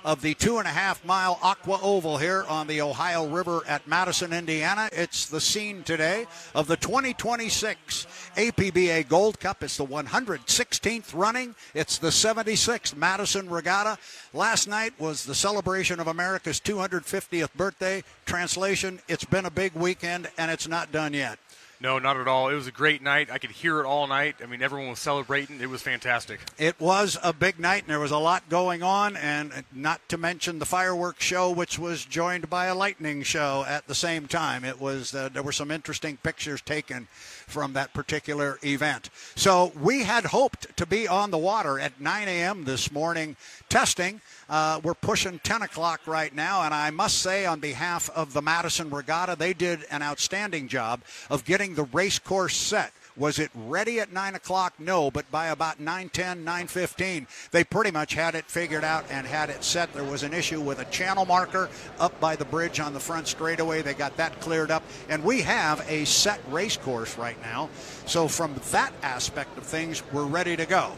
of the 2.5-mile Aqua Oval here on the Ohio River at Madison, Indiana. It's the scene today of the 2026 APBA Gold Cup. It's the 116th running. It's the 76th Madison Regatta. Last night was the celebration of America's 250th birthday. Translation, it's been a big weekend, and it's not done yet. No, not at all. It was a great night. I could hear it all night. I mean, everyone was celebrating. It was fantastic. It was a big night, and there was a lot going on, and not to mention the fireworks show, which was joined by a lightning show at the same time. It was there were some interesting pictures taken from that particular event. So we had hoped to be on the water at 9 a.m. this morning testing. We're pushing 10 o'clock right now, and I must say on behalf of the Madison Regatta, they did an outstanding job of getting the race course set. Was it ready at 9 o'clock? No, but by about 9:10, 9:15, they pretty much had it figured out and had it set. There was an issue with a channel marker up by the bridge on the front straightaway. They got that cleared up, and we have a set race course right now. So from that aspect of things, we're ready to go.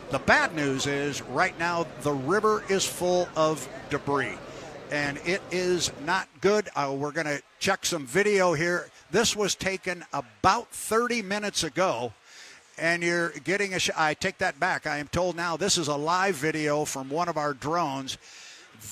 The bad news is right now the river is full of debris, and it is not good. We're going to check some video here. This was taken about 30 minutes ago, and you're getting I take that back. I am told now this is a live video from one of our drones.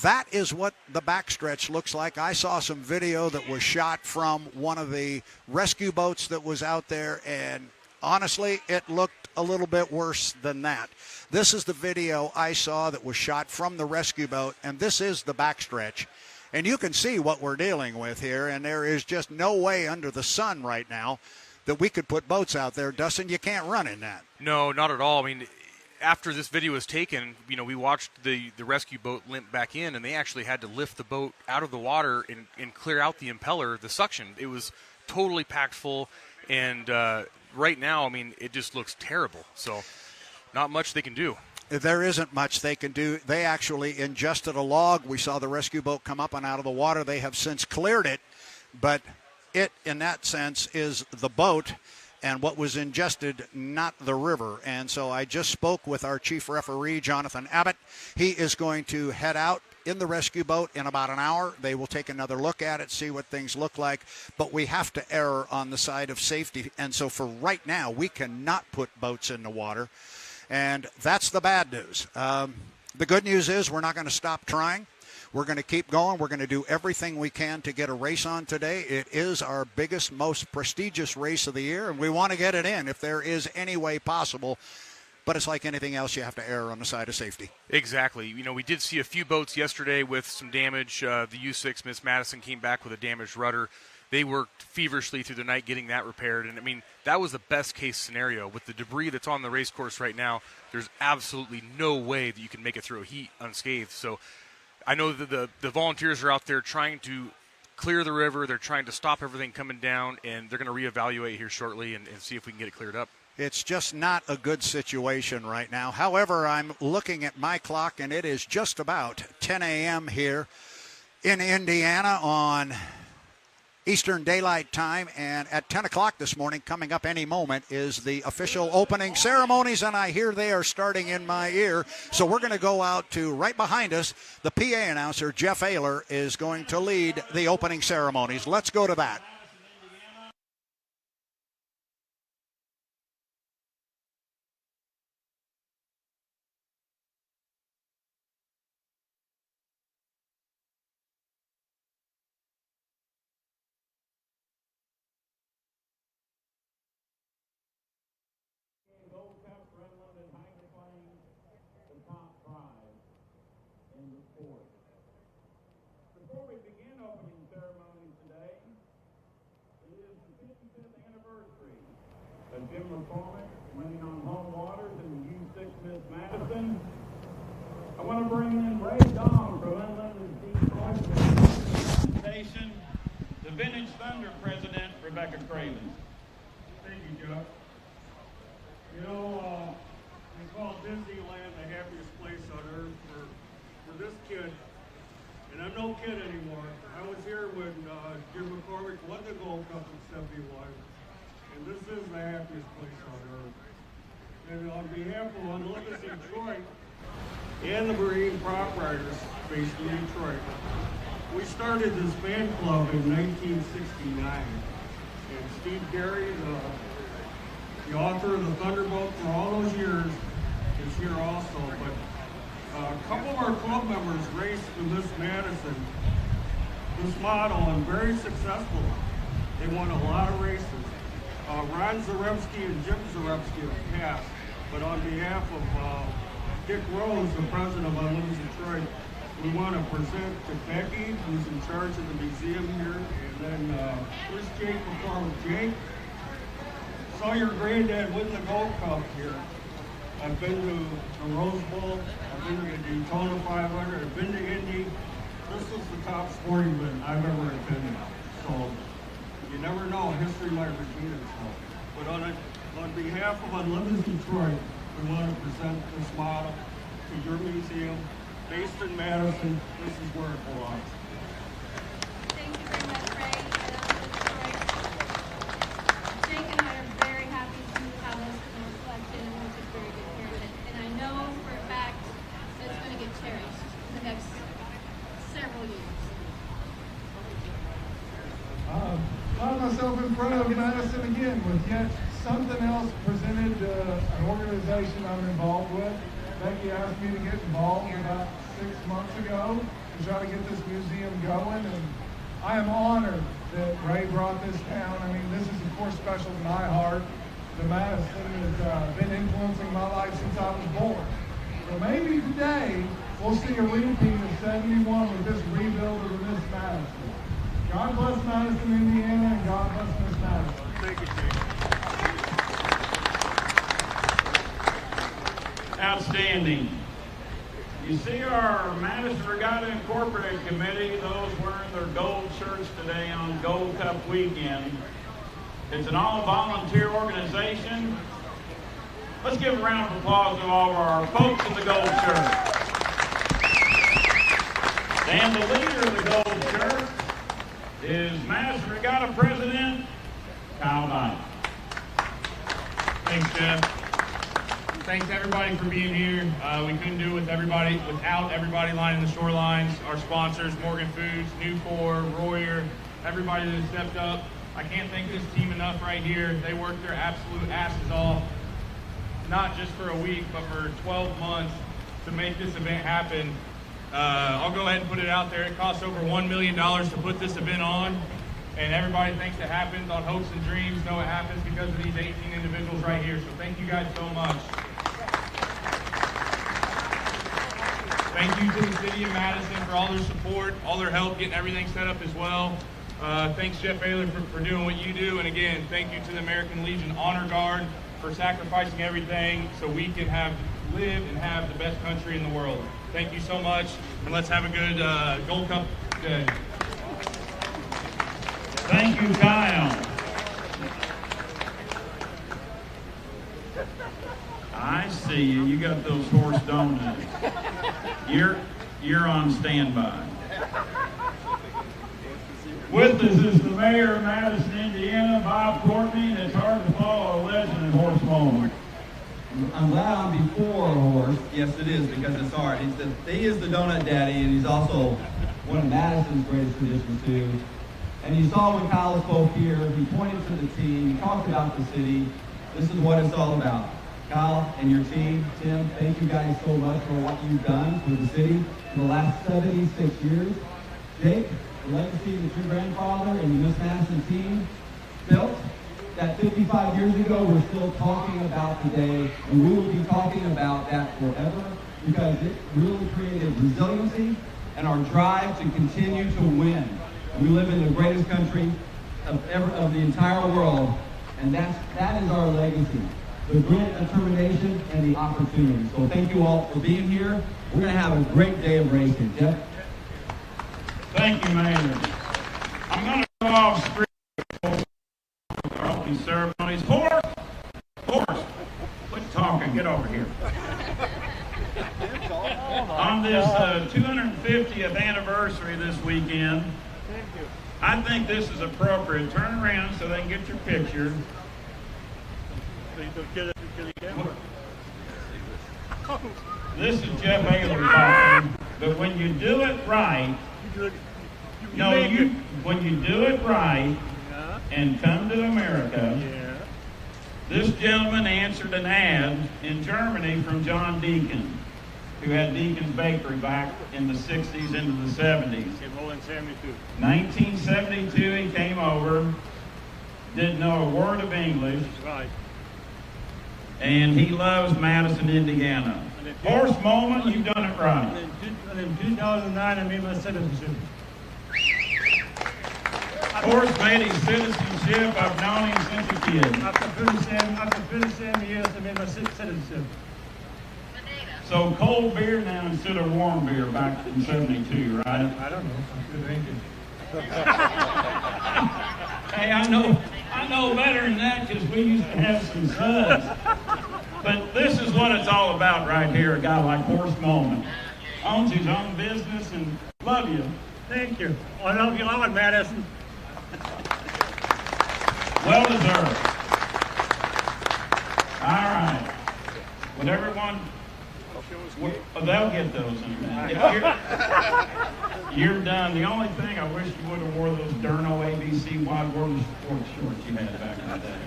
That is what the backstretch looks like. I saw some video that was shot from one of the rescue boats that was out there, and honestly, it looked a little bit worse than that. This is the video I saw that was shot from the rescue boat, and this is the backstretch. And you can see what we're dealing with here, and there is just no way under the sun right now that we could put boats out there. Dustin, you can't run in that. No, not at all. I mean, after this video was taken, we watched the rescue boat limp back in, and they actually had to lift the boat out of the water and clear out the impeller, the suction. It was totally packed full, and right now, I mean, it just looks terrible. So not much they can do. There isn't much they can do. They actually ingested a log. We saw the rescue boat come up and out of the water. They have since cleared it, but it, in that sense, is the boat and what was ingested, not the river. And so I just spoke with our chief referee, Jonathan Abbott. He is going to head out in the rescue boat in about an hour. They will take another look at it, see what things look like, but we have to err on the side of safety. And so for right now, we cannot put boats in the water. And that's the bad news. The good news is we're not going to stop trying. We're going to keep going. We're going to do everything we can to get a race on today. It is our biggest, most prestigious race of the year, and we want to get it in if there is any way possible. But it's like anything else, you have to err on the side of safety. Exactly. We did see a few boats yesterday with some damage. The U6 Miss Madison came back with a damaged rudder. They worked feverishly through the night getting that repaired. And, I mean, that was the best-case scenario. With the debris that's on the race course right now, there's absolutely no way that you can make it through a heat unscathed. So I know that the volunteers are out there trying to clear the river. They're trying to stop everything coming down, and they're going to reevaluate here shortly and see if we can get it cleared up. It's just not a good situation right now. However, I'm looking at my clock, and it is just about 10 a.m. here in Indiana on Eastern Daylight Time, and at 10 o'clock this morning, coming up any moment, is the official opening ceremonies, and I hear they are starting in my ear. So we're going to go out to right behind us. The PA announcer, Jeff Ayler, is going to lead the opening ceremonies. Let's go to that. Gold Cup, Runne and hydroplanes, the top prize in the sport. Before we begin opening ceremony today, it is the 55th anniversary of Jim McCormick winning on home waters in the U6 Miss Madison. I want to bring in Ray Dong from Unlimited Detroit Station, the Vintage Thunder president, Rebecca Craven. Thank you, Chuck. We call Disneyland the happiest place on earth for this kid, and I'm no kid anymore. I was here when Jim McCormick won the Gold Cup in '71, and this is the happiest place on earth. And on behalf of Unlimited Detroit, and the Marine Prop Riders based in Detroit. We started this fan club in 1969, and Steve Gary, the author of the Thunderbolt for all those years, is here also. But a couple of our club members raced with Miss Madison, this model, and very successful. They won a lot of races. Ron Zaremski and Jim Zaremski have passed, but on behalf of Dick Rose, the president of Unlimited Detroit, we want to present to Becky, who's in charge of the museum here, and then first Jake McCormick. Jake, saw your granddad win the Gold Cup here. I've been to the Rose Bowl, I've been to the Daytona 500, I've been to Indy. This is the top sporting event I've ever attended. So you never know, history might repeat itself. But on behalf of Unlimited Detroit, we want to present this model to your museum, based in Madison. This is where it belongs. Thank you very much, Ray. Jake and I are very happy to have this in our collection, and we took very good care of it. And I know for a fact that it's going to get cherished in the next several years. Find myself in front of Madison again with yet something else presented, an organization I'm involved with. Becky asked me to get involved about 6 months ago to try to get this museum going, and I am honored that Ray brought this down. I mean, this is of course special to my heart. The Madison has been influencing my life since I was born. So maybe today we'll see a repeat of 71 with this rebuild of the Miss Madison. God bless Madison, Indiana, and God bless Miss Madison. Thank you, Jake. Outstanding. You see our Madison Regatta Incorporated Committee, those wearing their gold shirts today on Gold Cup weekend. It's an all-volunteer organization. Let's give a round of applause to all of our folks in the gold shirt. And the leader of the gold shirt is Madison Regatta President Kyle Knight. Thanks, Jeff. Thanks everybody for being here. We couldn't do it without everybody lining the shorelines. Our sponsors, Morgan Foods, Nucor, Royer, everybody that stepped up. I can't thank this team enough right here. They worked their absolute asses off, not just for a week, but for 12 months to make this event happen. I'll go ahead and put it out there. It costs over $1 million to put this event on, and everybody thinks it happens on hopes and dreams. No, it happens because of these 18 individuals right here. So thank you guys so much. Thank you to the City of Madison for all their support, all their help getting everything set up as well. Thanks, Jeff Baylor, for doing what you do. And again, thank you to the American Legion Honor Guard for sacrificing everything so we can live and have the best country in the world. Thank you so much, and let's have a good Gold Cup day. Thank you, Kyle. I see you. You got those horse donuts. You're on standby. With us is the mayor of Madison, Indiana, Bob Courtney, and it's hard to follow a legend in horse moment. I'm glad I'm before a horse. Yes, it is, because it's hard. He is the donut daddy, and he's also one of Madison's greatest traditions, too. And you saw when Kyle spoke here, he pointed to the team, he talked about the city. This is what it's all about. Kyle and your team, Tim, thank you guys so much for what you've done for the city in the last 76 years. Jake, the legacy that your grandfather and the Miss Madison team built, that 55 years ago we're still talking about today, and we will be talking about that forever, because it really created resiliency and our drive to continue to win. We live in the greatest country of the entire world, and that is our legacy. The grit, determination, and the opportunity. So thank you all for being here. We're going to have a great day of racing. Jeff? Thank you, Mayor. I'm going to go off screen for our opening ceremonies. Horse, quit talking. Get over here. On this 250th anniversary this weekend, I think this is appropriate. Turn around so they can get your picture. This is Jeff Ayler talking, but when you do it right, when you do it right and come to America, this gentleman answered an ad in Germany from John Deacon, who had Deacon's Bakery back in the 60s into the 70s. 1972, he came over, didn't know a word of English, and he loves Madison, Indiana. Horse moment, you've done it right. And in 2009, I made my citizenship. Horse made his citizenship. I've known him since a kid. After 57 years, I made my citizenship. So cold beer now instead of warm beer back in 72, right? I don't know. I'm still drinking. Hey, I know better than that because we used to have some suds. But this is what it's all about right here, a guy like Horse Moment. Owns his own business and love you. Thank you. I love you all, Madison. Well deserved. All right. Would everyone... Well, they'll get those in a minute. You're done. The only thing, I wish you would have wore those Durno ABC Wide World of Sports shorts you had back in the day.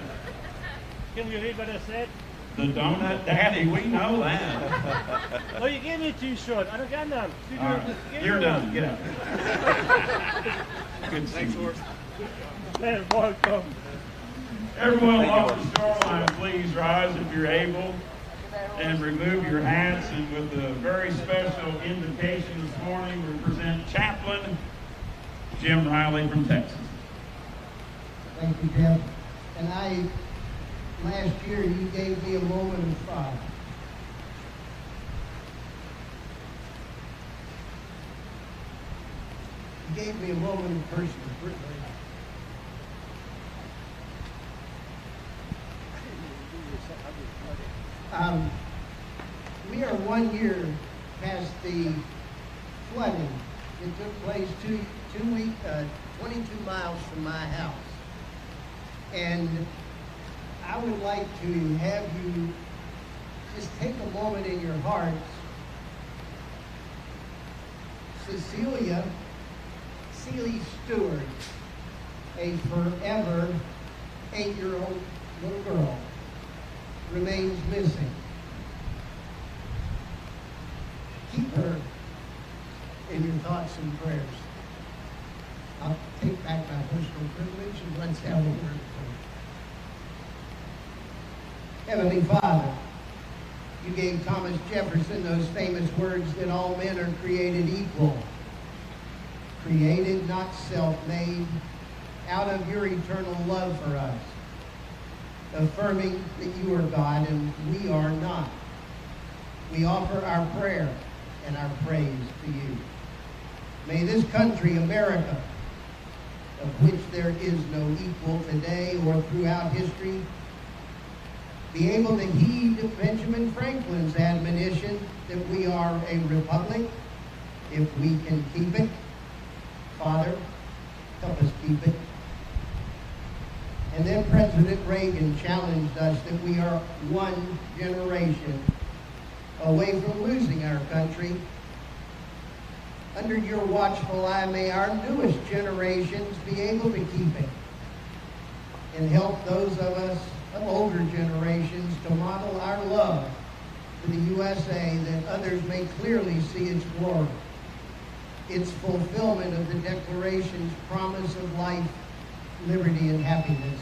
Can you read what I said? The Donut Daddy, we know that. Oh, you gave me a t-shirt. I don't got none. All right. You're done. Get out. Good to see you. Man, welcome. Everyone along the shoreline, please rise if you're able and remove your hats. And with a very special invitation this morning, we present Chaplain Jim Riley from Texas. Thank you, Jeff. And last year, you gave me a moment of pride. You gave me a moment of personal privilege. We are 1 year past the flooding. It took place 22 miles from my house. And I would like to have you just take a moment in your hearts. Cecilia Seeley Stewart, a forever 8-year-old little girl, remains missing. Keep her in your thoughts and prayers. I'll take back my personal privilege and let's have a word of prayer. Heavenly Father, you gave Thomas Jefferson those famous words that all men are created equal. Created, not self-made, out of your eternal love for us, affirming that you are God and we are not. We offer our prayer and our praise to you. May this country, America, of which there is no equal today or throughout history, be able to heed Benjamin Franklin's admonition that we are a republic if we can keep it. Father, help us keep it. And then President Reagan challenged us that we are one generation away from losing our country. Under your watchful eye, may our newest generations be able to keep it and help those of us of older generations to model our love for the USA that others may clearly see its glory, its fulfillment of the Declaration's promise of life, liberty, and happiness.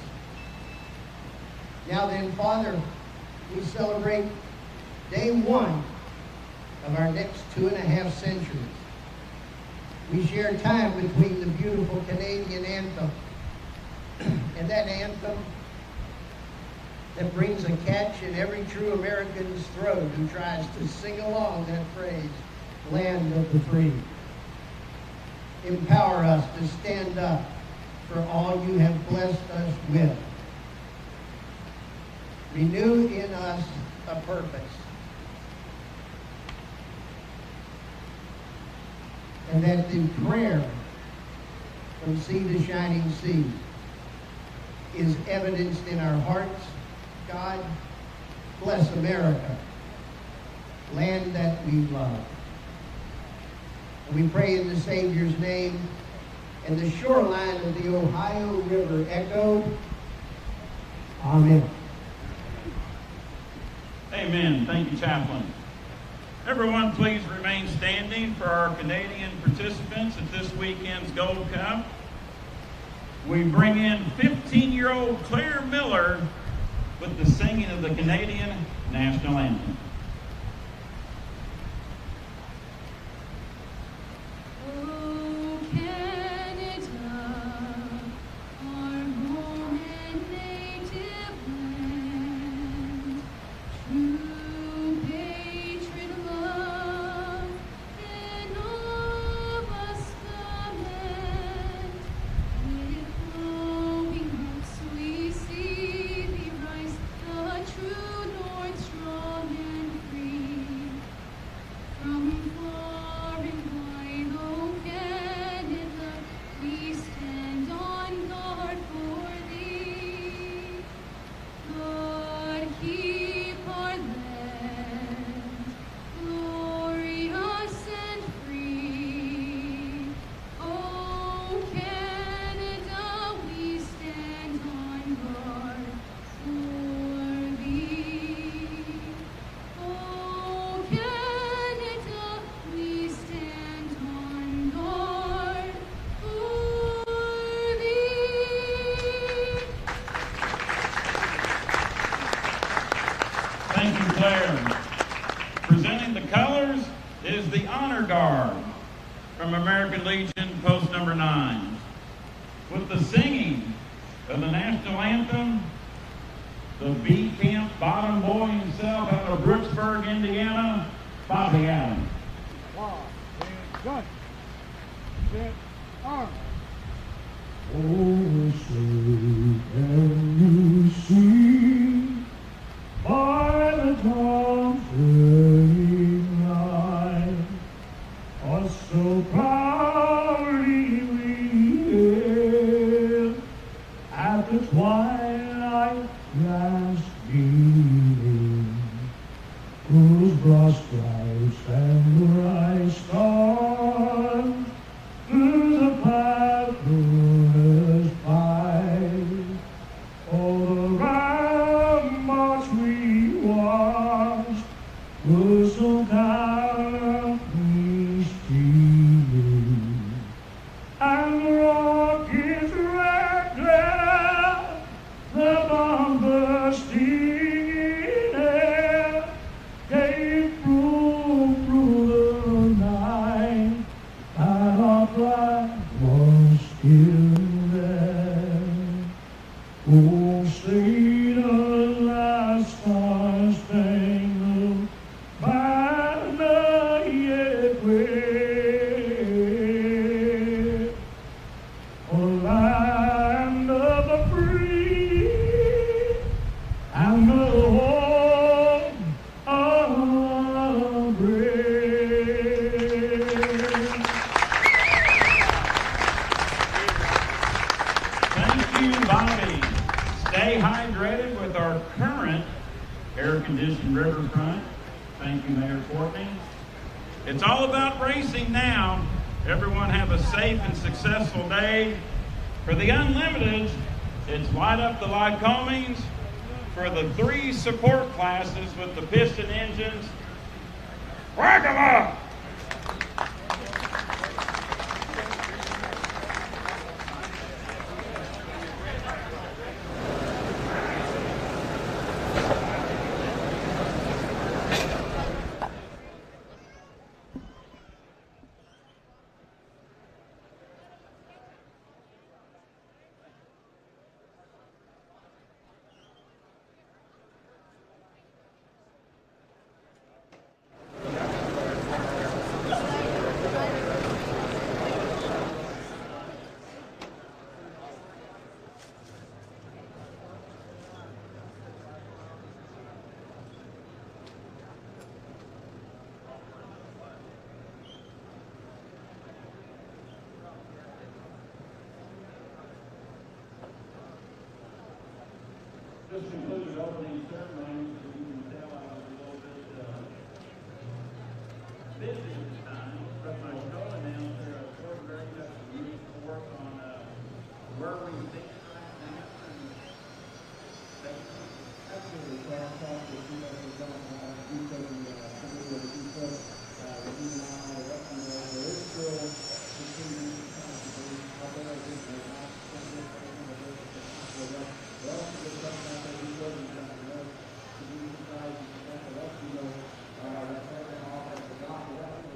Now then, Father, we celebrate day one of our next 2.5 centuries. We share time between the beautiful Canadian anthem and that anthem that brings a catch in every true American's throat who tries to sing along that phrase, land of the free. Empower us to stand up for all you have blessed us with. Renew in us a purpose. And that in prayer from sea to shining sea is evidenced in our hearts. God, bless America. land that we love. And we pray in the Savior's name, and the shoreline of the Ohio River echoed, Amen. Amen. Thank you, Chaplain. Everyone, please remain standing for our Canadian participants at this weekend's Gold Cup. We bring in 15-year-old Claire Miller with the singing of the Canadian National Anthem. Oh, Canada, our home and native land, true patriot love in of us lament. With glowing hearts we see thee rise, the true north strong and free. From far and wide, O Canada, we stand on guard for thee. God, keep our land glorious and free. O Canada, we stand on guard for thee. O Canada, we stand on guard for thee. Thank you, Claire. Presenting the colors is the Honor Guard from American Legion, post number 9. With the singing of the national anthem, the B Camp bottom boy himself out of Brooksburg, Indiana, Bobby Allen. Gun. Set. Arm. Oh, say can you see by the dawn's early light, us so proudly we hailed at the twilight last gleaming, whose broad stripes and bright stars through the pathless fight. Oh, the ramparts we watched were so gallantly streaming, and the rockets reckless, the bomb bursting in air, gave proof through the night that our flag was still there. Oh, say the last star-spangled banner yet wave, a land of the free and the home of the brave. Thank you, Bobby. Stay hydrated with our current air-conditioned riverfront. Thank you, Mayor Courtney. It's all about racing now. Everyone have a safe and successful day. For the Unlimiteds, it's light up the Lycomings. For the 3 support classes with the piston engines, whack 'em up! This concluded opening ceremony, so you can tell I was a little bit busy this time, but my co-announcer, Corbin Gray, got some news to work on where we think right now. Absolutely. So I'll talk to you guys about details and some of the details that you and I will let you know. There is still continuing controversy. Although I think we're not going to get but also just talking about that details and kind of know to be surprised and to let you know that's everything off at the dock.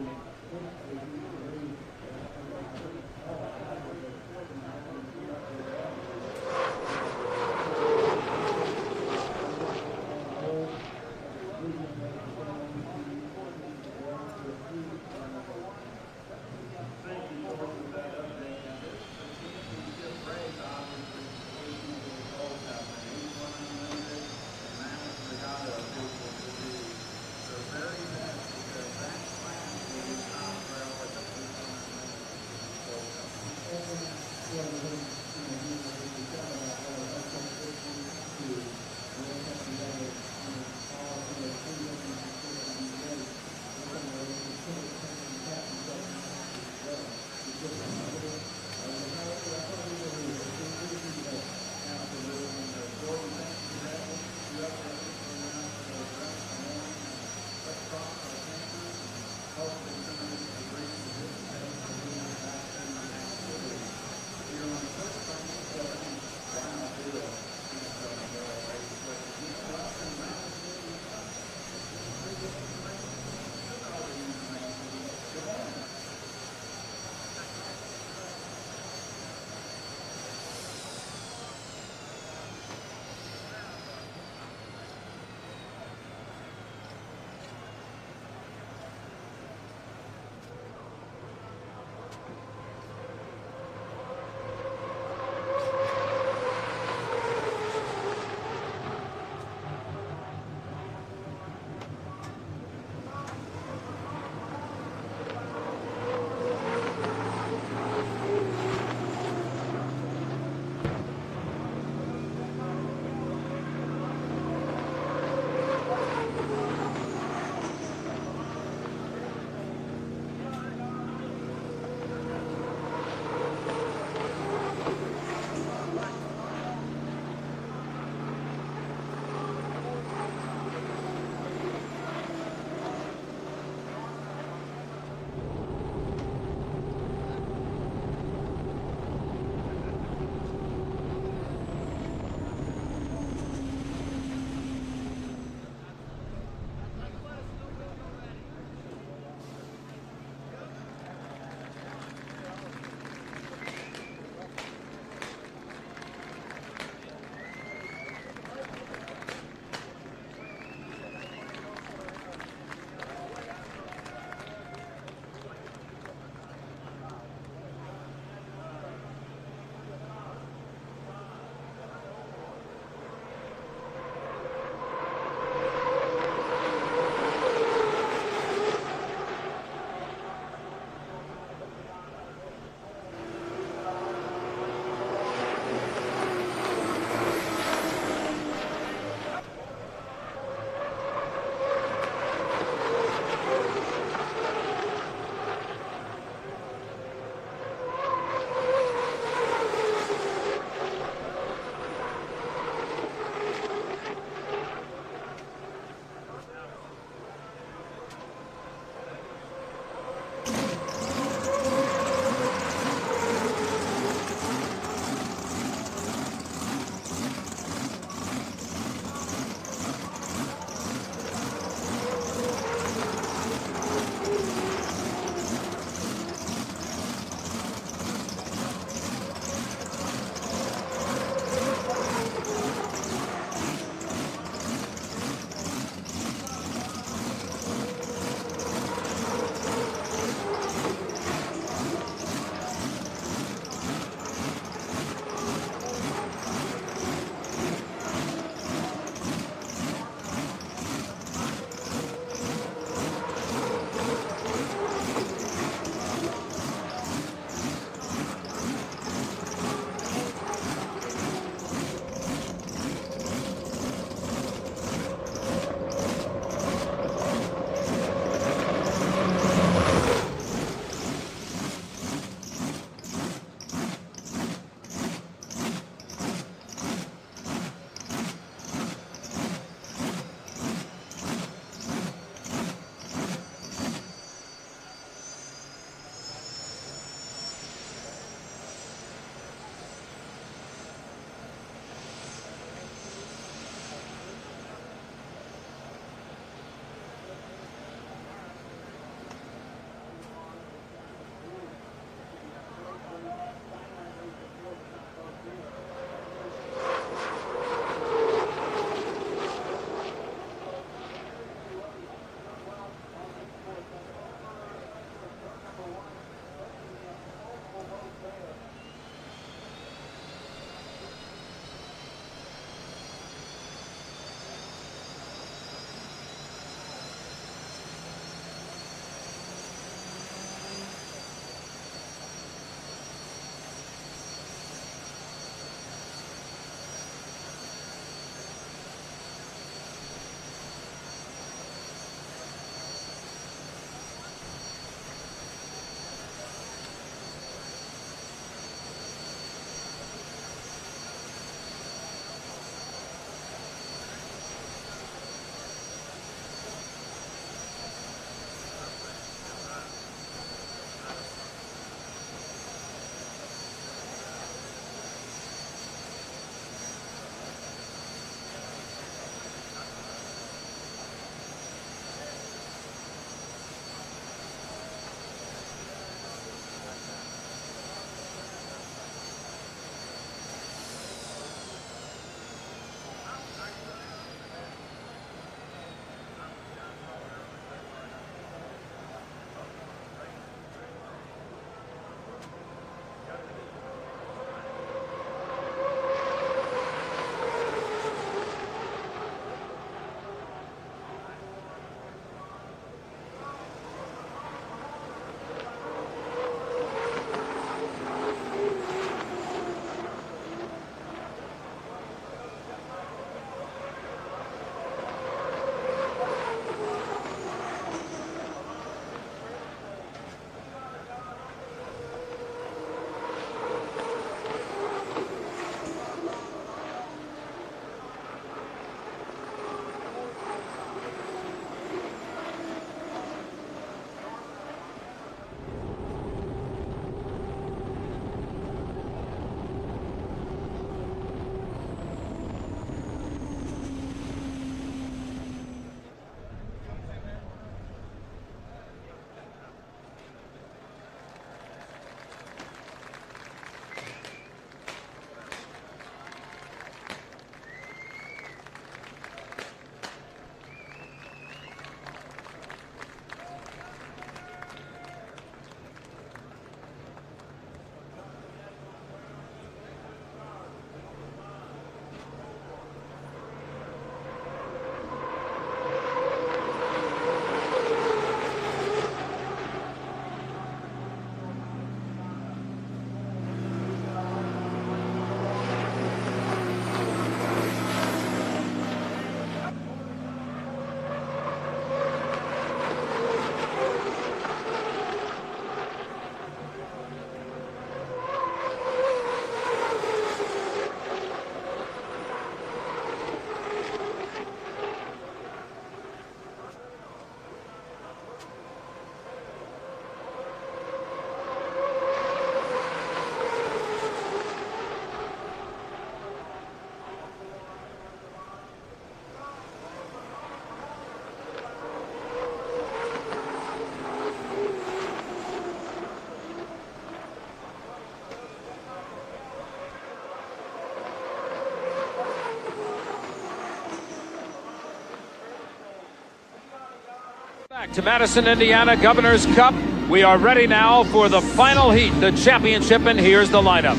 Back to Madison, Indiana, Governor's Cup. We are ready now for the final heat, the championship, and here's the lineup.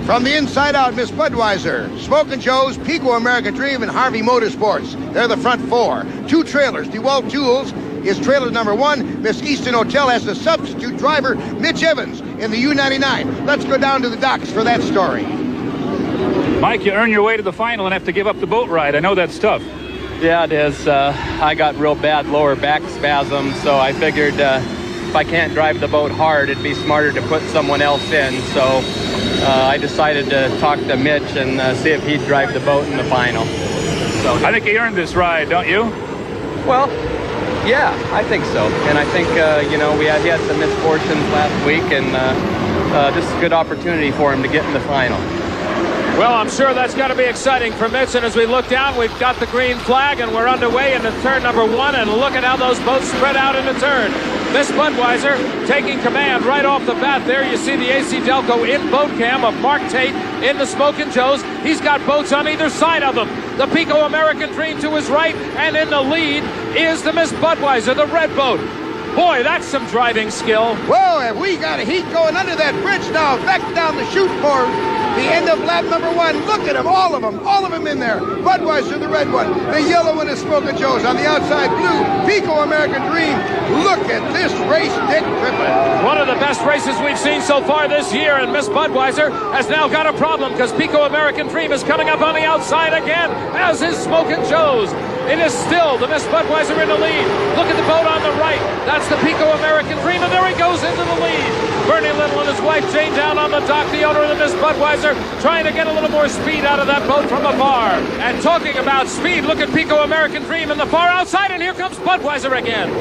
From the inside out, Miss Budweiser, Smokin' Joe's, Pico American Dream, and Harvey Motorsports. They're the front four. 2 trailers. DeWalt Tools is trailer number 1. Miss Easton Hotel has the substitute driver, Mitch Evans, in the U99. Let's go down to the docks for that story. Mike, you earn your way to the final and have to give up the boat ride. I know that's tough. Yeah, it is. I got real bad lower back spasms, so I figured if I can't drive the boat hard, it'd be smarter to put someone else in. So I decided to talk to Mitch and see if he'd drive the boat in the final. So I think he earned this ride, don't you? Well, yeah, I think so. And I think, you know, he had some misfortunes last week, and this is a good opportunity for him to get in the final. Well, I'm sure that's got to be exciting for Mitch. And as we look down, we've got the green flag, and we're underway into turn number 1. And look at how those boats spread out in the turn. Miss Budweiser taking command right off the bat. There you see the AC Delco in boat cam of Mark Tate in the Smokin' Joe's. He's got boats on either side of him. The Pico American Dream to his right, and in the lead is the Miss Budweiser, the red boat. Boy, that's some driving skill. Whoa, have we got a heat going under that bridge now. Back down the chute for the end of lap number 1. Look at them, all of them in there. Budweiser, the red one. The yellow one is Smokin' Joe's. On the outside, blue, Pico American Dream. Look at this race, Dick Triplett. One of the best races we've seen so far this year, and Miss Budweiser has now got a problem because Pico American Dream is coming up on the outside again, as is Smokin' Joe's. It is still the Miss Budweiser in the lead. Look at the boat on the right. That's the Pico American Dream, and there he goes into the lead. Bernie Little and his wife Jane down on the dock, the owner of the Miss Budweiser, trying to get a little more speed out of that boat from afar. And talking about speed, look at Pico American Dream in the far outside, and here comes Budweiser again.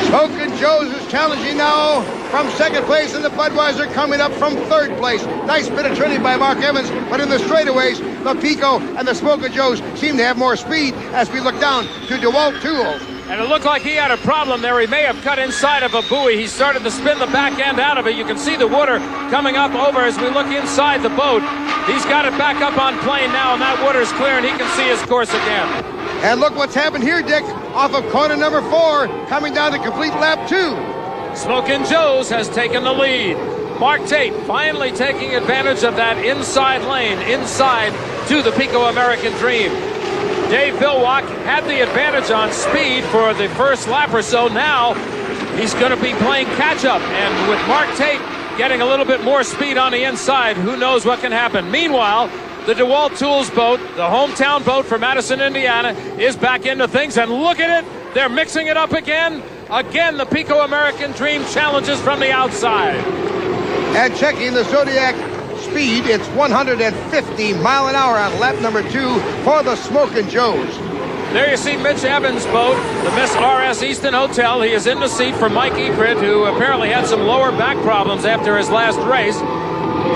Smokin' Joe's is challenging now from second place, and the Budweiser coming up from third place. Nice bit of turning by Mark Evans, but in the straightaways, the Pico and the Smokin' Joe's seem to have more speed as we look down to DeWalt Tools. And it looked like he had a problem there. He may have cut inside of a buoy. He started to spin the back end out of it. You can see the water coming up over as we look inside the boat. He's got it back up on plane now, and that water's clear, and he can see his course again. And look what's happened here, Dick, off of corner number 4, coming down to complete lap 2. Smokin' Joe's has taken the lead. Mark Tate finally taking advantage of that inside lane, inside to the Pico American Dream. Dave Vilwalk had the advantage on speed for the first lap or so. Now he's going to be playing catch-up, and with Mark Tate getting a little bit more speed on the inside, who knows what can happen. Meanwhile, the DeWalt Tools boat, the hometown boat for Madison, Indiana, is back into things, and look at it. They're mixing it up again. Again, the Pico American Dream challenges from the outside. And checking the Zodiac speed, it's 150 mile an hour on lap number 2 for the Smokin' Joe's. There you see Mitch Evans' boat, the Miss R.S. Easton Hotel. He is in the seat for Mike Ebrit, who apparently had some lower back problems after his last race.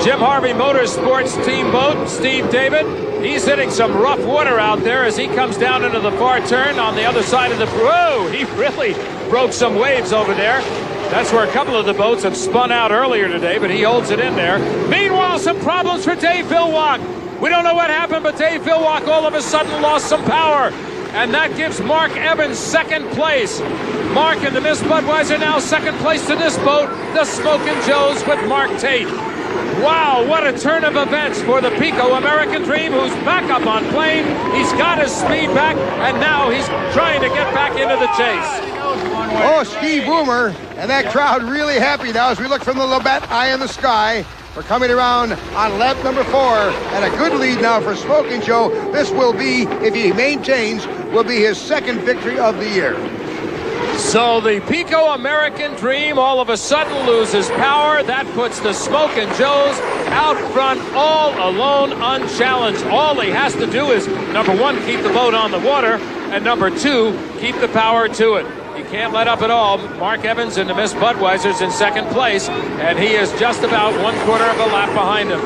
Jim Harvey Motorsports team boat, Steve David. He's hitting some rough water out there as he comes down into the far turn on the other side of the... Whoa, he really broke some waves over there. That's where a couple of the boats have spun out earlier today, but he holds it in there. Meanwhile, some problems for Dave Vilwalk. We don't know what happened, but Dave Vilwalk all of a sudden lost some power. And that gives Mark Evans second place. Mark and the Miss Budweiser now second place to this boat, the Smokin' Joe's with Mark Tate. Wow, what a turn of events for the Pico American Dream, who's back up on plane. He's got his speed back, and now he's trying to get back into the chase. Oh, Steve Boomer, and that crowd really happy now as we look from the Labatt Eye in the sky. We're coming around on lap number 4, and a good lead now for Smokin' Joe. This will be, if he maintains, will be his second victory of the year. So the Pico American Dream all of a sudden loses power. That puts the Smokin' Joe's out front all alone, unchallenged. All he has to do is, number 1, keep the boat on the water, and number 2, keep the power to it. He can't let up at all. Mark Evans and the Miss Budweiser's in second place, and he is just about 1/4 of a lap behind him.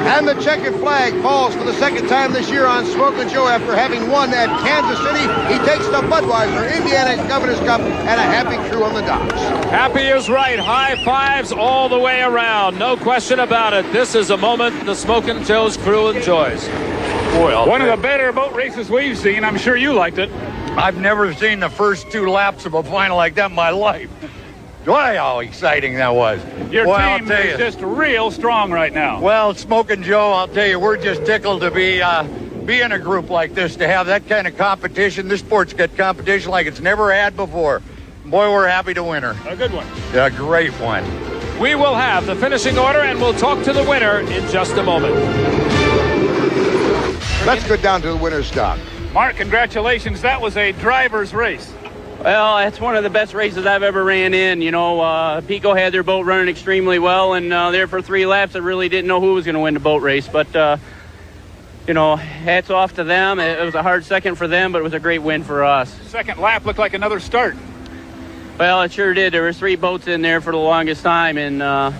And the checkered flag falls for the second time this year on Smokin' Joe after having won at Kansas City. He takes the Budweiser Indiana Governor's Cup and a happy crew on the docks. Happy is right. High fives all the way around. No question about it. This is a moment the Smokin' Joe's crew enjoys. Well, one of the better boat races we've seen. I'm sure you liked it. I've never seen the first 2 laps of a final like that in my life. Boy, how exciting that was. Your Boy, team is just real strong right now. Well, Smokin' Joe, I'll tell you, we're just tickled to be in a group like this, to have that kind of competition. This sport's got competition like it's never had before. Boy, we're happy to win her. A good one. A great one. We will have the finishing order, and we'll talk to the winner in just a moment. Let's go down to the winner's stock. Mark, congratulations. That was a driver's race. Well, it's one of the best races I've ever ran in. You know, Pico had their boat running extremely well, and there for 3 laps, I really didn't know who was going to win the boat race. But, you know, hats off to them. It was a hard second for them, but it was a great win for us. Second lap looked like another start. Well, it sure did. There were 3 boats in there for the longest time, and,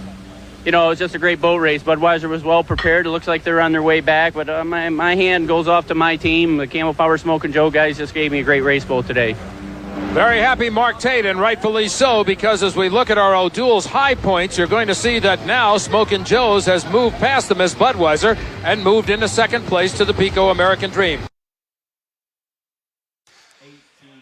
you know, it was just a great boat race. Budweiser was well prepared. It looks like they're on their way back, but my hand goes off to my team. The Camel Power Smokin' Joe guys just gave me a great race boat today. Very happy Mark Tate, and rightfully so, because as we look at our O'Doul's high points, you're going to see that now Smokin' Joe's has moved past the Miss Budweiser and moved into second place to the Pico American Dream.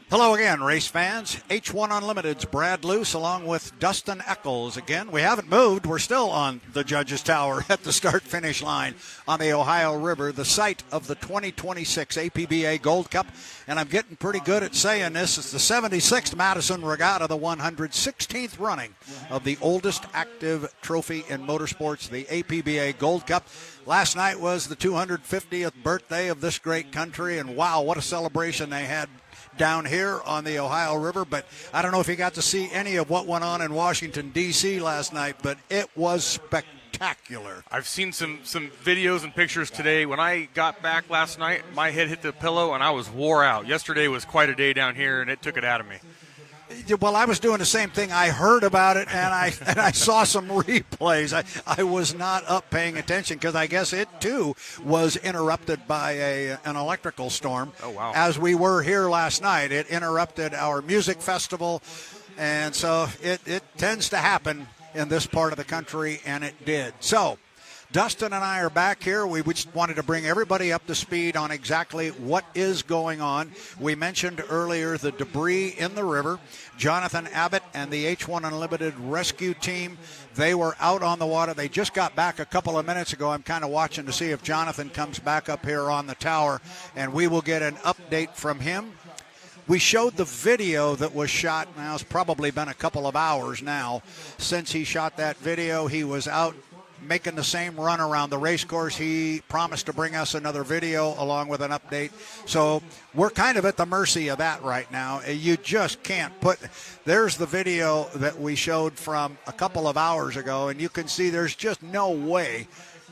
Hello again, race fans. H1 Unlimited's Brad Luce along with Dustin Eccles. Again, we haven't moved. We're still on the Judges Tower at the start-finish line on the Ohio River, the site of the 2026 APBA Gold Cup. And I'm getting pretty good at saying this. It's the 76th Madison Regatta, the 116th running of the oldest active trophy in motorsports, the APBA Gold Cup. Last night was the 250th birthday of this great country, and wow, what a celebration they had down here on the Ohio River. But I don't know if you got to see any of what went on in Washington, D.C. last night, but it was spectacular. I've seen some videos and pictures today. When I got back last night, my head hit the pillow and I was wore out. Yesterday was quite a day down here, and it took it out of me. Well, I was doing the same thing. I heard about it, and I saw some replays. I was not up paying attention because I guess it, too, was interrupted by an electrical storm. Oh, wow. As we were here last night. It interrupted our music festival, and so it tends to happen in this part of the country, and it did. So Dustin and I are back here. We just wanted to bring everybody up to speed on exactly what is going on. We mentioned earlier the debris in the river. Jonathan Abbott and the H1 Unlimited rescue team, they were out on the water. They just got back a couple of minutes ago. I'm kind of watching to see if Jonathan comes back up here on the tower, and we will get an update from him. We showed the video that was shot. Now, it's probably been a couple of hours now since he shot that video. He was out making the same run around the race course. He promised to bring us another video along with an update. So we're kind of at the mercy of that right now. You just can't there's the video that we showed from a couple of hours ago, and you can see there's just no way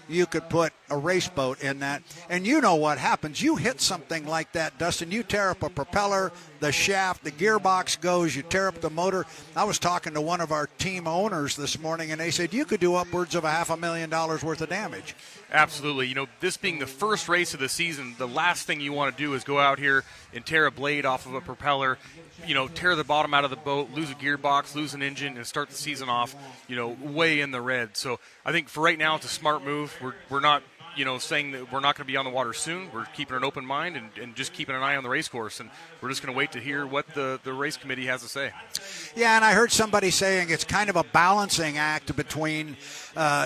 you could put a race boat in that. And you know what happens. You hit something like that, Dustin. You tear up a propeller, the shaft, the gearbox goes, you tear up the motor. I was talking to one of our team owners this morning, and they said you could do upwards of $500,000 worth of damage. Absolutely. You know, this being the first race of the season, the last thing you want to do is go out here and tear a blade off of a propeller, you know, tear the bottom out of the boat, lose a gearbox, lose an engine, and start the season off, you know, way in the red. So I think for right now, it's a smart move. We're not, you know, saying that we're not going to be on the water soon. We're keeping an open mind and just keeping an eye on the race course. And we're just going to wait to hear what the race committee has to say. Yeah, and I heard somebody saying it's kind of a balancing act between,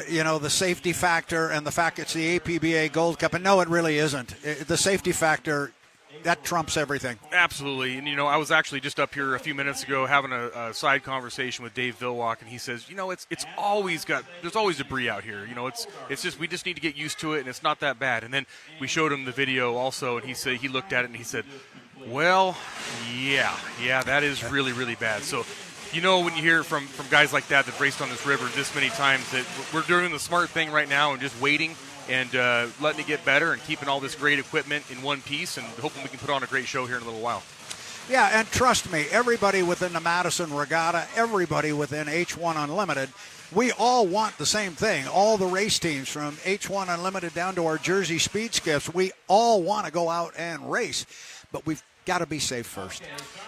you know, the safety factor and the fact it's the APBA Gold Cup. And no, it really isn't. The safety factor, that trumps everything. Absolutely. And, you know, I was actually just up here a few minutes ago having a side conversation with Dave Vilwalk, and he says, you know, there's always debris out here. You know, it's just, we just need to get used to it, and it's not that bad. And then we showed him the video also, and he looked at it and he said, well, yeah, that is really, really bad. So, you know, when you hear from guys like that raced on this river this many times, that we're doing the smart thing right now and just waiting and letting it get better and keeping all this great equipment in one piece and hoping we can put on a great show here in a little while. Yeah, and trust me, everybody within the Madison Regatta, everybody within H1 Unlimited, we all want the same thing. All the race teams from H1 Unlimited down to our Jersey Speed Skiffs, we all want to go out and race, but we've got to be safe first.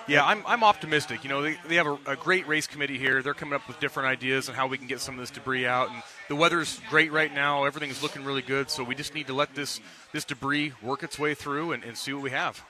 Yeah, I'm optimistic. You know, they have a great race committee here. They're coming up with different ideas on how we can get some of this debris out. And the weather's great right now. Everything's looking really good. So we just need to let this debris work its way through and see what we have.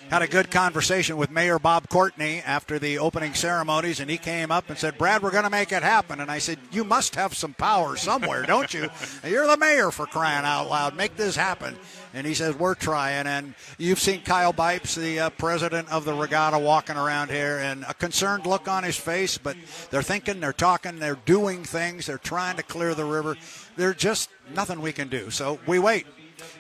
had a good conversation with Mayor Bob Courtney after the opening ceremonies, and he came up and said, Brad, we're going to make it happen. And I said, you must have some power somewhere, don't you? You're the mayor, for crying out loud. Make this happen. And he says, we're trying. And you've seen Kyle Bipes, the president of the regatta, walking around here, and a concerned look on his face, but they're thinking, they're talking, they're doing things, they're trying to clear the river. There's just nothing we can do. So we wait.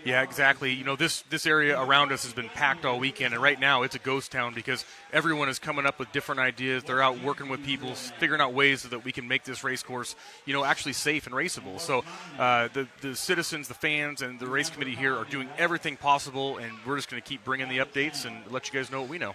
Yeah, exactly. You know, this area around us has been packed all weekend, and right now it's a ghost town because everyone is coming up with different ideas. They're out working with people, figuring out ways so that we can make this race course, you know, actually safe and raceable. So the citizens, the fans, and the race committee here are doing everything possible, and we're just going to keep bringing the updates and let you guys know what we know.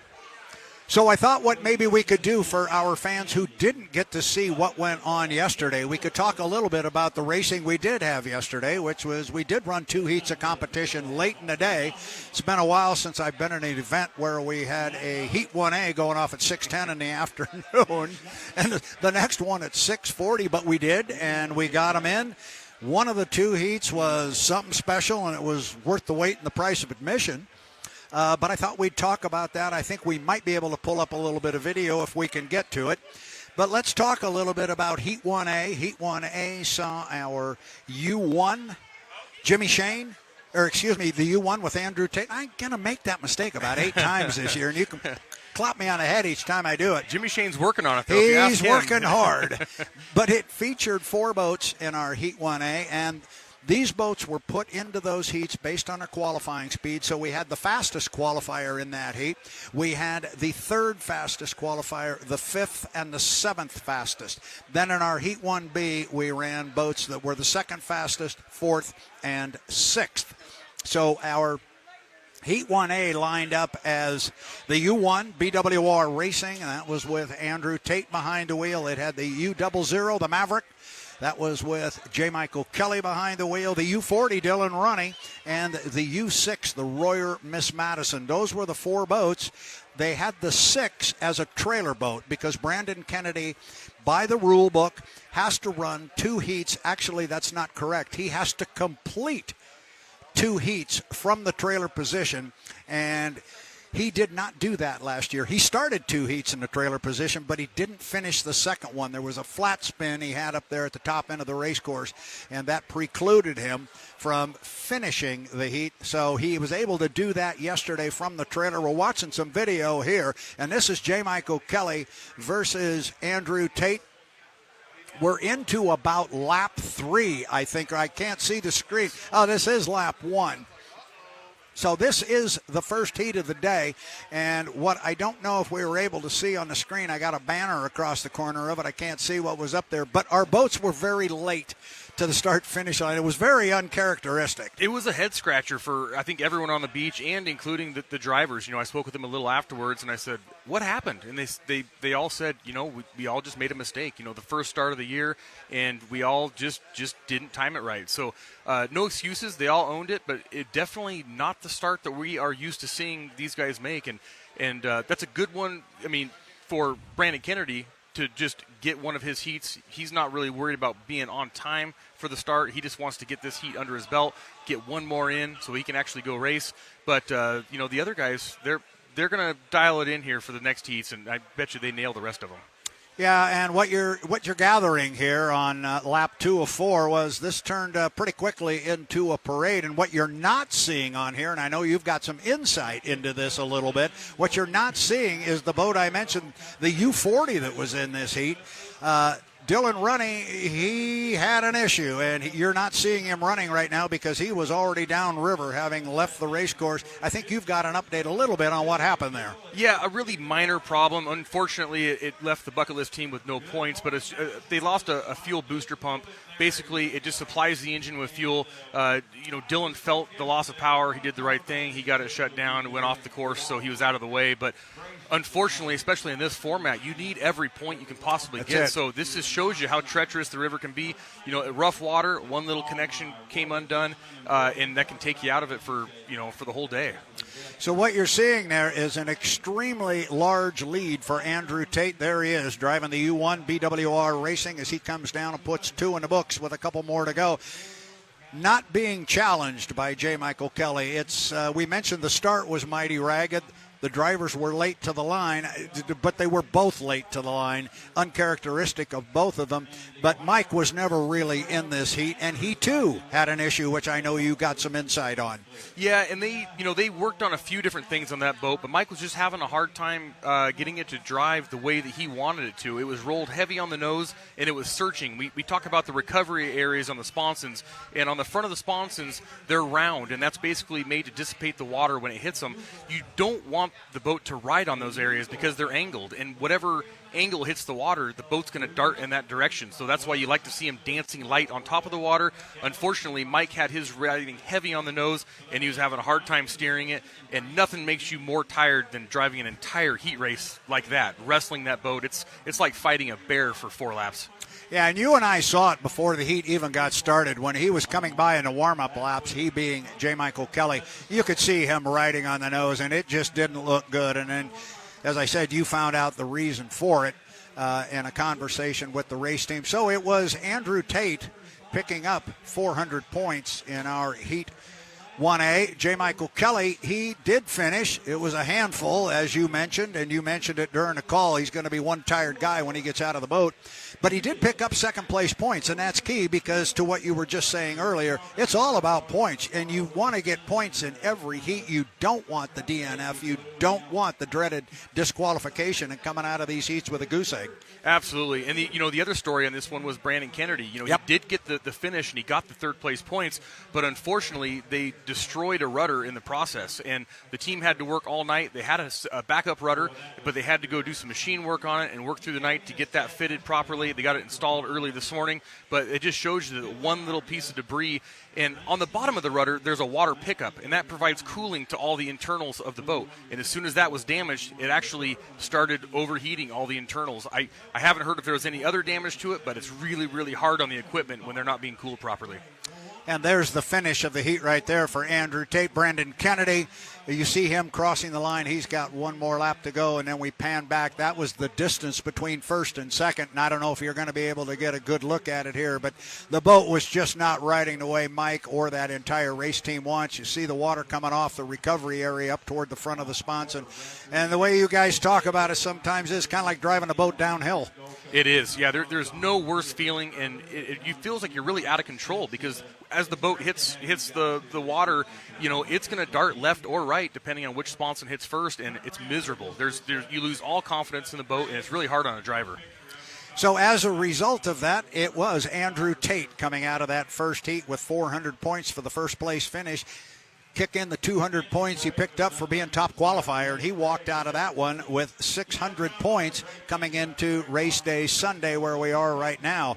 So I thought what maybe we could do for our fans who didn't get to see what went on yesterday, we could talk a little bit about the racing we did have yesterday, which was we did run 2 heats of competition late in the day. It's been a while since I've been in an event where we had a Heat 1A going off at 6:10 in the afternoon and the next one at 6:40, but we did, and we got them in. One of the 2 heats was something special, and it was worth the wait and the price of admission. But I thought we'd talk about that. I think we might be able to pull up a little bit of video if we can get to it. But let's talk a little bit about Heat 1A. Heat 1A saw our U1, Jimmy Shane, or excuse me, the U1 with Andrew Tate. I'm going to make that mistake about 8 times this year, and you can clap me on the head each time I do it. Jimmy Shane's working on it, though. He's working hard. But it featured 4 boats in our Heat 1A, and these boats were put into those heats based on our qualifying speed. So we had the fastest qualifier in that heat. We had the 3rd fastest qualifier, the 5th and the 7th fastest. Then in our Heat 1B, we ran boats that were the 2nd fastest, 4th, and 6th. So our Heat 1A lined up as the U1 BWR Racing, and that was with Andrew Tate behind the wheel. It had the U00, the Maverick. That was with J. Michael Kelly behind the wheel, the U40, Dylan Runne, and the U6, the Royer Miss Madison. Those were the 4 boats. They had the 6 as a trailer boat because Brandon Kennedy, by the rule book, has to run 2 heats. Actually, that's not correct. He has to complete 2 heats from the trailer position, and he did not do that last year. He started 2 heats in the trailer position, but he didn't finish the second one. There was a flat spin he had up there at the top end of the race course, and that precluded him from finishing the heat. So he was able to do that yesterday from the trailer. We're watching some video here, and this is J. Michael Kelly versus Andrew Tate. We're into about lap 3, I think. I can't see the screen. Oh, this is lap 1. So this is the first heat of the day, and what I don't know if we were able to see on the screen, I got a banner across the corner of it. I can't see what was up there, but our boats were very late to the start-finish line. It was very uncharacteristic. It was a head-scratcher for, I think, everyone on the beach and including the drivers. You know, I spoke with them a little afterwards, and I said, what happened? And they all said, you know, we all just made a mistake. You know, the first start of the year, and we all just didn't time it right. So no excuses. They all owned it, but it definitely not the start that we are used to seeing these guys make. And that's a good one, I mean, for Brandon Kennedy to just get one of his heats. He's not really worried about being on time for the start. He just wants to get this heat under his belt, get one more in so he can actually go race. But, you know, the other guys, they're going to dial it in here for the next heats, and I bet you they nail the rest of them. Yeah, and what you're gathering here on lap 2 of 4 was this turned pretty quickly into a parade. And what you're not seeing on here, and I know you've got some insight into this a little bit, what you're not seeing is the boat I mentioned, the U40 that was in this heat. Dylan Runne, he had an issue, and you're not seeing him running right now because he was already downriver having left the race course. I think you've got an update a little bit on what happened there. Yeah, a really minor problem. Unfortunately, it left the bucket list team with no points, but they lost a fuel booster pump. Basically, it just supplies the engine with fuel. You know, Dylan felt the loss of power. He did the right thing. He got it shut down and went off the course, so he was out of the way. But unfortunately, especially in this format, you need every point you can possibly get. So this just shows you how treacherous the river can be. You know, rough water, one little connection came undone, and that can take you out of it for the whole day. So what you're seeing there is an extremely large lead for Andrew Tate. There he is, driving the U1 BWR Racing as he comes down and puts 2 in the books with a couple more to go. Not being challenged by J. Michael Kelly. It's we mentioned the start was mighty ragged. The drivers were late to the line, but they were both late to the line, uncharacteristic of both of them. But Mike was never really in this heat, and he too had an issue, which I know you got some insight on. Yeah, and they worked on a few different things on that boat, but Mike was just having a hard time getting it to drive the way that he wanted it to. It was rolled heavy on the nose, and it was searching. We talk about the recovery areas on the sponsons, and on the front of the sponsons, they're round, and that's basically made to dissipate the water when it hits them. You don't want the boat to ride on those areas because they're angled, and whatever angle hits the water, the boat's going to dart in that direction. So that's why you like to see him dancing light on top of the water. Unfortunately, Mike had his riding heavy on the nose, and he was having a hard time steering it, and nothing makes you more tired than driving an entire heat race like that, wrestling that boat. It's like fighting a bear for 4 laps. Yeah, and you and I saw it before the heat even got started. When he was coming by in the warm-up laps, he being J. Michael Kelly, you could see him riding on the nose, and it just didn't look good. And then, as I said, you found out the reason for it in a conversation with the race team. So it was Andrew Tate picking up 400 points in our Heat 1A. J. Michael Kelly, he did finish. It was a handful, as you mentioned, and you mentioned it during the call. He's going to be one tired guy when he gets out of the boat. But he did pick up second-place points, and that's key because to what you were just saying earlier, it's all about points, and you want to get points in every heat. You don't want the DNF. You don't want the dreaded disqualification and coming out of these heats with a goose egg. Absolutely. And the other story on this one was Brandon Kennedy. He did get the finish, and he got the third-place points, but unfortunately they destroyed a rudder in the process, and the team had to work all night. They had a backup rudder, but they had to go do some machine work on it and work through the night to get that fitted properly. They got it installed early this morning, but it just shows you that one little piece of debris. And on the bottom of the rudder, there's a water pickup, and that provides cooling to all the internals of the boat. And as soon as that was damaged, it actually started overheating all the internals. I haven't heard if there was any other damage to it, but it's really, really hard on the equipment when they're not being cooled properly. And there's the finish of the heat right there for Andrew Tate. Brandon Kennedy, you see him crossing the line. He's got one more lap to go, and then we pan back. That was the distance between first and second, and I don't know if you're going to be able to get a good look at it here, but the boat was just not riding the way Mike or that entire race team wants. You see the water coming off the recovery area up toward the front of the sponson, and the way you guys talk about it sometimes is kind of like driving a boat downhill. It is, yeah. There's no worse feeling, and it feels like you're really out of control because as the boat hits the water, it's going to dart left or right depending on which sponson hits first, and it's miserable. You lose all confidence in the boat, and it's really hard on a driver. So as a result of that, it was Andrew Tate coming out of that first heat with 400 points for the first place finish. Kick in the 200 points he picked up for being top qualifier, and he walked out of that one with 600 points coming into race day Sunday where we are right now.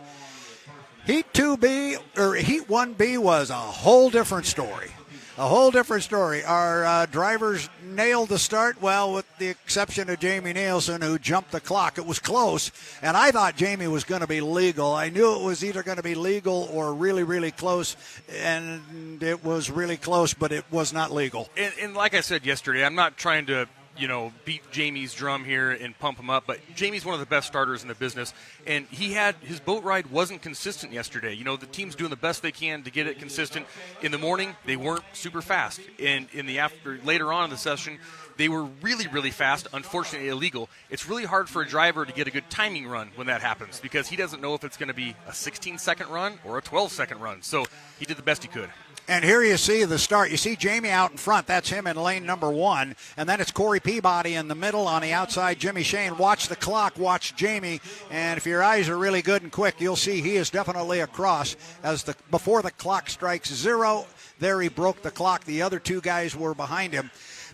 Heat 1B was a whole different story. A whole different story. Our drivers nailed the start, well, with the exception of Jamie Nilsen, who jumped the clock. It was close, and I thought Jamie was going to be legal. I knew it was either going to be legal or really, really close, and it was really close, but it was not legal. And like I said yesterday, I'm not trying to beat Jamie's drum here and pump him up, but Jamie's one of the best starters in the business, and his boat ride wasn't consistent yesterday. The team's doing the best they can to get it consistent. In the morning, they weren't super fast, and later on in the session, they were really, really fast, unfortunately illegal. It's really hard for a driver to get a good timing run when that happens because he doesn't know if it's going to be a 16-second run or a 12-second run, so he did the best he could. And here you see the start. You see Jamie out in front. That's him in lane number 1. And then it's Corey Peabody in the middle. On the outside, Jimmy Shane. Watch the clock. Watch Jamie. And if your eyes are really good and quick, you'll see he is definitely across. Before the clock strikes 0, there he broke the clock. The other 2 guys were behind him.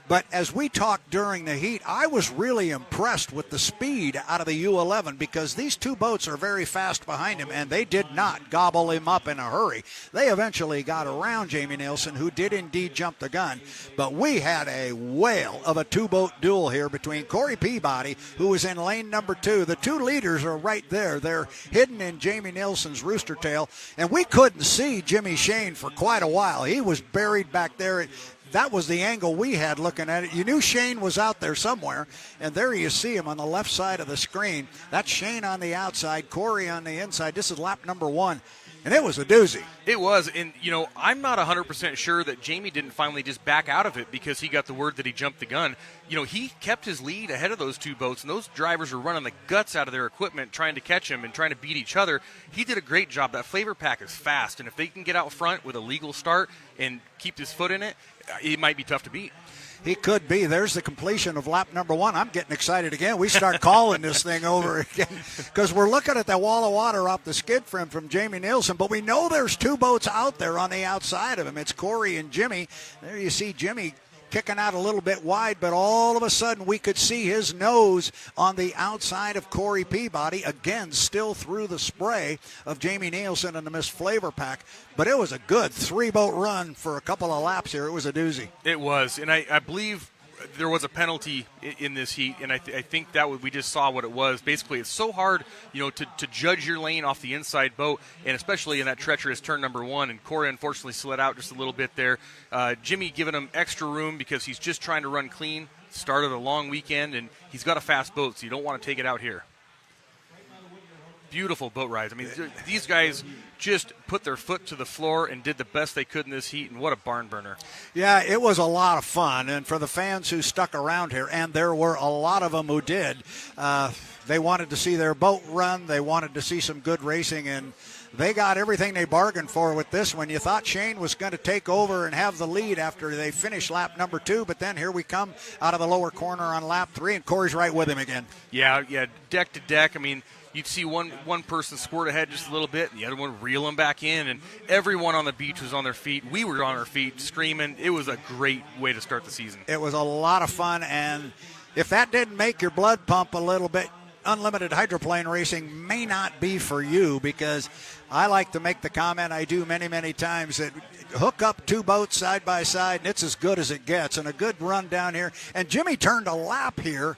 But as we talked during the heat, I was really impressed with the speed out of the U11 because these 2 boats are very fast behind him, and they did not gobble him up in a hurry. They eventually got around Jamie Nilsen, who did indeed jump the gun. But we had a whale of a 2-boat duel here between Corey Peabody, who was in lane number 2. The 2 leaders are right there. They're hidden in Jamie Nilsen's rooster tail, and we couldn't see Jimmy Shane for quite a while. He was buried back there. That was the angle we had looking at it. You knew Shane was out there somewhere, and there you see him on the left side of the screen. That's Shane on the outside, Corey on the inside. This is lap number 1. And it was a doozy. It was, and, I'm not 100% sure that Jamie didn't finally just back out of it because he got the word that he jumped the gun. He kept his lead ahead of those two boats, and those drivers were running the guts out of their equipment trying to catch him and trying to beat each other. He did a great job. That FLAV-R-PAC is fast, and if they can get out front with a legal start and keep his foot in it, it might be tough to beat. He could be. There's the completion of lap number 1. I'm getting excited again. We start calling this thing over again because we're looking at that wall of water off the skid from Jamie Nilsen, but we know there's two boats out there on the outside of him. It's Corey and Jimmy. There you see Jimmy kicking out a little bit wide, but all of a sudden we could see his nose on the outside of Corey Peabody, again still through the spray of Jamie Nilsen and the Miss FLAV-R-PAC. But it was a good 3-boat run for a couple of laps here. It was a doozy. It was, and I believe there was a penalty in this heat, and I think that we just saw what it was. Basically, it's so hard, to judge your lane off the inside boat, and especially in that treacherous turn number 1. And Corey unfortunately slid out just a little bit there. Jimmy giving him extra room because he's just trying to run clean. Started a long weekend, and he's got a fast boat, so you don't want to take it out here. Beautiful boat rides. I mean, these guys just put their foot to the floor and did the best they could in this heat, and what a barn burner. Yeah, it was a lot of fun, and for the fans who stuck around here, and there were a lot of them who did, they wanted to see their boat run, they wanted to see some good racing, and they got everything they bargained for with this one. You thought Shane was going to take over and have the lead after they finished lap number 2, but then here we come out of the lower corner on lap 3, and Corey's right with him again. Yeah, deck to deck. I mean, you'd see one person squirt ahead just a little bit, and the other one reel him back in, and everyone on the beach was on their feet. We were on our feet screaming. It was a great way to start the season. It was a lot of fun, and if that didn't make your blood pump a little bit, unlimited hydroplane racing may not be for you, because I like to make the comment I do many, many times that hook up two boats side by side, and it's as good as it gets, and a good run down here. And Jimmy turned a lap here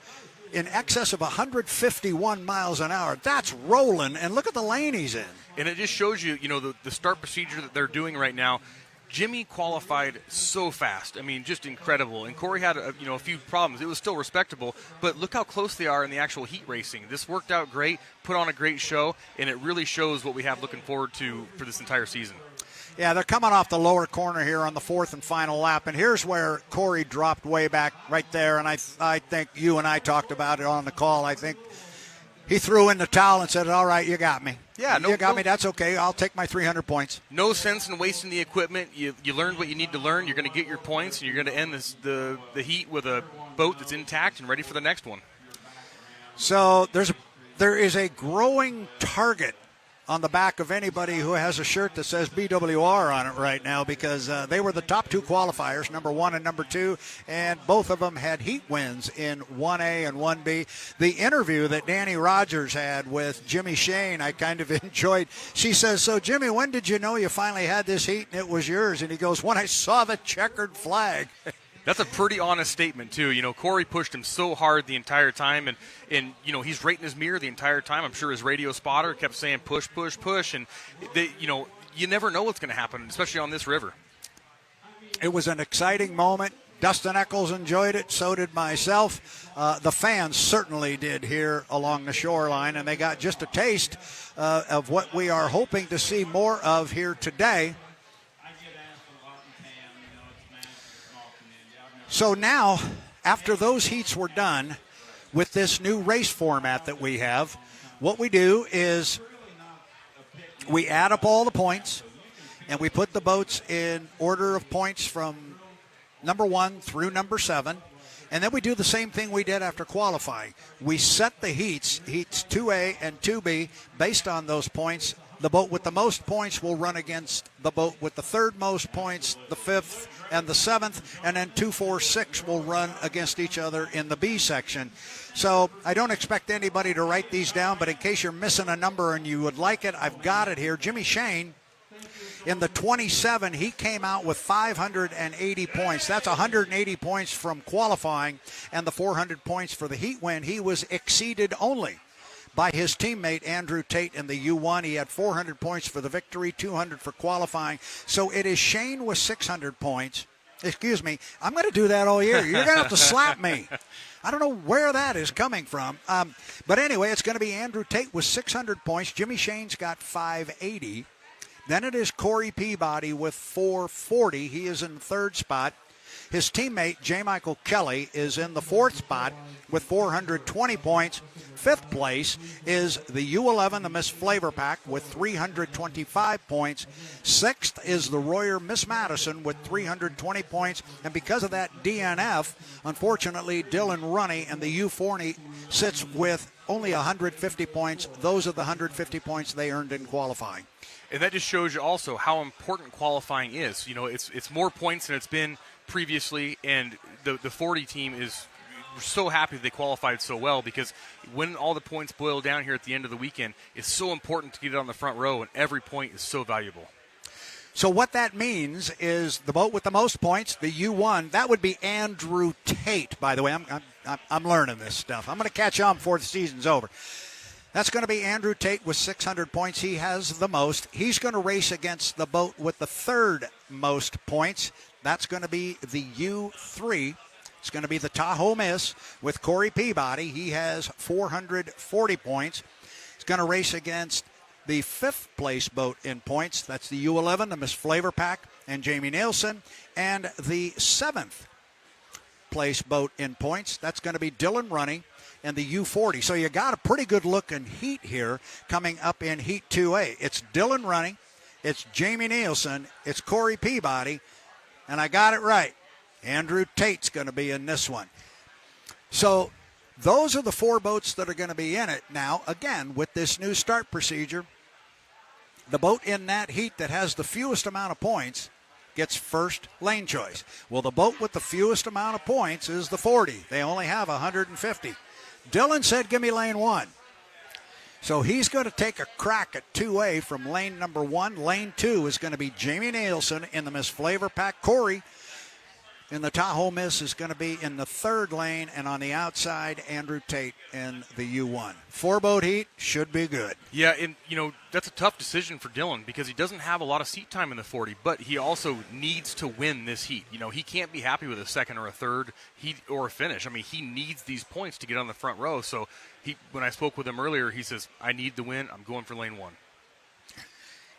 in excess of 151 miles an hour. That's rolling, and look at the lane he's in. And it just shows you, the start procedure that they're doing right now. Jimmy qualified so fast. I mean, just incredible. And Corey had a few problems. It was still respectable, but look how close they are in the actual heat racing. This worked out great, put on a great show, and it really shows what we have looking forward to for this entire season. Yeah, they're coming off the lower corner here on the fourth and final lap, and here's where Corey dropped way back right there, and I think you and I talked about it on the call. I think he threw in the towel and said, all right, you got me. Yeah, you got me. That's okay. I'll take my 300 points. No sense in wasting the equipment. You learned what you need to learn. You're going to get your points, and you're going to end the heat with a boat that's intact and ready for the next one. So there is a growing target on the back of anybody who has a shirt that says BWR on it right now, because they were the top two qualifiers, number 1 and number 2, and both of them had heat wins in 1A and 1B. The interview that Danny Rogers had with Jimmy Shane, I kind of enjoyed. She says, so Jimmy, when did you know you finally had this heat and it was yours? And he goes, when I saw the checkered flag. That's a pretty honest statement, too. Corey pushed him so hard the entire time, and he's right in his mirror the entire time. I'm sure his radio spotter kept saying, push, push, push, and, you never know what's going to happen, especially on this river. It was an exciting moment. Dustin Eccles enjoyed it. So did myself. The fans certainly did here along the shoreline, and they got just a taste of what we are hoping to see more of here today. So now, after those heats were done, with this new race format that we have, what we do is we add up all the points, and we put the boats in order of points from number 1 through number 7, and then we do the same thing we did after qualifying. We set the heats 2A and 2B, based on those points. The boat with the most points will run against the boat with the third most points, the 5th and the 7th, and then 2, 4, 6 will run against each other in the B section. So I don't expect anybody to write these down, but in case you're missing a number and you would like it, I've got it here. Jimmy Shane, in the 27, he came out with 580 points. That's 180 points from qualifying, and the 400 points for the heat win. He was exceeded only by his teammate Andrew Tate in the U1. He had 400 points for the victory, 200 for qualifying. So it is Shane with 600 points. Excuse me, I'm going to do that all year. You're going to have to slap me. I don't know where that is coming from. But anyway, it's going to be Andrew Tate with 600 points. Jimmy Shane's got 580. Then it is Corey Peabody with 440. He is in the third spot. His teammate, J. Michael Kelly, is in the fourth spot with 420 points. Fifth place is the U11, the Miss FLAV-R-PAC, with 325 points. Sixth is the Royer Miss Madison with 320 points. And because of that DNF, unfortunately, Dylan Runne and the U40 sits with only 150 points. Those are the 150 points they earned in qualifying. And that just shows you also how important qualifying is. You know, it's more points than it's been previously, and the 40 team is so happy they qualified so well, because when all the points boil down here at the end of the weekend, it's so important to get it on the front row, and every point is so valuable. So what that means is the boat with the most points, the U1, that would be Andrew Tate, by the way. I'm learning this stuff. I'm going to catch on before the season's over. That's going to be Andrew Tate with 600 points. He has the most. He's going to race against the boat with the third most points. That's going to be the U3. It's going to be the Tahoe Miss with Corey Peabody. He has 440 points. He's going to race against the fifth place boat in points. That's the U11, the Miss FLAV-R-PAC, and Jamie Nilsen. And the seventh place boat in points, that's going to be Dylan Runne and the U40. So you got a pretty good looking heat here coming up in Heat 2A. It's Dylan Runne, it's Jamie Nilsen, it's Corey Peabody, and I got it right. Andrew Tate's going to be in this one. So those are the four boats that are going to be in it. Now, again, with this new start procedure, the boat in that heat that has the fewest amount of points gets first lane choice. Well, the boat with the fewest amount of points is the 40. They only have 150. Dylan said, give me lane 1. So he's going to take a crack at 2A from lane number 1. Lane 2 is going to be Jamie Nilsen in the Miss FLAV-R-PAC. Corey in the Tahoe Miss is going to be in the third lane, and on the outside, Andrew Tate in the U1. Four-boat heat should be good. Yeah, and, you know, that's a tough decision for Dylan because he doesn't have a lot of seat time in the 40, but he also needs to win this heat. You know, he can't be happy with a second or a third or a finish. I mean, he needs these points to get on the front row. So when I spoke with him earlier, he says, I need the win. I'm going for lane 1.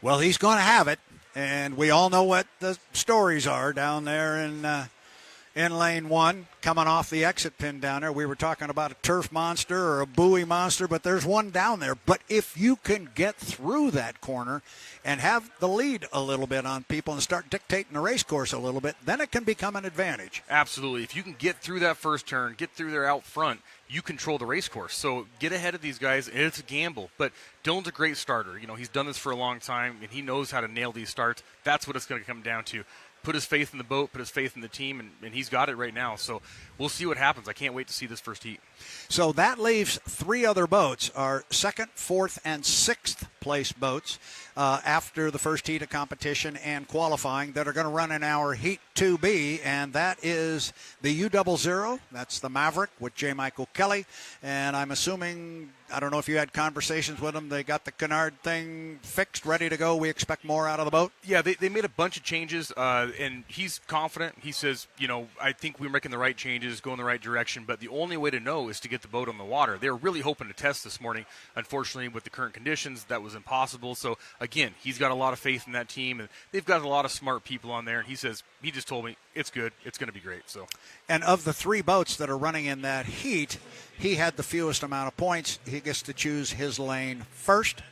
Well, he's going to have it, and we all know what the stories are down there in lane 1, coming off the exit pin down there. We were talking about a turf monster or a buoy monster, but there's one down there. But if you can get through that corner and have the lead a little bit on people and start dictating the race course a little bit, then it can become an advantage. Absolutely. If you can get through that first turn, get through there out front, you control the race course. So get ahead of these guys, and it's a gamble. But Dylan's a great starter. You know, he's done this for a long time, and he knows how to nail these starts. That's what it's going to come down to. Put his faith in the boat, put his faith in the team, and he's got it right now. So we'll see what happens. I can't wait to see this first heat. So that leaves 3 other boats, our second, fourth, and sixth place boats after the first heat of competition and qualifying that are going to run in our Heat 2B, and that is the U00. That's the Maverick with J. Michael Kelly, and I'm assuming, I don't know if you had conversations with them, they got the canard thing fixed, ready to go. We expect more out of the boat? Yeah, they made a bunch of changes, and he's confident. He says, you know, I think we're making the right changes, going the right direction, but the only way to know is to get the boat on the water. They were really hoping to test this morning. Unfortunately, with the current conditions, that was impossible. So, again, he's got a lot of faith in that team, and they've got a lot of smart people on there, and he says, he just told me, it's good, it's going to be great. So, and of the 3 boats that are running in that heat, he had the fewest amount of points. He gets to choose his lane first.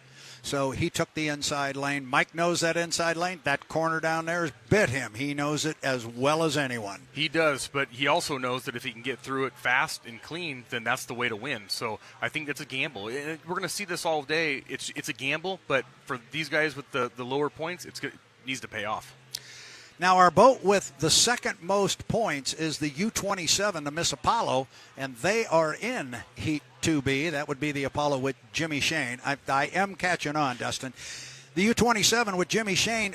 So he took the inside lane. Mike knows that inside lane. That corner down there has bit him. He knows it as well as anyone. He does, but he also knows that if he can get through it fast and clean, then that's the way to win. So I think it's a gamble. We're going to see this all day. It's a gamble, but for these guys with the lower points, it needs to pay off. Now, our boat with the second most points is the U27, the Miss Apollo, and they are in Heat 2B. That would be the Apollo with Jimmy Shane. I am catching on, Dustin. The U27 with Jimmy Shane,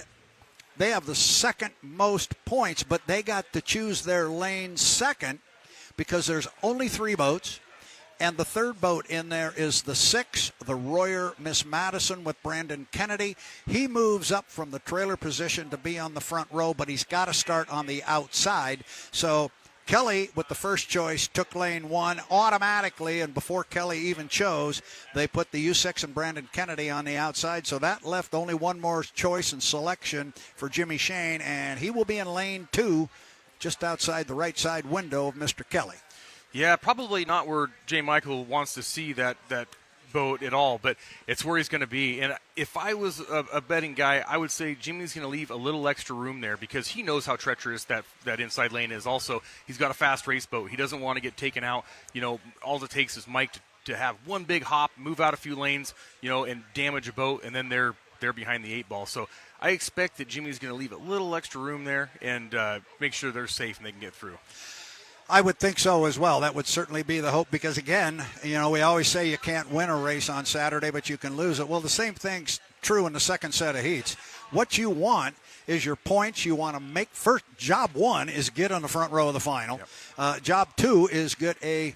they have the second most points, but they got to choose their lane second because there's only 3 boats. And the third boat in there is the 6, the Royer Miss Madison with Brandon Kennedy. He moves up from the trailer position to be on the front row, but he's got to start on the outside. So Kelly, with the first choice, took lane 1 automatically, and before Kelly even chose, they put the U6 and Brandon Kennedy on the outside, so that left only one more choice and selection for Jimmy Shane, and he will be in lane 2, just outside the right side window of Mr. Kelly. Yeah, probably not where J. Michael wants to see that boat at all, but it's where he's going to be. And if I was a betting guy, I would say Jimmy's going to leave a little extra room there because he knows how treacherous that inside lane is. Also, he's got a fast race boat. He doesn't want to get taken out. All it takes is Mike to have one big hop, move out a few lanes, and damage a boat, and then they're behind the 8 ball. So I expect that Jimmy's going to leave a little extra room there and make sure they're safe and they can get through. I would think so as well. That would certainly be the hope because, again, we always say you can't win a race on Saturday, but you can lose it. Well, the same thing's true in the second set of heats. What you want is your points. You want to make first. Job 1 is get on the front row of the final. Yep. Job 2 is get a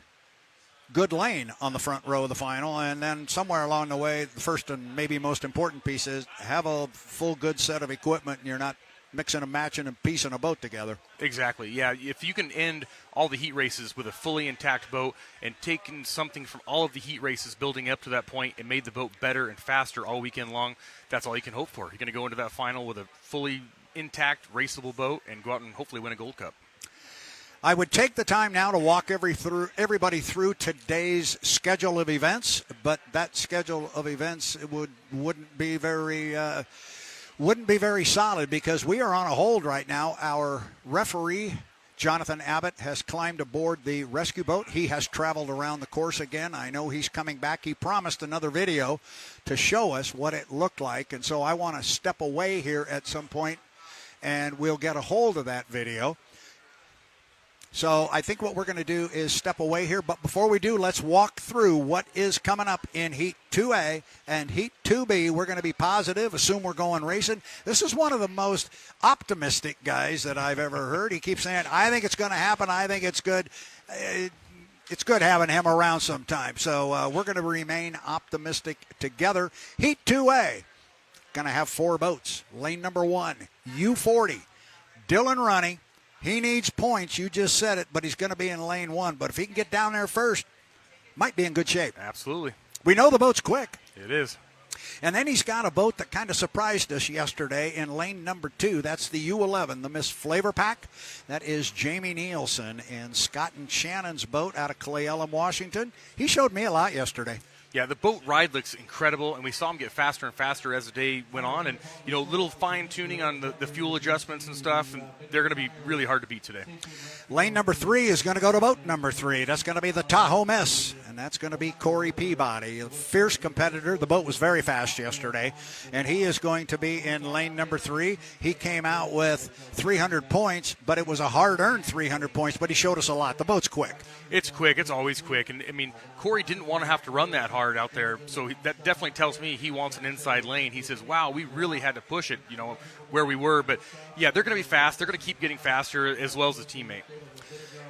good lane on the front row of the final, and then somewhere along the way, the first and maybe most important piece is have a full good set of equipment, and you're not mixing and matching and piecing a boat together. Exactly, yeah. If you can end all the heat races with a fully intact boat and taken something from all of the heat races building up to that point and made the boat better and faster all weekend long, that's all you can hope for. You're going to go into that final with a fully intact, raceable boat and go out and hopefully win a Gold Cup. I would take the time now to walk everybody through today's schedule of events, but that schedule of events wouldn't be very solid because we are on a hold right now. Our referee, Jonathan Abbott, has climbed aboard the rescue boat. He has traveled around the course again. I know he's coming back. He promised another video to show us what it looked like, and so I want to step away here at some point, and we'll get a hold of that video. So I think what we're going to do is step away here. But before we do, let's walk through what is coming up in Heat 2A and Heat 2B. We're going to be positive, assume we're going racing. This is one of the most optimistic guys that I've ever heard. He keeps saying, I think it's going to happen. I think it's good. It's good having him around sometime. So we're going to remain optimistic together. Heat 2A, going to have 4 boats. Lane number 1, U40, Dylan Runne. He needs points. You just said it, but he's going to be in lane 1. But if he can get down there first, might be in good shape. Absolutely. We know the boat's quick. It is. And then he's got a boat that kind of surprised us yesterday in lane number 2. That's the U11, the Miss FLAV-R-PAC. That is Jamie Nilsen and Scott and Shannon's boat out of Cle Elum, Washington. He showed me a lot yesterday. Yeah, the boat ride looks incredible, and we saw him get faster and faster as the day went on. And, little fine-tuning on the fuel adjustments and stuff, and they're going to be really hard to beat today. Lane number 3 is going to go to boat number 3. That's going to be the Tahoe Miss, and that's going to be Corey Peabody, a fierce competitor. The boat was very fast yesterday, and he is going to be in lane number 3. He came out with 300 points, but it was a hard-earned 300 points, but he showed us a lot. The boat's quick. It's quick. It's always quick. And, Corey didn't want to have to run that hard out there, so that definitely tells me he wants an inside lane. He says, wow, we really had to push it, where we were. But, yeah, they're going to be fast. They're going to keep getting faster as well as the teammate.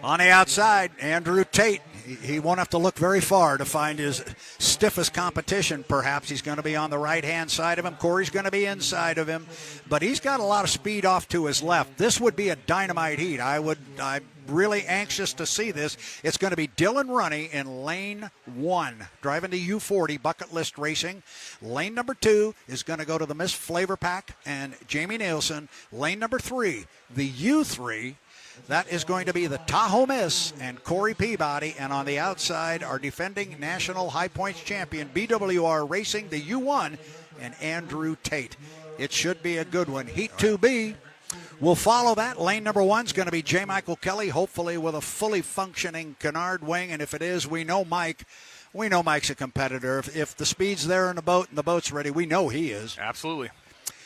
On the outside, Andrew Tate. He won't have to look very far to find his stiffest competition, perhaps. He's going to be on the right-hand side of him. Corey's going to be inside of him. But he's got a lot of speed off to his left. This would be a dynamite heat. I'm really anxious to see this. It's going to be Dylan Runne in lane 1, driving the U40 Bucket List Racing. Lane number 2 is going to go to the Miss FLAV-R-PAC and Jamie Nilsen. Lane number 3, the U3. That is going to be the Tahoe Miss and Corey Peabody. And on the outside, our defending national high points champion, BWR Racing, the U1, and Andrew Tate. It should be a good one. Heat 2B. We'll follow that. Lane number 1 is going to be J. Michael Kelly, hopefully with a fully functioning canard wing. And if it is, we know Mike's a competitor. If the speed's there in the boat and the boat's ready, we know he is. Absolutely.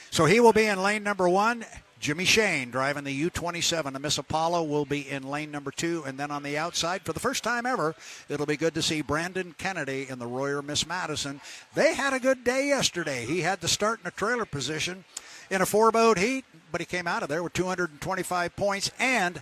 So he will be in lane number 1. Jimmy Shane driving the U27. The Miss Apollo will be in lane number 2. And then on the outside, for the first time ever, it'll be good to see Brandon Kennedy in the Royer Miss Madison. They had a good day yesterday. He had to start in a trailer position in a 4-boat heat, but he came out of there with 225 points and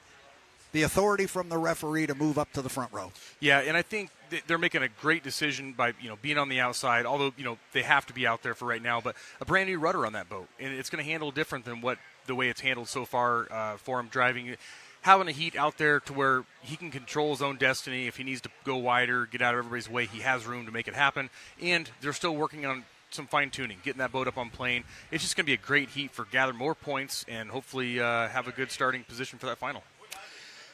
the authority from the referee to move up to the front row. Yeah, and I think they're making a great decision by being on the outside, although they have to be out there for right now, but a brand new rudder on that boat, and it's going to handle different than the way it's handled so far for him driving. having a heat out there to where he can control his own destiny. If he needs to go wider, get out of everybody's way, he has room to make it happen. And they're still working on some fine-tuning, getting that boat up on plane. It's just going to be a great heat for gather more points and hopefully have a good starting position for that final.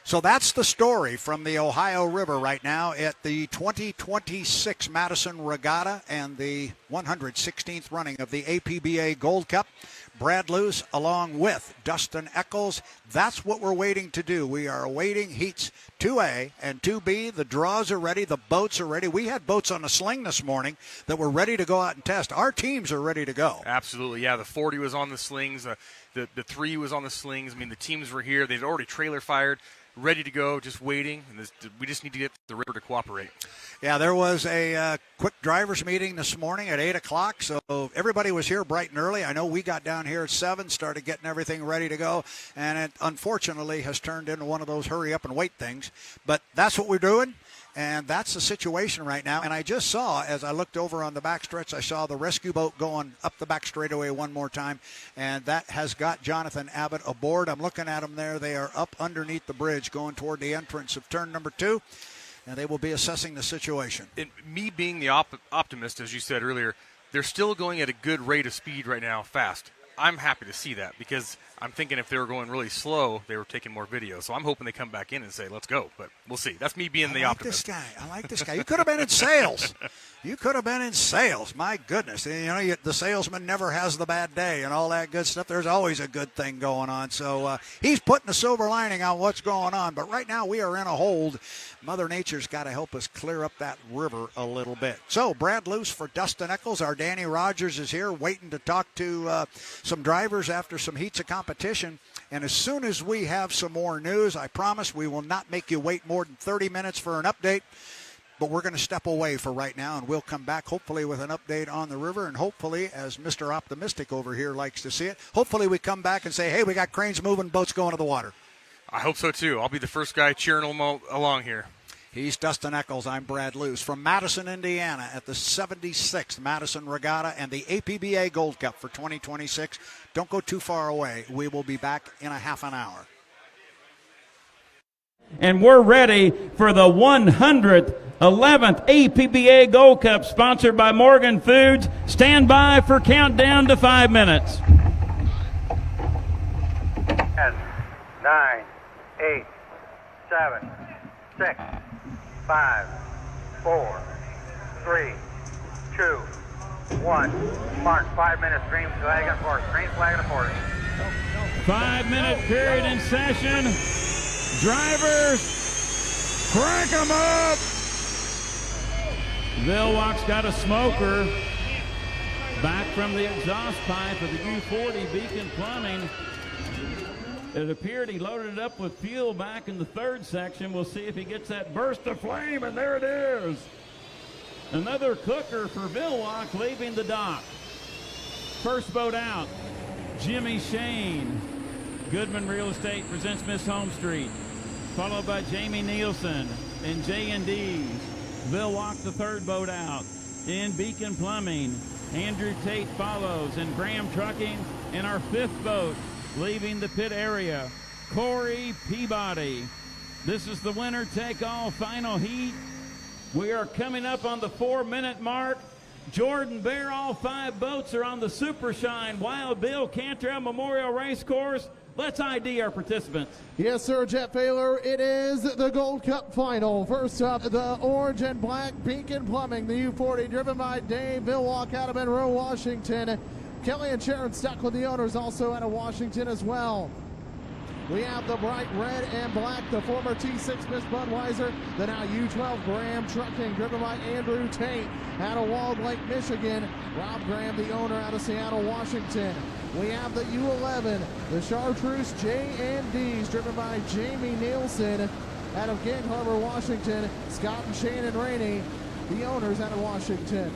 So that's the story from the Ohio River right now at the 2026 Madison Regatta and the 116th running of the APBA Gold Cup. Brad Luce along with Dustin Eccles. That's what we're waiting to do. We are awaiting heats 2A and 2B. The draws are ready. The boats are ready. We had boats on a sling this morning that were ready to go out and test. Our teams are ready to go. Absolutely, yeah. The 40 was on the slings. The 3 was on the slings. I mean, the teams were here. They'd already trailer fired, ready to go, just waiting. And we just need to get the river to cooperate. Yeah, there was a quick drivers meeting this morning at 8 o'clock, so everybody was here bright and early. I know we got down here at 7, started getting everything ready to go, and it unfortunately has turned into one of those hurry up and wait things. But that's what we're doing, and that's the situation right now. And I just saw, as I looked over on the backstretch, I saw the rescue boat going up the back straightaway one more time, and that has got Jonathan Abbott aboard. I'm looking at them there. They are up underneath the bridge going toward the entrance of turn number 2. And they will be assessing the situation. And me being the optimist, as you said earlier, they're still going at a good rate of speed right now, fast. I'm happy to see that because I'm thinking if they were going really slow, they were taking more video. So I'm hoping they come back in and say, let's go. But we'll see. That's me being the optimist. I like this guy. You could have been in sales. You could have been in sales. My goodness. You know, the salesman never has the bad day and all that good stuff. There's always a good thing going on. So he's putting the silver lining on what's going on. But right now we are in a hold. Mother Nature's got to help us clear up that river a little bit. So Brad Luce for Dustin Eccles. Our Danny Rogers is here waiting to talk to some drivers after some heats of competition. And as soon as we have some more news, I promise we will not make you wait more than 30 minutes for an update. But we're going to step away for right now, and we'll come back hopefully with an update on the river. And hopefully, as Mr. Optimistic over here likes to see it, hopefully we come back and say, hey, we got cranes moving, boats going to the water. I hope so, too. I'll be the first guy cheering them along here. He's Dustin Eccles. I'm Brad Luce from Madison, Indiana at the 76th Madison Regatta and the APBA Gold Cup for 2026. Don't go too far away. We will be back in a half an hour. And we're ready for the 111th APBA Gold Cup, sponsored by Morgan Foods. Stand by for countdown to 5 minutes. 10, 9, 8, 7, 6, 5, 4, 3, 2, 1. Mark 5 minutes. Green flag and force. Green flag and force. 5 minute period in session. Drivers, crank them up. Vilwalk's got a smoker back from the exhaust pipe of the U40 Beacon Plumbing. It appeared he loaded it up with fuel back in the third section. We'll see if he gets that burst of flame, and there it is. Another cooker for Vilwalk leaving the dock. First boat out, Jimmy Shane. Goodman Real Estate presents Miss Home Street, followed by Jamie Nilsen and J&D's. Vilwalk, the third boat out. In Beacon Plumbing, Andrew Tate follows, and Graham Trucking in our fifth boat, leaving the pit area, Corey Peabody. This is the winner-take-all final heat. We are coming up on the 4-minute mark. Jordan Bear, all 5 boats are on the Super Shine Wild Bill Cantrell Memorial Race Course. Let's ID our participants. Yes, sir, Jet Baylor. It is the Gold Cup final. First up, the orange and black Beacon Plumbing, the U40, driven by Dave Vilwalk out of Monroe, Washington. Kelly and Sharon stuck with the owners, also out of Washington as well. We have the bright red and black, the former T6 Miss Budweiser, the now U12 Graham Trucking, driven by Andrew Tate out of Walled Lake, Michigan. Rob Graham, the owner, out of Seattle, Washington. We have the U11, the Chartreuse J&Ds, driven by Jamie Nilsen out of Gig Harbor, Washington. Scott and Shannon Rainey, the owners, out of Washington.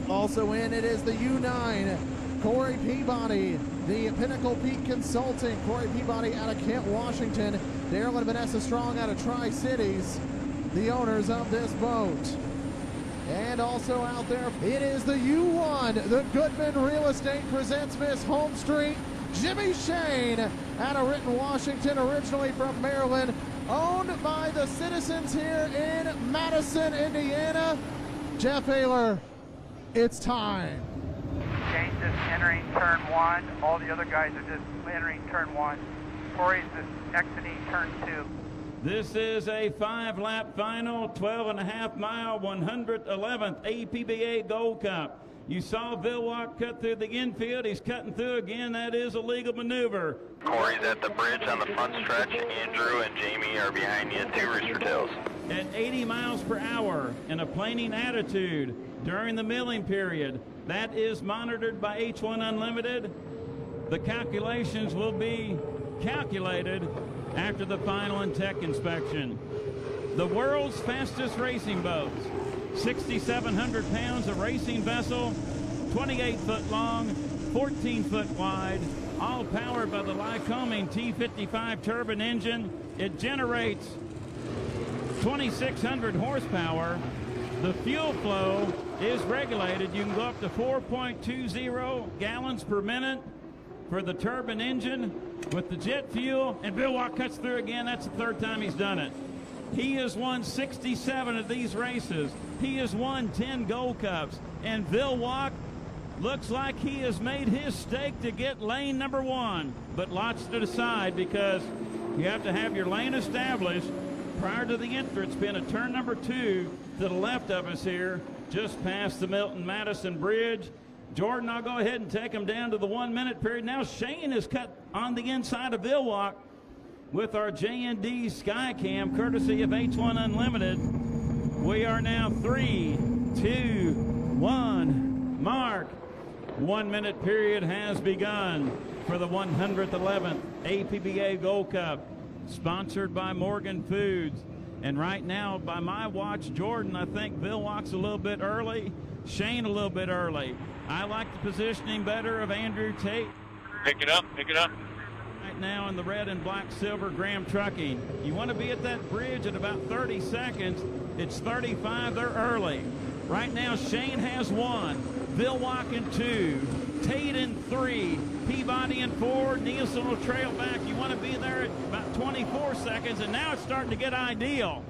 Also in, it is the U9, Corey Peabody, the Pinnacle Peak Consulting. Corey Peabody out of Kent, Washington. Daryl and Vanessa Strong out of Tri-Cities, the owners of this boat. And also out there, it is the U1, the Goodman Real Estate presents Miss Home Street. Jimmy Shane out of Renton, Washington, originally from Maryland, owned by the citizens here in Madison, Indiana. Jeff Ayler, it's time. Shane's just entering turn 1. All the other guys are just entering turn 1. Corey's just exiting turn 2. This is a 5-lap final, 12.5-mile, 111th APBA Gold Cup. You saw Vilwalk cut through the infield. He's cutting through again. That is a legal maneuver. Corey's at the bridge on the front stretch. Andrew and Jamie are behind you at 2 Rooster Tails. At 80 miles per hour in a planing attitude during the milling period. That is monitored by H1 Unlimited. The calculations will be calculated after the final and tech inspection. The world's fastest racing boats. 6,700 pounds of racing vessel, 28 foot long, 14 foot wide, all powered by the Lycoming T55 turbine engine. It generates 2,600 horsepower. The fuel flow is regulated. You can go up to 4.20 gallons per minute for the turbine engine with the jet fuel. And Vilwalk cuts through again. That's the 3rd time he's done it. He has won 67 of these races. He has won 10 Gold Cups. And Vilwalk looks like he has made his stake to get lane number 1. But lots to decide because you have to have your lane established prior to the entrance pin at turn number 2 to the left of us here, just past the Milton-Madison Bridge. Jordan, I'll go ahead and take him down to the 1 minute period. Now Shane is cut on the inside of Vilwalk with our JND Skycam, courtesy of H1 Unlimited. We are now 3, 2, 1, mark. 1 minute period has begun for the 111th APBA Gold Cup, sponsored by Morgan Foods. And right now, by my watch, Jordan, I think Vilwalk's a little bit early, Shane a little bit early. I like the positioning better of Andrew Tate. Pick it up, pick it up. Right now in the red and black silver Graham Trucking. You want to be at that bridge at about 30 seconds. It's 35, they're early. Right now Shane has 1, Vilwalk in 2, Tate in 3, Peabody in 4, Nilsen will trail back. You want to be there at about 24 seconds, and now it's starting to get ideal.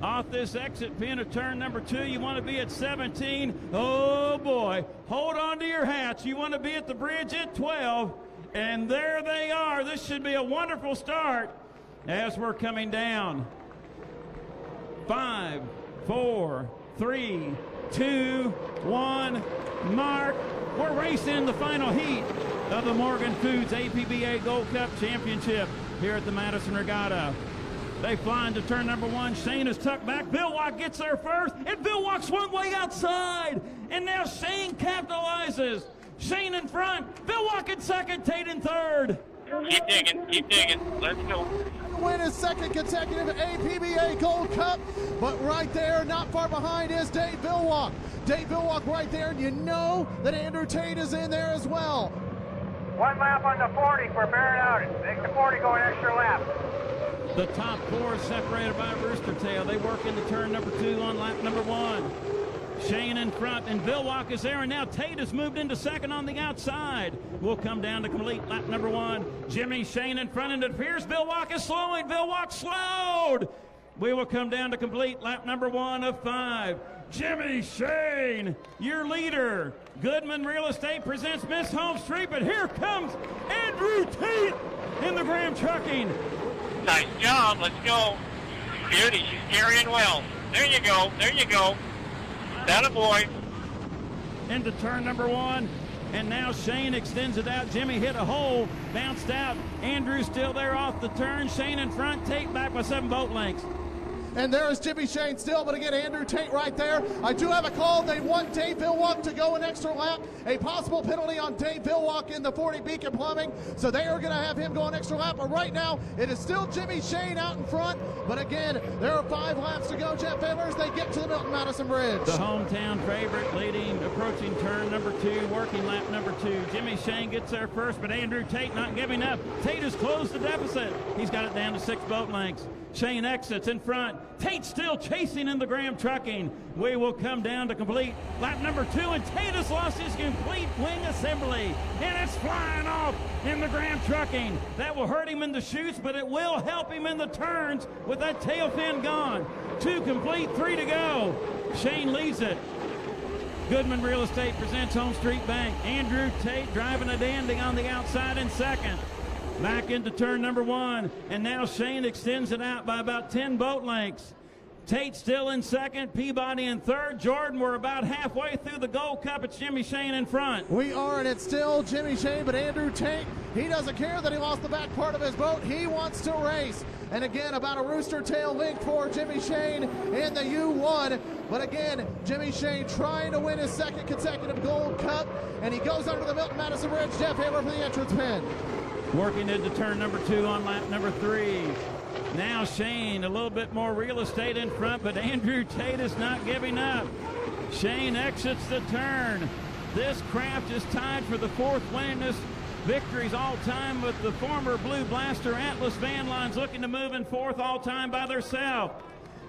Off this exit pin of turn number 2, you want to be at 17. Oh boy, hold on to your hats. You want to be at the bridge at 12. And there they are. This should be a wonderful start as we're coming down. 5, 4, 3, 2, 1, mark. We're racing the final heat of the Morgan Foods APBA Gold Cup Championship here at the Madison Regatta. They fly into turn number 1. Shane is tucked back. Vilwalk gets there first, and Vilwalk's one way outside. And now Shane capitalizes. Shane in front, Vilwalk in second, Tate in 3rd. Keep digging, let's go. Win his 2nd consecutive APBA Gold Cup, but right there, not far behind, is Dave Vilwalk. Dave Vilwalk right there, and you know that Andrew Tate is in there as well. 1 lap on the 40 for bearing out. Make the 40 go an extra lap. The top 4 is separated by a rooster tail. They work into turn number 2 on lap number 1. Shane in front, and Vilwalk is there, and now Tate has moved into 2nd on the outside. We'll come down to complete lap number 1. Jimmy Shane in front, and it appears Vilwalk is slowing. Vilwalk slowed. We will come down to complete lap number 1 of 5. Jimmy Shane, your leader. Goodman Real Estate presents Miss Home Street, but here comes Andrew Tate in the Graham Trucking. Nice job, let's go. Beauty, she's carrying well. There you go, there you go. That a boy. Into turn number 1, and now Shane extends it out. Jimmy hit a hole, bounced out. Andrew still there off the turn. Shane in front, Tate back by 7 boat lengths. And there is Jimmy Shane still, but again, Andrew Tate right there. I do have a call. They want Dave Vilwalk to go an extra lap. A possible penalty on Dave Vilwalk in the 40 Beacon Plumbing. So they are going to have him go an extra lap. But right now, it is still Jimmy Shane out in front. But again, there are 5 laps to go, Jeff Ayler, as they get to the Milton-Madison Bridge. The hometown favorite leading, approaching turn number 2, working lap number 2. Jimmy Shane gets there first, but Andrew Tate not giving up. Tate has closed the deficit. He's got it down to 6 boat lengths. Shane exits in front. Tate still chasing in the Graham trucking. We will come down to complete lap number 2, and Tate has lost his complete wing assembly, and it's flying off in the Graham trucking. That will hurt him in the chutes, but it will help him in the turns with that tail fin gone. 2 complete, 3 to go. Shane leads it. Goodman Real Estate presents Home Street Bank. Andrew Tate driving a dandy on the outside in second. Back into turn number 1, and now Shane extends it out by about 10 boat lengths. Tate still in second, Peabody in third. Jordan, we're about halfway through the Gold Cup. It's Jimmy Shane in front. We are, and it's still Jimmy Shane, but Andrew Tate, he doesn't care that he lost the back part of his boat. He wants to race. And again, about a rooster tail length for Jimmy Shane in the U1. But again, Jimmy Shane trying to win his second consecutive Gold Cup, and he goes under the Milton Madison Bridge. Jeff Hamer for the entrance pin. Working into turn number 2 on lap number 3. Now Shane, a little bit more real estate in front, but Andrew Tate is not giving up. Shane exits the turn. This craft is tied for the 4th winningest victories all time, with the former Blue Blaster Atlas van lines looking to move in 4th all time by themselves.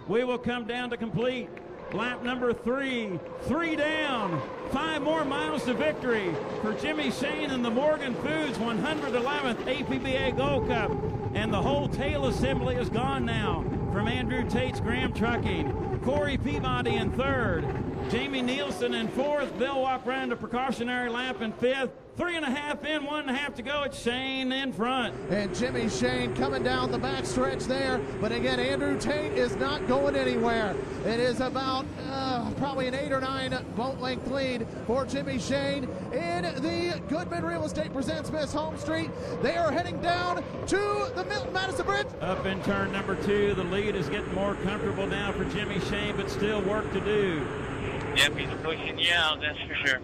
We will come down to complete lap number 3. 3 down. 5 more miles to victory for Jimmy Shane in the Morgan Foods 111th APBA Gold Cup. And the whole tail assembly is gone now from Andrew Tate's Graham Trucking. Corey Peabody in 3rd. Jamie Nilsen in 4th. Bill Walk running a precautionary lap in 5th. 3.5 in, 1.5 to go. It's Shane in front. And Jimmy Shane coming down the back stretch there. But again, Andrew Tate is not going anywhere. It is about probably an 8 or 9 boat length lead for Jimmy Shane in the Goodman Real Estate presents Miss Home Street. They are heading down to the Milton Madison Bridge. Up in turn number 2, the lead is getting more comfortable now for Jimmy Shane, but still work to do. Yep, he's pushing you out, that's for sure.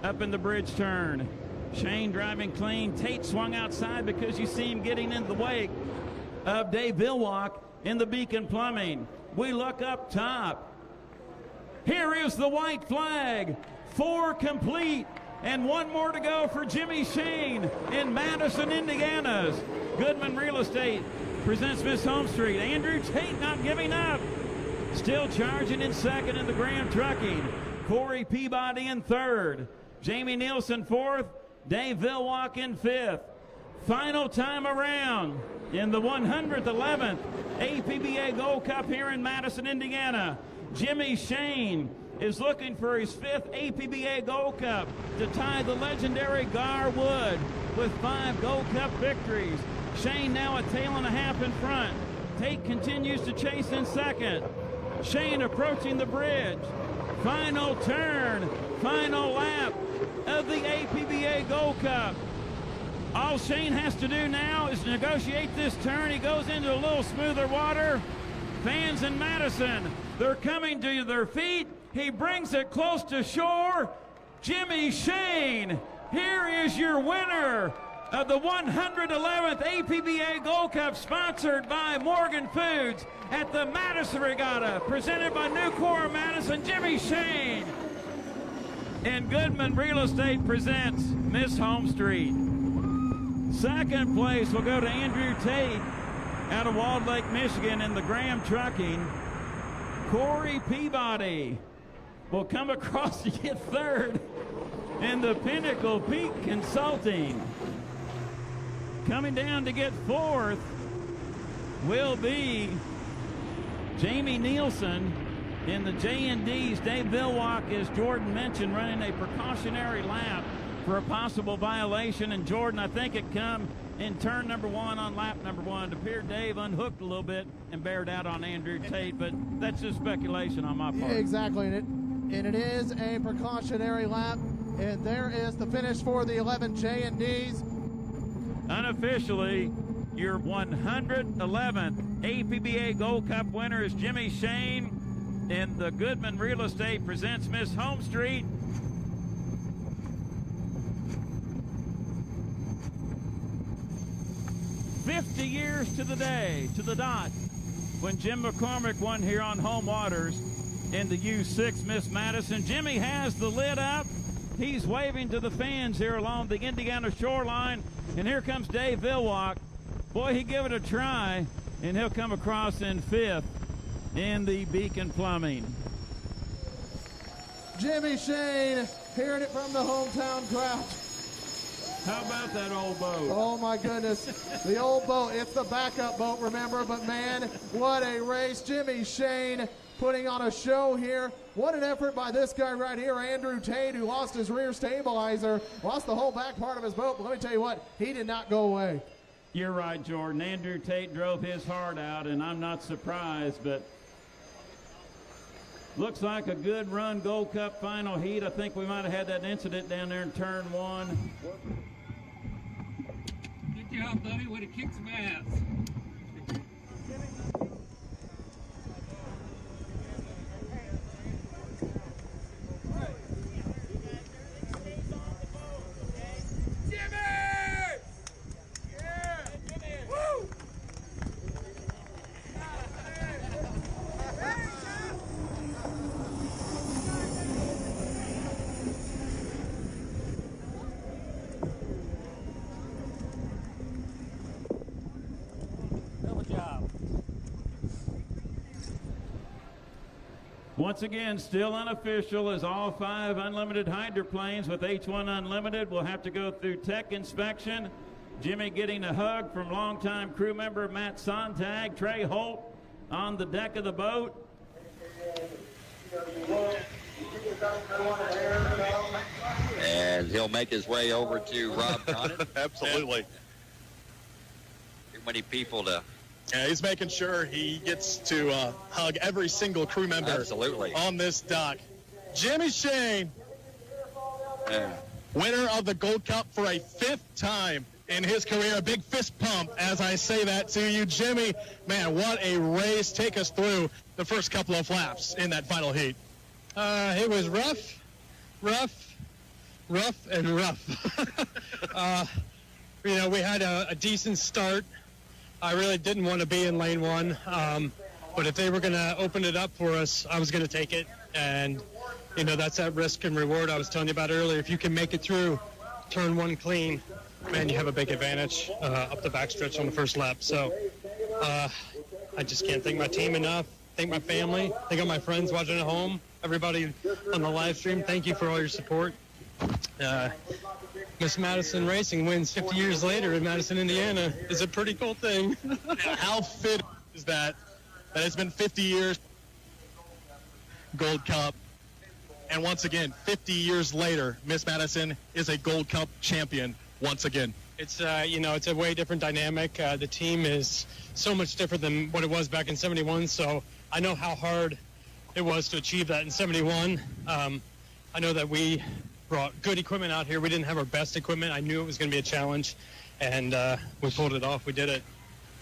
Up in the bridge turn. Shane driving clean. Tate swung outside because you see him getting in the wake of Dave Vilwalk in the Beacon Plumbing. We look up top. Here is the white flag. 4 complete and 1 more to go for Jimmy Shane in Madison, Indiana's Goodman Real Estate presents Miss Home Street. Andrew Tate not giving up. Still charging in second in the Graham Trucking. Corey Peabody in 3rd. Jamie Nilsen 4th. Dave Vilwalk in 5th. Final time around in the 111th APBA Gold Cup here in Madison, Indiana. Jimmy Shane is looking for his 5th APBA Gold Cup to tie the legendary Gar Wood with 5 Gold Cup victories. Shane now a tail and a half in front. Tate continues to chase in second. Shane approaching the bridge. Final turn, final lap of the APBA Gold Cup. All Shane has to do now is negotiate this turn. He goes into a little smoother water. Fans in Madison, they're coming to their feet. He brings it close to shore. Jimmy Shane, here is your winner of the 111th APBA Gold Cup, sponsored by Morgan Foods at the Madison Regatta, presented by Nucor Madison. Jimmy Shane. And Goodman Real Estate presents Miss Home Street. Second place will go to Andrew Tate out of Walled Lake, Michigan in the Graham Trucking. Corey Peabody will come across to get 3rd in the Pinnacle Peak Consulting. Coming down to get 4th will be Jamie Nilsen in the J&Ds. Dave Vilwalk, as Jordan mentioned, running a precautionary lap for a possible violation. And Jordan, I think it come in turn number 1 on lap number 1. It appeared Dave unhooked a little bit and bared out on Andrew Tate, but that's just speculation on my part. Yeah, exactly, and it is a precautionary lap. And there is the finish for the 11 J&Ds. Unofficially, your 111th APBA Gold Cup winner is Jimmy Shane in the Goodman Real Estate presents Miss Home Street. "50 years to the day, to the dot, when Jim McCormick won here on home waters in the U6 Miss Madison." Jimmy has the lid up. He's waving to the fans here along the Indiana shoreline. And here comes Dave Vilwalk. Boy, he gave it a try. and he'll come across in 5th in the Beacon Plumbing. Jimmy Shane, hearing it from the hometown crowd. How about that old boat? Oh my goodness, the old boat. It's the backup boat, remember, but man, what a race. Jimmy Shane putting on a show here. What an effort by this guy right here, Andrew Tate, who lost his rear stabilizer, lost the whole back part of his boat, but let me tell you what, he did not go away. You're right, Jordan. Andrew Tate drove his heart out, and I'm not surprised, but looks like a good run Gold Cup final heat. I think we might have had that incident down there in turn 1. Good job, buddy. Way to kick some ass. Once again, still unofficial, as all 5 unlimited hydroplanes with H1 Unlimited will have to go through tech inspection. Jimmy getting a hug from longtime crew member Matt Sontag. Trey Holt on the deck of the boat. And he'll make his way over to Rob Conant. Absolutely. Too many people to... Yeah, he's making sure he gets to hug every single crew member Absolutely. On this dock. Jimmy Shane, winner of the Gold Cup for a 5th time in his career. A big fist pump as I say that to you, Jimmy. Man, what a race. Take us through the first couple of laps in that final heat. It was rough, and rough. You know, we had a decent start. I really didn't want to be in lane 1, but if they were going to open it up for us, I was going to take it. And, you know, that's that risk and reward I was telling you about earlier. If you can make it through turn 1 clean, man, you have a big advantage up the backstretch on the first lap. So I just can't thank my team enough, thank my family, thank all my friends watching at home, everybody on the live stream. Thank you for all your support. Miss Madison Racing wins 50 years later in Madison, Indiana is a pretty cool thing. How fit is that it's been 50 years Gold Cup, and once again 50 years later Miss Madison is a Gold Cup champion once again. It's you know, it's a way different dynamic. The team is so much different than what it was back in 71, so I know how hard it was to achieve that in 71. I know that we brought good equipment out here. We didn't have our best equipment. I knew it was going to be a challenge, and we pulled it off. We did it.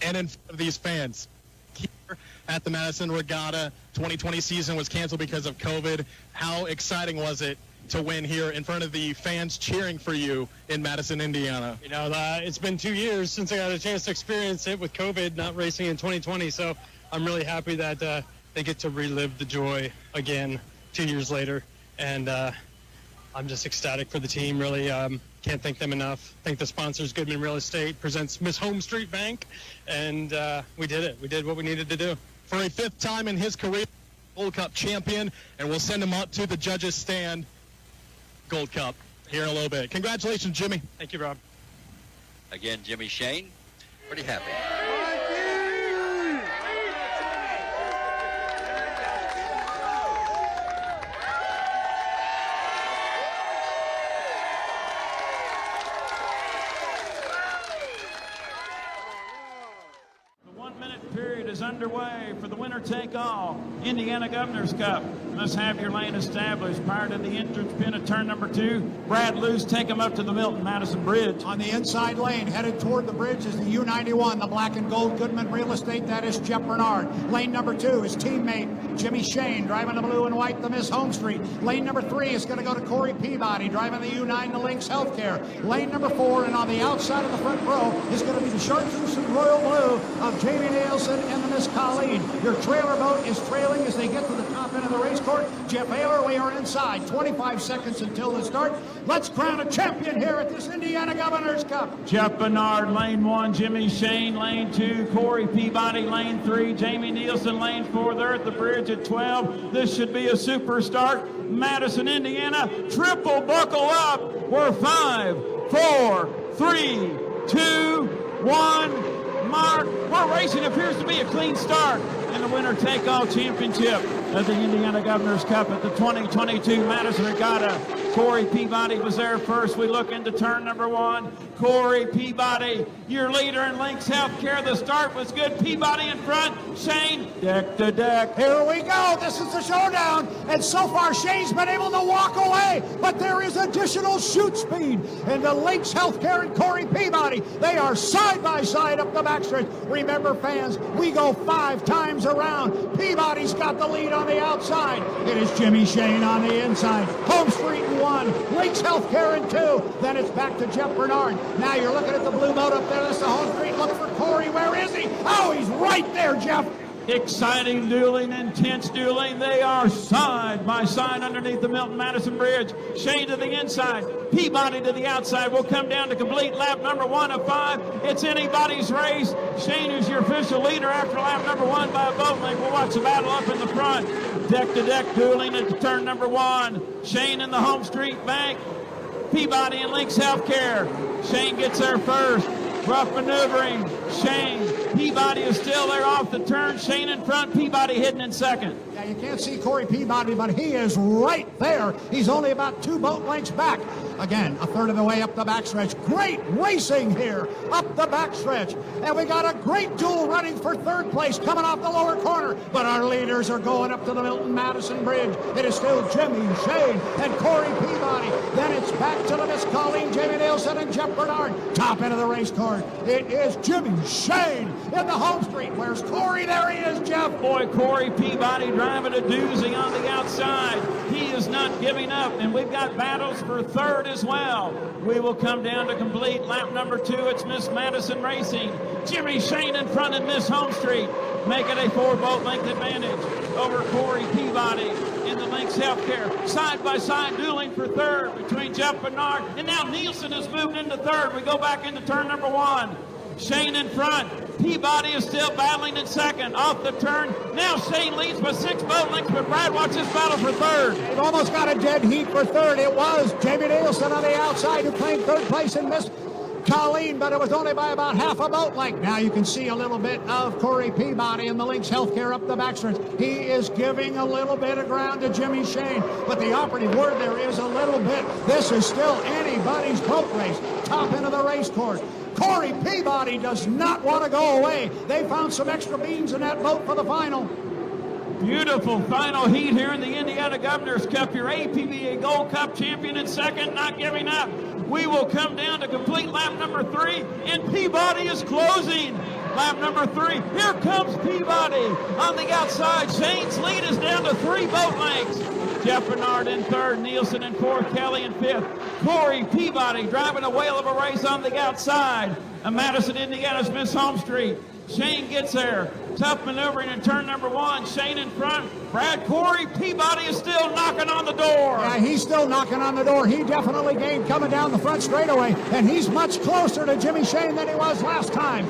And in front of these fans here at the Madison Regatta, 2020 season was canceled because of COVID. How exciting was it to win here in front of the fans cheering for you in Madison, Indiana? You know, it's been 2 years since I got a chance to experience it with COVID, not racing in 2020, so I'm really happy that they get to relive the joy again 2 years later, and I'm just ecstatic for the team, really. Can't thank them enough. Thank the sponsors. Goodman Real Estate presents Miss Home Street Bank, and we did it. We did what we needed to do. For a 5th time in his career, Gold Cup champion, and we'll send him up to the judges' stand. Gold Cup here in a little bit. Congratulations, Jimmy. Thank you, Rob. Again, Jimmy Shane, pretty happy. Is underway for the winner-take-all Indiana Governor's Cup. Must have your lane established prior to the entrance pin at turn number 2. Brad Luce, take him up to the Milton Madison Bridge. On the inside lane, headed toward the bridge is the U91, the black and gold Goodman Real Estate. That is Jeff Bernard. Lane number 2 is teammate Jimmy Shane, driving the blue and white, the Miss Home Street. Lane number 3 is going to go to Corey Peabody, driving the U9, the Lynx Healthcare. Lane number 4, and on the outside of the front row is going to be the chartreuse and royal blue of Jamie Nilsen and the Miss Colleen. Your trailer boat is trailing as they get to the top end of the race course. Jeff Ayler, we are inside. 25 seconds until the start. Let's crown a champion here at this Indiana Governor's Cup. Jeff Bernard, lane 1. Jimmy Shane, lane 2. Corey Peabody, lane 3. Jamie Nilsen, lane 4. They're at the bridge at 12. This should be a super start. Madison, Indiana, triple buckle up. We're 5, 4, 3, 2, 1. Mark, we're racing. Appears to be a clean start in the winner take-all championship of the Indiana Governor's Cup at the 2022 Madison Regatta. Corey Peabody was there first. We look into turn number 1. Corey Peabody, your leader in Links Healthcare. The start was good. Peabody in front. Shane, deck to deck. Here we go. This is the showdown. And so far, Shane's been able to walk away. But there is additional shoot speed into Links Healthcare and Corey Peabody. They are side by side up the backstretch. Remember, fans, we go 5 times around. Peabody's got the lead on the outside. It is Jimmy Shane on the inside. Home Street in 1. Links Healthcare in 2. Then it's back to Jeff Bernard. Now you're looking at the blue boat up there. That's the home street. Look for Corey. Where is he? Oh, he's right there, Jeff. Exciting dueling, intense dueling. They are side by side underneath the Milton Madison Bridge. Shane to the inside, Peabody to the outside. We'll come down to complete lap number 1 of 5. It's anybody's race. Shane is your official leader after lap number 1 by a boat length. We'll watch the battle up in the front. Deck to deck dueling at turn number 1. Shane in the home street bank. Peabody and Links Healthcare. Shane gets there first. Rough maneuvering. Shane. Peabody is still there off the turn. Shane in front. Peabody hidden in second. Yeah, you can't see Corey Peabody, but he is right there. He's only about 2 boat lengths back. Again, a third of the way up the backstretch. Great racing here up the backstretch. And we got a great duel running for 3rd place coming off the lower corner. But our leaders are going up to the Milton Madison Bridge. It is still Jimmy Shane and Corey Peabody. Then it's back to the Miss Colleen, Jamie Nilsen, and Jeff Bernard. Top end of the race course. It is Jimmy Shane in the home street. Where's Corey? There he is, Jeff. Boy, Corey Peabody driving a doozy on the outside. He is not giving up, and we've got battles for 3rd as well. We will come down to complete lap number 2. It's Miss Madison Racing. Jimmy Shane in front of Miss Home Street, making a 4 boat length advantage over Corey Peabody in the Links Healthcare. Side by side dueling for 3rd between Jeff Bernard, and now Nilsen has moved into 3rd. We go back into turn number 1. Shane in front. Peabody is still battling in 2nd. Off the turn. Now Shane leads by 6 boat lengths, but Brad, watch this battle for 3rd. They've almost got a dead heat for 3rd. It was Jamie Nilsen on the outside who claimed 3rd place in Miss Colleen, but it was only by about half a boat length. Now you can see a little bit of Corey Peabody in the Links Healthcare up the backstretch. He is giving a little bit of ground to Jimmy Shane, but the operative word there is a little bit. This is still anybody's boat race. Top end of the race course. Corey Peabody does not want to go away. They found some extra beans in that boat for the final. Beautiful final heat here in the Indiana Governor's Cup. Your APBA Gold Cup champion in 2nd, not giving up. We will come down to complete lap number 3, and Peabody is closing. Lap number 3, here comes Peabody on the outside. Shane's lead is down to 3 boat lengths. Jeff Bernard in 3rd, Nilsen in 4th, Kelly in 5th. Corey Peabody driving a whale of a race on the outside. And Madison, Indiana's Miss Home Street. Shane gets there. Tough maneuvering in turn number 1. Shane in front. Brad, Corey Peabody is still knocking on the door. Yeah, he's still knocking on the door. He definitely gained coming down the front straightaway, and he's much closer to Jimmy Shane than he was last time.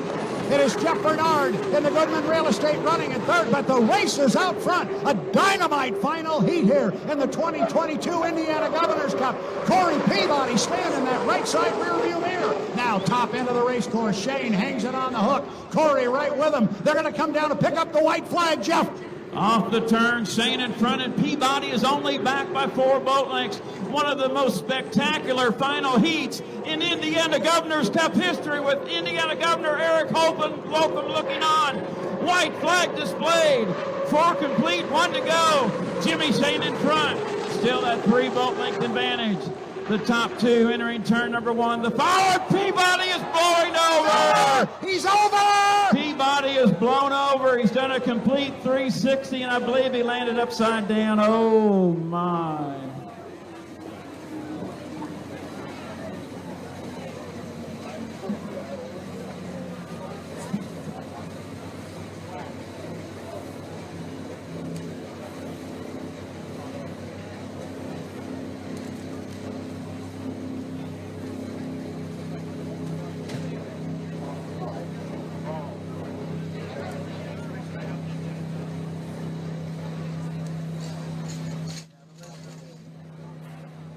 It is Jeff Bernard in the Goodman Real Estate running in 3rd, but the race is out front. A dynamite final heat here in the 2022 Indiana Governor's Cup. Corey Peabody standing in that right side rear view mirror. Now top end of the race course. Shane hangs it on the hook. Corey right with him. They're going to come down to pick up the white flag, Jeff. Off the turn, Shane in front, and Peabody is only back by 4 boat lengths. One of the most spectacular final heats in Indiana Governor's Cup history, with Indiana Governor Eric Holcomb looking on. White flag displayed. 4 complete, 1 to go. Jimmy Shane in front. Still that 3 boat length advantage. The top 2 entering turn number 1. The forward, Peabody is blowing over. He's over. Peabody is blown over. He's done a complete 360, and I believe he landed upside down. Oh, my.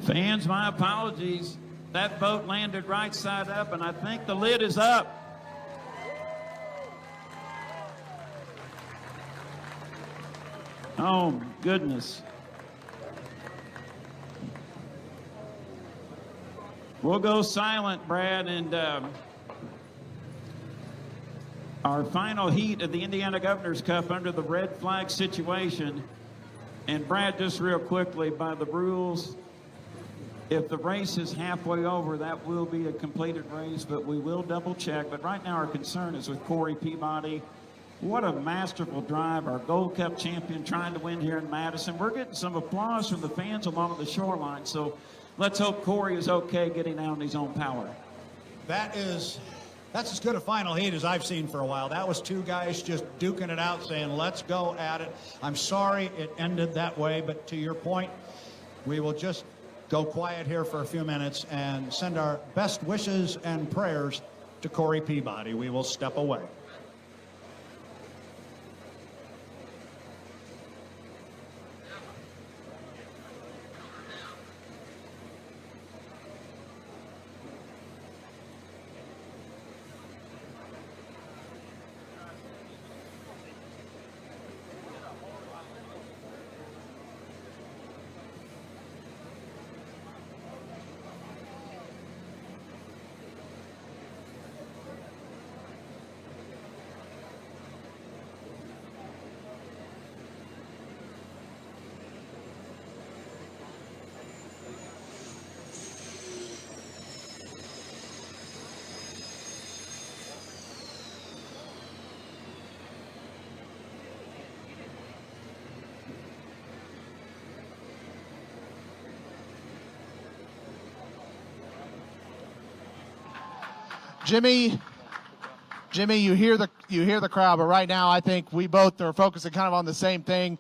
Fans, my apologies. That boat landed right side up, and I think the lid is up. Oh, my goodness. We'll go silent, Brad, and our final heat of the Indiana Governor's Cup under the red flag situation. And Brad, just real quickly, by the rules, if the race is halfway over, that will be a completed race, but we will double check. But right now our concern is with Corey Peabody. What a masterful drive, our Gold Cup champion trying to win here in Madison. We're getting some applause from the fans along the shoreline, so let's hope Corey is okay getting out on his own power. That's as good a final heat as I've seen for a while. That was two guys just duking it out, saying, let's go at it. I'm sorry it ended that way, but to your point, we will just go quiet here for a few minutes and send our best wishes and prayers to Corey Peabody. We will step away. Jimmy, you hear the crowd, but right now I think we both are focusing kind of on the same thing.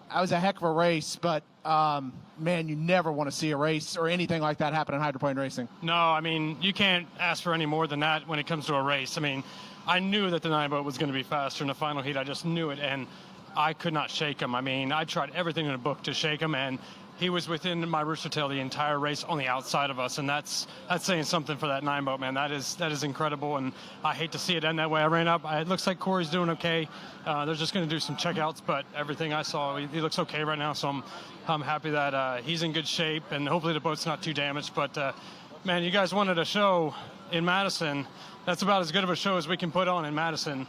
That was a heck of a race, but man, you never want to see a race or anything like that happen in hydroplane racing. No, I mean, you can't ask for any more than that when it comes to a race. I mean, I knew that the 9 boat was going to be faster in the final heat. I just knew it, and I could not shake him. I mean, I tried everything in the book to shake him, and he was within my rooster tail the entire race on the outside of us, and that's saying something for that 9 boat, man. That is incredible, and I hate to see it end that way. I ran up. It looks like Corey's doing okay. They're just going to do some checkouts, but everything I saw, he looks okay right now, so I'm happy that he's in good shape, and hopefully the boat's not too damaged. But, man, you guys wanted a show in Madison. That's about as good of a show as we can put on in Madison.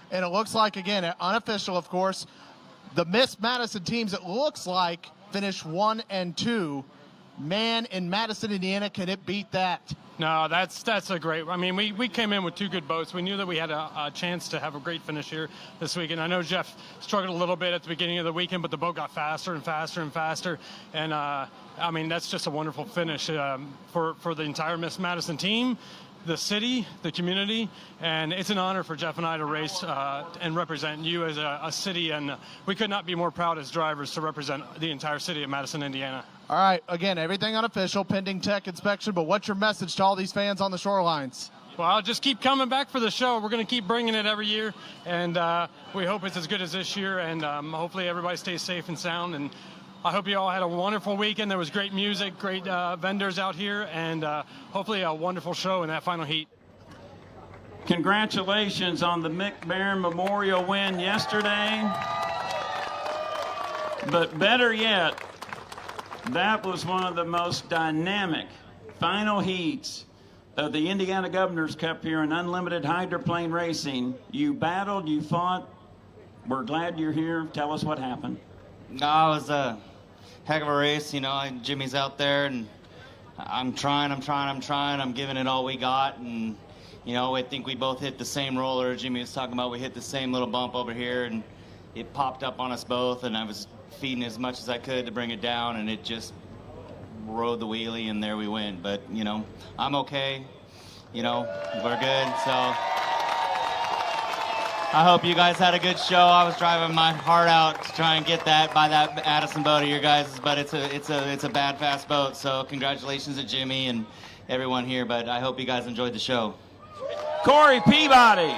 And it looks like, again, unofficial, of course, the Miss Madison teams, it looks like, finished 1 and 2. Man, in Madison, Indiana, can it beat that? No, that's a great. I mean, we came in with 2 good boats. We knew that we had a chance to have a great finish here this weekend. I know Jeff struggled a little bit at the beginning of the weekend, but the boat got faster and faster and faster. And I mean, that's just a wonderful finish for the entire Miss Madison team, the city, the community, and it's an honor for Jeff and I to race and represent you as a city, and we could not be more proud as drivers to represent the entire city of Madison, Indiana. All right, again, everything unofficial, pending tech inspection, but what's your message to all these fans on the shorelines? Well, I'll just keep coming back for the show. We're going to keep bringing it every year, and we hope it's as good as this year, and hopefully everybody stays safe and sound, and I hope you all had a wonderful weekend. There was great music, great vendors out here, and hopefully a wonderful show in that final heat. Congratulations on the Mick Barron Memorial win yesterday. But better yet, that was one of the most dynamic final heats of the Indiana Governor's Cup here in unlimited hydroplane racing. You battled, you fought. We're glad you're here. Tell us what happened. No, it was a heck of a race. You know, Jimmy's out there, and I'm trying. I'm giving it all we got, and you know, I think we both hit the same roller. Jimmy was talking about we hit the same little bump over here, and it popped up on us both, and I was feeding as much as I could to bring it down, and it just rode the wheelie, and there we went. But you know, I'm okay. You know, we're good. So I hope you guys had a good show. I was driving my heart out to try and get that by that Madison boat of your guys', but it's a bad fast boat. So congratulations to Jimmy and everyone here. But I hope you guys enjoyed the show. Corey Peabody.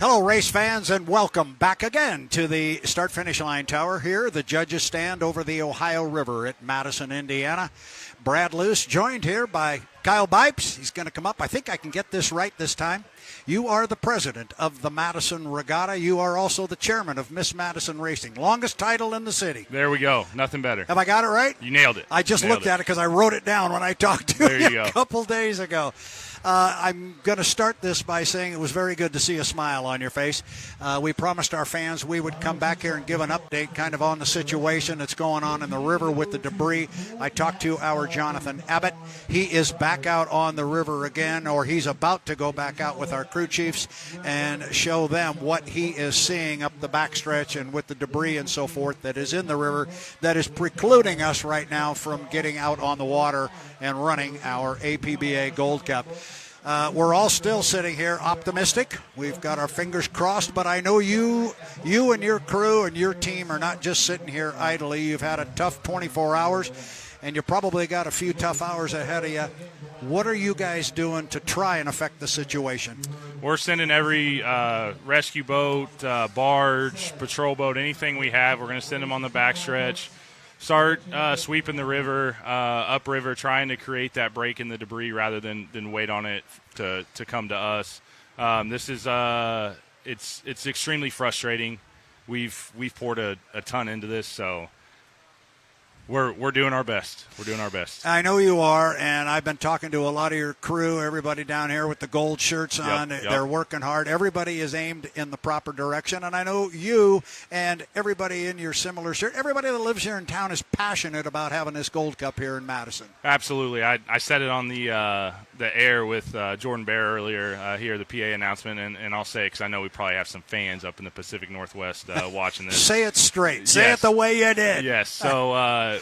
Hello, race fans, and welcome back again to the start-finish line tower here. The judges stand over the Ohio River at Madison, Indiana. Brad Luce joined here by Kyle Bipes. He's going to come up. I think I can get this right this time. You are the president of the Madison Regatta. You are also the chairman of Miss Madison Racing. Longest title in the city. There we go. Nothing better. Have I got it right? You nailed it. I just looked at it because I wrote it down when I talked to you a couple days ago. I'm going to start this by saying it was very good to see a smile on your face. We promised our fans we would come back here and give an update kind of on the situation that's going on in the river with the debris. I talked to our Jonathan Abbott. He is back out on the river again, or he's about to go back out with our crew chiefs and show them what he is seeing up the backstretch and with the debris and so forth that is in the river that is precluding us right now from getting out on the water and running our APBA Gold Cup. We're all still sitting here optimistic. We've got our fingers crossed, but I know you and your crew and your team are not just sitting here idly. You've had a tough 24 hours, and you probably got a few tough hours ahead of you. What are you guys doing to try and affect the situation? We're sending every rescue boat, barge, patrol boat, anything we have. We're going to send them on the backstretch. Start sweeping the river, upriver, trying to create that break in the debris rather than wait on it to come to us. This is it's extremely frustrating. We've poured a ton into this, so we're doing our best. We're doing our best. I know you are, and I've been talking to a lot of your crew, everybody down here with the gold shirts on. Yep. They're working hard. Everybody is aimed in the proper direction, and I know you and everybody in your similar shirt, everybody that lives here in town is passionate about having this Gold Cup here in Madison. Absolutely. I said it on the air with Jordan Bear earlier here, the PA announcement, and I'll say it because I know we probably have some fans up in the Pacific Northwest watching this. Say it straight. Say it the way you did. Yes. So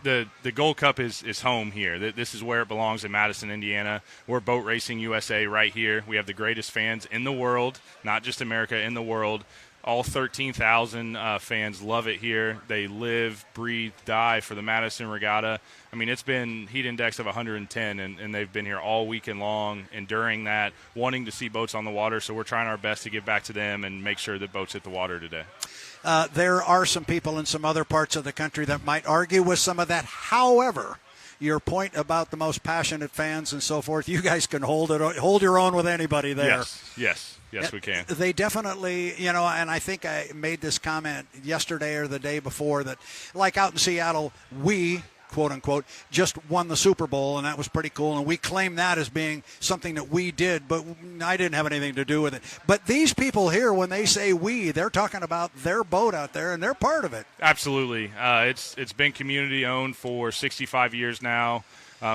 the Gold Cup is home here. This is where it belongs in Madison, Indiana. We're Boat Racing USA right here. We have the greatest fans in the world, not just America, in the world. All 13,000 fans love it here. They live, breathe, die for the Madison Regatta. I mean, it's been heat index of 110, and they've been here all weekend long, and during that, wanting to see boats on the water. So we're trying our best to give back to them and make sure that boats hit the water today. There are some people in some other parts of the country that might argue with some of that. However, your point about the most passionate fans and so forth, you guys can hold your own with anybody there. Yes, we can. They definitely, and I think I made this comment yesterday or the day before that, like out in Seattle, we, quote unquote, just won the Super Bowl, and that was pretty cool. And we claim that as being something that we did, but I didn't have anything to do with it. But these people here, when they say we, they're talking about their boat out there, and they're part of it. Absolutely. It's been community owned for 65 years now.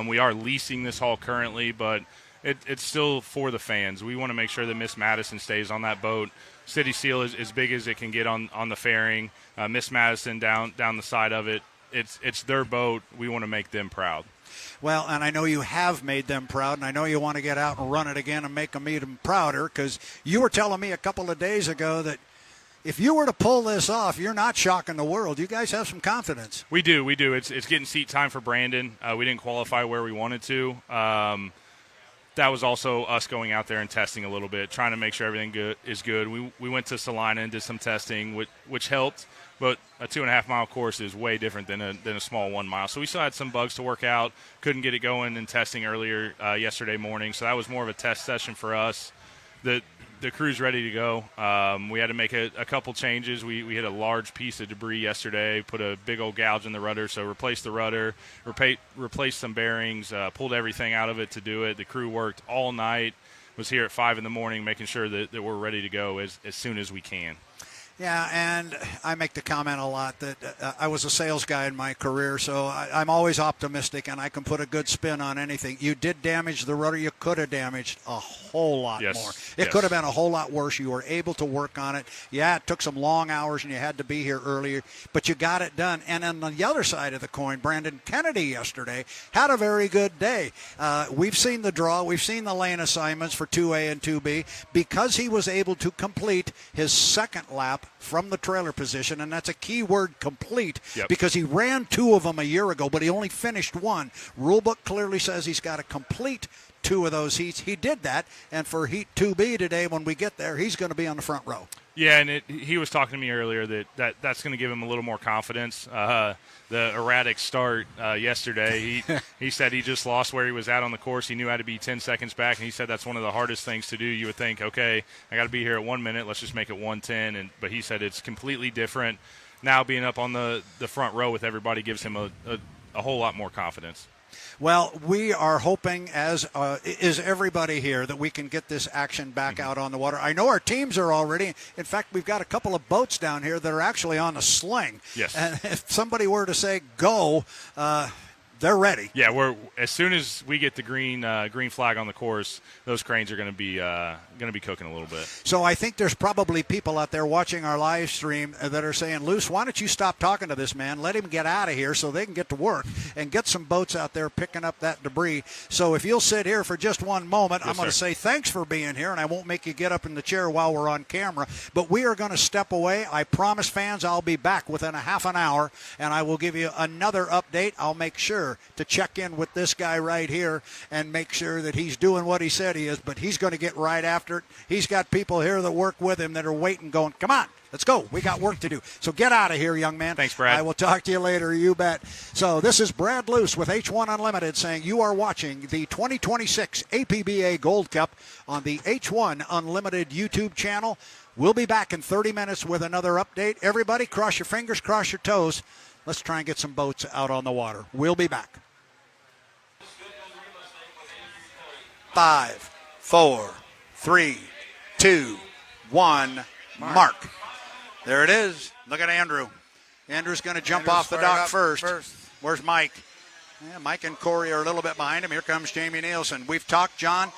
We are leasing this hull currently, but it's still for the fans. We want to make sure that Miss Madison stays on that boat. City Seal is as big as it can get on the fairing. Miss Madison down the side of it. It's their boat. We want to make them proud. Well, and I know you have made them proud, and I know you want to get out and run it again and make them even prouder, because you were telling me a couple of days ago that if you were to pull this off, you're not shocking the world. You guys have some confidence. We do. It's getting seat time for Brandon. We didn't qualify where we wanted to. That was also us going out there and testing a little bit, trying to make sure everything is good. We went to Salina and did some testing, which helped. But a 2.5-mile course is way different than a small 1 mile. So we still had some bugs to work out. Couldn't get it going in testing earlier yesterday morning. So that was more of a test session for us. The crew's ready to go. We had to make a couple changes. We hit a large piece of debris yesterday, put a big old gouge in the rudder, so replaced the rudder, replaced some bearings, pulled everything out of it to do it. The crew worked all night, was here at 5 in the morning, making sure that we're ready to go as soon as we can. Yeah, and I make the comment a lot that I was a sales guy in my career, so I'm always optimistic, and I can put a good spin on anything. You did damage the rudder. You could have damaged a whole lot more. It could have been a whole lot worse. You were able to work on it. Yeah, it took some long hours, and you had to be here earlier, but you got it done. And on the other side of the coin, Brandon Kennedy yesterday had a very good day. We've seen the draw. We've seen the lane assignments for 2A and 2B. Because he was able to complete his second lap from the trailer position, and that's a key word, complete, because he ran 2 of them a year ago, but he only finished 1. Rulebook clearly says he's got to complete 2 of those heats. He did that, and for Heat 2B today, when we get there, he's going to be on the front row. Yeah, and he was talking to me earlier that's going to give him a little more confidence. The erratic start yesterday, he said he just lost where he was at on the course. He knew how to be 10 seconds back, and he said that's one of the hardest things to do. You would think, okay, I got to be here at 1 minute. Let's just make it 1:10. But he said it's completely different. Now being up on the front row with everybody gives him a whole lot more confidence. Well, we are hoping, as is everybody here, that we can get this action back out on the water. I know our teams are already. In fact, we've got a couple of boats down here that are actually on a sling. Yes. And if somebody were to say go, they're ready. Yeah, as soon as we get the green flag on the course, those cranes are going to be cooking a little bit. So I think there's probably people out there watching our live stream that are saying, Luce, why don't you stop talking to this man? Let him get out of here so they can get to work and get some boats out there picking up that debris. So if you'll sit here for just one moment, Yes, I'm going to sir. say thanks for being here, and I won't make you get up in the chair while we're on camera. But we are going to step away. I promise fans I'll be back within a half an hour, and I will give you another update. I'll make sure to check in with this guy right here and make sure that he's doing what he said he is, but he's going to get right after it. He's got people here that work with him that are waiting, going, come on, let's go. We got work to do. So get out of here, young man. Thanks, Brad. I will talk to you later, you bet. So this is Brad Luce with H1 Unlimited saying you are watching the 2026 APBA Gold Cup on the H1 Unlimited YouTube channel. We'll be back in 30 minutes with another update. Everybody, cross your fingers, cross your toes. Let's try and get some boats out on the water. We'll be back. 5, 4, 3, 2, 1, mark. There it is. Look at Andrew. Andrew's going to jump off the dock first. Where's Mike? Yeah, Mike and Corey are a little bit behind him. Here comes Jamie Nilsen. We've talked, John,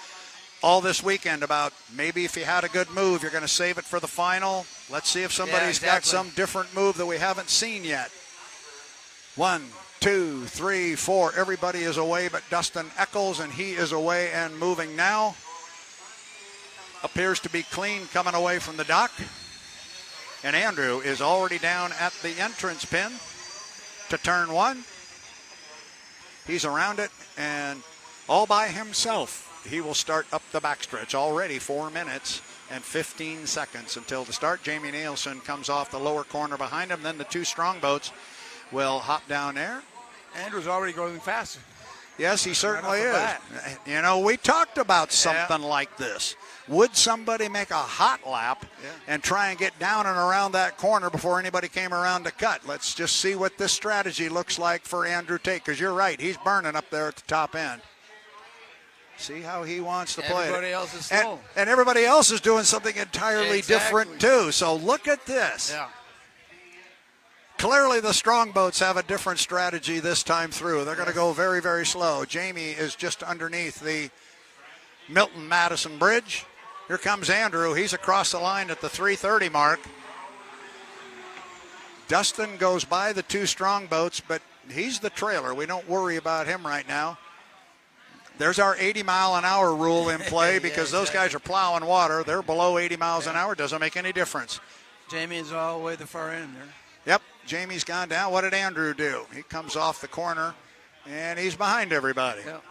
all this weekend about maybe if you had a good move, you're going to save it for the final. Let's see if somebody's got some different move that we haven't seen yet. 1, 2, 3, 4. Everybody is away but Dustin Eccles, and he is away and moving now. Appears to be clean coming away from the dock. And Andrew is already down at the entrance pin to turn 1. He's around it, and all by himself, he will start up the backstretch. Already 4 minutes and 15 seconds until the start. Jamie Nilsen comes off the lower corner behind him. Then the 2 strong boats will hop down there. Andrew's already going faster. Yes, he certainly is. Bat. You know, we talked about something like this. Would somebody make a hot lap and try and get down and around that corner before anybody came around to cut? Let's just see what this strategy looks like for Andrew Tate, because you're right, he's burning up there at the top end. See how he wants to play it. Everybody else is slow. And everybody else is doing something entirely different, too. So look at this. Yeah. Clearly the strong boats have a different strategy this time through. They're going to go very, very slow. Jamie is just underneath the Milton-Madison Bridge. Here comes Andrew. He's across the line at the 3:30 mark. Dustin goes by the 2 strong boats, but he's the trailer. We don't worry about him right now. There's our 80-mile-an-hour rule in play because those guys are plowing water. They're below 80 miles an hour. Doesn't make any difference. Jamie's all the way to the far end there. Yep, Jamie's gone down. What did Andrew do? He comes off the corner, and he's behind everybody. Yep.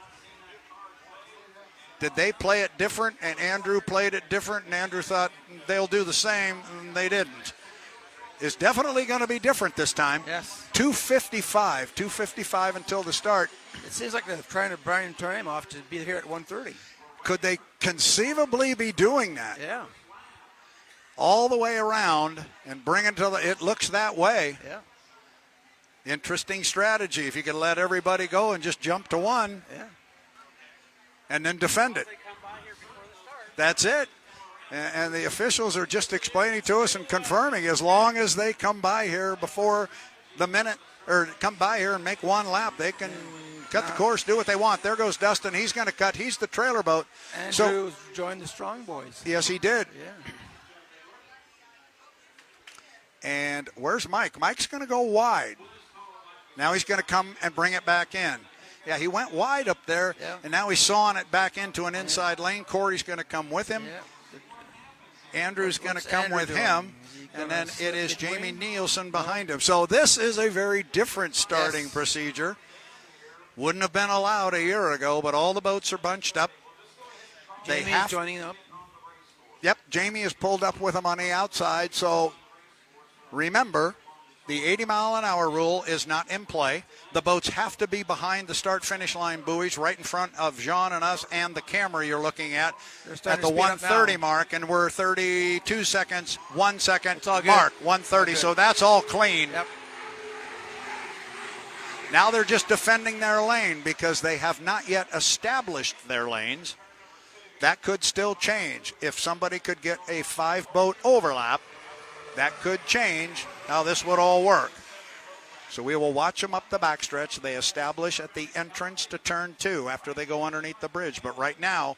Did they play it different, and Andrew played it different, and Andrew thought they'll do the same, and they didn't? It's definitely going to be different this time. Yes. 2:55 until the start. It seems like they're trying to burn time off to be here at 1:30. Could they conceivably be doing that? Yeah. All the way around and bring it to it looks that way. Yeah. Interesting strategy. If you could let everybody go and just jump to 1. Yeah. And then defend it. That's it. And the officials are just explaining to us and confirming as long as they come by here before the minute, or come by here and make 1 lap, they can cut the course, do what they want. There goes Dustin. He's going to cut. He's the trailer boat. Andrew joined the strong boys. Yes, he did. Yeah. And where's Mike? Mike's going to go wide. Now he's going to come and bring it back in. Yeah, he went wide up there, and now he's sawing it back into an inside lane. Corey's going to come with him. Andrew's going to come with him, and then it is Jamie Nilsen behind him. So this is a very different starting procedure. Wouldn't have been allowed a year ago, but all the boats are bunched up. They Jamie's have joining up. Yep, Jamie is pulled up with them on the outside. So remember, the 80-mile-an-hour rule is not in play. The boats have to be behind the start-finish line buoys right in front of Jean and us and the camera you're looking at the 1:30 mark, and we're 32 seconds, 1 second mark, 1:30. So that's all clean. Yep. Now they're just defending their lane because they have not yet established their lanes. That could still change. If somebody could get a 5-boat overlap, that could change how this would all work. So we will watch them up the backstretch. They establish at the entrance to turn 2 after they go underneath the bridge. But right now,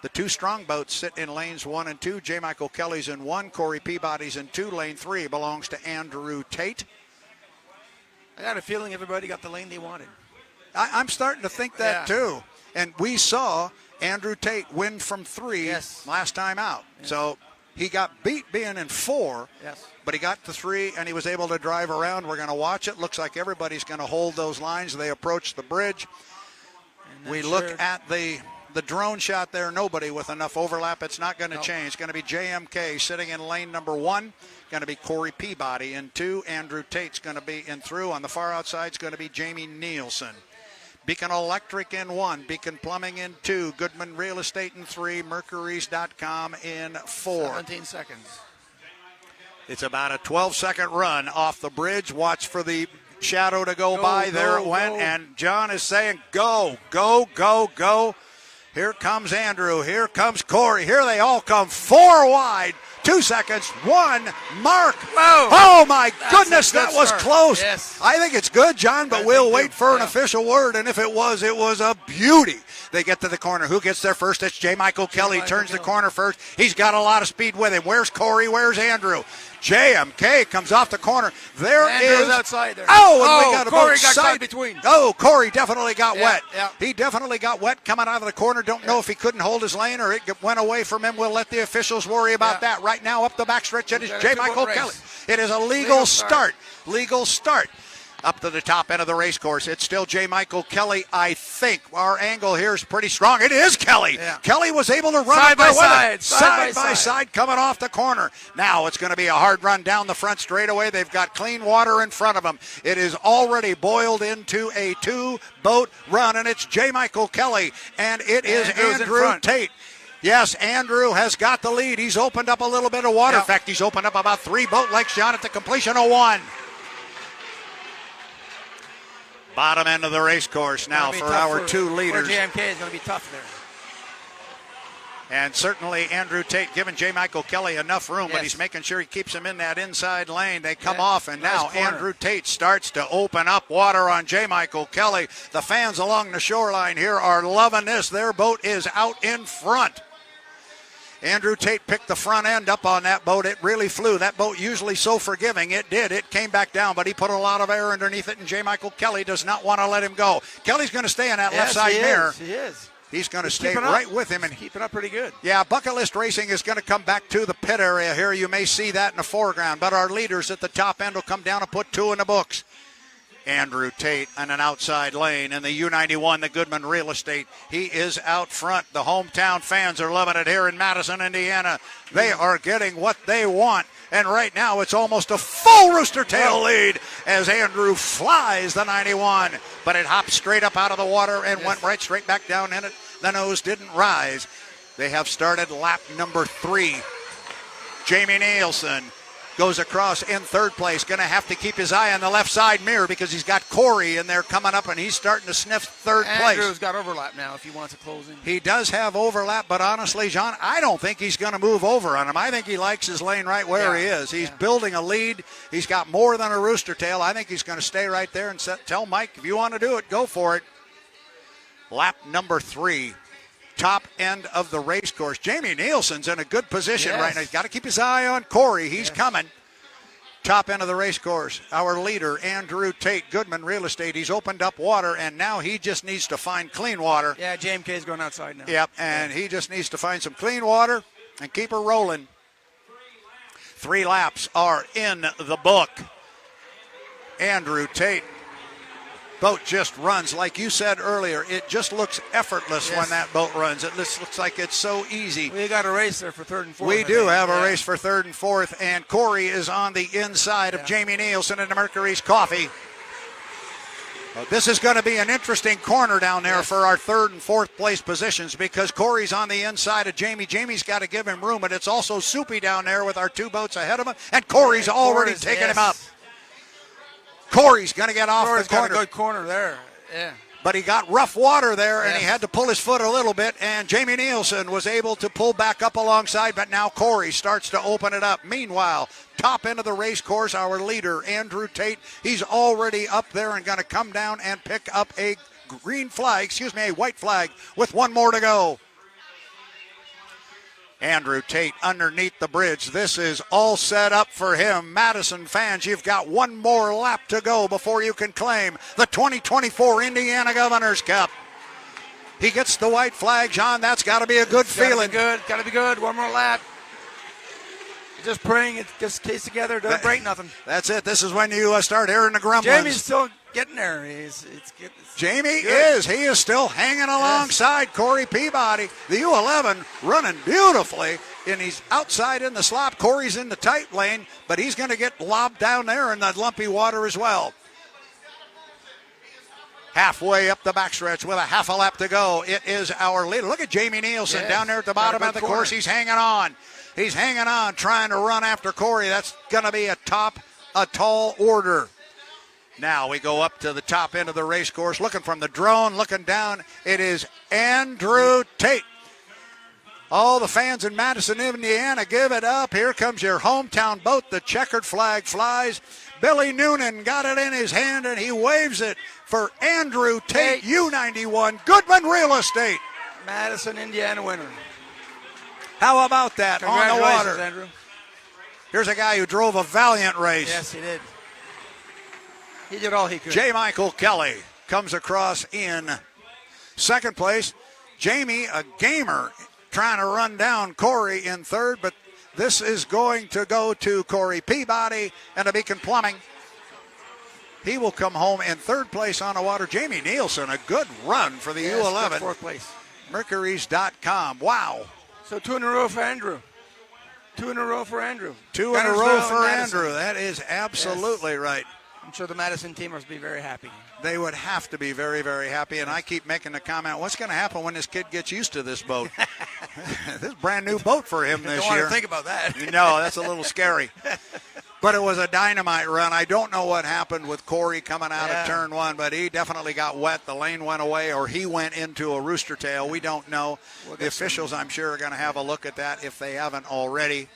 the 2 strong boats sit in lanes 1 and 2. J. Michael Kelly's in 1. Corey Peabody's in 2. Lane 3 belongs to Andrew Tate. I got a feeling everybody got the lane they wanted. I'm starting to think that too. And we saw Andrew Tate win from 3 last time out. Yes. So he got beat being in 4, Yes. but he got to 3 and he was able to drive around. We're going to watch it. Looks like everybody's going to hold those lines. They approach the bridge. We look at the drone shot there. Nobody with enough overlap. It's not going to change. It's going to be JMK sitting in lane number 1. Going to be Corey Peabody in 2. Andrew Tate's going to be in through. On the far outside is going to be Jamie Nilsen. Beacon Electric in 1. Beacon Plumbing in 2. Goodman Real Estate in 3. Mercuries.com in 4. 17 seconds. It's about a 12-second run off the bridge. Watch for the shadow to go by. There it went. And John is saying, go, go, go, go. Here comes Andrew. Here comes Corey. Here they all come. 4 wide. 2 seconds. 1 mark. Whoa. Oh, my goodness. That was start. close. Yes. I think it's good, John, but we'll wait for an official word. And if it was a beauty. They get to the corner. Who gets there first? It's J. Michael Kelly. Turns the corner first. He's got a lot of speed with him. Where's Corey? Where's Andrew? JMK comes off the corner. Andrew's outside there. Oh, and we got a Corey boat got side caught between. Oh, Corey definitely got wet. Yeah. He definitely got wet coming out of the corner. Don't know if he couldn't hold his lane or it went away from him. We'll let the officials worry about that. Right now, up the backstretch, it is J. Michael Kelly. It is a legal start. Legal start. Up to the top end of the race course. It's still J. Michael Kelly, I think. Our angle here is pretty strong. It is Kelly. Yeah. Kelly was able to run side by side coming off the corner. Now it's going to be a hard run down the front straightaway. They've got clean water in front of them. It is already boiled into a 2-boat run, and it's J. Michael Kelly, and it is Andrew Tate. Yes, Andrew has got the lead. He's opened up a little bit of water. In fact, he's opened up about 3 boat lengths, John, at the completion of 1. Bottom end of the race course now for our 2 leaders. For JMK is going to be tough there. And certainly Andrew Tate giving J. Michael Kelly enough room, but he's making sure he keeps him in that inside lane. They come off, and now Andrew Tate starts to open up water on J. Michael Kelly. The fans along the shoreline here are loving this. Their boat is out in front. Andrew Tate picked the front end up on that boat. It really flew. That boat usually so forgiving. It did. It came back down, but he put a lot of air underneath it, and J. Michael Kelly does not want to let him go. Kelly's going to stay in that left side mirror. He is. He's going to stay right with him. And keeping up pretty good. Yeah, Bucket List Racing is going to come back to the pit area here. You may see that in the foreground, but our leaders at the top end will come down and put 2 in the books. Andrew Tate on an outside lane in the U91, the Goodman Real Estate. He is out front. The hometown fans are loving it here in Madison, Indiana. They are getting what they want. And right now it's almost a full rooster tail lead as Andrew flies the 91. But it hopped straight up out of the water and went right straight back down in it. The nose didn't rise. They have started lap number 3. Jamie Nilsen goes across in 3rd place. Going to have to keep his eye on the left side mirror because he's got Corey in there coming up, and he's starting to sniff 3rd place. Andrew's got overlap now if he wants to close in. He does have overlap, but honestly, John, I don't think he's going to move over on him. I think he likes his lane right where he is. He's building a lead. He's got more than a rooster tail. I think he's going to stay right there and tell Mike, if you want to do it, go for it. Lap number 3. Top end of the race course. Jamie Nilsen's in a good position right now. He's got to keep his eye on Corey. He's coming. Top end of the race course. Our leader, Andrew Tate, Goodman Real Estate. He's opened up water, and now he just needs to find clean water. Yeah, JMK is going outside now. Yep, and he just needs to find some clean water and keep her rolling. 3 laps are in the book. Andrew Tate Boat just runs, like you said earlier. It just looks effortless when that boat runs. It just looks like it's so easy. We got a race there for third and fourth. We do have a race for third and fourth, and Corey is on the inside of Jamie Nielsen into Mercury's Coffee. This is going to be an interesting corner down there for our third and fourth place positions because Corey's on the inside of Jamie. Jamie's got to give him room, but it's also soupy down there with our two boats ahead of him, and Corey's already taken him up. Corey's going to get off the corner. Got a good corner there. Yeah. But he got rough water there, and he had to pull his foot a little bit, and Jamie Nielsen was able to pull back up alongside, but now Corey starts to open it up. Meanwhile, top end of the race course, our leader, Andrew Tate, he's already up there and going to come down and pick up a white flag with one more to go. Andrew Tate underneath the bridge. This is all set up for him. Madison fans, you've got one more lap to go before you can claim the 2024 Indiana Governor's Cup. He gets the white flag, John. That's got to be a good feeling. Got to be good. One more lap. Just praying it just stays together, doesn't break nothing. That's it. This is when you start hearing the grumblings. Jamie's still getting there. Jamie is. He is still hanging alongside Corey Peabody. The U11 running beautifully, and he's outside in the slop. Corey's in the tight lane, but he's going to get lobbed down there in the lumpy water as well. Halfway up the backstretch with a half a lap to go. It is our leader. Look at Jamie Nielsen down there at the bottom of the course. He's hanging on. He's hanging on, trying to run after Corey. That's going to be a tall order. Now we go up to the top end of the race course, looking from the drone, looking down. It is Andrew Tate. All the fans in Madison, Indiana, give it up. Here comes your hometown boat. The checkered flag flies. Billy Noonan got it in his hand, and he waves it for Andrew Tate, U91, Goodman Real Estate. Madison, Indiana winner. How about that on the water? Andrew. Here's a guy who drove a valiant race. Yes, he did. He did all he could. J. Michael Kelly comes across in second place. Jamie, a gamer, trying to run down Corey in third, but this is going to go to Corey Peabody and to Beacon Plumbing. He will come home in third place on the water. Jamie Nielsen, a good run for the U11. Fourth place. Mercury's.com. Wow. So 2 in a row for Andrew. 2 in a row for Andrew. 2 in a row for Andrew. That is absolutely right. I'm sure the Madison team must be very happy. They would have to be very, very happy. And I keep making the comment, what's going to happen when this kid gets used to this boat? This is a brand new boat for him this year. Don't want to think about that. No, that's a little scary. But it was a dynamite run. I don't know what happened with Corey coming out of turn one, but he definitely got wet. The lane went away, or he went into a rooster tail. We don't know. The officials, I'm sure, are going to have a look at that if they haven't already.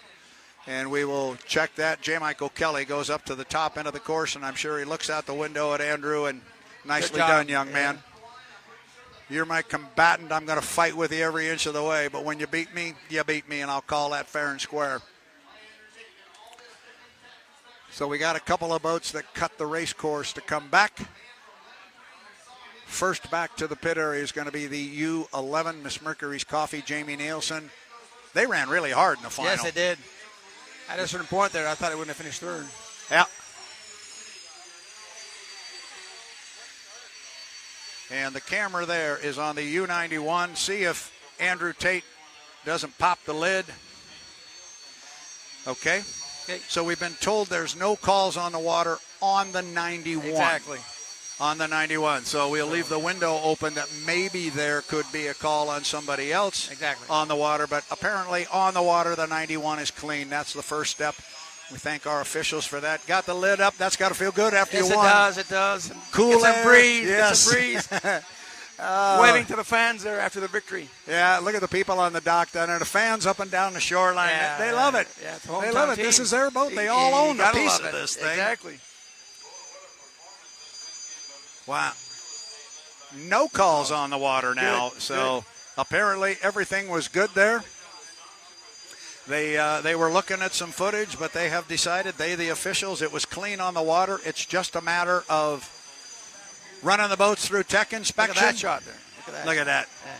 And we will check that. J. Michael Kelly goes up to the top end of the course, and I'm sure he looks out the window at Andrew, and nicely done, young man. You're my combatant. I'm going to fight with you every inch of the way, but when you beat me, and I'll call that fair and square. So we got a couple of boats that cut the race course to come back. First back to the pit area is going to be the U11, Miss Mercury's Coffee, Jamie Nielsen. They ran really hard in the final. Yes, they did. At a certain point there, I thought it wouldn't have finished third. Yeah. And the camera there is on the U91. See if Andrew Tate doesn't pop the lid. Okay. So we've been told there's no calls on the water on the 91. Exactly. On the 91. So we'll leave the window open that maybe there could be a call on somebody else on the water. But apparently on the water, the 91 is clean. That's the first step. We thank our officials for that. Got the lid up. That's got to feel good after you won. Yes, it does. Cool Get some breeze. Yes. Get some breeze. Waving to the fans there after the victory. Yeah, look at the people on the dock down there. The fans up and down the shoreline. They love it. Yeah, it's a they love it. team. This is their boat. They all own a piece of this thing. Exactly. Wow. No calls on the water now. So apparently everything was good there. They were looking at some footage, but they have decided, the officials, it was clean on the water. It's just a matter of running the boats through tech inspection. Look at that shot there. Look at that. Yeah.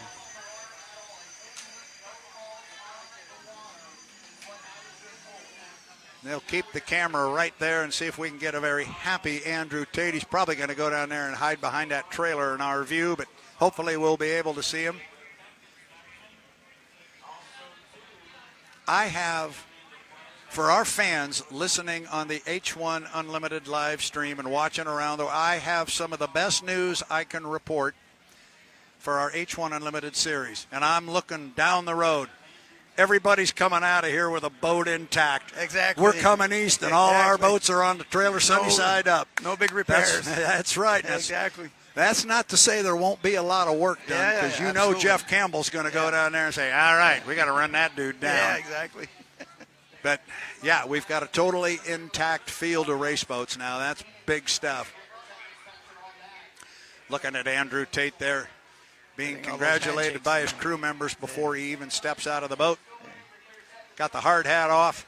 They'll keep the camera right there and see if we can get a very happy Andrew Tate. He's probably going to go down there and hide behind that trailer in our view, but hopefully we'll be able to see him. I have, for our fans listening on the H1 Unlimited live stream and watching around, though, I have some of the best news I can report for our H1 Unlimited series. And I'm looking down the road. Everybody's coming out of here with a boat intact. Exactly. We're coming east, and all our boats are on the trailer sunny side up. No big repairs. That's right. Exactly. That's not to say there won't be a lot of work done, because you know Jeff Campbell's going to go down there and say, all right, we got to run that dude down. Yeah, exactly. But, yeah, we've got a totally intact field of race boats now. That's big stuff. Looking at Andrew Tate there, being congratulated by his crew members before he even steps out of the boat. Got the hard hat off.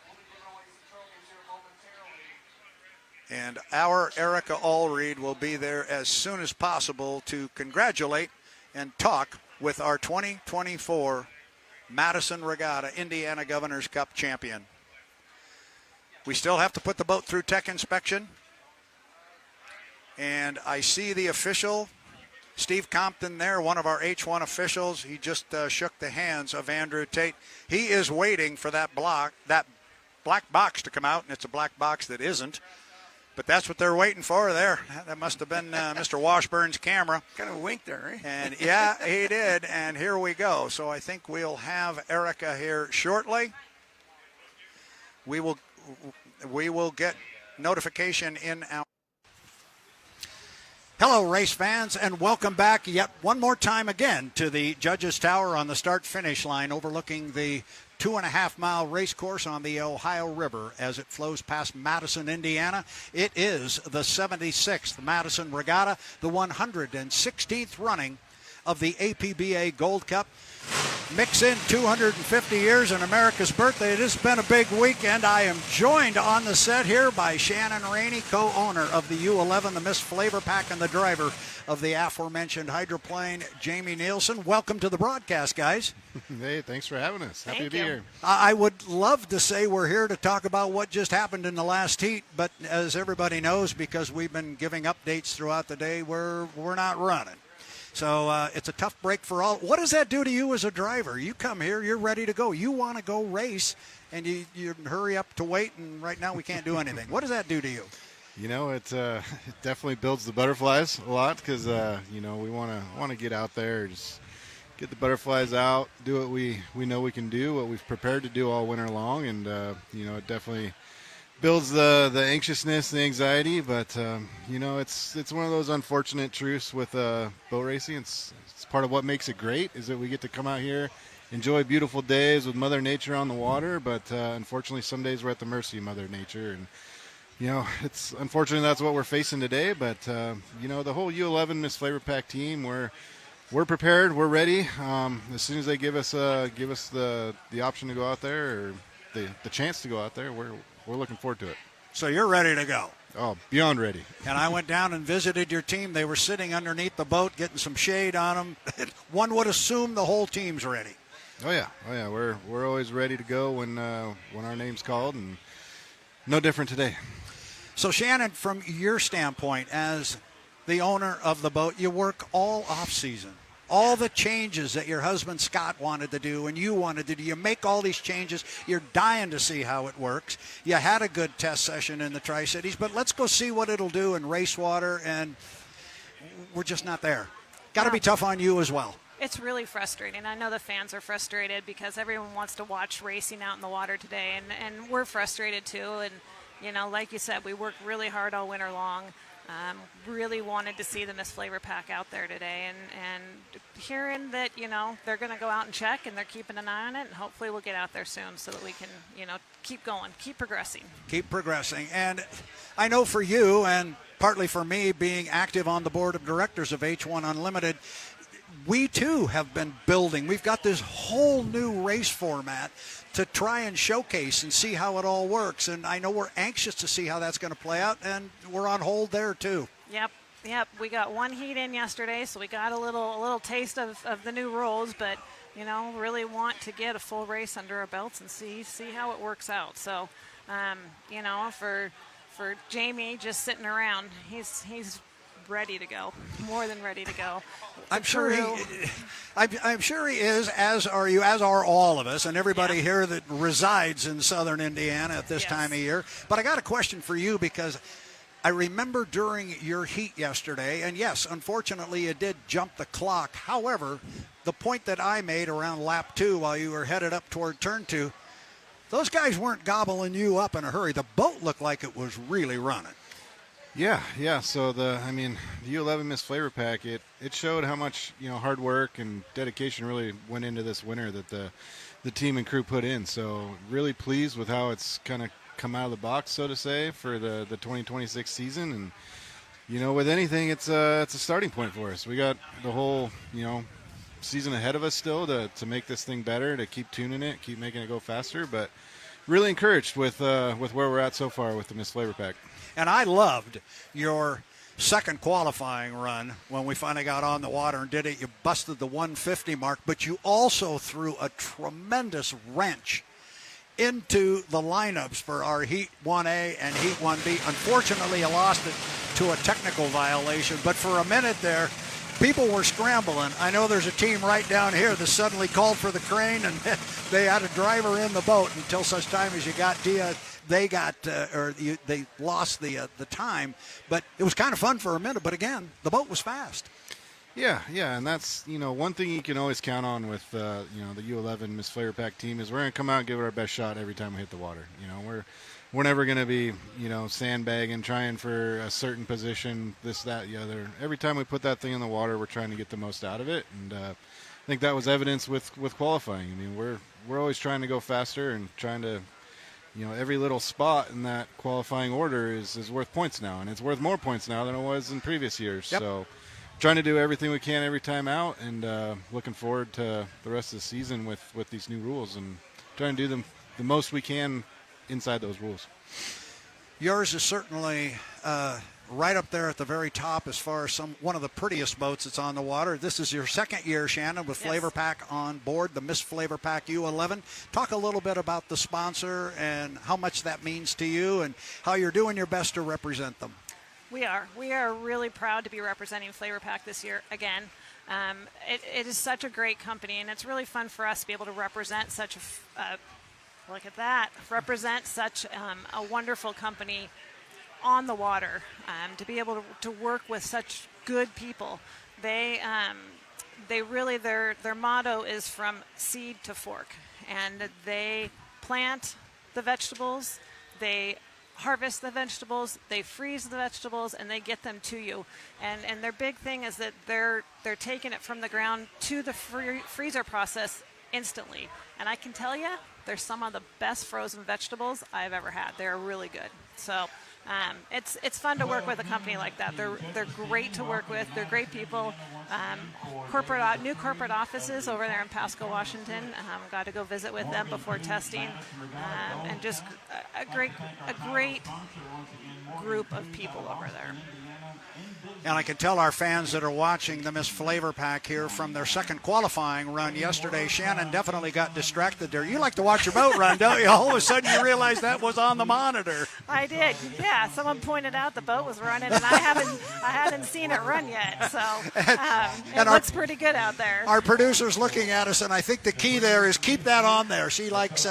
And our Erica Allreed will be there as soon as possible to congratulate and talk with our 2024 Madison Regatta Indiana Governor's Cup champion. We still have to put the boat through tech inspection. And I see the official, Steve Compton there, one of our H1 officials. He just shook the hands of Andrew Tate. He is waiting for that black box to come out, and it's a black box that isn't. But that's what they're waiting for there. That must have been Mr. Washburn's camera. Kind of winked there, right? And, yeah, he did, and here we go. So I think we'll have Erica here shortly. We will get notification in our... Hello, race fans, and welcome back yet one more time again to the Judges Tower on the start-finish line overlooking the 2.5-mile race course on the Ohio River as it flows past Madison, Indiana. It is the 76th Madison Regatta, the 116th running of the APBA Gold Cup. Mix in 250 years and America's birthday. It has been a big weekend. I am joined on the set here by Shannon Rainey, co-owner of the U11, the Miss FLAV-R-PAC, and the driver of the aforementioned hydroplane, Jamie Nilsen. Welcome to the broadcast, guys. Hey, thanks for having us. Happy to be here. I would love to say we're here to talk about what just happened in the last heat, but as everybody knows, because we've been giving updates throughout the day, we're not running. So it's a tough break for all. What does that do to you as a driver? You come here, you're ready to go. You want to go race, and you hurry up to wait, and right now we can't do anything. What does that do to you? You know, it definitely builds the butterflies a lot because, you know, we want to get out there, just get the butterflies out, do what we know we can do, what we've prepared to do all winter long, and, you know, it definitely builds the anxiousness, the anxiety, but you know, it's one of those unfortunate truths with boat racing. It's part of what makes it great is that we get to come out here, enjoy beautiful days with Mother Nature on the water, but unfortunately some days we're at the mercy of Mother Nature, and you know, it's unfortunately that's what we're facing today. But you know, the whole U11 Miss FLAV-R-PAC team, we're prepared, we're ready. As soon as they give us the option to go out there, or the chance to go out there, we're looking forward to it. So you're ready to go. Oh, beyond ready. And I went down and visited your team. They were sitting underneath the boat, getting some shade on them. One would assume the whole team's ready. Oh yeah. We're always ready to go when our name's called, and no different today. So Shannon, from your standpoint as the owner of the boat, you work all off season. All the changes that your husband Scott wanted to do and you wanted to do, you make all these changes. You're dying to see how it works. You had a good test session in the Tri-Cities, but let's go see what it'll do in race water, and we're just not there. Got to be tough on you as well. It's really frustrating. I know the fans are frustrated because everyone wants to watch racing out in the water today, and we're frustrated too. And, you know, like you said, we worked really hard all winter long. Really wanted to see the Miss FLAV-R-PAC out there today, and hearing that, you know, they're going to go out and check and they're keeping an eye on it, and hopefully we'll get out there soon so that we can, you know, keep going, keep progressing. Keep progressing. And I know for you, and partly for me being active on the board of directors of H1 Unlimited, we too have been building. We've got this whole new race format to try and showcase and see how it all works. And I know we're anxious to see how that's going to play out, and we're on hold there too. Yep. We got one heat in yesterday, so we got a little taste of the new rules, but really want to get a full race under our belts and see how it works out. So, for Jamie just sitting around, he's ready to go, more than ready to go. I'm sure he is, as are you, as are all of us, and everybody here that resides in southern Indiana at this time of year. But I got a question for you, because I remember during your heat yesterday, and yes, unfortunately it did jump the clock. However, the point that I made around lap 2 while you were headed up toward turn 2, those guys weren't gobbling you up in a hurry. The boat looked like it was really running. Yeah. So the U11 Miss FLAV-R-PAC, it showed how much hard work and dedication really went into this winter that the team and crew put in. So really pleased with how it's kind of come out of the box, so to say, for the 2026 season. And with anything, it's a starting point for us. We got the whole season ahead of us still to make this thing better, to keep tuning it, keep making it go faster. But really encouraged with where we're at so far with the Miss FLAV-R-PAC. And I loved your second qualifying run when we finally got on the water and did it. You busted the 150 mark, but you also threw a tremendous wrench into the lineups for our Heat 1A and Heat 1B. Unfortunately, you lost it to a technical violation, but for a minute there, people were scrambling. I know there's a team right down here that suddenly called for the crane, and they had a driver in the boat until such time as you got they lost the time. But it was kind of fun for a minute. But again, the boat was fast. Yeah, and that's one thing you can always count on with the U11 Miss FLAV-R-PAC team is we're going to come out and give it our best shot every time we hit the water. We're never going to be sandbagging, trying for a certain position, this, that, the other. Every time we put that thing in the water, we're trying to get the most out of it, and I think that was evidence with qualifying. We're always trying to go faster and trying to. Every little spot in that qualifying order is worth points now, and it's worth more points now than it was in previous years. Yep. So trying to do everything we can every time out, and looking forward to the rest of the season with these new rules and trying to do them the most we can inside those rules. Yours is certainly right up there at the very top as far as one of the prettiest boats that's on the water. This is your second year, Shannon, with FLAV-R-PAC on board, the Miss FLAV-R-PAC U11. Talk a little bit about the sponsor and how much that means to you and how you're doing your best to represent them. We are really proud to be representing FLAV-R-PAC this year again. It is such a great company, and it's really fun for us to be able to represent such represent such a wonderful company on the water, to be able to work with such good people. They really, their motto is from seed to fork, and they plant the vegetables, they harvest the vegetables, they freeze the vegetables, and they get them to you. And their big thing is that they're taking it from the ground to the freezer process instantly. And I can tell you, they're some of the best frozen vegetables I've ever had. They're really good. So it's fun to work with a company like that. They're great to work with. They're great people. New corporate offices over there in Pasco, Washington. Got to go visit with them before testing, and just a great group of people over there. And I can tell our fans that are watching the Miss FLAV-R-PAC here from their second qualifying run yesterday, Shannon definitely got distracted there. You like to watch your boat run, don't you? All of a sudden you realize that was on the monitor. I did, yeah. Someone pointed out the boat was running, and I haven't seen it run yet. So it looks pretty good out there. Our producer's looking at us, and I think the key there is keep that on there. She likes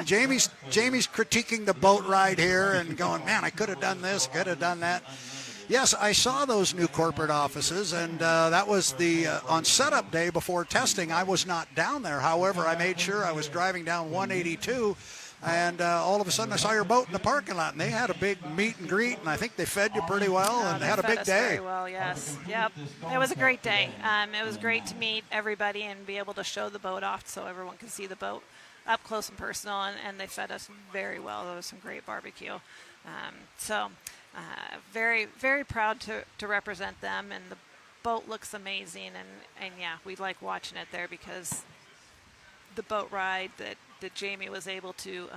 Jamie's critiquing the boat ride here and going, man, I could have done this, could have done that. Yes, I saw those new corporate offices, and that was on setup day before testing. I was not down there. However, I made sure I was driving down 182, and all of a sudden I saw your boat in the parking lot, and they had a big meet and greet, and I think they fed you pretty well, and they had a big day. Very well, yes. Yep. It was a great day. It was great to meet everybody and be able to show the boat off so everyone could see the boat up close and personal, and they fed us very well. There was some great barbecue. Very, very proud to represent them, and the boat looks amazing, and yeah, we like watching it there because the boat ride that Jamie was able to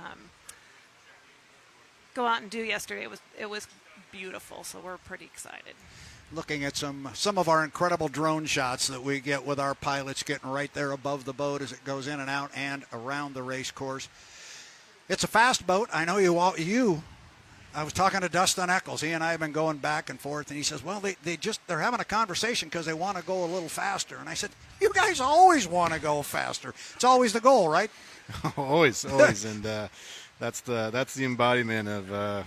go out and do yesterday, it was beautiful, so we're pretty excited. looking at some of our incredible drone shots that we get with our pilots getting right there above the boat as it goes in and out and around the race course. It's a fast boat. I know I was talking to Dustin Eccles. He and I have been going back and forth, and he says, well, they're having a conversation because they want to go a little faster. And I said, you guys always want to go faster. It's always the goal, right? always. And that's the embodiment of,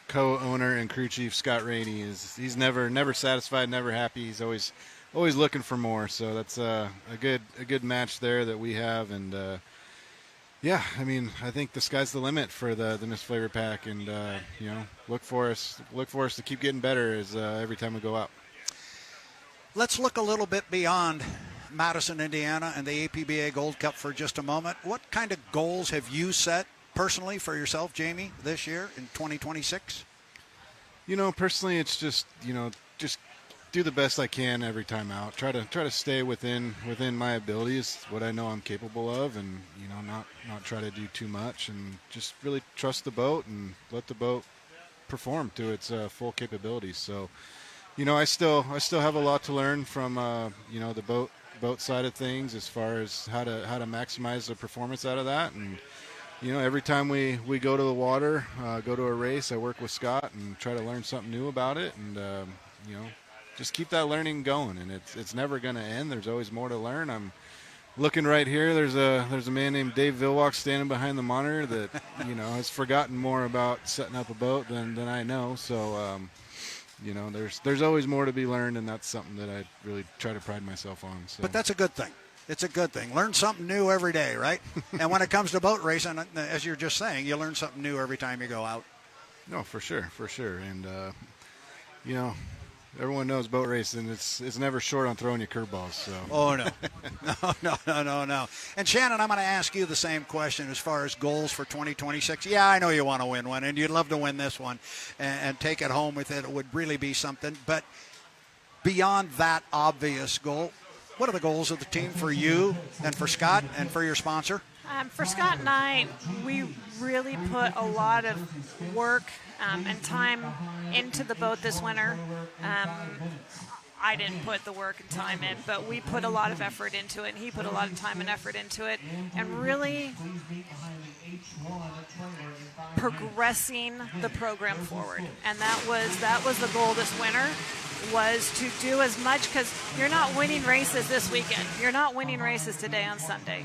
co-owner and crew chief Scott Rainey. He's never satisfied, never happy. He's always looking for more. So that's a good match there that we have. And yeah, I mean, I think the sky's the limit for the Miss FLAV-R-PAC, and look for us to keep getting better as every time we go out. Let's look a little bit beyond Madison, Indiana, and the APBA Gold Cup for just a moment. What kind of goals have you set personally for yourself, Jamie, this year in 2026? Personally, it's just do the best I can every time out. Try to stay within my abilities, what I know I'm capable of, and not try to do too much, and just really trust the boat and let the boat perform to its full capabilities. So, I still have a lot to learn from the boat side of things as far as how to maximize the performance out of that. And every time we go to the water, go to a race, I work with Scott and try to learn something new about it, and just keep that learning going, and it's never going to end. There's always more to learn. I'm looking right here. There's a man named Dave Vilwalk standing behind the monitor that has forgotten more about setting up a boat than I know. So there's always more to be learned, and that's something that I really try to pride myself on. So. But that's a good thing. It's a good thing. Learn something new every day, right? And when it comes to boat racing, as you're just saying, you learn something new every time you go out. No, for sure. And everyone knows boat racing. It's never short on throwing you curveballs. So. Oh no. And Shannon, I'm going to ask you the same question as far as goals for 2026. Yeah, I know you want to win one, and you'd love to win this one and take it home with it. It would really be something. But beyond that obvious goal, what are the goals of the team for you and for Scott and for your sponsor? For Scott and I, we really put a lot of work and time into the boat this winter. I didn't put the work and time in, but we put a lot of effort into it, and he put a lot of time and effort into it, and really progressing the program forward. And that was the goal this winter, was to do as much, because you're not winning races this weekend. You're not winning races today on Sunday.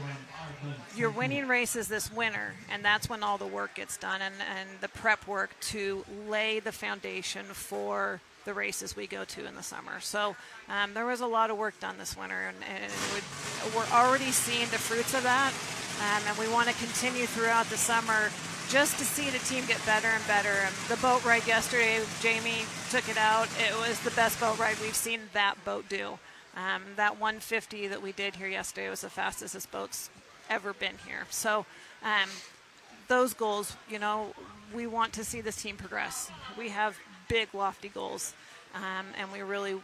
You're winning races this winter, and that's when all the work gets done and the prep work to lay the foundation for the races we go to in the summer. So there was a lot of work done this winter, and we're already seeing the fruits of that, and we want to continue throughout the summer just to see the team get better and better. The boat ride yesterday, Jamie took it out. It was the best boat ride we've seen that boat do. That 150 that we did here yesterday was the fastest this boat's ever been here. So those goals, we want to see this team progress. We have big, lofty goals, and we really,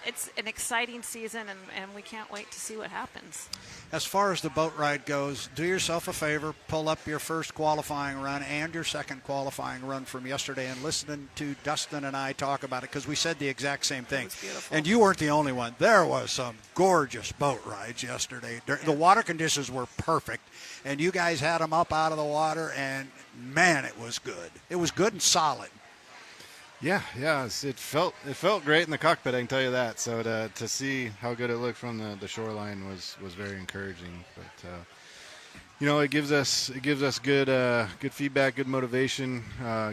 it's an exciting season, and we can't wait to see what happens. As far as the boat ride goes, do yourself a favor, pull up your first qualifying run and your second qualifying run from yesterday and listen to Dustin and I talk about it, because we said the exact same thing. And you weren't the only one. There was some gorgeous boat rides yesterday. The water conditions were perfect, and you guys had them up out of the water, and man, it was good. It was good and solid. Yeah, it felt great in the cockpit, I can tell you that. So to see how good it looked from the shoreline was very encouraging. But it gives us good feedback, good motivation,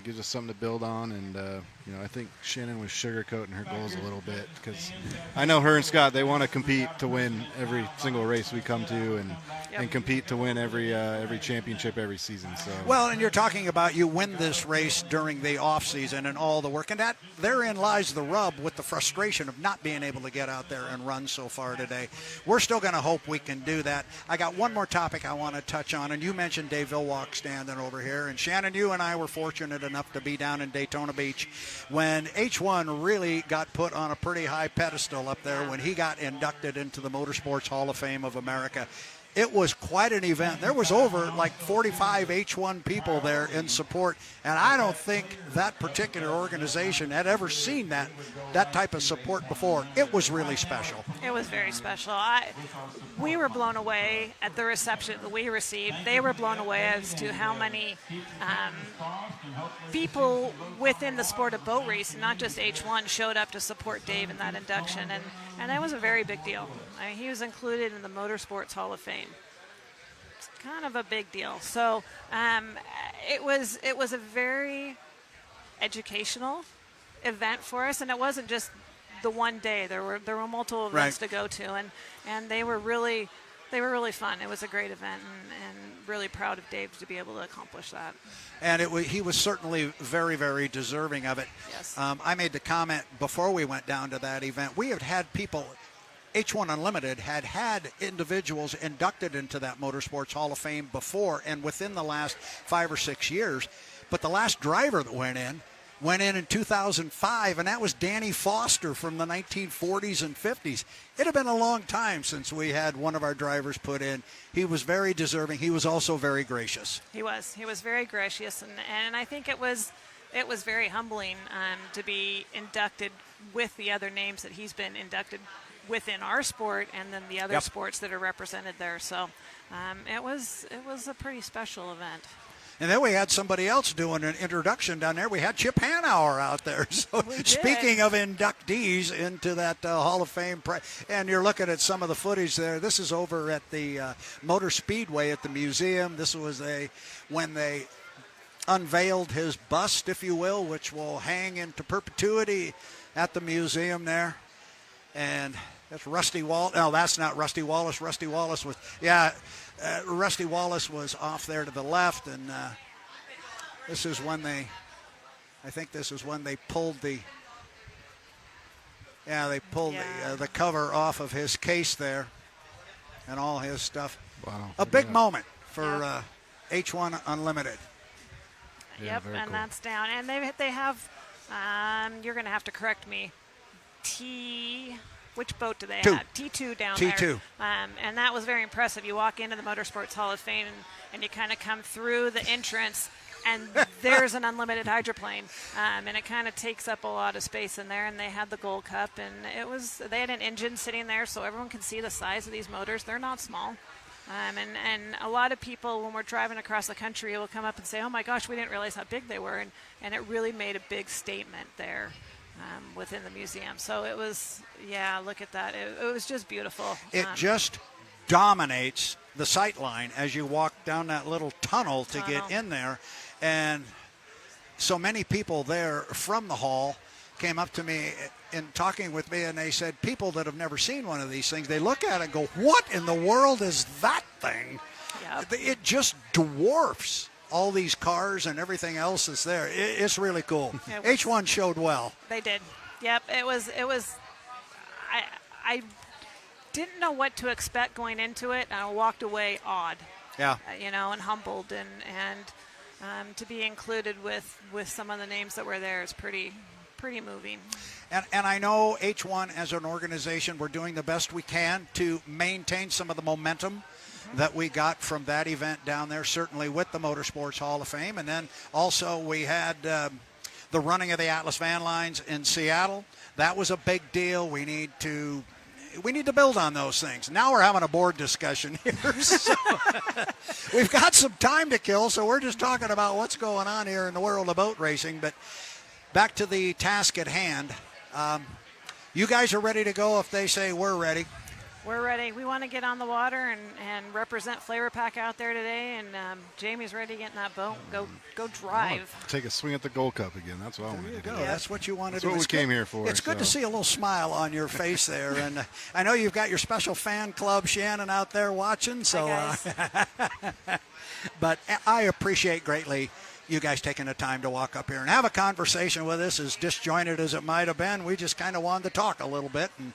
gives us something to build on, and I think Shannon was sugarcoating her goals a little bit, because I know her and Scott, they want to compete to win every single race we come to, and compete to win every championship every season. So well, and you're talking about you win this race during the off season and all the work, and that therein lies the rub with the frustration of not being able to get out there and run so far today. We're still going to hope we can do that. I got one more topic I want to touch on, and you mentioned Dave Vilwalk standing over here, and Shannon, you and I were fortunate enough to be down in Daytona Beach when H1 really got put on a pretty high pedestal up there when he got inducted into the Motorsports Hall of Fame of America. it was quite an event. There was over like 45 H1 people there in support, and I don't think that particular organization had ever seen that type of support before. It was really special. It was very special. We were blown away at the reception that we received. They were blown away as to how many people within the sport of boat racing, not just H1, showed up to support Dave in that induction, and that was a very big deal. I mean, he was included in the Motorsports Hall of Fame. It's kind of a big deal. So it was a very educational event for us, and it wasn't just the one day. There were multiple events to go to, and they were really fun. It was a great event, and really proud of Dave to be able to accomplish that. And he was certainly very, very deserving of it. Yes. I made the comment before we went down to that event. We had had people, H1 Unlimited had individuals inducted into that Motorsports Hall of Fame before and within the last 5 or 6 years. But the last driver that went in 2005, and that was Danny Foster from the 1940s and 50s. It had been a long time since we had one of our drivers put in. He was very deserving. He was also very gracious. He was very gracious, and I think it was very humbling to be inducted with the other names that he's been inducted within our sport, and then the other sports that are represented there. So it was a pretty special event. And then we had somebody else doing an introduction down there. We had Chip Hanauer out there. So speaking of inductees into that Hall of Fame, and you're looking at some of the footage there. This is over at the Motor Speedway at the museum. This was when they unveiled his bust, if you will, which will hang into perpetuity at the museum there. And that's Rusty Wallace. No, that's not Rusty Wallace. Rusty Wallace was, Rusty Wallace was off there to the left, and this is when they pulled the the cover off of his case there, and all his stuff. Wow. A big moment for H1 Unlimited. Yep, and cool. That's down, and they have. You're going to have to correct me. Which boat do they have? T2 down there. T2. And that was very impressive. You walk into the Motorsports Hall of Fame, and you kind of come through the entrance, and there's an unlimited hydroplane. And it kind of takes up a lot of space in there, and they had the Gold Cup, and they had an engine sitting there so everyone can see the size of these motors. They're not small. And a lot of people, when we're driving across the country, will come up and say, oh my gosh, we didn't realize how big they were. And it really made a big statement there. Within the museum. So it was, look at that. It was just beautiful. It just dominates the sight line as you walk down that little tunnel to get in there. And so many people there from the hall came up to me in talking with me, and they said people that have never seen one of these things, they look at it and go, what in the world is that thing? Yep. It just dwarfs all these cars and everything else is there. It's really cool. H1 showed well. They did. Yep. It was. I didn't know what to expect going into it, and I walked away awed. Yeah. And humbled, and to be included with some of the names that were there is pretty moving. And I know H1 as an organization, we're doing the best we can to maintain some of the momentum that we got from that event down there, certainly with the Motorsports Hall of Fame. And then also we had the running of the Atlas Van Lines in Seattle. That was a big deal. We need to build on those things. Now we're having a board discussion here. So we've got some time to kill, so we're just talking about what's going on here in the world of boat racing. But back to the task at hand. You guys are ready to go if they say we're ready. We're ready. We want to get on the water and represent FLAV-R-PAC out there today. And Jamie's ready to get in that boat. Go drive. Take a swing at the Gold Cup again. That's what I want to do. Yeah. That's what you want to do. That's what we came here for. It's good to see a little smile on your face there. And I know you've got your special fan club, Shannon, out there watching. So, but I appreciate greatly you guys taking the time to walk up here and have a conversation with us. As disjointed as it might have been, we just kind of wanted to talk a little bit. And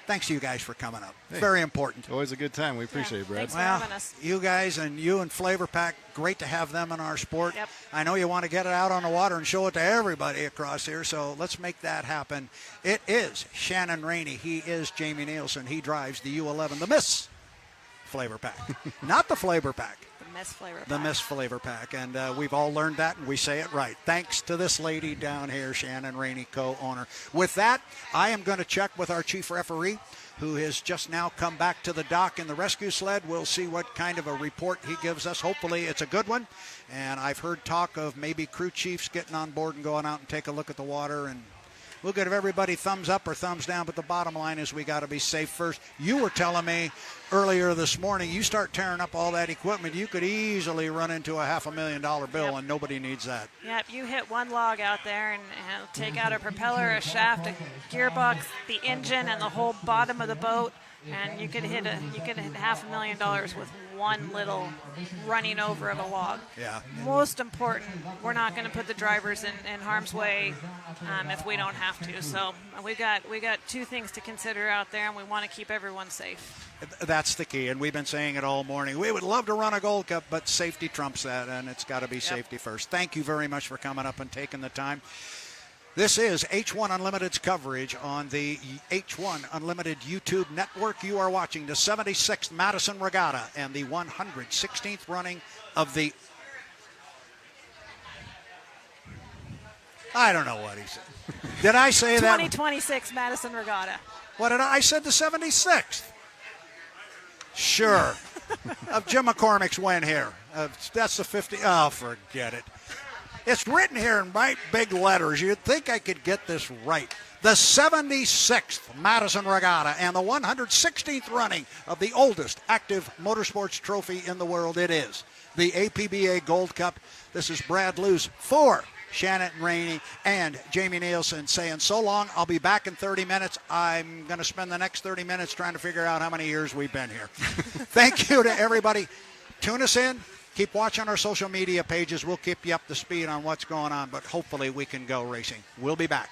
thanks to you guys for coming up. Hey, very important. Always a good time. We appreciate it, Brad. Thanks for having us. You guys and you and FLAV-R-PAC, great to have them in our sport. Yep. I know you want to get it out on the water and show it to everybody across here, so let's make that happen. It is Shannon Rainey. He is Jamie Nilsen. He drives the U11, the Miss FLAV-R-PAC. Not the FLAV-R-PAC. The Miss FLAV-R-PAC. The Miss FLAV-R-PAC. And we've all learned that, and we say it right. Thanks to this lady down here, Shannon Rainey, co-owner. With that, I am going to check with our chief referee, who has just now come back to the dock in the rescue sled. We'll see what kind of a report he gives us. Hopefully it's a good one. And I've heard talk of maybe crew chiefs getting on board and going out and take a look at the water, and we'll give everybody thumbs up or thumbs down, but the bottom line is we got to be safe first. You were telling me earlier this morning, you start tearing up all that equipment, you could easily run into a $500,000 bill, and nobody needs that. Yep, you hit one log out there and it'll take out a propeller, a shaft, a gearbox, the engine, and the whole bottom of the boat, and you could hit $500,000 with one little running over of a log. Yeah. Most important, we're not going to put the drivers in harm's way if we don't have to. So we got two things to consider out there, and we want to keep everyone safe. That's the key, and we've been saying it all morning. We would love to run a Gold Cup, but safety trumps that, and it's got to be safety first. Thank you very much for coming up and taking the time. This is H1 Unlimited's coverage on the H1 Unlimited YouTube network. You are watching the 76th Madison Regatta and the 116th running of the... I don't know what he said. Did I say that? 2026 Madison Regatta. What did I said? The 76th. Sure. Of Jim McCormick's win here. That's the 50. Oh, forget it. It's written here in bright big letters. You'd think I could get this right. The 76th Madison Regatta and the 116th running of the oldest active motorsports trophy in the world. It is the APBA Gold Cup. This is Brad Luce for Shannon Rainey and Jamie Nilsen saying so long. I'll be back in 30 minutes. I'm going to spend the next 30 minutes trying to figure out how many years we've been here. Thank you to everybody. Tune us in. Keep watching our social media pages. We'll keep you up to speed on what's going on, but hopefully we can go racing. We'll be back.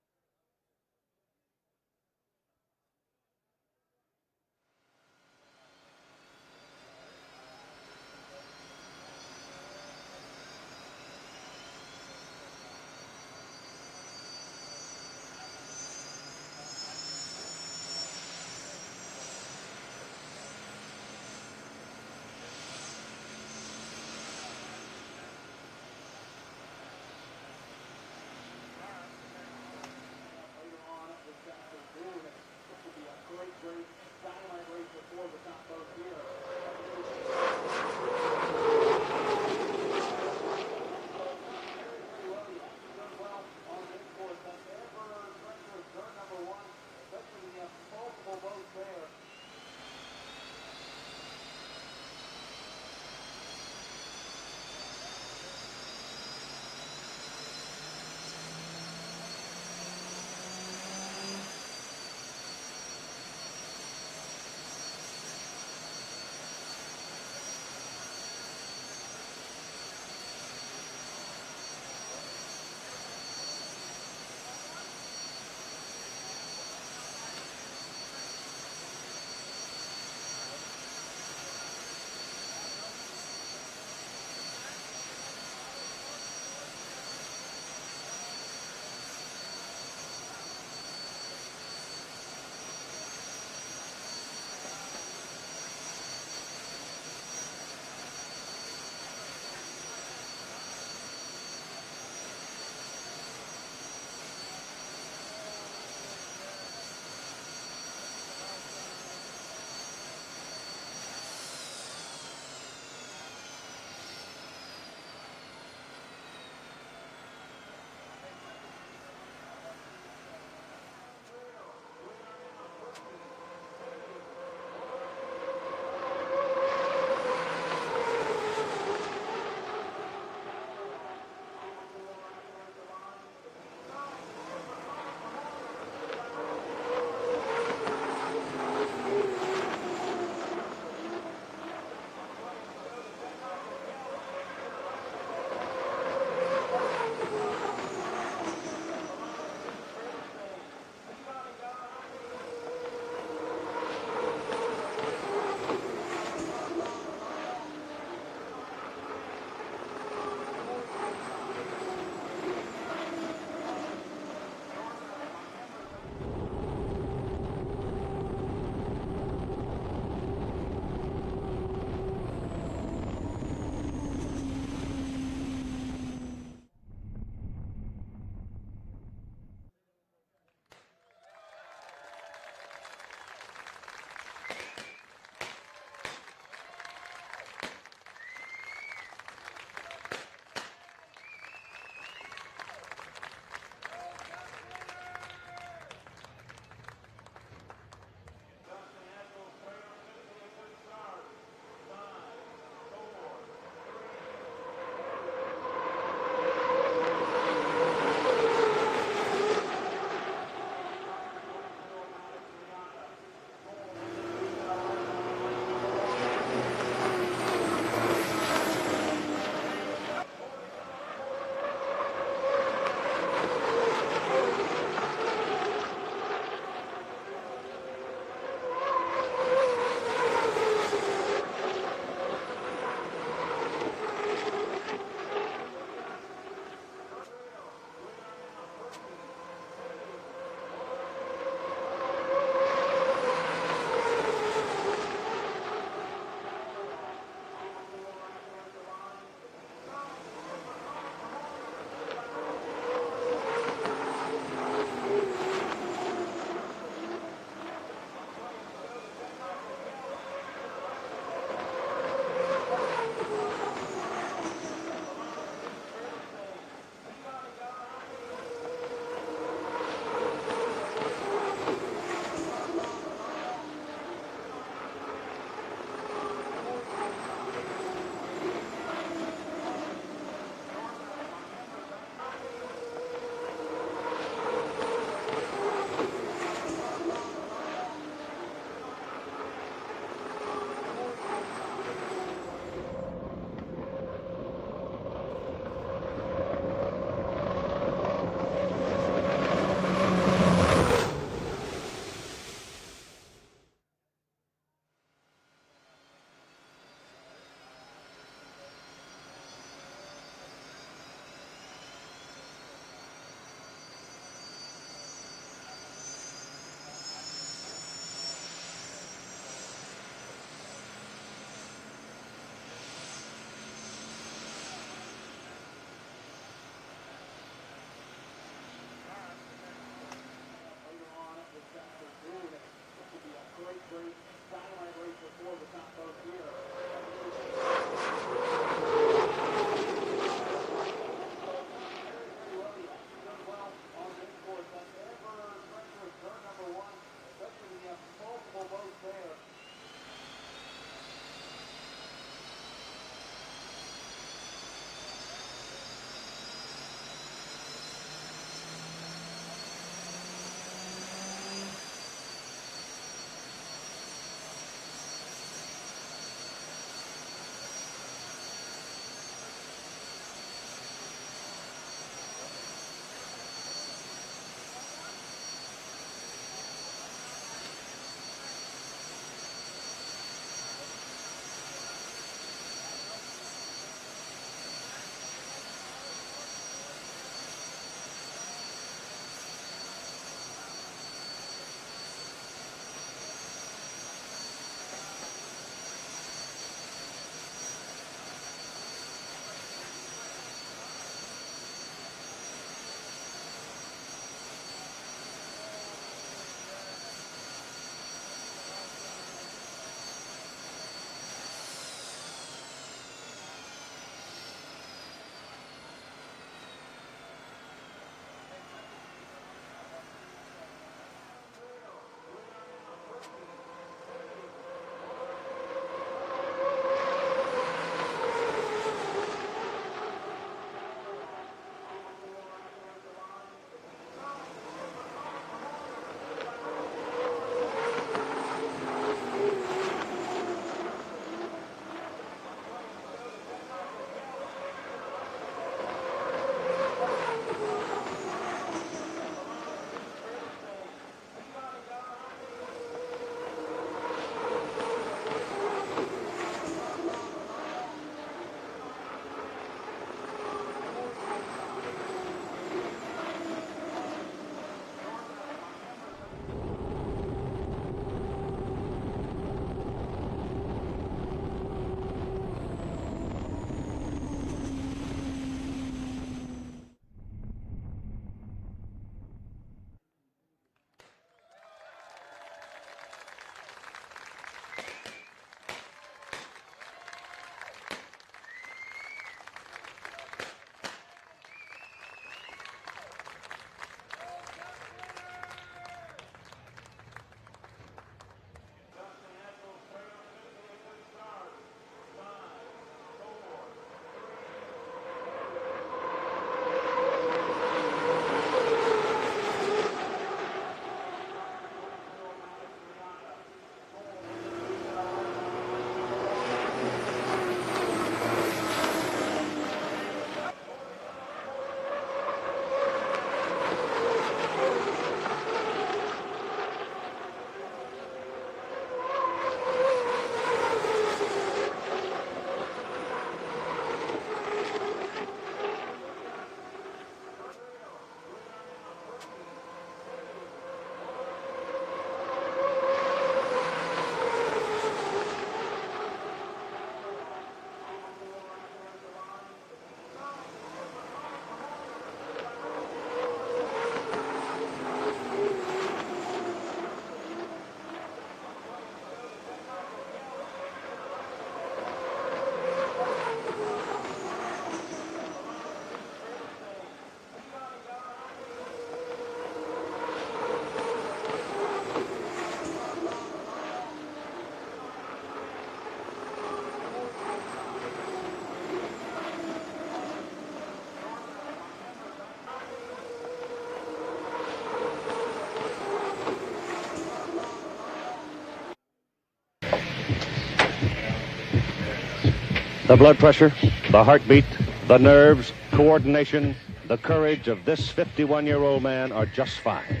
The blood pressure, the heartbeat, the nerves, coordination, the courage of this 51-year-old man are just fine.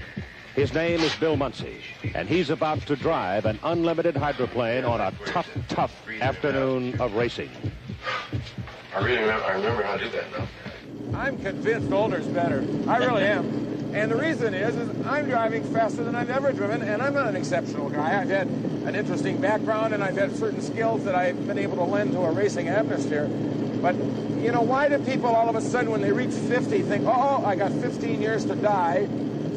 His name is Bill Muncy, and he's about to drive an unlimited hydroplane on a tough, tough afternoon of racing. I remember how to do that now. I'm convinced older's better. I really am. And the reason is I'm driving faster than I've ever driven, and I'm not an exceptional guy. I've had an interesting background, and I've had certain skills that I've been able to lend to a racing atmosphere. But, you know, why do people all of a sudden when they reach 50 think, oh, I got 15 years to die,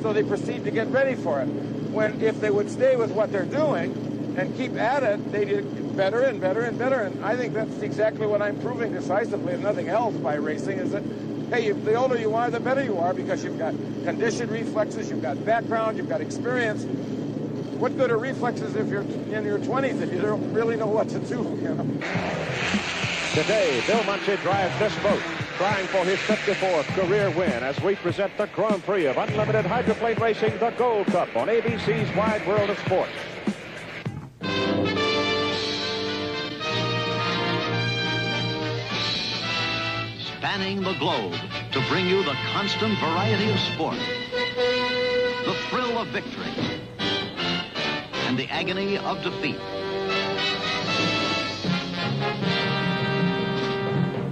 so they proceed to get ready for it? When if they would stay with what they're doing and keep at it, they get better and better and better. And I think that's exactly what I'm proving decisively, if nothing else, by racing, is that, hey, the older you are, the better you are, because you've got conditioned reflexes, you've got background, you've got experience. What good are reflexes if you're in your 20s if you don't really know what to do, you know? Today, Bill Muncy drives this boat, trying for his 54th career win as we present the Grand Prix of Unlimited Hydroplane Racing, the Gold Cup, on ABC's Wide World of Sports. Spanning the globe to bring you the constant variety of sport, the thrill of victory, and the agony of defeat.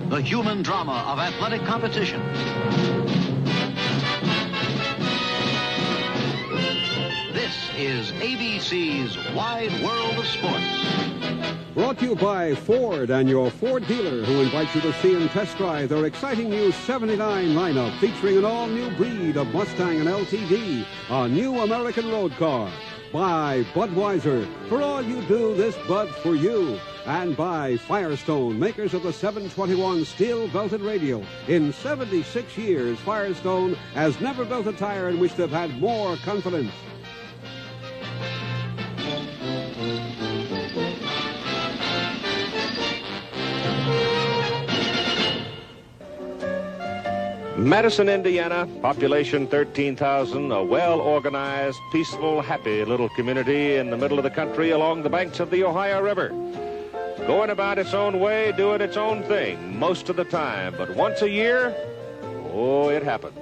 The human drama of athletic competition. This is ABC's Wide World of Sports. Brought to you by Ford and your Ford dealer, who invites you to see and test drive their exciting new 79 lineup featuring an all-new breed of Mustang and LTD, a new American road car. By Budweiser, for all you do, this Bud's for you. And by Firestone, makers of the 721 steel-belted radial. In 76 years, Firestone has never built a tire in which they've had more confidence. Madison, Indiana, population 13,000, a well-organized, peaceful, happy little community in the middle of the country along the banks of the Ohio River. Going about its own way, doing its own thing most of the time. But once a year, oh, it happens.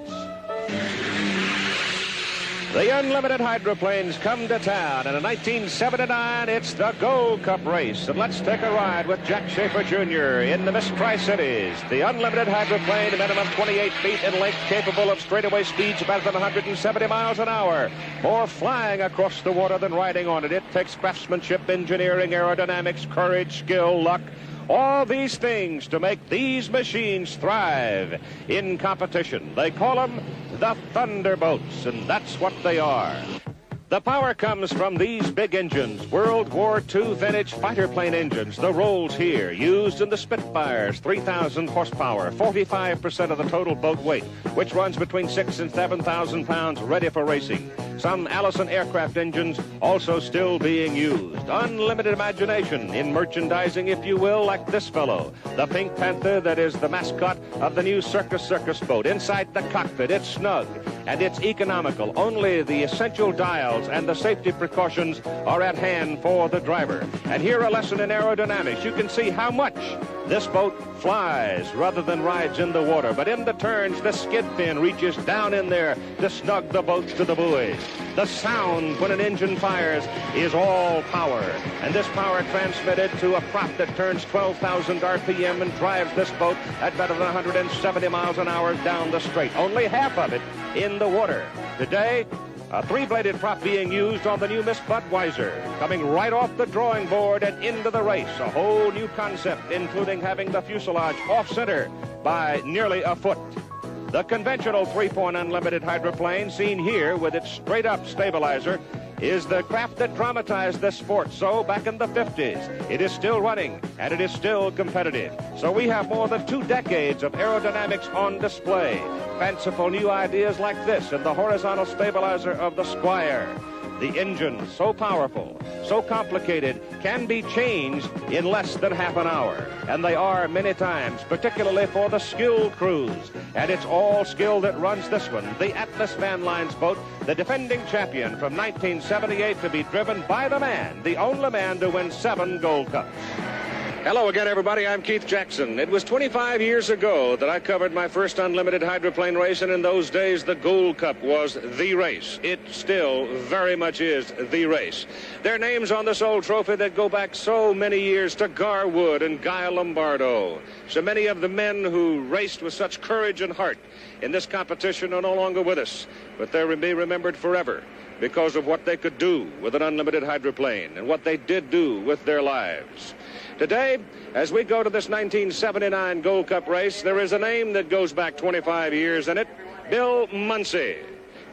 The unlimited hydroplanes come to town, and in 1979, it's the Gold Cup race. And let's take a ride with Jack Schaefer Jr. in the Miss Tri-Cities. The unlimited hydroplane, minimum 28 feet in length, capable of straightaway speeds better than 170 miles an hour. More flying across the water than riding on it. It takes craftsmanship, engineering, aerodynamics, courage, skill, luck. All these things to make these machines thrive in competition. They call them the Thunderbolts, and that's what they are. The power comes from these big engines, World War II vintage fighter plane engines. The Rolls here, used in the Spitfires, 3,000 horsepower, 45% of the total boat weight, which runs between 6,000 and 7,000 pounds, ready for racing. Some Allison aircraft engines also still being used. Unlimited imagination in merchandising, if you will, like this fellow, the Pink Panther that is the mascot of the new Circus boat. Inside the cockpit, it's snug and it's economical. Only the essential dials and the safety precautions are at hand for the driver. And here a lesson in aerodynamics. You can see how much this boat flies rather than rides in the water. But in the turns, the skid fin reaches down in there to snug the boats to the buoys. The sound when an engine fires is all power. And this power transmitted to a prop that turns 12,000 RPM and drives this boat at better than 170 miles an hour down the straight. Only half of it in the water. Today, a three-bladed prop being used on the new Miss Budweiser, coming right off the drawing board and into the race. A whole new concept, including having the fuselage off-center by nearly a foot. The conventional three-point unlimited hydroplane, seen here with its straight-up stabilizer, is the craft that dramatized this sport. So back in the 50s, it is still running and it is still competitive. So we have more than 2 decades of aerodynamics on display. Fanciful new ideas like this in the horizontal stabilizer of the Squire. The engine, so powerful, so complicated, can be changed in less than half an hour. And they are many times, particularly for the skilled crews. And it's all skill that runs this one, the Atlas Van Lines boat, the defending champion from 1978, to be driven by the man, the only man to win 7 Gold Cups. Hello again, everybody. I'm Keith Jackson. It was 25 years ago that I covered my first unlimited hydroplane race, and in those days, the Gold Cup was the race. It still very much is the race. There are names on this old trophy that go back so many years to Garwood and Guy Lombardo. So many of the men who raced with such courage and heart in this competition are no longer with us, but they will be remembered forever because of what they could do with an unlimited hydroplane and what they did do with their lives. Today, as we go to this 1979 Gold Cup race, there is a name that goes back 25 years in it, Bill Munsey.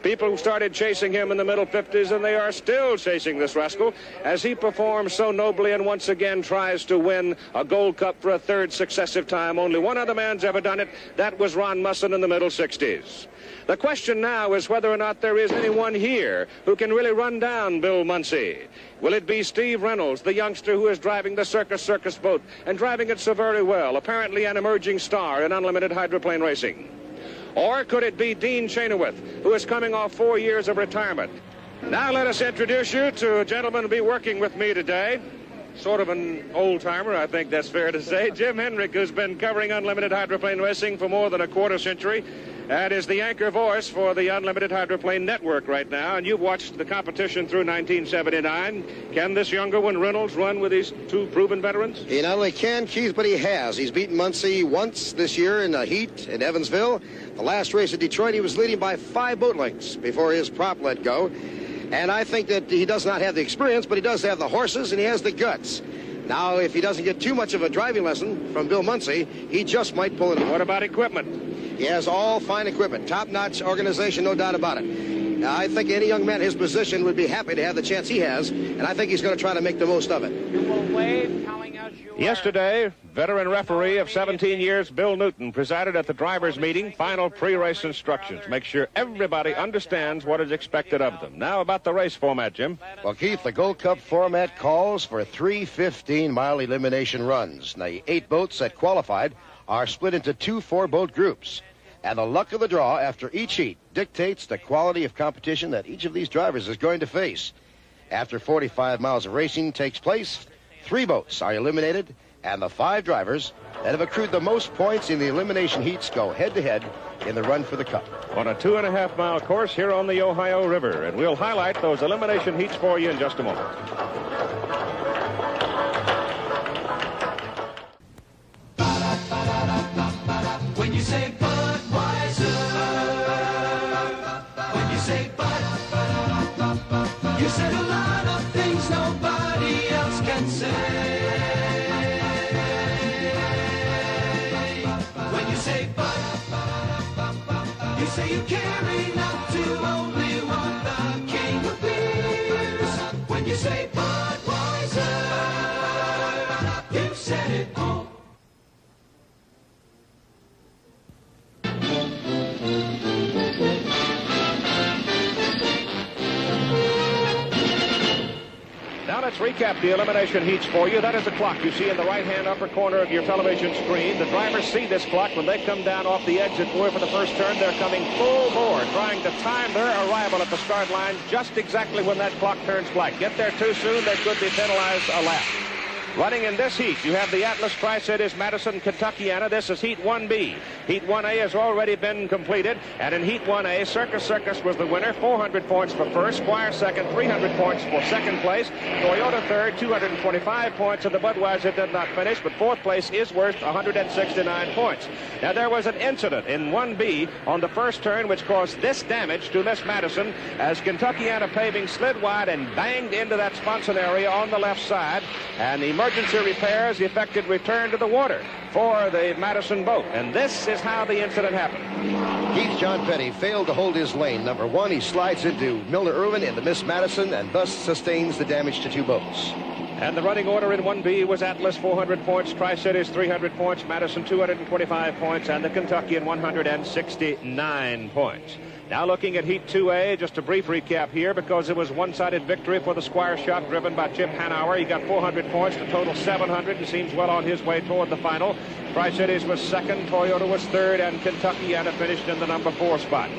People started chasing him in the middle 50s, and they are still chasing this rascal as he performs so nobly and once again tries to win a Gold Cup for a third successive time. Only one other man's ever done it. That was Ron Musson in the middle 60s. The question now is whether or not there is anyone here who can really run down Bill Munsey. Will it be Steve Reynolds, the youngster who is driving the Circus boat and driving it so very well, apparently an emerging star in unlimited hydroplane racing? Or could it be Dean Chenoweth, who is coming off 4 years of retirement? Now let us introduce you to a gentleman who will be working with me today. Sort of an old-timer, I think that's fair to say. Jim Henrik, who's been covering unlimited hydroplane racing for more than a quarter century, and is the anchor voice for the Unlimited Hydroplane Network right now. And you've watched the competition through 1979. Can this younger one, Reynolds, run with these two proven veterans? He not only can, Keith, but he has. He's beaten Munsey once this year in a heat in Evansville. The last race at Detroit, he was leading by 5 boat lengths before his prop let go. And I think that he does not have the experience, but he does have the horses and he has the guts. Now, if he doesn't get too much of a driving lesson from Bill Munsey, he just might pull it off. What about equipment? He has all fine equipment, top-notch organization, no doubt about it. Now, I think any young man in his position would be happy to have the chance he has, and I think he's going to try to make the most of it. You will wave telling us you Yesterday, veteran referee of 17 years, Bill Newton, presided at the drivers' meeting. Final pre-race instructions. Make sure everybody understands what is expected of them. Now about the race format, Jim. Well, Keith, the Gold Cup format calls for 3 15-mile elimination runs. Now, the 8 boats that qualified are split into 2 4-boat groups. And the luck of the draw after each heat dictates the quality of competition that each of these drivers is going to face. After 45 miles of racing takes place, 3 boats are eliminated, and the 5 drivers that have accrued the most points in the elimination heats go head-to-head in the run for the Cup. On a 2.5-mile course here on the Ohio River, and we'll highlight those elimination heats for you in just a moment. When you say Budweiser, when you say Bud, you said a lot of things nobody else can say. When you say Bud, you say you carry not to only one, the king of beers. When you say Budweiser, you said it all. Now let's recap the elimination heats for you. That is the clock you see in the right-hand upper corner of your television screen. The drivers see this clock when they come down off the exit board for the first turn. They're coming full bore, trying to time their arrival at the start line just exactly when that clock turns black. Get there too soon, they could be penalized a lap. Running in this heat, you have the Atlas Tri-Cities Madison Kentuckiana. This is Heat 1B. Heat 1A has already been completed, and in Heat 1A, Circus was the winner, 400 points for first, Squire second, 300 points for second place, Toyota third, 225 points, and the Budweiser did not finish, but fourth place is worth 169 points. Now, there was an incident in 1B on the first turn which caused this damage to Miss Madison as Kentuckiana paving slid wide and banged into that sponson area on the left side, and the emergency repairs effected return to the water for the Madison boat. And this is how the incident happened. Keith John Petty failed to hold his lane. Number 1, he slides into Milner Irwin in the Miss Madison and thus sustains the damage to 2 boats. And the running order in 1B was Atlas 400 points, Tri-Cities 300 points, Madison 225 points, and the Kentuckian 169 points. Now looking at Heat 2A, just a brief recap here because it was one-sided victory for the Squire shop driven by Chip Hanauer. He got 400 points to total 700 and seems well on his way toward the final. Tri-Cities was second, Toyota was third, and Kentuckiana finished in the number 4 spot.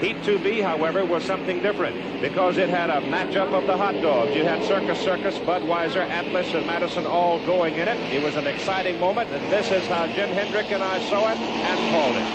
Heat 2B, however, was something different because it had a matchup of the hot dogs. You had Circus Circus, Budweiser, Atlas, and Madison all going in it. It was an exciting moment, and this is how Jim Hendrick and I saw it and called it.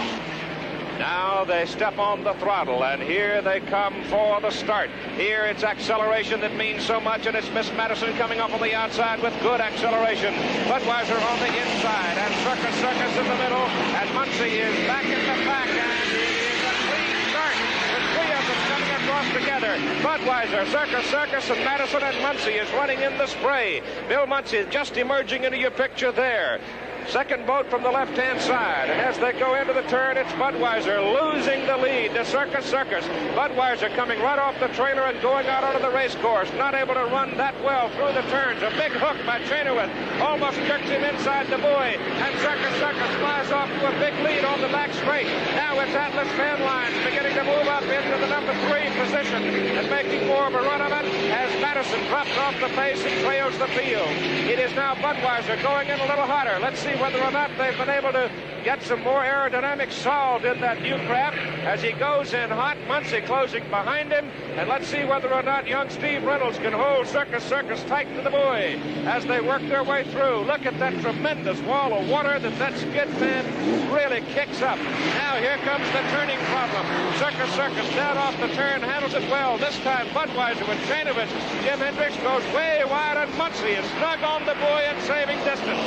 Now they step on the throttle, and here they come for the start. Here it's acceleration that means so much, and it's Miss Madison coming up on the outside with good acceleration. Budweiser on the inside, and Circus Circus in the middle, and Muncie is back in the pack, and it is a clean start with three of them coming across together. Budweiser, Circus Circus, and Madison and Muncie is running in the spray. Bill Muncie just emerging into your picture there. Second boat from the left-hand side, and as they go into the turn, it's Budweiser losing the lead to Circus Circus. Budweiser coming right off the trailer and going out onto the race course, not able to run that well through the turns. A big hook by Chenoweth almost jerks him inside the buoy, and Circus Circus flies off to a big lead on the back straight. Now it's Atlas Van Lines beginning to move up into the number 3 position and making more of a run of it as Madison drops off the pace and trails the field. It is now Budweiser going in a little hotter. Let's see whether or not they've been able to get some more aerodynamics solved in that new craft as he goes in hot. Muncie closing behind him, and let's see whether or not young Steve Reynolds can hold Circus Circus tight to the buoy as they work their way through. Look at that tremendous wall of water that skid fan really kicks up. Now here comes the turning problem. Circus Circus down off the turn, handles it well. This time Budweiser with Chenoweth. Jim Hendricks goes way wide, and Muncie is snug on the buoy and saving distance.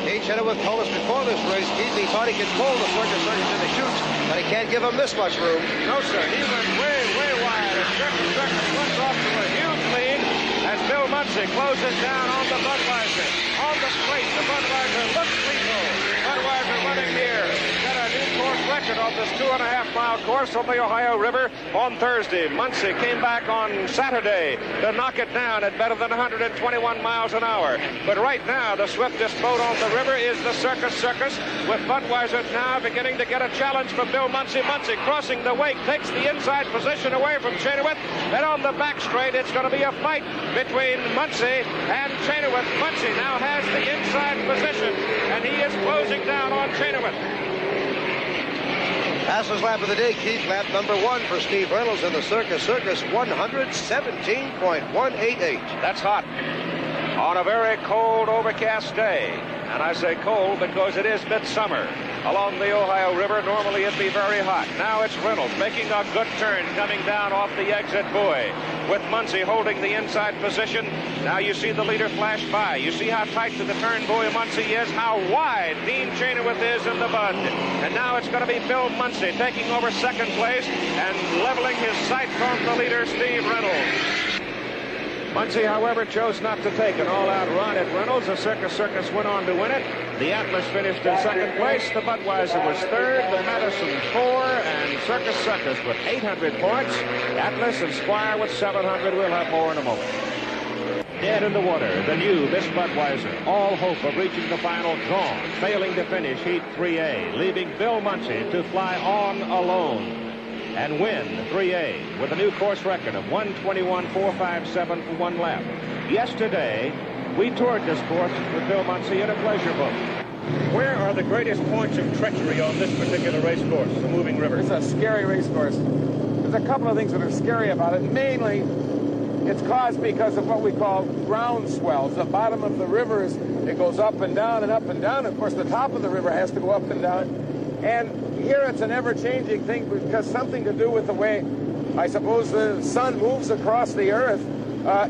Tate Chenoweth told us before this race, Keith, he thought he could pull the Circus Circus in the chutes, but he can't give him this much room. No, sir. He went way, way wide, and Circus Circus runs off to a huge lead as Bill Muncie closes down on the Budweiser. On the straight, the Budweiser looks lethal. Budweiser running here. Got a new course record on this 2.5-mile course on the Ohio River on Thursday. Muncie came back on Saturday to knock it down at better than 121 miles an hour. But right now, the swiftest boat on the river is the Circus Circus, with Budweiser now beginning to get a challenge from Bill Muncie. Muncie crossing the wake, takes the inside position away from Chenoweth. Then on the back straight, it's going to be a fight between Muncie and Chenoweth. Muncie now has the inside position, and he is closing down on Chenoweth. Fastest lap of the day, Keith. Lap number 1 for Steve Reynolds in the Circus Circus, 117.188. That's hot on a very cold, overcast day. And I say cold because it is midsummer. Along the Ohio River, normally it'd be very hot. Now it's Reynolds making a good turn, coming down off the exit buoy, with Muncie holding the inside position. Now you see the leader flash by. You see how tight to the turn buoy Muncie is, how wide Dean Chenoweth is in the bud. And now it's going to be Bill Muncie taking over second place and leveling his sights on the leader, Steve Reynolds. Muncie, however, chose not to take an all-out run at Reynolds. The Circus Circus went on to win it. The Atlas finished in second place. The Budweiser was third. The Madison 4, and Circus Circus with 800 points. Atlas and Squire with 700. We'll have more in a moment. Dead in the water, the new Miss Budweiser. All hope of reaching the final gone, failing to finish Heat 3A, leaving Bill Muncie to fly on alone and win 3A with a new course record of 121.457 for one lap. Yesterday, we toured this course with Bill Muncie in a pleasure boat. Where are the greatest points of treachery on this particular race course, the moving river? It's a scary race course. There's a couple of things that are scary about it. Mainly, it's caused because of what we call ground swells. The bottom of the river it goes up and down and up and down. Of course, the top of the river has to go up and down. And here it's an ever-changing thing because something to do with the way, I suppose, the sun moves across the earth.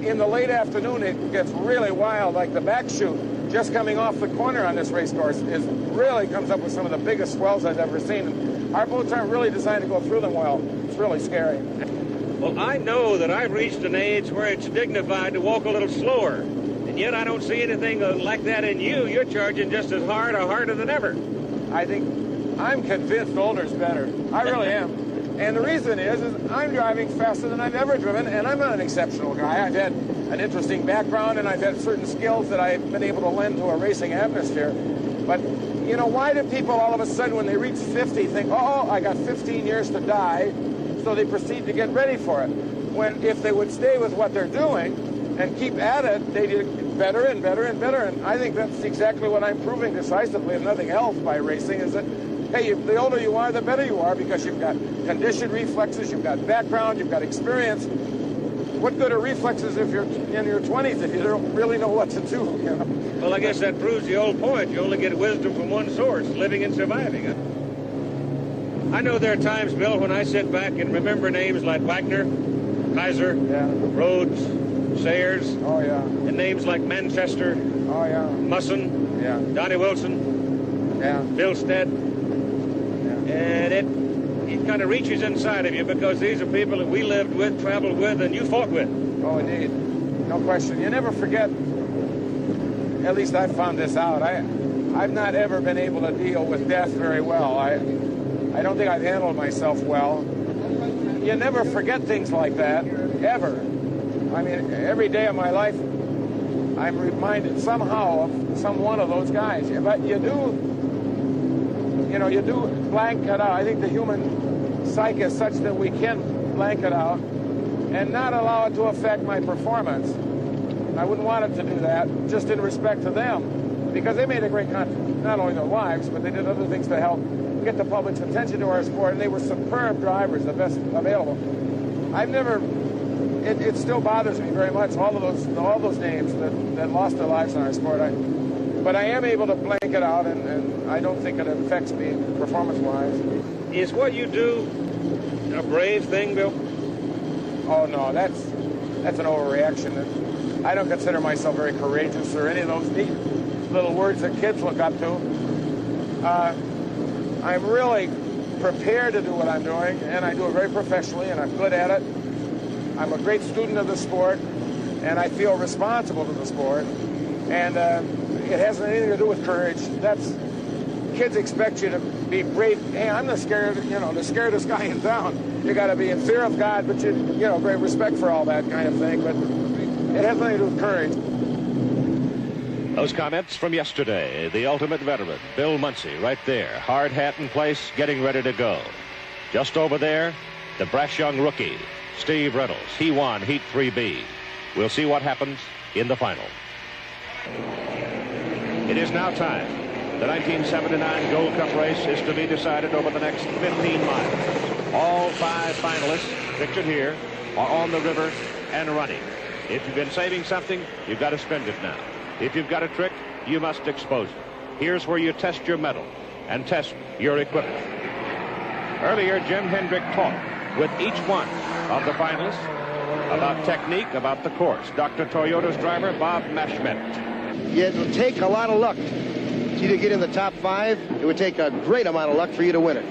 In the late afternoon, it gets really wild, like the back chute just coming off the corner on this race course really comes up with some of the biggest swells I've ever seen. And our boats aren't really designed to go through them well. It's really scary. Well, I know that I've reached an age where it's dignified to walk a little slower, and yet I don't see anything like that in you. You're charging just as hard or harder than ever. I'm convinced older's better. I really am. And the reason is I'm driving faster than I've ever driven, and I'm not an exceptional guy. I've had an interesting background, and I've had certain skills that I've been able to lend to a racing atmosphere. But, you know, why do people all of a sudden when they reach 50 think, oh, I got 15 years to die, so they proceed to get ready for it? When if they would stay with what they're doing and keep at it, they get better and better and better. And I think that's exactly what I'm proving decisively, if nothing else, by racing, is that hey, the older you are, the better you are, because you've got conditioned reflexes, you've got background, you've got experience. What good are reflexes if you're in your 20s if you don't really know what to do? You know? Well, I guess that proves the old point. You only get wisdom from one source, living and surviving. Huh? I know there are times, Bill, when I sit back and remember names like Wagner, Kaiser, Rhodes, Sayers, and names like Manchester, Musson, Donnie Wilson, Bill Stead, and it kind of reaches inside of you, because these are people that we lived with, traveled with, and you fought with. Oh, indeed. No question. You never forget, at least I found this out, I've not ever been able to deal with death very well. I don't think I've handled myself well. You never forget things like that, ever. I mean, every day of my life, I'm reminded somehow of some one of those guys. But you do blank it out. I think the human psyche is such that we can blank it out and not allow it to affect my performance. I wouldn't want it to do that, just in respect to them, because they made a great contribution, not only their lives, but they did other things to help get the public's attention to our sport, and they were superb drivers, the best available. I've never, it still bothers me very much, all those names that lost their lives in our sport. But I am able to blank it out, and I don't think it affects me performance-wise. Is what you do a brave thing, Bill? Oh, no, that's an overreaction. I don't consider myself very courageous or any of those neat little words that kids look up to. I'm really prepared to do what I'm doing, and I do it very professionally, and I'm good at it. I'm a great student of the sport, and I feel responsible to the sport. And it hasn't anything to do with courage. Kids expect you to be brave. Hey, I'm the scaredest guy in town. You got to be in fear of God, but great respect for all that kind of thing. But it has nothing to do with courage. Those comments from yesterday, the ultimate veteran, Bill Munsey, right there. Hard hat in place, getting ready to go. Just over there, the brash young rookie, Steve Reynolds. He won Heat 3B. We'll see what happens in the final. It is now time. The 1979 Gold Cup race is to be decided over the next 15 miles. All 5 finalists pictured here are on the river and running. If you've been saving something, you've got to spend it now. If you've got a trick, you must expose it. Here's where you test your mettle and test your equipment. Earlier, Jim Hendrick talked with each one of the finalists about technique, about the course. Dr. Toyota's driver, Bob Mashmet. It would take a lot of luck for you to get in the top 5. It would take a great amount of luck for you to win it.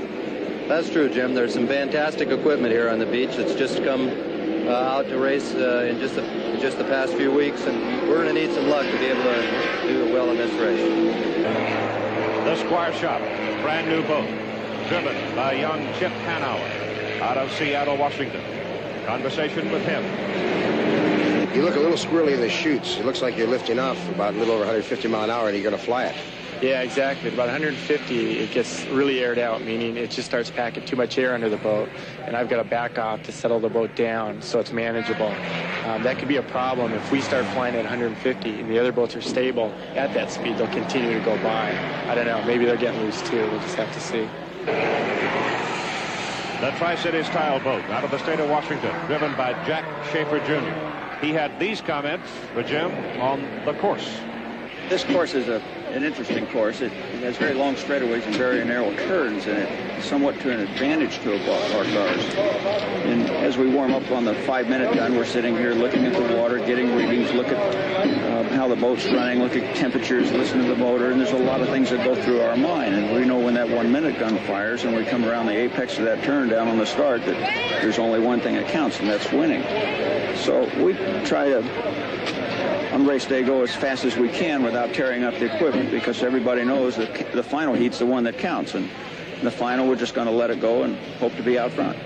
That's true, Jim. There's some fantastic equipment here on the beach that's just come out to race in just the past few weeks, and we're going to need some luck to be able to do well in this race. The Squire Shop, brand new boat, driven by young Chip Hanauer out of Seattle, Washington. Conversation with him. You look a little squirrely in the chutes. It looks like you're lifting off about a little over 150 mile an hour, and you're going to fly it. Yeah, exactly. About 150, it gets really aired out, meaning it just starts packing too much air under the boat, and I've got to back off to settle the boat down so it's manageable. That could be a problem if we start flying at 150 and the other boats are stable at that speed. They'll continue to go by. I don't know. Maybe they're getting loose too. We'll just have to see. The Tri-City style boat out of the state of Washington, driven by Jack Schaefer Jr. He had these comments for Jim on the course. This course is an interesting course. It has very long straightaways and very narrow turns, and it's somewhat to an advantage to our cars. And as we warm up on the 5-minute gun, we're sitting here looking at the water, getting readings, look at how the boat's running, look at temperatures, listen to the motor, and there's a lot of things that go through our mind. And we know when that 1-minute gun fires and we come around the apex of that turn down on the start that there's only one thing that counts, and that's winning. So we try to on race day go as fast as we can without tearing up the equipment, because everybody knows that the final heat's the one that counts, and in the final we're just going to let it go and hope to be out front.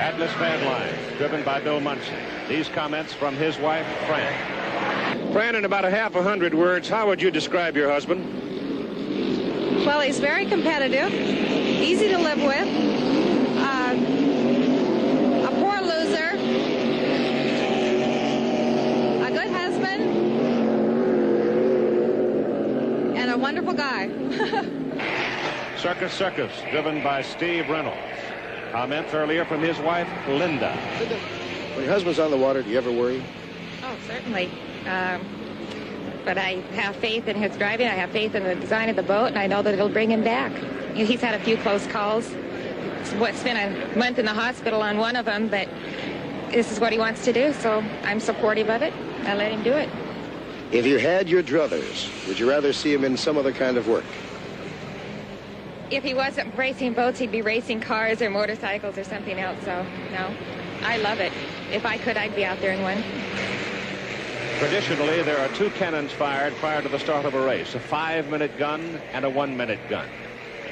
Atlas Van Line, driven by Bill Munsey. These comments from his wife, Fran. Fran, in about 100 words, how would you describe your husband? Well, he's very competitive, easy to live with, a poor loser, a good husband, and a wonderful guy. Circus Circus, driven by Steve Reynolds. Comments earlier from his wife, Linda. When your husband's on the water, do you ever worry? Oh, certainly. But I have faith in his driving. I have faith in the design of the boat, and I know that it'll bring him back. You know, he's had a few close calls. It's been a month in the hospital on one of them, but this is what he wants to do, so I'm supportive of it. I let him do it. If you had your druthers, would you rather see him in some other kind of work? If he wasn't racing boats, he'd be racing cars or motorcycles or something else, so no. I love it. If I could, I'd be out there in one. Traditionally, there are 2 cannons fired prior to the start of a race, a 5-minute gun and a 1-minute gun.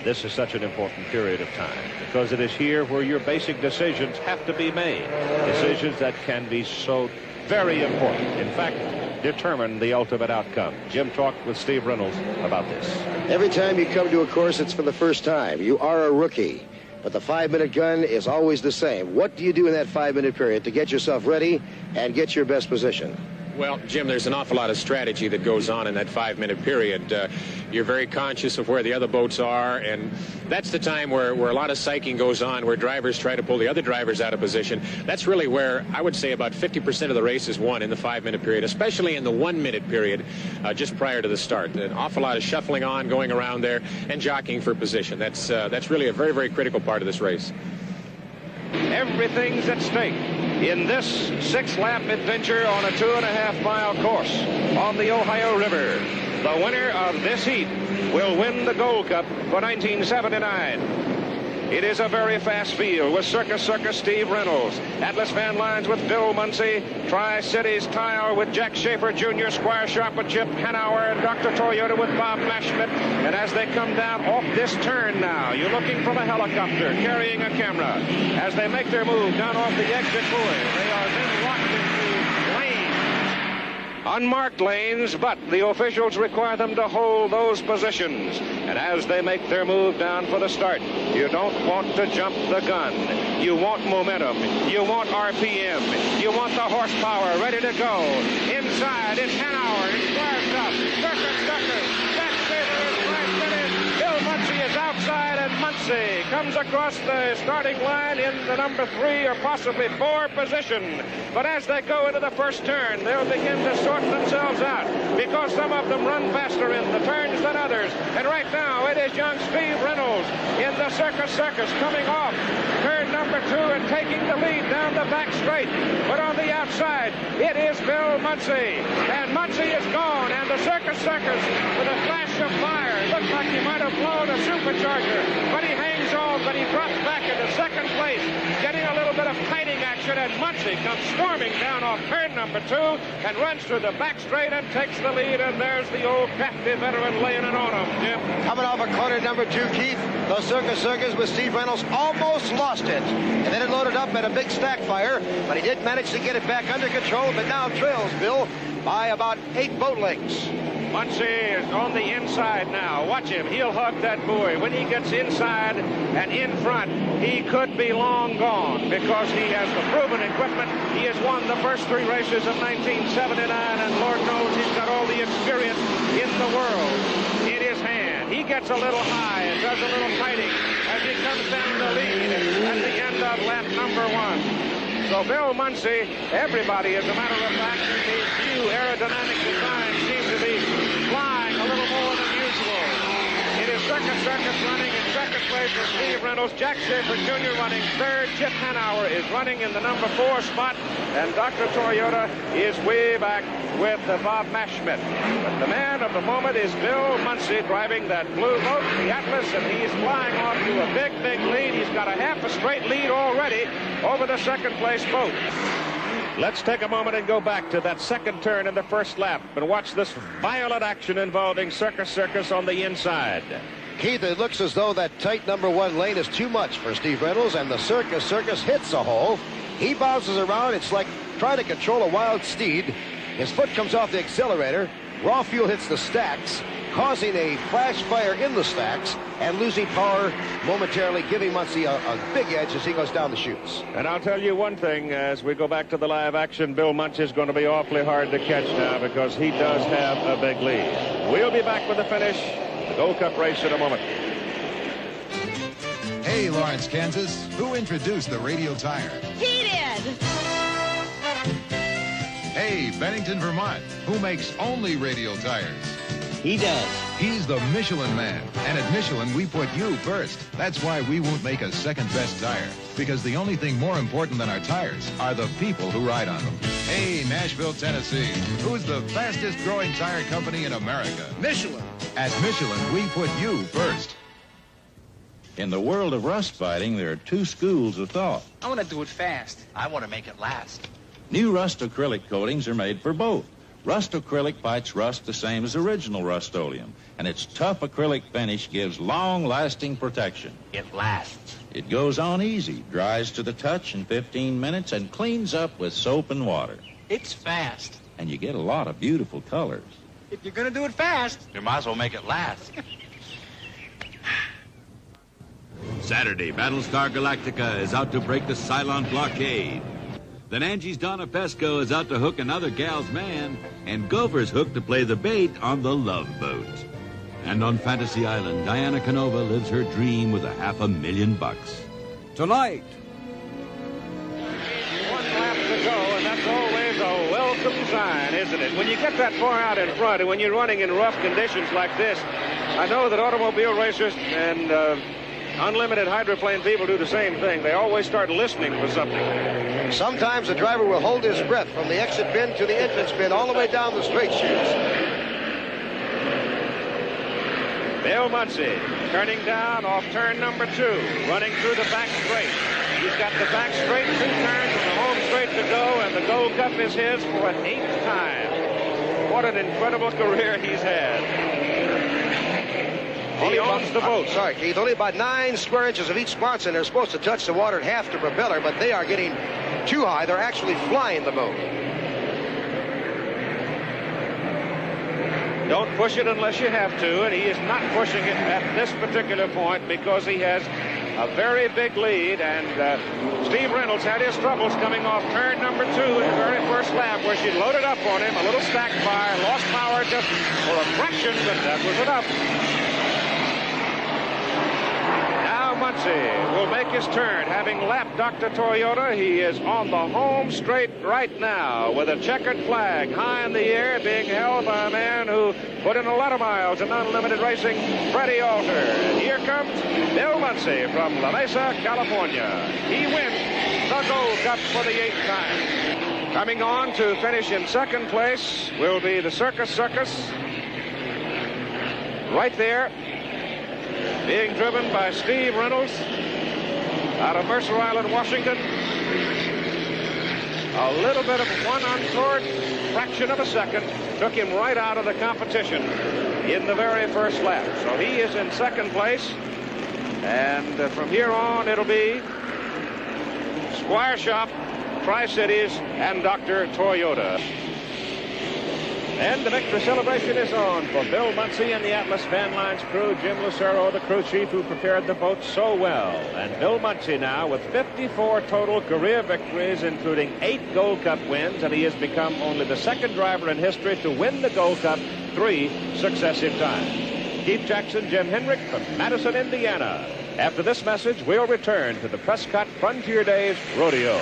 This is such an important period of time because it is here where your basic decisions have to be made. Decisions that can be so very important. In fact, determine the ultimate outcome. Jim talked with Steve Reynolds about this. Every time you come to a course, it's for the first time. You are a rookie, but the 5-minute gun is always the same. What do you do in that 5-minute period to get yourself ready and get your best position? Well, Jim, there's an awful lot of strategy that goes on in that 5-minute period. You're very conscious of where the other boats are, and that's the time where a lot of psyching goes on, where drivers try to pull the other drivers out of position. That's really where I would say about 50% of the race is won in the 5-minute period, especially in the 1-minute period just prior to the start. An awful lot of shuffling on, going around there, and jockeying for position. That's really a very, very critical part of this race. Everything's at stake in this 6-lap adventure on a 2.5-mile course on the Ohio River. The winner of this heat will win the Gold Cup for 1979. It is a very fast field with Circus Circus Steve Reynolds, Atlas Van Lines with Bill Muncie, Tri-Cities Tile with Jack Schaefer Jr., Squire Sharp with Chip Hanauer, and Dr. Toyota with Bob Mashmet. And as they come down off this turn now, you're looking from a helicopter carrying a camera. As they make their move down off the exit buoy, they are then locked into lanes. Unmarked lanes, but the officials require them to hold those positions. And as they make their move down for the start, you don't want to jump the gun. You want momentum. You want RPM. You want the horsepower ready to go. Inside, it's Hanauer. It's Squire Stuff. Circus. That saver is blasted in. Bill Muncie is outside, and Muncie comes across the starting line in the number 3 or possibly 4 position. But as they go into the first turn, they'll begin to sort themselves out because some of them run faster in the turns than others. And right now, it is young Steve Reynolds in the Circus coming off turn number 2 and taking the lead down the back straight. But on the outside, it is Bill Muncie. And Muncie is gone, and the Circus with a flash of fire. Looks like he might have blown a supercharger, but he hangs on, but he drops back into second place, getting a little bit of kiting action, and Muncie comes storming down off turn number 2 and runs through the back straight and takes the lead, and there's the old crafty veteran laying it on him, Jim. Coming off of corner number 2, Keith, the Circus with Steve Reynolds almost lost it. And then it loaded up at a big stack fire, but he did manage to get it back under control, but now trails Bill by about 8 boat lengths. Muncie is on the inside now. Watch him. He'll hug that buoy. When he gets inside and in front, he could be long gone because he has the proven equipment. He has won the first 3 races of 1979, and Lord knows he's got all the experience in the world in his hand. He gets a little high and does a little fighting as he comes down the lead at the end of lap number 1. So Bill Muncie, everybody, as a matter of fact, in these new aerodynamic designs seem to be flying a little more than usual. It is Circus running in second place with Steve Reynolds. Jack Schaefer Jr. running third. Chip Hanauer is running in the number 4 spot. And Dr. Toyota is way back with Bob Mashmet. But the man of the moment is Bill Muncie driving that blue boat, the Atlas, and he's flying off to a big lead. He's got a half a straight lead already over the second place boat. Let's take a moment and go back to that second turn in the first lap and watch this violent action involving Circus on the inside. Keith, it looks as though that tight number 1 lane is too much for Steve Reynolds, and the Circus hits a hole. He bounces around. It's like trying to control a wild steed. His foot comes off the accelerator. Raw fuel hits the stacks, causing a flash fire in the stacks and losing power momentarily, giving Muncie a big edge as he goes down the chutes. And I'll tell you one thing, as we go back to the live action, Bill Muncie is going to be awfully hard to catch now because he does have a big lead. We'll be back with the finish, the Gold Cup race in a moment. Hey, Lawrence, Kansas, who introduced the radial tire? He did. Hey, Bennington, Vermont, who makes only radial tires? He does. He's the Michelin Man. And at Michelin, we put you first. That's why we won't make a second-best tire. Because the only thing more important than our tires are the people who ride on them. Hey, Nashville, Tennessee, who's the fastest-growing tire company in America? Michelin. At Michelin, we put you first. In the world of rust fighting, there are two schools of thought. I want to do it fast. I want to make it last. New rust acrylic coatings are made for both. Rust acrylic fights rust the same as original Rust-Oleum, and its tough acrylic finish gives long-lasting protection. It lasts. It goes on easy, dries to the touch in 15 minutes, and cleans up with soap and water. It's fast. And you get a lot of beautiful colors. If you're going to do it fast. You might as well make it last. Saturday, Battlestar Galactica is out to break the Cylon blockade. Then Angie's Donna Pesco is out to hook another gal's man, and Gopher's hooked to play the bait on the Love Boat. And on Fantasy Island, Diana Canova lives her dream with $500,000. Tonight. One lap to go, and that's always a welcome sign, isn't it? When you get that far out in front, and when you're running in rough conditions like this, I know that automobile racers and unlimited hydroplane people do the same thing. They always start listening for something. Sometimes the driver will hold his breath from the exit bin to the entrance bin all the way down the straight chutes. Bill Muncy turning down off turn number 2, running through the back straight. He's got the back straight 2 turns and the home straight to go, and the Gold Cup is his for an 8th time. What an incredible career he's had. He owns the boat. Sorry, Keith. Only about 9 square inches of each sponson. They're supposed to touch the water at half the propeller, but they are getting too high. They're actually flying the boat. Don't push it unless you have to, and he is not pushing it at this particular point because he has a very big lead, and Steve Reynolds had his troubles coming off turn number 2 in the very first lap where she loaded up on him, a little stack fire, lost power just for a fraction, but that was enough. Muncy will make his turn. Having lapped Dr. Toyota, he is on the home straight right now with a checkered flag high in the air, being held by a man who put in a lot of miles in unlimited racing, Freddie Alter. And here comes Bill Muncy from La Mesa, California. He wins the Gold Cup for the 8th time. Coming on to finish in 2nd place will be the Circus. Right there, being driven by Steve Reynolds out of Mercer Island, Washington. A little bit of 1/100 fraction of a second took him right out of the competition in the very first lap. So he is in 2nd place. And from here on, it'll be Squire Shop, Tri-Cities, and Dr. Toyota. And the victory celebration is on for Bill Muncy and the Atlas Van Lines crew. Jim Lucero, the crew chief who prepared the boat so well. And Bill Muncy now with 54 total career victories, including 8 Gold Cup wins. And he has become only the 2nd driver in history to win the Gold Cup 3 successive times. Keith Jackson, Jim Henrik from Madison, Indiana. After this message, we'll return to the Prescott Frontier Days Rodeo.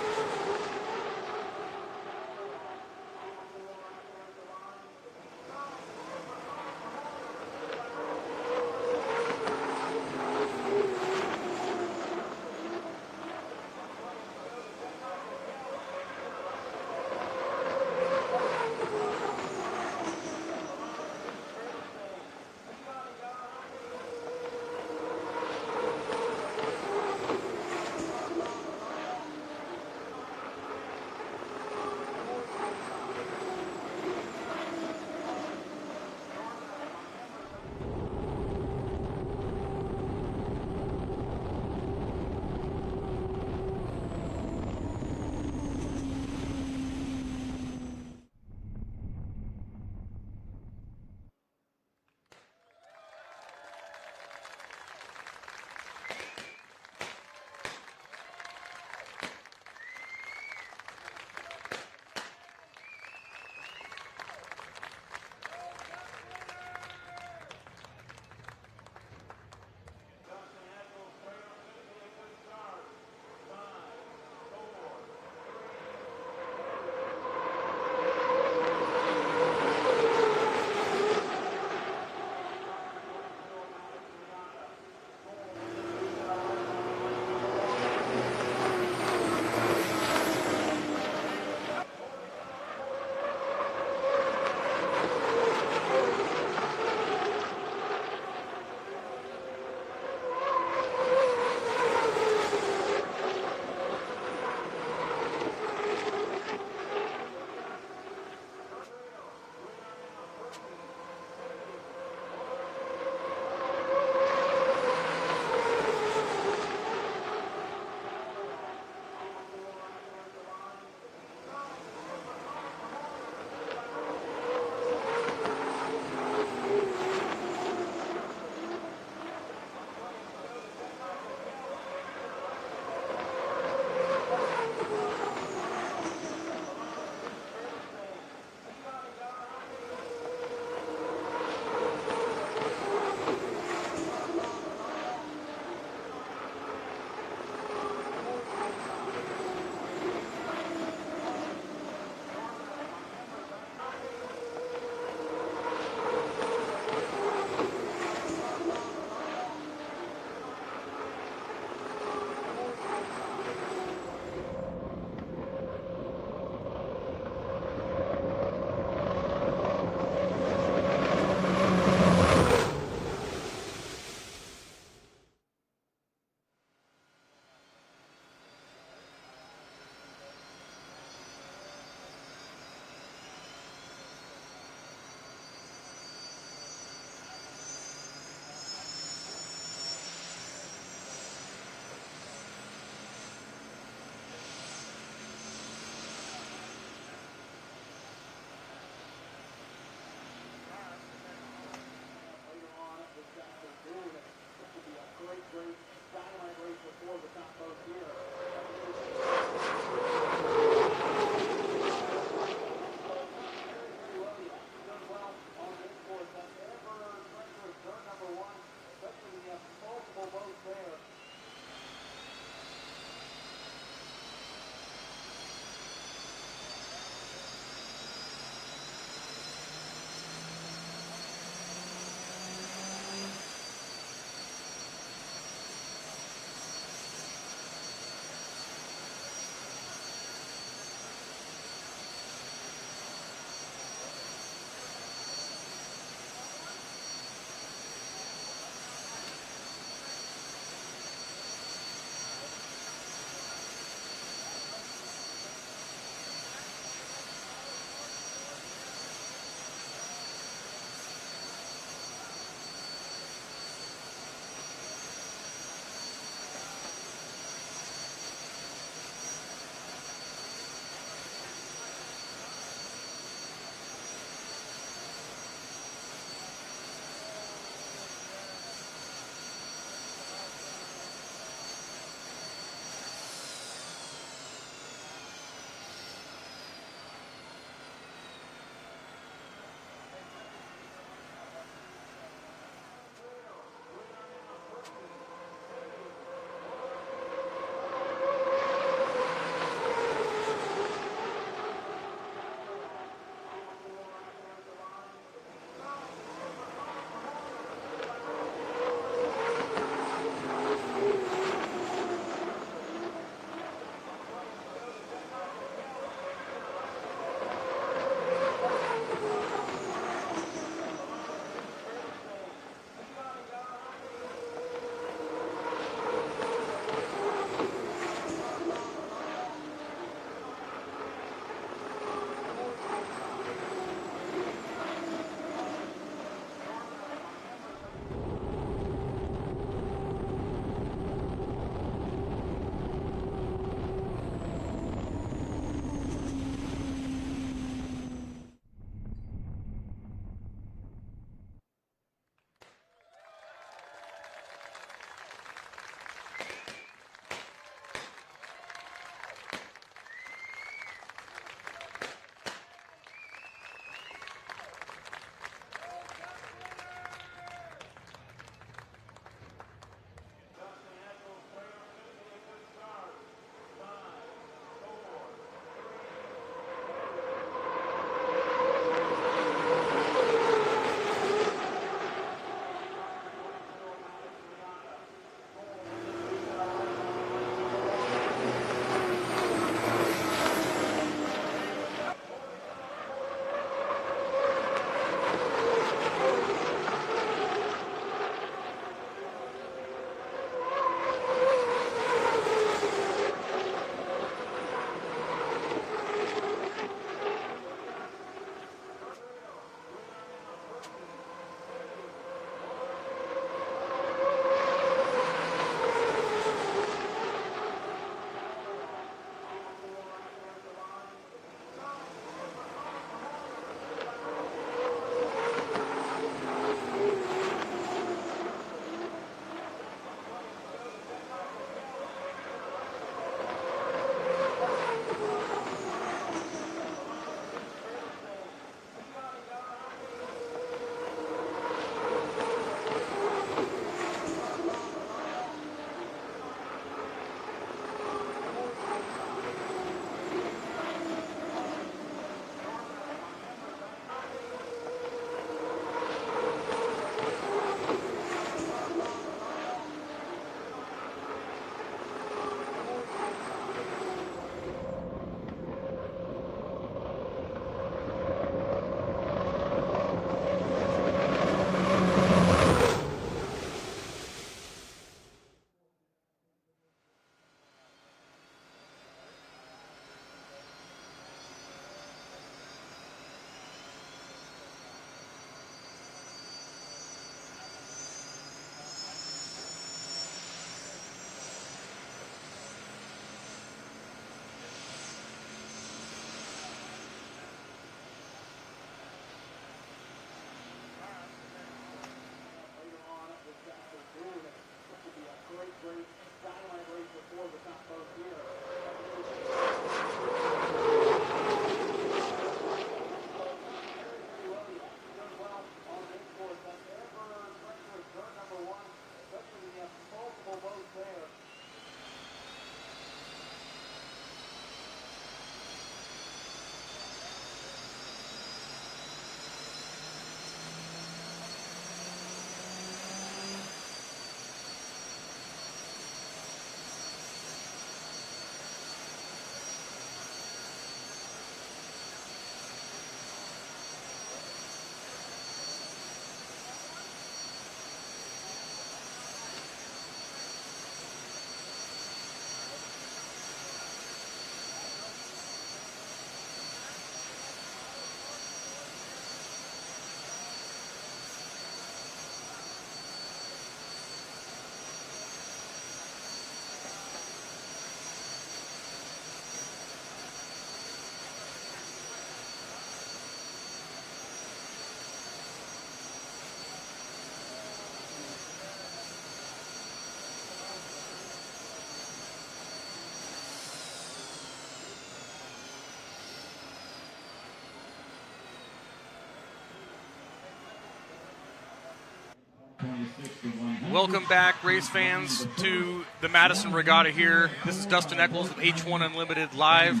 Welcome back, race fans, to the Madison Regatta here. This is Dustin Eccles with H1 Unlimited Live.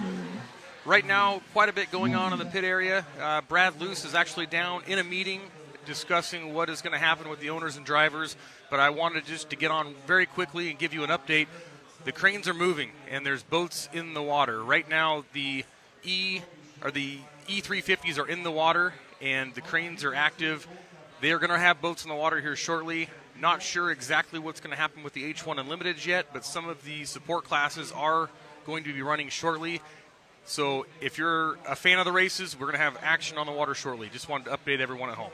Right now, quite a bit going on in the pit area. Brad Luce is actually down in a meeting discussing what is going to happen with the owners and drivers, but I wanted just to get on very quickly and give you an update. The cranes are moving, and there's boats in the water. Right now, the E350s are in the water, and the cranes are active. They are going to have boats in the water here shortly. Not sure exactly what's going to happen with the H1 Unlimited yet, but some of the support classes are going to be running shortly. So if you're a fan of the races, we're going to have action on the water shortly. Just wanted to update everyone at home.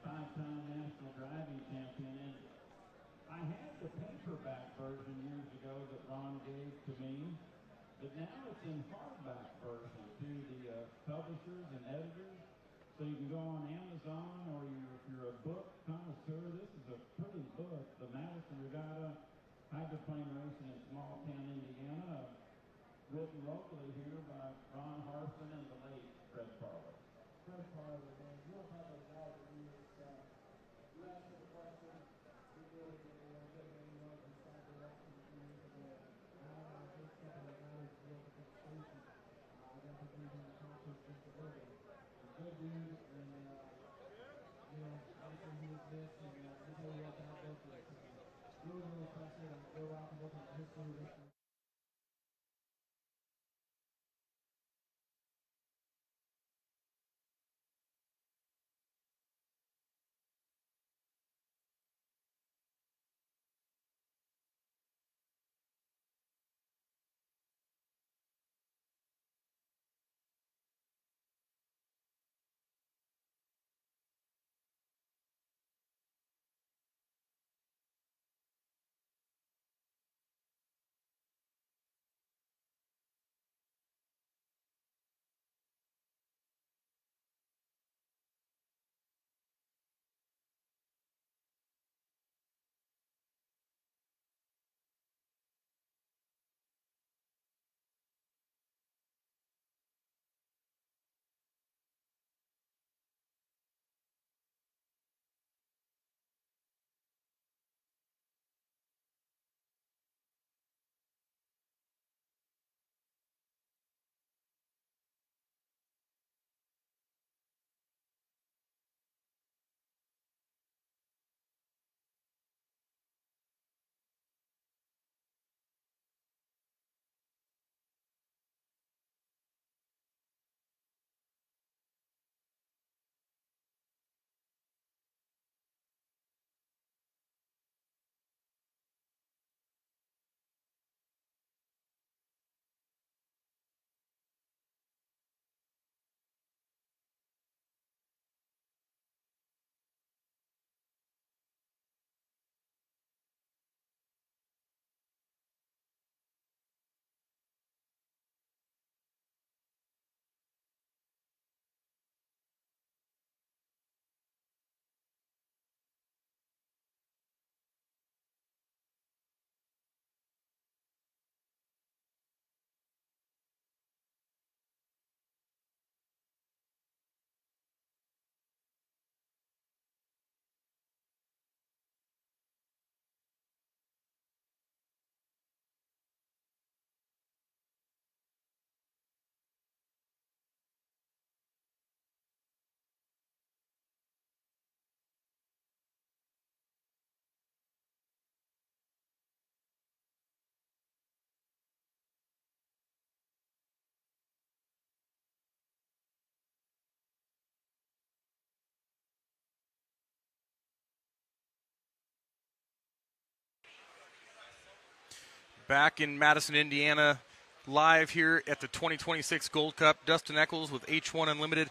Five-time national driving champion. And I had the paperback version years ago that Ron gave to me, but now it's in hardback version to the publishers and editors. So you can go on Amazon, or if you're a book connoisseur, this is a pretty book, The Madison Regatta, Hydroplane Racing in Small Town, Indiana, written locally here by Ron Harfin and the late Fred Parler. Fred Parler, man, you don't have a guy that you asked the question, we really didn't get anyone to start the last few years ago. Now, this company knows the local station. I don't think we can accomplish this together. A good dude, and, obviously he was missed, and we really have that both of us. Really, really impressive, and go out and look at the history of this. Back in Madison, Indiana, live here at the 2026 Gold Cup. Dustin Eccles with H1 Unlimited.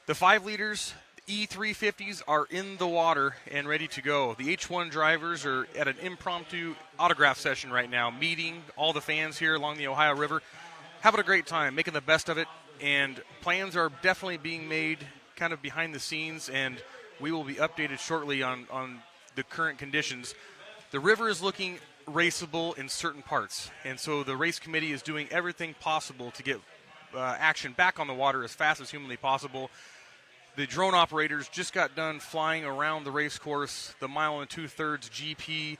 The 5 liters, E350s are in the water and ready to go. The H1 drivers are at an impromptu autograph session right now, meeting all the fans here along the Ohio River, having a great time, making the best of it, and plans are definitely being made kind of behind the scenes, and we will be updated shortly on the current conditions. The river is looking raceable in certain parts, and so the race committee is doing everything possible to get action back on the water as fast as humanly possible. The drone operators just got done flying around the race course, the 1 2/3 GP,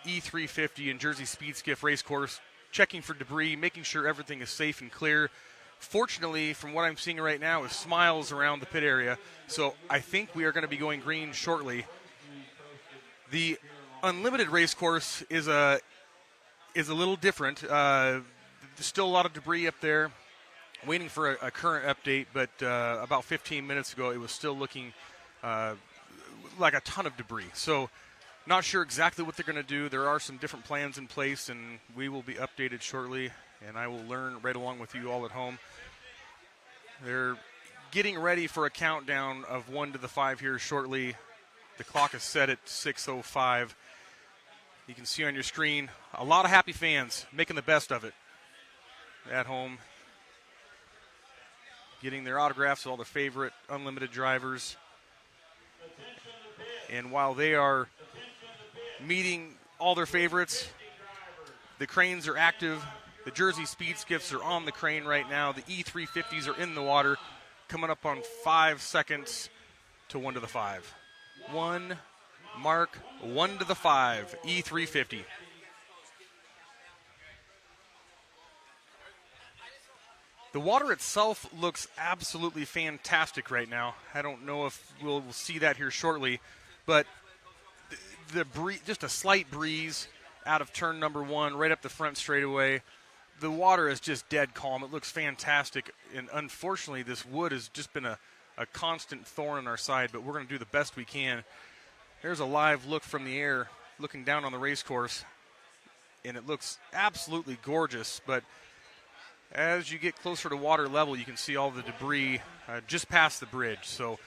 E350, and Jersey Speed Skiff race course, checking for debris, making sure everything is safe and clear. Fortunately, from what I'm seeing right now, is smiles around the pit area, so I think we are going to be going green shortly. The Unlimited race course is a little different. There's still a lot of debris up there. Waiting for a current update, but about 15 minutes ago, it was still looking like a ton of debris. So not sure exactly what they're going to do. There are some different plans in place, and we will be updated shortly, and I will learn right along with you all at home. They're getting ready for a countdown of 1 to the 5 here shortly. The clock is set at 6:05. You can see on your screen a lot of happy fans making the best of it at home, getting their autographs of all their favorite Unlimited drivers. And while they are meeting all their favorites, the cranes are active. The Jersey Speed Skiffs are on the crane right now. The E350s are in the water, coming up on 5 seconds to 1 to the 5. 1 to the 5, E350. The water itself looks absolutely fantastic right now. I don't know if we'll see that here shortly, but the breeze, just a slight breeze out of turn number 1, right up the front straightaway. The water is just dead calm. It looks fantastic, and unfortunately, this wood has just been a constant thorn in our side, but we're going to do the best we can. There's a live look from the air, looking down on the race course, and it looks absolutely gorgeous, but as you get closer to water level, you can see all the debris just past the bridge. So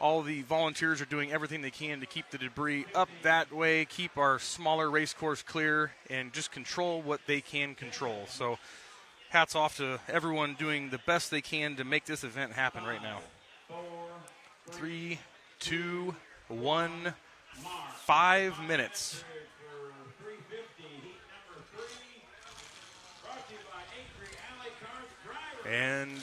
all the volunteers are doing everything they can to keep the debris up that way, keep our smaller race course clear, and just control what they can control. So hats off to everyone doing the best they can to make this event happen right now. 3, 2, 1, 5 minutes. And,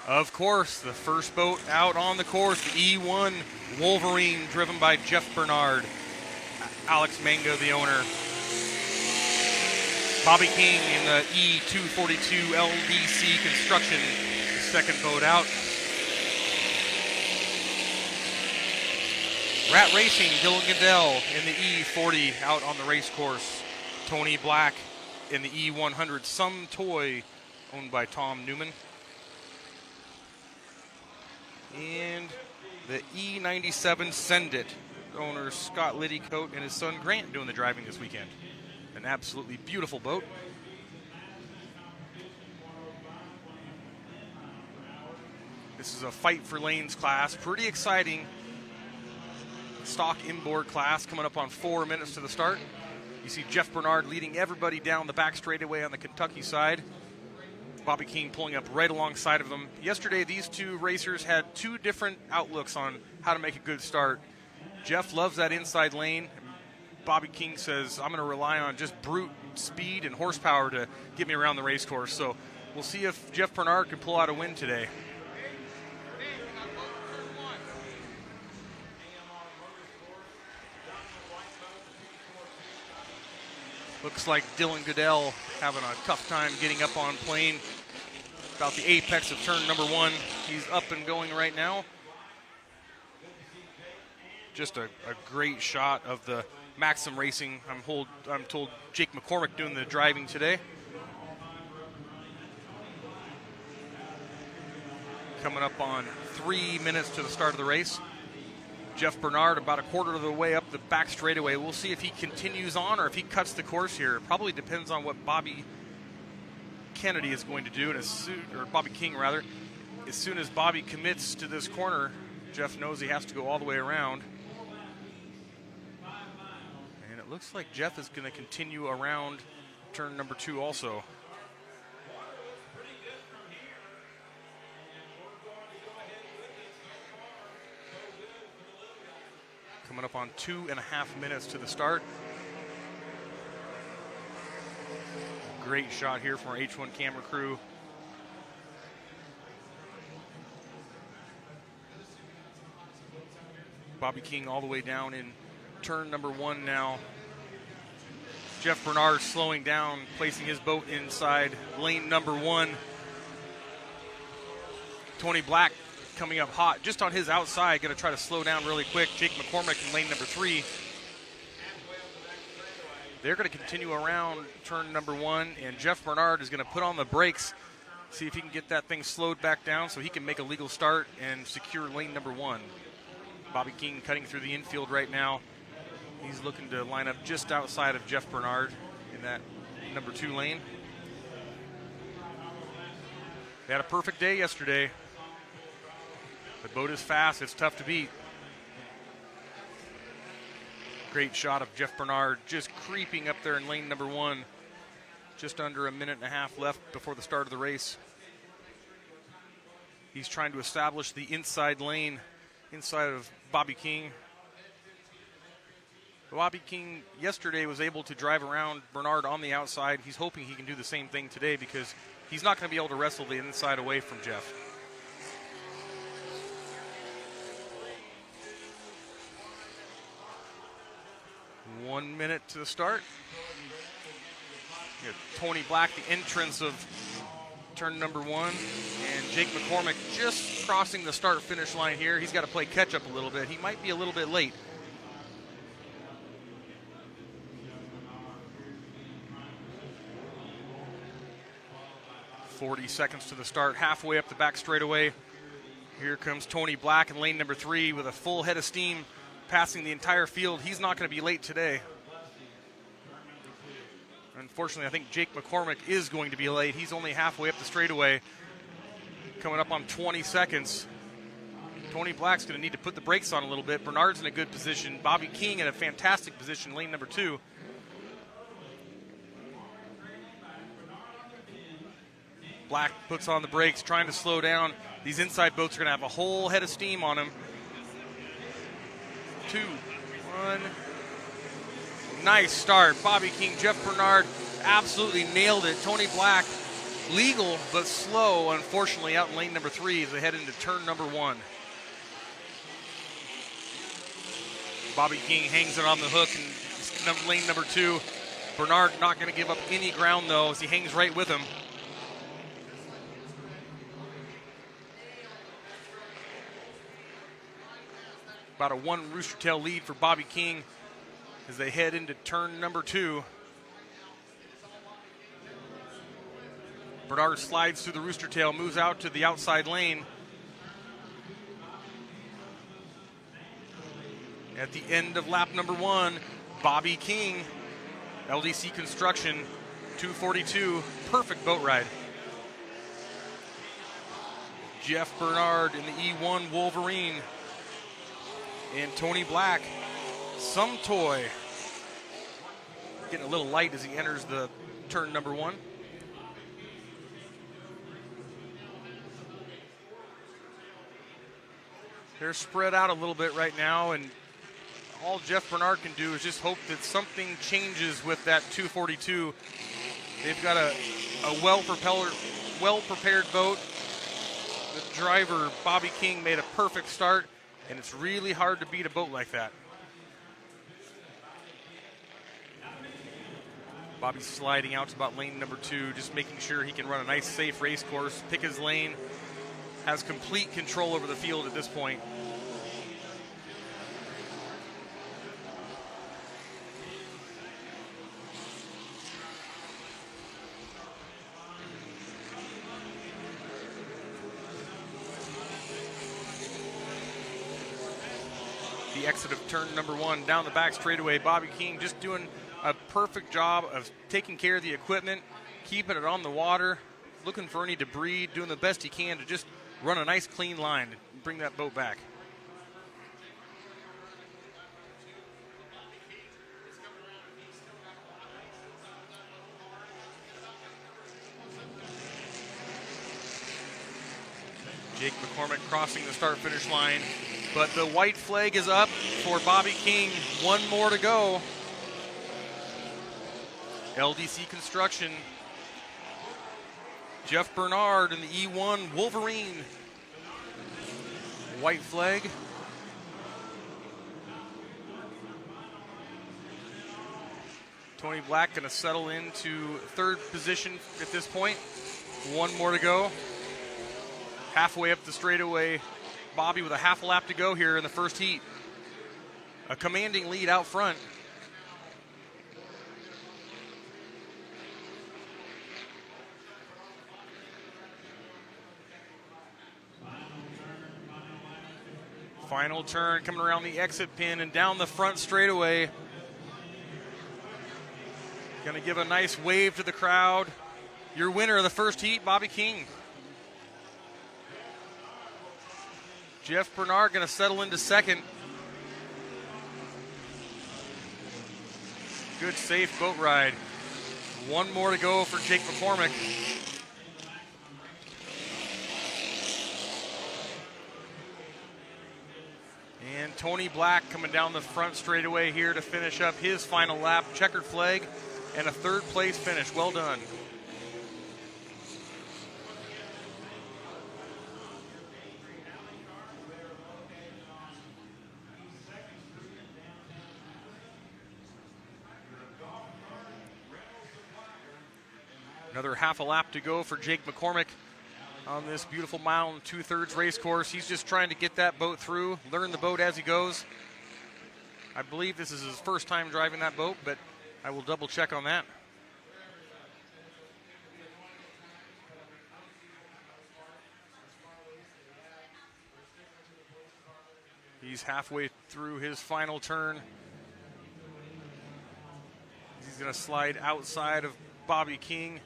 of course, the first boat out on the course, the E1 Wolverine, driven by Jeff Bernard. Alex Mango, the owner. Bobby King in the E242 LDC construction, the second boat out. Rat Racing, Dylan Goodell in the E40 out on the race course. Tony Black in the E100, Some Toy, owned by Tom Newman. And the E97 Send It, owner Scott Liddycoat and his son Grant doing the driving this weekend. An absolutely beautiful boat. This is a fight for lanes class, pretty exciting. Stock inboard class coming up on 4 minutes to the start. You see Jeff Bernard leading everybody down the back straightaway on the Kentucky side. Bobby King pulling up right alongside of them. Yesterday, these two racers had 2 different outlooks on how to make a good start. Jeff loves that inside lane. Bobby King says, I'm going to rely on just brute speed and horsepower to get me around the race course. So we'll see if Jeff Bernard can pull out a win today. Looks like Dylan Goodell having a tough time getting up on plane. About the apex of turn number 1. He's up and going right now. Just a great shot of the Maxim Racing. I'm told Jake McCormick doing the driving today. Coming up on 3 minutes to the start of the race. Jeff Bernard about a quarter of the way up the back straightaway. We'll see if he continues on or if he cuts the course here. It probably depends on what Bobby Kennedy is going to do, or Bobby King rather. As soon as Bobby commits to this corner, Jeff knows he has to go all the way around. And it looks like Jeff is going to continue around turn number 2 also. Coming up on 2.5 minutes to the start. Great shot here from our H1 camera crew. Bobby King all the way down in turn number 1 now. Jeff Bernard slowing down, placing his boat inside lane number 1. Tony Black coming up hot just on his outside, going to try to slow down really quick. Jake McCormick in lane number 3. They're going to continue around turn number 1, and Jeff Bernard is going to put on the brakes, see if he can get that thing slowed back down so he can make a legal start and secure lane number 1. Bobby King cutting through the infield right now. He's looking to line up just outside of Jeff Bernard in that number 2 lane. They had a perfect day yesterday. The boat is fast, it's tough to beat. Great shot of Jeff Bernard just creeping up there in lane number 1. Just under a minute and a half left before the start of the race. He's trying to establish the inside lane, inside of Bobby King. Bobby King yesterday was able to drive around Bernard on the outside. He's hoping he can do the same thing today because he's not going to be able to wrestle the inside away from Jeff. One minute to the start. Tony Black, the entrance of turn number 1, and Jake McCormick just crossing the start-finish line here. He's got to play catch-up a little bit. He might be a little bit late. .40 seconds to the start, halfway up the back straightaway. Here comes Tony Black in lane number 3 with a full head of steam, passing the entire field. He's not going to be late today. Unfortunately, I think Jake McCormick is going to be late. He's only halfway up the straightaway, coming up on 20 seconds. Tony Black's going to need to put the brakes on a little bit. Bernard's in a good position. Bobby King in a fantastic position, lane number 2. Black puts on the brakes, trying to slow down. These inside boats are going to have a whole head of steam on them. 2, 1. Nice start. Bobby King, Jeff Bernard absolutely nailed it. Tony Black, legal but slow, unfortunately, out in lane number 3 as they head into turn number 1. Bobby King hangs it on the hook in lane number 2. Bernard not going to give up any ground, though, as he hangs right with him. About a 1 rooster tail lead for Bobby King as they head into turn number 2. Bernard slides through the rooster tail, moves out to the outside lane. At the end of lap number 1, Bobby King, LDC Construction, 242, perfect boat ride. Jeff Bernard in the E1 Wolverine. And Tony Black, some toy. Getting a little light as he enters the turn number 1. They're spread out a little bit right now, and all Jeff Bernard can do is just hope that something changes with that 242. They've got a well-prepared boat. The driver, Bobby King, made a perfect start. And it's really hard to beat a boat like that. Bobby's sliding out to about lane number 2, just making sure he can run a nice, safe race course, pick his lane, has complete control over the field at this point. The the exit of turn number 1 down the back straightaway. Bobby King just doing a perfect job of taking care of the equipment, keeping it on the water, looking for any debris, doing the best he can to just run a nice clean line and bring that boat back. Jake McCormick crossing the start-finish line, but the white flag is up for Bobby King. One more to go. LDC Construction. Jeff Bernard in the E1 Wolverine. White flag. Tony Black going to settle into third position at this point. One more to go. Halfway up the straightaway, Bobby with a half a lap to go here in the first heat. A commanding lead out front. Final turn coming around the exit pin and down the front straightaway. Going to give a nice wave to the crowd. Your winner of the first heat, Bobby King. Jeff Bernard going to settle into second. Good, safe boat ride. One more to go for Jake McCormick. And Tony Black coming down the front straightaway here to finish up his final lap. Checkered flag and a third place finish. Well done. Another half a lap to go for Jake McCormick on this beautiful mile and 2/3 race course. He's just trying to get that boat through, learn the boat as he goes. I believe this is his first time driving that boat, but I will double check on that. He's halfway through his final turn. He's going to slide outside of Bobby King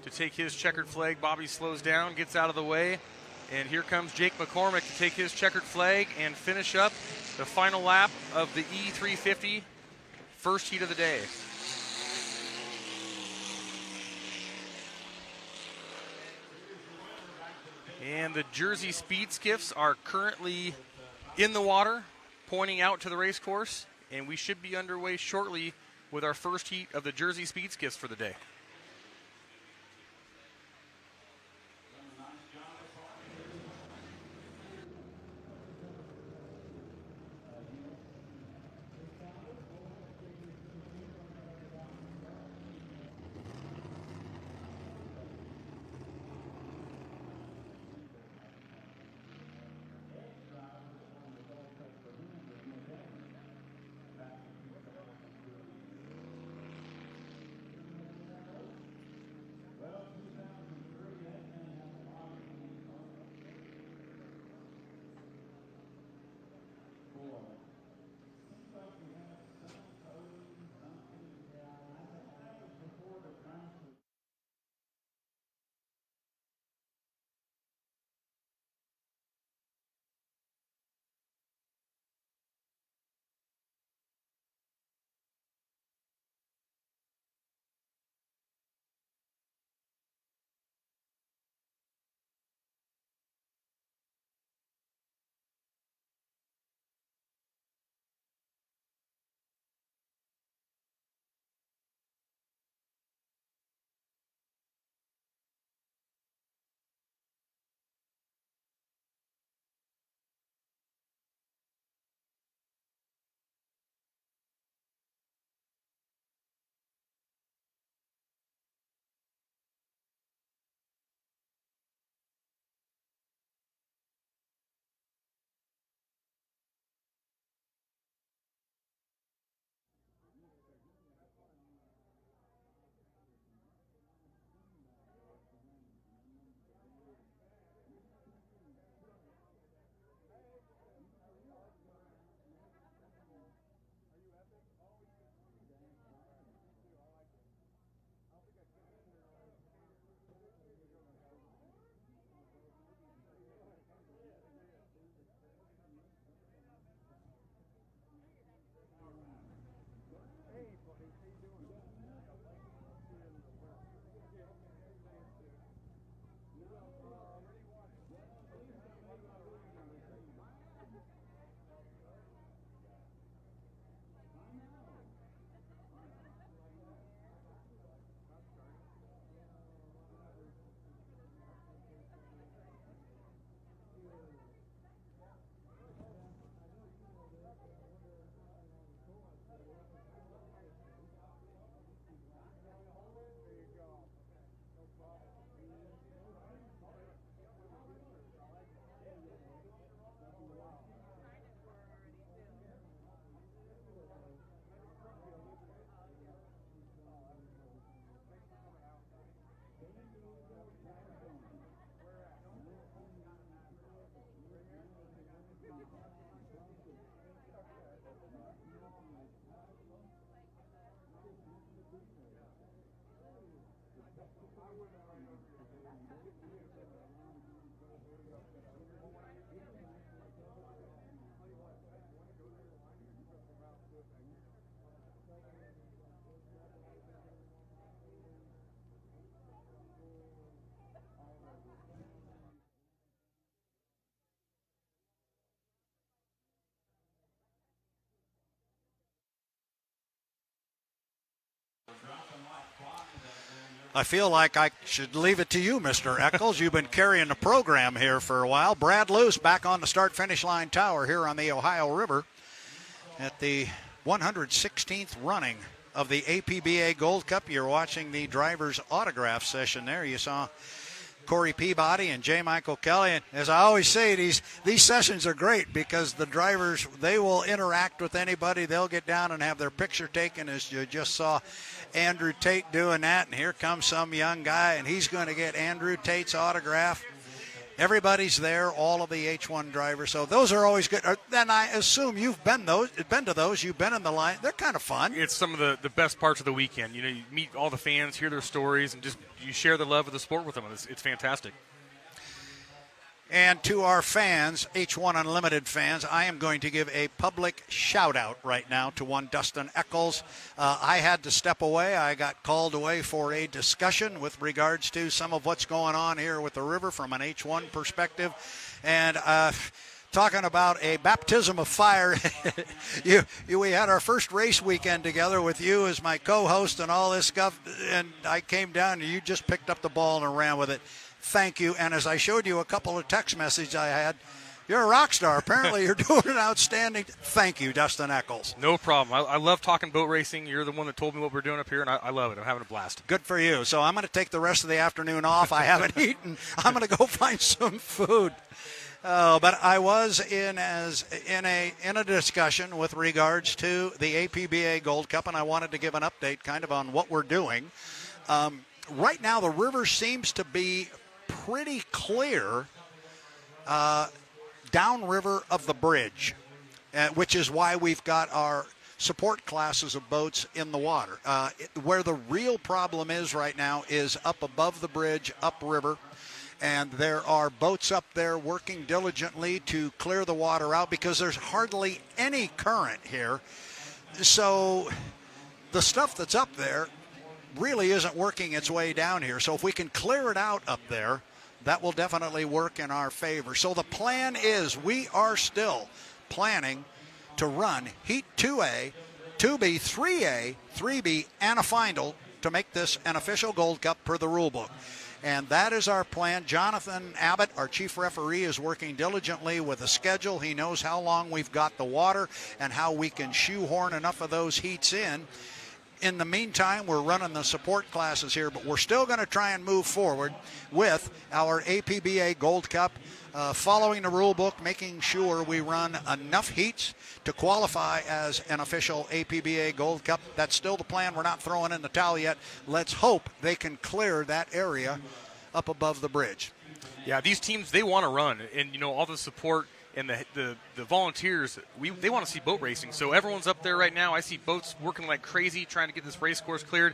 to take his checkered flag. Bobby slows down, gets out of the way, and here comes Jake McCormick to take his checkered flag and finish up the final lap of the E350 first heat of the day. And the Jersey speed skiffs are currently in the water, pointing out to the race course, and we should be underway shortly with our first heat of the Jersey speed skiffs for the day. I feel like I should leave it to you, Mr. Eccles. You've been carrying the program here for a while. Brad Luce back on the start-finish line tower here on the Ohio River at the 116th running of the APBA Gold Cup. You're watching the driver's autograph session there. You saw Corey Peabody and J. Michael Kelly. And as I always say, these sessions are great because the drivers, they will interact with anybody. They'll get down and have their picture taken, as you just saw Andrew Tate doing that. And here comes some young guy, and he's going to get Andrew Tate's autograph. Everybody's there, all of the H1 drivers. So those are always good. Then I assume you've been to those. You've been in the line. They're kind of fun. It's some of the best parts of the weekend. You know, you meet all the fans, hear their stories, and just you share the love of the sport with them. It's fantastic. And to our fans, H1 Unlimited fans, I am going to give a public shout-out right now to one Dustin Eccles. I had to step away. I got called away for a discussion with regards to some of what's going on here with the river from an H1 perspective. And talking about a baptism of fire, we had our first race weekend together with you as my co-host and all this stuff, and I came down and you just picked up the ball and ran with it. Thank you. And as I showed you a couple of text messages I had, you're a rock star. Apparently you're doing an outstanding. Thank you, Dustin Eccles. No problem. I love talking boat racing. You're the one that told me what we're doing up here, and I love it. I'm having a blast. Good for you. So I'm going to take the rest of the afternoon off. I haven't eaten. I'm going to go find some food. But I was in a discussion with regards to the APBA Gold Cup, and I wanted to give an update kind of on what we're doing. Right now the river seems to be pretty clear downriver of the bridge, which is why we've got our support classes of boats in the water. Where the real problem is right now is up above the bridge, upriver, and there are boats up there working diligently to clear the water out because there's hardly any current here. So the stuff that's up there really isn't working its way down here. So if we can clear it out up there, that will definitely work in our favor. So the plan is we are still planning to run Heat 2A, 2B, 3A, 3B, and a final to make this an official Gold Cup per the rule book. And that is our plan. Jonathan Abbott, our chief referee, is working diligently with a schedule. He knows how long we've got the water and how we can shoehorn enough of those heats in. In the meantime, we're running the support classes here, but we're still going to try and move forward with our APBA Gold Cup, following the rule book, making sure we run enough heats to qualify as an official APBA Gold Cup. That's still the plan. We're not throwing in the towel yet. Let's hope they can clear that area up above the bridge. Yeah, these teams, they want to run, and, you know, all the support and the volunteers, they want to see boat racing. So everyone's up there right now. I see boats working like crazy trying to get this race course cleared.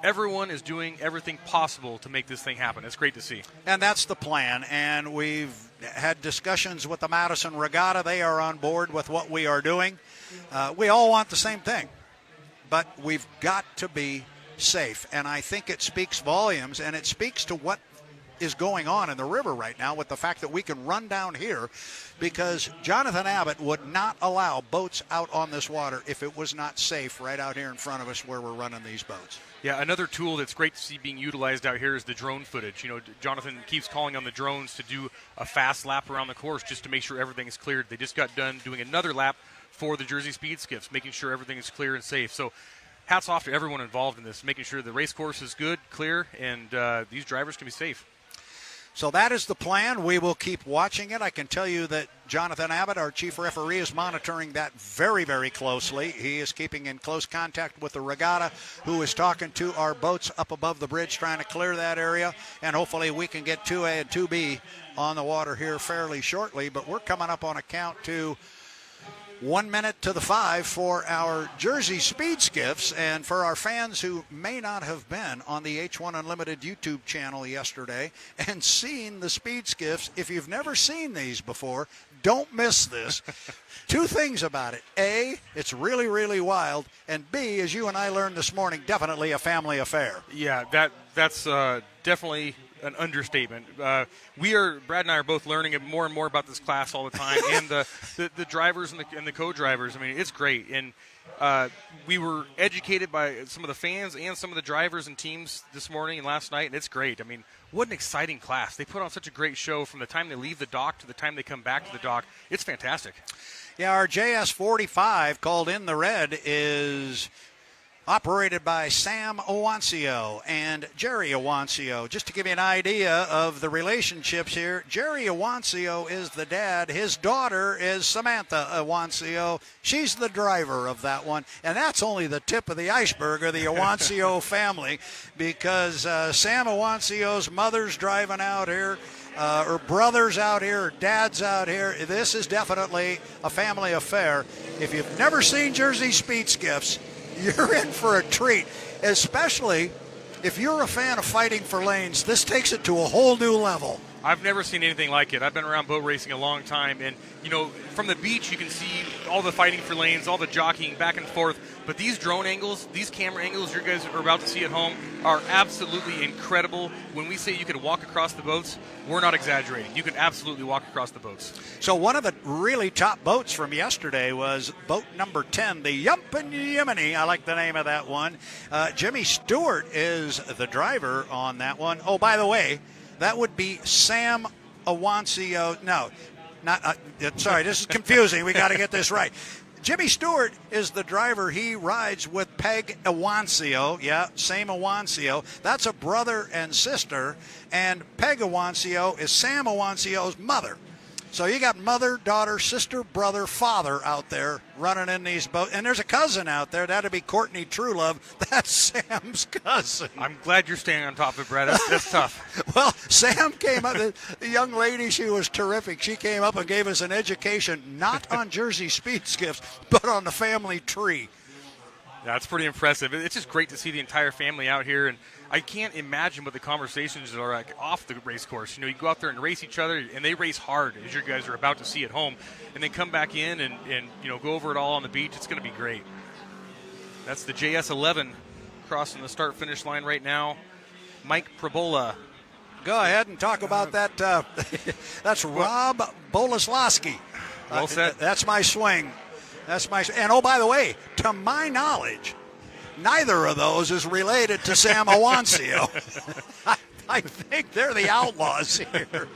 Everyone is doing everything possible to make this thing happen. It's great to see. And that's the plan. And we've had discussions with the Madison Regatta. They are on board with what we are doing. We all want the same thing, but we've got to be safe. And I think it speaks volumes, and it speaks to what is going on in the river right now with the fact that we can run down here, because Jonathan Abbott would not allow boats out on this water if it was not safe right out here in front of us where we're running these boats. Yeah, another tool that's great to see being utilized out here is the drone footage. You know, Jonathan keeps calling on the drones to do a fast lap around the course just to make sure everything is cleared. They just got done doing another lap for the Jersey Speed Skiffs, making sure everything is clear and safe. So hats off to everyone involved in this, making sure the race course is good, clear, and these drivers can be safe. So that is the plan. We will keep watching it. I can tell you that Jonathan Abbott, our chief referee, is monitoring that very, very closely. He is keeping in close contact with the regatta, who is talking to our boats up above the bridge, trying to clear that area. And hopefully we can get 2A and 2B on the water here fairly shortly. But we're coming up on a count to 1 minute to the 5 for our Jersey Speed Skiffs. And for our fans who may not have been on the H1 Unlimited YouTube channel yesterday and seen the Speed Skiffs, if you've never seen these before, don't miss this. Two things about it. A, it's really, really wild. And B, as you and I learned this morning, definitely a family affair. Yeah, that's definitely an understatement. Brad and I are both learning more and more about this class all the time, and the drivers and the co-drivers. I mean, it's great. And we were educated by some of the fans and some of the drivers and teams this morning and last night, and it's great. I mean, what an exciting class. They put on such a great show from the time they leave the dock to the time they come back to the dock. It's fantastic. Yeah, our JS45 called in the red is operated by Sam Owancio and Jerry Owancio. Just to give you an idea of the relationships here, Jerry Owancio is the dad. His daughter is Samantha Owancio. She's the driver of that one. And that's only the tip of the iceberg of the Owancio family, because Sam Owancio's mother's driving out here. Her brother's out here, her dad's out here. This is definitely a family affair. If you've never seen Jersey Speed Skiffs, you're in for a treat, especially if you're a fan of fighting for lanes. This takes it to a whole new level. I've never seen anything like it. I've been around boat racing a long time, and, you know, from the beach you can see all the fighting for lanes, all the jockeying back and forth, but these drone angles, these camera angles you guys are about to see at home are absolutely incredible. When we say you could walk across the boats, we're not exaggerating. You could absolutely walk across the boats. So one of the really top boats from yesterday was boat number 10, the Yumpin' Yemeni. I like the name of that one. Jimmy Stewart is the driver on that one. Oh, by the way, that would be Sam Owancio. No, not. Sorry, this is confusing. We got to get this right. Jimmy Stewart is the driver. He rides with Peg Owancio. Yeah, same Owancio. That's a brother and sister. And Peg Owancio is Sam Owancio's mother. So you got mother, daughter, sister, brother, father out there running in these boats. And there's a cousin out there. That'd be Courtney Truelove. That's Sam's cousin. I'm glad you're staying on top of it, Brad. That's tough. Well, Sam came up, the young lady, she was terrific. She came up and gave us an education, not on Jersey Speed Skiffs, but on the family tree. That's pretty impressive. It's just great to see the entire family out here, and I can't imagine what the conversations are like off the race course. You know, you go out there and race each other, and they race hard, as you guys are about to see at home, and then come back in and you know, go over it all on the beach. It's going to be great. That's the JS11 crossing the start-finish line right now. Mike Probola. Go ahead and talk about that. That's Rob Boleslawski. Well said. That's my swing. And oh, by the way, to my knowledge, neither of those is related to Sam Owancio. I think they're the outlaws here.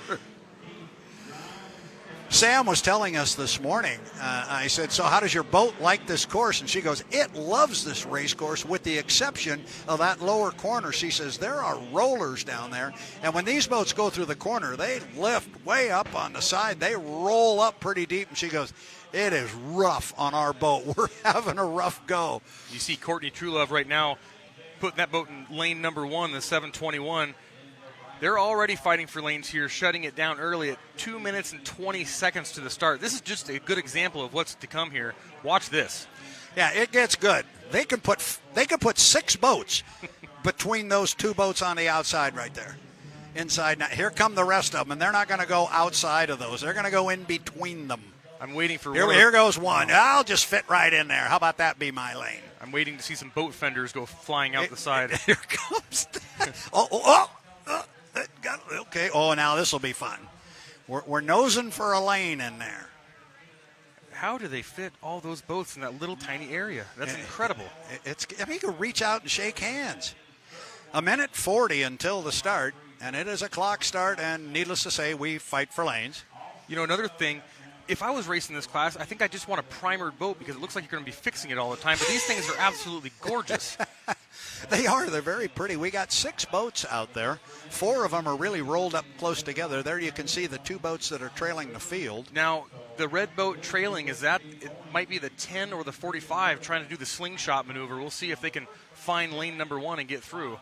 Sam was telling us this morning, I said, so how does your boat like this course? And she goes, it loves this race course with the exception of that lower corner. She says, there are rollers down there. And when these boats go through the corner, they lift way up on the side. They roll up pretty deep. And she goes, it is rough on our boat. We're having a rough go. You see Courtney Truelove right now putting that boat in lane number 1, the 721. They're already fighting for lanes here, shutting it down early at 2 minutes and 20 seconds to the start. This is just a good example of what's to come here. Watch this. Yeah, it gets good. They can put 6 boats between those 2 boats on the outside right there. Inside. Now, here come the rest of them, and they're not going to go outside of those. They're going to go in between them. I'm waiting for here goes one. I'll just fit right in there. How about that be my lane? I'm waiting to see some boat fenders go flying out the side. Here comes okay. Oh, now this will be fun. We're nosing for a lane in there. How do they fit all those boats in that little tiny area? That's incredible. I mean, you can reach out and shake hands. 1:40 until the start, and it is a clock start, and needless to say, we fight for lanes. You know, another thing, if I was racing this class, I think I just want a primered boat because it looks like you're going to be fixing it all the time, but these things are absolutely gorgeous. They are. They're very pretty. We got 6 boats out there. 4 of them are really rolled up close together. There you can see the 2 boats that are trailing the field. Now, the red boat trailing, it might be the 10 or the 45 trying to do the slingshot maneuver. We'll see if they can find lane number 1 and get through.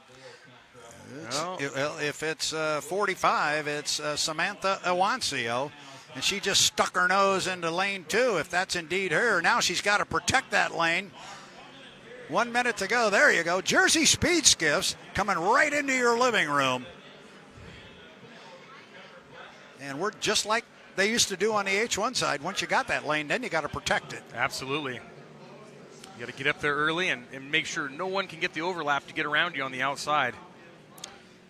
If it's 45, it's Samantha Owancio. And she just stuck her nose into lane 2, if that's indeed her. Now she's got to protect that lane. 1 minute to go. There you go. Jersey Speed Skiffs coming right into your living room. And we're just like they used to do on the H1 side. Once you got that lane, then you got to protect it. Absolutely. You got to get up there early and make sure no one can get the overlap to get around you on the outside.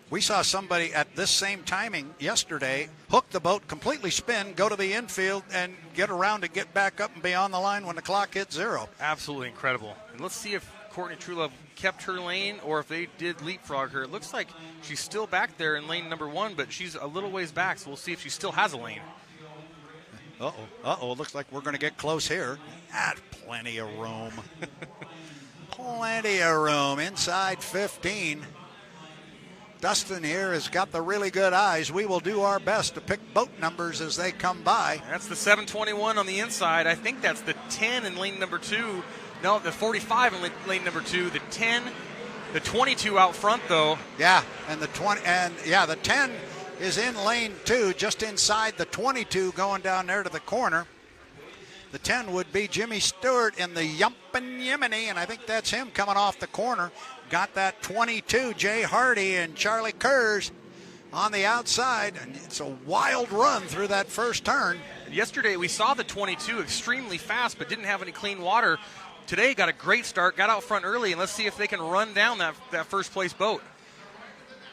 We saw somebody at this same timing yesterday hook the boat, completely spin, go to the infield, and get around to get back up and be on the line when the clock hit 0. Absolutely incredible. And let's see if Courtney Truelove kept her lane or if they did leapfrog her. It looks like she's still back there in lane number 1, but she's a little ways back, so we'll see if she still has a lane. Uh-oh. Looks like we're going to get close here. Plenty of room. Plenty of room. Inside 15. Dustin here has got the really good eyes. We will do our best to pick boat numbers as they come by. That's the 721 on the inside. I think that's the 10 in lane number 2. No, the 45 in lane number 2. The 10, the 22 out front, though. Yeah, and the 20, and yeah, the 10 is in lane 2, just inside the 22 going down there to the corner. The 10 would be Jimmy Stewart in the Yumpin' Yemeni, and I think that's him coming off the corner. Got that 22, Jay Hardy and Charlie Kurz on the outside, and it's a wild run through that first turn. Yesterday we saw the 22 extremely fast but didn't have any clean water. Today got a great start, got out front early, and let's see if they can run down that first place boat.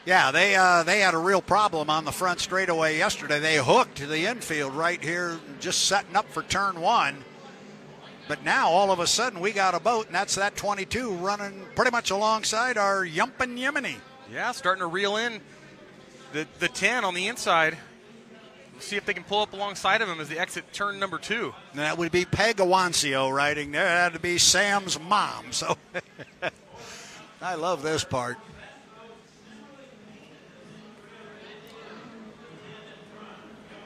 Yeah, they had a real problem on the front straightaway yesterday. They hooked to the infield right here, just setting up for turn 1. But now, all of a sudden, we got a boat, and that's that 22 running pretty much alongside our Yumpin' Yemeni. Yeah, starting to reel in the 10 on the inside. See if they can pull up alongside of him as they exit turn number 2. And that would be Peg Awancio riding there. That would be Sam's mom. So I love this part.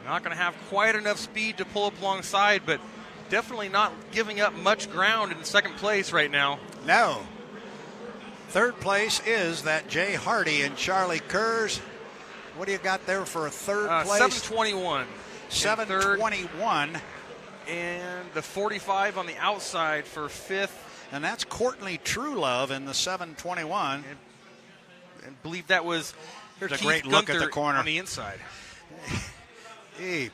Not going to have quite enough speed to pull up alongside, but definitely not giving up much ground in second place right now. No. Third place is that Jay Hardy and Charlie Kurz. What do you got there for a third place? 721. 721. And the 45 on the outside for 5th. And that's Courtney Truelove in the 721. And believe that was Here's Keith a great Gunther look at the corner on the inside. You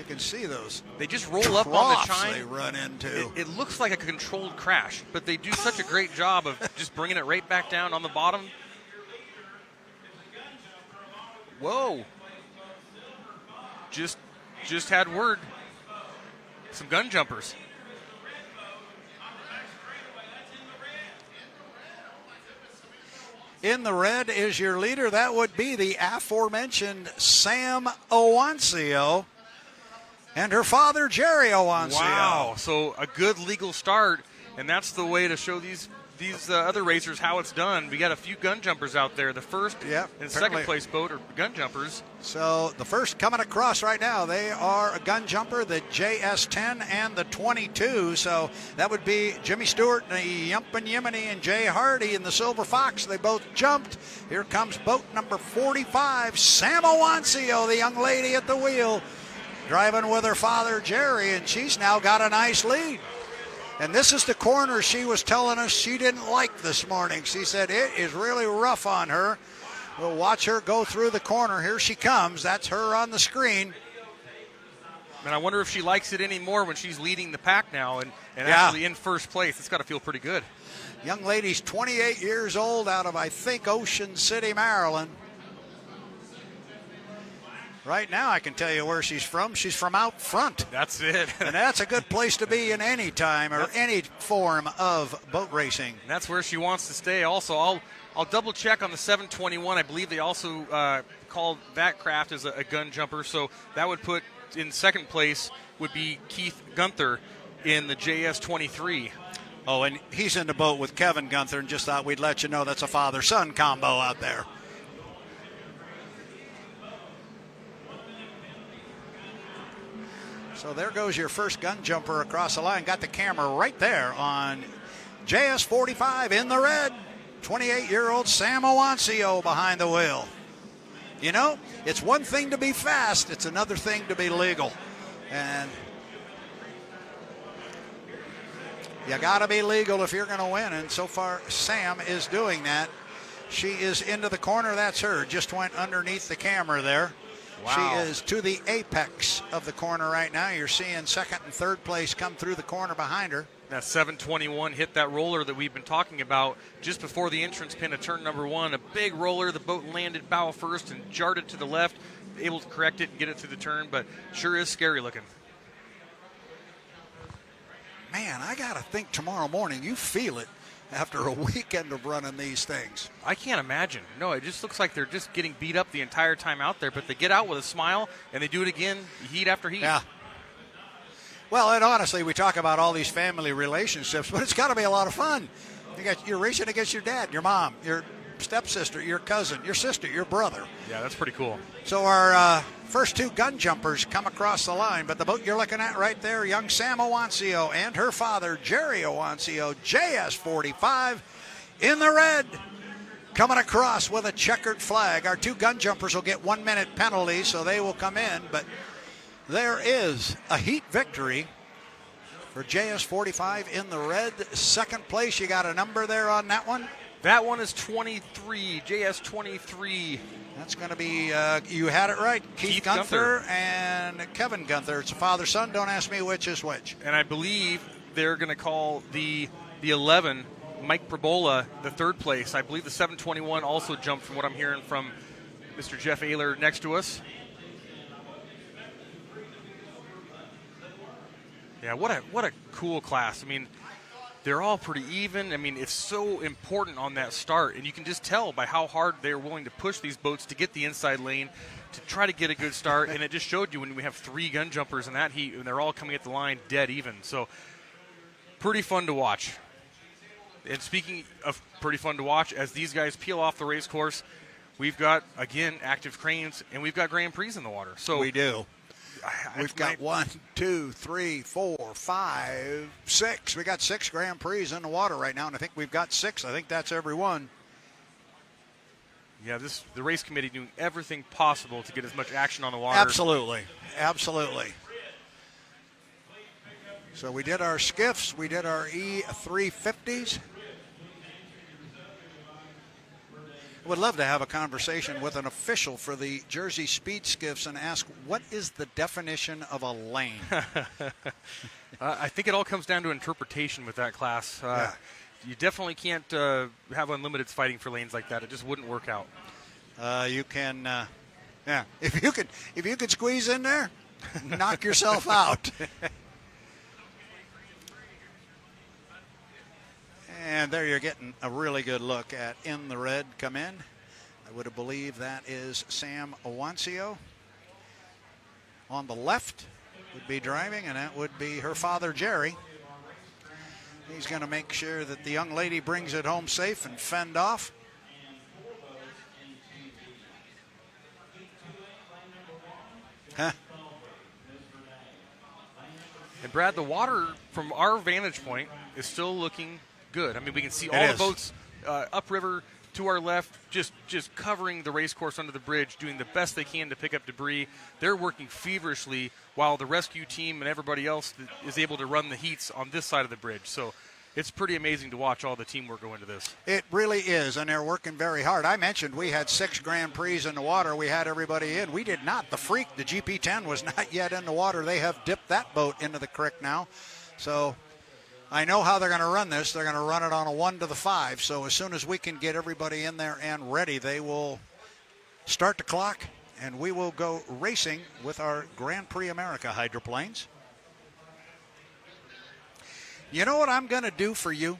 can see those. They just roll up on the chine. They run into. It looks like a controlled crash, but they do such a great job of just bringing it right back down on the bottom. Whoa. Just had word. Some gun jumpers. In the red is your leader. That would be the aforementioned Sam Awancio and her father, Jerry Awancio. Wow. So a good legal start, and that's the way to show these other racers how it's done. We got a few gun jumpers out there. The first and second place boat are gun jumpers. So the first coming across right now, they are a gun jumper, the JS10 and the 22. So that would be Jimmy Stewart, the Yumpin' Yemeni, and Jay Hardy in the Silver Fox. They both jumped. Here comes boat number 45, Sam Awancio, the young lady at the wheel, driving with her father, Jerry, and she's now got a nice lead. And this is the corner she was telling us she didn't like this morning. She said it is really rough on her. We'll watch her go through the corner. Here she comes. That's her on the screen. And I wonder if she likes it anymore when she's leading the pack now and actually in first place. It's got to feel pretty good. Young lady's 28 years old out of, I think, Ocean City, Maryland. Right now, I can tell you where she's from. She's from out front. That's it. And that's a good place to be in any time or any form of boat racing. And that's where she wants to stay. Also, I'll double check on the 721. I believe they also called that craft as a gun jumper. So that would put in second place would be Keith Gunther in the JS23. Oh, and he's in the boat with Kevin Gunther, and just thought we'd let you know that's a father-son combo out there. So there goes your first gun jumper across the line. Got the camera right there on JS45 in the red. 28-year-old Sam Awancio behind the wheel. You know, it's one thing to be fast. It's another thing to be legal. And you got to be legal if you're going to win. And so far, Sam is doing that. She is into the corner. That's her. Just went underneath the camera there. Wow. She is to the apex of the corner right now. You're seeing second and third place come through the corner behind her. That 721 hit that roller that we've been talking about just before the entrance pin of turn number 1. A big roller. The boat landed bow first and jarred it to the left, able to correct it and get it through the turn, but sure is scary looking. Man, I got to think tomorrow morning you feel it after a weekend of running these things. I can't imagine. No, it just looks like they're just getting beat up the entire time out there, but they get out with a smile, and they do it again, heat after heat. Yeah. Well, and honestly, we talk about all these family relationships, but it's got to be a lot of fun. You're racing against your dad, your mom, your stepsister, your cousin, your sister, your brother. Yeah, that's pretty cool. So our first 2 gun jumpers come across the line, but the boat you're looking at right there, young Sam Owancio and her father, Jerry Owancio, JS45 in the red, coming across with a checkered flag. Our 2 gun jumpers will get 1-minute penalties, so they will come in, but there is a heat victory for JS45 in the red. Second place, you got a number there on that one? That one is 23, JS23. That's going to be, you had it right, Keith Gunther and Kevin Gunther. It's a father-son. Don't ask me which is which. And I believe they're going to call the 11, Mike Perbola, the 3rd place. I believe the 721 also jumped from what I'm hearing from Mr. Jeff Ayler next to us. Yeah, what a cool class. I mean, they're all pretty even. I mean, it's so important on that start, and you can just tell by how hard they're willing to push these boats to get the inside lane to try to get a good start, and it just showed you when we have 3 gun jumpers in that heat, and they're all coming at the line dead even. So pretty fun to watch. And speaking of pretty fun to watch, as these guys peel off the race course, we've got, again, active cranes, and we've got Grand Prix in the water. So we do. We've got 1, 2, 3, 4, 5, 6. We got 6 Grand Prix in the water right now, and I think we've got 6. I think that's every one. Yeah, the race committee doing everything possible to get as much action on the water. Absolutely. So we did our skiffs. We did our E350s. Would love to have a conversation with an official for the Jersey Speed Skiffs and ask, what is the definition of a lane? I think it all comes down to interpretation with that class. Yeah. You definitely can't have unlimited fighting for lanes like that. It just wouldn't work out. You can, yeah. If you could squeeze in there, knock yourself out. And there you're getting a really good look at In the Red come in. I would believe that is Sam Owancio. On the left would be driving, and that would be her father, Jerry. He's going to make sure that the young lady brings it home safe and fend off. Huh. And Brad, the water from our vantage point is still looking good. I mean, we can see all the boats upriver to our left, just covering the race course under the bridge, doing the best they can to pick up debris. They're working feverishly while the rescue team and everybody else is able to run the heats on this side of the bridge. So it's pretty amazing to watch all the teamwork go into this. It really is, and they're working very hard. I mentioned we had 6 Grand Prix in the water. We had everybody in. We did not. The Freak, the GP10, was not yet in the water. They have dipped that boat into the creek now. So I know how they're going to run this. They're going to run it on a 1 to the 5. So as soon as we can get everybody in there and ready, they will start the clock, and we will go racing with our Grand Prix America hydroplanes. You know what I'm going to do for you?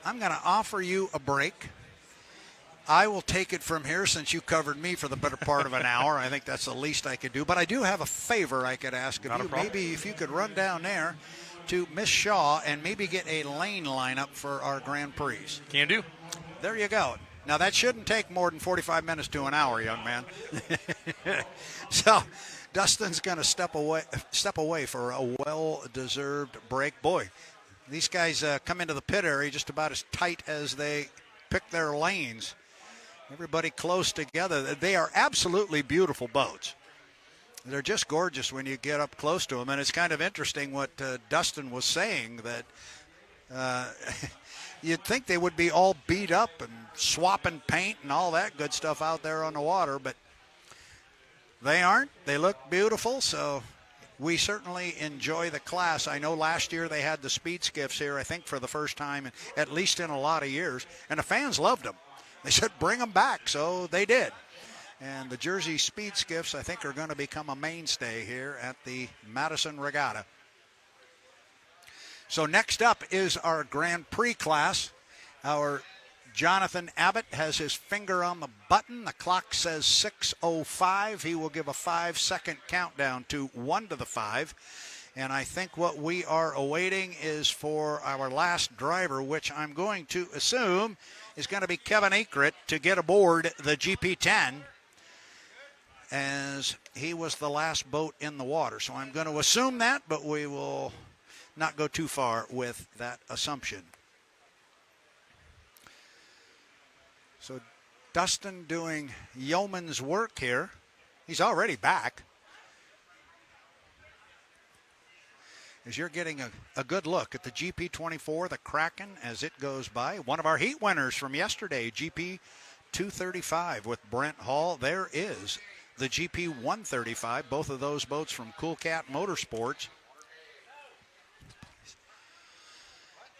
I'm going to offer you a break. I will take it from here since you covered me for the better part of an hour. I think that's the least I could do. But I do have a favor I could ask of you. Maybe if you could run down there to Miss Shaw and maybe get a lane lineup for our Grand Prix. Can do. There you go. Now, that shouldn't take more than 45 minutes to an hour, young man. So Dustin's going to step away for a well-deserved break. Boy, these guys come into the pit area just about as tight as they pick their lanes. Everybody close together. They are absolutely beautiful boats. They're just gorgeous when you get up close to them. And it's kind of interesting what Dustin was saying, that you'd think they would be all beat up and swapping paint and all that good stuff out there on the water, but they aren't. They look beautiful, so we certainly enjoy the class. I know last year they had the speed skiffs here, I think for the first time, at least in a lot of years, and the fans loved them. They said bring them back, so they did. And the Jersey speed skiffs, I think, are going to become a mainstay here at the Madison Regatta. So next up is our Grand Prix class. Our Jonathan Abbott has his finger on the button. The clock says 6:05. He will give a 5-second countdown to 1 to the 5. And I think what we are awaiting is for our last driver, which I'm going to assume is going to be Kevin Akrit, to get aboard the GP10, as he was the last boat in the water. So I'm going to assume that, but we will not go too far with that assumption. So Dustin doing yeoman's work here. He's already back. As you're getting a good look at the GP24, the Kraken, as it goes by. One of our heat winners from yesterday, GP 235 with Brent Hall. There is the GP 135, both of those boats from Cool Cat Motorsports.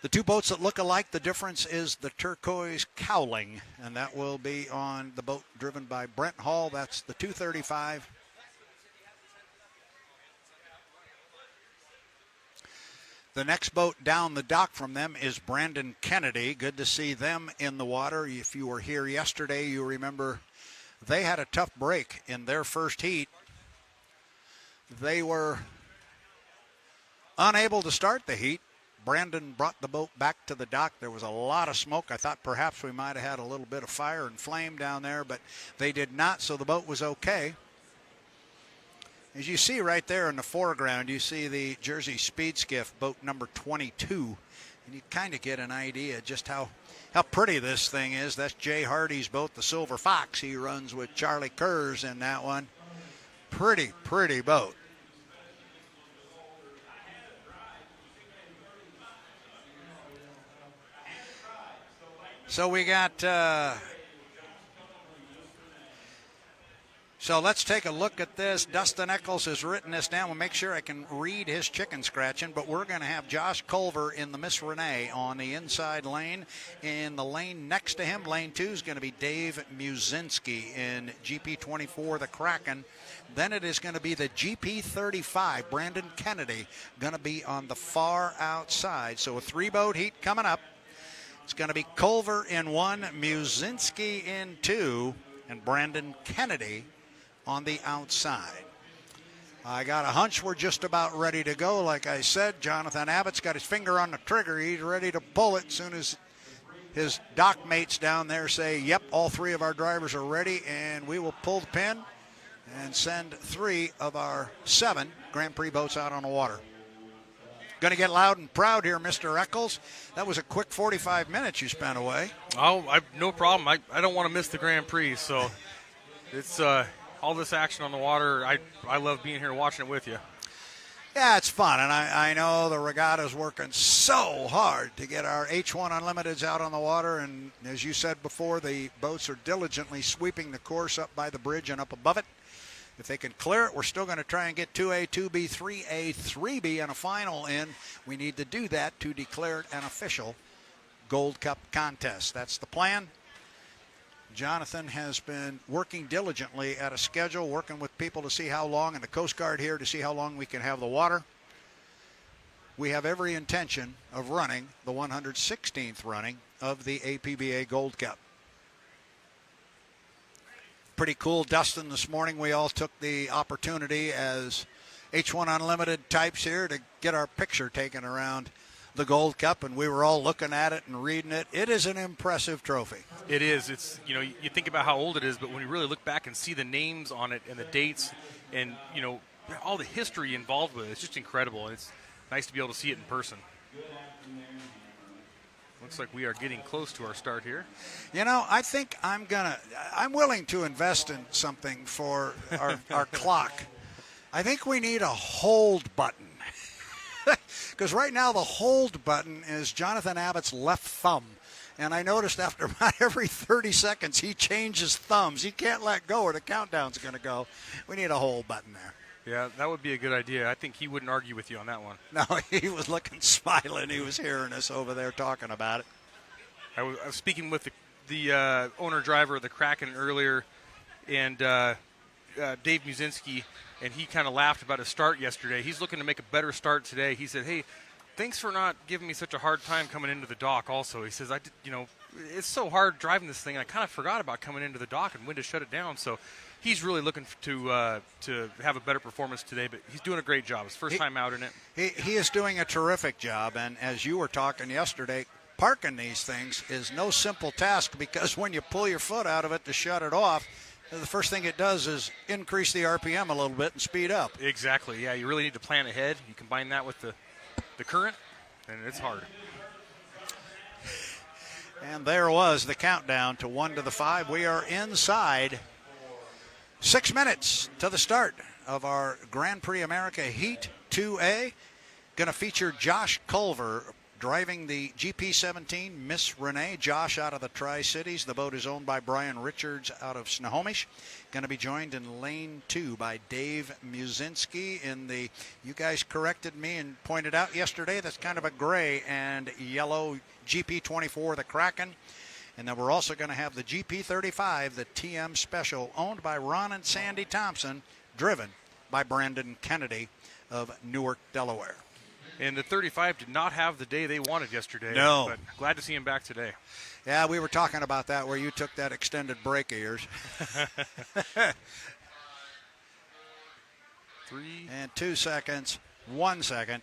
The two boats that look alike, the difference is the turquoise cowling, and that will be on the boat driven by Brent Hall. That's the 235. The next boat down the dock from them is Brandon Kennedy. Good to see them in the water. If you were here yesterday, you remember they had a tough break in their first heat. They were unable to start the heat. Brandon brought the boat back to the dock. There was a lot of smoke. I thought perhaps we might have had a little bit of fire and flame down there, but they did not, so the boat was okay. As you see right there in the foreground, you see the Jersey Speed Skiff, boat number 22. And you kind of get an idea just how pretty this thing is. That's Jay Hardy's boat, the Silver Fox. He runs with Charlie Kurz in that one. Pretty, pretty boat. So we got... So let's take a look at this. Dustin Eccles has written this down. We'll make sure I can read his chicken scratching, but we're going to have Josh Culver in the Miss Renee on the inside lane. In the lane next to him, lane 2, is going to be Dave Musinski in GP24, the Kraken. Then it is going to be the GP35, Brandon Kennedy, going to be on the far outside. So a 3-boat heat coming up. It's going to be Culver in 1, Musinski in 2, and Brandon Kennedy on the outside. I got a hunch we're just about ready to go. Like I said, Jonathan Abbott's got his finger on the trigger. He's ready to pull it as soon as his dock mates down there say, yep, all 3 of our drivers are ready, and we will pull the pin and send 3 of our 7 Grand Prix boats out on the water. Going to get loud and proud here, Mr. Eccles. That was a quick 45 minutes you spent away. Oh, no problem. I don't want to miss the Grand Prix, so it's all this action on the water. I love being here watching it with you. Yeah, it's fun, and I know the regatta's working so hard to get our H1 Unlimiteds out on the water, and as you said before, the boats are diligently sweeping the course up by the bridge and up above it. If they can clear it, we're still going to try and get 2A, 2B, 3A, 3B, and a final in. We need to do that to declare it an official Gold Cup contest. That's the plan. Jonathan has been working diligently at a schedule, working with people to see how long, and the Coast Guard here to see how long we can have the water. We have every intention of running the 116th running of the APBA Gold Cup. Pretty cool, Dustin. This morning we all took the opportunity as H1 Unlimited types here to get our picture taken around the Gold Cup, and we were all looking at it and reading it. It is an impressive trophy. It is. It's, you think about how old it is, but when you really look back and see the names on it and the dates and, all the history involved with it, it's just incredible. It's nice to be able to see it in person. Looks like we are getting close to our start here. I think I'm willing to invest in something for our clock. I think we need a hold button. Because right now the hold button is Jonathan Abbott's left thumb. And I noticed after about every 30 seconds he changes thumbs. He can't let go or the countdown's going to go. We need a hold button there. Yeah, that would be a good idea. I think he wouldn't argue with you on that one. No, he was looking smiling. He was hearing us over there talking about it. I was speaking with the owner-driver of the Kraken earlier, and Dave Musinski, and he kind of laughed about his start yesterday. He's looking to make a better start today. He said, hey, thanks for not giving me such a hard time coming into the dock also. He says, it's so hard driving this thing. I kind of forgot about coming into the dock and when to shut it down. So he's really looking to have a better performance today, but he's doing a great job. His first time out in it. He is doing a terrific job, and as you were talking yesterday, parking these things is no simple task, because when you pull your foot out of it to shut it off, the first thing it does is increase the RPM a little bit and speed up. Exactly, yeah. You really need to plan ahead. You combine that with the current, and it's hard. And there was the countdown to 1 to the 5. We are inside 6 minutes to the start of our Grand Prix America Heat 2A. Going to feature Josh Culver driving the GP17 Miss Runne. Josh out of the Tri-Cities. The boat is owned by Brian Richards out of Snohomish. Going to be joined in lane 2 by Dave Musinski in the, you guys corrected me and pointed out yesterday, that's kind of a gray and yellow GP24, the Kraken. And then we're also going to have the GP35, the TM Special, owned by Ron and Sandy Thompson, driven by Brandon Kennedy of Newark, Delaware. And the 35 did not have the day they wanted yesterday. No. But glad to see him back today. Yeah, we were talking about that where you took that extended break of yours. 3 and 2 seconds, 1 second,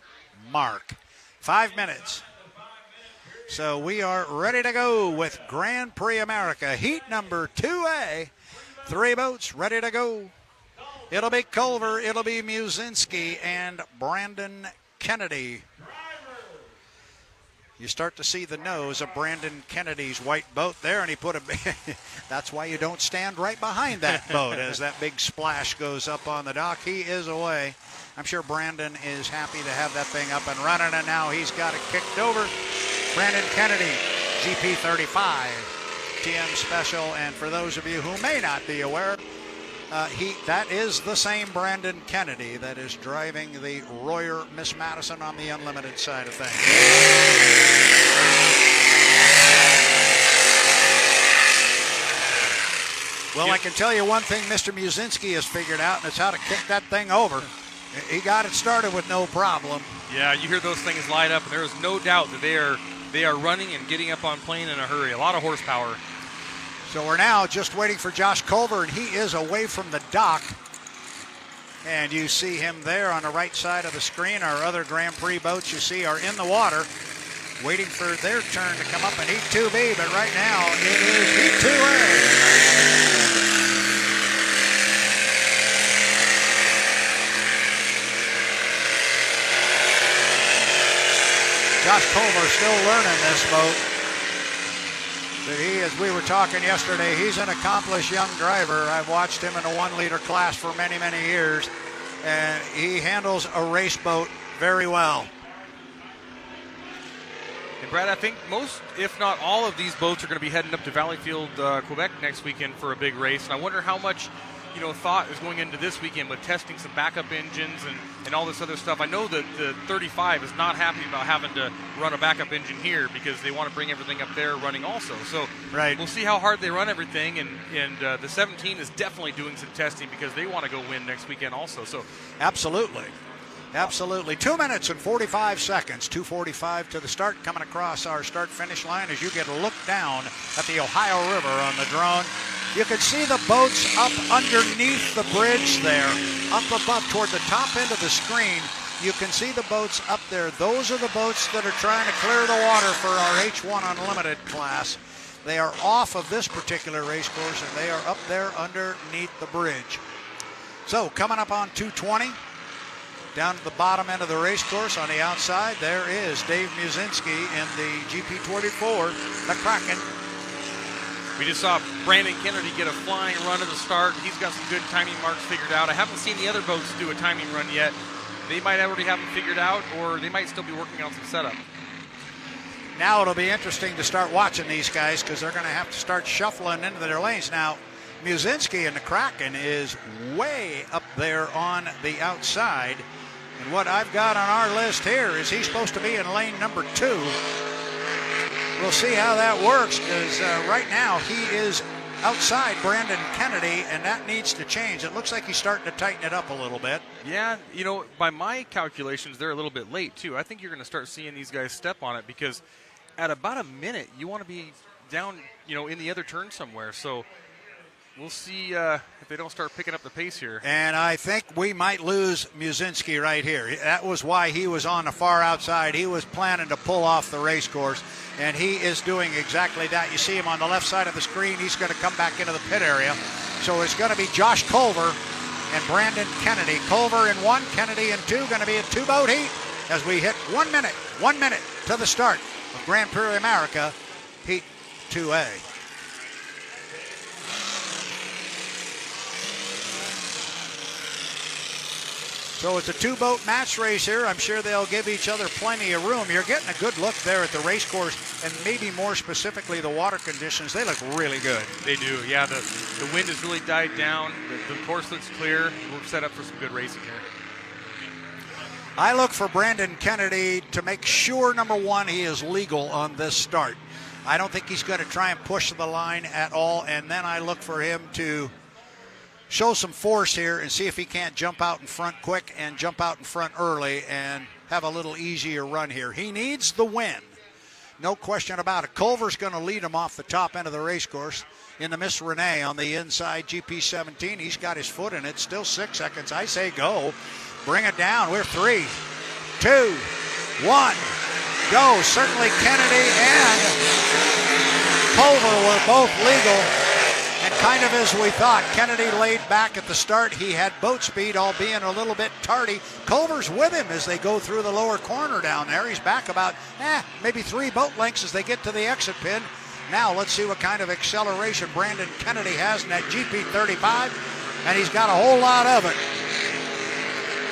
mark. 5 minutes. So we are ready to go with Grand Prix America, heat number 2A. 3 boats ready to go. It'll be Culver, it'll be Musinski, and Brandon Kennedy. You start to see the nose of Brandon Kennedy's white boat there, and he put a that's why you don't stand right behind that boat as that big splash goes up on the dock. He is away. I'm sure Brandon is happy to have that thing up and running, and now he's got it kicked over. Brandon Kennedy, GP35, TM Special, and for those of you who may not be aware, that is the same Brandon Kennedy that is driving the Royer Miss Madison on the unlimited side of things. Well, I can tell you one thing Mr. Musinski has figured out, and it's how to kick that thing over. He got it started with no problem. Yeah, you hear those things light up, and there is no doubt that they are running and getting up on plane in a hurry. A lot of horsepower. So we're now just waiting for Josh Culver, and he is away from the dock. And you see him there on the right side of the screen. Our other Grand Prix boats you see are in the water, waiting for their turn to come up in Heat 2B, but right now it is Heat 2A. Josh Culver still learning this boat. But he, as we were talking yesterday, he's an accomplished young driver. I've watched him in a 1-liter class for many, many years, and he handles a race boat very well. And Brad, I think most, if not all of these boats are going to be heading up to Valleyfield, Quebec next weekend for a big race. And I wonder how much, thought is going into this weekend with testing some backup engines and all this other stuff. I know that the 35 is not happy about having to run a backup engine here because they want to bring everything up there running also. So right. We'll see how hard they run everything. And the 17 is definitely doing some testing because they want to go win next weekend also. So absolutely. 2 minutes and 45 seconds, 2:45 to the start, coming across our start-finish line as you get a look down at the Ohio River on the drone. You can see the boats up underneath the bridge there, up above toward the top end of the screen. You can see the boats up there. Those are the boats that are trying to clear the water for our H1 Unlimited class. They are off of this particular race course, and they are up there underneath the bridge. So coming up on 2:20, down to the bottom end of the race course on the outside, there is Dave Musinski in the GP24, the Kraken. We just saw Brandon Kennedy get a flying run at the start. He's got some good timing marks figured out. I haven't seen the other boats do a timing run yet. They might already have them figured out, or they might still be working on some setup. Now it'll be interesting to start watching these guys because they're going to have to start shuffling into their lanes. Now, Muszynski in the Kraken is way up there on the outside. And what I've got on our list here is he's supposed to be in lane number 2. We'll see how that works, because right now he is outside Brandon Kennedy, and that needs to change. It looks like he's starting to tighten it up a little bit. Yeah, you know, by my calculations, they're a little bit late, too. I think you're going to start seeing these guys step on it, because at about a minute, you want to be down, you know, in the other turn somewhere. So we'll see if they don't start picking up the pace here. And I think we might lose Muszynski right here. That was why he was on the far outside. He was planning to pull off the race course, and he is doing exactly that. You see him on the left side of the screen. He's going to come back into the pit area. So it's going to be Josh Culver and Brandon Kennedy. Culver in 1, Kennedy in 2. Going to be a 2-boat heat as we hit 1 minute to the start of Grand Prix America Heat 2A. So it's a 2-boat match race here. I'm sure they'll give each other plenty of room. You're getting a good look there at the race course, and maybe more specifically the water conditions. They look really good. They do, yeah. The wind has really died down. The course looks clear. We're set up for some good racing here. I look for Brandon Kennedy to make sure, number 1, he is legal on this start. I don't think he's going to try and push the line at all, and then I look for him to show some force here and see if he can't jump out in front quick and jump out in front early and have a little easier run here. He needs the win. No question about it. Culver's going to lead him off the top end of the race course in the Miss Runne on the inside GP17. He's got his foot in it. Still 6 seconds. I say go. Bring it down. We're 3, 2, 1, go. Certainly Kennedy and Culver were both legal. And kind of as we thought, Kennedy laid back at the start. He had boat speed, albeit a little bit tardy. Culver's with him as they go through the lower corner down there. He's back about maybe 3 boat lengths as they get to the exit pin. Now let's see what kind of acceleration Brandon Kennedy has in that GP35, and he's got a whole lot of it.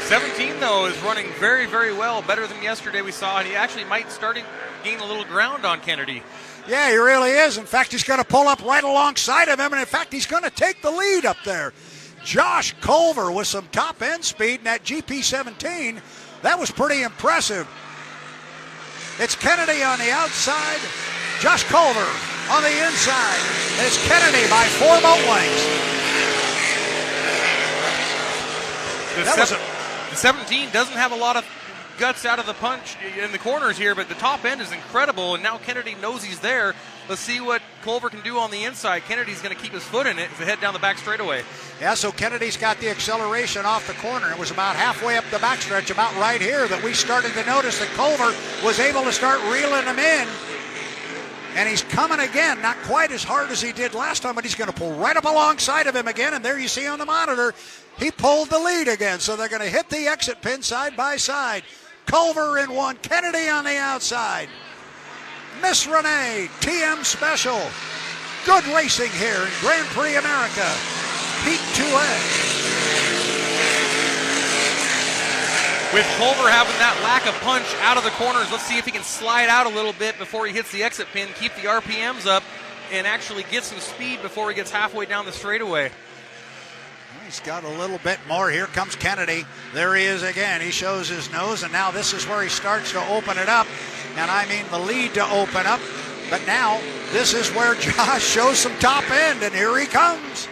17, though, is running very, very well, better than yesterday we saw, and he actually might start to gain a little ground on Kennedy. Yeah, he really is. In fact, he's going to pull up right alongside of him, and in fact, he's going to take the lead up there. Josh Culver with some top-end speed in that GP17. That was pretty impressive. It's Kennedy on the outside, Josh Culver on the inside. And it's Kennedy by 4 boat lengths. The 17 doesn't have a lot of guts out of the punch in the corners here, but the top end is incredible, and now Kennedy knows he's there. Let's see what Culver can do on the inside. Kennedy's going to keep his foot in it as they head down the back straightaway. Yeah, so Kennedy's got the acceleration off the corner. It was about halfway up the backstretch, about right here, that we started to notice that Culver was able to start reeling him in. And he's coming again, not quite as hard as he did last time, but he's going to pull right up alongside of him again. And there you see on the monitor, he pulled the lead again. So they're going to hit the exit pin side by side. Culver in 1, Kennedy on the outside. Miss Runne, TM Special. Good racing here in Grand Prix America, Heat 2A. With Culver having that lack of punch out of the corners, let's see if he can slide out a little bit before he hits the exit pin, keep the RPMs up, and actually get some speed before he gets halfway down the straightaway. He's got a little bit more. Here comes Kennedy. There he is again. He shows his nose, and now this is where he starts to open it up. And I mean the lead to open up. But now this is where Josh shows some top end, and here he comes.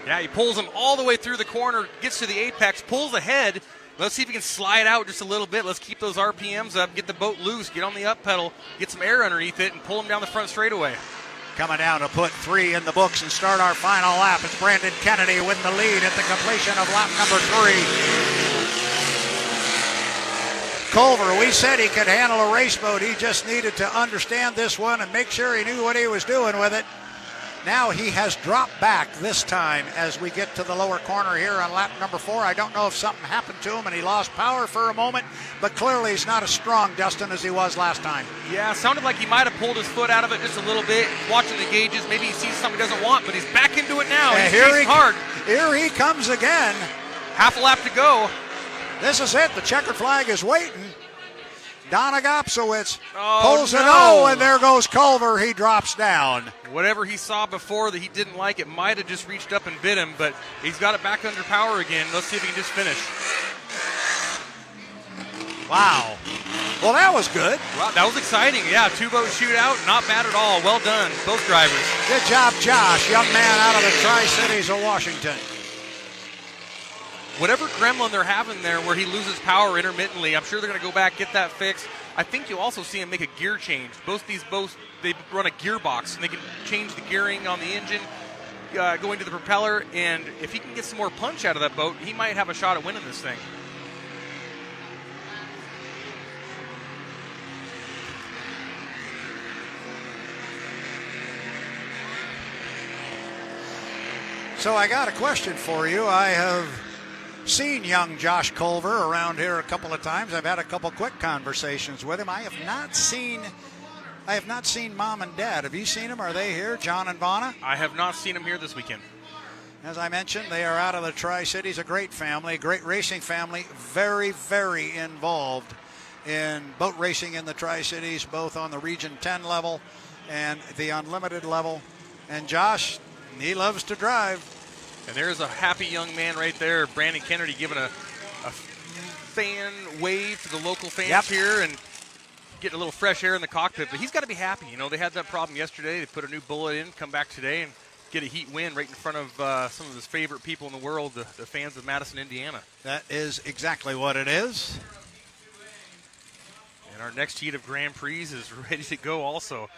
Yeah, he pulls him all the way through the corner, gets to the apex, pulls ahead. Let's see if he can slide out just a little bit. Let's keep those RPMs up, get the boat loose, get on the up pedal, get some air underneath it, and pull him down the front straightaway. Coming down to put 3 in the books and start our final lap. It's Brandon Kennedy with the lead at the completion of lap number 3. Culver, we said he could handle a race boat. He just needed to understand this one and make sure he knew what he was doing with it. Now he has dropped back this time as we get to the lower corner here on lap number 4. I don't know if something happened to him and he lost power for a moment, but clearly he's not as strong, Dustin, as he was last time. Yeah, sounded like he might have pulled his foot out of it just a little bit, watching the gauges. Maybe he sees something he doesn't want, but he's back into it now. He's chasing hard. Here he comes again. Half a lap to go. This is it. The checkered flag is waiting. Donna Gopsowitz Oh, pulls it. no. Oh, and there goes Culver. He drops down. Whatever he saw before that he didn't like, it might have just reached up and bit him, but he's got it back under power again. Let's see if he can just finish. Wow. Well, that was good. Wow, that was exciting. Yeah, two-boat shootout, not bad at all. Well done, both drivers. Good job, Josh, young man out of the Tri-Cities of Washington. Whatever gremlin they're having there where he loses power intermittently, I'm sure they're going to go back, get that fixed. I think you'll also see him make a gear change. Both these boats, they run a gearbox, and they can change the gearing on the engine, going to the propeller, and if he can get some more punch out of that boat, he might have a shot at winning this thing. So I got a question for you. I have seen young Josh Culver around here a couple of times. I've had a couple quick conversations with him. I have not seen Mom and Dad. Have you seen them? Are they here, John and Vonna? I have not seen him here this weekend. As I mentioned, they are out of the Tri-Cities, a great family, a great racing family, very, very involved in boat racing in the Tri-Cities, both on the Region 10 level and the Unlimited level. And Josh, he loves to drive. And there's a happy young man right there, Brandon Kennedy, giving a fan wave to the local fans here and getting a little fresh air in the cockpit. But he's got to be happy. You know, they had that problem yesterday. They put a new bullet in, come back today, and get a heat win right in front of some of his favorite people in the world, the fans of Madison, Indiana. That is exactly what it is. And our next heat of Grand Prix is ready to go also.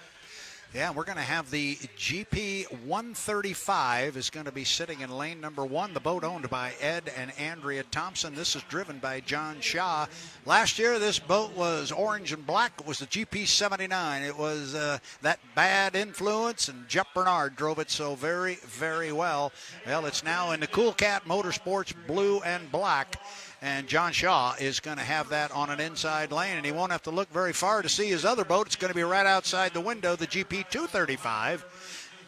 Yeah, we're going to have the GP 135 is going to be sitting in lane number 1, the boat owned by Ed and Andrea Thompson. This is driven by John Shaw. Last year, this boat was orange and black. It was the GP 79. It was that bad influence, and Jeff Bernard drove it so very, very well. Well, it's now in the Cool Cat Motorsports blue and black. And John Shaw is going to have that on an inside lane, and he won't have to look very far to see his other boat. It's going to be right outside the window, the GP 235,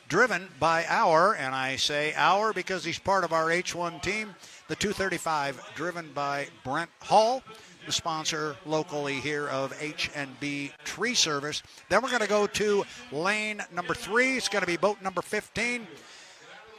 driven by our, and I say our because he's part of our H1 team, the 235, driven by Brent Hall, the sponsor locally here of H&B Tree Service. Then we're going to go to lane number 3. It's going to be boat number 15.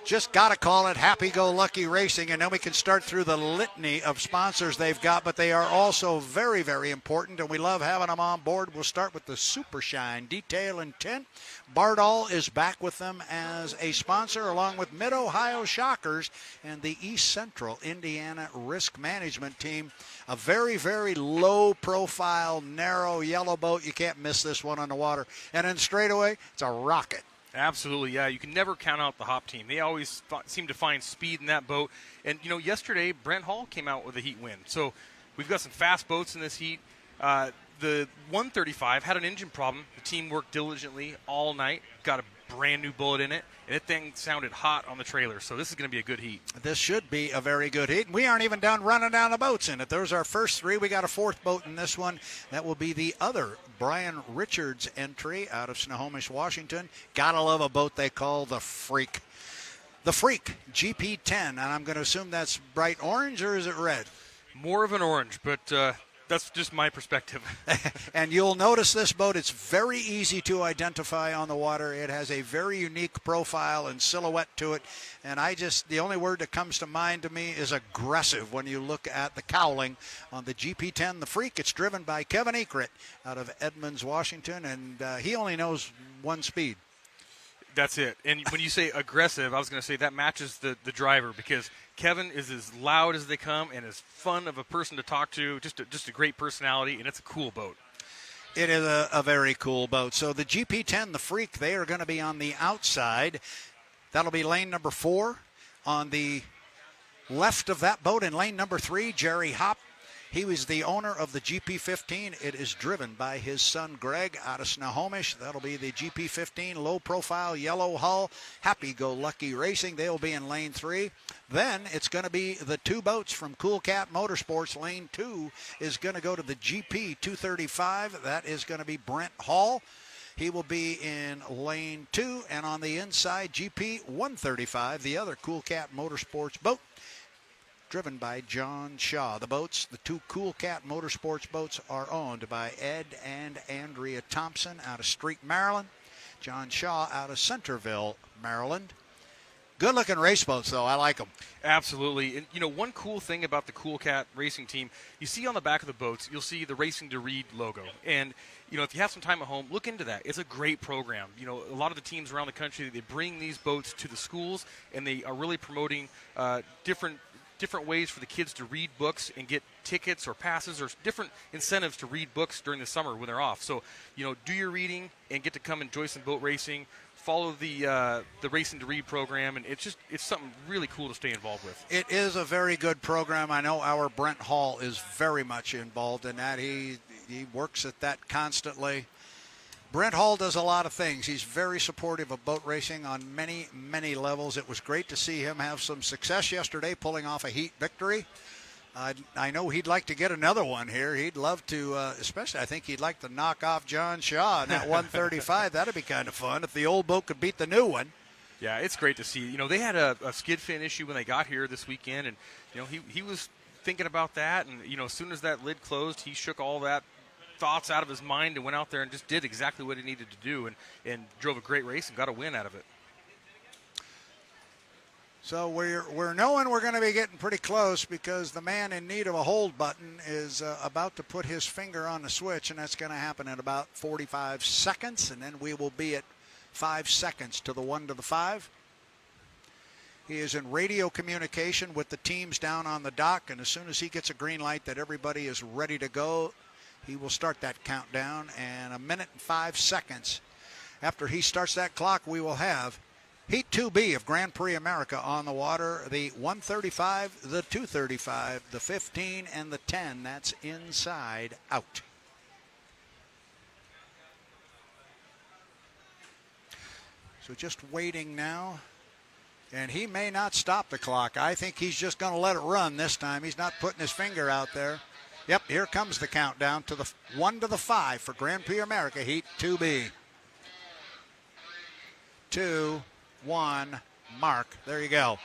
Just got to call it happy-go-lucky racing, and then we can start through the litany of sponsors they've got, but they are also very, very important, and we love having them on board. We'll start with the Super Shine Detail and Tint. Bardall is back with them as a sponsor, along with Mid-Ohio Shockers and the East Central Indiana Risk Management Team. A very, very low-profile, narrow yellow boat. You can't miss this one on the water. And then straightaway, it's a rocket. Absolutely, yeah. You can never count out the Hop team. They always seem to find speed in that boat. And, you know, yesterday, Brent Hall came out with a heat win. So we've got some fast boats in this heat. The 135 had an engine problem. The team worked diligently all night, got a brand new bullet in it, and that thing sounded hot on the trailer. So this is going to be a good heat. This should be a very good heat. We aren't even done running down the boats in it. Those are our first 3. We got a 4th boat in this one. That will be the other Brian Richards entry out of Snohomish, Washington. Gotta love a boat they call the Freak. The Freak, GP10, and I'm going to assume that's bright orange, or is it red? More of an orange, but that's just my perspective. And you'll notice this boat, it's very easy to identify on the water. It has a very unique profile and silhouette to it. And the only word that comes to mind to me is aggressive when you look at the cowling on the GP10, the Freak. It's driven by Kevin Ekrit out of Edmonds, Washington, and he only knows one speed. That's it. And when you say aggressive, I was going to say that matches the driver, because Kevin is as loud as they come and as fun of a person to talk to, just a great personality, and it's a cool boat. It is a very cool boat. So the GP10, the Freak, they are going to be on the outside. That'll be lane number 4. On the left of that boat in lane number 3, Jerry Hopp. He was the owner of the GP15. It is driven by his son Greg out of Snohomish. That'll be the GP15 low-profile yellow hull. Happy-go-lucky racing. They'll be in lane 3. Then it's going to be the 2 boats from Cool Cat Motorsports. Lane 2 is going to go to the GP 235. That is going to be Brent Hall. He will be in lane 2. And on the inside, GP 135, the other Cool Cat Motorsports boat, driven by John Shaw. The boats, the two Cool Cat Motorsports boats, are owned by Ed and Andrea Thompson out of Street, Maryland. John Shaw out of Centerville, Maryland. Good-looking race boats, though. I like them. Absolutely. And, you know, one cool thing about the Cool Cat racing team, you see on the back of the boats, you'll see the Racing to Read logo. And, you know, if you have some time at home, look into that. It's a great program. You know, a lot of the teams around the country, they bring these boats to the schools, and they are really promoting different ways for the kids to read books and get tickets or passes or different incentives to read books during the summer when they're off. So, you know, do your reading and get to come enjoy some boat racing. Follow the Racing to Read program, and it's something really cool to stay involved with. It is a very good program. I know our Brent Hall is very much involved in that. He works at that constantly. Brent Hall does a lot of things. He's very supportive of boat racing on many, many levels. It was great to see him have some success yesterday, pulling off a heat victory. I know he'd like to get another one here. He'd love to, especially I think he'd like to knock off John Shaw in that 135. That'd be kind of fun if the old boat could beat the new one. Yeah, it's great to see. You know, they had a skid fin issue when they got here this weekend, and, you know, he was thinking about that. And, you know, as soon as that lid closed, he shook all that thoughts out of his mind and went out there and just did exactly what he needed to do and drove a great race and got a win out of it. So we're knowing we're going to be getting pretty close because the man in need of a hold button is about to put his finger on the switch, and that's going to happen in about 45 seconds, and then we will be at 5 seconds to the 1 to the 5. He is in radio communication with the teams down on the dock, and as soon as he gets a green light that everybody is ready to go, he will start that countdown, and 1 minute and 5 seconds after he starts that clock, we will have Heat 2B of Grand Prix America on the water. The 135, the 235, the 15, and the 10. That's inside out. So just waiting now. And he may not stop the clock. I think he's just going to let it run this time. He's not putting his finger out there. Yep, here comes the countdown to the 1 to the 5 for Grand Prix America, Heat 2B. 2, 1, mark. There you go.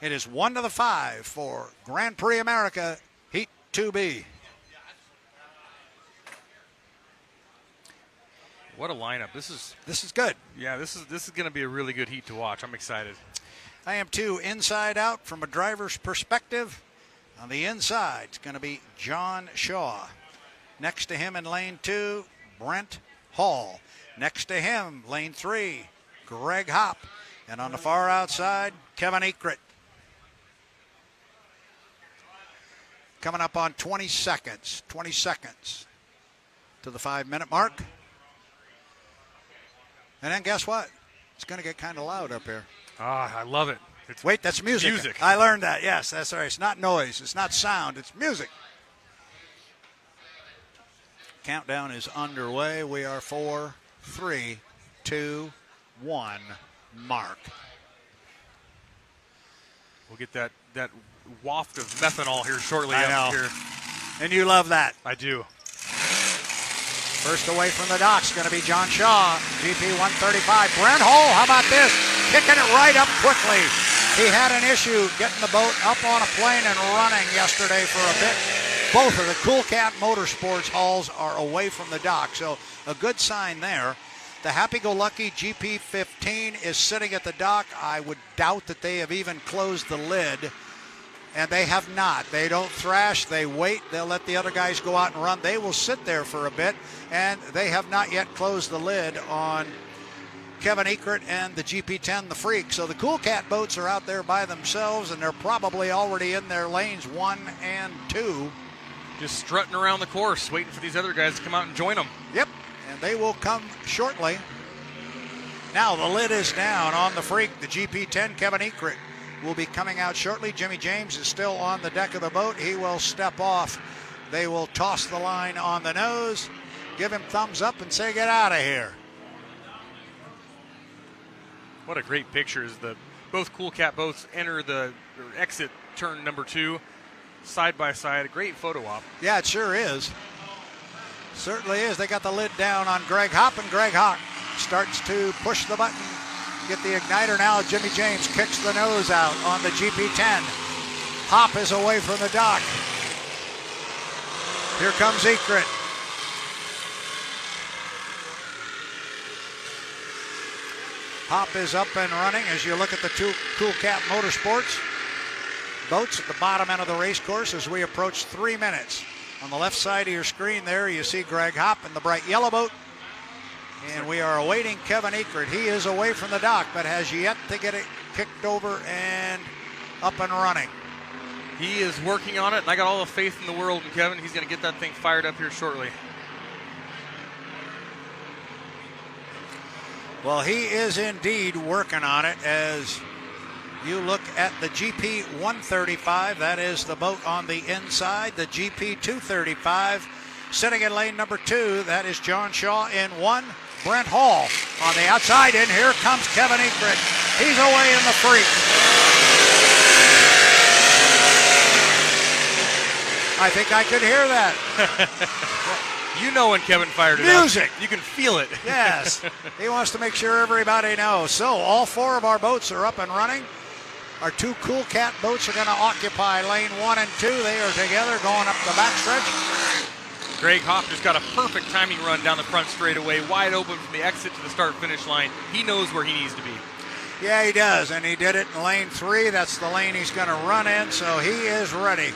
It is 1 to the 5 for Grand Prix America, Heat 2B. What a lineup. This is good. Yeah, this is going to be a really good heat to watch. I'm excited. I am too. Inside out from a driver's perspective. On the inside, it's going to be John Shaw. Next to him in lane 2, Brent Hall. Next to him, lane 3, Greg Hopp. And on the far outside, Kevin Ekrit. Coming up on 20 seconds. 20 seconds to the 5-minute mark. And then guess what? It's going to get kind of loud up here. I love it. Wait, that's music. I learned that. Yes, that's right. It's not noise. It's not sound. It's music. Countdown is underway. We are 4, 3, 2, 1, mark. We'll get that waft of methanol here shortly. I know. Here. And you love that. I do. First away from the docks going to be John Shaw, GP 135. Brent Hall, how about this? Kicking it right up quickly. He had an issue getting the boat up on a plane and running yesterday for a bit. Both of the Cool Cat Motorsports hulls are away from the dock, so a good sign there. The Happy-Go-Lucky GP15 is sitting at the dock. I would doubt that they have even closed the lid, and they have not. They don't thrash. They wait. They'll let the other guys go out and run. They will sit there for a bit, and they have not yet closed the lid on Kevin Ekert and the GP10, the Freak. So the Cool Cat boats are out there by themselves, and they're probably already in their lanes 1 and 2. Just strutting around the course, waiting for these other guys to come out and join them. Yep, and they will come shortly. Now the lid is down on the Freak, the GP10. Kevin Ekert will be coming out shortly. Jimmy James is still on the deck of the boat. He will step off. They will toss the line on the nose, give him thumbs up, and say, get out of here. What a great picture as both Cool Cat boats enter or exit turn number 2 side by side. A great photo op. Yeah, it sure is. Certainly is. They got the lid down on Greg Hopp, and Greg Hopp starts to push the button get the igniter now. Jimmy James kicks the nose out on the GP10. Hop is away from the dock. Here comes Ekrit. Hop is up and running as you look at the two Cool Cat Motorsports boats at the bottom end of the race course as we approach 3 minutes. On the left side of your screen there, you see Greg Hop in the bright yellow boat. And we are awaiting Kevin Ekrit. He is away from the dock, but has yet to get it kicked over and up and running. He is working on it, and I got all the faith in the world in Kevin. He's going to get that thing fired up here shortly. Well, he is indeed working on it as you look at the GP 135. That is the boat on the inside. The GP 235 sitting in lane number 2. That is John Shaw in 1. Brent Hall on the outside, and here comes Kevin Ekrit. He's away in the freak. I think I could hear that. You know when Kevin fired it up. Music. You can feel it. Yes. He wants to make sure everybody knows. So all 4 of our boats are up and running. Our 2 Cool Cat boats are going to occupy lane 1 and 2. They are together going up the backstretch. Greg Hop just got a perfect timing run down the front straightaway, wide open from the exit to the start-finish line. He knows where he needs to be. Yeah, he does, and he did it in lane 3. That's the lane he's going to run in, so he is ready.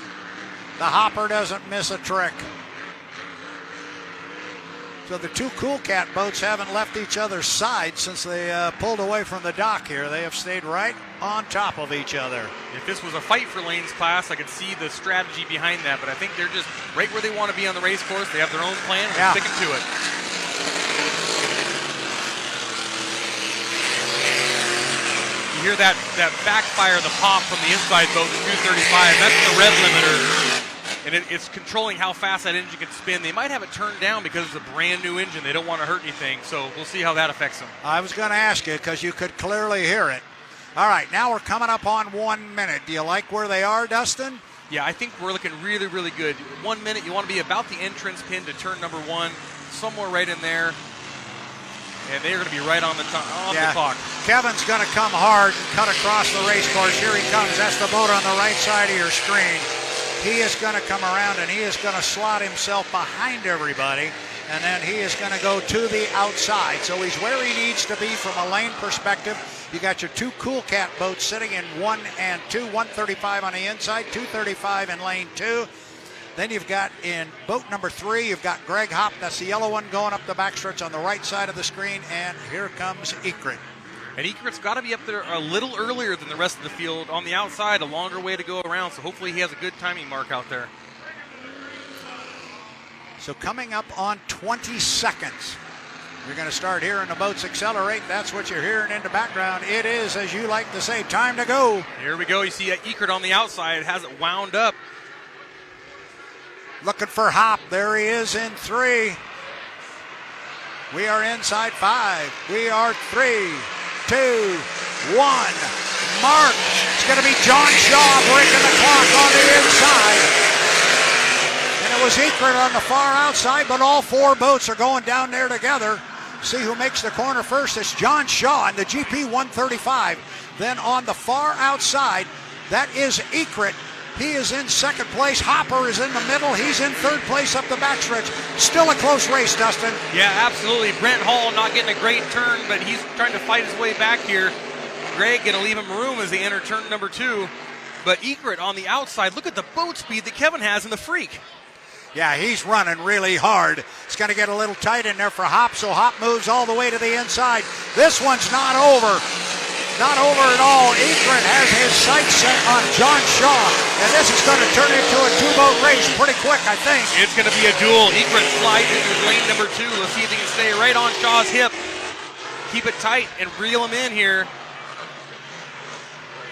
The Hopper doesn't miss a trick. So the 2 Cool Cat boats haven't left each other's side since they pulled away from the dock here. They have stayed right on top of each other. If this was a fight for lanes class, I could see the strategy behind that, but I think they're just right where they want to be on the race course. They have their own plan, and they're sticking to it. You hear that backfire, the pop from the inside boat, the 235. That's the rev limiter. And it's controlling how fast that engine can spin. They might have it turned down because it's a brand new engine. They don't want to hurt anything, so we'll see how that affects them. I was going to ask you because you could clearly hear it. All right, now we're coming up on 1 minute. Do you like where they are, Dustin? Yeah, I think we're looking really, really good. 1 minute, you want to be about the entrance pin to turn number 1, somewhere right in there. And they're going to be right on the clock. Kevin's going to come hard and cut across the race course. Here he comes. That's the boat on the right side of your screen. He is going to come around and he is going to slot himself behind everybody, and then he is going to go to the outside. So he's where he needs to be from a lane perspective. You got your 2 Cool Cat boats sitting in 1 and 2, 135 on the inside, 235 in lane 2. Then you've got in boat number 3, you've got Greg Hop. That's the yellow one going up the backstretch on the right side of the screen, and here comes Ekrit. And Ekrit's got to be up there a little earlier than the rest of the field. On the outside, a longer way to go around, so hopefully he has a good timing mark out there. So coming up on 20 seconds, you're going to start hearing the boats accelerate. That's what you're hearing in the background. It is, as you like to say, time to go. Here we go. You see Ekrit on the outside, has it wound up. Looking for Hop. There he is in 3. We are inside 5. We are 3, 2, 1. March. It's going to be John Shaw breaking the clock on the inside. And it was Ekrit on the far outside, but all 4 boats are going down there together. See who makes the corner first. It's John Shaw in the GP 135. Then on the far outside, that is Ekrit. He is in 2nd place. Hopper is in the middle. He's in 3rd place up the backstretch. Still a close race, Dustin. Yeah, absolutely. Brent Hall not getting a great turn, but he's trying to fight his way back here. Greg going to leave him room as they enter turn number 2. But Ekrit on the outside, look at the boat speed that Kevin has in the freak. Yeah, he's running really hard. It's going to get a little tight in there for Hop, so Hop moves all the way to the inside. This one's not over. Not over at all. Ekrit has his sights set on John Shaw, and this is going to turn into a 2-boat race pretty quick, I think. It's going to be a duel. Ekrit slides into lane number 2. Let's see if he can stay right on Shaw's hip. Keep it tight and reel him in here.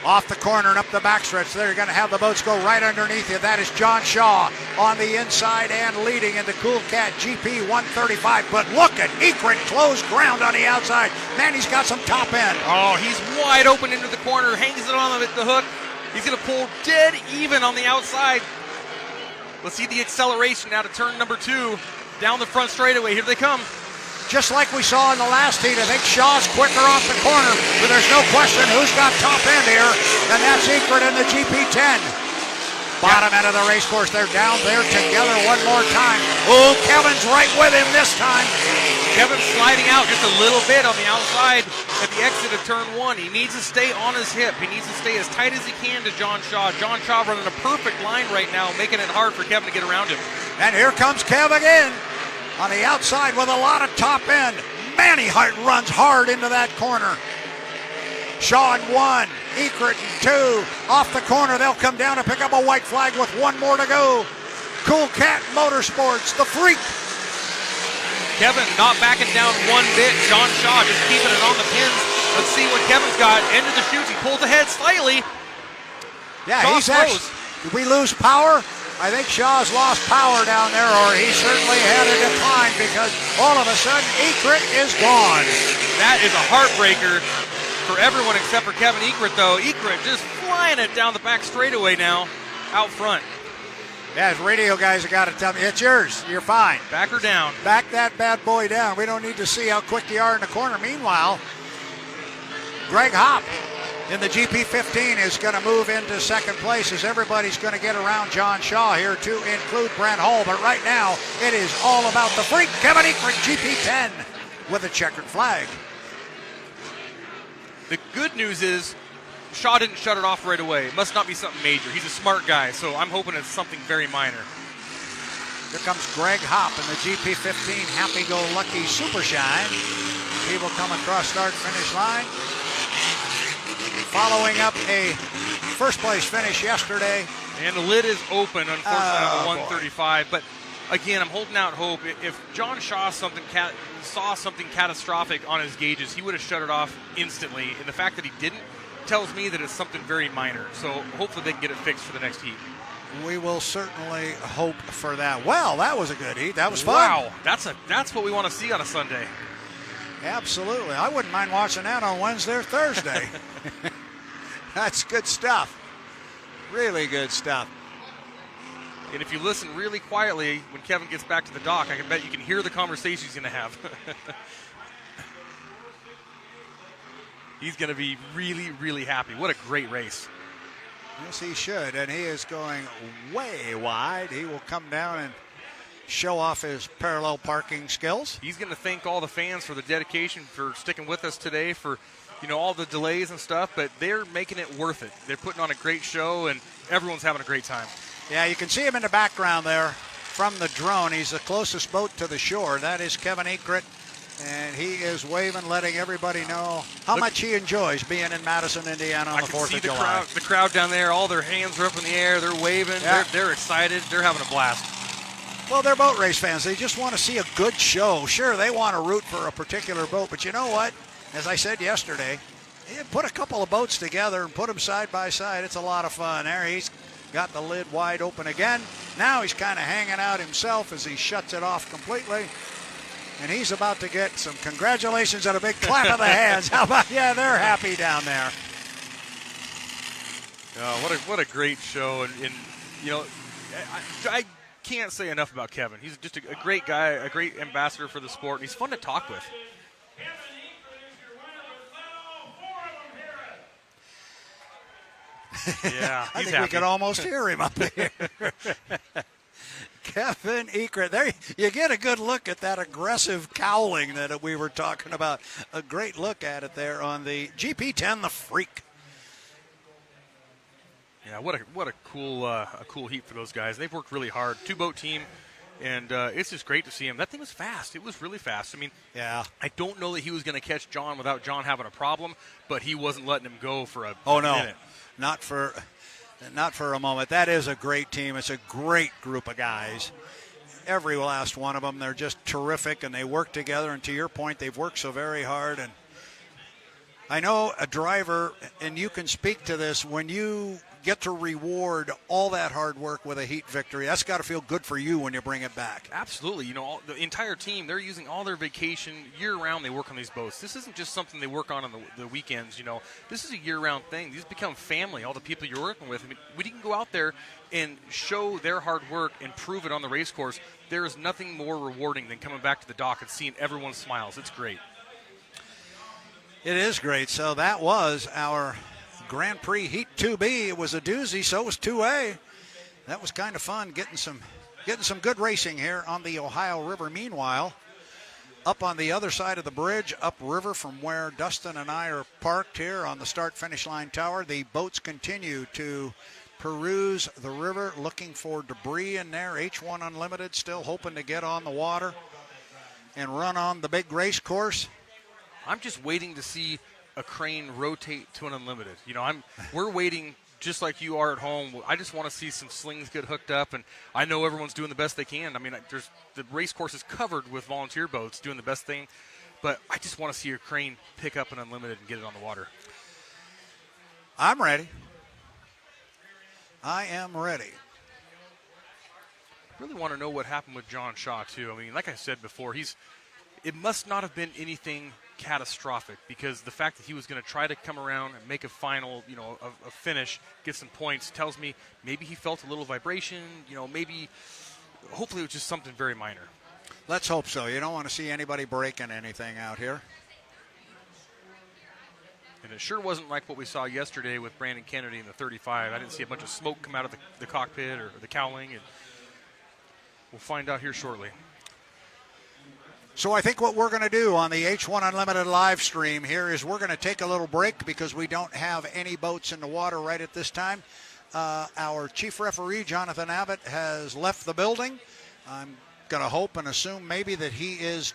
Off the corner and up the backstretch. They're going to have the boats go right underneath you. That is John Shaw on the inside and leading in the Cool Cat GP 135. But look at Ekrit close ground on the outside. Man, he's got some top end. Oh, he's wide open into the corner. Hangs it on the hook. He's going to pull dead even on the outside. Let's see the acceleration now to turn number 2. Down the front straightaway. Here they come. just like we saw in the last heat. I think Shaw's quicker off the corner, but there's no question who's got top end here, and that's Ekert in the GP10. Bottom end of the race course. They're down there together one more time. Oh, Kevin's right with him this time. Kevin's sliding out just a little bit on the outside at the exit of turn 1. He needs to stay on his hip. He needs to stay as tight as he can to John Shaw. John Shaw running a perfect line right now, making it hard for Kevin to get around him. And here comes Kev again on the outside with a lot of top end. Man, he runs hard into that corner. Shaw in 1, Ekert in 2. Off the corner, they'll come down and pick up a white flag with one more to go. Cool Cat Motorsports, the freak. Kevin not backing down one bit. John Shaw just keeping it on the pins. Let's see what Kevin's got. End of the chutes. He pulls ahead slightly. Yeah, he's actually, did we lose power? I think Shaw's lost power down there, or he certainly had a decline, because all of a sudden Ekert is gone. That is a heartbreaker for everyone except for Kevin Ekert, though. Ekert just flying it down the back straightaway now, out front. Yeah, his radio guys have got to tell me, it's yours, you're fine. Back her down. Back that bad boy down. We don't need to see how quick you are in the corner. Meanwhile, Greg Hopp in the GP15 is going to move into second place, as everybody's going to get around John Shaw here, to include Brent Hall. But right now, it is all about the freak, Kevin Ekert, GP10, with a checkered flag. The good news is Shaw didn't shut it off right away. It must not be something major. He's a smart guy, so I'm hoping it's something very minor. Here comes Greg Hopp in the GP15 happy-go-lucky Super Shine. People come across start-finish line. Following up a first-place finish yesterday. And the lid is open, unfortunately, on 135. But, again, I'm holding out hope. If John Shaw saw something catastrophic on his gauges, he would have shut it off instantly. And the fact that he didn't tells me that it's something very minor. So hopefully they can get it fixed for the next heat. We will certainly hope for that. Well, that was a good heat. That was fun. Wow, that's what we want to see on a Sunday. Absolutely. I wouldn't mind watching that on Wednesday or Thursday. That's good stuff. Really good stuff. And if you listen really quietly when Kevin gets back to the dock, I can bet you can hear the conversation he's going to have. He's going to be really, really happy. What a great race. Yes, he should. And he is going way wide. He will come down and show off his parallel parking skills. He's going to thank all the fans for the dedication, for sticking with us today, for all the delays and stuff, but they're making it worth it. They're putting on a great show, and everyone's having a great time. Yeah, you can see him in the background there from the drone. He's the closest boat to the shore. That is Kevin Ekert. And he is waving, letting everybody know how much he enjoys being in Madison, Indiana on the 4th of July. The crowd down there, all their hands are up in the air. They're waving. Yeah. They're excited. They're having a blast. Well, they're boat race fans. They just want to see a good show. Sure, they want to root for a particular boat. But you know what? As I said yesterday, put a couple of boats together and put them side by side. It's a lot of fun. There he's got the lid wide open again. Now he's kind of hanging out himself as he shuts it off completely. And he's about to get some congratulations and a big clap of the hands. How about, yeah, they're happy down there. Oh, what a great show. And I can't say enough about Kevin. He's just a great guy, a great ambassador for the sport, and he's fun to talk with. Yeah, I think we could almost hear him up there. Kevin Ekert. There you get a good look at that aggressive cowling that we were talking about. A great look at it there on the GP10, the Freak. Yeah, what a cool heat for those guys. They've worked really hard. 2-boat team, and it's just great to see him. That thing was fast. It was really fast. I mean, yeah. I don't know that he was going to catch John without John having a problem, but he wasn't letting him go for a minute. Not for a moment. That is a great team. It's a great group of guys. Every last one of them. They're just terrific, and they work together. And to your point, they've worked so very hard. And I know a driver, and you can speak to this, when you get to reward all that hard work with a heat victory. That's got to feel good for you when you bring it back. Absolutely. You know, the entire team, they're using all their vacation year-round. They work on these boats. This isn't just something they work on the weekends. You know, this is a year-round thing. These become family, all the people you're working with. I mean, when you can go out there and show their hard work and prove it on the race course, there is nothing more rewarding than coming back to the dock and seeing everyone's smiles. It's great. It is great. So that was our Grand Prix Heat 2B. It was a doozy, so was 2A. That was kind of fun, getting some good racing here on the Ohio River. Meanwhile, up on the other side of the bridge, upriver from where Dustin and I are parked here on the start-finish line tower, the boats continue to peruse the river, looking for debris in there. H1 Unlimited still hoping to get on the water and run on the big race course. I'm just waiting to see a crane rotate to an unlimited. You know, we're waiting just like you are at home. I just want to see some slings get hooked up, and I know everyone's doing the best they can. I mean, the race course is covered with volunteer boats doing the best thing, but I just want to see a crane pick up an unlimited and get it on the water. I'm ready. I am ready. Really want to know what happened with John Shaw, too. I mean, like I said before, it must not have been anything catastrophic, because the fact that he was going to try to come around and make a final, you know, a finish, get some points, tells me maybe he felt a little vibration, you know, hopefully it was just something very minor. Let's hope so. You don't want to see anybody breaking anything out here. And it sure wasn't like what we saw yesterday with Brandon Kennedy in the 35. I didn't see a bunch of smoke come out of the cockpit or the cowling, and we'll find out here shortly. So I think what we're going to do on the H1 Unlimited live stream here is we're going to take a little break because we don't have any boats in the water right at this time. Our chief referee, Jonathan Abbott, has left the building. I'm going to hope and assume maybe that he is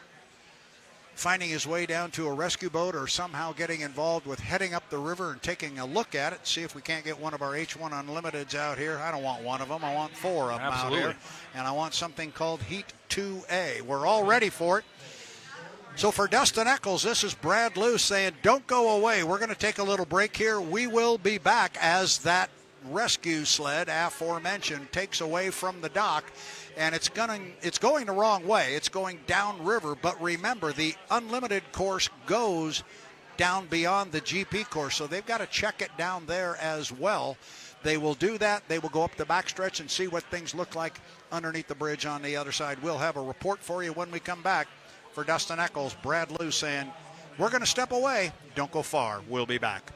finding his way down to a rescue boat or somehow getting involved with heading up the river and taking a look at it, see if we can't get one of our H1 Unlimiteds out here. I don't want one of them. I want 4 of them out here. And I want something called Heat 2A. We're all ready for it. So for Dustin Eccles, this is Brad Luce saying, don't go away. We're going to take a little break here. We will be back as that rescue sled, aforementioned, takes away from the dock. And it's going the wrong way. It's going downriver. But remember, the Unlimited course goes down beyond the GP course. So they've got to check it down there as well. They will do that. They will go up the backstretch and see what things look like underneath the bridge on the other side. We'll have a report for you when we come back. For Dustin Eccles, Brad Luce saying, we're going to step away. Don't go far. We'll be back.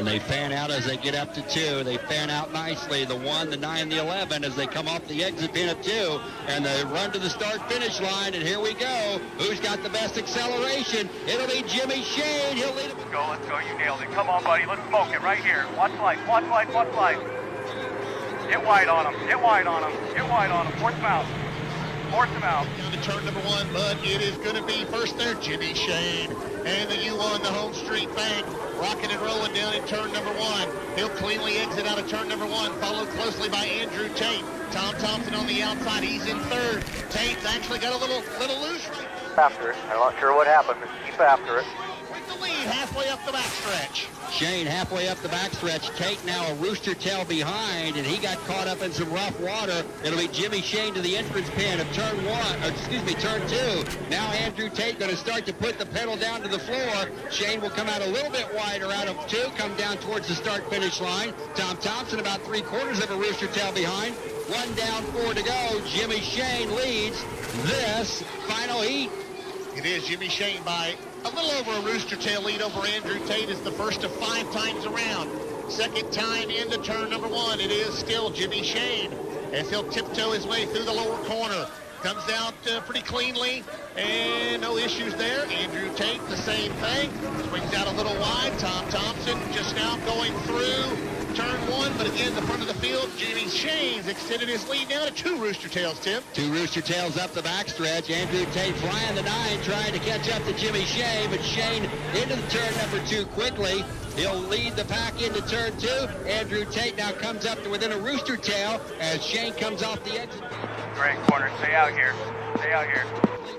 and they fan out as they get up to 2. They fan out nicely, the 1, the 9, the 11, as they come off the exit pin of 2, and they run to the start-finish line, and here we go. Who's got the best acceleration? It'll be Jimmy Shane. He'll lead him. Let's go, you nailed it. Come on, buddy, let's smoke it right here. Watch light, watch light, watch light. Get wide on him, get wide on him, get wide on him. Force him out. Force him out. Down to turn number 1, but it is going to be first there, Jimmy Shane. And the U1, the home street bank, rocking and rolling down in turn number 1. He'll cleanly exit out of turn number 1, followed closely by Andrew Tate. Tom Thompson on the outside, he's in third. Tate's actually got a little loose right after it. I'm not sure what happened, but keep after it. with the lead halfway up the backstretch. Shane halfway up the backstretch. Tate now a rooster tail behind, and he got caught up in some rough water. It'll be Jimmy Shane to the entrance pin of turn 2. Now Andrew Tate going to start to put the pedal down to the floor. Shane will come out a little bit wider out of 2, come down towards the start-finish line. Tom Thompson about 3/4 of a rooster tail behind. 1 down, 4 to go. Jimmy Shane leads this final heat. It is Jimmy Shane by a little over a rooster tail lead over Andrew Tate. Is the first of 5 times around. Second time into turn number 1. It is still Jimmy Shane as he'll tiptoe his way through the lower corner. Comes out pretty cleanly and no issues there. Andrew Tate the same thing. Swings out a little wide. Tom Thompson just now going through turn 1, but again, the front of the field, Jimmy Shane's extended his lead now to 2 rooster tails, Tim. 2 rooster tails up the backstretch. Andrew Tate flying the 9, trying to catch up to Jimmy Shane, but Shane into the turn number 2 quickly. He'll lead the pack into turn 2. Andrew Tate now comes up to within a rooster tail as Shane comes off the exit. Great corner. Stay out here. Stay out here.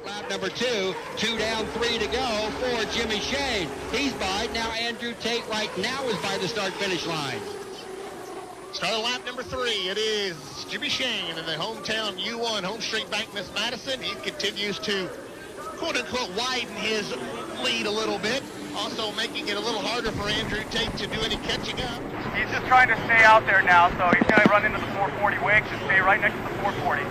Lap number 2, 2 down, 3 to go for Jimmy Shane. He's by. Now Andrew Tate right now is by the start-finish line. Start of lap number 3. It is Jimmy Shane in the hometown U1 Home Street Bank, Miss Madison. He continues to, quote-unquote, widen his lead a little bit, also making it a little harder for Andrew Tate to do any catching up. He's just trying to stay out there now, so he's going to run into the 440 wicks and stay right next to the 440.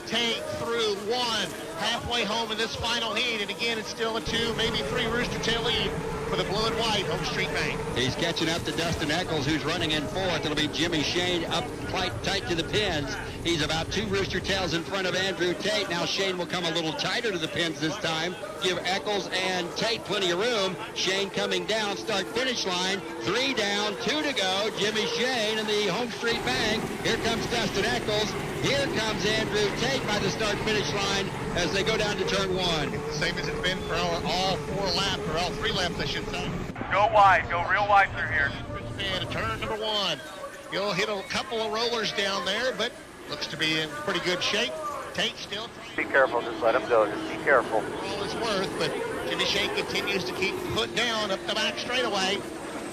Tate through 1, halfway home in this final heat, and again, it's still a 2, maybe 3 rooster tail lead for the blue and white Home Street Bank. He's catching up to Dustin Eccles, who's running in 4th. It'll be Jimmy Shane up tight to the pins. He's about 2 rooster tails in front of Andrew Tate. Now Shane will come a little tighter to the pins this time. Give Eccles and Tate plenty of room. Shane coming down, start-finish line. 3 down, 2 to go. Jimmy Shane in the Home Street Bank. Here comes Dustin Eccles. Here comes Andrew Tate by the start-finish line as they go down to turn 1. Same as it's been for all 4 laps, or all 3 laps, I should say. Go wide. Go real wide through here. And turn number 1. You'll hit a couple of rollers down there, but looks to be in pretty good shape. Tate still. Be careful. Just let him go. Just be careful. For all it's worth, but Jimmy Shane continues to keep foot down up the back straightaway.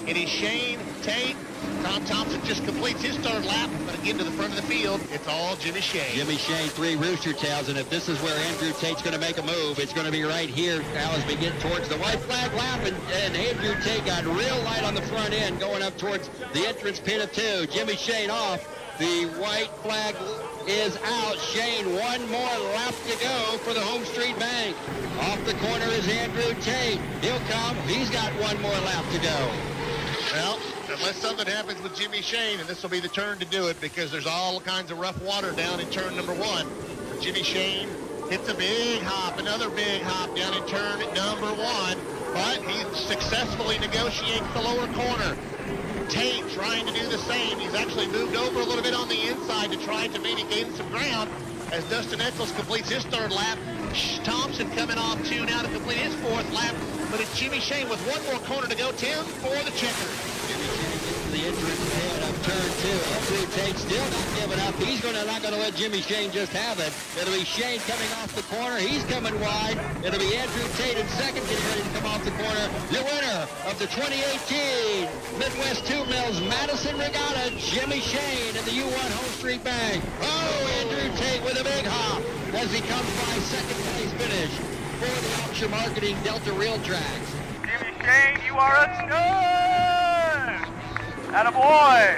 It is Shane, Tate. Tom Thompson just completes his 3rd lap, but again to the front of the field, it's all Jimmy Shane. Jimmy Shane, 3 rooster tails, and if this is where Andrew Tate's going to make a move, it's going to be right here now as we get towards the white flag lap, and Andrew Tate got real light on the front end going up towards the entrance pin of 2. Jimmy Shane off. The white flag is out. Shane, 1 more lap to go for the Home Street Bank. Off the corner is Andrew Tate. He'll come. He's got 1 more lap to go. Well, unless something happens with Jimmy Shane, and this will be the turn to do it because there's all kinds of rough water down in turn number 1. Jimmy Shane hits a big hop, another big hop down in turn number 1, but he successfully negotiates the lower corner. Tate trying to do the same. He's actually moved over a little bit on the inside to try to maybe gain some ground as Dustin Eccles completes his 3rd lap. Thompson coming off 2 now to complete his 4th lap, but it's Jimmy Shane with 1 more corner to go, Tim, for the checker. Jimmy Shane gets to the entrance pin of turn 2. Andrew Tate still not giving up. He's not going to let Jimmy Shane just have it. It'll be Shane coming off the corner. He's coming wide. It'll be Andrew Tate in 2nd, getting ready to come off the corner. The winner of the 2018 Midwest 2 Mills Madison Regatta, Jimmy Shane in the U1 Home Street Bank. Oh, Andrew Tate with a big hop as he comes by 2nd place finish for the Auction Marketing Delta Rail Tracks. Jimmy Shane, you are a stud! Attaboy!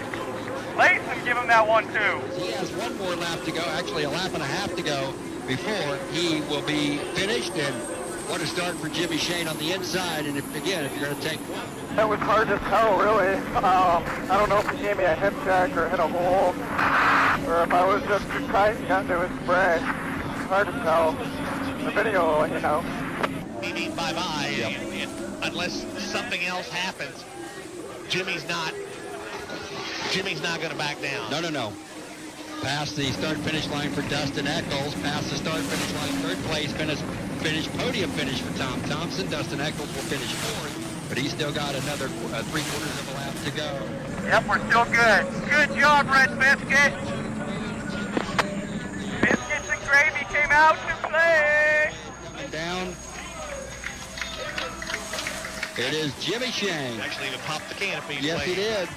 Layson, give him that 1, too. He has 1 more lap to go, actually a lap and a half to go before he will be finished, and What a start for Jimmy Shane on the inside, and if you're going to take one. That was hard to tell, really. I don't know if he gave me a head check or hit a hole, or if I was just too tight and got into his spray. Hard to tell. The video, you know. He means bye-bye, and unless something else happens, Jimmy's not going to back down. No. Past the start-finish line for Dustin Eccles, past the start-finish line, third place podium finish for Tom Thompson. Dustin Eccles will finish fourth, but he's still got another 3/4 of a lap to go. Yep, we're still good. Good job, Red Biscuit. Biscuits and Gravy came out to play. Down. It is Jimmy Shane. Actually even popped the canopy. Yes, he did.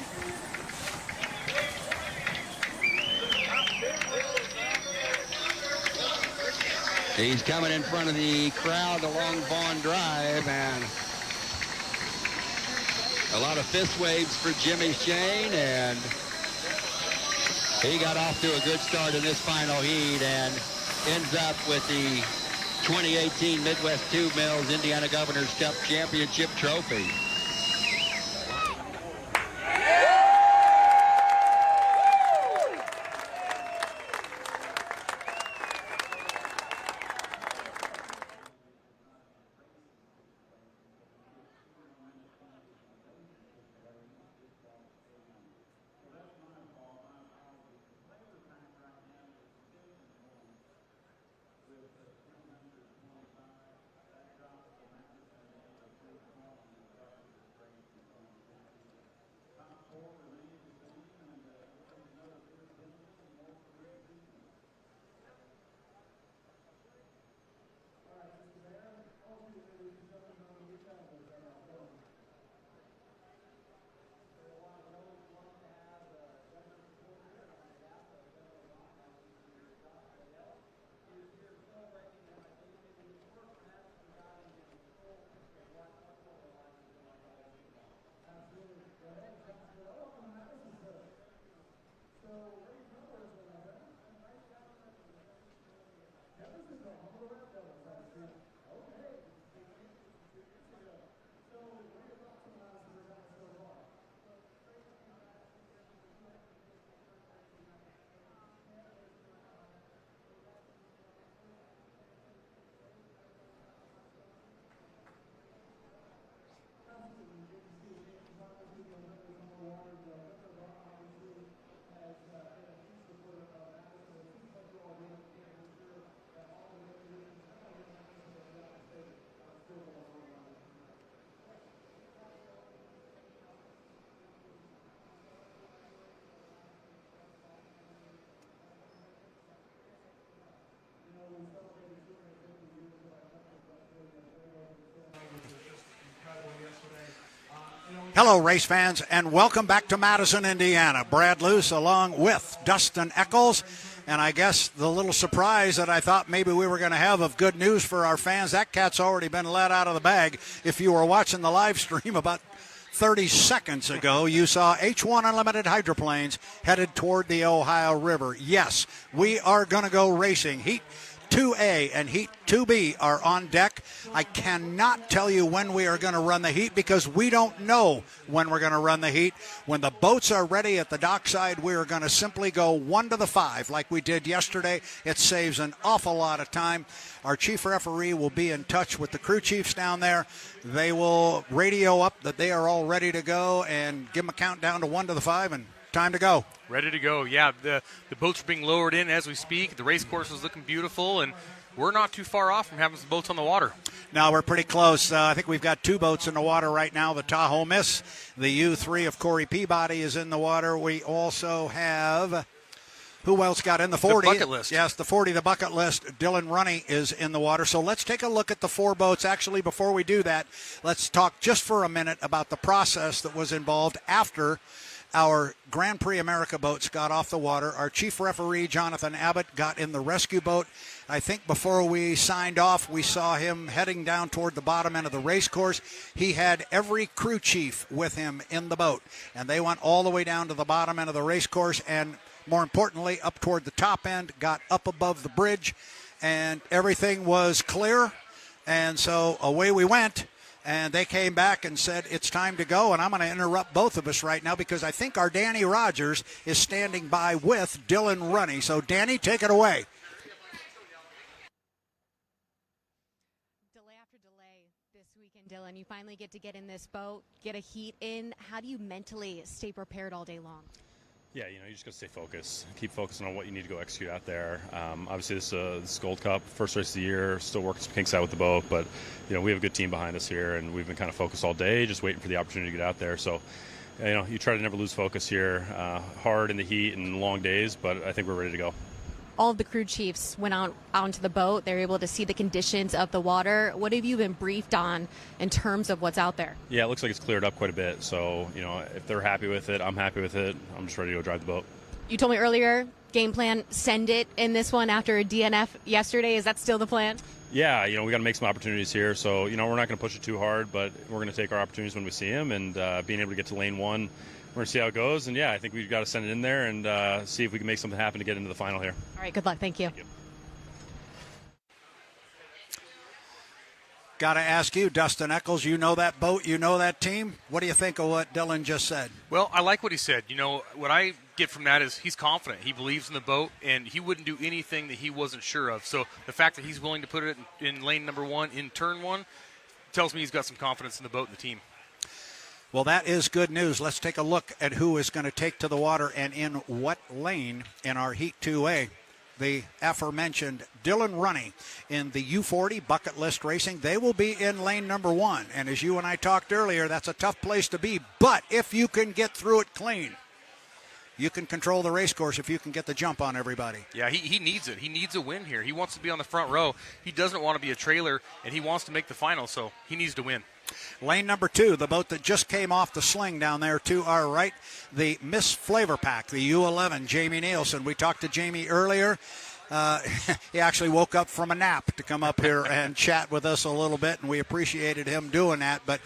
He's coming in front of the crowd along Vaughn Drive, and a lot of fist waves for Jimmy Shane, and he got off to a good start in this final heat and ends up with the 2018 Midwest Tube Mills Indiana Governor's Cup Championship trophy. Hello, race fans, and welcome back to Madison, Indiana. Brad Luce along with Dustin Eccles. And I guess the little surprise that I thought maybe we were going to have of good news for our fans, that cat's already been let out of the bag. If you were watching the live stream about 30 seconds ago, you saw H1 Unlimited hydroplanes headed toward the Ohio River. Yes, we are going to go racing. Heat 2A and Heat 2B are on deck. I cannot tell you when we are going to run the heat because we don't know when we're going to run the heat. When the boats are ready at the dockside, we are going to simply go 1 to the 5 like we did yesterday. It saves an awful lot of time. Our chief referee will be in touch with the crew chiefs down there. They will radio up that they are all ready to go and give them a countdown to 1 to the 5 and time to go. Ready to go. Yeah, the boats are being lowered in as we speak. The race course is looking beautiful, and we're not too far off from having some boats on the water. No, we're pretty close. I think we've got 2 boats in the water right now. The Tahoe Miss, the U3 of Corey Peabody is in the water. We also have, who else got in the 40? The bucket list. Yes, the 40, the bucket list. Dylan Runne is in the water. So let's take a look at the 4 boats. Actually, before we do that, let's talk just for a minute about the process that was involved after our Grand Prix America boats got off the water. Our chief referee, Jonathan Abbott, got in the rescue boat. I think before we signed off, we saw him heading down toward the bottom end of the race course. He had every crew chief with him in the boat, and they went all the way down to the bottom end of the race course, and more importantly, up toward the top end, got up above the bridge, and everything was clear. And so away we went. And they came back and said, it's time to go. And I'm going to interrupt both of us right now because I think our Danny Rogers is standing by with Dylan Runne. So, Danny, take it away. Delay after delay this weekend, Dylan. You finally get to get in this boat, get a heat in. How do you mentally stay prepared all day long? Yeah, you just got to stay focused. Keep focusing on what you need to go execute out there. Obviously, this Gold Cup, first race of the year, still working some kinks out with the boat, but we have a good team behind us here, and we've been kind of focused all day, just waiting for the opportunity to get out there. So, you try to never lose focus here. Hard in the heat and long days, but I think we're ready to go. All of the crew chiefs went out onto the boat. They were able to see the conditions of the water. What have you been briefed on in terms of what's out there? Yeah, it looks like it's cleared up quite a bit. So, if they're happy with it, I'm happy with it. I'm just ready to go drive the boat. You told me earlier, game plan, send it in this one after a DNF yesterday. Is that still the plan? Yeah, we got to make some opportunities here. So, we're not going to push it too hard, but we're going to take our opportunities when we see them. And being able to get to lane one, we're going to see how it goes. And, yeah, I think we've got to send it in there and see if we can make something happen to get into the final here. All right, good luck. Thank you. Thank you. Got to ask you, Dustin Eccles, you know that boat, you know that team. What do you think of what Dylan just said? Well, I like what he said. What I get from that is he's confident. He believes in the boat, and he wouldn't do anything that he wasn't sure of. So the fact that he's willing to put it in lane number one in turn one tells me he's got some confidence in the boat and the team. Well, that is good news. Let's take a look at who is going to take to the water and in what lane in our Heat 2A. The aforementioned Dylan Runne in the U40 Bucket List Racing. They will be in lane number one. And as you and I talked earlier, that's a tough place to be. But if you can get through it clean, you can control the race course if you can get the jump on everybody. Yeah, he needs it. He needs a win here. He wants to be on the front row. He doesn't want to be a trailer, and he wants to make the final, so he needs to win. Lane number two, the boat that just came off the sling down there to our right, the Miss FLAV-R-PAC, the U11, Jamie Nilsen. We talked to Jamie earlier. He actually woke up from a nap to come up here and chat with us a little bit, and we appreciated him doing that. But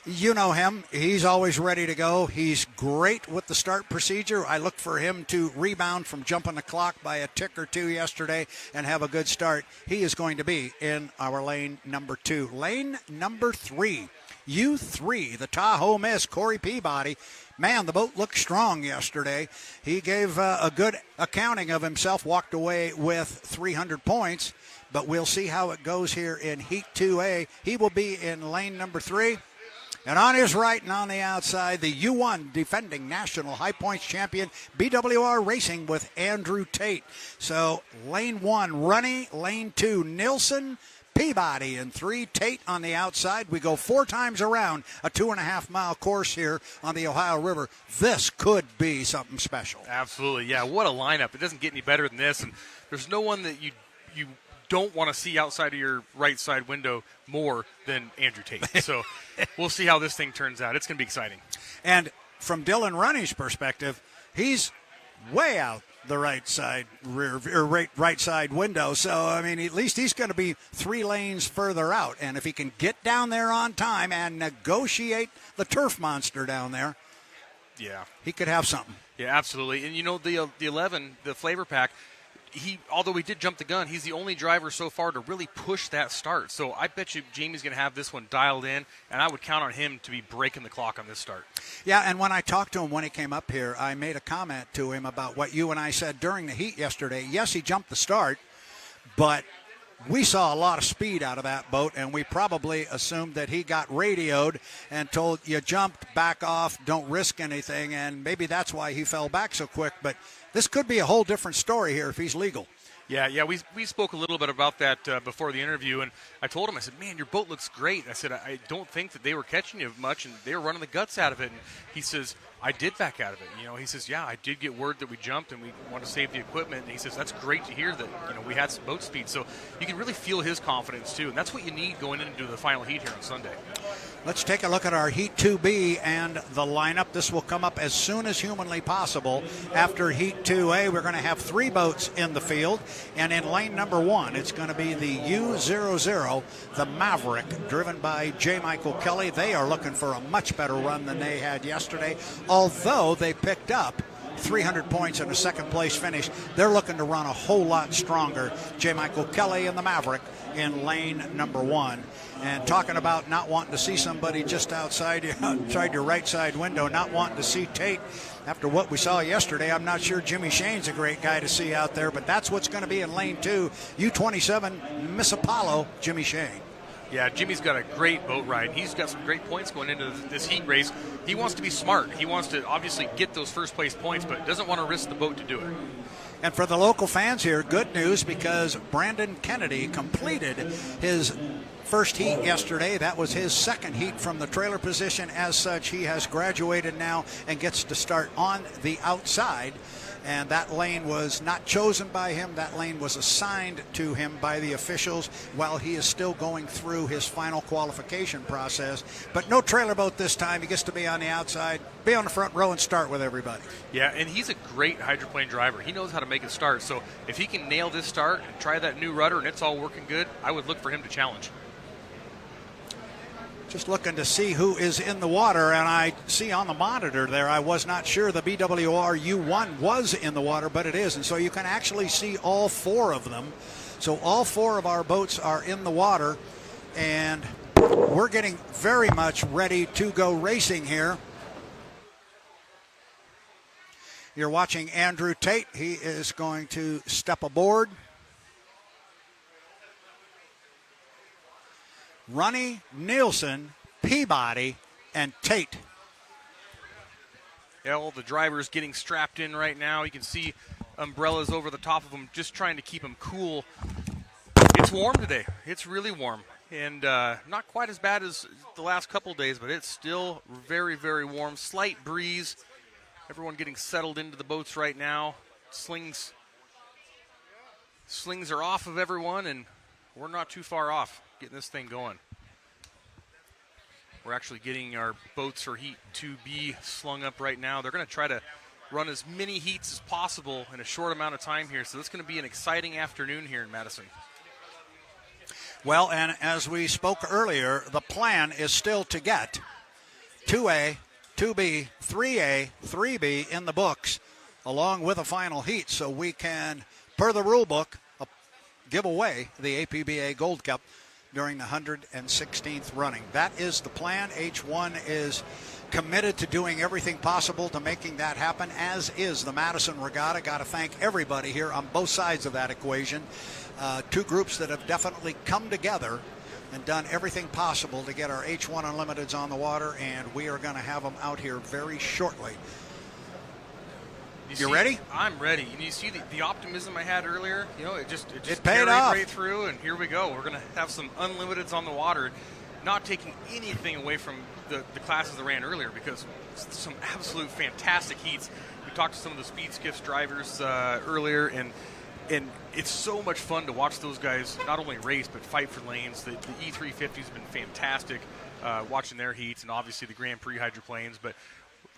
you know him. He's always ready to go. He's great with the start procedure. I look for him to rebound from jumping the clock by a tick or two yesterday and have a good start. He is going to be in our lane number two. Lane number three, U3, the Tahoe Miss, Corey Peabody. Man, the boat looked strong yesterday. He gave a good accounting of himself, walked away with 300 points, but we'll see how it goes here in Heat 2A. He will be in lane number three. And on his right and on the outside, the U1 defending national high points champion, BWR Racing with Andrew Tate. So lane one, Runne, lane two, Nilsen, Peabody in three, Tate on the outside. We go 4 times around a 2.5-mile course here on the Ohio River. This could be something special. Absolutely, yeah. What a lineup. It doesn't get any better than this, and there's no one that you don't want to see outside of your right side window more than Andrew Tate. So we'll see how this thing turns out. It's going to be exciting. And from Dylan Runne's perspective, he's way out the right side right side window. So, I mean, at least he's going to be 3 lanes further out. And if he can get down there on time and negotiate the turf monster down there, yeah, he could have something. Yeah, absolutely. And, the 11, the FLAV-R-PAC, although he did jump the gun, he's the only driver so far to really push that start. So I bet you Jamie's going to have this one dialed in, and I would count on him to be breaking the clock on this start. Yeah, and when I talked to him when he came up here, I made a comment to him about what you and I said during the heat yesterday. Yes, he jumped the start, but we saw a lot of speed out of that boat, and we probably assumed that he got radioed and told, you jumped, back off, don't risk anything, and maybe that's why he fell back so quick. But this could be a whole different story here if he's legal. Yeah, we spoke a little bit about that before the interview, and I told him, I said, man, your boat looks great. I said, I don't think that they were catching you much, and they were running the guts out of it. And he says, I did back out of it. He says, yeah, I did get word that we jumped and we want to save the equipment. And he says, that's great to hear that, we had some boat speed. So you can really feel his confidence, too, and that's what you need going into the final heat here on Sunday. Let's take a look at our Heat 2B and the lineup. This will come up as soon as humanly possible. After Heat 2A, we're going to have 3 boats in the field. And in lane number 1, it's going to be the U00, the Maverick, driven by J. Michael Kelly. They are looking for a much better run than they had yesterday, although they picked up 300 points and a second place finish. They're looking to run a whole lot stronger. J. Michael Kelly and the Maverick in lane number 1. And talking about not wanting to see somebody just outside your right side window, not wanting to see Tate. After what we saw yesterday, I'm not sure Jimmy Shane's a great guy to see out there, but that's what's going to be in lane 2. U27, Miss Apollo, Jimmy Shane. Yeah, Jimmy's got a great boat ride. He's got some great points going into this heat race. He wants to be smart. He wants to obviously get those first place points, but doesn't want to risk the boat to do it. And for the local fans here, good news, because Brandon Kennedy completed his first heat yesterday. That was his second heat from the trailer position. As such, he has graduated now and gets to start on the outside. And that lane was not chosen by him. That lane was assigned to him by the officials while he is still going through his final qualification process. But no trailer boat this time. He gets to be on the outside, be on the front row, and start with everybody. Yeah, and he's a great hydroplane driver. He knows how to make it start. So if he can nail this start and try that new rudder and it's all working good, I would look for him to challenge. Just looking to see who is in the water, and I see on the monitor there, I was not sure the BWR U1 was in the water, but it is, and so you can actually see all 4 of them. So all 4 of our boats are in the water, and we're getting very much ready to go racing here. You're watching Andrew Tate. He is going to step aboard. Runne, Nilsen, Peabody, and Tate. Yeah, all the drivers getting strapped in right now. You can see umbrellas over the top of them, just trying to keep them cool. It's warm today. It's really warm. And not quite as bad as the last couple days, but it's still very, very warm. Slight breeze. Everyone getting settled into the boats right now. Slings are off of everyone, and we're not too far off getting this thing going. We're actually getting our boats for heat 2B slung up right now. They're going to try to run as many heats as possible in a short amount of time here. So it's going to be an exciting afternoon here in Madison. Well, and as we spoke earlier, the plan is still to get 2A, 2B, 3A, 3B in the books, along with a final heat, so we can, per the rule book, give away the APBA Gold Cup during the 116th running. That is the plan. H1 is committed to doing everything possible to making that happen, as is the Madison Regatta. Got to thank everybody here on both sides of that equation. 2 groups that have definitely come together and done everything possible to get our H1 Unlimiteds on the water, and we are going to have them out here very shortly. You ready? I'm ready. And you see the optimism I had earlier? You know, it just paid carried off right through, and here we go. We're going to have some Unlimiteds on the water, not taking anything away from the classes that ran earlier, because some absolute fantastic heats. We talked to some of the speed skiffs drivers earlier, and it's so much fun to watch those guys not only race but fight for lanes. The E350 has been fantastic watching their heats, and obviously the Grand Prix hydroplanes, but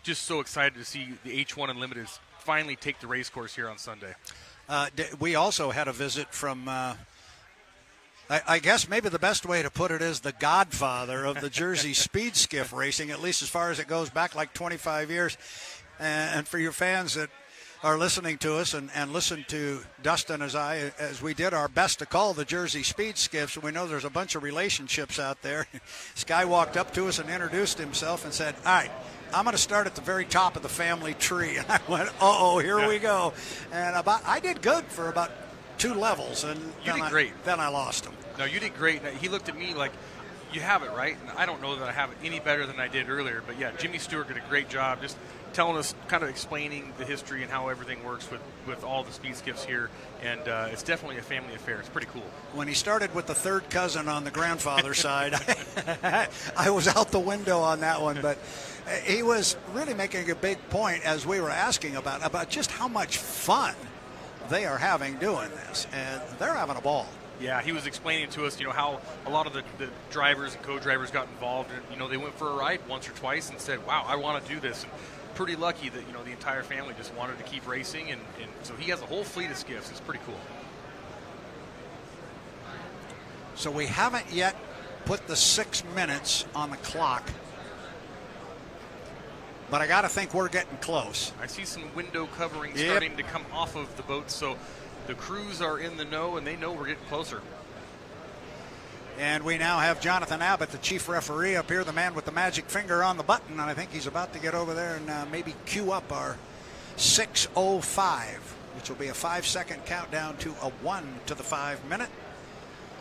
just so excited to see the H1 Unlimiteds finally take the race course here on Sunday. We also had a visit from, I guess maybe the best way to put it is the godfather of the Jersey speed skiff racing, at least as far as it goes back like 25 years. And for your fans that are listening to us and listen to Dustin as we did our best to call the Jersey speed skiffs, we know there's a bunch of relationships out there. This guy walked up to us and introduced himself and said, "All right, I'm going to start at the very top of the family tree." And I went, "Uh-oh, here we go." And I did good for about 2 levels, and you did great. Then I lost him. No, you did great. He looked at me like, "You have it, right?" And I don't know that I have it any better than I did earlier, but yeah, Jimmy Stewart did a great job just telling us, kind of explaining the history and how everything works with all the speed skiffs here, and it's definitely a family affair. It's pretty cool. When he started with the third cousin on the grandfather side, I was out the window on that one, but he was really making a big point, as we were asking about just how much fun they are having doing this, and they're having a ball. Yeah, he was explaining to us, how a lot of the drivers and co-drivers got involved, and they went for a ride once or twice and said, "Wow, I want to do this." And pretty lucky that the entire family just wanted to keep racing, and so he has a whole fleet of skiffs. It's pretty cool. So we haven't yet put the 6 minutes on the clock. but I got to think we're getting close. I see some window covering Yep. starting to come off of the boat, so the crews are in the know, and they know we're getting closer. And we now have Jonathan Abbott, the chief referee, up here, the man with the magic finger on the button, and I think he's about to get over there and maybe cue up our 6:05, which will be a 5-second countdown to a 1 to the 5 minute.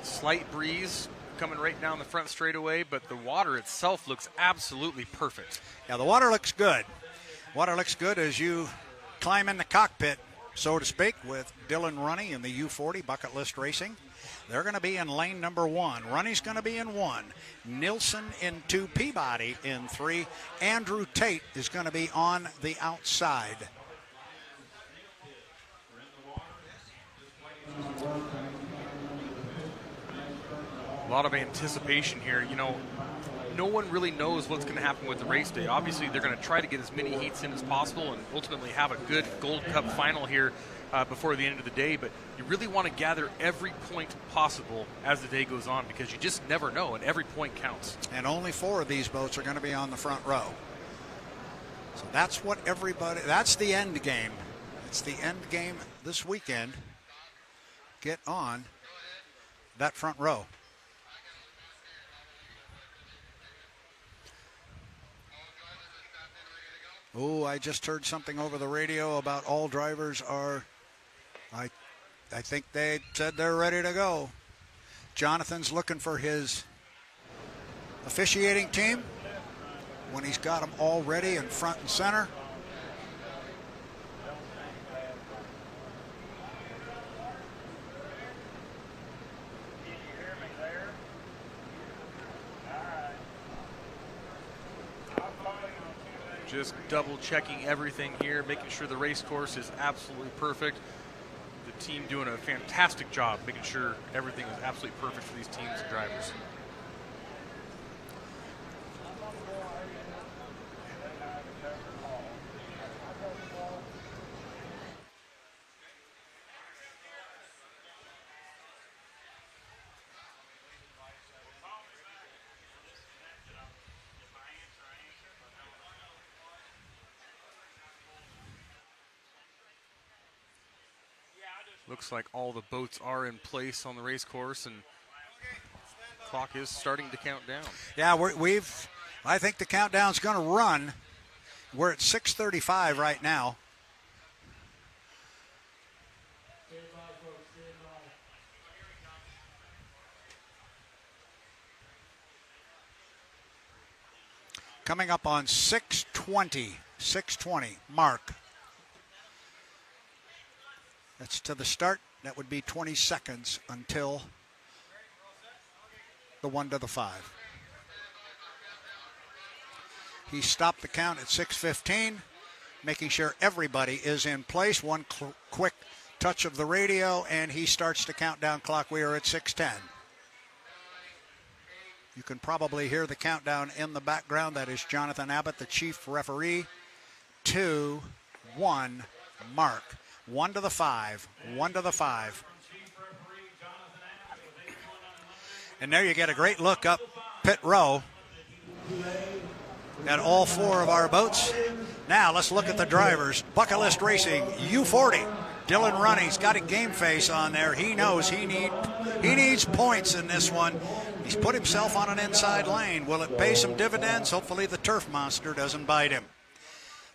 Slight breeze coming right down the front straightaway, but the water itself looks absolutely perfect. Yeah, the water looks good. Water looks good as you climb in the cockpit, so to speak, with Dylan Runne in the U40 Bucket List Racing. They're going to be in lane number 1. Runne's going to be in 1. Nilsen in 2. Peabody in 3. Andrew Tate is going to be on the outside. A lot of anticipation here. You know, no one really knows what's going to happen with the race day. Obviously, they're going to try to get as many heats in as possible and ultimately have a good Gold Cup final here before the end of the day. But you really want to gather every point possible as the day goes on, because you just never know, and every point counts. And only 4 of these boats are going to be on the front row. So that's what everybody, that's the end game. It's the end game this weekend. Get on that front row. Oh, I just heard something over the radio about all drivers are, I think they said they're ready to go. Jonathan's looking for his officiating team when he's got them all ready and front and center. Just double checking everything here, making sure the race course is absolutely perfect. The team doing a fantastic job making sure everything is absolutely perfect for these teams and drivers. Looks like all the boats are in place on the race course, and clock is starting to count down. Yeah, I think the countdown's going to run. We're at 6:35 right now. Coming up on 6:20 mark. That's to the start. That would be 20 seconds until the 1 to the 5. He stopped the count at 6:15, making sure everybody is in place. One quick touch of the radio, and he starts the countdown clock. We are at 6:10. You can probably hear the countdown in the background. That is Jonathan Abbott, the chief referee. 2, 1, mark. 1 to the 5, 1 to the 5. And there you get a great look up pit row at all 4 of our boats. Now let's look at the drivers. Bucket List Racing, U40. Dylan Runne's got a game face on there. He knows he needs points in this one. He's put himself on an inside lane. Will it pay some dividends? Hopefully the turf monster doesn't bite him.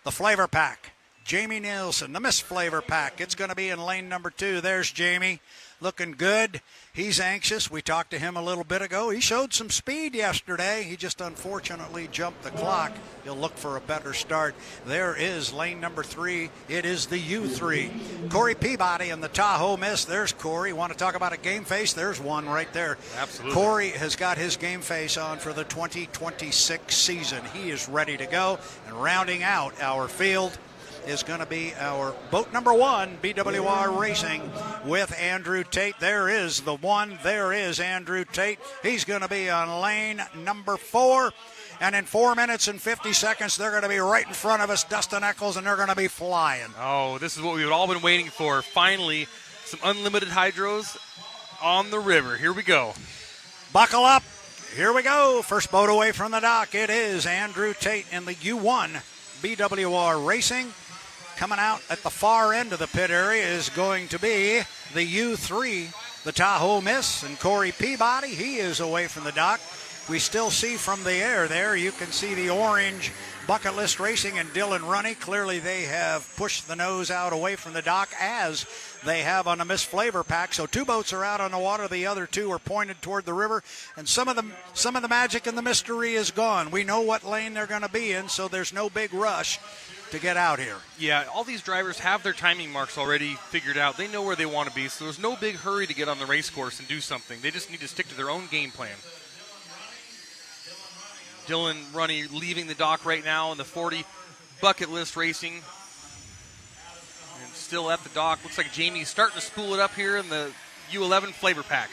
The FLAV-R-PAC. Jamie Nilsen, the Miss FLAV-R-PAC. It's going to be in lane number 2. There's Jamie, looking good. He's anxious. We talked to him a little bit ago. He showed some speed yesterday. He just unfortunately jumped the clock. He'll look for a better start. There is lane number 3. It is the U3. Corey Peabody in the Tahoe Miss. There's Corey. Want to talk about a game face? There's one right there. Absolutely. Corey has got his game face on for the 2026 season. He is ready to go. And rounding out our field is going to be our boat number 1, BWR Racing, with Andrew Tate. There is the 1. There is Andrew Tate. He's going to be on lane number 4. And in 4 minutes and 50 seconds, they're going to be right in front of us, Dustin Eccles, and they're going to be flying. Oh, this is what we've all been waiting for. Finally, some unlimited hydros on the river. Here we go. Buckle up. Here we go. First boat away from the dock. It is Andrew Tate in the U1 BWR Racing. Coming out at the far end of the pit area is going to be the U3, the Tahoe Miss, and Corey Peabody. He is away from the dock. We still see from the air there, you can see the orange Bucket List Racing and Dylan Runne. Clearly they have pushed the nose out away from the dock, as they have on the Miss FLAV-R-PAC. So 2 boats are out on the water. The other 2 are pointed toward the river. And some of the magic and the mystery is gone. We know what lane they're going to be in, so there's no big rush to get out here. Yeah, all these drivers have their timing marks already figured out. They know where they want to be, so there's no big hurry to get on the race course and do something. They just need to stick to their own game plan. Dylan Runne leaving the dock right now in the 40 Bucket List Racing. And still at the dock. Looks like Jamie's starting to spool it up here in the U11 FLAV-R-PAC.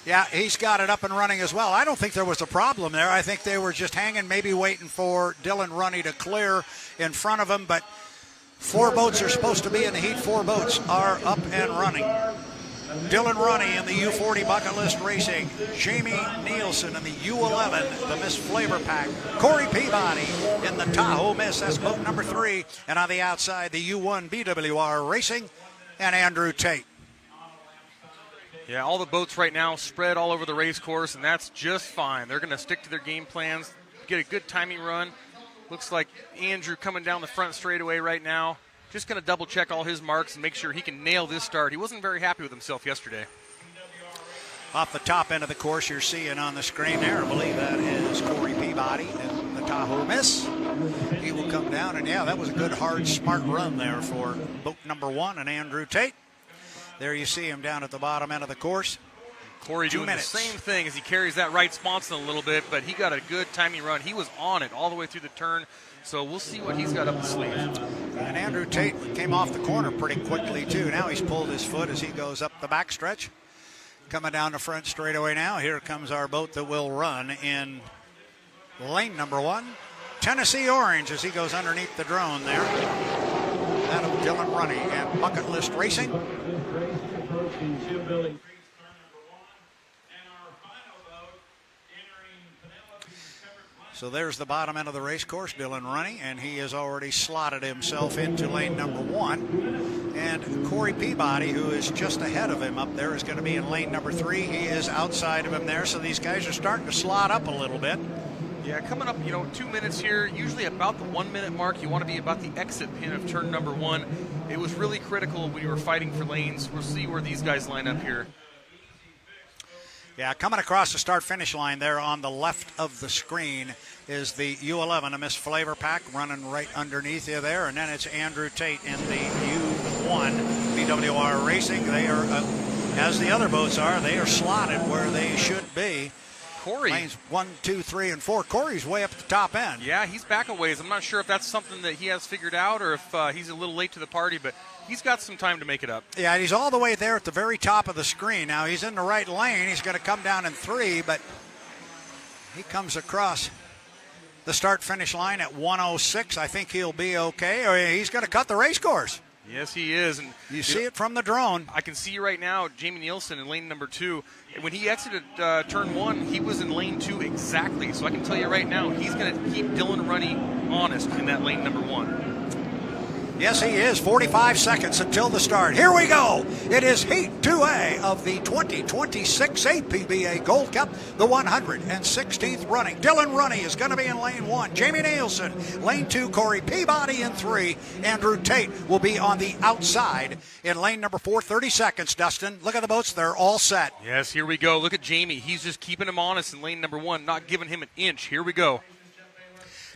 Yeah, he's got it up and running as well. I don't think there was a problem there. I think they were just hanging, maybe waiting for Dylan Runne to clear in front of him. But 4 boats are supposed to be in the heat. 4 boats are up and running. Dylan Runne in the U40 Bucket List Racing. Jamie Nilsen in the U11, the Miss FLAV-R-PAC. Corey Peabody in the Tahoe Miss. That's boat number 3. And on the outside, the U1 BWR Racing and Andrew Tate. Yeah, all the boats right now spread all over the race course, and that's just fine. They're going to stick to their game plans, get a good timing run. Looks like Andrew coming down the front straightaway right now. Just going to double-check all his marks and make sure he can nail this start. He wasn't very happy with himself yesterday. Off the top end of the course, you're seeing on the screen there, I believe that is Corey Peabody in the Tahoe Miss. He will come down, and yeah, that was a good, hard, smart run there for boat number 1 and Andrew Tate. There you see him down at the bottom end of the course. Corey doing the same thing as he carries that right sponson a little bit, but he got a good timing run. He was on it all the way through the turn, so we'll see what he's got up the sleeve. And Andrew Tate came off the corner pretty quickly, too. Now he's pulled his foot as he goes up the backstretch. Coming down the front straightaway now. Here comes our boat that will run in lane number 1. Tennessee Orange as he goes underneath the drone there. That of Dylan Runne and Bucket List Racing. So there's the bottom end of the race course, Dylan Runne, and he has already slotted himself into lane number 1. And Corey Peabody, who is just ahead of him up there, is going to be in lane number 3. He is outside of him there, so these guys are starting to slot up a little bit. Yeah, coming up, 2 minutes here, usually about the 1 minute mark. You want to be about the exit pin of turn number 1. It was really critical when you were fighting for lanes. We'll see where these guys line up here. Yeah, coming across the start-finish line there on the left of the screen is the U11, a Miss FLAV-R-PAC running right underneath you there. And then it's Andrew Tate in the U1 BWR Racing. They are, as the other boats are, they are slotted where they should be. Corey. Lanes 1, 2, 3, and 4. Corey's way up at the top end. Yeah, he's back a ways. I'm not sure if that's something that he has figured out or if he's a little late to the party, but he's got some time to make it up. Yeah, he's all the way there at the very top of the screen. Now, he's in the right lane. He's going to come down in 3, but he comes across the start-finish line at 1:06. I think he'll be okay, or he's going to cut the race course. Yes, he is. And you see it from the drone. I can see right now Jamie Nilsen in lane number 2. When he exited turn 1, he was in lane 2 exactly. So I can tell you right now, he's going to keep Dylan Runne honest in that lane number 1. Yes, he is. 45 seconds until the start. Here we go. It is Heat 2A of the 2026 APBA Gold Cup, the 116th running. Dylan Runne is going to be in lane 1. Jamie Nilsen, lane 2. Corey Peabody in 3. Andrew Tate will be on the outside in lane number 4. 30 seconds, Dustin. Look at the boats. They're all set. Yes, here we go. Look at Jamie. He's just keeping him honest in lane number 1, not giving him an inch. Here we go.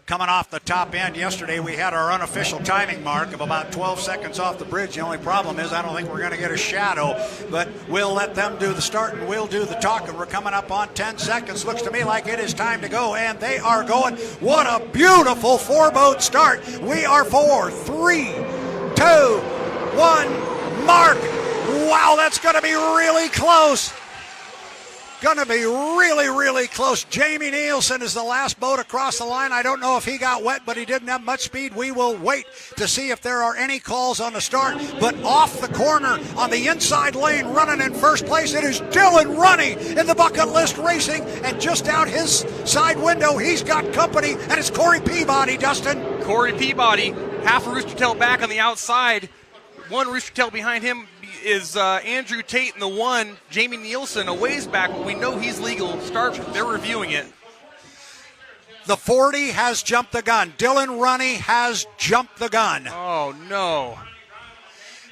Coming off the top end yesterday, we had our unofficial timing mark of about 12 seconds off the bridge. The only problem is I don't think we're going to get a shadow, but we'll let them do the start and we'll do the talking. We're coming up on 10 seconds. Looks to me like it is time to go, and they are going. What a beautiful 4-boat start. We are 4, 3, 2, 1, mark. Wow, that's going to be really close. going to be really, really close. Jamie Nilsen is the last boat across the line. I don't know if he got wet, but he didn't have much speed. We will wait to see if there are any calls on the start. But off the corner on the inside lane, running in first place, it is Dylan Runne in the Bucket List Racing. And just out his side window, he's got company, and it's Corey Peabody, Dustin. Corey Peabody, half a rooster tail back on the outside. One rooster tail behind him is Andrew Tate in the one. Jamie Nilsen a ways back, but we know he's legal. They're reviewing it. The 40 has jumped the gun. Dylan Runne has jumped the gun. Oh, no.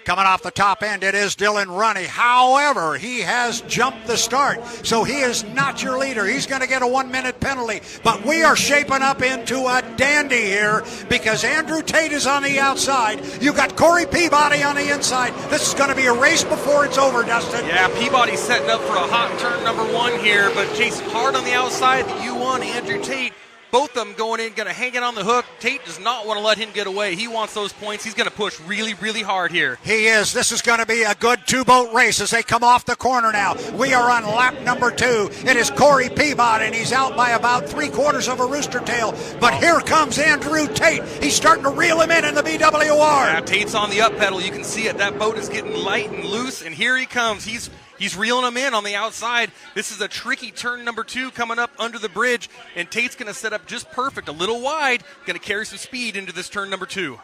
Coming off the top end, it is Dylan Runne. However, he has jumped the start, so he is not your leader. He's going to get a 1-minute penalty. But we are shaping up into a dandy here because Andrew Tate is on the outside. You got Corey Peabody on the inside. This is going to be a race before it's over, Dustin. Yeah, Peabody's setting up for a hot turn number 1 here, but chasing hard on the outside. The U1, Andrew Tate. Both of them going in, going to hang it on the hook. Tate does not want to let him get away. He wants those points. He's going to push really, really hard here. He is. This is going to be a good 2-boat race as they come off the corner now. We are on lap number 2. It is Corey Peabody, and he's out by about 3/4 of a rooster tail. But here comes Andrew Tate. He's starting to reel him in the BWR. Yeah, Tate's on the up pedal. You can see it. That boat is getting light and loose, and here he comes. He's reeling them in on the outside. This is a tricky turn number 2 coming up under the bridge, and Tate's going to set up just perfect, a little wide, going to carry some speed into this turn number 2.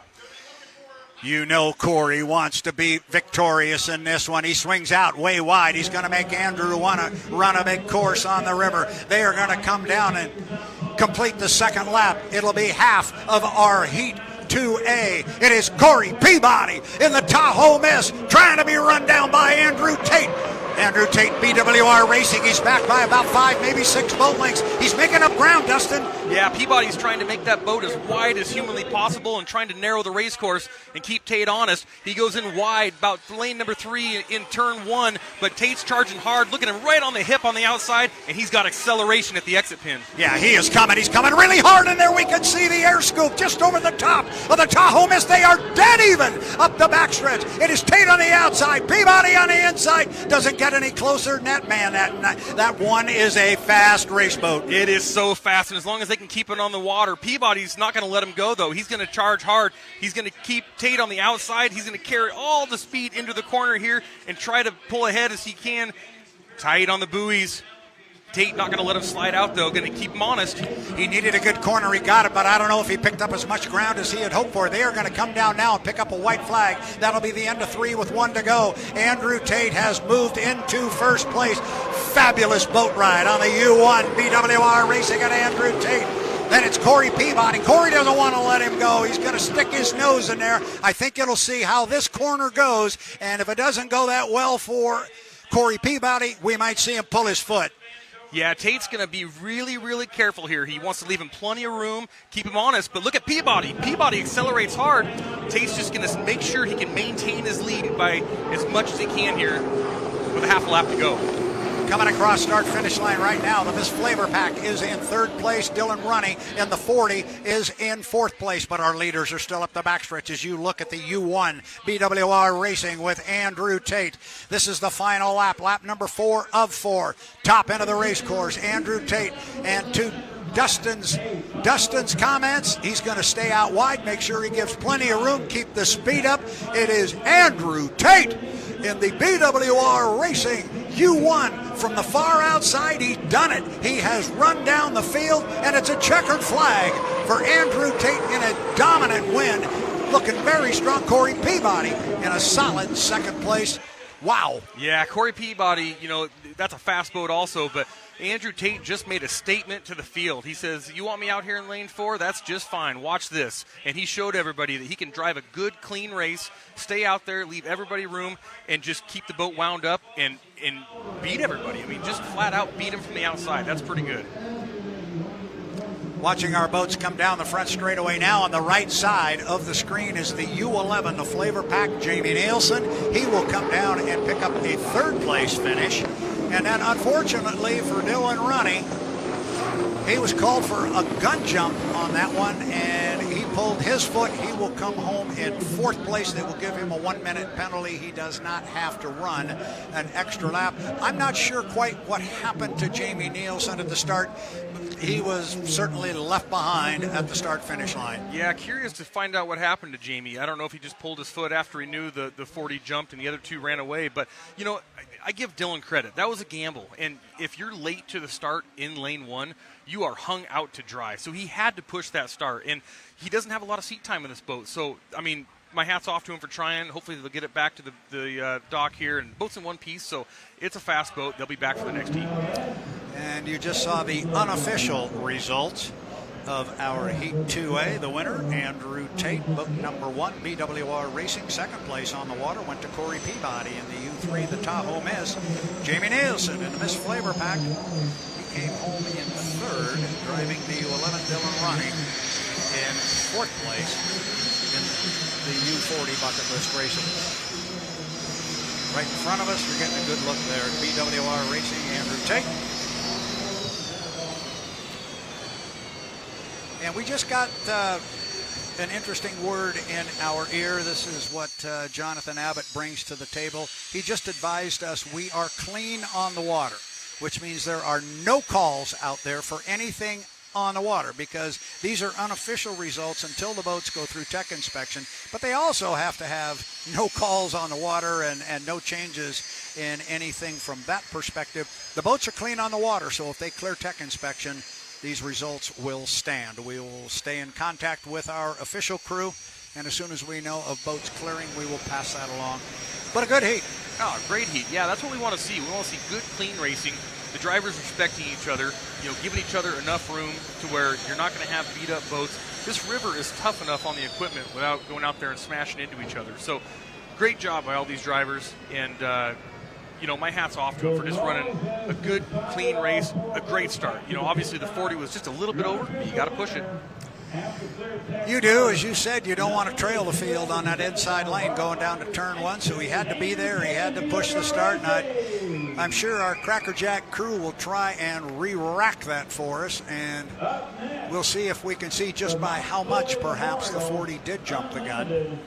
You know Corey wants to be victorious in this one. He swings out way wide. He's going to make Andrew want to run a big course on the river. They are going to come down and complete the second lap. It'll be half of our heat 2A. It is Corey Peabody in the Tahoe Miss trying to be run down by Andrew Tate. Andrew Tate, BWR Racing. He's back by about 5, maybe 6 boat lengths. He's making up ground, Dustin. Yeah, Peabody's trying to make that boat as wide as humanly possible and trying to narrow the race course and keep Tate honest. He goes in wide, about lane number 3 in turn 1, but Tate's charging hard, looking him right on the hip on the outside, and he's got acceleration at the exit pin. Yeah, he is coming. He's coming really hard, and there we can see the air scoop just over the top of the Tahoe Miss. They are dead even up the backstretch. It is Tate on the outside, Peabody on the inside. Doesn't get any closer than that, man. That one is a fast race boat. It is so fast, and as long as they can keep it on the water, Peabody's not going to let him go, though. He's going to charge hard. He's going to keep Tate on the outside. He's going to carry all the speed into the corner here and try to pull ahead as he can. Tight on the buoys. Tate not going to let him slide out, though. Going to keep him honest. He needed a good corner. He got it, but I don't know if he picked up as much ground as he had hoped for. They are going to come down now and pick up a white flag. That'll be the end of 3 with 1 to go. Andrew Tate has moved into first place. Fabulous boat ride on the U1 BWR Racing at Andrew Tate. Then it's Corey Peabody. Corey doesn't want to let him go. He's going to stick his nose in there. I think it'll see how this corner goes, and if it doesn't go that well for Corey Peabody, we might see him pull his foot. Yeah, Tate's going to be really, really careful here. He wants to leave him plenty of room, keep him honest. But look at Peabody. Peabody accelerates hard. Tate's just going to make sure he can maintain his lead by as much as he can here with a half a lap to go. Coming across start-finish line right now, the Miss FLAV-R-PAC is in 3rd place. Dylan Runne in the 40 is in 4th place, but our leaders are still up the backstretch as you look at the U1 BWR Racing with Andrew Tate. This is the final lap, lap number 4 of 4. Top end of the race course, Andrew Tate, and to Dustin's comments, he's going to stay out wide, make sure he gives plenty of room, keep the speed up. It is Andrew Tate in the BWR Racing U1 from the far outside. He's done it. He has run down the field, and it's a checkered flag for Andrew Tate in a dominant win. Looking very strong. Corey Peabody in a solid 2nd place. Wow. Yeah, Corey Peabody, that's a fast boat also, but Andrew Tate just made a statement to the field. He says, you want me out here in lane 4? That's just fine. Watch this. And he showed everybody that he can drive a good, clean race, stay out there, leave everybody room, and just keep the boat wound up and beat everybody. I mean, just flat out beat him from the outside. That's pretty good. Watching our boats come down the front straightaway now. On the right side of the screen is the U11, the FLAV-R-PAC, Jamie Nilsen. He will come down and pick up a 3rd place finish. And then, unfortunately for Dylan Runne, he was called for a gun jump on that one, and he pulled his foot. He will come home in 4th place. They will give him a 1-minute penalty. He does not have to run an extra lap. I'm not sure quite what happened to Jamie Nilsen at the start. He was certainly left behind at the start-finish line. Yeah, curious to find out what happened to Jamie. I don't know if he just pulled his foot after he knew the 40 jumped and the other 2 ran away. But, you know, I give Dylan credit. That was a gamble. And if you're late to the start in lane 1, you are hung out to dry. So he had to push that start. And he doesn't have a lot of seat time in this boat. So, I mean, my hat's off to him for trying. Hopefully they'll get it back to the dock here. And boat's in one piece, so it's a fast boat. They'll be back for the next heat. And you just saw the unofficial results of our Heat 2A. The winner, Andrew Tate, boat number 1, BWR Racing. 2nd place on the water went to Corey Peabody in the U3, the Tahoe Miss. Jamie Nilsen in the Miss FLAV-R-PAC. He came home in 3rd, driving the U11 Dylan Runne in 4th place in the U40 bucket list racing. Right in front of us, you're getting a good look there at BWR Racing, Andrew Tate. And we just got an interesting word in our ear. This is what Jonathan Abbott brings to the table. He just advised us we are clean on the water, which means there are no calls out there for anything on the water, because these are unofficial results until the boats go through tech inspection. But they also have to have no calls on the water and no changes in anything from that perspective. The boats are clean on the water, so if they clear tech inspection, these results will stand. We will stay in contact with our official crew, and as soon as we know of boats clearing, we will pass that along. But a good heat. Oh, great heat. Yeah, that's what we want to see. We want to see good, clean racing. The drivers respecting each other, you know, giving each other enough room to where you're not going to have beat-up boats. This river is tough enough on the equipment without going out there and smashing into each other. So, great job by all these drivers, and you know, my hat's off to them for just running a good, clean race, a great start. You know, obviously the 40 was just a little bit over, but you got to push it. You do, as you said, you don't want to trail the field on that inside lane going down to turn 1, so he had to be there. He had to push the start, and I'm sure our Cracker Jack crew will try and re-rack that for us, and we'll see if we can see just by how much perhaps the 40 did jump the gun.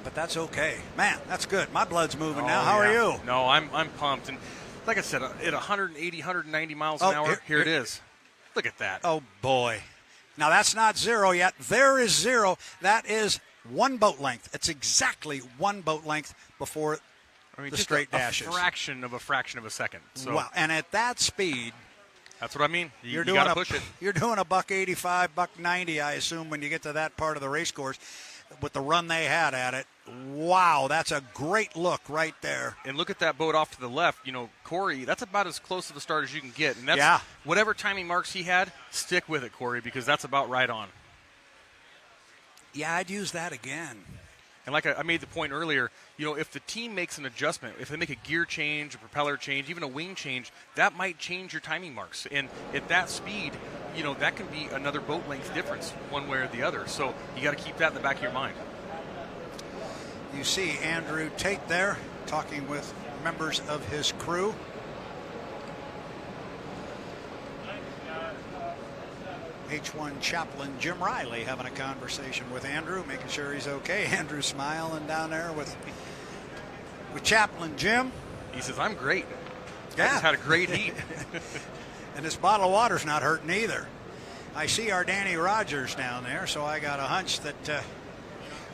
But that's okay. Man, that's good. My blood's moving now. How are you? No, I'm pumped. And like I said, at 180, 190 miles an hour, here it is. Look at that. Oh, boy. Now, that's not 0 yet. There is 0. That is 1 boat length. It's exactly 1 boat length before the straight dashes. A fraction of a second. So. Wow. And at that speed, that's what I mean. You got to push it. You're doing a $185, $190, I assume, when you get to that part of the race course. With the run they had at it. Wow, that's a great look right there. And look at that boat off to the left. You know, Corey, that's about as close to the start as you can get. And that's whatever timing marks he had, stick with it, Corey, because that's about right on. Yeah, I'd use that again. And like I made the point earlier, you know, if the team makes an adjustment, if they make a gear change, a propeller change, even a wing change, that might change your timing marks. And at that speed, you know, that can be another boat length difference one way or the other. So you got to keep that in the back of your mind. You see Andrew Tate there talking with members of his crew. H1 chaplain Jim Riley having a conversation with Andrew, making sure he's okay. Andrew smiling down there with chaplain Jim. He says, I'm great. Yeah. I just had a great heat. And this bottle of water's not hurting either. I see our Danny Rogers down there, so I got a hunch that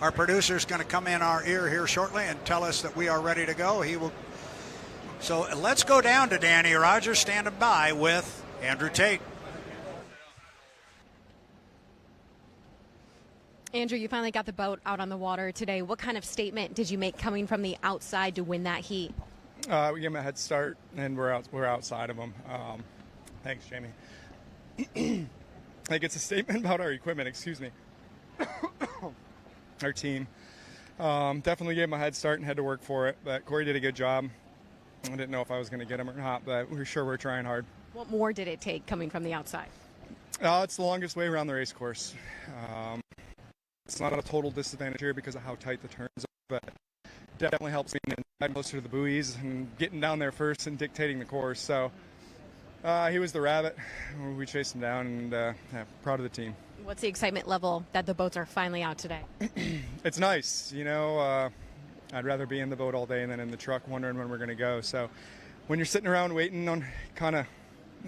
our producer's going to come in our ear here shortly and tell us that we are ready to go. He will. So let's go down to Danny Rogers standing by with Andrew Tate. Andrew, you finally got the boat out on the water today. What kind of statement did you make coming from the outside to win that heat? We gave him a head start, and we're outside of him. Thanks, Jamie. I think it's a statement about our equipment. Excuse me. Our team. Definitely gave him a head start and had to work for it. But Corey did a good job. I didn't know if I was going to get him or not, but we're sure we're trying hard. What more did it take coming from the outside? It's the longest way around the race course. It's not a total disadvantage here because of how tight the turns are, but definitely helps being closer to the buoys and getting down there first and dictating the course. So he was the rabbit. We chased him down, and proud of the team. What's the excitement level that the boats are finally out today? It's nice. You know, I'd rather be in the boat all day than in the truck wondering when we're going to go. So when you're sitting around waiting on kind of,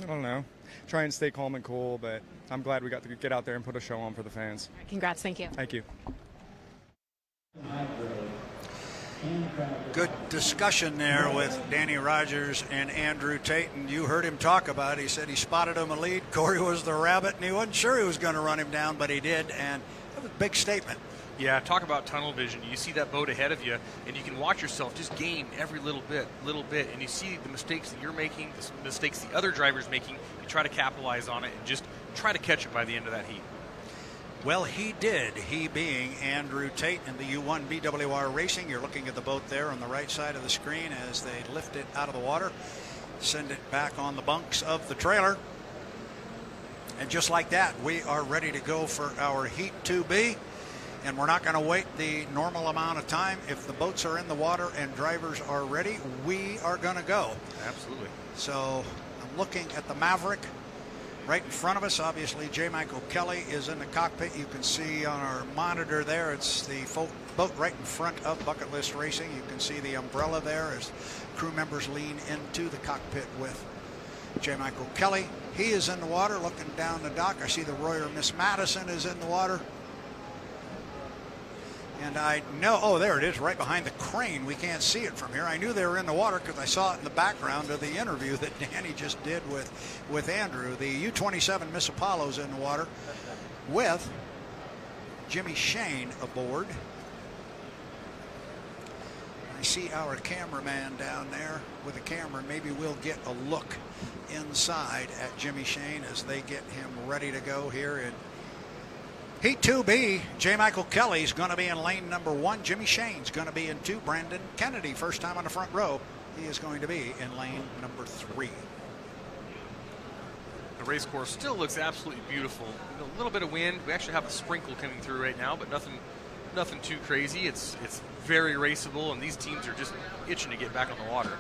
I don't know, try and stay calm and cool, but I'm glad we got to get out there and put a show on for the fans. Congrats. Thank you. Thank you. Good discussion there with Danny Rogers and Andrew Tate, and you heard him talk about it. He said he spotted him a lead. Corey was the rabbit, and he wasn't sure he was going to run him down, but he did, and that was a big statement. Yeah, talk about tunnel vision. You see that boat ahead of you, and you can watch yourself just gain every little bit, and you see the mistakes that you're making, the mistakes the other driver's making. You try to capitalize on it and just try to catch it by the end of that heat. Well, he did, he being Andrew Tate in the U1 BWR Racing. You're looking at the boat there on the right side of the screen as they lift it out of the water, send it back on the bunks of the trailer. And just like that, we are ready to go for our Heat 2B. And we're not going to wait the normal amount of time. If the boats are in the water and drivers are ready, we are going to go. Absolutely. So I'm looking at the Maverick. Right in front of us, obviously, J. Michael Kelly is in the cockpit. You can see on our monitor there, it's the boat right in front of Bucket List Racing. You can see the umbrella there as crew members lean into the cockpit with J. Michael Kelly. He is in the water looking down the dock. I see the Royer Miss Madison is in the water. And I know, oh, there it is, right behind the crane. We can't see it from here. I knew they were in the water because I saw it in the background of the interview that Danny just did with Andrew. The U-27 Miss Apollo's in the water with Jimmy Shane aboard. I see our cameraman down there with a camera. Maybe we'll get a look inside at Jimmy Shane as they get him ready to go here in Heat 2B. J. Michael Kelly's going to be in lane number 1. Jimmy Shane's going to be in 2. Brandon Kennedy, first time on the front row. He is going to be in lane number 3. The race course still looks absolutely beautiful. A little bit of wind. We actually have a sprinkle coming through right now, but nothing too crazy. It's very raceable, and these teams are just itching to get back on the water.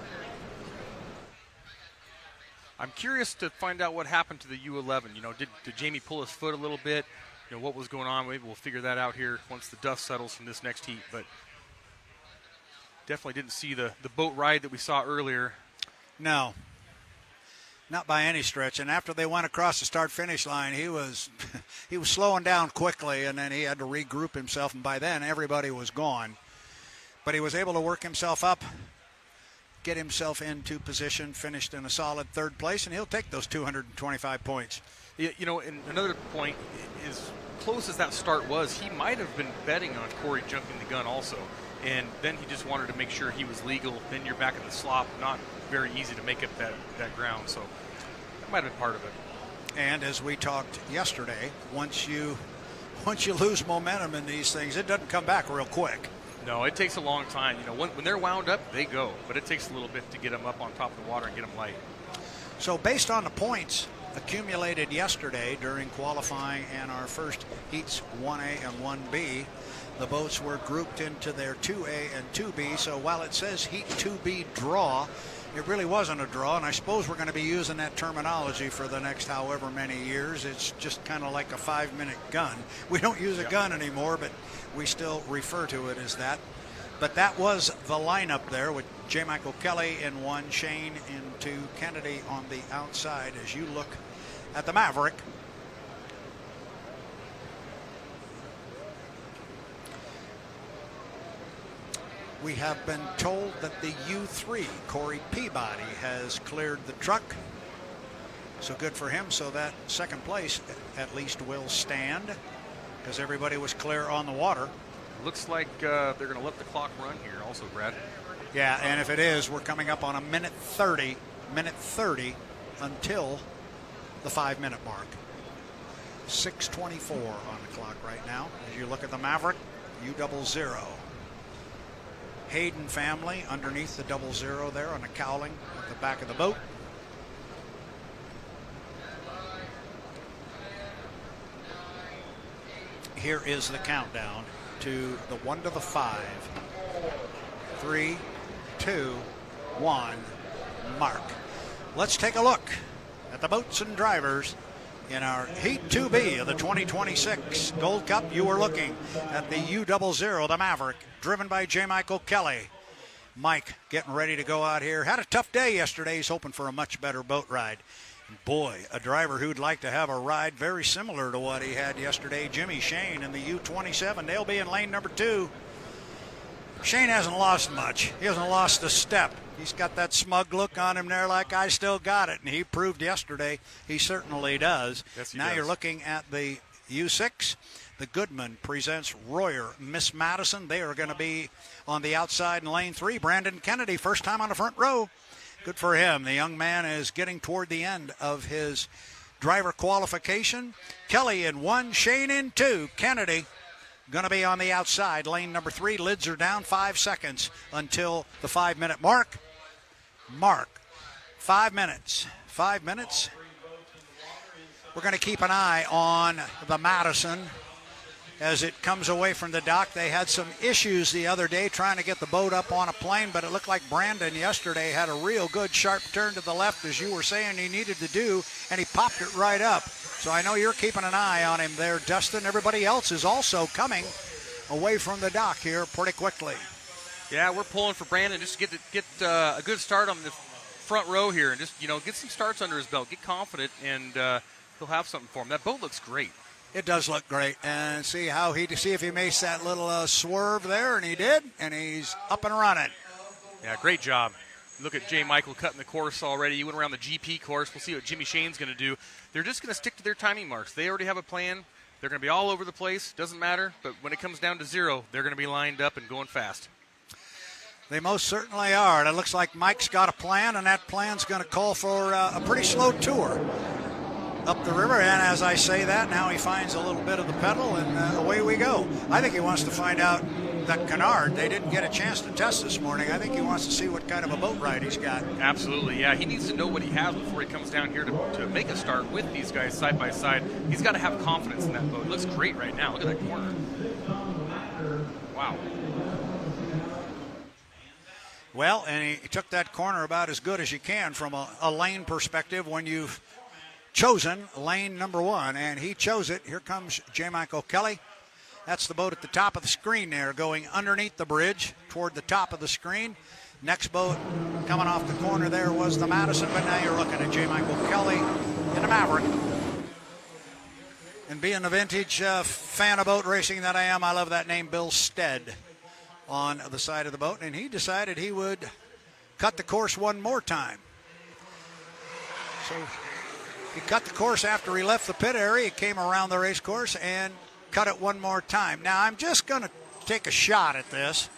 I'm curious to find out what happened to the U11. You know, did Jamie pull his foot a little bit? You know, what was going on? Maybe we'll figure that out here once the dust settles from this next heat. But definitely didn't see the boat ride that we saw earlier. No, not by any stretch. And after they went across the start-finish line, he was slowing down quickly, and then he had to regroup himself. And by then, everybody was gone. But he was able to work himself up, get himself into position, finished in a solid 3rd place, and he'll take those 225 points. You know, and another point, as close as that start was, he might have been betting on Corey jumping the gun also. And then he just wanted to make sure he was legal. Then you're back in the slop. Not very easy to make up that ground. So that might have been part of it. And as we talked yesterday, once you lose momentum in these things, it doesn't come back real quick. No, it takes a long time. You know, when they're wound up, they go. But it takes a little bit to get them up on top of the water and get them light. So based on the points accumulated yesterday during qualifying and our first heats 1A and 1B, the boats were grouped into their 2A and 2B. So while it says Heat 2B draw, it really wasn't a draw, and I suppose we're going to be using that terminology for the next however many years. It's just kind of like a 5-minute gun. We don't use a gun anymore, but we still refer to it as that. But that was the lineup there with J. Michael Kelly in 1, Shane in 2, Kennedy on the outside as you look at the Maverick. We have been told that the U3, Corey Peabody, has cleared the truck. So good for him. So that 2nd place at least will stand because everybody was clear on the water. Looks like they're going to let the clock run here also, Brad. Yeah, and if it is, we're coming up on a minute 30 until the 5-minute mark. 6:24 on the clock right now. As you look at the Maverick, U00. Hayden family underneath the 00 there on the cowling at the back of the boat. Here is the countdown to the 1 to the 5. 3, 2, 1, mark. Let's take a look at the boats and drivers In our Heat 2B of the 2026 Gold Cup, you were looking at the U00, the Maverick, driven by J. Michael Kelly. Mike getting ready to go out here. Had a tough day yesterday. He's hoping for a much better boat ride. Boy, a driver who'd like to have a ride very similar to what he had yesterday, Jimmy Shane in the U27. They'll be in lane number 2. Shane hasn't lost much. He hasn't lost a step. He's got that smug look on him there like, I still got it. And he proved yesterday he certainly does. Yes, he now does. You're looking at the U6. The Goodman presents Royer, Miss Madison. They are going to be on the outside in lane 3. Brandon Kennedy, first time on the front row. Good for him. The young man is getting toward the end of his driver qualification. Kelly in 1, Shane in 2. Kennedy going to be on the outside, lane number 3. Lids are down, 5 seconds until the 5-minute mark. 5 minutes. 5 minutes. We're going to keep an eye on the Madison as it comes away from the dock. They had some issues the other day trying to get the boat up on a plane, but it looked like Brandon yesterday had a real good sharp turn to the left, as you were saying he needed to do, and he popped it right up. So I know you're keeping an eye on him there, Dustin. Everybody else is also coming away from the dock here pretty quickly. Yeah, we're pulling for Brandon just to get a good start on the front row here and just, get some starts under his belt, get confident, and he'll have something for him. That boat looks great. It does look great, and see if he makes that little swerve there, and he did, and he's up and running. Yeah, great job. Look at J. Michael cutting the course already. You went around the GP course. We'll see what Jimmy Shane's going to do. They're just going to stick to their timing marks. They already have a plan. They're going to be all over the place. Doesn't matter, but when it comes down to 0, they're going to be lined up and going fast. They most certainly are. And it looks like Mike's got a plan, and that plan's going to call for a pretty slow tour up the river. And as I say that, now he finds a little bit of the pedal, and away we go. I think he wants to find out that canard. They didn't get a chance to test this morning. I think he wants to see what kind of a boat ride he's got. Absolutely, yeah. He needs to know what he has before he comes down here to make a start with these guys side by side. He's got to have confidence in that boat. It looks great right now. Look at that corner. Wow. Well, and he took that corner about as good as you can from a lane perspective when you've chosen lane number 1, and he chose it. Here comes J. Michael Kelly. That's the boat at the top of the screen there, going underneath the bridge toward the top of the screen. Next boat coming off the corner there was the Madison, but now you're looking at J. Michael Kelly in the Maverick. And being the vintage fan of boat racing that I am, I love that name, Bill Stead, on the side of the boat, and he decided he would cut the course one more time. So he cut the course after he left the pit area. He came around the race course and cut it one more time. Now I'm just going to take a shot at this,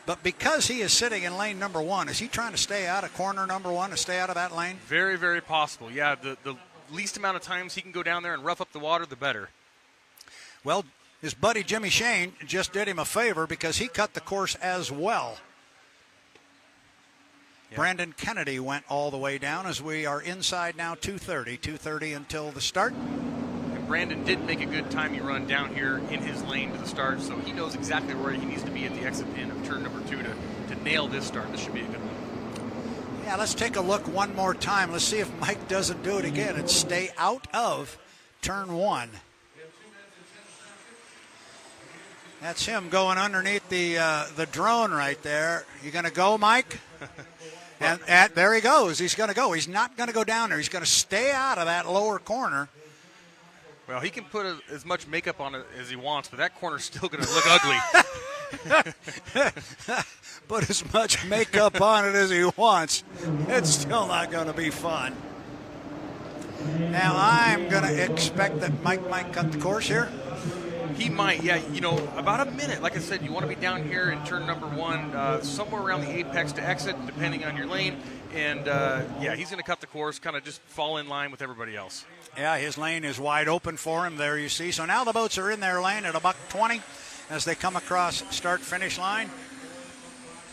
but because he is sitting in lane number 1, is he trying to stay out of corner number 1 and stay out of that lane? Very, very possible. Yeah, the least amount of times he can go down there and rough up the water, the better. Well, his buddy Jimmy Shane just did him a favor because he cut the course as well. Yeah. Brandon Kennedy went all the way down as we are inside now 2:30 until the start. And Brandon did make a good timing run down here in his lane to the start, so he knows exactly where he needs to be at the exit pin of turn number 2 to nail this start. This should be a good one. Yeah, let's take a look one more time. Let's see if Mike doesn't do it again and stay out of turn 1. That's him going underneath the drone right there. You going to go, Mike? and there he goes. He's going to go. He's not going to go down there. He's going to stay out of that lower corner. Well, he can put as much makeup on it as he wants, but that corner's still going to look ugly. Put as much makeup on it as he wants. It's still not going to be fun. Now, I'm going to expect that Mike might cut the course here. He might, yeah. About a minute. Like I said, you want to be down here in turn number 1, somewhere around the apex to exit, depending on your lane. And, he's going to cut the course, kind of just fall in line with everybody else. Yeah, his lane is wide open for him there, you see. So now the boats are in their lane at $1:20 as they come across start-finish line.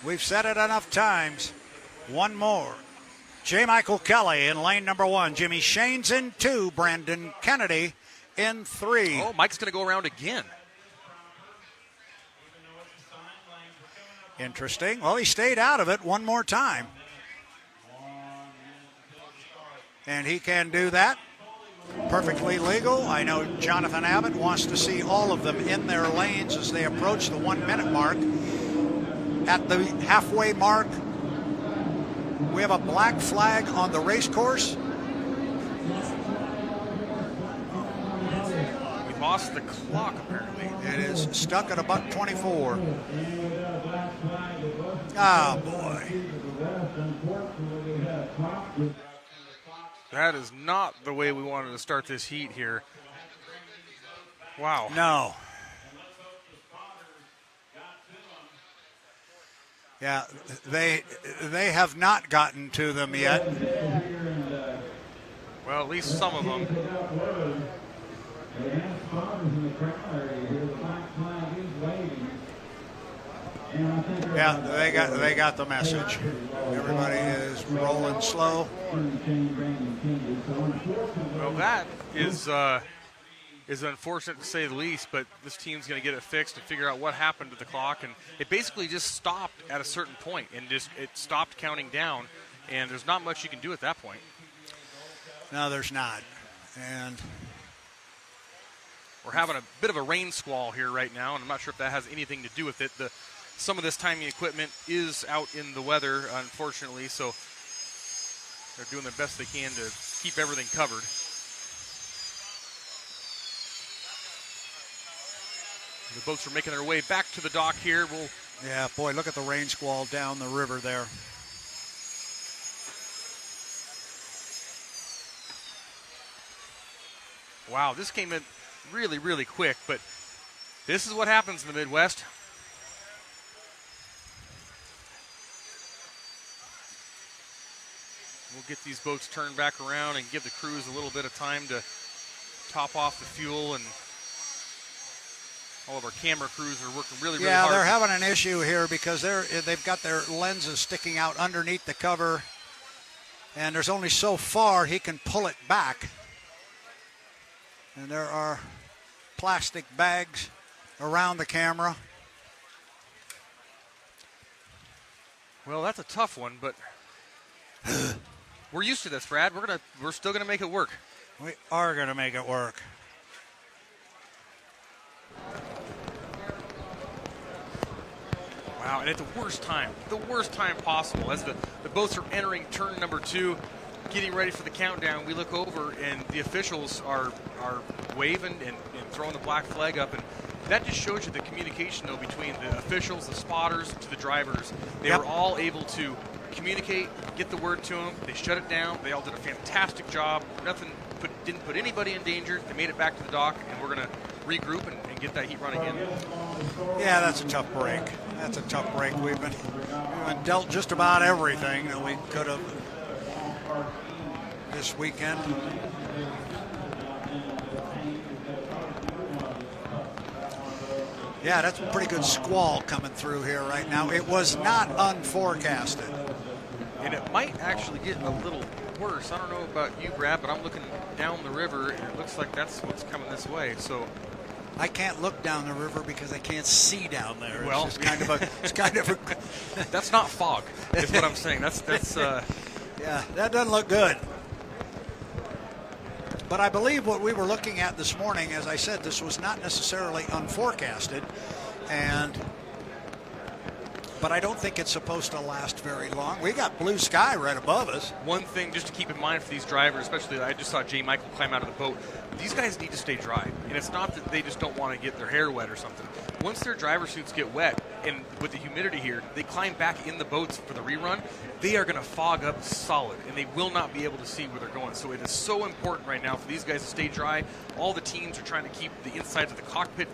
We've said it enough times. One more. J. Michael Kelly in lane number 1. Jimmy Shane's in 2. Brandon Kennedy in 3. Oh, Mike's going to go around again. Interesting. Well, he stayed out of it one more time. And he can do that. perfectly legal. I know Jonathan Abbott wants to see all of them in their lanes as they approach the 1 minute mark. At the halfway mark, we have a black flag on the race course. We lost the clock, apparently. It is stuck at a $1:24. Ah, boy. That is not the way we wanted to start this heat here. Wow. No. Yeah, they have not gotten to them yet. Well, at least some of them. Yeah, they got the message. Everybody is rolling slow. Well, that is unfortunate to say the least, but this team's going to get it fixed and figure out what happened to the clock. And it basically just stopped at a certain point, and it stopped counting down. And there's not much you can do at that point. No, there's not. And we're having a bit of a rain squall here right now, and I'm not sure if that has anything to do with it. Some of this timing equipment is out in the weather, unfortunately, so they're doing the best they can to keep everything covered. The boats are making their way back to the dock here. Yeah, boy, look at the rain squall down the river there. Wow, this came in really, really quick, but this is what happens in the Midwest. We'll get these boats turned back around and give the crews a little bit of time to top off the fuel, and all of our camera crews are working really, really hard. Yeah, they're having an issue here because they've got their lenses sticking out underneath the cover, and there's only so far he can pull it back. And there are plastic bags around the camera. Well, that's a tough one, but we're used to this, Brad. We're still gonna make it work. We are gonna make it work. Wow, and at the worst time possible, as the boats are entering turn number 2, getting ready for the countdown, we look over and the officials are waving and throwing the black flag up, and that just shows you the communication, though, between the officials, the spotters, to the drivers. They were all able to communicate, get the word to them. They shut it down. They all did a fantastic job. Didn't put anybody in danger. They made it back to the dock, and we're going to regroup and get that heat running again. Yeah, that's a tough break. That's a tough break. We've been dealt just about everything that we could have this weekend. Yeah, that's a pretty good squall coming through here right now. It was not unforecasted. And it might actually get a little worse. I don't know about you, Brad, but I'm looking down the river, and it looks like that's what's coming this way. So I can't look down the river because I can't see down there. Well, it's kind of a that's not fog, is what I'm saying. That's yeah, that doesn't look good. But I believe what we were looking at this morning, as I said, this was not necessarily unforecasted, but I don't think it's supposed to last very long. We got blue sky right above us. One thing just to keep in mind for these drivers, especially I just saw J. Michael climb out of the boat, these guys need to stay dry. And it's not that they just don't want to get their hair wet or something. Once their driver suits get wet, and with the humidity here, they climb back in the boats for the rerun, they are going to fog up solid, and they will not be able to see where they're going. So it is so important right now for these guys to stay dry. All the teams are trying to keep the insides of the cockpit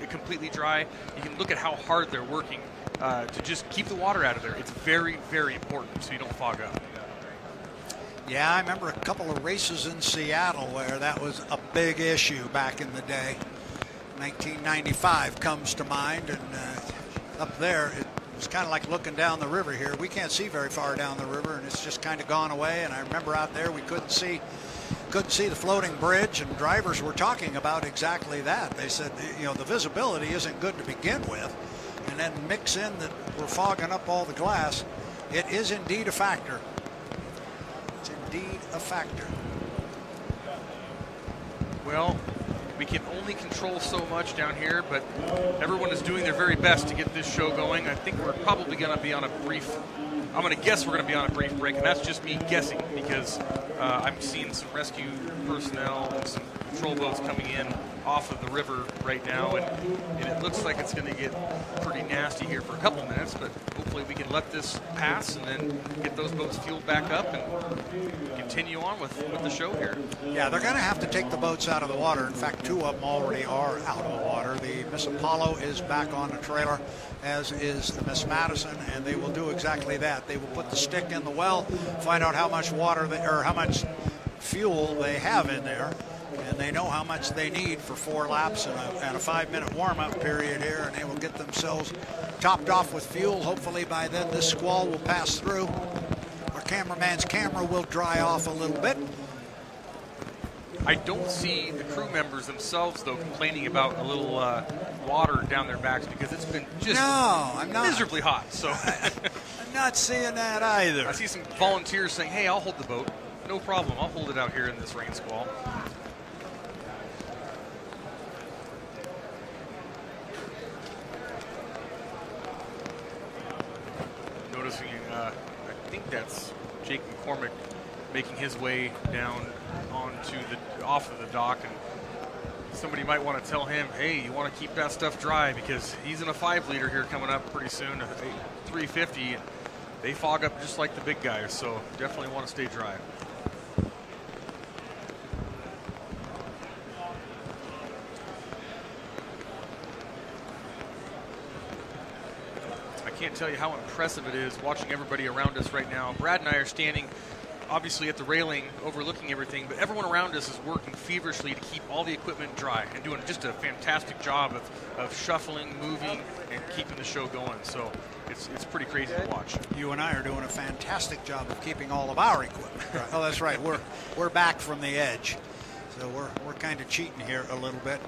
completely dry. You can look at how hard they're working to just keep the water out of there. It's very, very important so you don't fog up. Yeah, I remember a couple of races in Seattle where that was a big issue back in the day. 1995 comes to mind, and up there it was kind of like looking down the river here. We can't see very far down the river, and it's just kind of gone away. And I remember out there we couldn't see the floating bridge, and drivers were talking about exactly that. They said, the visibility isn't good to begin with, and then mix in that we're fogging up all the glass. It is indeed a factor. It's indeed a factor. Well, we can only control so much down here, but everyone is doing their very best to get this show going. I think we're probably going to be on a brief, I'm going to guess we're going to be on a brief break, and that's just me guessing because I'm seeing some rescue personnel and some patrol boats coming in off of the river right now, and it looks like it's going to get pretty nasty here for a couple minutes, but hopefully we can let this pass and then get those boats fueled back up and continue on with the show here. Yeah, they're going to have to take the boats out of the water. In fact, 2 of them already are out of the water. The Miss Apollo is back on the trailer, as is the Miss Madison, and they will do exactly that. They will put the stick in the well, find out how much water or how much fuel they have in there, and they know how much they need for 4 laps and a 5-minute warm-up period here, and they will get themselves topped off with fuel. Hopefully by then this squall will pass through. Our cameraman's camera will dry off a little bit. I don't see the crew members themselves, though, complaining about a little water down their backs because it's been just miserably hot. So I'm not seeing that either. I see some volunteers saying, hey, I'll hold the boat. No problem. I'll hold it out here in this rain squall. Noticing, I think that's Jake McCormick making his way down off of the dock, and somebody might want to tell him, hey, you want to keep that stuff dry because he's in a 5-liter here coming up pretty soon, 350. They fog up just like the big guys, so definitely want to stay dry. I can't tell you how impressive it is watching everybody around us right now. Brad and I are standing obviously at the railing overlooking everything, but everyone around us is working feverishly to keep all the equipment dry and doing just a fantastic job of shuffling, moving, and keeping the show going. So it's pretty crazy to watch. You and I are doing a fantastic job of keeping all of our equipment dry. Oh, that's right. We're back from the edge, so we're kind of cheating here a little bit.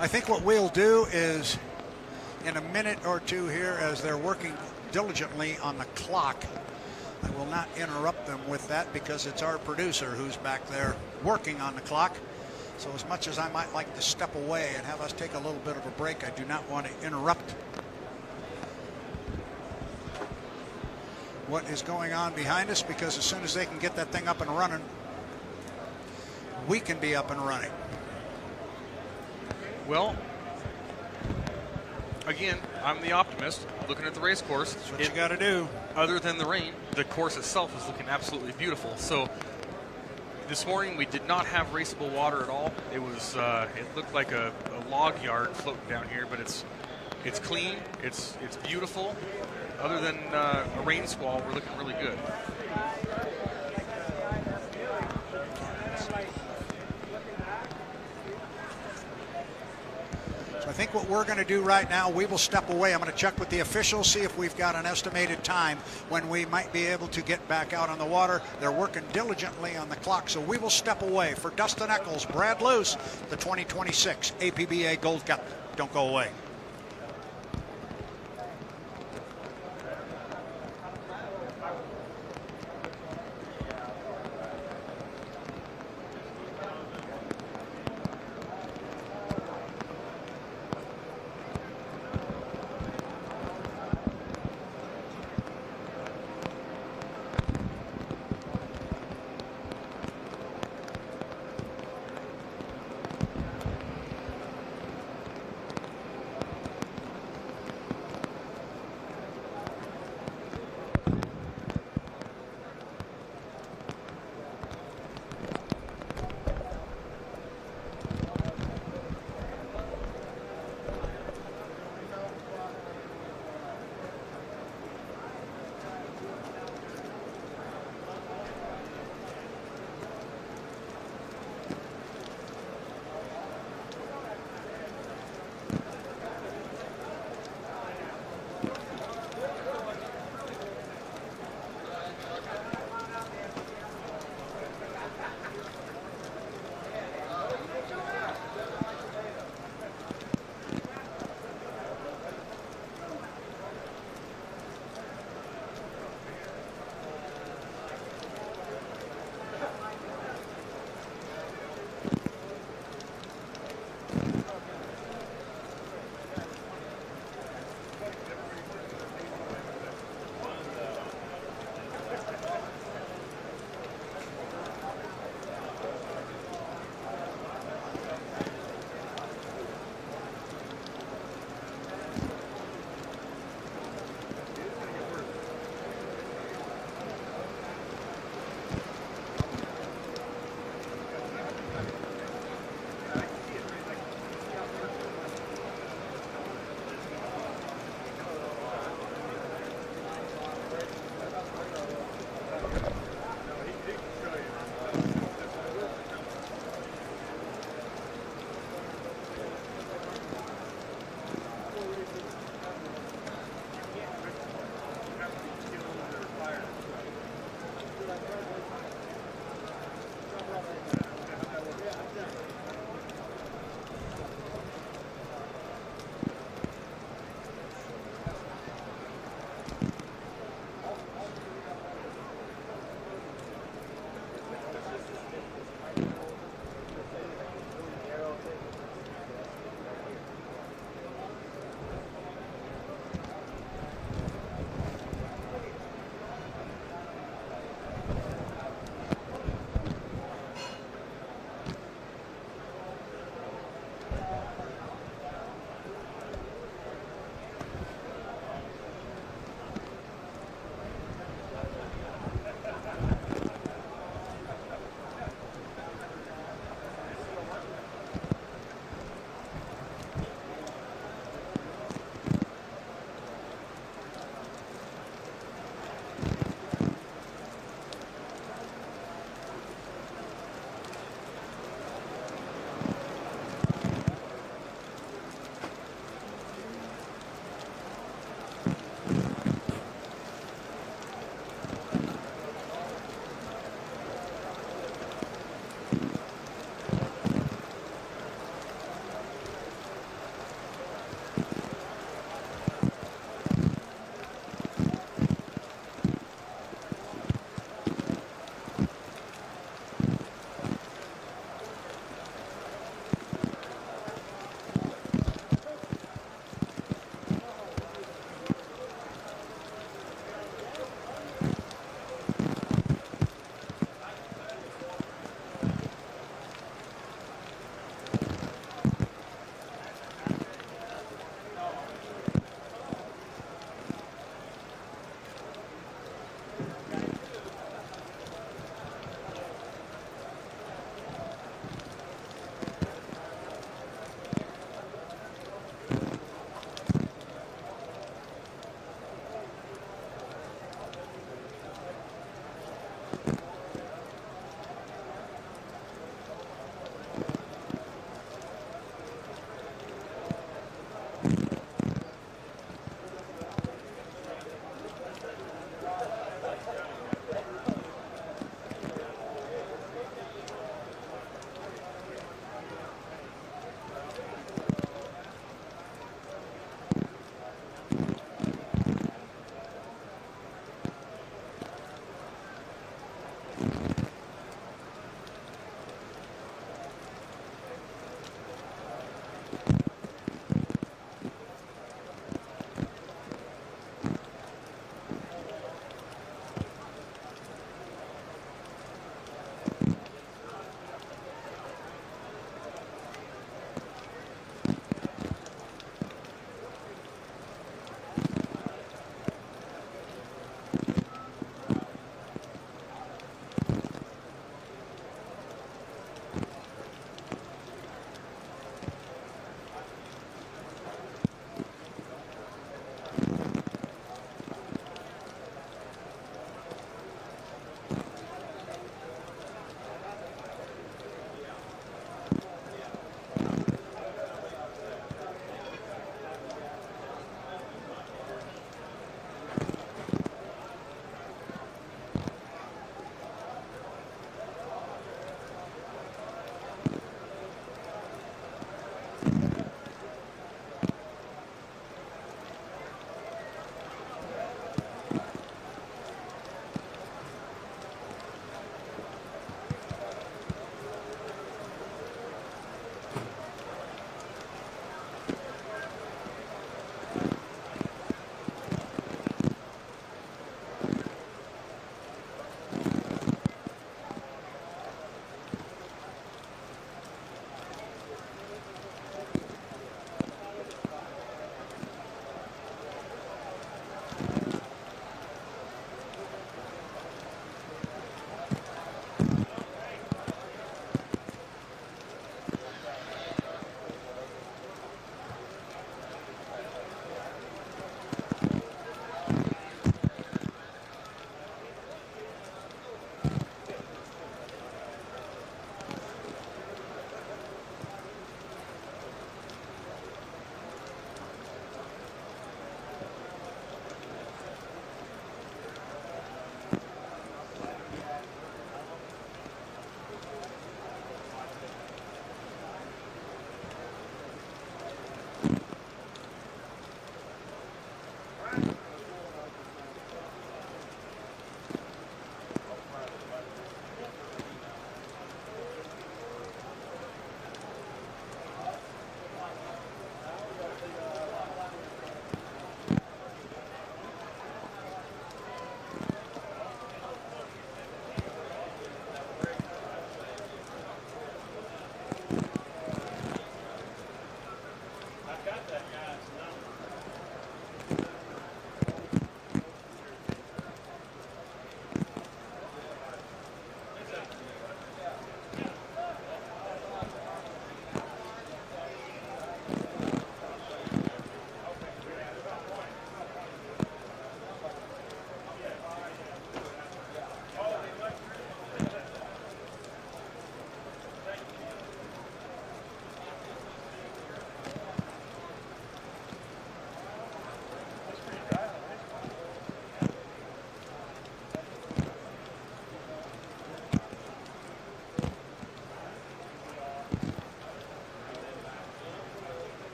I think what we'll do is in a minute or two here, as they're working diligently on the clock, I will not interrupt them with that because it's our producer who's back there working on the clock. So as much as I might like to step away and have us take a little bit of a break, I do not want to interrupt what is going on behind us, because as soon as they can get that thing up and running, we can be up and running. Well, again, I'm the optimist looking at the race course. That's what you got to do. Other than the rain, the course itself is looking absolutely beautiful. So this morning we did not have raceable water at all. It was it looked like a log yard floating down here, but it's clean, it's beautiful. Other than a rain squall, we're looking really good. I think what we're going to do right now, we will step away. I'm going to check with the officials, see if we've got an estimated time when we might be able to get back out on the water. They're working diligently on the clock, so we will step away. For Dustin Eccles, Brad Luce, the 2026 APBA Gold Cup. Don't go away.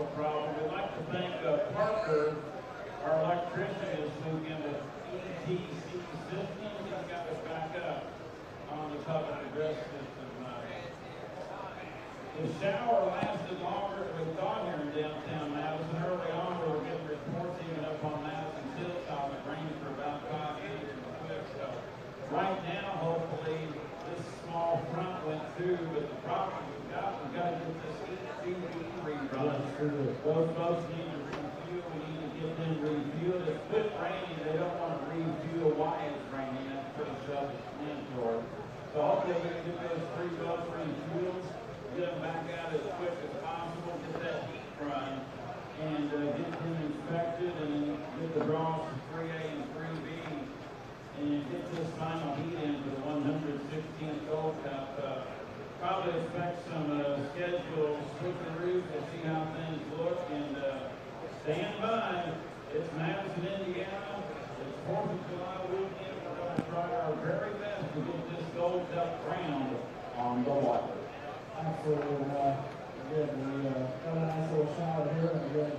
mechanical problem. We'd like to thank Parker, our electrician, is hooking in with ETC Systems. He's got us back up on the public address system. The shower lasted longer than we thought here in downtown Madison. Early on, we were getting reports even up on Madison Hilltop. It rained for about 5 minutes in the quick. So right now, hopefully, this small front went through, but the problem we've got to get this ETV rerun. Those folks need to refuel. We need to get them refueled. It's quit raining. They don't want to refuel while it's raining. That's pretty self-explanatory. So hopefully we can get those 3 boats refueled, get them back out as quick as possible, get that heat run, and get them inspected, and then get the draws for 3A and 3B, and get this final heat in for the 116th Gold Cup. Probably expect some schedule switcheroos. We'll see how things look, and stand by. It's Madison, Indiana. It's 4th of July weekend. We're going to try our very best to get this Gold Cup crowned on the water. Absolutely. Again, we got a nice little shower here, and again,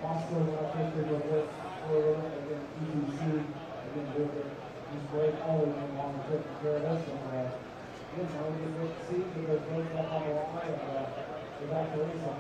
also I think we're going to work for again, ETC, again, doing this break all the way along and taking care of us, and again, we get to see, get those boats up on the water, and get back to racing.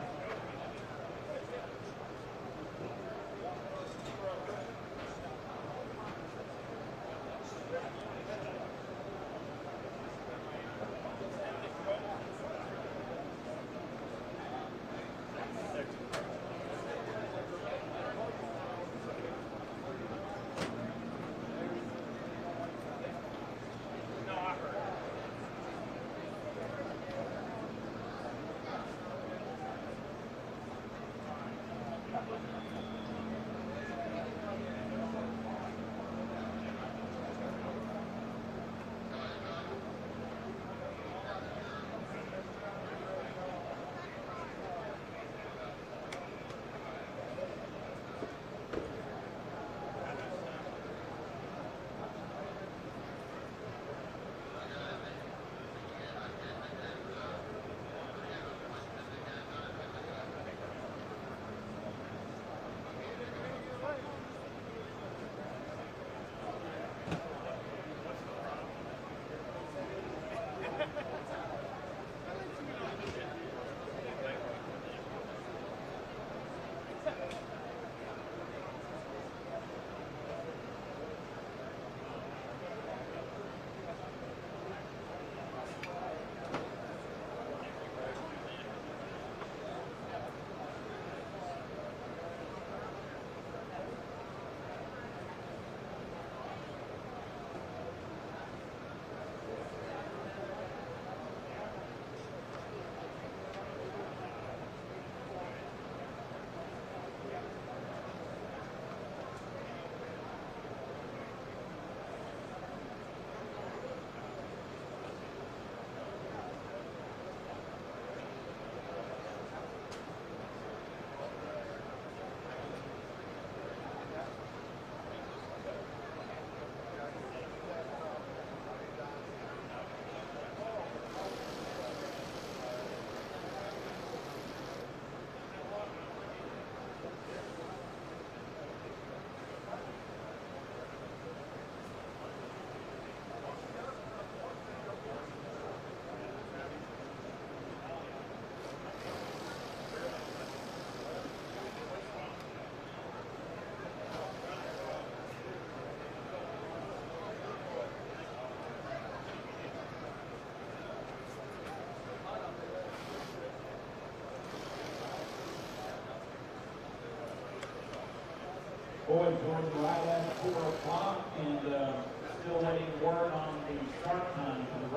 Boys going right at 4 o'clock, and still waiting word on the start time for the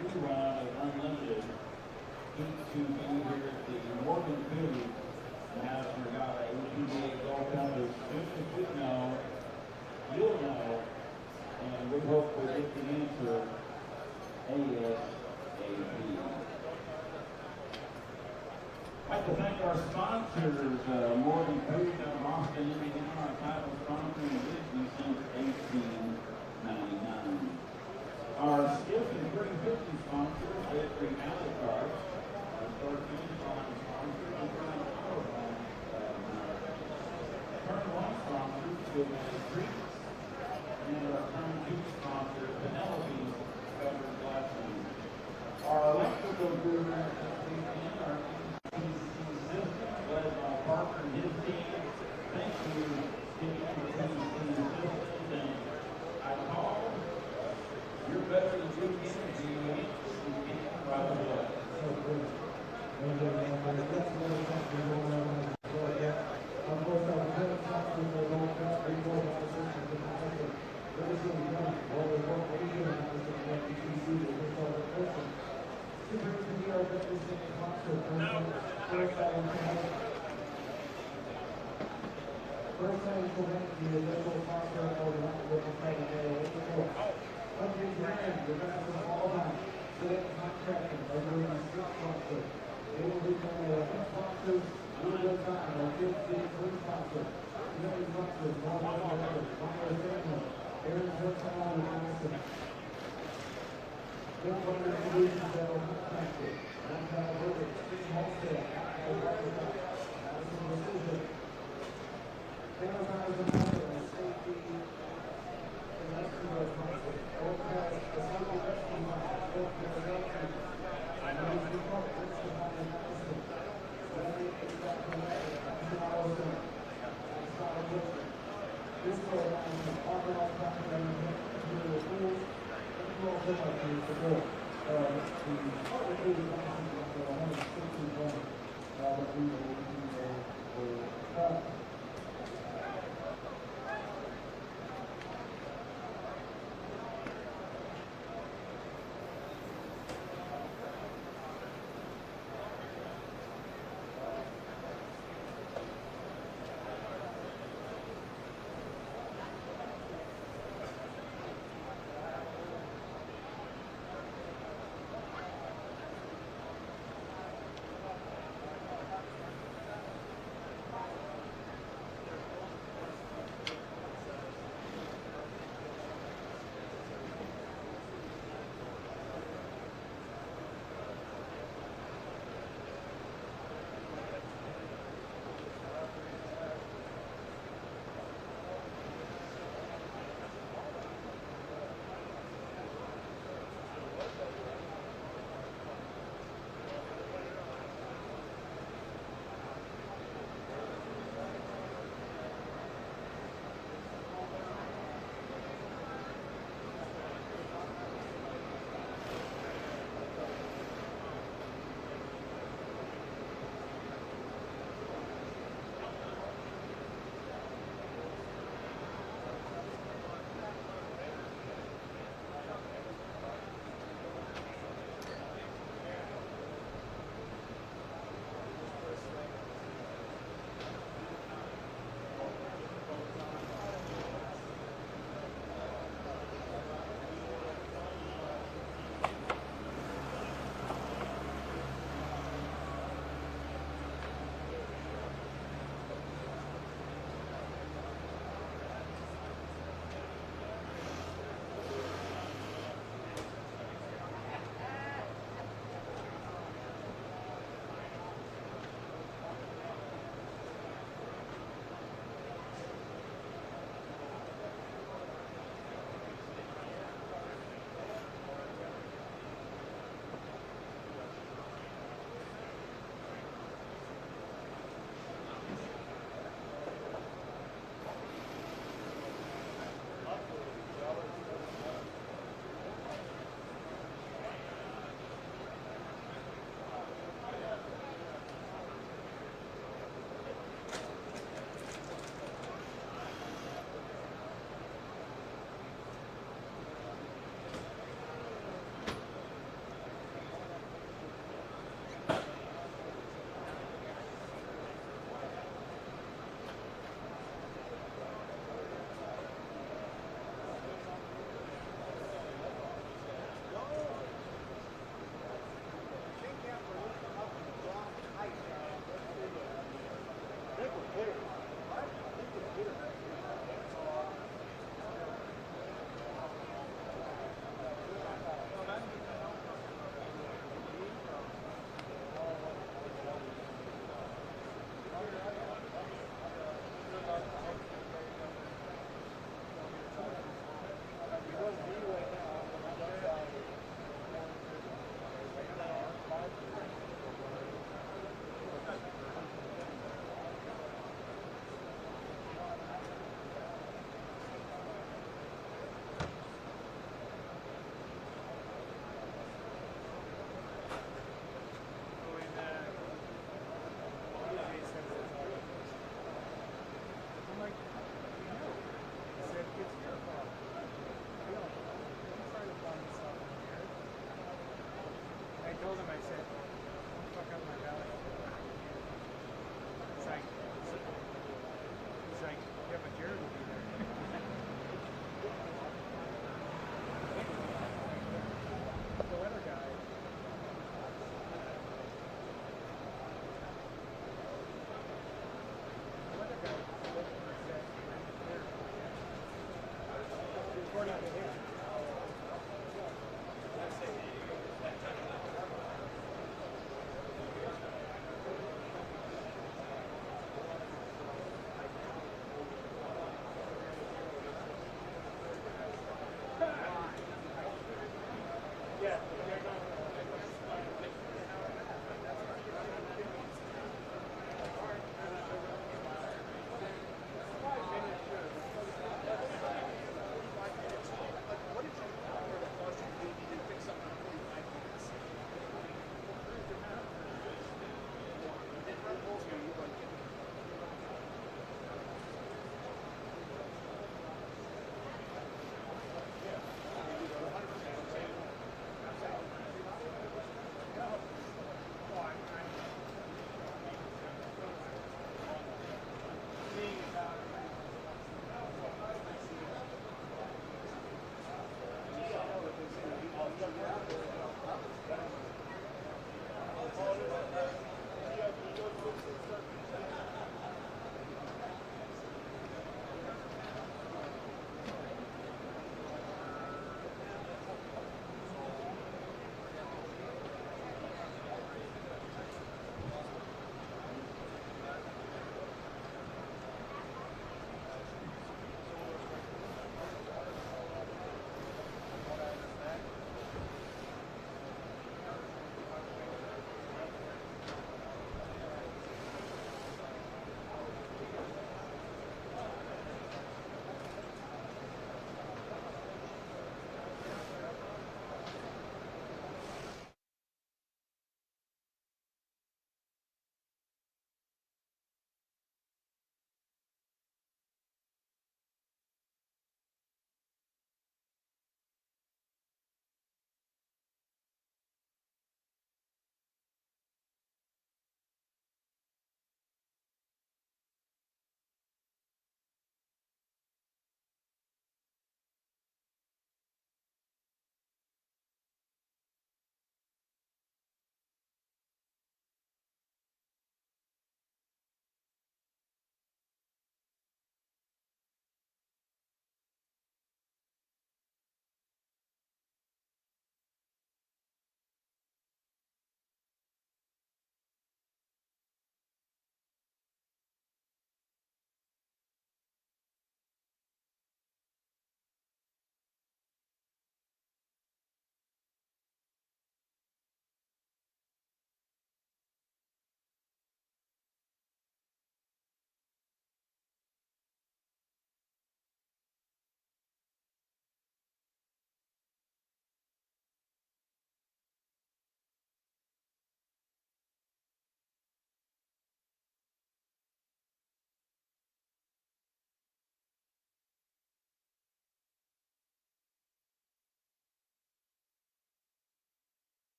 rerun of Unlimited. Heat 2B here at the Morgan Peabody Madison Regatta APBA Gold Cup. As soon as you know, you'll know, and we hope we get the answer ASAP. I'd like to thank our sponsors, Morgan Food of Austin, Indiana, our title sponsor in business since 1899. Our Skiff and 350 sponsors, Victory Alley Cars, our 13 sponsors, and Runne Power Line, Good Ministry. And our current youth sponsor, Penelope, covers Latin. Our electrical crew this weekend, our ECC system, led by Parker and his team. Thank you, Steve, for ECC systems. And I call, you're better than you can be. You can't right away. So good. And that's another country going on in the world. Of course, our defense country for the World Cup, we go by the system to the country. What is going to be done? What is doing on this ECC with this other person? Super to be our representing sponsor. First time for the local sponsor of the local fighting area. Country brand, the best of all time. Select contracting, our doing a strict sponsor. They will become a sponsors. We'll go time, our 15th sponsor. Many sponsors, one after another. Fire family. Aaron Hurtado and Madison. Good one introductions that are contracted. One time verdict, Steve Halstead. Madison Decision. Sanitize the matter and safety. And that's the most sponsor. Overpass, the local rescue line. Healthcare production. I know it's the part, it's the one in Madison. This program is organized by the Ministry of Schools. Thank you all so much for your support. The partner is for 161 that we will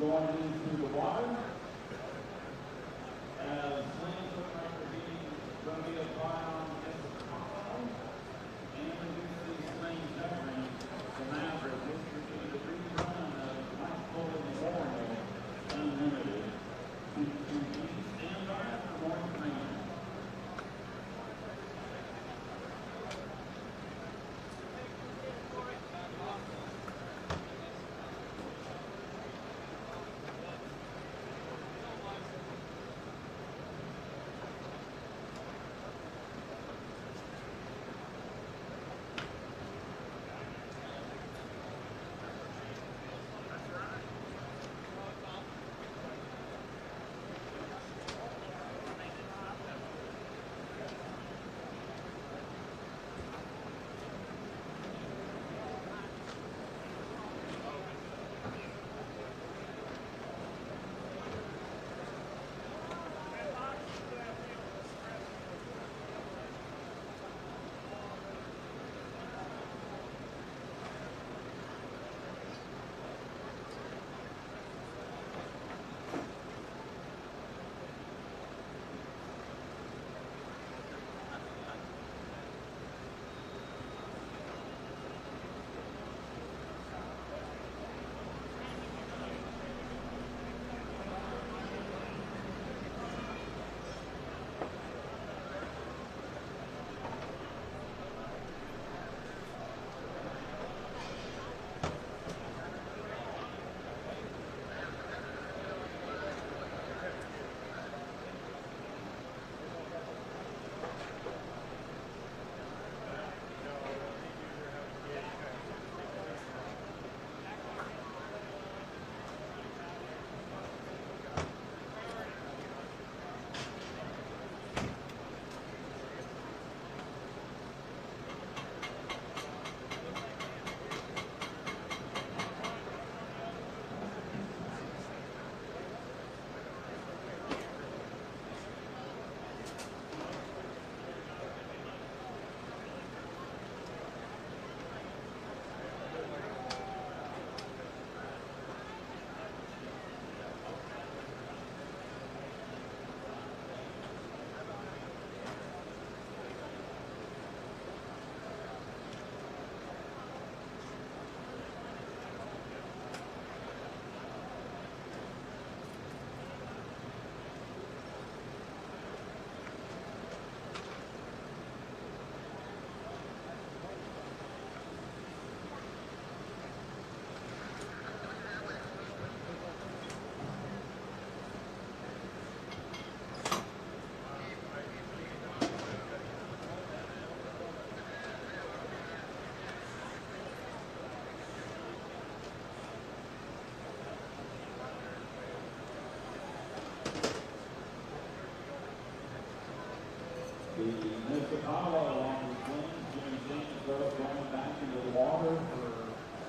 going into the water. As slings look like they're going to be applied on this Tahoe. And you see slings covering the Maverick. This would be the rerun of Mike Fuller Memorial Unlimited. Stand by for more information. Tahoe along with Glenn, Jimmy James going back into the water for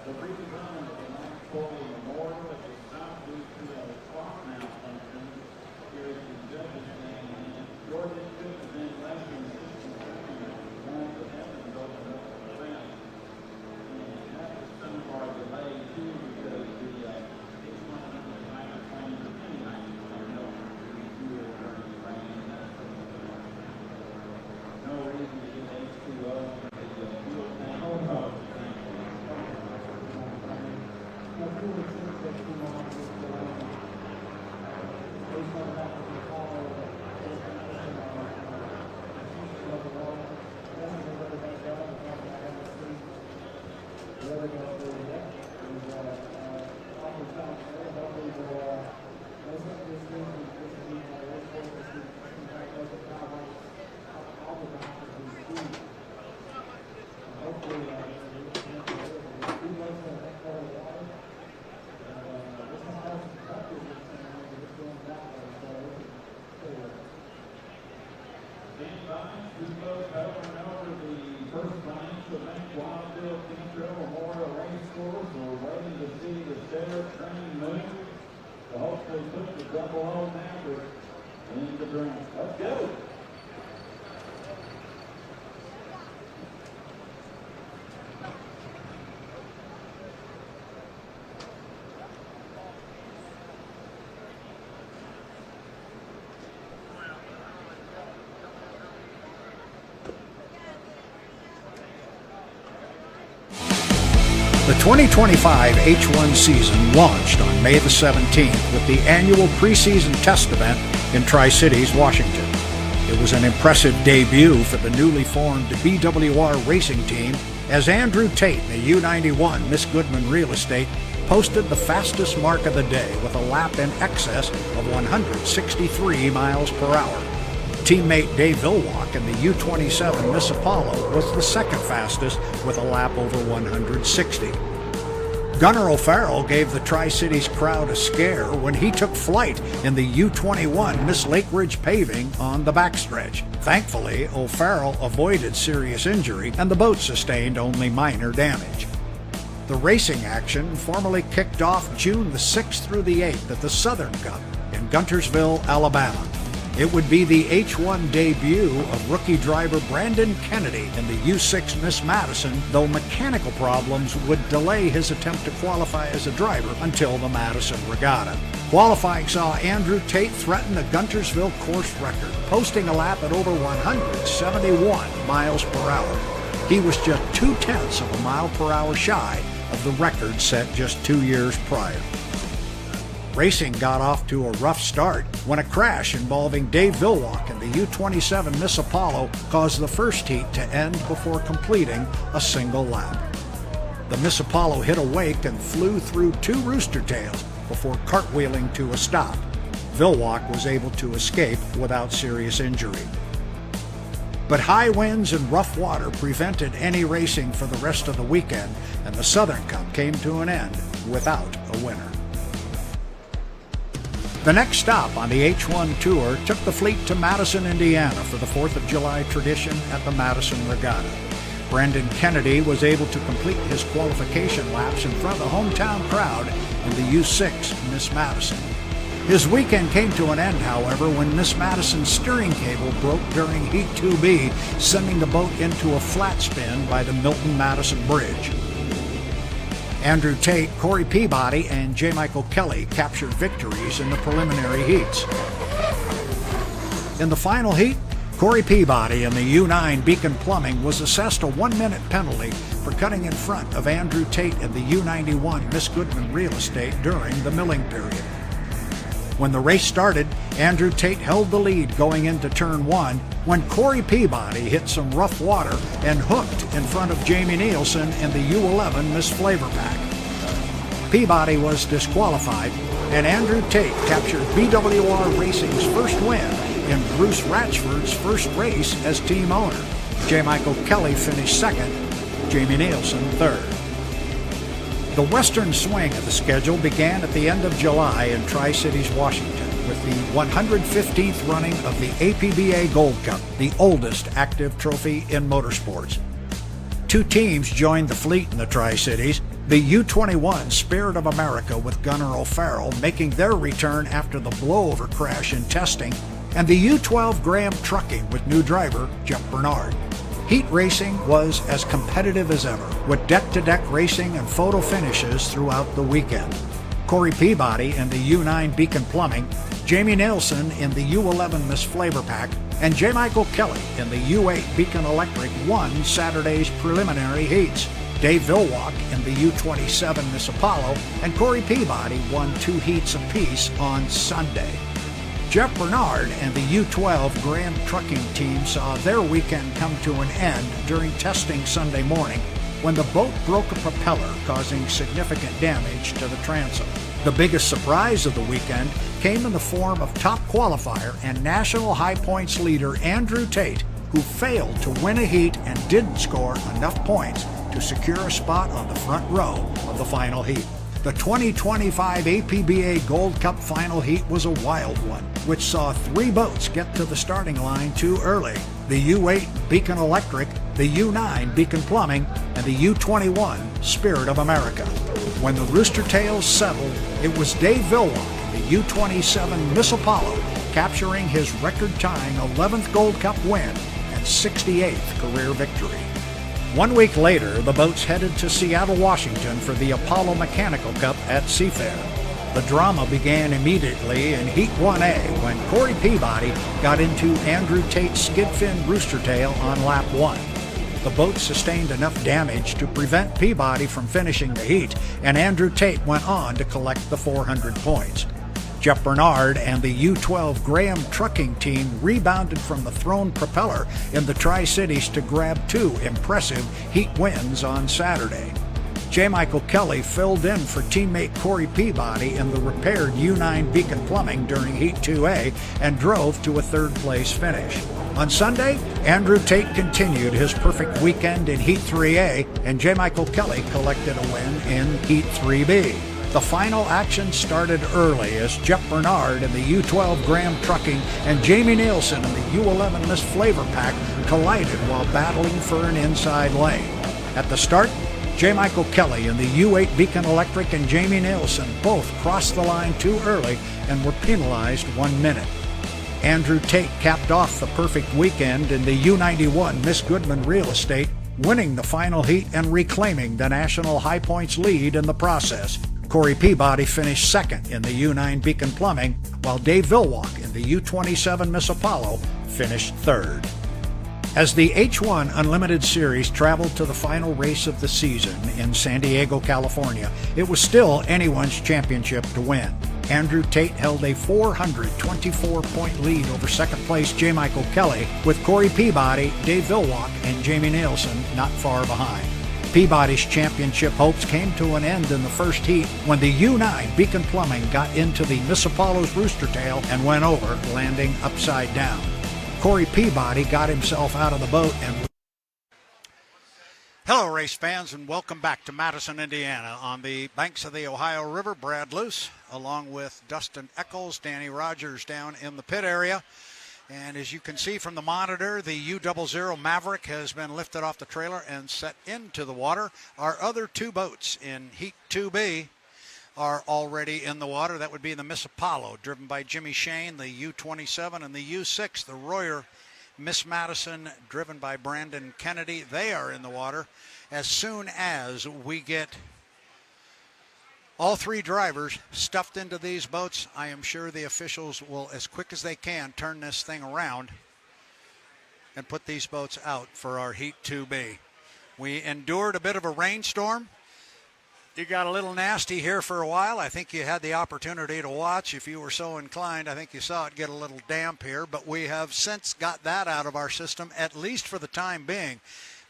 the rerun of the Mike Fuller Memorial. It was not due to a clock malfunction. Here is the judge's name. Your district is in less than 60 seconds. One of the heavens opened up the event. And that was some of our delay too because the it's one of the hydroplanes or any hydroplane don't fuel during the rain. No reason to get H2O for the fuel tank. Oh, no. Let's go. The 2025 H1 season launched on May the 17th with the annual preseason test event in Tri-Cities, Washington. It was an impressive debut for the newly formed BWR racing team as Andrew Tate, the U91 Miss Goodman Real Estate, posted the fastest mark of the day with a lap in excess of 163 miles per hour. Teammate Dave Villwalk in the U27 Miss Apollo was the second fastest with a lap over 160. Gunnar O'Farrell gave the Tri-Cities crowd a scare when he took flight in the U21 Miss Lake Ridge Paving on the backstretch. Thankfully, O'Farrell avoided serious injury and the boat sustained only minor damage. The racing action formally kicked off June the 6th through the 8th at the Southern Cup in Guntersville, Alabama. It would be the H1 debut of rookie driver Brandon Kennedy in the U6 Miss Madison, though mechanical problems would delay his attempt to qualify as a driver until the Madison Regatta. Qualifying saw Andrew Tate threaten the Guntersville course record, posting a lap at over 171 miles per hour. He was just 0.2 of a mile per hour shy of the record set just 2 years prior. Racing got off to a rough start when a crash involving Dave Villwalk in the U27 Miss Apollo caused the first heat to end before completing a single lap. The Miss Apollo hit a wake and flew through 2 rooster tails before cartwheeling to a stop. Villwalk was able to escape without serious injury. But high winds and rough water prevented any racing for the rest of the weekend, and the Southern Cup came to an end without a winner. The next stop on the H1 Tour took the fleet to Madison, Indiana for the 4th of July tradition at the Madison Regatta. Brandon Kennedy was able to complete his qualification laps in front of the hometown crowd in the U6 Miss Madison. His weekend came to an end, however, when Miss Madison's steering cable broke during Heat 2B, sending the boat into a flat spin by the Milton-Madison Bridge. Andrew Tate, Corey Peabody, and J. Michael Kelly captured victories in the preliminary heats. In the final heat, Corey Peabody in the U9 Beacon Plumbing was assessed a 1-minute penalty for cutting in front of Andrew Tate in the U91 Miss Goodman Real Estate during the milling period. When the race started, Andrew Tate held the lead going into turn 1 when Corey Peabody hit some rough water and hooked in front of Jamie Nilsen in the U11 Miss FLAV-R-PAC. Peabody was disqualified, and Andrew Tate captured BWR Racing's first win in Bruce Ratchford's first race as team owner. J. Michael Kelly finished second, Jamie Nilsen third. The western swing of the schedule began at the end of July in Tri-Cities, Washington, with the 115th running of the APBA Gold Cup, the oldest active trophy in motorsports. 2 teams joined the fleet in the Tri-Cities, the U21 Spirit of America with Gunnar O'Farrell making their return after the blowover crash in testing, and the U12 Graham Trucking with new driver Jeff Bernard. Heat racing was as competitive as ever, with deck-to-deck racing and photo finishes throughout the weekend. Corey Peabody in the U9 Beacon Plumbing, Jamie Nilsen in the U11 Miss FLAV-R-PAC, and J. Michael Kelly in the U8 Beacon Electric won Saturday's preliminary heats. Dave Villwalk in the U27 Miss Apollo and Corey Peabody won 2 heats apiece on Sunday. Jeff Bernard and the U12 Graham Trucking team saw their weekend come to an end during testing Sunday morning when the boat broke a propeller, causing significant damage to the transom. The biggest surprise of the weekend came in the form of top qualifier and national high points leader Andrew Tate, who failed to win a heat and didn't score enough points to secure a spot on the front row of the final heat. The 2025 APBA Gold Cup final heat was a wild one, which saw 3 boats get to the starting line too early. The U8 Beacon Electric, the U9 Beacon Plumbing, and the U21 Spirit of America. When the rooster tails settled, it was Dave Villwalk in the U27 Miss Apollo capturing his record-tying 11th Gold Cup win and 68th career victory. 1 week later, the boats headed to Seattle, Washington for the Apollo Mechanical Cup at Seafair. The drama began immediately in Heat 1A when Corey Peabody got into Andrew Tate's skid fin rooster tail on lap 1. The boat sustained enough damage to prevent Peabody from finishing the heat, and Andrew Tate went on to collect the 400 points. Jeff Bernard and the U-12 Graham trucking team rebounded from the thrown propeller in the Tri-Cities to grab 2 impressive heat wins on Saturday. J. Michael Kelly filled in for teammate Corey Peabody in the repaired U-9 Beacon Plumbing during Heat 2A and drove to a third-place finish. On Sunday, Andrew Tate continued his perfect weekend in Heat 3A, and J. Michael Kelly collected a win in Heat 3B. The final action started early as Jeff Bernard in the U-12 Graham Trucking and Jamie Nilsen in the U-11 Miss FLAV-R-PAC collided while battling for an inside lane. At the start, J. Michael Kelly in the U-8 Beacon Electric and Jamie Nilsen both crossed the line too early and were penalized 1 minute. Andrew Tate capped off the perfect weekend in the U-91 Miss Goodman Real Estate, winning the final heat and reclaiming the national high points lead in the process. Corey Peabody finished second in the U-9 Beacon Plumbing, while Dave Vilwalk in the U-27 Miss Apollo finished third. As the H1 Unlimited Series traveled to the final race of the season in San Diego, California, it was still anyone's championship to win. Andrew Tate held a 424-point lead over second-place J. Michael Kelly, with Corey Peabody, Dave Vilwalk, and Jamie Nilsen not far behind. Peabody's championship hopes came to an end in the first heat when the U-9 Beacon Plumbing got into the Miss Apollo's rooster tail and went over, landing upside down. Corey Peabody got himself out of the boat and... Hello, race fans, and welcome back to Madison, Indiana. On the banks of the Ohio River, Brad Luce, along with Dustin Eccles, Danny Rogers down in the pit area. And as you can see from the monitor, the U00 Maverick has been lifted off the trailer and set into the water. Our other 2 boats in Heat 2B are already in the water. That would be the Miss Apollo, driven by Jimmy Shane, the U27, and the U6, the Royer Miss Madison, driven by Brandon Kennedy. They are in the water. As soon as we get all 3 drivers stuffed into these boats, I am sure the officials will, as quick as they can, turn this thing around and put these boats out for our Heat 2B. We endured a bit of a rainstorm. It got a little nasty here for a while. I think you had the opportunity to watch if you were so inclined. I think you saw it get a little damp here, but we have since got that out of our system, at least for the time being.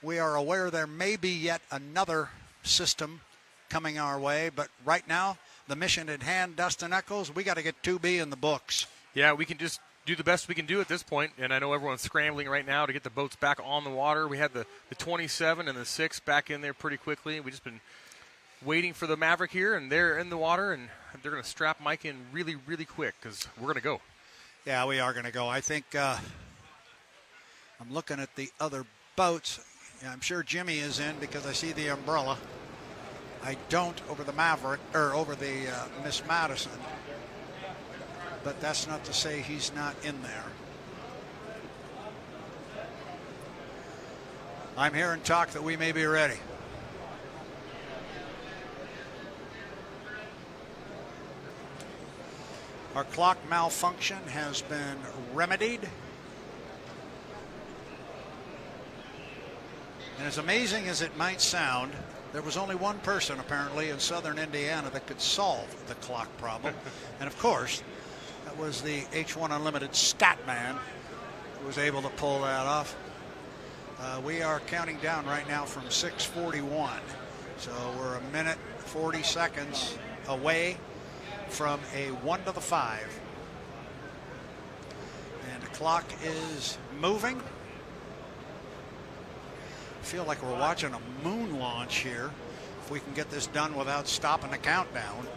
We are aware there may be yet another system coming our way, but right now, the mission at hand, Dustin Eccles, we got to get 2B in the books. Yeah, we can just do the best we can do at this point, and I know everyone's scrambling right now to get the boats back on the water. We had the 27 and the 6 back in there pretty quickly. We've just been waiting for the Maverick here, and they're in the water, and they're going to strap Mike in really, really quick because we're going to go. Yeah, we are going to go. I think I'm looking at the other boats. Yeah, I'm sure Jimmy is in because I see the umbrella. I don't over the Maverick, or over the Miss Madison, but that's not to say he's not in there. I'm hearing talk that we may be ready. Our clock malfunction has been remedied. And as amazing as it might sound, there was only one person apparently in southern Indiana that could solve the clock problem. And of course, that was the H1 Unlimited stat man who was able to pull that off. We are counting down right now from 6:41. So we're 1 minute 40 seconds away from a 1 to the 5. And the clock is moving. I feel like we're watching a moon launch here. If we can get this done without stopping the countdown.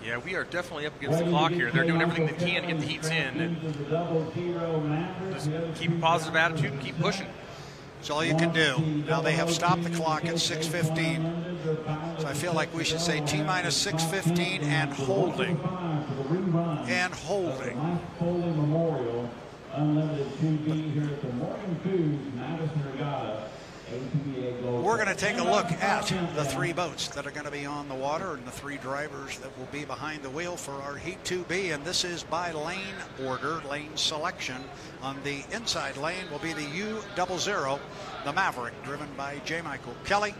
Yeah, we are definitely up against the clock here. They're doing everything they can to get the heats in. And just keep a positive attitude and keep pushing. That's all you can do. Now they have stopped the clock at 6:15. So I feel like we should say T-minus 6:15 and holding. And holding. Unlimited 2B here at the Morning Foods Madison Regatta. We're going to take a look at the 3 boats that are going to be on the water and the 3 drivers that will be behind the wheel for our Heat 2B, and this is by lane order, lane selection. On the inside lane will be the U00, the Maverick, driven by J. Michael Kelly.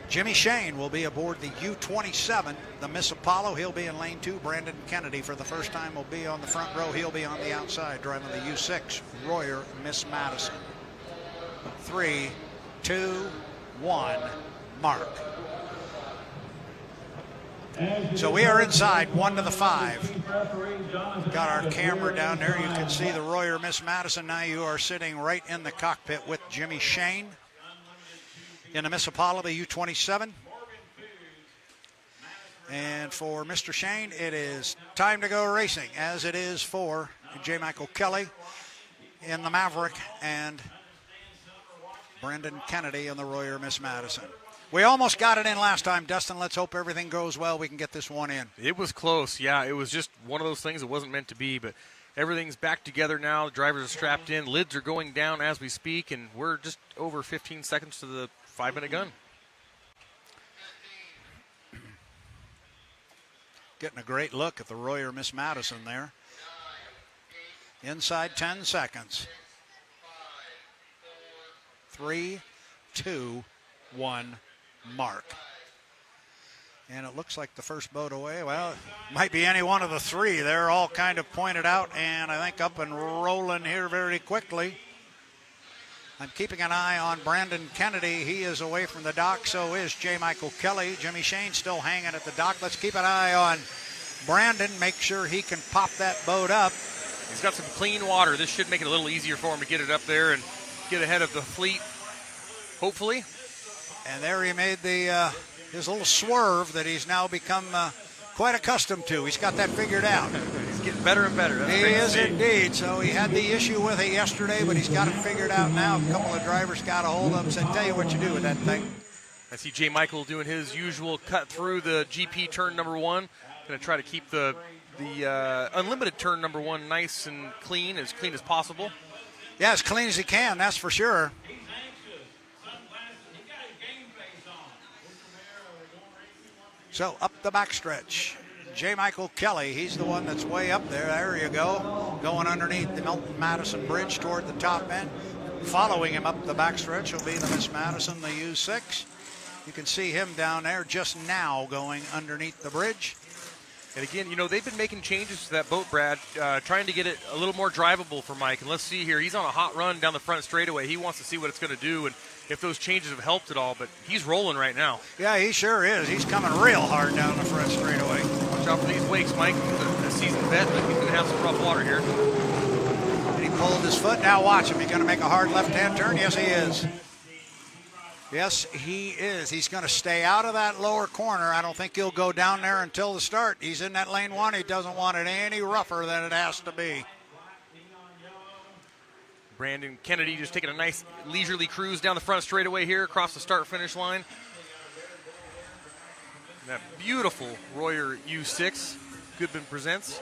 Jimmy Shane will be aboard the U27, the Miss Apollo. He'll be in lane 2. Brandon Kennedy, for the first time, will be on the front row. He'll be on the outside, driving the U6, Royer Miss Madison. 3, 2, 1, mark. So we are inside 1 to the 5. Got our camera down there. You can see the Royer Miss Madison. Now you are sitting right in the cockpit with Jimmy Shane. In the Miss Apollo, the U27. And for Mr. Shane, it is time to go racing, as it is for J. Michael Kelly in the Maverick and Brandon Kennedy in the Royer Miss Madison. We almost got it in last time, Dustin. Let's hope everything goes well. We can get this one in. It was close. Yeah, it was just one of those things that wasn't meant to be, but everything's back together now. The drivers are strapped in. Lids are going down as we speak, and we're just over 15 seconds to the 5-minute gun. Getting a great look at the Royer Miss Madison there. Inside 10 seconds. 3, 2, 1, mark. And it looks like the first boat away, well, it might be any one of the 3. They're all kind of pointed out, and I think up and rolling here very quickly. I'm keeping an eye on Brandon Kennedy. He is away from the dock. So is J. Michael Kelly. Jimmy Shane still hanging at the dock. Let's keep an eye on Brandon. Make sure he can pop that boat up. He's got some clean water. This should make it a little easier for him to get it up there and get ahead of the fleet, hopefully. And there he made the his little swerve that he's now become quite accustomed to. He's got that figured out. He's getting better and better. He is indeed. So he had the issue with it yesterday, but he's got it figured out now. A couple of drivers got a hold of him and said, tell you what you do with that thing. I see J. Michael doing his usual cut through the GP turn number 1. Going to try to keep the unlimited turn number 1 nice and clean as possible. Yeah, as clean as he can, that's for sure. So up the backstretch, J. Michael Kelly, he's the one that's way up there. There you go, going underneath the Milton Madison Bridge toward the top end. Following him up the backstretch will be the Miss Madison, the U6. You can see him down there just now going underneath the bridge. And again, you know, they've been making changes to that boat, Brad, trying to get it a little more drivable for Mike. And let's see here, he's on a hot run down the front straightaway. He wants to see what it's going to do and if those changes have helped at all, but he's rolling right now. Yeah, he sure is. He's coming real hard down the front straightaway. Watch out for these wakes, Mike. He's a seasoned vet, but he's going to have some rough water here. And he pulled his foot. Now watch him. He's going to make a hard left-hand turn. Yes, he is. Yes, he is. He's going to stay out of that lower corner. I don't think he'll go down there until the start. He's in that lane 1. He doesn't want it any rougher than it has to be. Brandon Kennedy just taking a nice leisurely cruise down the front straightaway here across the start-finish line. And that beautiful Royer U6 Goodman presents.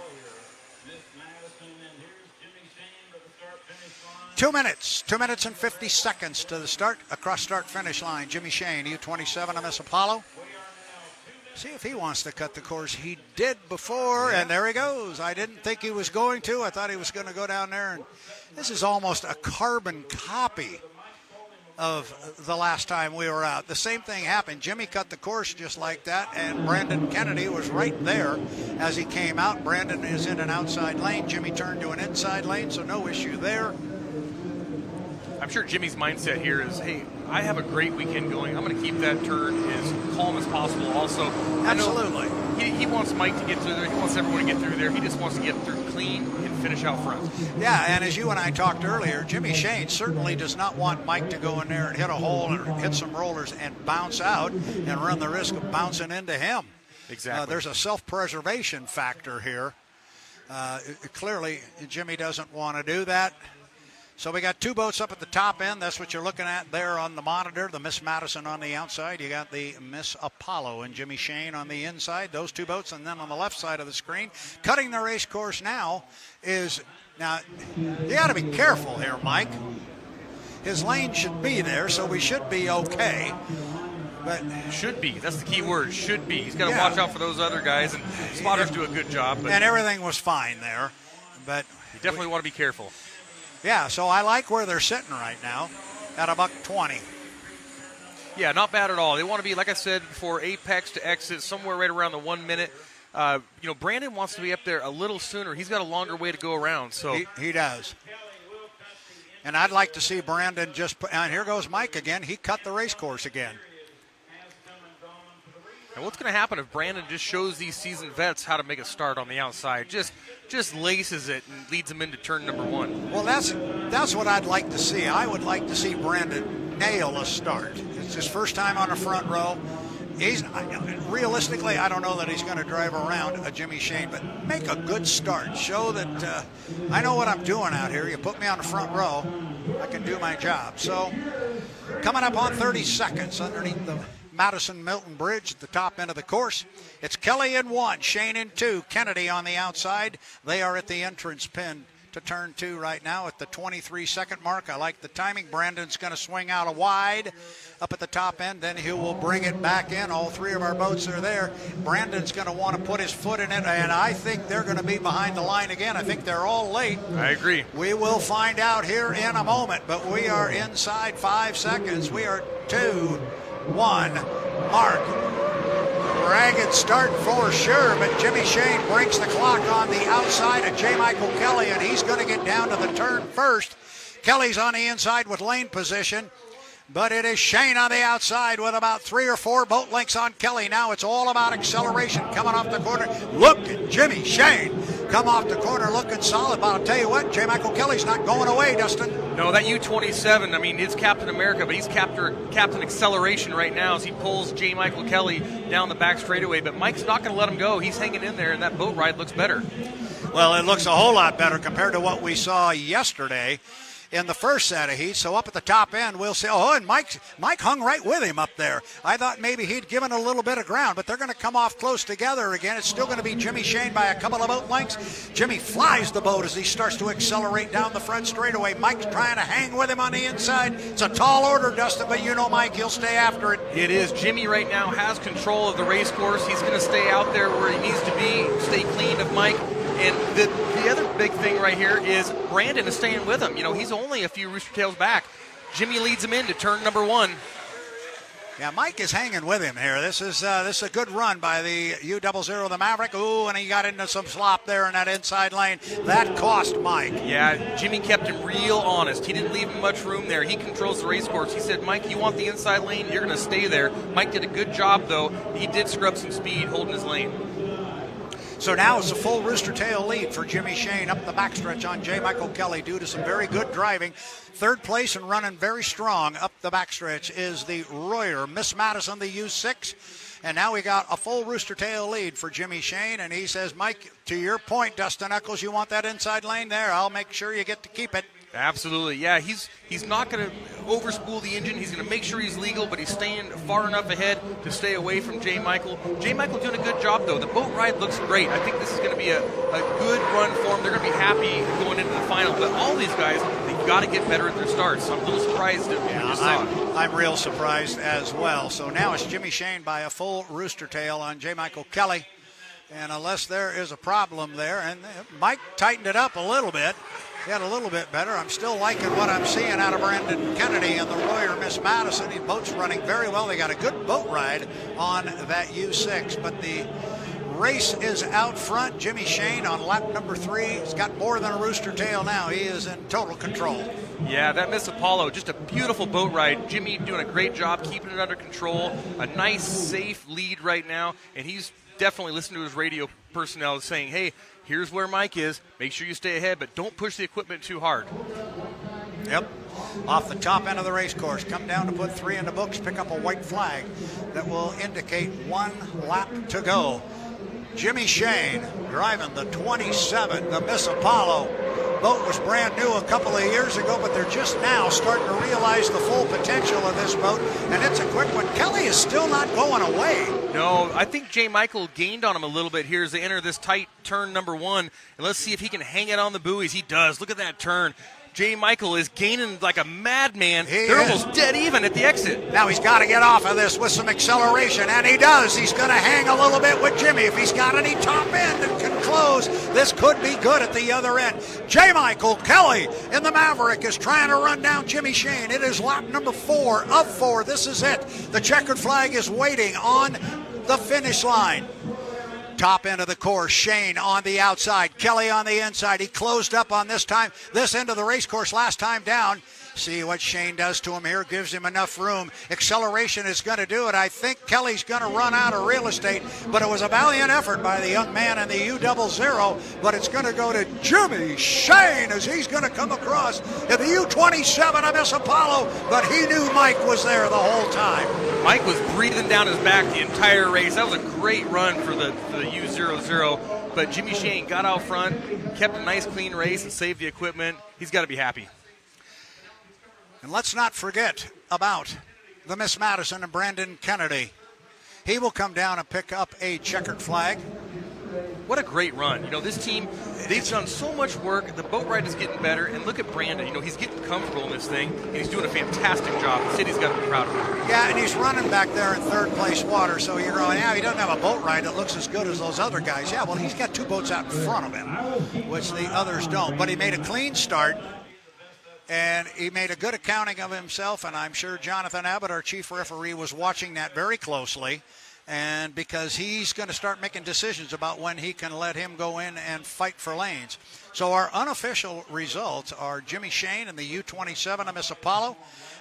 2 minutes. 2 minutes and 50 seconds to the start, across start-finish line. Jimmy Shane, U27 on Miss Apollo. See if he wants to cut the course. He did before, and there he goes. I didn't think he was going to. I thought he was going to go down there. And this is almost a carbon copy of the last time we were out. The same thing happened. Jimmy cut the course just like that, and Brandon Kennedy was right there as he came out. Brandon is in an outside lane. Jimmy turned to an inside lane, so no issue there. I'm sure Jimmy's mindset here is, hey, I have a great weekend going. I'm going to keep that turn as calm as possible also. Absolutely. He wants Mike to get through there. He wants everyone to get through there. He just wants to get through clean and finish out front. Yeah, and as you and I talked earlier, Jimmy Shane certainly does not want Mike to go in there and hit a hole and hit some rollers and bounce out and run the risk of bouncing into him. Exactly. There's a self-preservation factor here. Clearly, Jimmy doesn't want to do that. So we got 2 boats up at the top end. That's what you're looking at there on the monitor. The Miss Madison on the outside. You got the Miss Apollo and Jimmy Shane on the inside. Those 2 boats. And then on the left side of the screen, cutting the race course now is, now you got to be careful here, Mike. his lane should be there, so we should be okay. But should be. That's the key word. Should be. He's got to watch out for those other guys, and spotters do a good job. But and everything was fine there, but you definitely want to be careful. Yeah. So I like where they're sitting right now, at $1:20. Yeah, not bad at all. They want to be, like I said, for apex to exit somewhere right around the 1 minute. Brandon wants to be up there a little sooner. He's got a longer way to go around. So he does. And I'd like to see Brandon and here goes Mike again. He cut the race course again. And what's going to happen if Brandon just shows these seasoned vets how to make a start on the outside? Just laces it and leads them into turn number 1. Well, that's what I'd like to see. I would like to see Brandon nail a start. It's his first time on the front row. Realistically, I don't know that he's going to drive around a Jimmy Shane, but make a good start. Show that I know what I'm doing out here. You put me on the front row, I can do my job. So coming up on 30 seconds underneath the Madison Milton Bridge at the top end of the course. It's Kelly in 1, Shane in 2, Kennedy on the outside. They are at the entrance pin to turn 2 right now at the 23-second mark. I like the timing. Brandon's going to swing out a wide up at the top end. Then he will bring it back in. All 3 of our boats are there. Brandon's going to want to put his foot in it, and I think they're going to be behind the line again. I think they're all late. I agree. We will find out here in a moment, but we are inside 5 seconds. We are 2, 1, mark. Ragged start for sure, but Jimmy Shane breaks the clock on the outside of J. Michael Kelly, and he's going to get down to the turn first. Kelly's on the inside with lane position, but it is Shane on the outside with about 3 or 4 boat lengths on Kelly. Now it's all about acceleration coming off the corner. Look at Jimmy Shane come off the corner looking solid, but I'll tell you what, J. Michael Kelly's not going away, Dustin. No, that U-27, I mean, it's Captain America, but he's Captain Acceleration right now as he pulls J. Michael Kelly down the back straightaway. But Mike's not going to let him go. He's hanging in there, and that boat ride looks better. Well, it looks a whole lot better compared to what we saw yesterday in the first set of heat. So up at the top end, we'll see. Oh, and Mike hung right with him up there. I thought maybe he'd given a little bit of ground, but they're going to come off close together again. It's still going to be Jimmy Shane by a couple of boat lengths. Jimmy flies the boat as he starts to accelerate down the front straightaway. Mike's trying to hang with him on the inside. It's a tall order, Dustin, but you know Mike, he'll stay after it. It is. Jimmy right now has control of the race course. He's going to stay out there where he needs to be, stay clean of Mike. And the other big thing right here is Brandon is staying with him. You know, he's only a few rooster tails back. Jimmy leads him into turn number 1. Yeah, Mike is hanging with him here. This is a good run by the U00, the Maverick. Ooh, and he got into some slop there in that inside lane. That cost Mike. Yeah, Jimmy kept him real honest. He didn't leave him much room there. He controls the race course. He said, Mike, you want the inside lane? You're going to stay there. Mike did a good job, though. He did scrub some speed holding his lane. So now it's a full rooster tail lead for Jimmy Shane up the backstretch on J. Michael Kelly due to some very good driving. Third place and running very strong up the backstretch is the Royer, Miss Madison, the U6. And now we got a full rooster tail lead for Jimmy Shane. And he says, Mike, to your point, Dustin Eccles, you want that inside lane there? I'll make sure you get to keep it. Absolutely, yeah. He's not going to overspool the engine. He's going to make sure he's legal, but he's staying far enough ahead to stay away from J. Michael. J. Michael doing a good job, though. The boat ride looks great. I think this is going to be a good run for him. They're going to be happy going into the final. But all these guys, they've got to get better at their starts. So I'm a little surprised at what we just saw. I'm real surprised as well. So now it's Jimmy Shane by a full rooster tail on J. Michael Kelly. And unless there is a problem there, and Mike tightened it up a little bit. He got a little bit better. I'm still liking what I'm seeing out of Brandon Kennedy and the Royer Miss Madison. The boat's running very well. They got a good boat ride on that U6, but the race is out front. Jimmy Shane on lap number 3. He's got more than a rooster tail now. He is in total control. Yeah, that Miss Apollo, just a beautiful boat ride. Jimmy doing a great job keeping it under control. A nice, safe lead right now, and he's definitely listening to his radio personnel saying, hey, here's where Mike is. Make sure you stay ahead, but don't push the equipment too hard. Yep. Off the top end of the race course. Come down to put 3 in the books. Pick up a white flag that will indicate 1 lap to go. Jimmy Shane driving the 27, the Miss Apollo. Boat was brand new a couple of years ago, but they're just now starting to realize the full potential of this boat, and it's a quick one. Kelly is still not going away. No, I think J. Michael gained on him a little bit here as they enter this tight turn number 1, and let's see if he can hang it on the buoys. He does. Look at that turn. J. Michael is gaining like a madman. They're almost dead even at the exit. Now he's got to get off of this with some acceleration, and he does. He's going to hang a little bit with Jimmy. If he's got any top end and can close, this could be good at the other end. J. Michael Kelly in the Maverick is trying to run down Jimmy Shane. It is lap number 4 of 4. This is it. The checkered flag is waiting on the finish line. Top end of the course, Shane on the outside, Kelly on the inside. He closed up on this end of the race course last time down. See what Shane does to him here, gives him enough room. Acceleration is going to do it. I think Kelly's going to run out of real estate, but it was a valiant effort by the young man in the U00, but it's going to go to Jimmy Shane as he's going to come across in the U27 of Miss Apollo, but he knew Mike was there the whole time. Mike was breathing down his back the entire race. That was a great run for the U00, but Jimmy Shane got out front, kept a nice clean race, and saved the equipment. He's got to be happy. And let's not forget about the Miss Madison and Brandon Kennedy. He will come down and pick up a checkered flag. What a great run. This team, they've done so much work. The boat ride is getting better. And look at Brandon. He's getting comfortable in this thing, and he's doing a fantastic job. The city's got to be proud of him. Yeah, and he's running back there in third place water. So you're going, yeah, he doesn't have a boat ride that looks as good as those other guys. Yeah, well, he's got 2 boats out in front of him, which the others don't. But he made a clean start. And he made a good accounting of himself, and I'm sure Jonathan Abbott, our chief referee, was watching that very closely, and because he's going to start making decisions about when he can let him go in and fight for lanes. So our unofficial results are Jimmy Shane and the U27 of Miss Apollo.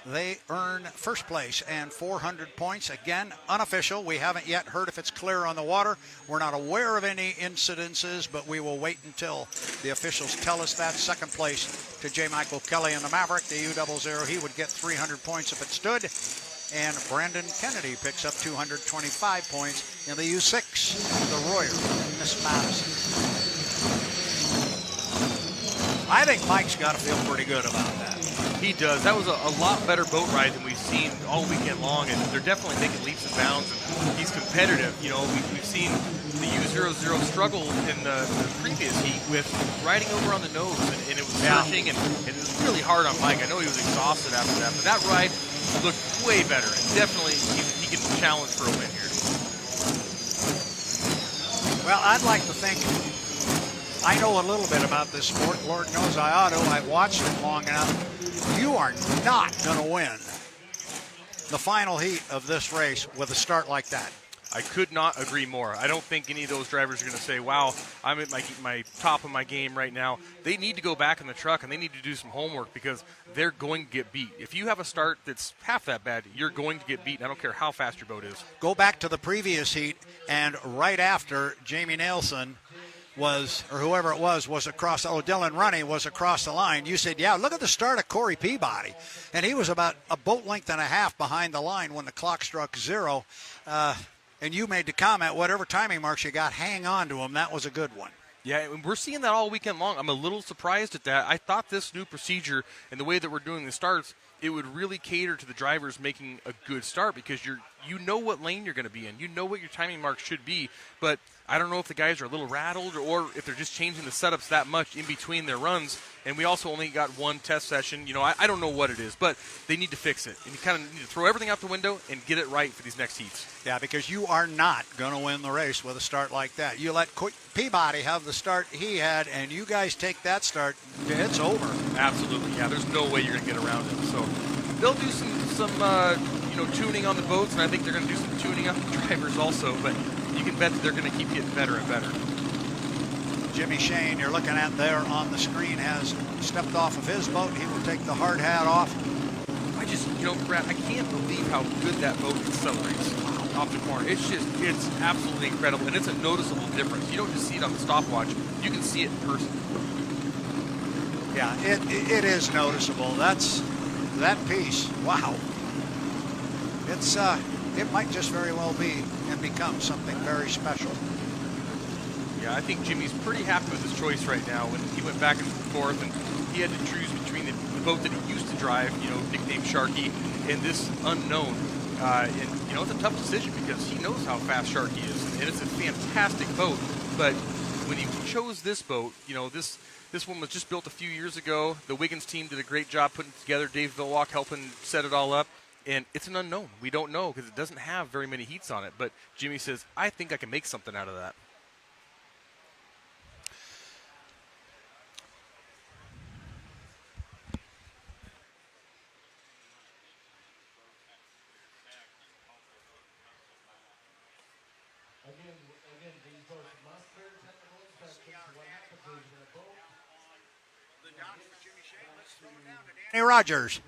They earn first place and 400 points. Again, unofficial. We haven't yet heard if it's clear on the water. We're not aware of any incidences, but we will wait until the officials tell us that. Second place to J. Michael Kelly in the Maverick, the U00. He would get 300 points if it stood. And Brandon Kennedy picks up 225 points in the U6, the Royer, Miss Madison. I think Mike's got to feel pretty good about that. He does. That was a lot better boat ride than we've seen all weekend long, and they're definitely making leaps and bounds, and he's competitive. We've seen the U00 struggle in the previous heat with riding over on the nose, and it was searching, and it was really hard on Mike. I know he was exhausted after that, but that ride looked way better, and definitely he can challenge for a win here. Well, I'd like to think I know a little bit about this sport. Lord knows I ought to. I've watched it long enough. You are not going to win the final heat of this race with a start like that. I could not agree more. I don't think any of those drivers are going to say, wow, I'm at my top of my game right now. They need to go back in the truck, and they need to do some homework because they're going to get beat. If you have a start that's half that bad, you're going to get beat. I don't care how fast your boat is. Go back to the previous heat, and right after Jamie Nilsen was, or whoever it was across, Dylan Runne was across the line, you said, yeah, look at the start of Corey Peabody. And he was about a boat length and a half behind the line when the clock struck 0. And you made the comment, whatever timing marks you got, hang on to him. That was a good one. Yeah, we're seeing that all weekend long. I'm a little surprised at that. I thought this new procedure and the way that we're doing the starts, it would really cater to the drivers making a good start because you know what lane you're going to be in. You know what your timing marks should be. But I don't know if the guys are a little rattled or if they're just changing the setups that much in between their runs. And we also only got one test session. I don't know what it is, but they need to fix it. And you kind of need to throw everything out the window and get it right for these next heats. Yeah, because you are not going to win the race with a start like that. You let Peabody have the start he had, and you guys take that start, it's over. Absolutely, yeah. There's no way you're going to get around it. So they'll do some tuning on the boats, and I think they're going to do some tuning on the drivers also. But you can bet that they're going to keep getting better and better. Jimmy Shane, you're looking at there on the screen, has stepped off of his boat. He will take the hard hat off. Brad, I can't believe how good that boat accelerates off the corner. It's absolutely incredible, and it's a noticeable difference. You don't just see it on the stopwatch. You can see it in person. Yeah, it is noticeable. That piece, wow. It might just very well be and become something very special. Yeah, I think Jimmy's pretty happy with his choice right now. When he went back and forth, and he had to choose between the boat that he used to drive, nicknamed Sharky, and this unknown. It's a tough decision because he knows how fast Sharky is, and it's a fantastic boat. But when you chose this boat, you know, this one was just built a few years ago. The Wiggins team did a great job putting it together. Dave Villwalk helping set it all up. And it's an unknown. We don't know because it doesn't have very many heats on it. But Jimmy says, I think I can make something out of that. Again, these boats must clear technical inspections. What happens is in a boat, Hey, Rogers.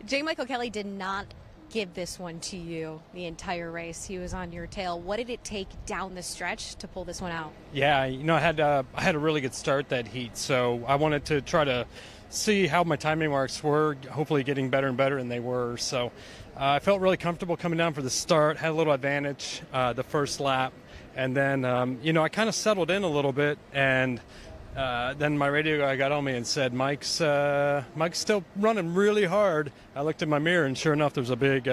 J. Michael Kelly did not give this one to you the entire race. He was on your tail. What did it take down the stretch to pull this one out? Yeah, you know, I had a really good start that heat, so I wanted to try to see how my timing marks were, hopefully getting better and better, and they were. So I felt really comfortable coming down for the start, had a little advantage the first lap, and then, you know, I kind of settled in a little bit, and then my radio guy got on me and said, Mike's still running really hard. I looked in my mirror, and sure enough, there was a big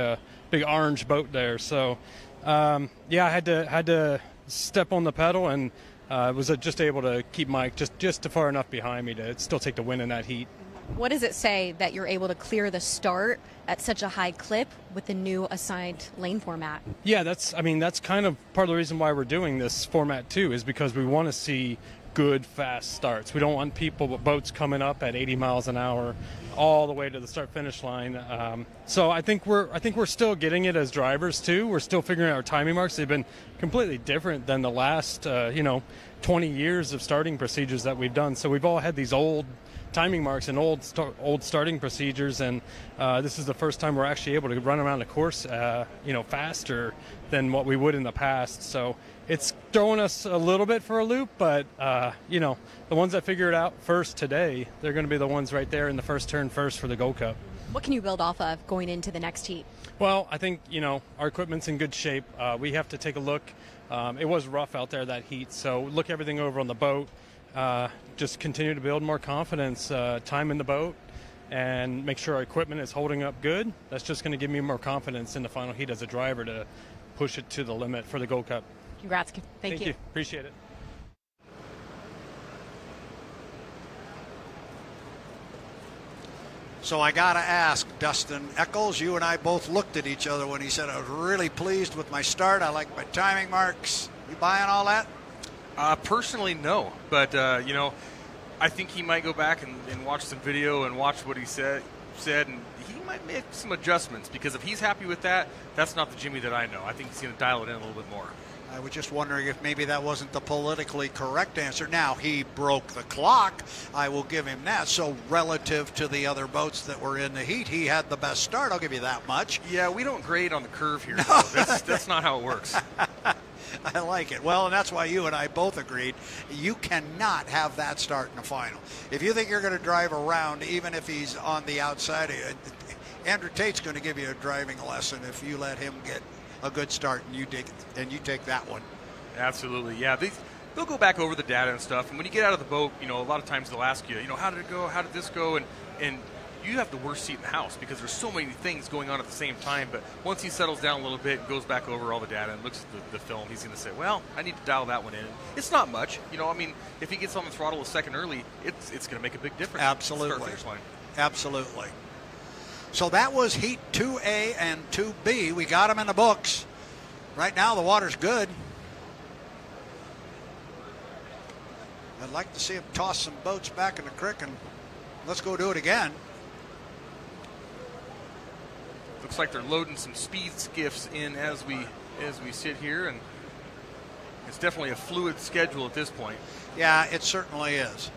orange boat there. So, yeah, I had to step on the pedal, and was just able to keep Mike just far enough behind me to still take the win in that heat. What does it say that you're able to clear the start at such a high clip with the new assigned lane format? Yeah, that's kind of part of the reason why we're doing this format too, is because we want to see good, fast starts. We don't want boats coming up at 80 miles an hour all the way to the start-finish line. So I think we're still getting it as drivers too. We're still figuring out our timing marks. They've been completely different than the last 20 years of starting procedures that we've done. So we've all had these old timing marks and old starting procedures, and this is the first time we're actually able to run around the course faster than what we would in the past. So it's throwing us a little bit for a loop, but the ones that figure it out first today, they're going to be the ones right there in the first turn first for the Gold Cup. What can you build off of going into the next heat? Well, I think, our equipment's in good shape. We have to take a look. It was rough out there, that heat, so look everything over on the boat. Just continue to build more confidence, time in the boat, and make sure our equipment is holding up good. That's just going to give me more confidence in the final heat as a driver to push it to the limit for the Gold Cup. Congrats. Thank you. Appreciate it. So I got to ask, Dustin Eccles, you and I both looked at each other when he said, I was really pleased with my start. I like my timing marks. You buying all that? Personally, no. But, I think he might go back and watch some video and watch what he said, and he might make some adjustments, because if he's happy with that, that's not the Jimmy that I know. I think he's going to dial it in a little bit more. I was just wondering if maybe that wasn't the politically correct answer. Now, he broke the clock. I will give him that. So relative to the other boats that were in the heat, he had the best start. I'll give you that much. Yeah, we don't grade on the curve here. No. That's not how it works. I like it. Well, and that's why you and I both agreed. You cannot have that start in the final. If you think you're going to drive around, even if he's on the outside, Andrew Tate's going to give you a driving lesson if you let him get a good start and you take that one. Absolutely, yeah. They'll go back over the data and stuff, and when you get out of the boat, a lot of times they'll ask you, how did it go? How did this go? And you have the worst seat in the house because there's so many things going on at the same time. But once he settles down a little bit and goes back over all the data and looks at the film, he's going to say, well, I need to dial that one in. It's not much. If he gets on the throttle a second early, it's going to make a big difference. Absolutely. Absolutely. So that was Heat 2A and 2B. We got them in the books. Right now, the water's good. I'd like to see him toss some boats back in the creek, and let's go do it again. Looks like they're loading some speed skiffs in as we sit here, and it's definitely a fluid schedule at this point. Yeah, it certainly is.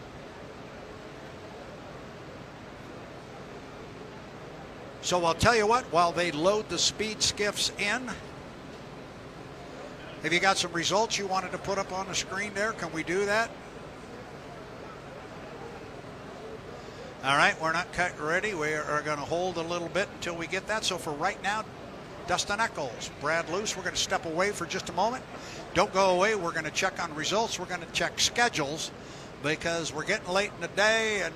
So I'll tell you what, while they load the speed skiffs in, have you got some results you wanted to put up on the screen there? Can we do that? All right, we're not quite ready. We are going to hold a little bit until we get that. So for right now, Dustin Eccles, Brad Luce, we're going to step away for just a moment. Don't go away. We're going to check on results. We're going to check schedules because we're getting late in the day, and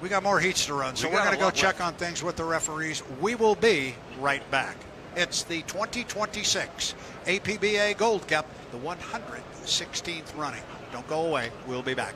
we got more heats to run. So we're going to go check on things with the referees. We will be right back. It's the 2026 APBA Gold Cup, the 116th running. Don't go away. We'll be back.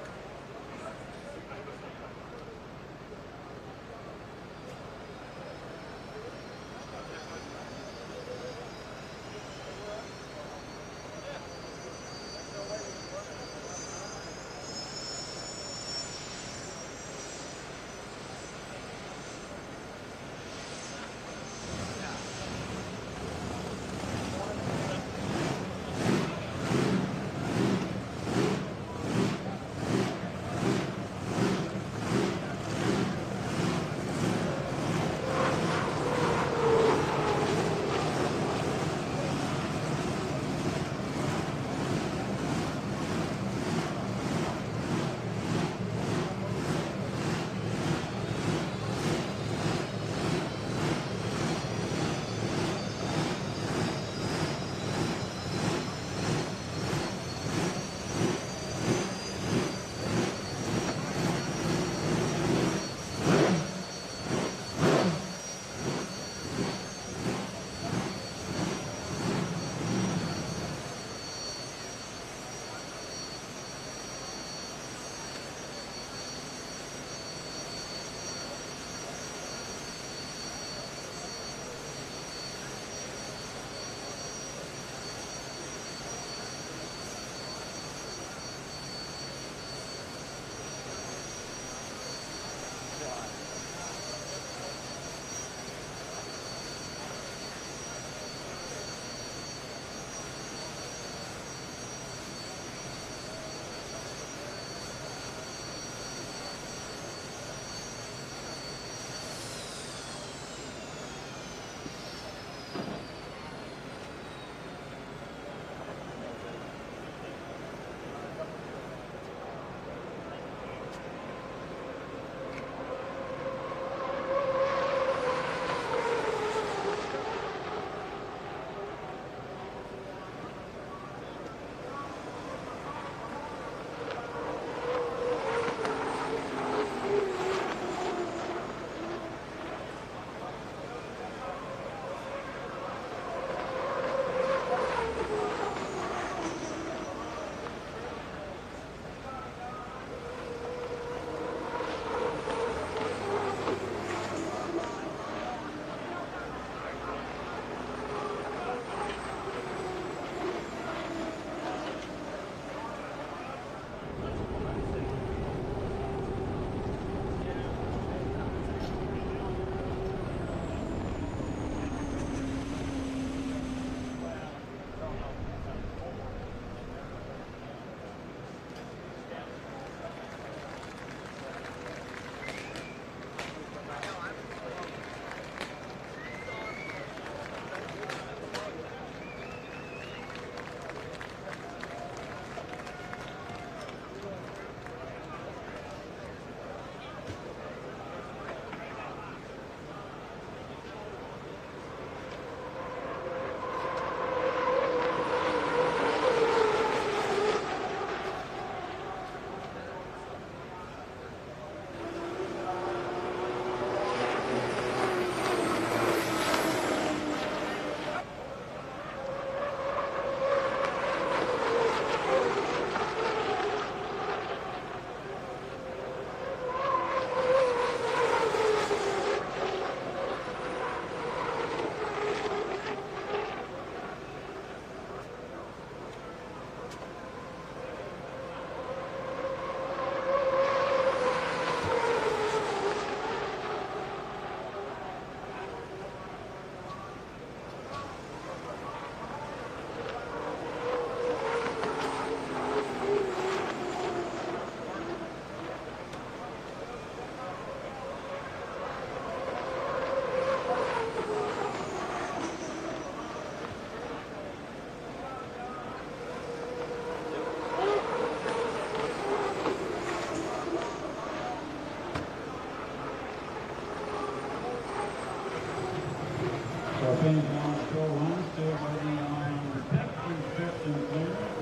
Things on still run, still waiting on protection, restriction clearance.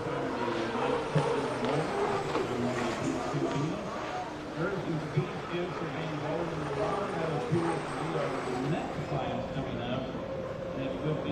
Urgent speed skids are being lowered in the water. That appears to be our next class coming up. And it could be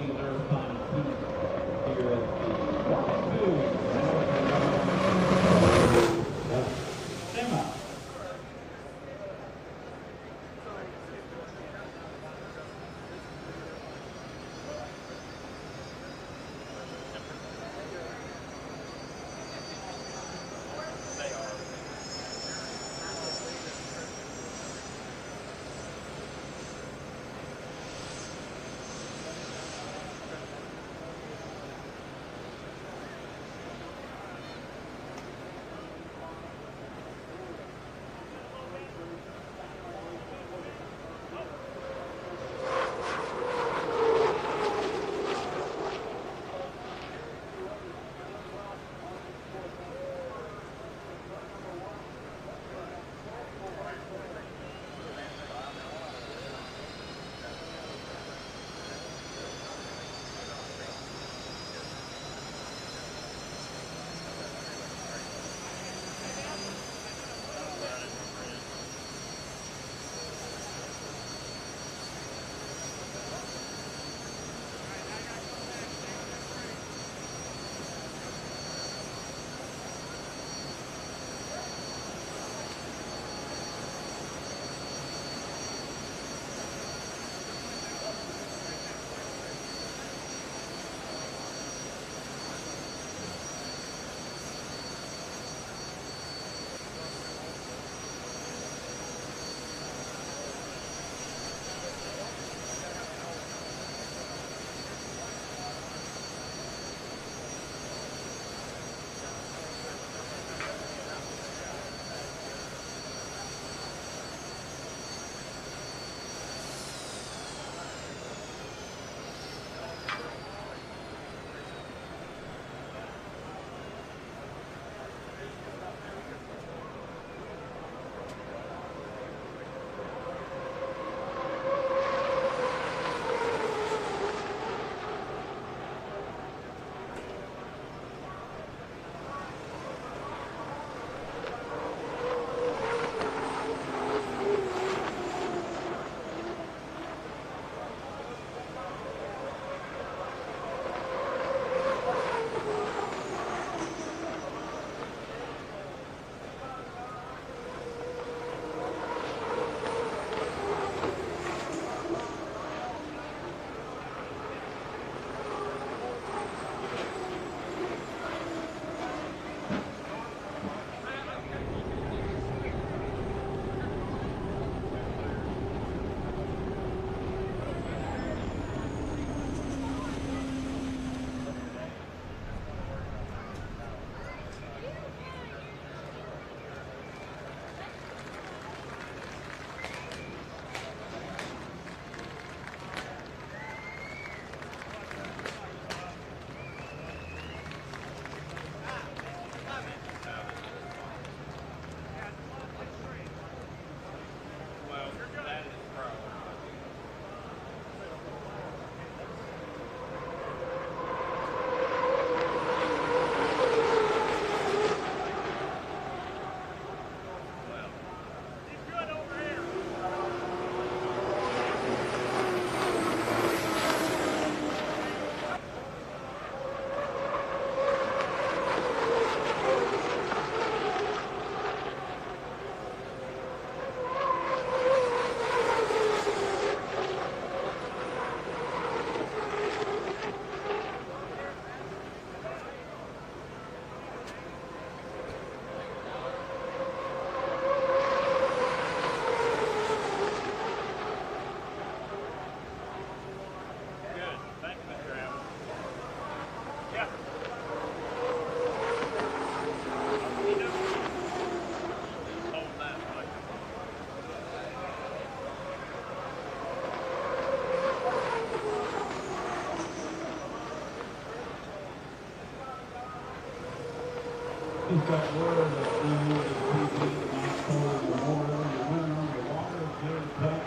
just got word that we moved to PB in October Memorial. The winner on the water is Jimmy Tate.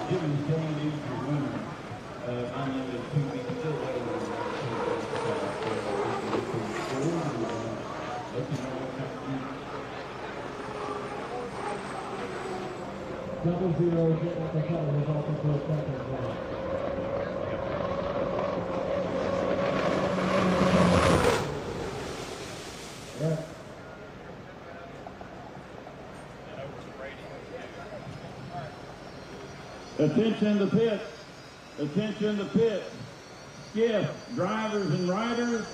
Jimmy Shane is the winner. Unlimited PB. Still better than Double zero, Jimmy Kelly is also to a second place. Attention the pit. Attention the pit. Skiff, drivers and riders,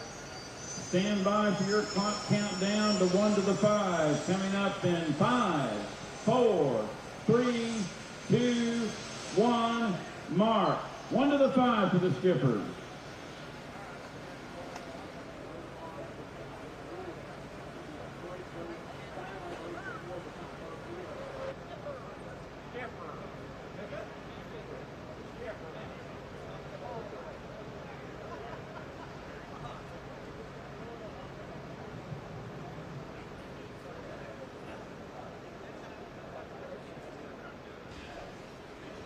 stand by for your clock countdown to 1 to the 5. Coming up in 5, 4, 3, 2, 1, mark. 1 to the 5 for the skippers.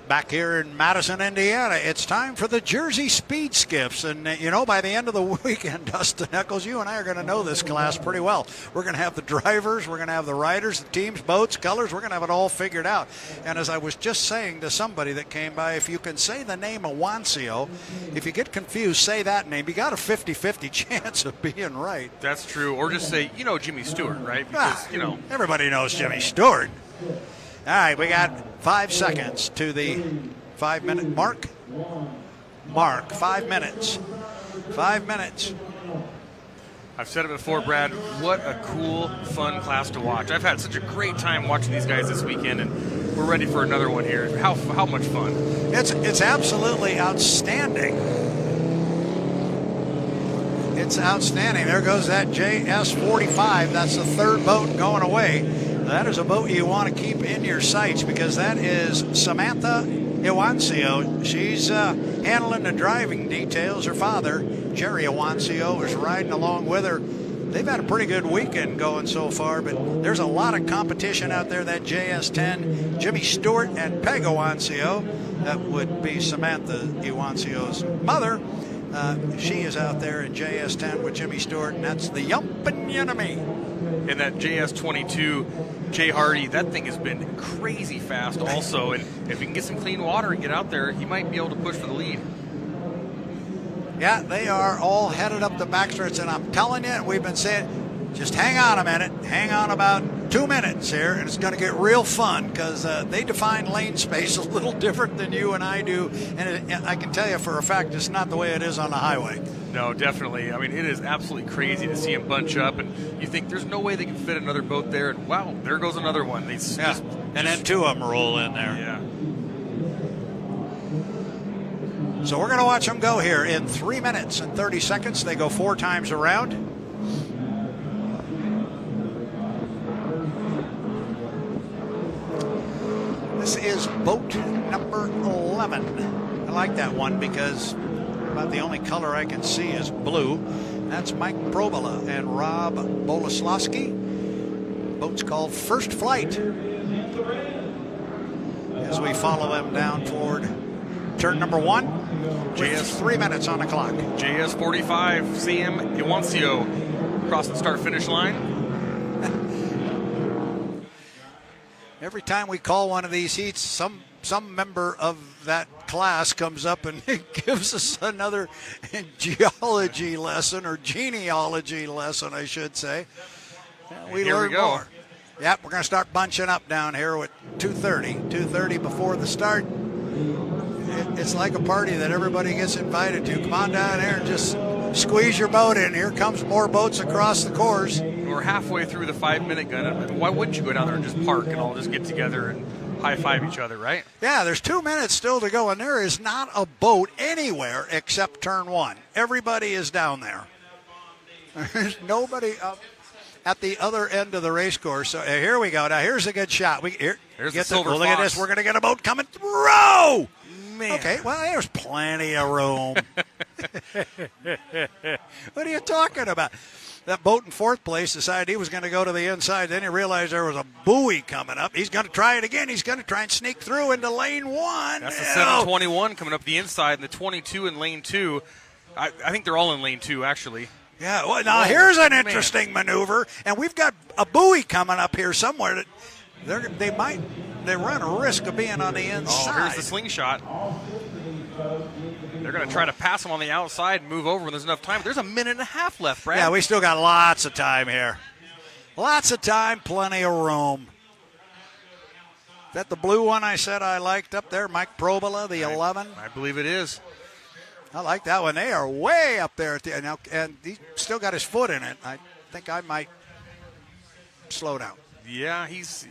Back here in Madison, Indiana, it's time for the Jersey Speed Skiffs. And, you know, by the end of the weekend, Dustin Eccles, you and I are going to know this class pretty well. We're going to have the drivers, we're going to have the riders, the teams, boats, colors. We're going to have it all figured out. And as I was just saying to somebody that came by, if you can say the name Awancio, if you get confused, say that name. You got a 50-50 chance of being right. That's true. Or just say, you know, Jimmy Stewart, right? Because, you know. Everybody knows Jimmy Stewart. All right, we got 5 seconds to the 5-minute mark. 5 minutes. 5 minutes. I've said it before, Brad, what a cool, fun class to watch. I've had such a great time watching these guys this weekend, and we're ready for another one here. How much fun. It's absolutely outstanding. It's outstanding. There goes that JS45. That's the third boat going away. That is a boat you want to keep in your sights because that is Samantha Iwancio. She's handling the driving details. Her father, Jerry Iwancio, is riding along with her. They've had a pretty good weekend going so far, but there's a lot of competition out there. That JS10, Jimmy Stewart and Peg Iwancio, that would be Samantha Iwancio's mother. She is out there in JS10 with Jimmy Stewart, and that's the Yumpin' Enemy. And that JS22, Jay Hardy, that thing has been crazy fast also. And if he can get some clean water and get out there, he might be able to push for the lead. Yeah, they are all headed up the backstretch, and I'm telling you, we've been saying, just hang on a minute, hang on about 2 minutes here, and it's going to get real fun because they define lane space a little different than you and I do, and I can tell you for a fact it's not the way it is on the highway. No, definitely. I mean, it is absolutely crazy to see them bunch up, and you think there's no way they can fit another boat there, and wow, there goes another one. And then 2 of them roll in there. Yeah. So we're going to watch them go here in 3 minutes and 30 seconds. They go 4 times around. This is boat number 11. I like that one because about the only color I can see is blue. That's Mike Probola and Rob Bolislawski. Boat's called First Flight. As we follow them down toward turn number 1. JS 3 minutes on the clock. JS45, Sam Iwancio across the start-finish line. Every time we call one of these heats, some member of that class comes up and gives us another geology lesson, or genealogy lesson, I should say. We learn more. Yep, we're going to start bunching up down here at 2:30 before the start. It's like a party that everybody gets invited to. Come on down here and just squeeze your boat in. Here comes more boats across the course. We're halfway through the 5-minute gun. Why wouldn't you go down there and just park and all just get together and high-five each other, right? Yeah, there's 2 minutes still to go, and there is not a boat anywhere except turn 1. Everybody is down there. There's nobody up at the other end of the race course. So here we go. Now here's a good shot. Here's the Silver Fox. Look at this. We're going to get a boat coming through. Man. Okay, well, there's plenty of room. What are you talking about? That boat in fourth place decided he was going to go to the inside. Then he realized there was a buoy coming up. He's going to try it again. He's going to try and sneak through into lane 1. That's the 721 coming up the inside, and the 22 in lane 2. I think they're all in lane 2, actually. Yeah, well, now here's an interesting maneuver, and we've got a buoy coming up here somewhere that they run a risk of being on the inside. Oh, here's the slingshot. They're going to try to pass him on the outside and move over when there's enough time. There's a minute and a half left, Brad. Yeah, we still got lots of time here. Lots of time, plenty of room. Is that the blue one I said I liked up there, Mike Probola, the 11? I believe it is. I like that one. They are way up there at the now, and he still got his foot in it. I think I might slow down. Yeah, he's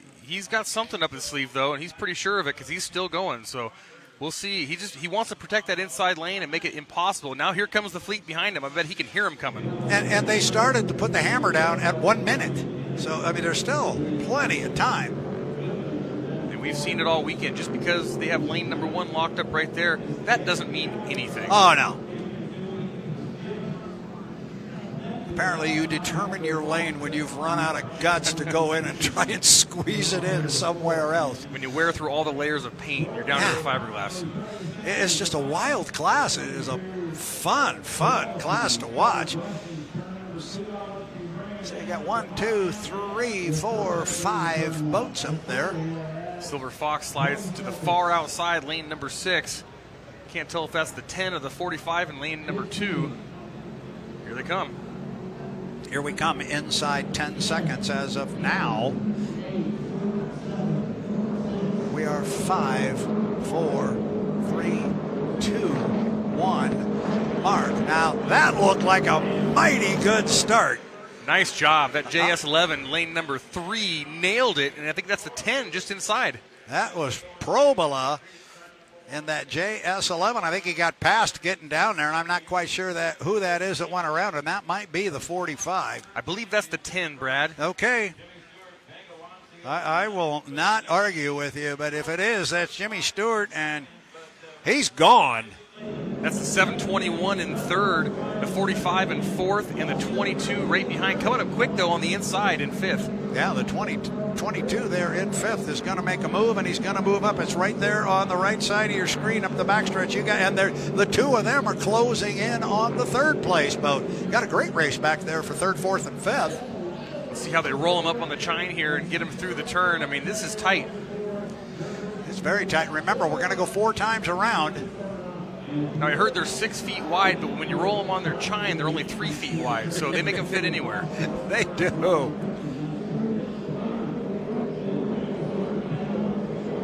got something up his sleeve though, and he's pretty sure of it because he's still going. So we'll see. He wants to protect that inside lane and make it impossible. Now here comes the fleet behind him. I bet he can hear him coming. And they started to put the hammer down at 1 minute. So I mean, there's still plenty of time. We've seen it all weekend. Just because they have lane number 1 locked up right there, that doesn't mean anything. Oh, no. Apparently you determine your lane when you've run out of guts to go in and try and squeeze it in somewhere else. When you wear through all the layers of paint, you're down to the fiberglass. It's just a wild class. It is a fun class to watch. So you got 1, 2, 3, 4, 5 boats up there. Silver Fox slides to the far outside, lane number 6. Can't tell if that's the 10 or the 45 in lane number 2. Here they come. Here we come inside 10 seconds as of now. We are 5, 4, 3, 2, 1. Mark. Now that looked like a mighty good start. Nice job. That JS11, lane number 3, nailed it, and I think that's the 10 just inside. That was Probola in that JS11. I think he got past getting down there, and I'm not quite sure who that is that went around, and that might be the 45. I believe that's the 10, Brad. Okay. I will not argue with you, but if it is, that's Jimmy Stewart, and he's gone. That's the 721 in third, the 45 in fourth, and the 22 right behind. Coming up quick, though, on the inside in fifth. Yeah, the 22 there in fifth is going to make a move, and he's going to move up. It's right there on the right side of your screen up the backstretch. And the two of them are closing in on the third place boat. Got a great race back there for third, fourth, and fifth. Let's see how they roll him up on the chine here and get him through the turn. I mean, this is tight. It's very tight. Remember, we're going to go 4 times around. Now, I heard they're 6 feet wide, but when you roll them on their chine, they're only 3 feet wide, so they make them fit anywhere. They do.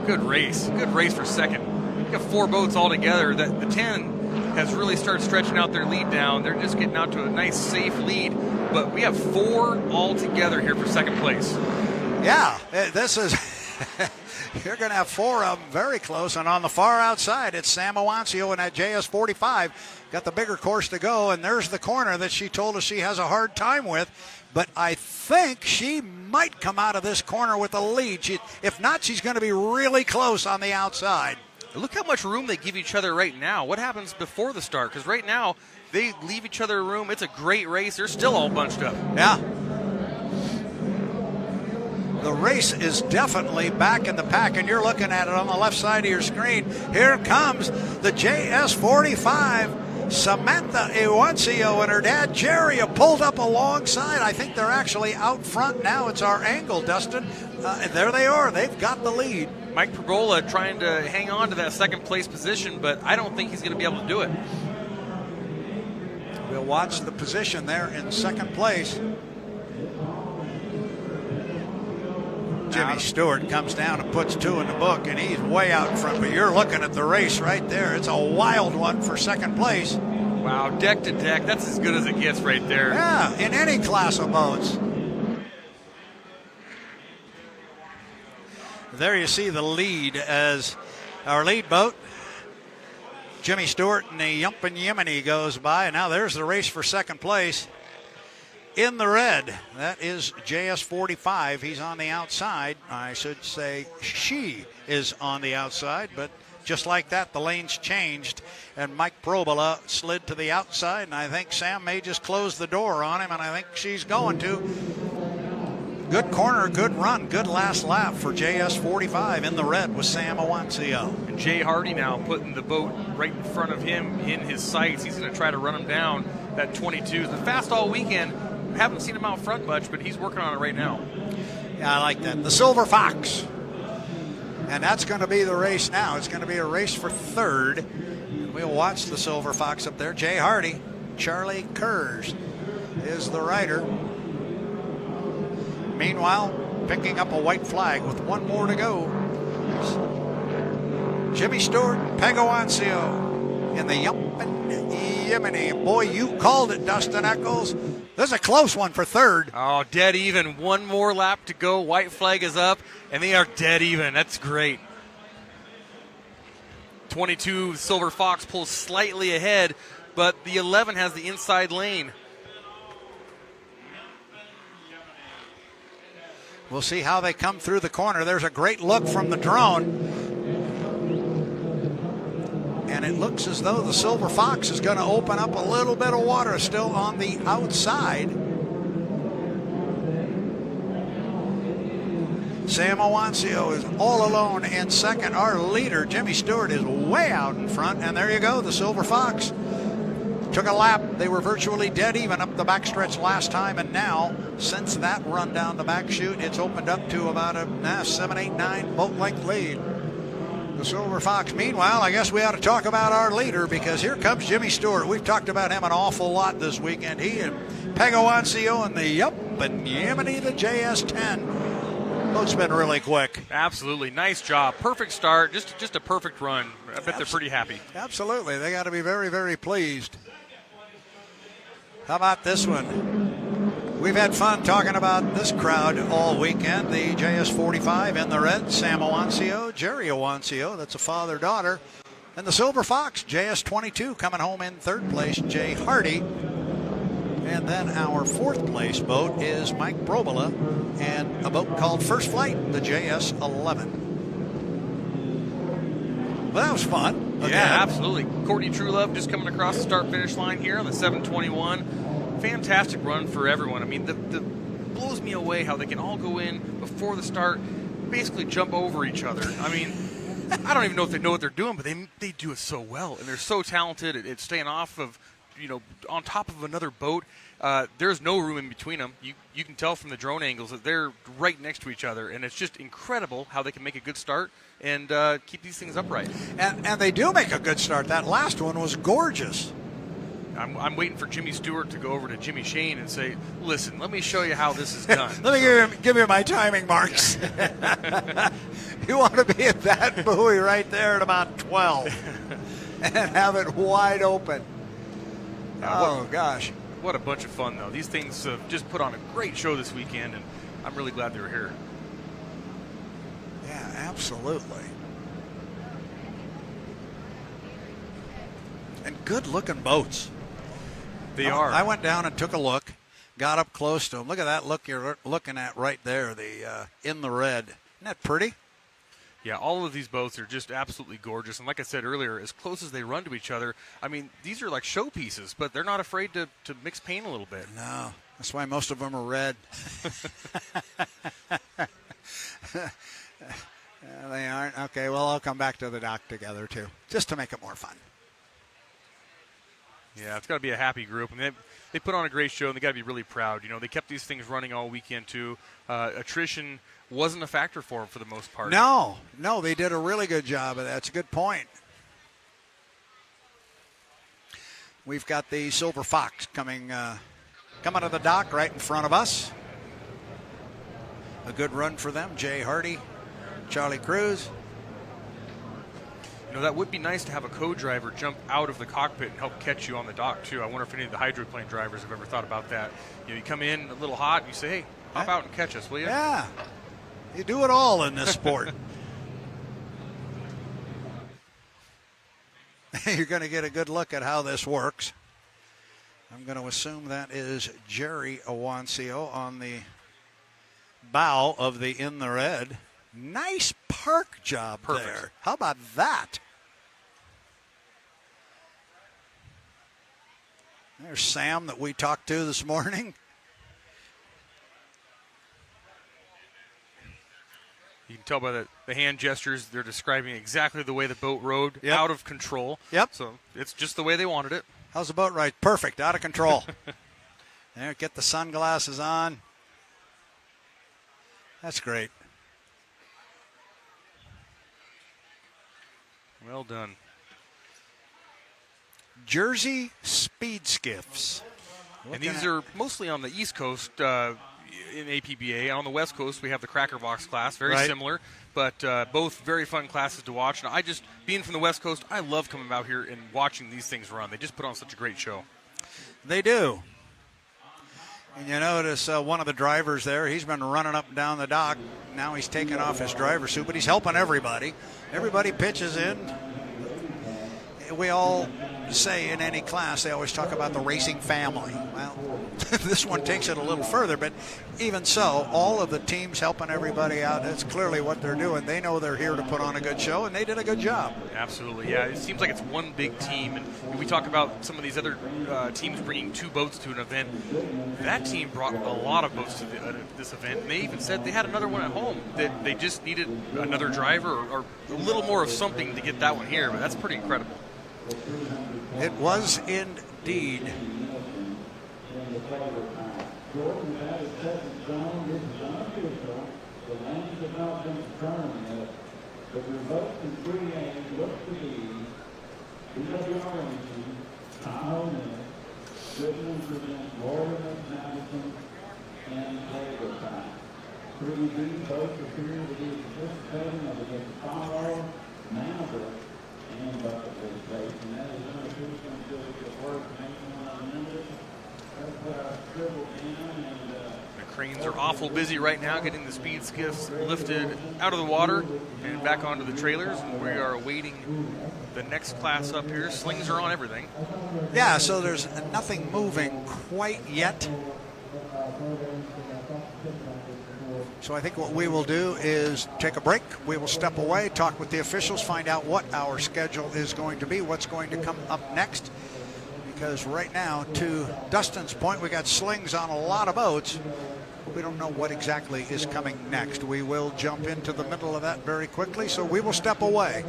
Good race for second. We got 4 boats all together. The 10 has really started stretching out their lead down. They're just getting out to a nice, safe lead, but we have 4 all together here for second place. Yeah, this is... You're going to have 4 of them very close, and on the far outside, it's Sam Awancio in that JS45. Got the bigger course to go, and there's the corner that she told us she has a hard time with. But I think she might come out of this corner with a lead. If not, she's going to be really close on the outside. Look how much room they give each other right now. What happens before the start? Because right now, they leave each other room. It's a great race. They're still all bunched up. Yeah. The race is definitely back in the pack, and you're looking at it on the left side of your screen. Here comes the JS45. Samantha Iwancio and her dad, Jerry, have pulled up alongside. I think they're actually out front now. It's our angle, Dustin. There they are. They've got the lead. Mike Pergola trying to hang on to that second place position, but I don't think he's going to be able to do it. We'll watch the position there in second place. Jimmy Stewart comes down and puts 2 in the book, and he's way out in front. But you're looking at the race right there. It's a wild one for second place. Wow, deck to deck. That's as good as it gets right there. Yeah, in any class of boats. There you see the lead as our lead boat, Jimmy Stewart and the Yumpin Yemeni, goes by. And now there's the race for second place. In the red, that is JS45. He's on the outside. I should say she is on the outside, but just like that, the lanes changed, and Mike Probola slid to the outside, and I think Sam may just close the door on him, and I think she's going to. Good corner, good run, good last lap for JS45 in the red with Sam Awancio. And Jay Hardy now putting the boat right in front of him in his sights. He's going to try to run him down. That 22 has been fast all weekend. Haven't seen him out front much, but he's working on it right now. Yeah, I like that. The Silver Fox. And that's going to be the race now. It's going to be a race for third. We'll watch the Silver Fox up there. Jay Hardy, Charlie Kurz is the rider. Meanwhile, picking up a white flag with one more to go. Jimmy Stewart, Peg Awancio in the Yumpin' Yemeni. Boy, you called it, Dustin Eccles. This is a close one for third. Oh, dead even. One more lap to go. White flag is up, and they are dead even. That's great. 22 Silver Fox pulls slightly ahead, but the 11 has the inside lane. We'll see how they come through the corner. There's a great look from the drone. And it looks as though the Silver Fox is going to open up a little bit of water still on the outside. Sam Awancio is all alone in second. Our leader, Jimmy Stewart, is way out in front. And there you go, the Silver Fox took a lap. They were virtually dead even up the backstretch last time, and now, since that run down the back chute, it's opened up to about a 7, 8, 9 boat length lead. The Silver Fox. Meanwhile, I guess we ought to talk about our leader, because here comes Jimmy Stewart. We've talked about him an awful lot this weekend. He and Peg Awancio and the Yemeni, the JS10. Boat's been really quick. Absolutely. Nice job. Perfect start. Just a perfect run. I bet they're pretty happy. Absolutely. They got to be very, very pleased. How about this one? We've had fun talking about this crowd all weekend. The JS45 in the red, Sam Awancio, Jerry Awancio, that's a father-daughter. And the Silver Fox, JS22, coming home in third place, Jay Hardy. And then our fourth place boat is Mike Probola and a boat called First Flight, the JS11. Well, that was fun. Okay. Yeah, absolutely. Courtney Truelove just coming across the start-finish line here on the 721. Fantastic run for everyone. I mean, the blows me away how they can all go in before the start, basically jump over each other. I mean, I don't even know if they know what they're doing, but they do it so well, and they're so talented at staying off of, on top of another boat. There's no room in between them. You can tell from the drone angles that they're right next to each other, and it's just incredible how they can make a good start and keep these things upright. And they do make a good start. That last one was gorgeous. I'm waiting for Jimmy Stewart to go over to Jimmy Shane and say, listen, let me show you how this is done. Let me give you my timing marks. You want to be at that buoy right there at about 12 and have it wide open. Gosh. What a bunch of fun, though. These things have just put on a great show this weekend, and I'm really glad they were here. Yeah, absolutely. And good-looking boats. They are. I went down and took a look, got up close to them. Look at that look you're looking at right there, the in the red. Isn't that pretty? Yeah, all of these boats are just absolutely gorgeous. And like I said earlier, as close as they run to each other, I mean, these are like showpieces, but they're not afraid to mix paint a little bit. No, that's why most of them are red. They aren't? Okay, well, I'll come back to the dock together, too, just to make it more fun. Yeah, it's got to be a happy group. I mean, they put on a great show, and they got to be really proud. They kept these things running all weekend, too. Attrition wasn't a factor for them for the most part. No, they did a really good job of that. That's a good point. We've got the Silver Fox coming to the dock right in front of us. A good run for them. Jay Hardy, Charlie Cruz. That would be nice to have a co-driver jump out of the cockpit and help catch you on the dock, too. I wonder if any of the hydroplane drivers have ever thought about that. You come in a little hot, and you say, hey, hop out and catch us, will you? Yeah. You do it all in this sport. You're going to get a good look at how this works. I'm going to assume that is Jerry Awancio on the bow of the In the Red. Nice park job there. How about that? There's Sam that we talked to this morning. You can tell by the hand gestures, they're describing exactly the way the boat rode, out of control. Yep. So it's just the way they wanted it. How's the boat ride? Perfect, out of control. There, get the sunglasses on. That's great. Well done. Jersey speed skiffs. And these are mostly on the East Coast in APBA. On the West Coast, we have the Cracker Box class, very similar, but both very fun classes to watch. And I just, being from the West Coast, I love coming out here and watching these things run. They just put on such a great show. They do. And you notice one of the drivers there, he's been running up and down the dock. Now he's taking off his driver's suit, but he's helping everybody. Everybody pitches in. We all say in any class, they always talk about the racing family. Well, this one takes it a little further, but even so, all of the teams helping everybody out, that's clearly what they're doing. They know they're here to put on a good show, and they did a good job. Absolutely, yeah. It seems like it's one big team, and we talk about some of these other teams bringing 2 boats to an event. That team brought a lot of boats to this event, and they even said they had another one at home, that they just needed another driver or a little more of something to get that one here, but that's pretty incredible. It was indeed. Jordan had his second zone. This is unofficial. The lanes have not been determined yet. The results in 3A look to be Peabody, Tahoe, Goodman presents Florida, Madison, and APBA. 3B both appear to be participating against Tahoe, Maverick, and Bucket List Race, and that is unofficial until we get word from anyone on the numbers. The cranes are awful busy right now getting the speed skiffs lifted out of the water and back onto the trailers. And we are awaiting the next class up here. Slings are on everything. Yeah, so there's nothing moving quite yet. So I think what we will do is take a break. We will step away, talk with the officials, find out what our schedule is going to be, what's going to come up next. Because right now, to Dustin's point, we got slings on a lot of boats. We don't know what exactly is coming next. We will jump into the middle of that very quickly, so we will step away.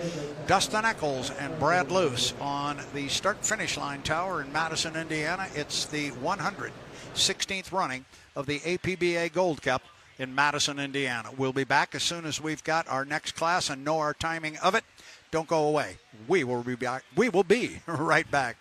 Dustin Eccles and Brad Luce on the start-finish line tower in Madison, Indiana. It's the 116th running of the APBA Gold Cup in Madison, Indiana. We'll be back as soon as we've got our next class and know our timing of it. Don't go away. We will be back. We will be right back.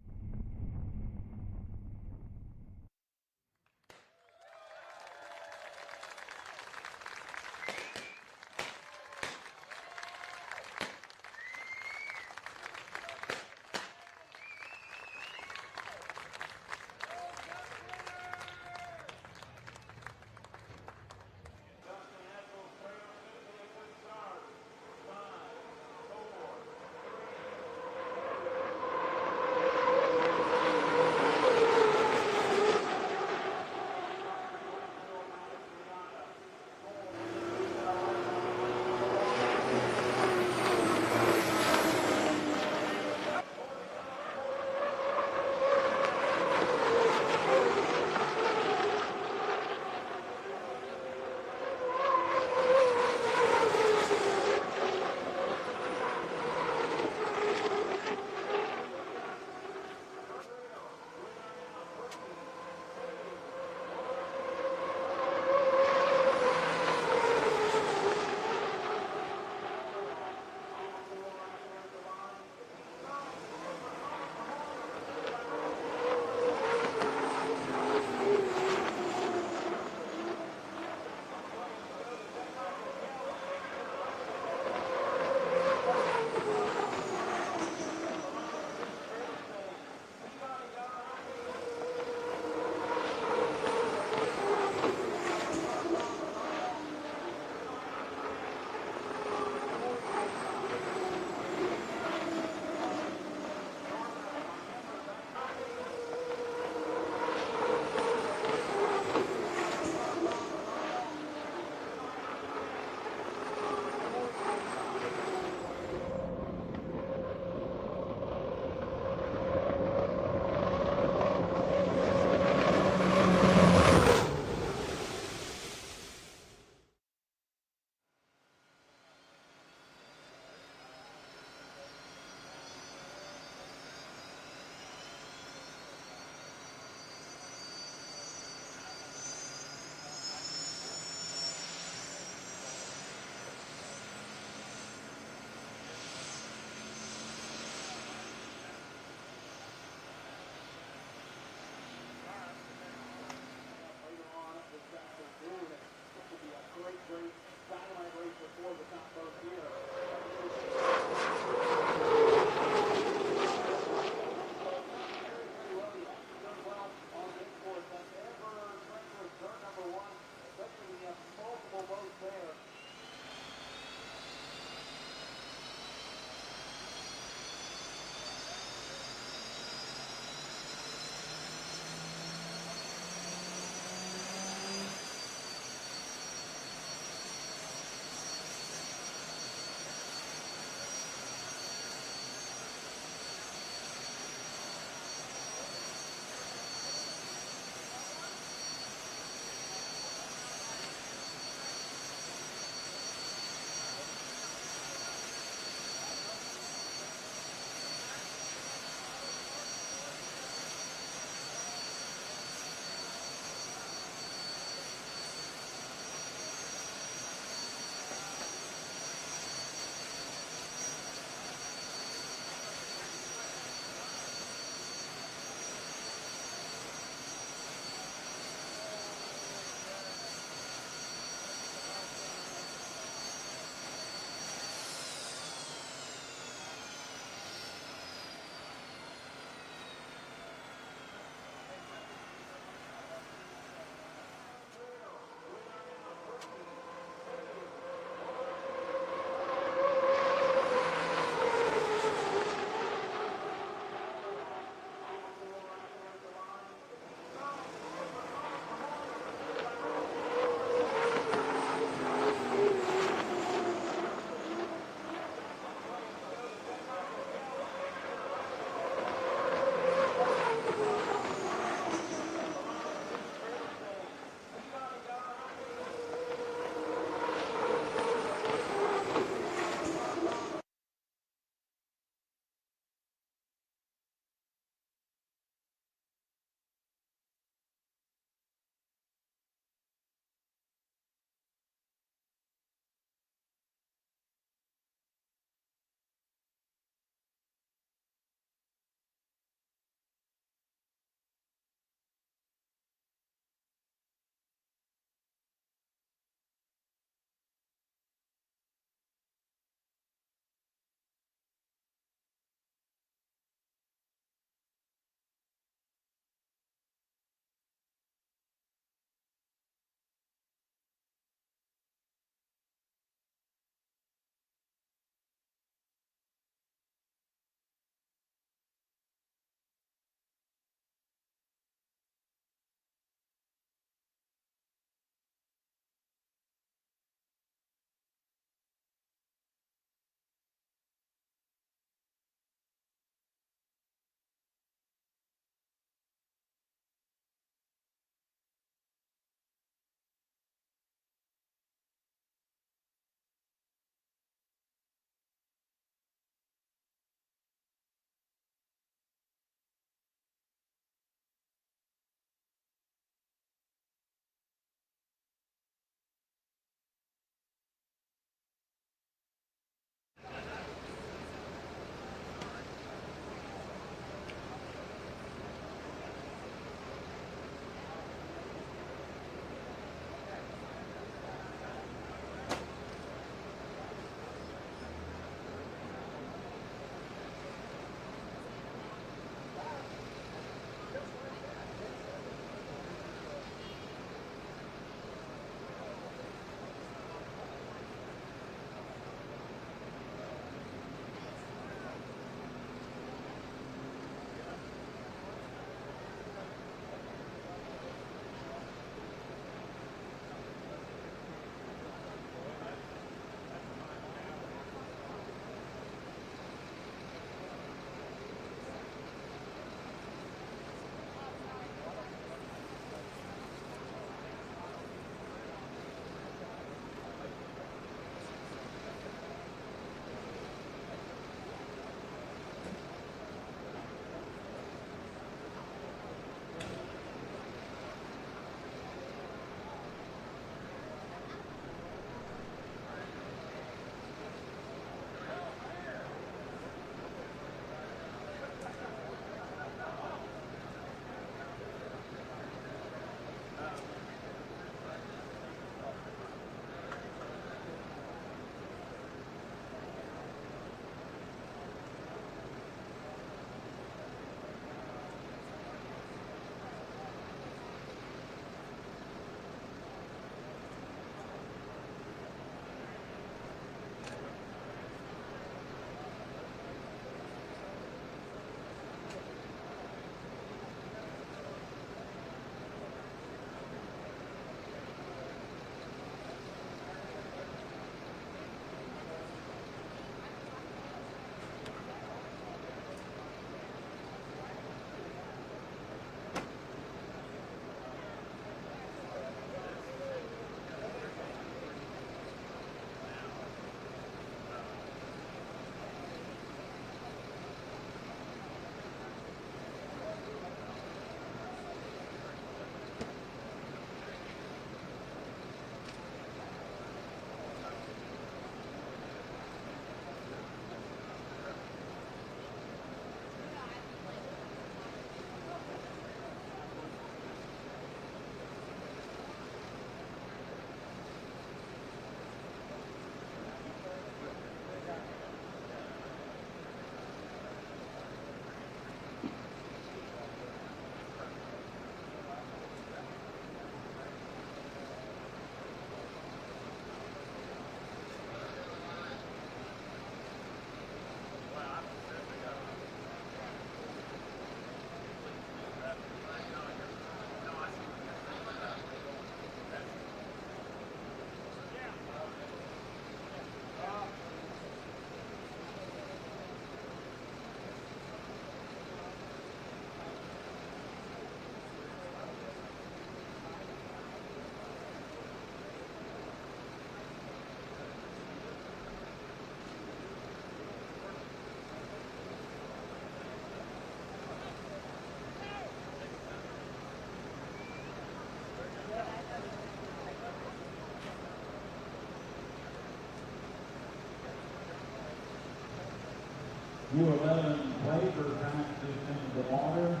U11 FLAV-R-PAC system in the water.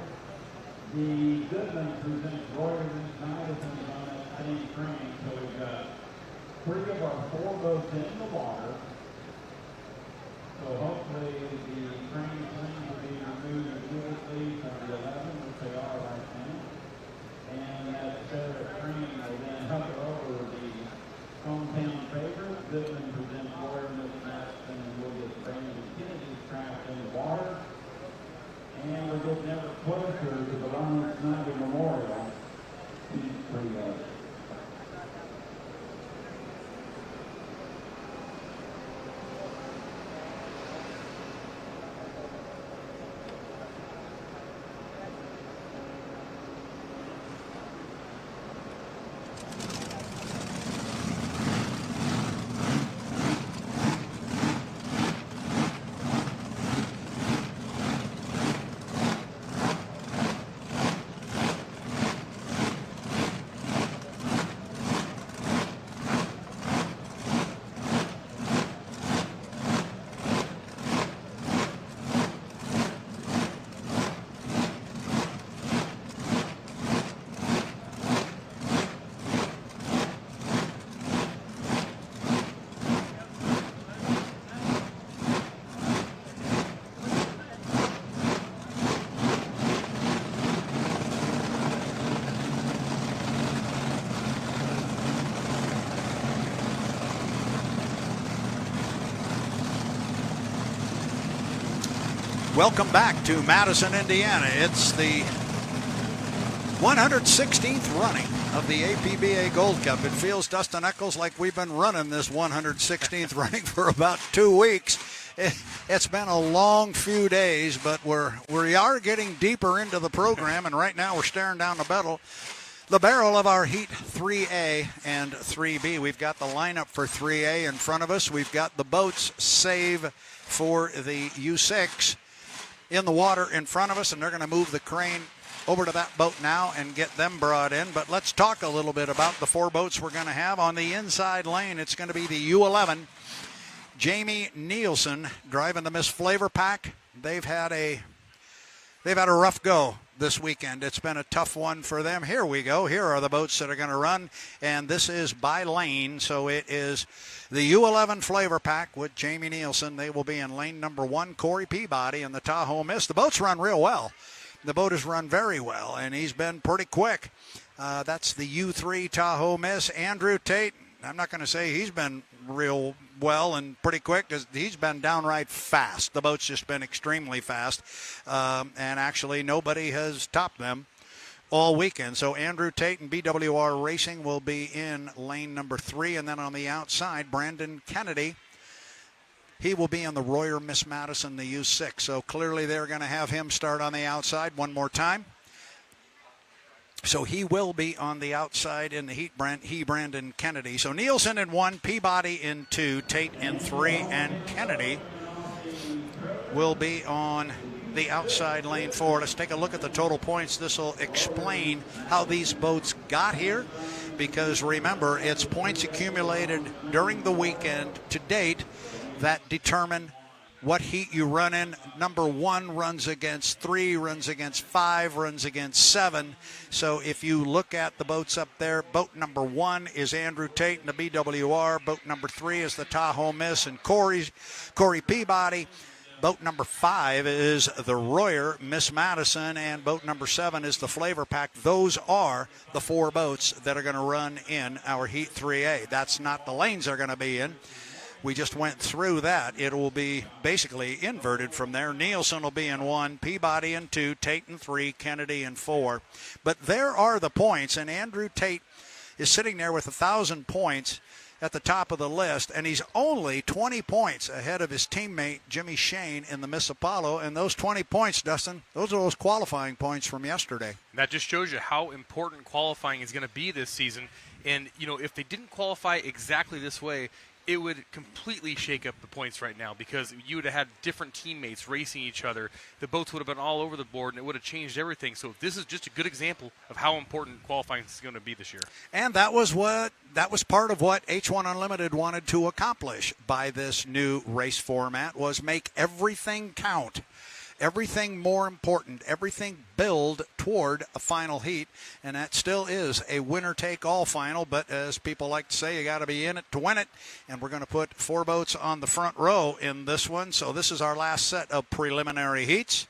The Goodman presents Royer and Madison on that same train. So we've got 3 of our 4 boats in the water. So hopefully the train planes will be removed immediately from the 11, which they are right now. And that train will then hover over the hometown favorite. Goodman presents Royer and Madison, and we'll get Brandon Kennedy's craft in the water. And we're getting ever closer to the Runne Memorial. He's pretty good. Welcome back to Madison, Indiana. It's the 116th running of the APBA Gold Cup. It feels, Dustin Eccles, like we've been running this 116th running for about 2 weeks. It's been a long few days, but we are getting deeper into the program, and right now we're staring down the barrel of our Heat 3A and 3B. We've got the lineup for 3A in front of us. We've got the boats save for the U6 in the water in front of us, and they're going to move the crane over to that boat now and get them brought in. But let's talk a little bit about the 4 boats we're going to have on the inside lane. It's going to be the U11. Jamie Nilsen driving the Miss FLAV-R-PAC. They've had a rough go this weekend. It's been a tough one for them. Here we go. Here are the boats that are going to run, and this is by lane. So it is the U11 FLAV-R-PAC with Jamie Nilsen. They will be in lane number 1. Corey Peabody and the Tahoe Miss. The boats run real well. The boat has run very well, and he's been pretty quick. That's the U3 Tahoe Miss. Andrew Tate, I'm not going to say he's been real well and pretty quick, because he's been downright fast. The boat's just been extremely fast, and actually nobody has topped them all weekend. So Andrew Tate and BWR Racing will be in lane number 3, and then on the outside, Brandon Kennedy, he will be in the Royer Miss Madison, the U6. So clearly they're going to have him start on the outside one more time. So he will be on the outside in the heat, Brandon Kennedy. So Nilsen in 1, Peabody in 2, Tate in 3, and Kennedy will be on the outside lane 4. Let's take a look at the total points. This will explain how these boats got here, because remember, it's points accumulated during the weekend to date that determine what heat you run in. Number 1 runs against 3, runs against 5, runs against 7. So if you look at the boats up there, boat number 1 is Andrew Tate and the BWR. Boat number 3 is the Tahoe Miss and Corey Peabody. Boat number 5 is the Royer Miss Madison, and boat number 7 is the FLAV-R-PAC. Those are the 4 boats that are going to run in our Heat 3A. That's not the lanes they're going to be in. We just went through that. It will be basically inverted from there. Nilsen will be in 1, Peabody in 2, Tate in 3, Kennedy in 4. But there are the points, and Andrew Tate is sitting there with 1,000 points at the top of the list, and he's only 20 points ahead of his teammate Jimmy Shane in the Miss Apollo. And those 20 points, Dustin, those are those qualifying points from yesterday. That just shows you how important qualifying is going to be this season. And, you know, if they didn't qualify exactly this way, it would completely shake up the points right now because you would have had different teammates racing each other. The boats would have been all over the board, and it would have changed everything. So this is just a good example of how important qualifying is going to be this year. And that was part of what H1 Unlimited wanted to accomplish by this new race format, was make everything count. Everything more important, everything build toward a final heat, and that still is a winner-take-all final, but as people like to say, you got to be in it to win it, and we're going to put 4 boats on the front row in this one, so this is our last set of preliminary heats,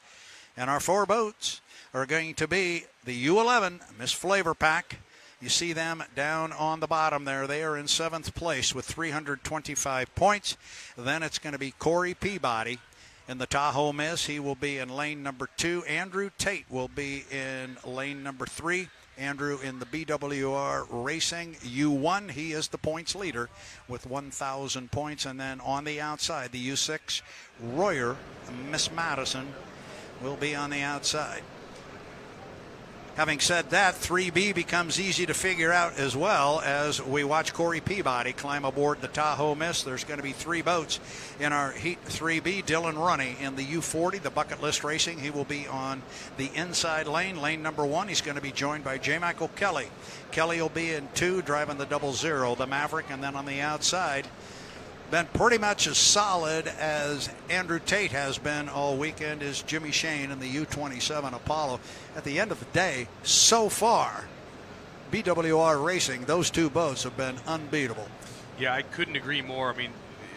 and our 4 boats are going to be the U11 Miss FLAV-R-PAC. You see them down on the bottom there. They are in 7th place with 325 points. Then it's going to be Corey Peabody in the Tahoe Miss. He will be in lane number 2. Andrew Tate will be in lane number 3. Andrew in the BWR Racing U1. He is the points leader with 1,000 points. And then on the outside, the U6 Royer Miss Madison will be on the outside. Having said that, 3B becomes easy to figure out as well as we watch Corey Peabody climb aboard the Tahoe Miss. There's going to be 3 boats in our Heat 3B. Dylan Runne in the U40, the Bucket List Racing. He will be on the inside lane, lane number 1. He's going to be joined by J. Michael Kelly. Kelly will be in 2, driving the 00, the Maverick, and then on the outside, been pretty much as solid as Andrew Tate has been all weekend is Jimmy Shane in the U27 Apollo. At the end of the day, so far, BWR Racing, those 2 boats have been unbeatable. Yeah, I couldn't agree more. I mean,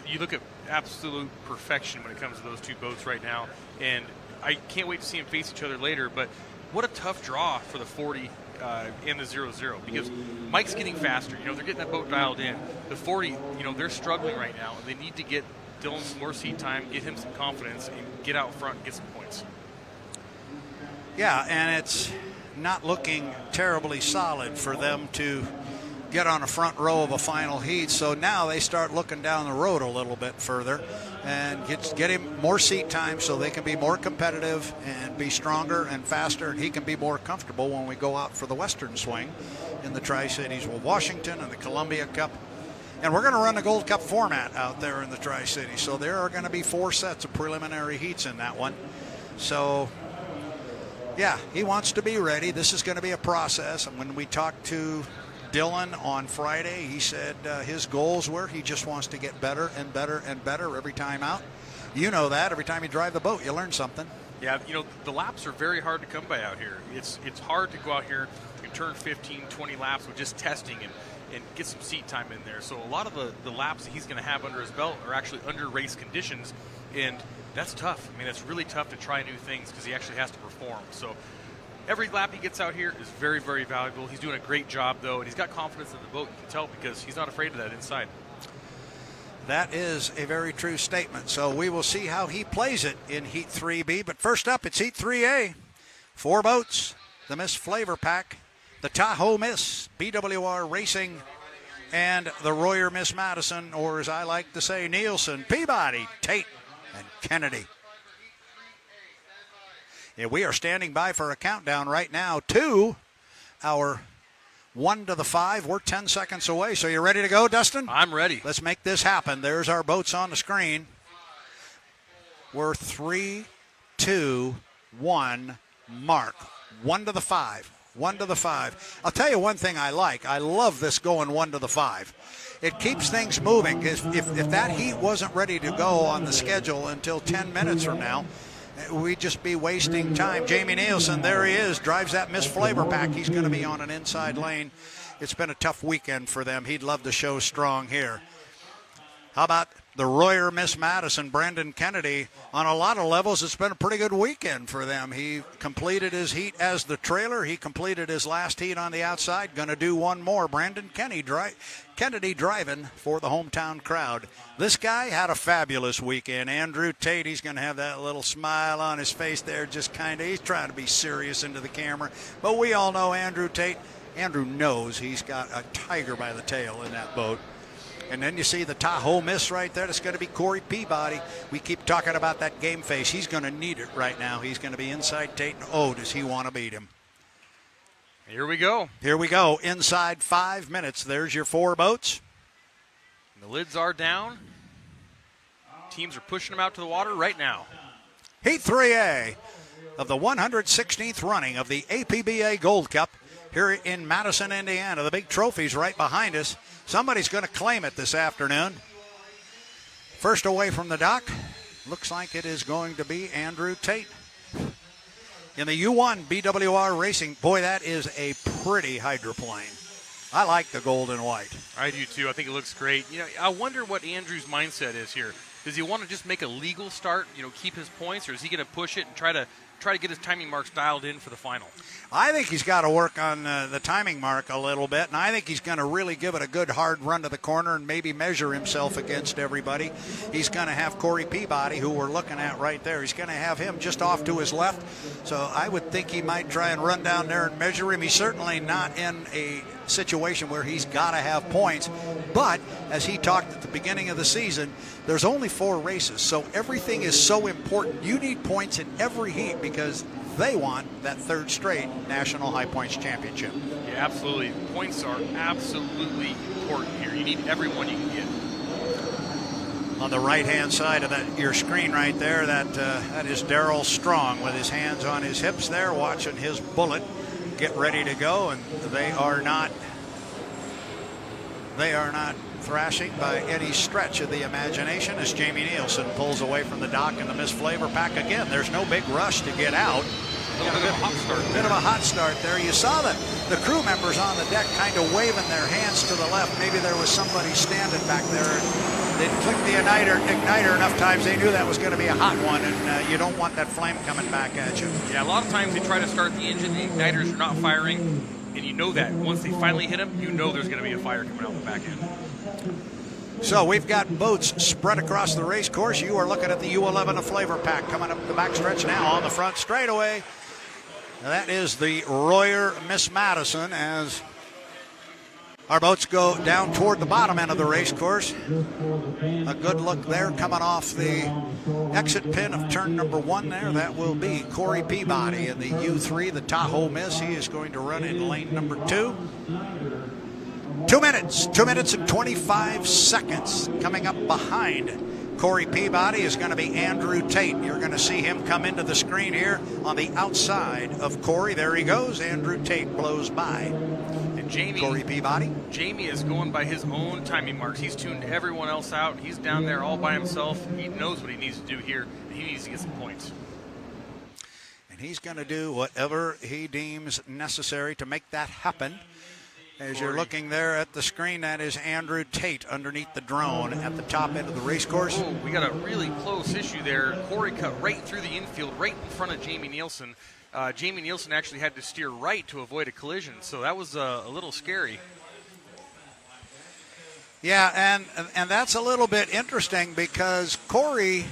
you look at absolute perfection when it comes to those 2 boats right now, and I can't wait to see them face each other later, but what a tough draw for the 40 in the 00, because Mike's getting faster. You know, they're getting that boat dialed in. The 40, you know, they're struggling right now, and they need to get Dylan some more seat time, get him some confidence, and get out front and get some points. Yeah, and it's not looking terribly solid for them to get on a front row of a final heat. So now they start looking down the road a little bit further and get him more seat time so they can be more competitive and be stronger and faster. He can be more comfortable when we go out for the Western Swing in the Tri-Cities with Washington and the Columbia Cup. And we're going to run the Gold Cup format out there in the Tri-Cities. So there are going to be 4 sets of preliminary heats in that one. So, yeah, he wants to be ready. This is going to be a process. And when we talked to Dylan on Friday, he said his goals were he just wants to get better and better and better every time out. You know that. Every time you drive the boat, you learn something. Yeah, you know, the laps are very hard to come by out here. It's hard to go out here and turn 15, 20 laps with just testing and get some seat time in there. So a lot of the laps that he's going to have under his belt are actually under race conditions, and that's tough. I mean, that's really tough to try new things because he actually has to perform. So every lap he gets out here is very, very valuable. He's doing a great job, though, and he's got confidence in the boat. You can tell because he's not afraid of that inside. That is a very true statement. So we will see how he plays it in Heat 3B. But first up, it's Heat 3A. 4 boats, the Miss FLAV-R-PAC, the Tahoe Miss, BWR Racing, and the Royer Miss Madison, or as I like to say, Nilsen, Peabody, Tate, and Kennedy. Yeah, we are standing by for a countdown right now to our 1 to the 5. We're 10 seconds away. So you ready to go, Dustin? I'm ready. Let's make this happen. There's our boats on the screen. We're 3, 2, 1, mark. 1 to the 5. 1 to the 5. I'll tell you one thing I like. I love this going 1 to the 5. It keeps things moving. If that heat wasn't ready to go on the schedule until 10 minutes from now, we'd just be wasting time. Jamie Nilsen, there he is, drives that Miss FLAV-R-PAC. He's going to be on an inside lane. It's been a tough weekend for them. He'd love to show strong here. How about the Royer Miss Madison, Brandon Kennedy? On a lot of levels, it's been a pretty good weekend for them. He completed his heat as the trailer. He completed his last heat on the outside. Going to do one more. Brandon Kennedy driving for the hometown crowd. This guy had a fabulous weekend. Andrew Tate, he's going to have that little smile on his face there, just kind of, he's trying to be serious into the camera. But we all know Andrew Tate. Andrew knows he's got a tiger by the tail in that boat. And then you see the Tahoe Miss right there. That's going to be Corey Peabody. We keep talking about that game face. He's going to need it right now. He's going to be inside Tate. And oh, does he want to beat him? Here we go. Here we go. Inside 5 minutes. There's your 4 boats. And the lids are down. Teams are pushing them out to the water right now. Heat 3A of the 116th running of the APBA Gold Cup here in Madison, Indiana. The big trophy's right behind us. Somebody's going to claim it this afternoon. First away from the dock, looks like it is going to be Andrew Tate. In the U1 BWR Racing, boy, that is a pretty hydroplane. I like the gold and white. I do too. I think it looks great. You know, I wonder what Andrew's mindset is here. Does he want to just make a legal start, keep his points, or is he going to push it and try to get his timing marks dialed in for the final? I think he's got to work on the timing mark a little bit, and I think he's going to really give it a good hard run to the corner and maybe measure himself against everybody. He's going to have Corey Peabody, who we're looking at right there. He's going to have him just off to his left, so I would think he might try and run down there and measure him. He's certainly not in a situation where he's got to have points, but as he talked at the beginning of the season, there's only 4 races, so everything is so important. You need points in every heat because they want that 3rd straight National High Points Championship. Yeah, absolutely. Points are absolutely important here. You need every one you can get. On the right-hand side of your screen right there, that is Darrell Strong with his hands on his hips there, watching his bullet get ready to go, and they are not thrashing by any stretch of the imagination as Jamie Nilsen pulls away from the dock in the Miss FLAV-R-PAC. Again, there's no big rush to get out. A bit of a hot start there. You saw the crew members on the deck kind of waving their hands to the left. Maybe there was somebody standing back there. They'd clicked the igniter enough times they knew that was going to be a hot one, and you don't want that flame coming back at you. Yeah, a lot of times they try to start the engine, the igniters are not firing, and you know that. Once they finally hit them, you know there's going to be a fire coming out the back end. So we've got boats spread across the race course. You are looking at the U11 of FLAV-R-PAC coming up the backstretch now on the front straightaway. That is the Royer Miss Madison as our boats go down toward the bottom end of the race course. A good look there coming off the exit pin of turn number 1 there. That will be Corey Peabody in the U3, the Tahoe Miss. He is going to run in lane number 2. 2 minutes and 25 seconds. Coming up behind Corey Peabody is going to be Andrew Tate. You're going to see him come into the screen here on the outside of Corey. There he goes. Andrew Tate blows by. And Corey Peabody. Jamie is going by his own timing marks. He's tuned everyone else out. He's down there all by himself. He knows what he needs to do here. He needs to get some points. And he's going to do whatever he deems necessary to make that happen. As you're looking there at the screen, that is Andrew Tate underneath the drone at the top end of the race course. Oh, we got a really close issue there. Corey cut right through the infield, right in front of Jamie Nilsen. Jamie Nilsen actually had to steer right to avoid a collision, so that was a little scary. Yeah, and that's a little bit interesting because Corey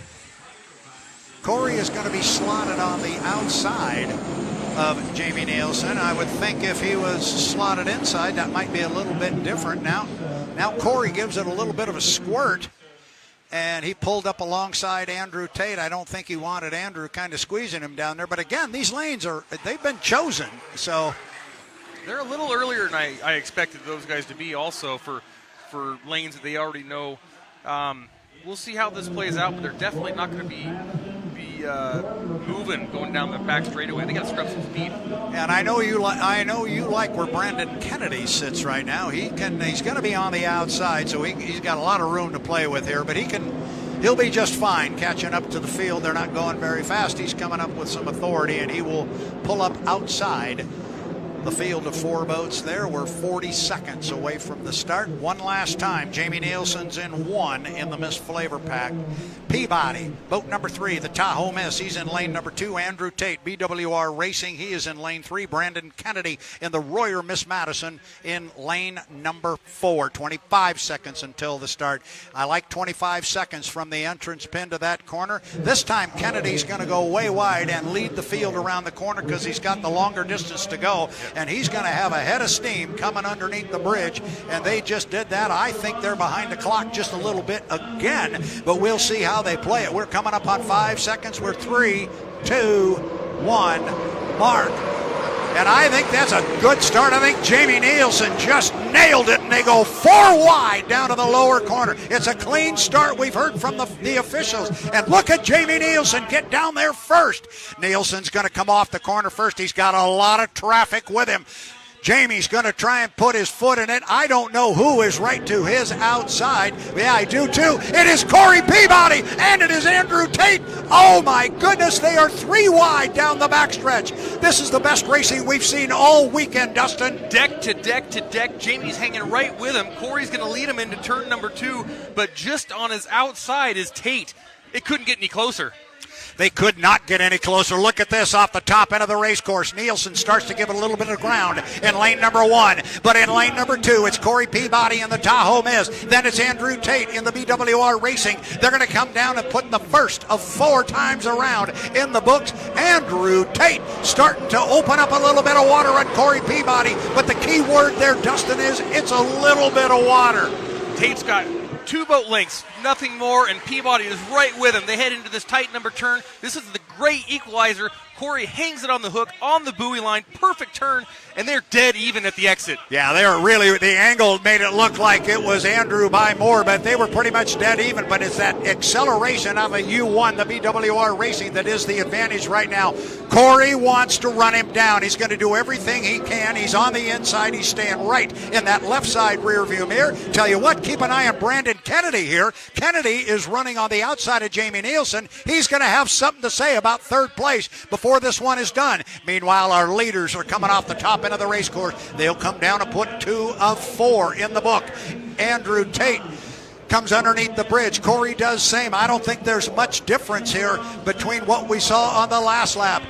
is going to be slotted on the outside of Jamie Nilsen. I would think if he was slotted inside, that might be a little bit different. Now Corey gives it a little bit of a squirt, and he pulled up alongside Andrew Tate. I don't think he wanted Andrew kind of squeezing him down there. But again, these lanes they've been chosen. So they're a little earlier than I expected those guys to be also for lanes that they already know. We'll see how this plays out, but they're definitely not going to be moving going down the back straightaway. They got to scrub some speed. And I know you like where Brandon Kennedy sits right now. He's going to be on the outside, so he's got a lot of room to play with here. But he'll be just fine catching up to the field. They're not going very fast. He's coming up with some authority, and he will pull up outside the field of 4 boats there. We're 40 seconds away from the start. One last time, Jamie Nilsen's in 1 in the Miss FLAV-R-PAC. Peabody, boat number 3, the Tahoe Miss. He's in lane number 2. Andrew Tate, BWR Racing. He is in lane 3. Brandon Kennedy in the Royer Miss Madison in lane number 4. 25 seconds until the start. I like 25 seconds from the entrance pin to that corner. This time, Kennedy's going to go way wide and lead the field around the corner because he's got the longer distance to go. And he's going to have a head of steam coming underneath the bridge, and they just did that. I think they're behind the clock just a little bit again, but we'll see how they play it. We're coming up on 5 seconds. We're 3, 2, 1, mark. And I think that's a good start. I think Jamie Nilsen just nailed it, and they go 4 wide down to the lower corner. It's a clean start. We've heard from the officials. And look at Jamie Nilsen get down there first. Nilsen's going to come off the corner first. He's got a lot of traffic with him. Jamie's going to try and put his foot in it. I don't know who is right to his outside. Yeah, I do too. It is Corey Peabody, and it is Andrew Tate. Oh my goodness, they are 3 wide down the backstretch. This is the best racing we've seen all weekend, Dustin. Deck to deck to deck. Jamie's hanging right with him. Corey's going to lead him into turn number 2, but just on his outside is Tate. It couldn't get any closer. They could not get any closer. Look at this off the top end of the race course. Nilsen starts to give it a little bit of ground in lane number 1. But in lane number 2, it's Corey Peabody in the Tahoe Miz. Then it's Andrew Tate in the BWR Racing. They're going to come down and put the first of 4 times around in the books. Andrew Tate starting to open up a little bit of water on Corey Peabody. But the key word there, Dustin, is it's a little bit of water. Tate's got 2 boat lengths, nothing more, and Peabody is right with him. They head into this tight number turn. This is the great equalizer. Corey hangs it on the hook, on the buoy line, perfect turn, and they're dead even at the exit. Yeah, they were really, the angle made it look like it was Andrew by more, but they were pretty much dead even. But it's that acceleration of a U1, the BWR Racing, that is the advantage right now. Corey wants to run him down. He's going to do everything he can. He's on the inside. He's staying right in that left side rear view mirror. Tell you what, keep an eye on Brandon Kennedy here. Kennedy is running on the outside of Jamie Nilsen. He's going to have something to say about third place before this one is done. Meanwhile, our leaders are coming off the top end of the race course. They'll come down and put 2 of 4 in the book. Andrew Tate comes underneath the bridge. Corey does same. I don't think there's much difference here between what we saw on the last lap.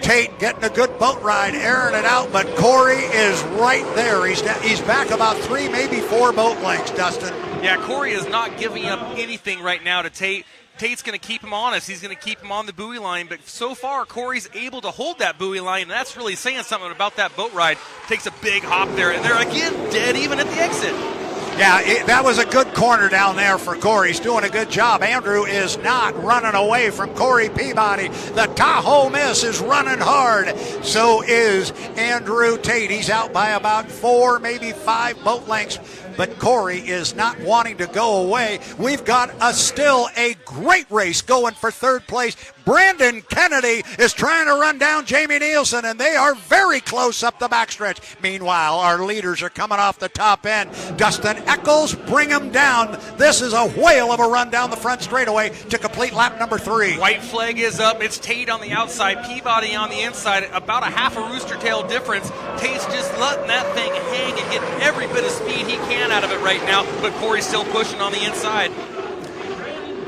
Tate getting a good boat ride, airing it out, but Corey is right there. He's back about 3, maybe 4 boat lengths, Dustin. Yeah, Corey is not giving up anything right now to Tate. Tate's going to keep him honest. He's going to keep him on the buoy line, but so far Corey's able to hold that buoy line, and that's really saying something about that boat ride. Takes a big hop there, and they're again dead even at the exit. Yeah, that was a good corner down there for Corey. He's doing a good job. Andrew is not running away from Corey Peabody. The Tahoe Miss is running hard. So is Andrew Tate. He's out by about 4, maybe 5 boat lengths. But Corey is not wanting to go away. We've got still a great race going for third place. Brandon Kennedy is trying to run down Jamie Nilsen, and they are very close up the backstretch. Meanwhile, our leaders are coming off the top end. Dustin Eccles, bring him down. This is a whale of a run down the front straightaway to complete lap number 3. White flag is up. It's Tate on the outside, Peabody on the inside. About a half a rooster tail difference. Tate's just letting that thing hang and getting every bit of speed he can out of it right now, but Corey's still pushing on the inside.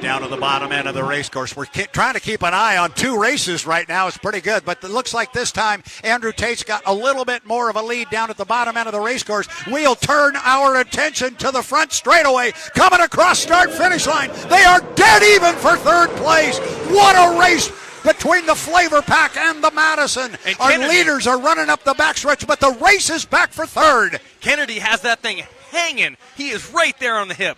Down to the bottom end of the race course. We're trying to keep an eye on 2 races right now. It's pretty good, but it looks like this time Andrew Tate's got a little bit more of a lead down at the bottom end of the race course. We'll turn our attention to the front straightaway. Coming across start-finish line. They are dead even for third place. What a race between the FLAV-R-PAC and the Madison. And our leaders are running up the backstretch, but the race is back for third. Kennedy has that thing hanging. He is right there on the hip.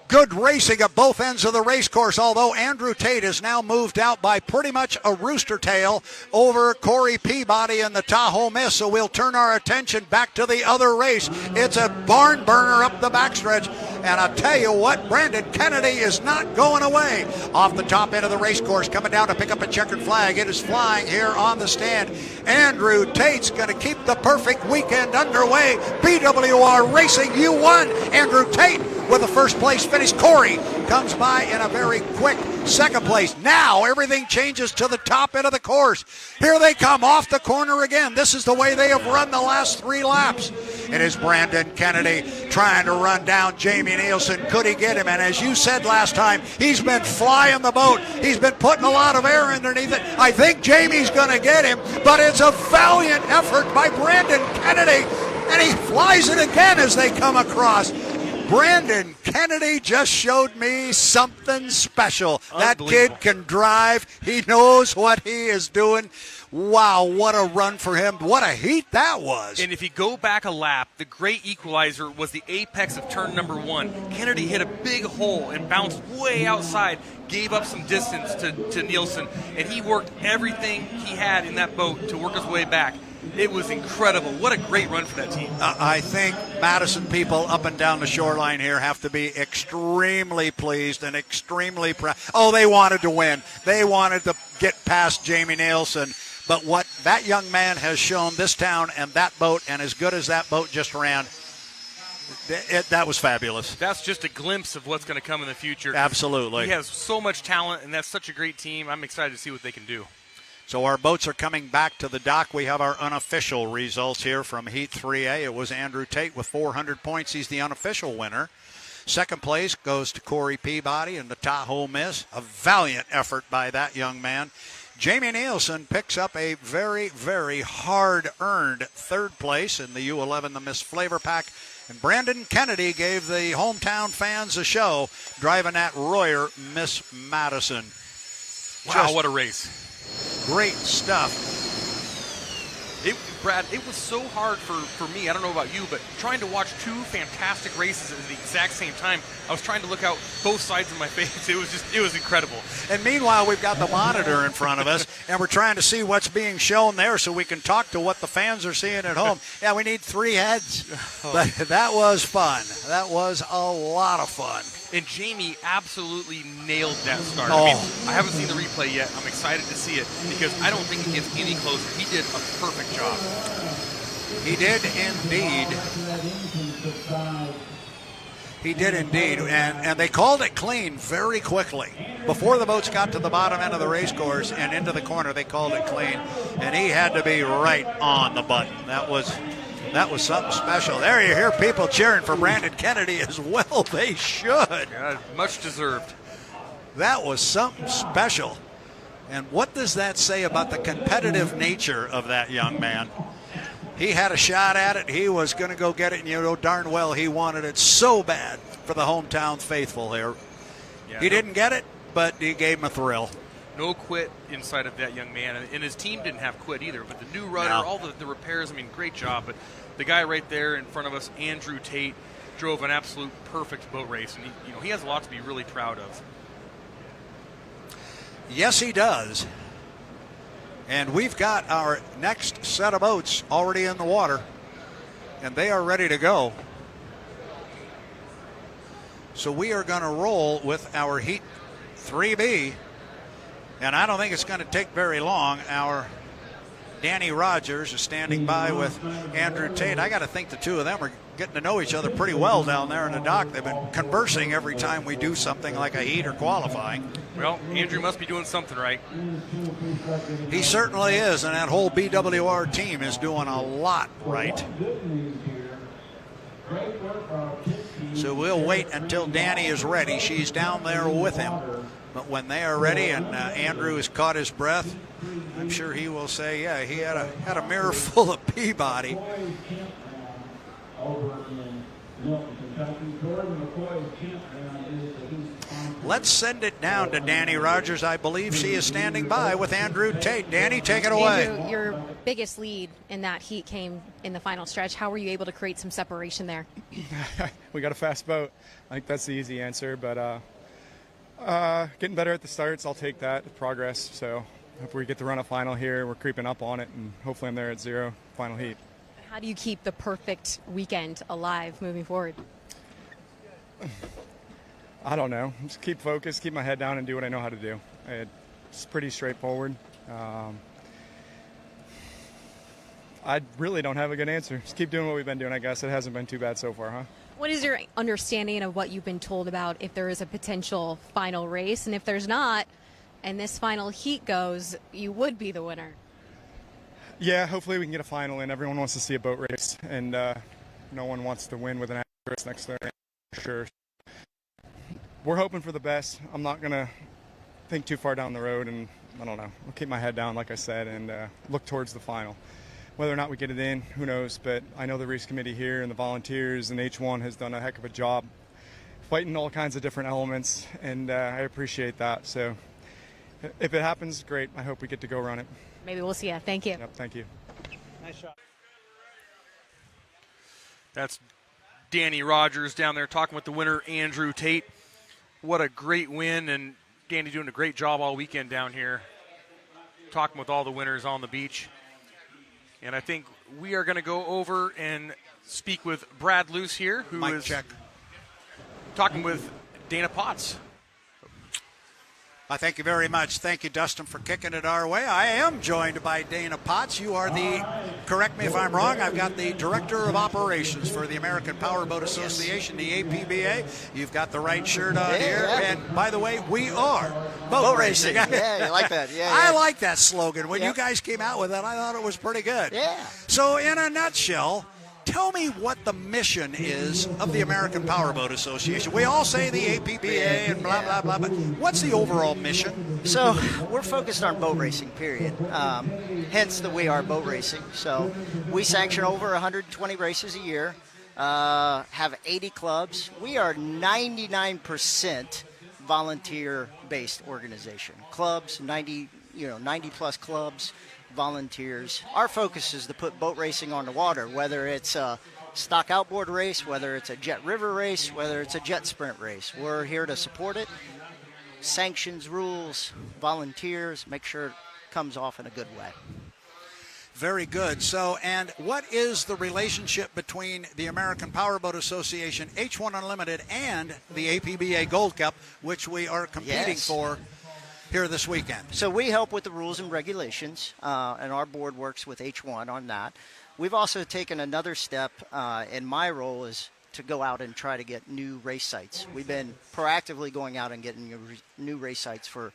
Good racing at both ends of the race course, although Andrew Tate is now moved out by pretty much a rooster tail over Corey Peabody and the Tahoe Miss, so we'll turn our attention back to the other race. It's a barn burner up the backstretch, and I'll tell you what, Brandon Kennedy is not going away. Off the top end of the race course, coming down to pick up a checkered flag. It is flying here on the stand. Andrew Tate's going to keep the perfect weekend underway. BWR Racing U1. Andrew Tate with a first place finish. Corey comes by in a very quick second place. Now everything changes to the top end of the course. Here they come off the corner again. This is the way they have run the last 3 laps. It is Brandon Kennedy trying to run down Jamie Nilsen. Could he get him? And as you said last time, he's been flying the boat. He's been putting a lot of air underneath it. I think Jamie's going to get him, but it's a valiant effort by Brandon Kennedy, and he flies it again as they come across. Brandon Kennedy just showed me something special. That kid can drive. He knows what he is doing. Wow, what a run for him. What a heat that was. And if you go back a lap, the great equalizer was the apex of turn number 1. Kennedy hit a big hole and bounced way outside, gave up some distance to Nilsen, and he worked everything he had in that boat to work his way back. It was incredible. What a great run for that team. I think Madison people up and down the shoreline here have to be extremely pleased and extremely proud. Oh, they wanted to win. They wanted to get past Jamie Nilsen. But what that young man has shown this town and that boat, and as good as that boat just ran, that was fabulous. That's just a glimpse of what's going to come in the future. Absolutely. He has so much talent, and that's such a great team. I'm excited to see what they can do. So our boats are coming back to the dock. We have our unofficial results here from Heat 3A. It was Andrew Tate with 400 points. He's the unofficial winner. Second place goes to Corey Peabody and the Tahoe Miss. A valiant effort by that young man. Jamie Nilsen picks up a very, very hard-earned third place in the U11, the Miss FLAV-R-PAC. And Brandon Kennedy gave the hometown fans a show driving that Royer Miss Madison. Wow, what a race. Great stuff. Brad, it was so hard for me, I don't know about you, but trying to watch two fantastic races at the exact same time. I was trying to look out both sides of my face. It was incredible. And meanwhile, we've got the monitor in front of us, and we're trying to see what's being shown there so we can talk to what the fans are seeing at home. Yeah, we need three heads. But that was fun. That was a lot of fun. And Jamie absolutely nailed that start. Oh. I haven't seen the replay yet. I'm excited to see it because I don't think it gets any closer. He did a perfect job. He did indeed. He did indeed. And they called it clean very quickly. Before the boats got to the bottom end of the race course and into the corner, they called it clean. And he had to be right on the button. That was something special. There you hear people cheering for Brandon Kennedy as well. They should. Yeah, much deserved. That was something special. And what does that say about the competitive nature of that young man? He had a shot at it. He was going to go get it, and you know darn well he wanted it so bad for the hometown faithful here. Yeah, he didn't get it, but he gave him a thrill. No quit inside of that young man. And his team didn't have quit either. But the new rudder, all the repairs, I mean, great job. But the guy right there in front of us, Andrew Tate, drove an absolute perfect boat race. And he has a lot to be really proud of. Yes, he does. And we've got our next set of boats already in the water. And they are ready to go. So we are going to roll with our Heat 3B. And I don't think it's going to take very long. Our Danny Rogers is standing by with Andrew Tate. I got to think the two of them are getting to know each other pretty well down there in the dock. They've been conversing every time we do something like a heat or qualifying. Well, Andrew must be doing something right. He certainly is, and that whole BWR team is doing a lot right. So we'll wait until Danny is ready. She's down there with him. But when they are ready and Andrew has caught his breath, I'm sure he will say, yeah, he had a mirror full of Peabody. Let's send it down to Danny Rogers. I believe she is standing by with Andrew Tate. Danny, take it away. Andrew, your biggest lead in that heat came in the final stretch. How were you able to create some separation there? We got a fast boat. I think that's the easy answer, but getting better at the starts, I'll take that, the progress. So if we get to run a final here, we're creeping up on it, and hopefully I'm there at zero, final heat. How do you keep the perfect weekend alive moving forward? I don't know. Just keep focused, keep my head down, and do what I know how to do. It's pretty straightforward. I really don't have a good answer. Just keep doing what we've been doing, I guess. It hasn't been too bad so far, huh? What is your understanding of what you've been told about if there is a potential final race? And if there's not, and this final heat goes, you would be the winner. Yeah, hopefully we can get a final in. Everyone wants to see a boat race, and no one wants to win with an race next to their name, for sure. We're hoping for the best. I'm not going to think too far down the road, and I don't know. I'll keep my head down, like I said, and look towards the final. Whether or not we get it in, who knows, but I know the race committee here and the volunteers and H1 has done a heck of a job fighting all kinds of different elements, and I appreciate that. So if it happens, great. I hope we get to go run it. Maybe we'll see you. Thank you. Yep, thank you. Nice shot. That's Danny Rogers down there talking with the winner, Andrew Tate. What a great win, and Danny doing a great job all weekend down here, talking with all the winners on the beach. And I think we are going to go over and speak with Brad Luce here, who Mic is check. talking with Dana Potts. I thank you very much. Thank you, Dustin, for kicking it our way. I am joined by Dana Potts. You are the, correct me if I'm wrong, I've got the Director of Operations for the American Powerboat Association, the APBA. You've got the right shirt on here. Yeah. And by the way, we are boat racing. Yeah, you like that. Yeah, I yeah. like that slogan. When you guys came out with that, I thought it was pretty good. Yeah. So in a nutshell, tell me what the mission is of the American Powerboat Association. We all say the APBA and blah, blah, blah, but what's the overall mission? So we're focused on boat racing, period. Hence the We Are Boat Racing. So we sanction over 120 races a year, have 80 clubs. We are 99% volunteer-based organization. Clubs, 90 plus clubs. Volunteers. Our focus is to put boat racing on the water, whether it's a stock outboard race, whether it's a jet river race, whether it's a jet sprint race. We're here to support it. Sanctions, rules, volunteers, make sure it comes off in a good way. Very good. So, and what is the relationship between the American Powerboat Association, H1 Unlimited, and the APBA Gold Cup, which we are competing for here this weekend? So we help with the rules and regulations, and our board works with H1 on that. We've also taken another step, and my role is to go out and try to get new race sites. We've been proactively going out and getting new race sites for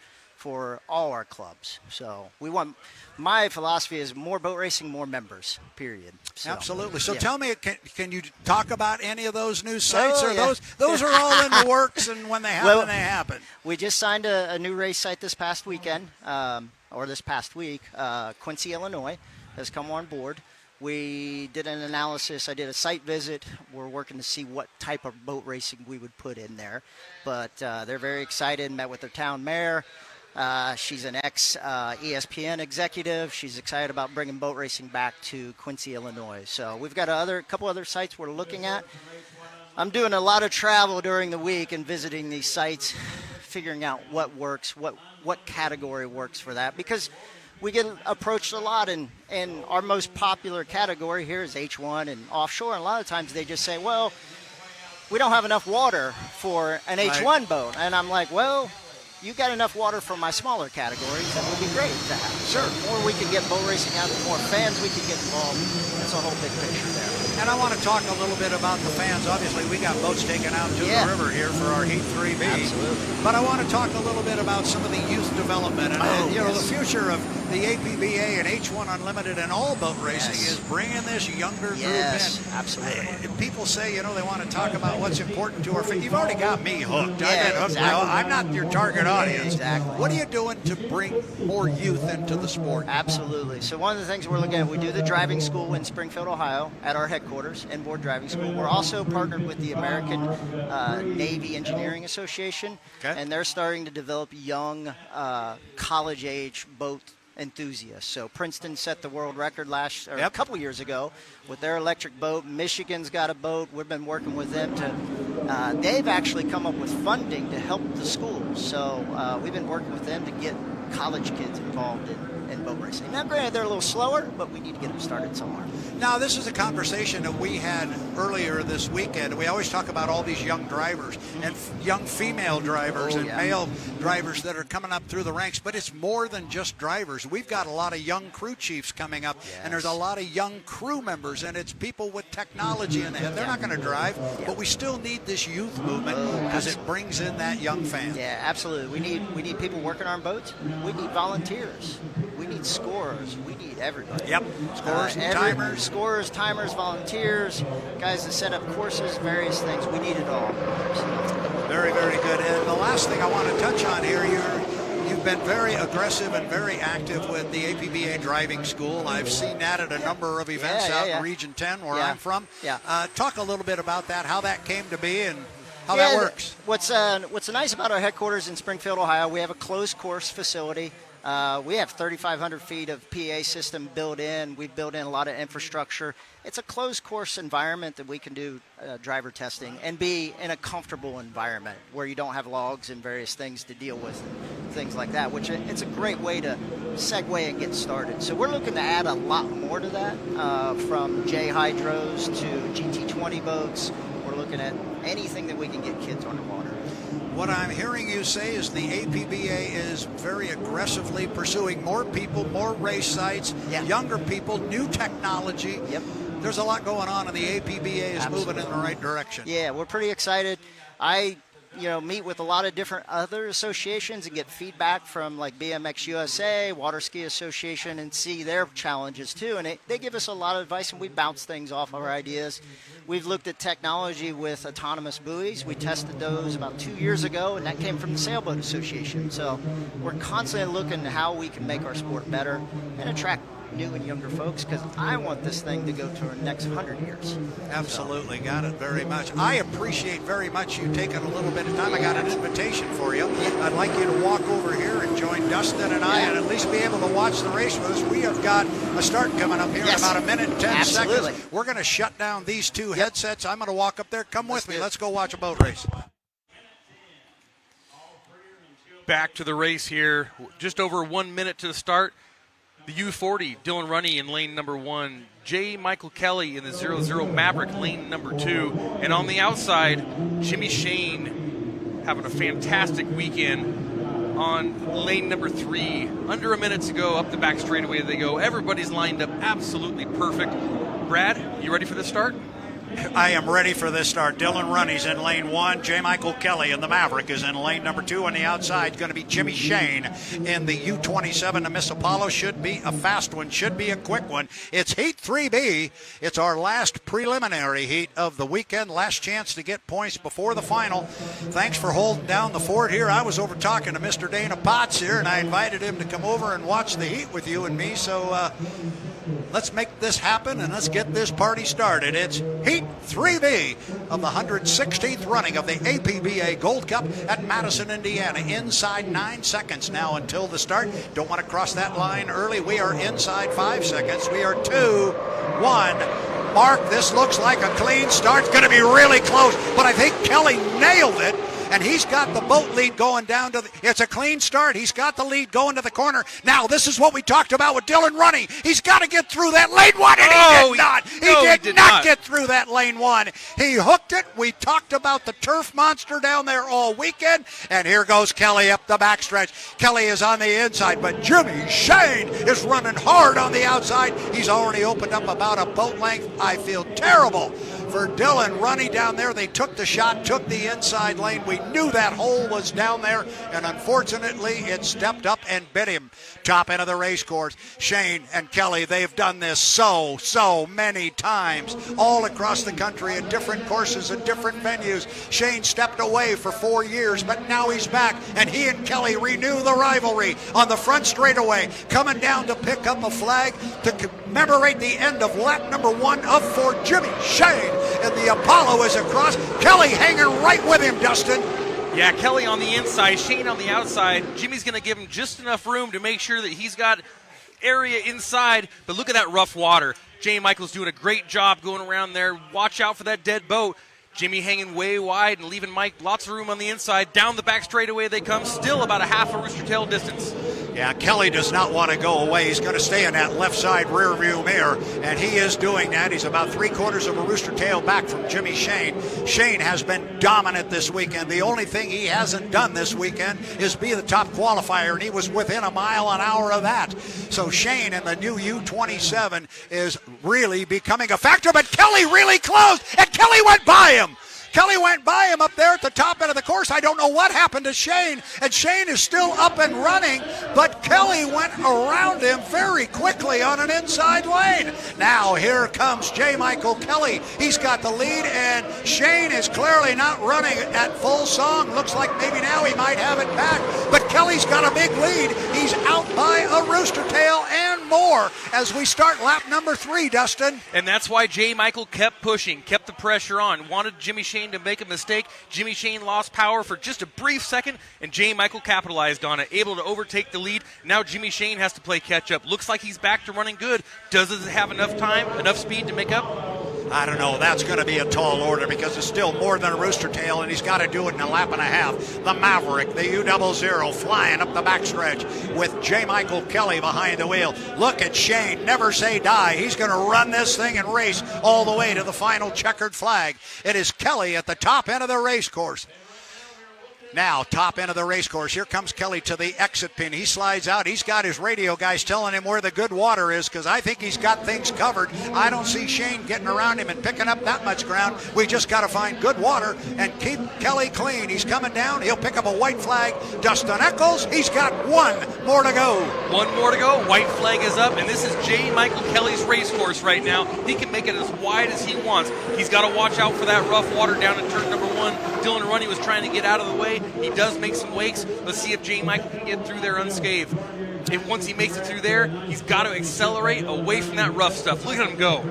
all our clubs. So my philosophy is more boat racing, more members, period. So, absolutely. So yeah. tell me, can you talk about any of those new sites? Those are all in the works, and when they happen, they happen. We just signed a new race site this past weekend, or this past week. Quincy, Illinois has come on board. We did an analysis. I did a site visit. We're working to see what type of boat racing we would put in there. But they're very excited, met with their town mayor. She's an ex-ESPN executive. She's excited about bringing boat racing back to Quincy, Illinois. So we've got a couple other sites we're looking at. I'm doing a lot of travel during the week and visiting these sites, figuring out what works, what category works for that. Because we get approached a lot, and our most popular category here is H1 and offshore. And a lot of times they just say, well, we don't have enough water for an H1 boat. And I'm like, well, you got enough water for my smaller categories, that would be great to have. Sure. The more we can get boat racing out, the more fans we can get involved. That's a whole big picture there. And I want to talk a little bit about the fans. Obviously, we got boats taken out to the river here for our Heat 3B. Absolutely. But I want to talk a little bit about some of the youth development. And, the future of the APBA and H1 Unlimited and all boat racing is bringing this younger group in. Absolutely. People say, they want to talk about what's important to our fans. You've already got me hooked. Yeah, I've been hooked. exactly. I'm not your target audience. Exactly. What are you doing to bring more youth into the sport? Absolutely. So one of the things we're looking at, we do the driving school in Springfield, Ohio, at our headquarters, inboard driving school. We're also partnered with the American Navy Engineering Association, and they're starting to develop young college-age boat enthusiasts. So Princeton set the world record a couple years ago with their electric boat. Michigan's got a boat. We've been working with them to. They've actually come up with funding to help the schools. So we've been working with them to get college kids involved in boat racing. Now, granted, they're a little slower, but we need to get them started somewhere. Now, this is a conversation that we had earlier this weekend. We always talk about all these young drivers and young female drivers and male drivers that are coming up through the ranks, but it's more than just drivers. We've got a lot of young crew chiefs coming up, and there's a lot of young crew members, and it's people with technology in the head. They're not going to drive, but we still need this youth movement because it brings in that young fan. Yeah, absolutely. We need people working on boats. We need volunteers. We need scorers. We need everybody. Yep. Scorers, timers. Scorers, timers, volunteers, guys that set up courses, various things. We need it all. Very, very good. And the last thing I want to touch on here, you've been very aggressive and very active with the APBA driving school. I've seen that at a number of events out in Region 10 where I'm from. Yeah. Talk a little bit about that, how that came to be and how that works. What's nice about our headquarters in Springfield, Ohio, we have a closed course facility. We have 3,500 feet of PA system built in. We've built in a lot of infrastructure. It's a closed course environment that we can do driver testing and be in a comfortable environment where you don't have logs and various things to deal with. things like that, which it's a great way to segue and get started. So we're looking to add a lot more to that, from J Hydros to GT20 boats. We're looking at anything that we can get kids on the water. What I'm hearing you say is the APBA is very aggressively pursuing more people, more race sites, younger people, new technology. Yep. There's a lot going on, and the APBA is moving in the right direction. Yeah, we're pretty excited. I meet with a lot of different other associations and get feedback from like BMX USA, Water Ski Association, and see their challenges too. And they give us a lot of advice, and we bounce things off our ideas. We've looked at technology with autonomous buoys. We tested those about 2 years ago, and that came from the Sailboat Association. So we're constantly looking at how we can make our sport better and attract new and younger folks, because I want this thing to go to the next 100 years. Absolutely, got it very much. I appreciate very much you taking a little bit of time. I got an invitation for you. I'd like you to walk over here and join Dustin and I, and at least be able to watch the race with us. We have got a start coming up here in about a minute and 10 seconds. We're going to shut down these two headsets. I'm going to walk up there. Come with me. Let's go watch a boat race. Back to the race here. Just over 1 minute to the start. The U40, Dylan Runne in lane number 1. J. Michael Kelly in the 00 Maverick, lane number 2. And on the outside, Jimmy Shane having a fantastic weekend on lane number 3. Under a minute to go, up the back straightaway they go. Everybody's lined up absolutely perfect. Brad, you ready for this start? I am ready for this start. Dylan Runne's in lane 1. J. Michael Kelly in the Maverick is in lane number 2. On the outside, going to be Jimmy Shane in the U27. The Miss Apollo should be a fast one, should be a quick one. It's Heat 3B. It's our last preliminary heat of the weekend. Last chance to get points before the final. Thanks for holding down the fort here. I was over talking to Mr. Dana Potts here, and I invited him to come over and watch the heat with you and me. So let's make this happen, and let's get this party started. It's Heat 3B of the 116th running of the APBA Gold Cup at Madison, Indiana. Inside 9 seconds now until the start. Don't want to cross that line early. We are inside 5 seconds. We are 2, 1. Mark, this looks like a clean start. It's going to be really close, but I think Kelly nailed it. And he's got the boat lead going down to it's a clean start. He's got the lead going to the corner. Now, this is what we talked about with Dylan Runne. He's got to get through that lane 1, and he did not. He did not get through that lane 1. He hooked it. We talked about the turf monster down there all weekend, and here goes Kelly up the backstretch. Kelly is on the inside, but Jimmy Shane is running hard on the outside. He's already opened up about a boat length. I feel terrible for Dylan Runne down there. They took the shot, took the inside lane. We knew that hole was down there, and unfortunately it stepped up and bit him. Top end of the race course. Shane and Kelly, they've done this so many times all across the country at different courses and different venues. Shane stepped away for 4 years, but now he's back, and he and Kelly renew the rivalry on the front straightaway, coming down to pick up a flag to commemorate the end of lap number 1 of for Jimmy Shane. And the Apollo is across. Kelly hanging right with him, Dustin. Yeah, Kelly on the inside, Shane on the outside. Jimmy's going to give him just enough room to make sure that he's got area inside. But look at that rough water. J. Michael's doing a great job going around there. Watch out for that dead boat. Jimmy hanging way wide and leaving Mike lots of room on the inside. Down the back straightaway they come, still about a half a rooster tail distance. Yeah, Kelly does not want to go away. He's going to stay in that left side rear view mirror, and he is doing that. He's about 3/4 of a rooster tail back from Jimmy Shane. Shane has been dominant this weekend. The only thing he hasn't done this weekend is be the top qualifier, and he was within a mile an hour of that. So Shane in the new U27 is really becoming a factor, but Kelly really closed, and Kelly went by him. Kelly went by him up there at the top end of the course. I don't know what happened to Shane, and Shane is still up and running, but Kelly went around him very quickly on an inside lane. Now here comes J. Michael Kelly. He's got the lead, and Shane is clearly not running at full song. Looks like maybe now he might have it back, but Kelly's got a big lead. He's out by a rooster tail and more as we start lap number 3, Dustin. And that's why J. Michael kept pushing, kept the pressure on, wanted Jimmy Shane to make a mistake. Jimmy Shane lost power for just a brief second, and J. Michael capitalized on it, able to overtake the lead. Now Jimmy Shane has to play catch up. Looks like he's back to running good. Does it have enough time, enough speed to make up? I don't know. That's going to be a tall order because it's still more than a rooster tail, and he's got to do it in a lap and a half. The Maverick, the U00, flying up the backstretch with J. Michael Kelly behind the wheel. Look at Shane. Never say die. He's going to run this thing and race all the way to the final checkered flag. It is Kelly at the top end of the race course. Now, top end of the race course. Here comes Kelly to the exit pin. He slides out. He's got his radio guys telling him where the good water is because I think he's got things covered. I don't see Shane getting around him and picking up that much ground. We just got to find good water and keep Kelly clean. He's coming down. He'll pick up a white flag. Dustin Eccles, he's got one more to go. One more to go. White flag is up, and this is J. Michael Kelly's race course right now. He can make it as wide as he wants. He's got to watch out for that rough water down in turn number 1. Dylan Runne was trying to get out of the way. He does make some wakes. Let's see if J. Michael can get through there unscathed. If once he makes it through there, he's got to accelerate away from that rough stuff. Look at him go.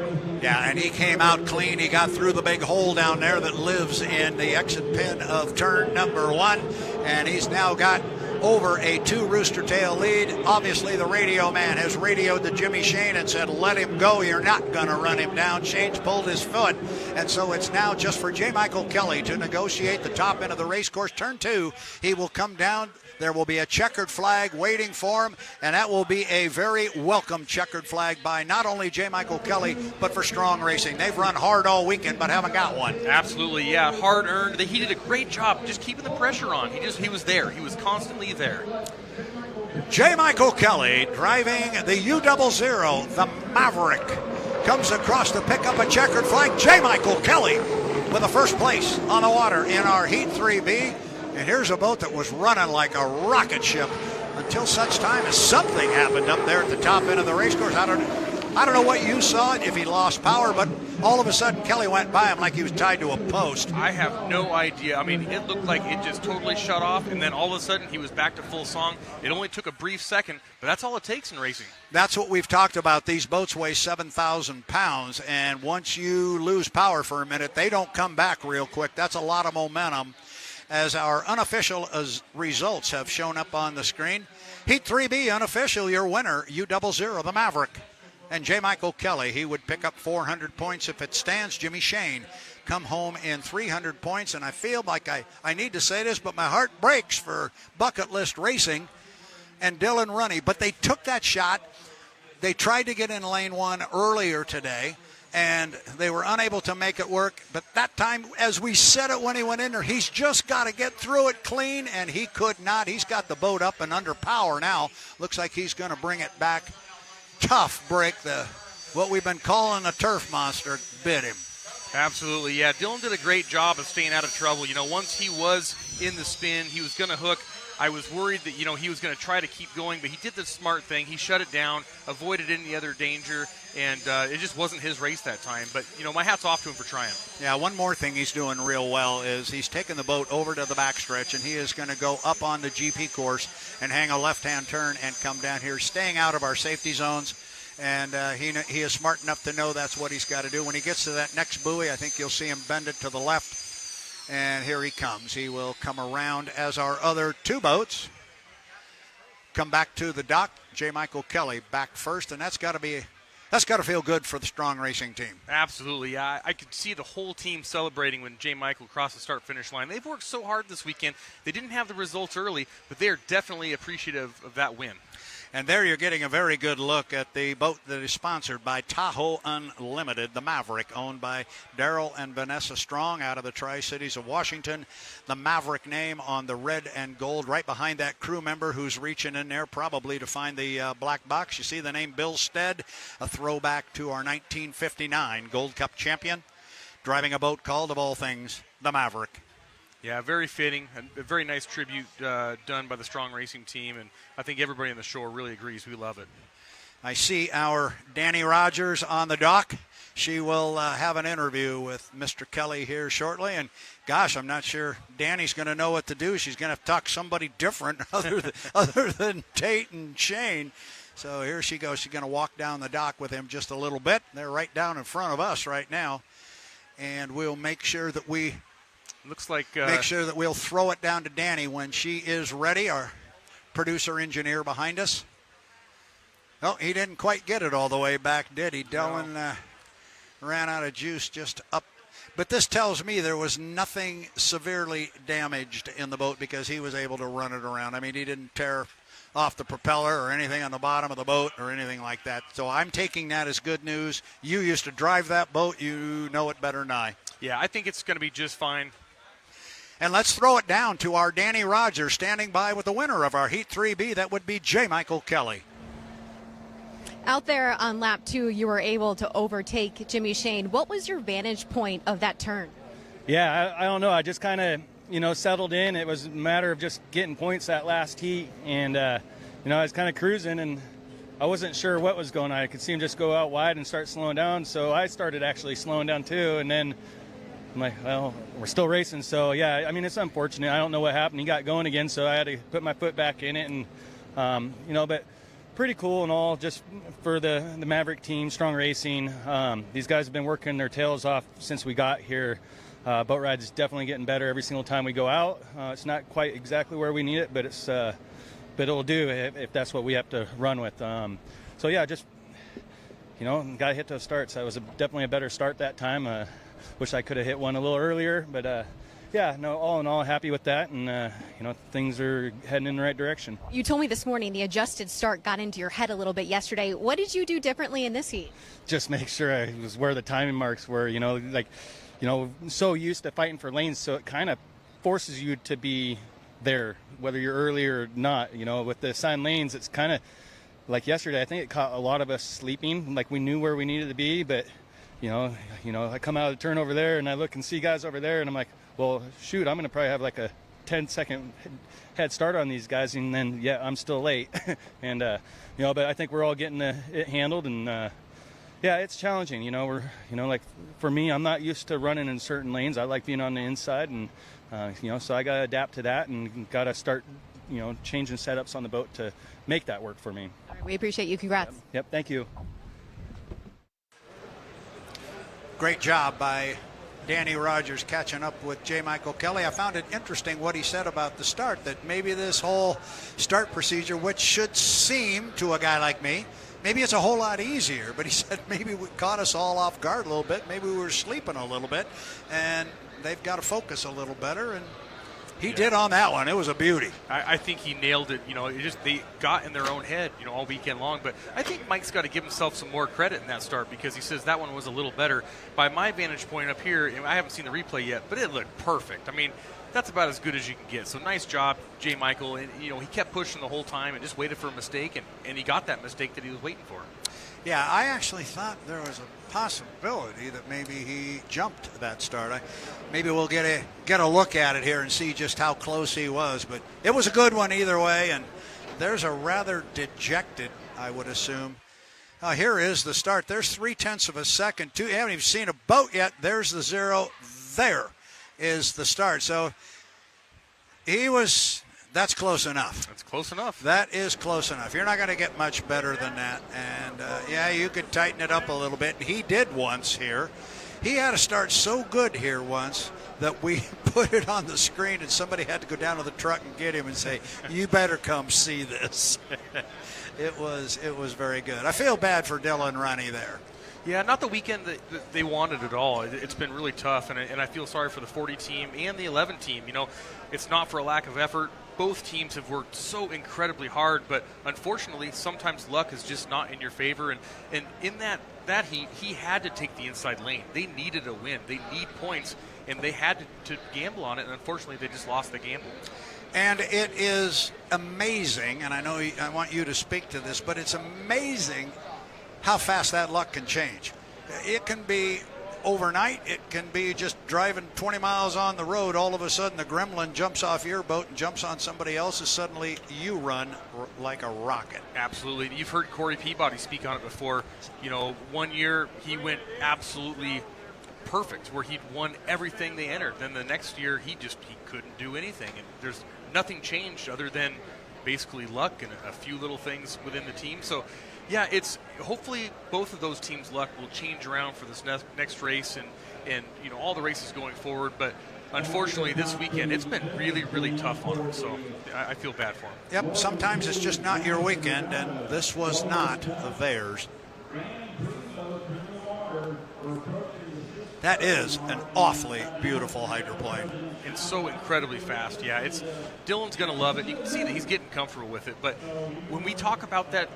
Yeah, and he came out clean. He got through the big hole down there that lives in the exit pin of turn number 1, and he's now got over a 2 rooster tail lead. Obviously, the radio man has radioed to Jimmy Shane and said, let him go. You're not going to run him down. Shane's pulled his foot. And so it's now just for J. Michael Kelly to negotiate the top end of the race course. Turn 2, he will come down. There will be a checkered flag waiting for him, and that will be a very welcome checkered flag by not only J. Michael Kelly, but for Strong Racing. They've run hard all weekend, but haven't got one. Absolutely, yeah, hard earned. He did a great job just keeping the pressure on. He was there. He was constantly there. J. Michael Kelly driving the U00, the Maverick, comes across to pick up a checkered flag. J. Michael Kelly with the first place on the water in our Heat 3B. And here's a boat that was running like a rocket ship until such time as something happened up there at the top end of the race course. I don't know what you saw, if he lost power, but all of a sudden Kelly went by him like he was tied to a post. I have no idea. I mean, it looked like it just totally shut off, and then all of a sudden he was back to full song. It only took a brief second, but that's all it takes in racing. That's what we've talked about. These boats weigh 7,000 pounds, and once you lose power for a minute, they don't come back real quick. That's a lot of momentum. As our unofficial results have shown up on the screen. Heat 3B, unofficial, your winner, U00, the Maverick. And J. Michael Kelly, he would pick up 400 points if it stands. Jimmy Shane come home in 300 points. And I feel like I need to say this, but my heart breaks for Bucket List Racing and Dylan Runne. But they took that shot. They tried to get in lane 1 earlier today, and they were unable to make it work. But that time, as we said it when he went in there, he's just got to get through it clean, and he could not. He's got the boat up and under power now. Looks like he's going to bring it back. Tough break. What we've been calling a turf monster bit him. Absolutely, yeah. Dylan did a great job of staying out of trouble. You know, once he was in the spin, he was going to hook. I was worried that, he was going to try to keep going, but he did the smart thing. He shut it down, avoided any other danger, and it just wasn't his race that time. But, my hat's off to him for trying. Yeah, one more thing he's doing real well is he's taking the boat over to the backstretch, and he is going to go up on the GP course and hang a left-hand turn and come down here, staying out of our safety zones. And he is smart enough to know that's what he's got to do. When he gets to that next buoy, I think you'll see him bend it to the left. And here he comes. He will come around as our other 2 boats come back to the dock. J. Michael Kelly back first, and that's got to feel good for the Strong Racing team. Absolutely. I could see the whole team celebrating when J. Michael crossed the start-finish line. They've worked so hard this weekend. They didn't have the results early, but they are definitely appreciative of that win. And there you're getting a very good look at the boat that is sponsored by Tahoe Unlimited, the Maverick, owned by Daryl and Vanessa Strong out of the Tri-Cities of Washington. The Maverick name on the red and gold right behind that crew member who's reaching in there probably to find the black box. You see the name Bill Stead, a throwback to our 1959 Gold Cup champion, driving a boat called, of all things, the Maverick. Yeah, very fitting. A very nice tribute done by the Strong Racing team, and I think everybody on the shore really agrees. We love it. I see our Danny Rogers on the dock. She will have an interview with Mr. Kelly here shortly, and gosh, I'm not sure Danny's going to know what to do. She's going to have to talk to somebody different other than Tate and Shane. So here she goes. She's going to walk down the dock with him just a little bit. They're right down in front of us right now, and we'll make sure that we make sure that we'll throw it down to Danny when she is ready, our producer engineer behind us. Oh, he didn't quite get it all the way back, did he? Dylan ran out of juice just up. But this tells me there was nothing severely damaged in the boat because he was able to run it around. I mean, he didn't tear off the propeller or anything on the bottom of the boat or anything like that. So I'm taking that as good news. You used to drive that boat. You know it better than I. Yeah, I think it's going to be just fine. And let's throw it down to our Danny Rogers standing by with the winner of our Heat 3B. That would be J. Michael Kelly. Out there on lap 2, you were able to overtake Jimmy Shane. What was your vantage point of that turn? Yeah, I don't know. I just kind of, settled in. It was a matter of just getting points that last heat. And, I was kind of cruising, and I wasn't sure what was going on. I could see him just go out wide and start slowing down. So I started actually slowing down too. And then I'm like, well, we're still racing. So, yeah, I mean, it's unfortunate. I don't know what happened. He got going again, so I had to put my foot back in it. And, but pretty cool and all, just for the Maverick team, strong racing. These guys have been working their tails off since we got here. Boat ride's definitely getting better every single time we go out. It's not quite exactly where we need it, but it'll do if that's what we have to run with. So yeah, just got to hit those starts. That was definitely a better start that time. Wish I could have hit one a little earlier, but yeah, no, all in all, happy with that, and things are heading in the right direction. You told me this morning the adjusted start got into your head a little bit yesterday. What did you do differently in this heat? Just make sure I was where the timing marks were. So used to fighting for lanes, so it kind of forces you to be there, whether you're early or not. With the assigned lanes, it's kind of like yesterday. I think it caught a lot of us sleeping. Like we knew where we needed to be, but I come out of the turn over there and I look and see guys over there, and I'm like, well, shoot, I'm going to probably have like a 10-second head start on these guys, and then, yeah, I'm still late. And, but I think we're all getting it handled, and, yeah, it's challenging. Like for me, I'm not used to running in certain lanes. I like being on the inside, and, so I got to adapt to that and got to start, changing setups on the boat to make that work for me. All right, we appreciate you. Congrats. Yep, thank you. Great job by Danny Rogers catching up with J. Michael Kelly. I found it interesting what he said about the start, that maybe this whole start procedure, which should seem to a guy like me, maybe it's a whole lot easier, but he said maybe it caught us all off guard a little bit. Maybe we were sleeping a little bit, and they've got to focus a little better, and he did on that one. It was a beauty. I think he nailed it. They got in their own head, all weekend long. But I think Mike's got to give himself some more credit in that start, because he says that one was a little better. By my vantage point up here, I haven't seen the replay yet, but it looked perfect. I mean, that's about as good as you can get. So nice job, J. Michael. And, he kept pushing the whole time and just waited for a mistake, and he got that mistake that he was waiting for. Yeah, I actually thought there was a possibility that maybe he jumped that start. Maybe we'll get a look at it here and see just how close he was. But it was a good one either way, and there's a rather dejected, I would assume. Here is the start. There's 0.3 of a second. You haven't even seen a boat yet. There's the 0. There is the start. So that's close enough. That's close enough. That is close enough. You're not going to get much better than that. And, yeah, you could tighten it up a little bit. He did once here. He had a start so good here once that we put it on the screen, and somebody had to go down to the truck and get him and say, you better come see this. It was very good. I feel bad for Dylan Runne there. Yeah, not the weekend that they wanted at all. It's been really tough, and I feel sorry for the 40 team and the 11 team. It's not for a lack of effort. Both teams have worked so incredibly hard, but unfortunately, sometimes luck is just not in your favor. And in that heat, he had to take the inside lane. They needed a win. They need points, and they had to gamble on it, and unfortunately, they just lost the gamble. And it is amazing, and I know I want you to speak to this, but it's amazing how fast that luck can change. It can be overnight. It can be just driving 20 miles on the road. All of a sudden, the gremlin jumps off your boat and jumps on somebody else's. Suddenly, you run like a rocket. Absolutely. You've heard Corey Peabody speak on it before. 1 year he went absolutely perfect, where he'd won everything they entered. Then the next year, he couldn't do anything. And there's nothing changed other than basically luck and a few little things within the team. So, yeah, it's hopefully both of those teams' luck will change around for this next race and all the races going forward. But unfortunately, this weekend it's been really, really tough on them. So I feel bad for them. Yep. Sometimes it's just not your weekend, and this was not theirs. That is an awfully beautiful hydroplane. And so incredibly fast. Yeah, Dylan's going to love it. You can see that he's getting comfortable with it. But when we talk about that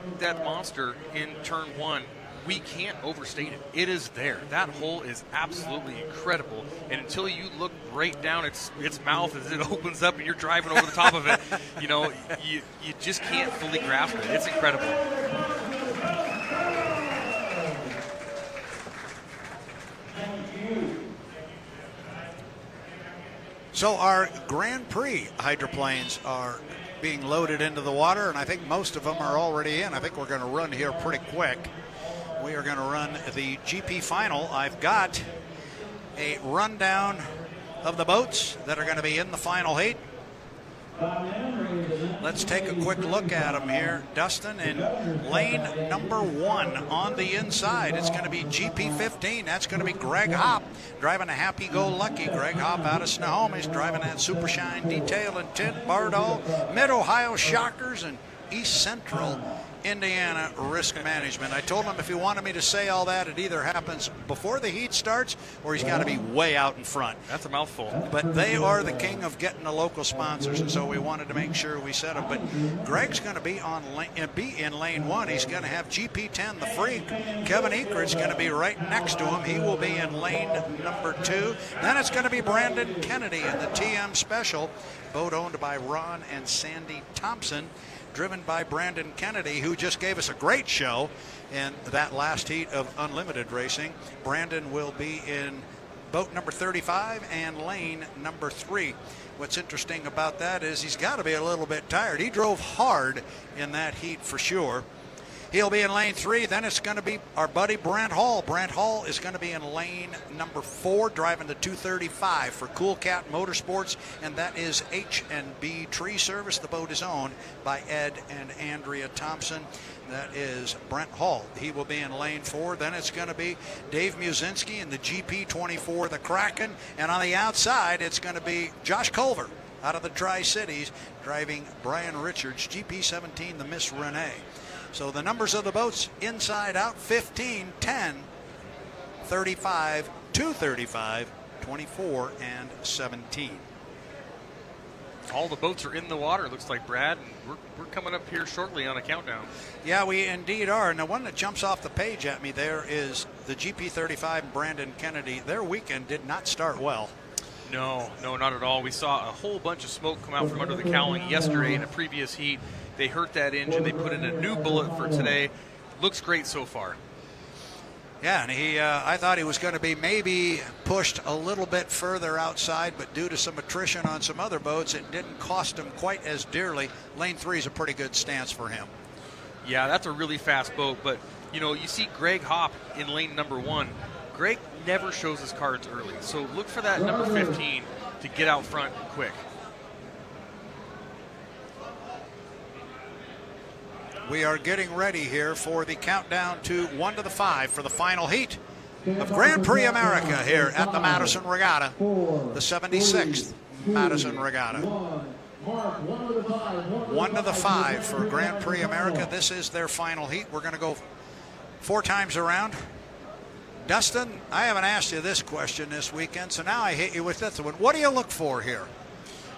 monster in turn 1, we can't overstate it. It is there. That hole is absolutely incredible. And until you look right down its mouth as it opens up and you're driving over the top of it, you just can't fully grasp it. It's incredible. So our Grand Prix hydroplanes are being loaded into the water, and I think most of them are already in. I think we're going to run here pretty quick. We are going to run the GP final. I've got a rundown of the boats that are going to be in the final heat. Let's take a quick look at them here. Dustin, in lane number 1 on the inside, it's going to be GP15. That's going to be Greg Hopp driving a happy-go-lucky. Greg Hopp out of Snohomish driving that Super Shine Detail and Tint, Bardol, Mid-Ohio Shockers, and East Central Indiana Risk Management. I told him if he wanted me to say all that, it either happens before the heat starts or he's got to be way out in front. That's a mouthful. But they are the king of getting the local sponsors, and so we wanted to make sure we said them. But Greg's going to be in lane 1. He's going to have GP10, the Freak. Kevin Ekert's going to be right next to him. He will be in lane number 2. Then it's going to be Brandon Kennedy in the TM Special, boat owned by Ron and Sandy Thompson, driven by Brandon Kennedy, who just gave us a great show in that last heat of Unlimited Racing. Brandon will be in boat number 35 and lane number 3. What's interesting about that is he's got to be a little bit tired. He drove hard in that heat for sure. He'll be in lane 3. Then it's going to be our buddy Brent Hall. Brent Hall is going to be in lane number 4, driving the 235 for Cool Cat Motorsports, and that is H&B Tree Service. The boat is owned by Ed and Andrea Thompson. That is Brent Hall. He will be in lane 4. Then it's going to be Dave Musinski in the GP24, the Kraken, and on the outside it's going to be Josh Culver out of the Tri-Cities driving Brian Richards, GP17, the Miss Runne. So the numbers of the boats inside out: 15, 10, 35, 235, 24, and 17. All the boats are in the water, looks like, Brad, and we're coming up here shortly on a countdown. Yeah, we indeed are. And the one that jumps off the page at me there is the GP35 Brandon Kennedy. Their weekend did not start well. No, not at all. We saw a whole bunch of smoke come out from under the cowling yesterday in a previous heat. They hurt that engine. They put in a new bullet for today. Looks great so far. Yeah, and I thought he was going to be maybe pushed a little bit further outside, but due to some attrition on some other boats, it didn't cost him quite as dearly. Lane 3 is a pretty good stance for him. Yeah, that's a really fast boat, but you see Greg Hopp in lane number 1. Greg never shows his cards early, so look for that number 15 to get out front quick. We are getting ready here for the countdown to 1 to the 5 for the final heat of Grand Prix America here at the Madison Regatta, the 76th Madison Regatta. 1 to the 5 for Grand Prix America. This is their final heat. We're going to go 4 times around. Dustin, I haven't asked you this question this weekend, so now I hit you with this one. What do you look for here?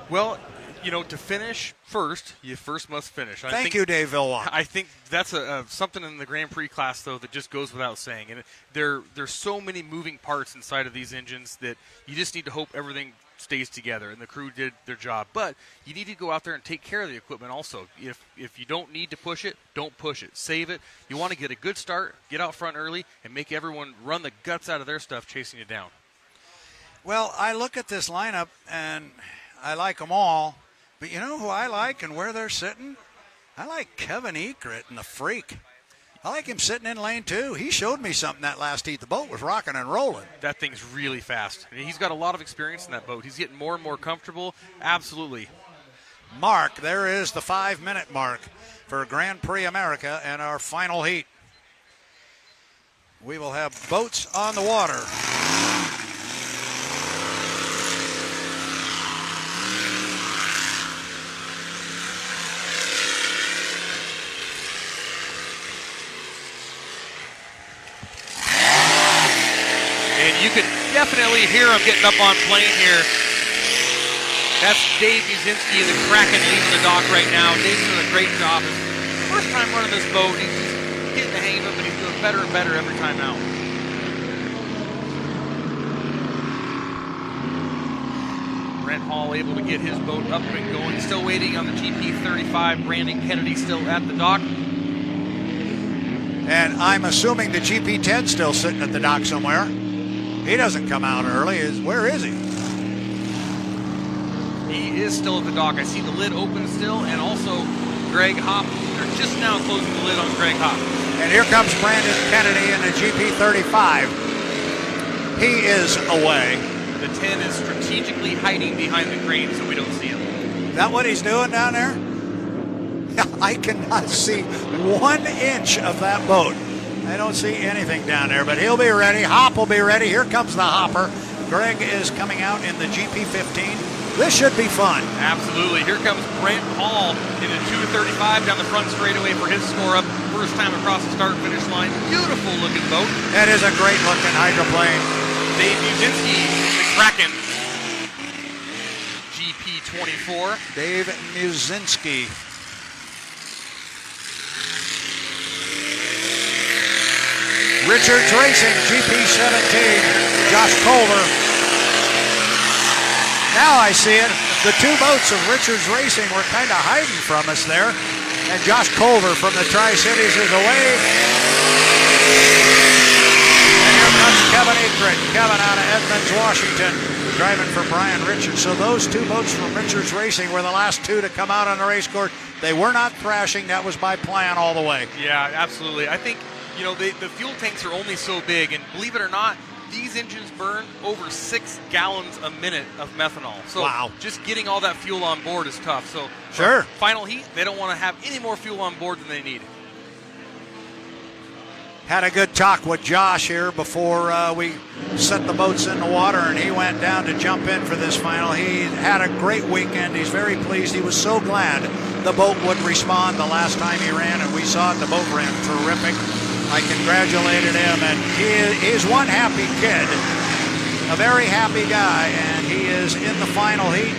Well, to finish first, you first must finish. Thank you, Dave Villon. I think that's something in the Grand Prix class, though, that just goes without saying. And there's so many moving parts inside of these engines that you just need to hope everything stays together, and the crew did their job. But you need to go out there and take care of the equipment also. If you don't need to push it, don't push it. Save it. You want to get a good start, get out front early, and make everyone run the guts out of their stuff chasing you down. Well, I look at this lineup, and I like them all. But you know who I like and where they're sitting? I like Kevin Ekert and the Freak. I like him sitting in lane 2. He showed me something that last heat. The boat was rocking and rolling. That thing's really fast. He's got a lot of experience in that boat. He's getting more and more comfortable. Absolutely. Mark, there is the 5-minute mark for Grand Prix America and our final heat. We will have boats on the water. And you can definitely hear him getting up on plane here. That's Dave Muzinski and the Kraken leaving the dock right now. Dave's doing a great job. First time running this boat, he's getting the hang of it, but he's doing better and better every time out. Brent Hall able to get his boat up and going. Still waiting on the GP35. Brandon Kennedy still at the dock. And I'm assuming the GP10's still sitting at the dock somewhere. He doesn't come out early. Where is he? He is still at the dock. I see the lid open still, and also Greg Hopp. They're just now closing the lid on Greg Hopp. And here comes Brandon Kennedy in the GP35. He is away. The 10 is strategically hiding behind the crane so we don't see him. Is that what he's doing down there? I cannot see 1 inch of that boat. I don't see anything down there, but he'll be ready. Hop will be ready. Here comes the hopper. Greg is coming out in the GP15. This should be fun. Absolutely. Here comes Brent Hall in the 2:35 down the front straightaway for his score up. First time across the start-finish line. Beautiful looking boat. That is a great looking hydroplane. Dave Muzinski, the Kraken. GP24. Dave Muzinski. Richards Racing, GP17, Josh Culver. Now I see it. The 2 boats of Richards Racing were kind of hiding from us there. And Josh Culver from the Tri-Cities is away. And here comes Kevin Ekert. Kevin out of Edmonds, Washington, driving for Brian Richards. So those 2 boats from Richards Racing were the last 2 to come out on the race course. They were not thrashing. That was by plan all the way. Yeah, absolutely. I think, the fuel tanks are only so big, and believe it or not, these engines burn over 6 gallons a minute of methanol. So wow. Just getting all that fuel on board is tough. So sure. Final heat, they don't want to have any more fuel on board than they need. Had a good talk with Josh here before we set the boats in the water, and he went down to jump in for this final. He had a great weekend. He's very pleased. He was so glad the boat would respond the last time he ran, and we saw it. The boat ran terrific. I congratulated him, and he is one happy kid, a very happy guy, and he is in the final heat.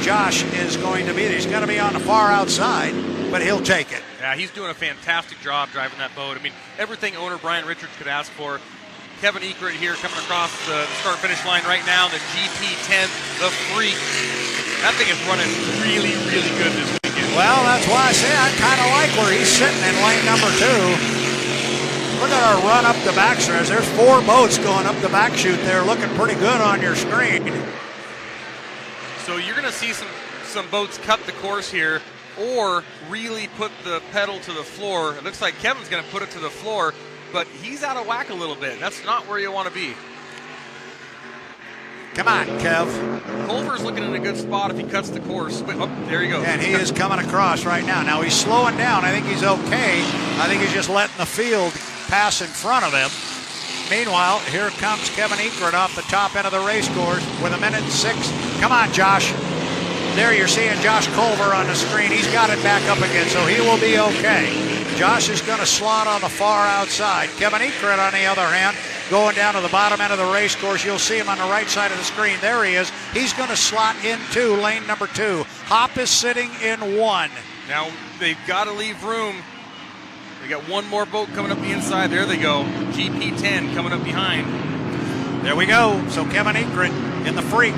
Josh is going to be there. He's going to be on the far outside, but he'll take it. Yeah, he's doing a fantastic job driving that boat. I mean, everything owner Brian Richards could ask for. Kevin Ekert here coming across the start-finish line right now, the GP10, the Freak. That thing is running really, really good this weekend. Well, that's why I say I kind of like where he's sitting in lane number 2. Look at our run up the back stretch. There's 4 boats going up the back chute there, looking pretty good on your screen. So you're going to see some boats cut the course here or really put the pedal to the floor. It looks like Kevin's going to put it to the floor, but he's out of whack a little bit. That's not where you want to be. Come on, Kev. Culver's looking in a good spot if he cuts the course. Oh, there he goes. And he is coming across right now. Now he's slowing down. I think he's okay. I think he's just letting the field pass in front of him. Meanwhile, here comes Kevin Ekert off the top end of the race course with 1:06. Come on, Josh. There you're seeing Josh Culver on the screen. He's got it back up again, so he will be okay. Josh is going to slot on the far outside. Kevin Ekert, on the other hand, going down to the bottom end of the race course. You'll see him on the right side of the screen. There he is. He's going to slot into lane number 2. Hop is sitting in 1. Now they've got to leave room. They got one more boat coming up the inside. There they go. GP10 coming up behind. There we go. So Kevin Ekert in the Freak.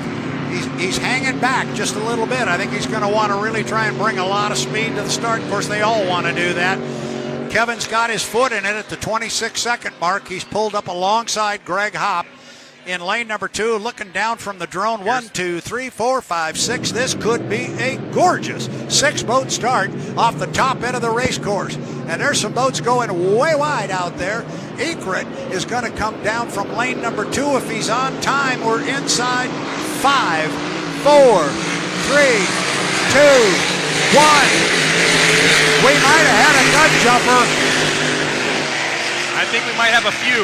He's hanging back just a little bit. I think he's going to want to really try and bring a lot of speed to the start. Of course, they all want to do that. Kevin's got his foot in it at the 26-second mark. He's pulled up alongside Greg Hopp in lane number 2, looking down from the drone. 1, 2, 3, 4, 5, 6. This could be a gorgeous 6-boat start off the top end of the race course. And there's some boats going way wide out there. Ekert is going to come down from lane number 2 if he's on time. We're inside 5, 4, 3, 2, 1. We might have had a gun jumper. I think we might have a few.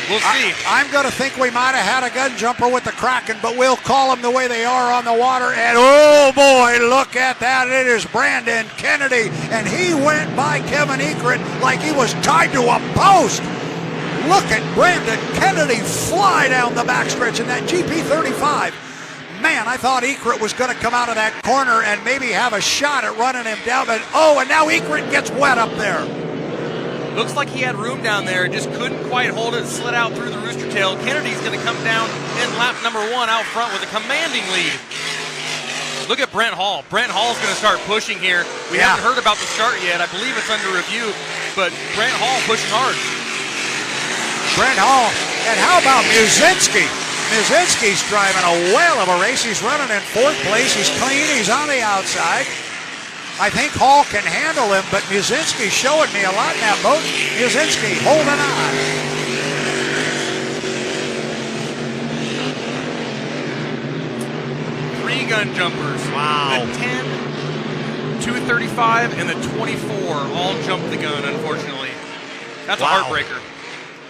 We'll see. I'm going to think we might have had a gun jumper with the Kraken, but we'll call them the way they are on the water. And oh boy, look at that. It is Brandon Kennedy. And he went by Kevin Ekert like he was tied to a post. Look at Brandon Kennedy fly down the backstretch in that GP35. Man, I thought Ekrit was going to come out of that corner and maybe have a shot at running him down. But and now Ekrit gets wet up there. Looks like he had room down there, just couldn't quite hold it, slid out through the rooster tail. Kennedy's going to come down in lap number 1 out front with a commanding lead. Look at Brent Hall. Brent Hall's going to start pushing here. We haven't heard about the start yet. I believe it's under review, but Brent Hall pushing hard. Brent Hall, and how about Muszynski? Muszynski's driving a whale of a race. He's running in 4th place. He's clean. He's on the outside. I think Hall can handle him, but Muszynski's showing me a lot in that boat. Muszynski holding on. Three gun jumpers. Wow. The 10, 235, and the 24 all jumped the gun, unfortunately. That's a heartbreaker.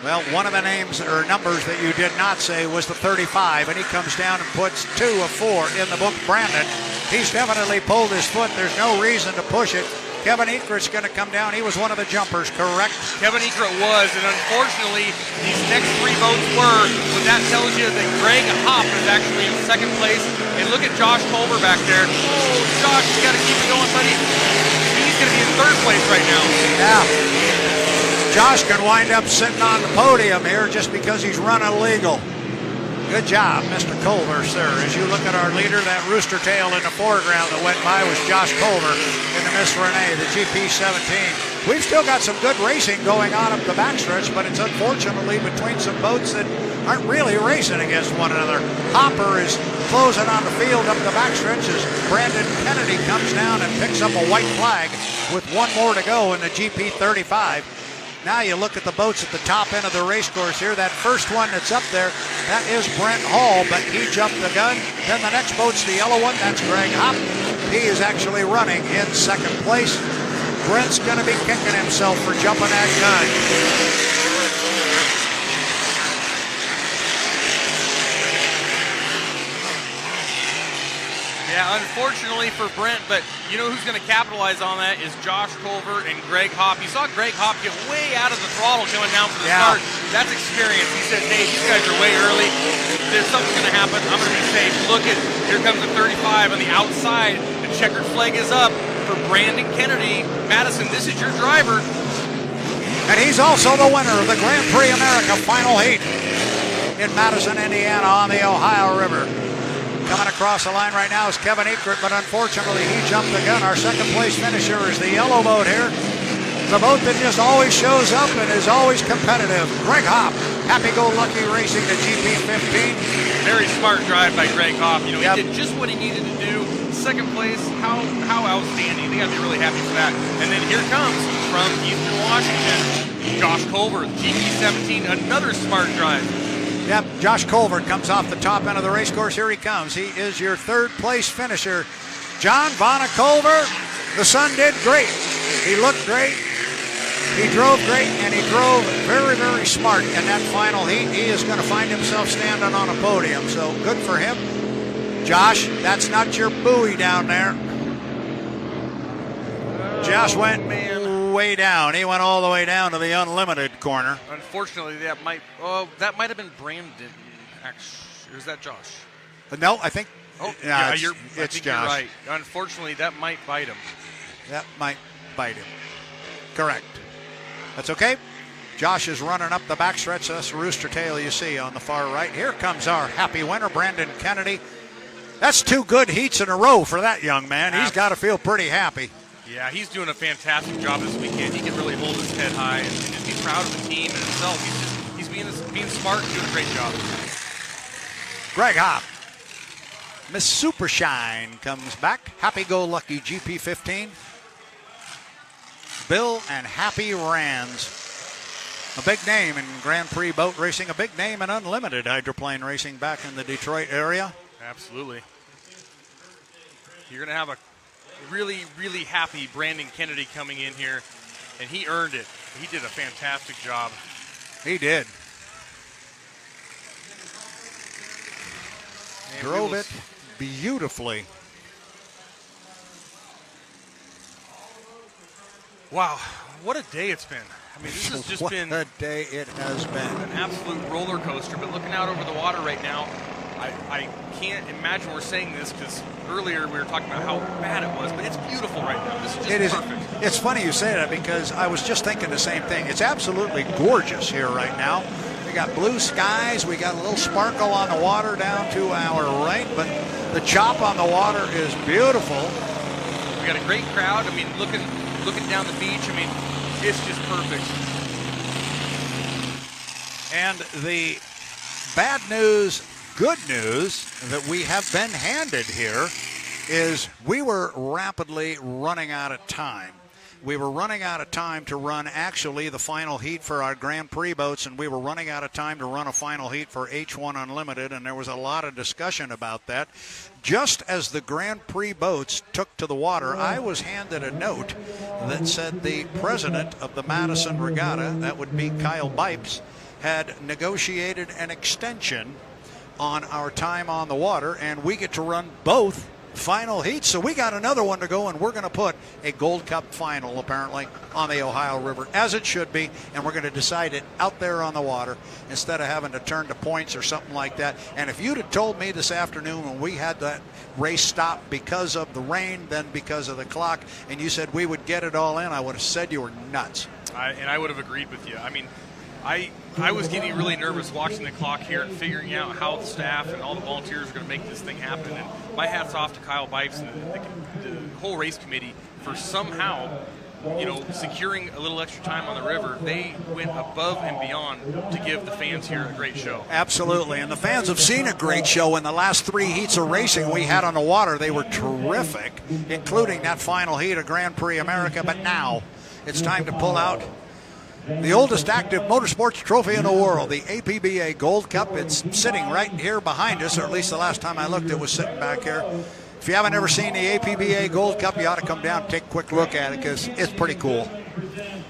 Well, one of the names or numbers that you did not say was the 35, and he comes down and puts 2 of 4 in the book. Brandon, he's definitely pulled his foot. There's no reason to push it. Kevin Ekrit's going to come down. He was one of the jumpers, correct? Kevin Ekrit was, and unfortunately, these next 3 boats were. But that tells you that Greg Hopp is actually in 2nd place. And look at Josh Culver back there. Oh, Josh, you got to keep it going, buddy. He's going to be in 3rd place right now. Yeah. Josh can wind up sitting on the podium here just because he's running illegal. Good job, Mr. Culver, sir. As you look at our leader, that rooster tail in the foreground that went by was Josh Culver in the Miss Runne, the GP17. We've still got some good racing going on up the backstretch, but it's unfortunately between some boats that aren't really racing against one another. Hopper is closing on the field up the backstretch as Brandon Kennedy comes down and picks up a white flag with 1 more to go in the GP35. Now you look at the boats at the top end of the race course here. That first one that's up there, that is Brent Hall, but he jumped the gun. Then the next boat's the yellow one. That's Greg Hopp. He is actually running in 2nd place. Brent's going to be kicking himself for jumping that gun. Yeah, unfortunately for Brent, but you know who's going to capitalize on that is Josh Culver and Greg Hopp. You saw Greg Hopp get way out of the throttle coming down for the start. That's experience. He said, hey, these guys are way early. There's something going to happen. I'm going to be safe. Look at, here comes the 35 on the outside. The checkered flag is up for Brandon Kennedy. Madison, this is your driver. And he's also the winner of the Grand Prix America final heat in Madison, Indiana on the Ohio River. Coming across the line right now is Kevin Ekrit, but unfortunately he jumped the gun. Our 2nd place finisher is the yellow boat here. The boat that just always shows up and is always competitive. Greg Hopp, happy-go-lucky racing to GP15. Very smart drive by Greg Hopp. You know, he did just what he needed to do. 2nd place, how outstanding. They got to be really happy for that. And then here comes from Eastern Washington, Josh Culver, GP17, another smart drive. Yep, Josh Culver comes off the top end of the race course. Here he comes. He is your 3rd place finisher. John Vanna Culver, the son did great. He looked great. He drove great, and he drove very, very smart in that final heat. He is going to find himself standing on a podium, so good for him. Josh, that's not your buoy down there. Josh went way down. He went all the way down to the unlimited corner. Unfortunately, that might have been Brandon. Actually, or is that Josh? No, I think. Oh, yeah, it's Josh. You're right. Unfortunately, that might bite him. That might bite him. Correct. That's okay. Josh is running up the backstretch. That's the rooster tail you see on the far right. Here comes our happy winner, Brandon Kennedy. That's 2 good heats in a row for that young man. He's got to feel pretty happy. Yeah, he's doing a fantastic job this weekend. He can really hold his head high and just be proud of the team and himself. He's being smart and doing a great job. Greg Hopp. Miss Supershine comes back. Happy-go-lucky GP15. Bill and Happy Rands. A big name in Grand Prix boat racing, a big name in unlimited hydroplane racing back in the Detroit area. Absolutely. You're going to have a really, really happy Brandon Kennedy coming in here, and he earned it. He did a fantastic job. He did. And drove it beautifully. Wow, what a day it's been. I mean, this has just been a day it has been. An absolute roller coaster. But looking out over the water right now, I can't imagine we're saying this because earlier we were talking about how bad it was, but it's beautiful right now. This is just perfect. It's funny you say that because I was just thinking the same thing. It's absolutely gorgeous here right now. We got blue skies. We got a little sparkle on the water down to our right, but the chop on the water is beautiful. We got a great crowd. I mean, looking down the beach. I mean, it's just perfect. And the bad news, good news that we have been handed here is we were rapidly running out of time. We were running out of time to run actually the final heat for our Grand Prix boats, and we were running out of time to run a final heat for H1 Unlimited, and there was a lot of discussion about that. Just as the Grand Prix boats took to the water, I was handed a note that said the president of the Madison Regatta, that would be Kyle Bipes, had negotiated an extension on our time on the water, and we get to run both final heats. So we got another one to go, and we're going to put a Gold Cup final apparently on the Ohio River, as it should be, and we're going to decide it out there on the water instead of having to turn to points or something like that. And if you'd have told me this afternoon when we had that race stop because of the rain, then because of the clock, and you said we would get it all in, I would have said you were nuts. And I would have agreed with you. I mean, I was getting really nervous watching the clock here and figuring out how the staff and all the volunteers are going to make this thing happen. And my hat's off to Kyle Bipes and the whole race committee for somehow, securing a little extra time on the river. They went above and beyond to give the fans here a great show. Absolutely, and the fans have seen a great show in the last 3 heats of racing we had on the water. They were terrific, including that final heat of Grand Prix America. But now it's time to pull out the oldest active motorsports trophy in the world, the APBA Gold Cup. It's sitting right here behind us, or at least the last time I looked, it was sitting back here. If you haven't ever seen the APBA Gold Cup, you ought to come down and take a quick look at it because it's pretty cool.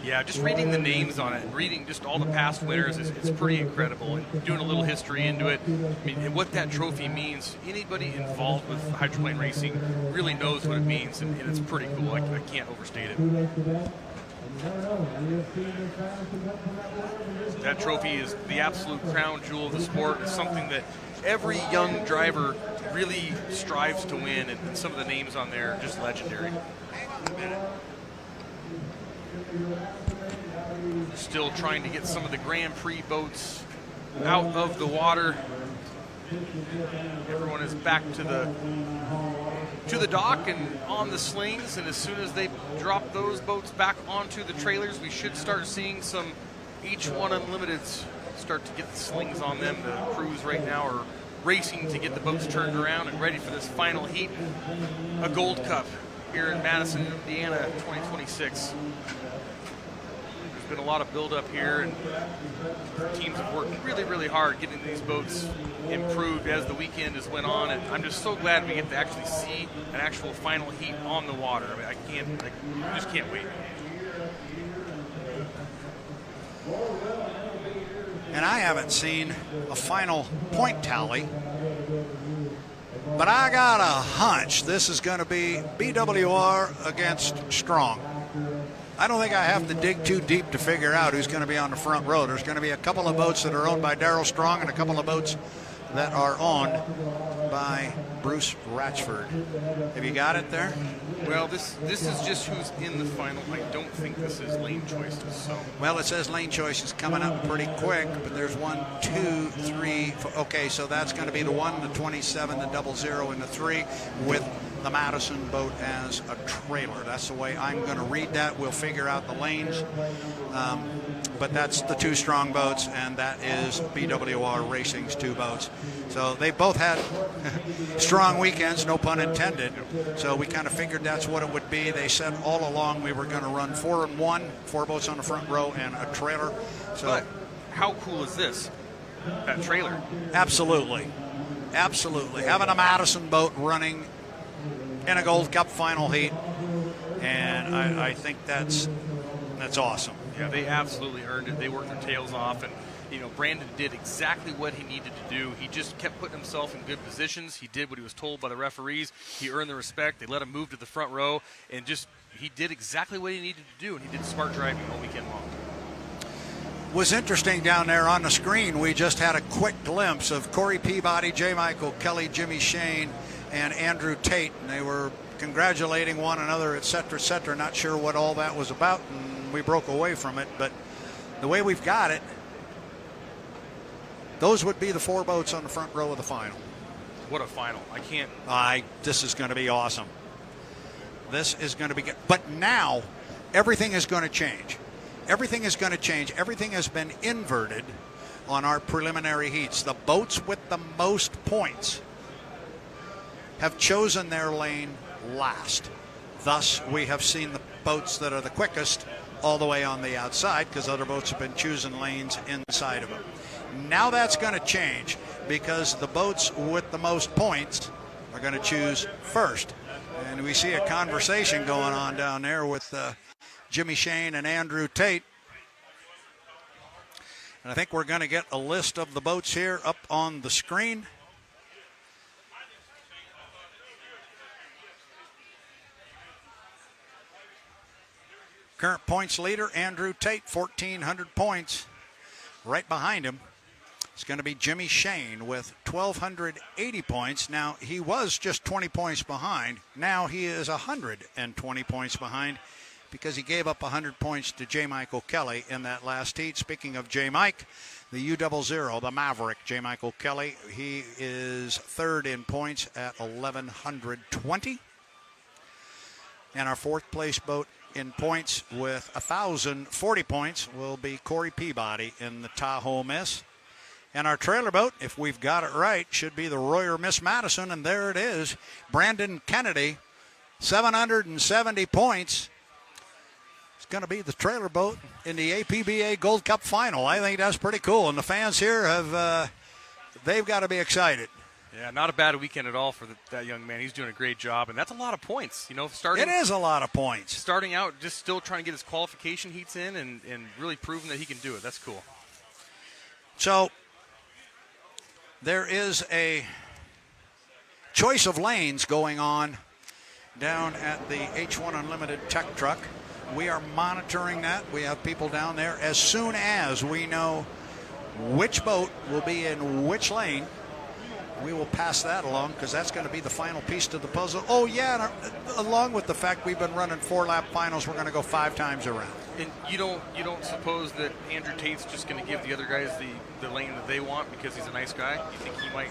Yeah, just reading the names on it and reading just all the past winners is pretty incredible. And doing a little history into it, I mean, and what that trophy means, anybody involved with hydroplane racing really knows what it means, and it's pretty cool. I can't overstate it. That trophy is the absolute crown jewel of the sport. It's something that every young driver really strives to win, and some of the names on there are just legendary. Still trying to get some of the Grand Prix boats out of the water. Everyone is back to the dock and on the slings, and as soon as they drop those boats back onto the trailers, we should start seeing some H1 Unlimiteds start to get the slings on them. The crews right now are racing to get the boats turned around and ready for this final heat, a Gold Cup here in Madison, Indiana, 2026. There's been a lot of build-up here, and teams have worked really, really hard getting these boats improved as the weekend has went on, and I'm just so glad we get to actually see an actual final heat on the water. I mean, I just can't wait. And I haven't seen a final point tally, but I got a hunch this is going to be BWR against Strong. I don't think I have to dig too deep to figure out who's going to be on the front row. There's going to be a couple of boats that are owned by Darrell Strong and a couple of boats that are owned by Bruce Ratchford. Have you got it there? Well, this is just who's in the final. I don't think this is lane choices. So. Well, it says lane choices coming up pretty quick, but there's 1, 2, 3, 4. Okay, so that's going to be the 1, the 27, the 00, and the 3 with the Madison boat as a trailer. That's the way I'm going to read that. We'll figure out the lanes. But that's the 2 Strong boats, and that is BWR Racing's 2 boats. So they both had strong weekends, no pun intended. So we kind of figured that's what it would be. They said all along we were going to run 4 and 1, 4 boats on the front row and a trailer. So but how cool is this? That trailer? Absolutely. Absolutely. Having a Madison boat running in a Gold Cup final heat, and I think that's awesome. Yeah, they absolutely earned it. They worked their tails off, and Brandon did exactly what he needed to do. He just kept putting himself in good positions. He did what he was told by the referees. He earned the respect. They let him move to the front row, and he did exactly what he needed to do, and he did smart driving all weekend long. Was interesting down there on the screen. We just had a quick glimpse of Corey Peabody, J. Michael Kelly, Jimmy Shane, and Andrew Tate, and they were congratulating one another, et cetera, et cetera. Not sure what all that was about, and we broke away from it, but the way we've got it, those would be the 4 boats on the front row of the final. What a final. This is going to be awesome. This is going to be good. But now everything is going to change. Everything is going to change. Everything has been inverted on our preliminary heats. The boats with the most points have chosen their lane last. Thus, we have seen the boats that are the quickest all the way on the outside because other boats have been choosing lanes inside of them. Now that's going to change because the boats with the most points are going to choose first. And we see a conversation going on down there with Jimmy Shane and Andrew Tate. And I think we're going to get a list of the boats here up on the screen. Current points leader, Andrew Tate, 1,400 points. Right behind him, it's going to be Jimmy Shane with 1,280 points. Now, he was just 20 points behind. Now he is 120 points behind because he gave up 100 points to J. Michael Kelly in that last heat. Speaking of J. Mike, the U00, the Maverick, J. Michael Kelly, he is third in points at 1,120. And our fourth place boat in points with 1,040 points will be Corey Peabody in the Tahoe Miss. And our trailer boat, if we've got it right, should be the Royer Miss Madison, and there it is. Brandon Kennedy, 770 points. It's going to be the trailer boat in the APBA Gold Cup final. I think that's pretty cool, and the fans here they've got to be excited. Yeah, not a bad weekend at all for that young man. He's doing a great job, and that's a lot of points. It is a lot of points. Starting out, just still trying to get his qualification heats in and really proving that he can do it. That's cool. So there is a choice of lanes going on down at the H1 Unlimited Tech Truck. We are monitoring that. We have people down there. As soon as we know which boat will be in which lane, we will pass that along because that's going to be the final piece to the puzzle. Oh, yeah, and along with the fact we've been running 4-lap finals, we're going to go 5 times around. And you don't suppose that Andrew Tate's just going to give the other guys the lane that they want because he's a nice guy? You think he might?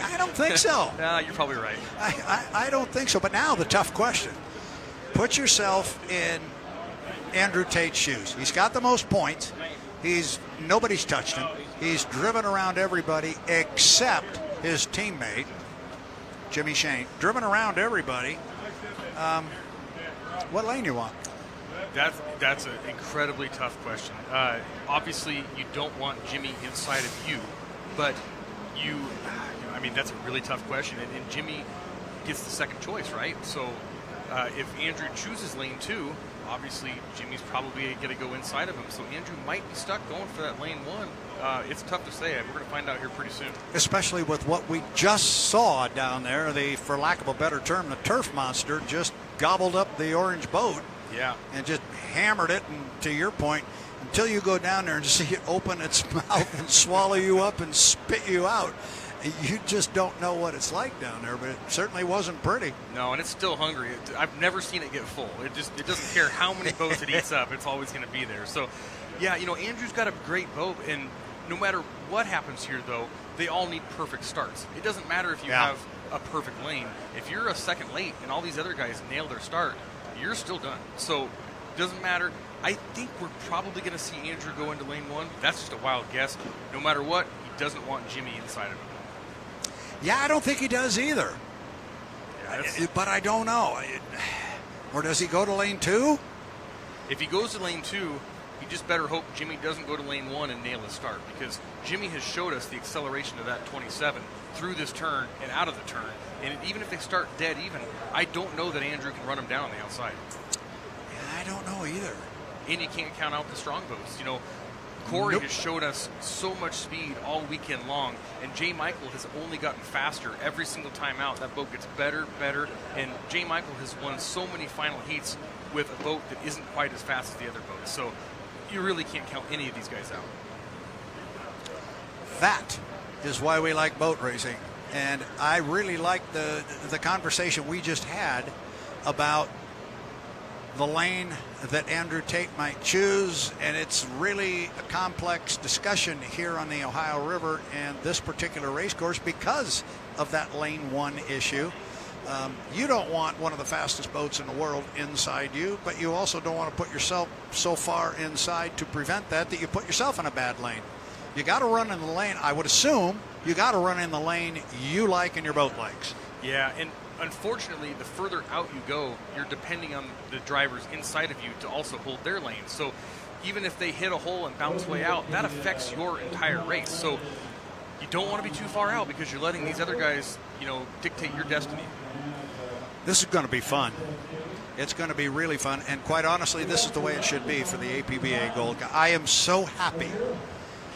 I don't think so. No, you're probably right. I don't think so. But now the tough question. Put yourself in Andrew Tate's shoes. He's got the most points. Nobody's touched him. He's driven around everybody except his teammate, Jimmy Shane. Driven around everybody. What lane you want? That's an incredibly tough question. Obviously, you don't want Jimmy inside of you, but that's a really tough question. And Jimmy gets the second choice, right? So if Andrew chooses lane 2, obviously Jimmy's probably going to go inside of him. So Andrew might be stuck going for that lane 1. It's tough to say. We're going to find out here pretty soon. Especially with what we just saw down there, for lack of a better term, the turf monster just gobbled up the orange boat. Yeah. And just hammered it. And to your point, until you go down there and see it open its mouth and swallow you up and spit you out, you just don't know what it's like down there, but it certainly wasn't pretty. No, and it's still hungry. I've never seen it get full. It doesn't care how many boats it eats up. It's always going to be there. So, yeah, Andrew's got a great boat, and no matter what happens here, though, they all need perfect starts. It doesn't matter if you have a perfect lane. If you're a second late and all these other guys nail their start, you're still done. So, it doesn't matter. I think we're probably going to see Andrew go into lane 1. That's just a wild guess. No matter what, he doesn't want Jimmy inside of him. Yeah, I don't think he does either. Yeah, but I don't know. Or does he go to lane 2? If he goes to lane 2, you just better hope Jimmy doesn't go to lane 1 and nail his start, because Jimmy has showed us the acceleration of that 27 through this turn and out of the turn. And even if they start dead even, I don't know that Andrew can run him down on the outside. Yeah, I don't know either. And you can't count out the strong boats. Corey has showed us so much speed all weekend long, and J. Michael has only gotten faster every single time out. That boat gets better, and J. Michael has won so many final heats with a boat that isn't quite as fast as the other boats. So you really can't count any of these guys out. That is why we like boat racing. And I really like the conversation we just had about the lane that Andrew Tate might choose, and it's really a complex discussion here on the Ohio River and this particular race course because of that lane 1 issue. You don't want one of the fastest boats in the world inside you, but you also don't want to put yourself so far inside to prevent that you put yourself in a bad lane. You got to run in the lane. I would assume you got to run in the lane you like and your boat likes. Yeah, and unfortunately, the further out you go, you're depending on the drivers inside of you to also hold their lane. So even if they hit a hole and bounce way out, that affects your entire race. So you don't want to be too far out because you're letting these other guys, dictate your destiny. This is going to be fun. It's going to be really fun. And quite honestly, this is the way it should be for the APBA Gold Cup. I am so happy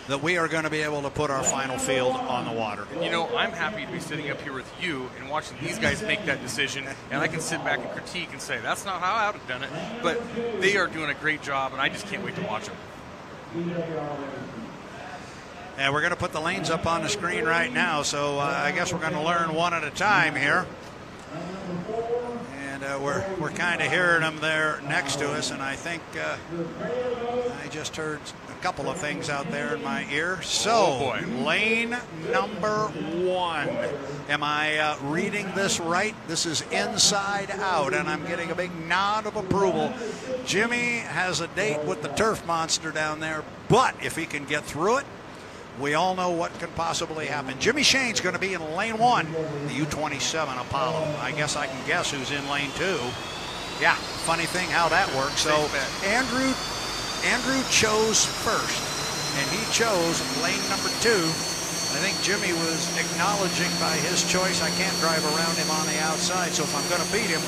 that we are going to be able to put our final field on the water. And I'm happy to be sitting up here with you and watching these guys make that decision, and I can sit back and critique and say, that's not how I would have done it, but they are doing a great job, and I just can't wait to watch them. And we're going to put the lanes up on the screen right now, so I guess we're going to learn one at a time here. And we're kind of hearing them there next to us, and I think I just heard a couple of things out there in my ear. So, lane number 1. Am I reading this right? This is inside out, and I'm getting a big nod of approval. Jimmy has a date with the turf monster down there, but if he can get through it, we all know what can possibly happen. Jimmy Shane's going to be in lane 1, the U-27 Apollo. I guess I can guess who's in lane 2. Yeah, funny thing how that works. So Andrew chose first, and he chose lane number 2. I think Jimmy was acknowledging by his choice, I can't drive around him on the outside, so if I'm going to beat him,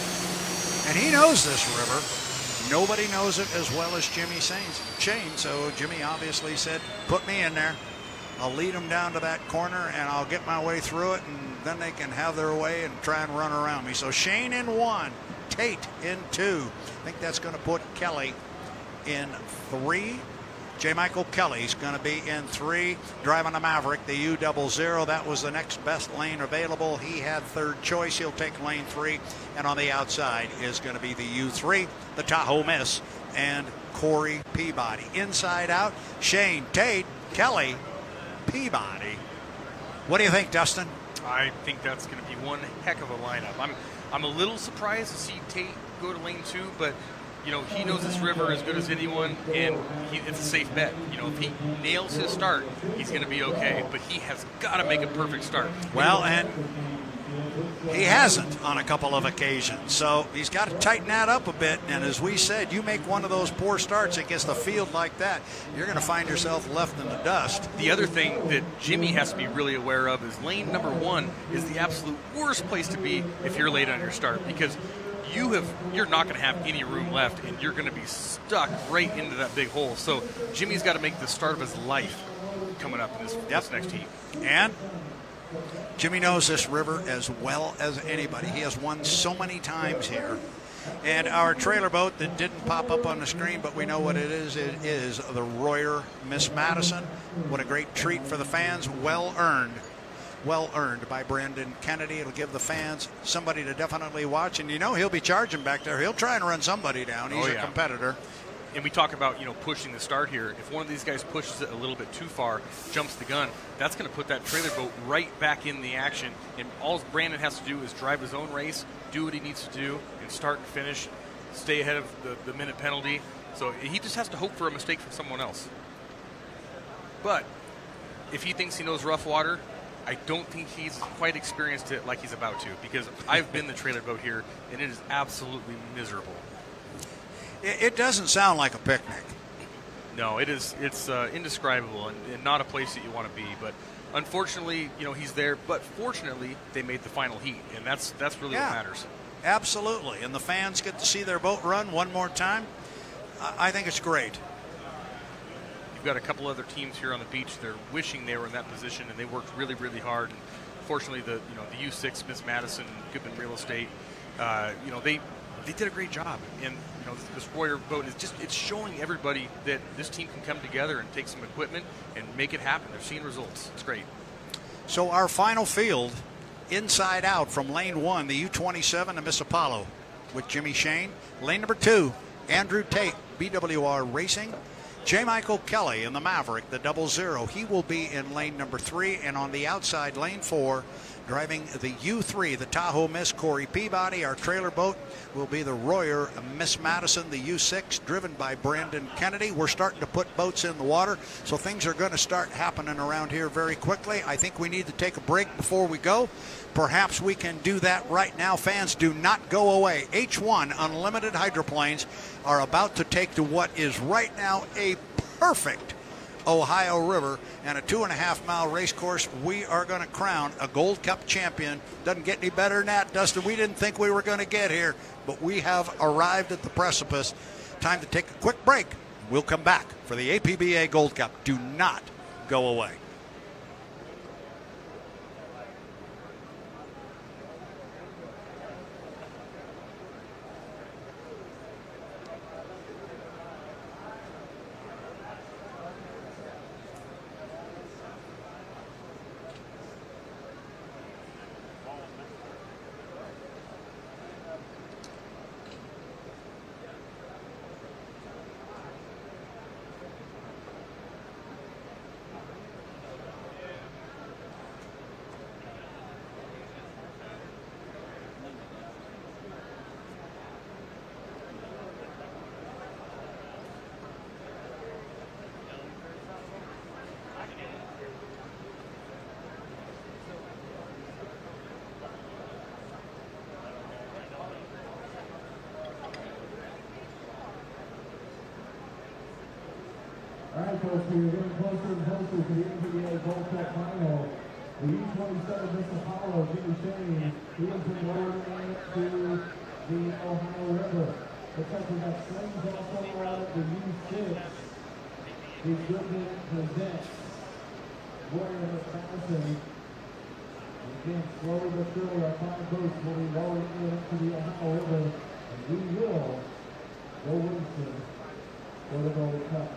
and he knows this river, nobody knows it as well as Jimmy Shane, so Jimmy obviously said, put me in there. I'll lead them down to that corner, and I'll get my way through it, and then they can have their way and try and run around me. So Shane in 1, Tate in 2. I think that's going to put Kelly in 3. J. Michael Kelly's going to be in 3, driving a Maverick, the U00. That was the next best lane available. He had third choice. He'll take lane 3, and on the outside is going to be the U3, the Tahoe Miss, and Corey Peabody. Inside out, Shane, Tate, Kelly, Peabody. What do you think, Dustin? I think that's going to be one heck of a lineup. I'm a little surprised to see Tate go to lane 2, but he knows this river as good as anyone, and it's a safe bet. If he nails his start, he's going to be okay, but he has got to make a perfect start. Well, and he hasn't on a couple of occasions, so he's got to tighten that up a bit. And as we said, you make one of those poor starts against a field like that, you're going to find yourself left in the dust. The other thing that Jimmy has to be really aware of is lane number 1 is the absolute worst place to be if you're late on your start, because you're not going to have any room left, and you're going to be stuck right into that big hole. So Jimmy's got to make the start of his life coming up in this next heat. And Jimmy knows this river as well as anybody. He has won so many times here. And our trailer boat that didn't pop up on the screen, but we know what it is the Royer Miss Madison. What a great treat for the fans. Well earned by Brandon Kennedy. It'll give the fans somebody to definitely watch. And he'll be charging back there. He'll try and run somebody down. He's a competitor. And we talk about, pushing the start here. If one of these guys pushes it a little bit too far, jumps the gun, that's going to put that trailer boat right back in the action. And all Brandon has to do is drive his own race, do what he needs to do, and start and finish, stay ahead of the minute penalty. So he just has to hope for a mistake from someone else. But if he thinks he knows rough water, I don't think he's quite experienced it like he's about to, because I've been the trailer boat here, and it is absolutely miserable. It doesn't sound like a picnic. No, it's indescribable and not a place that you want to be. But unfortunately, he's there. But fortunately, they made the final heat, and that's really what matters. Absolutely, and the fans get to see their boat run one more time. I think it's great. you've got a couple other teams here on the beach. They're wishing they were in that position, and they worked really, really hard. And fortunately, the U6, Miss Madison, Goodman Real Estate, they did a great job. And this Warrior boat is it's showing everybody that this team can come together and take some equipment and make it happen. They're seeing results. It's great. So our final field, inside out from lane 1, the U27, the Miss Apollo with Jimmy Shane. Lane number 2, Andrew Tate, BWR Racing. J. Michael Kelly in the Maverick, the 00. He will be in lane number 3, and on the outside, lane 4, driving the U3, the Tahoe Miss Corey Peabody. Our trailer boat will be the Royer Miss Madison, the U6, driven by Brandon Kennedy. We're starting to put boats in the water, so things are going to start happening around here very quickly. I think we need to take a break before we go. Perhaps we can do that right now. Fans, do not go away. H1 Unlimited Hydroplanes are about to take to what is right now a perfect Ohio River and a 2.5-mile race course. We are going to crown a Gold Cup champion. Doesn't get any better than that, Dustin. We didn't think we were going to get here, but we have arrived at the precipice. Time to take a quick break. We'll come back for the APBA Gold Cup. Do not go away. All right, folks, we're getting closer and closer to the APBA Gold Cup final. The U27 Miss Apollo, Jimmy Shane, he has been lowered into the Ohio River. Looks like we got slings also out of the U6. The Goodman presents Warrior Miss Madison. Again, slowly but surely, our 5 boats will be lowered into the Ohio River, and we will go racing for the Gold Cup.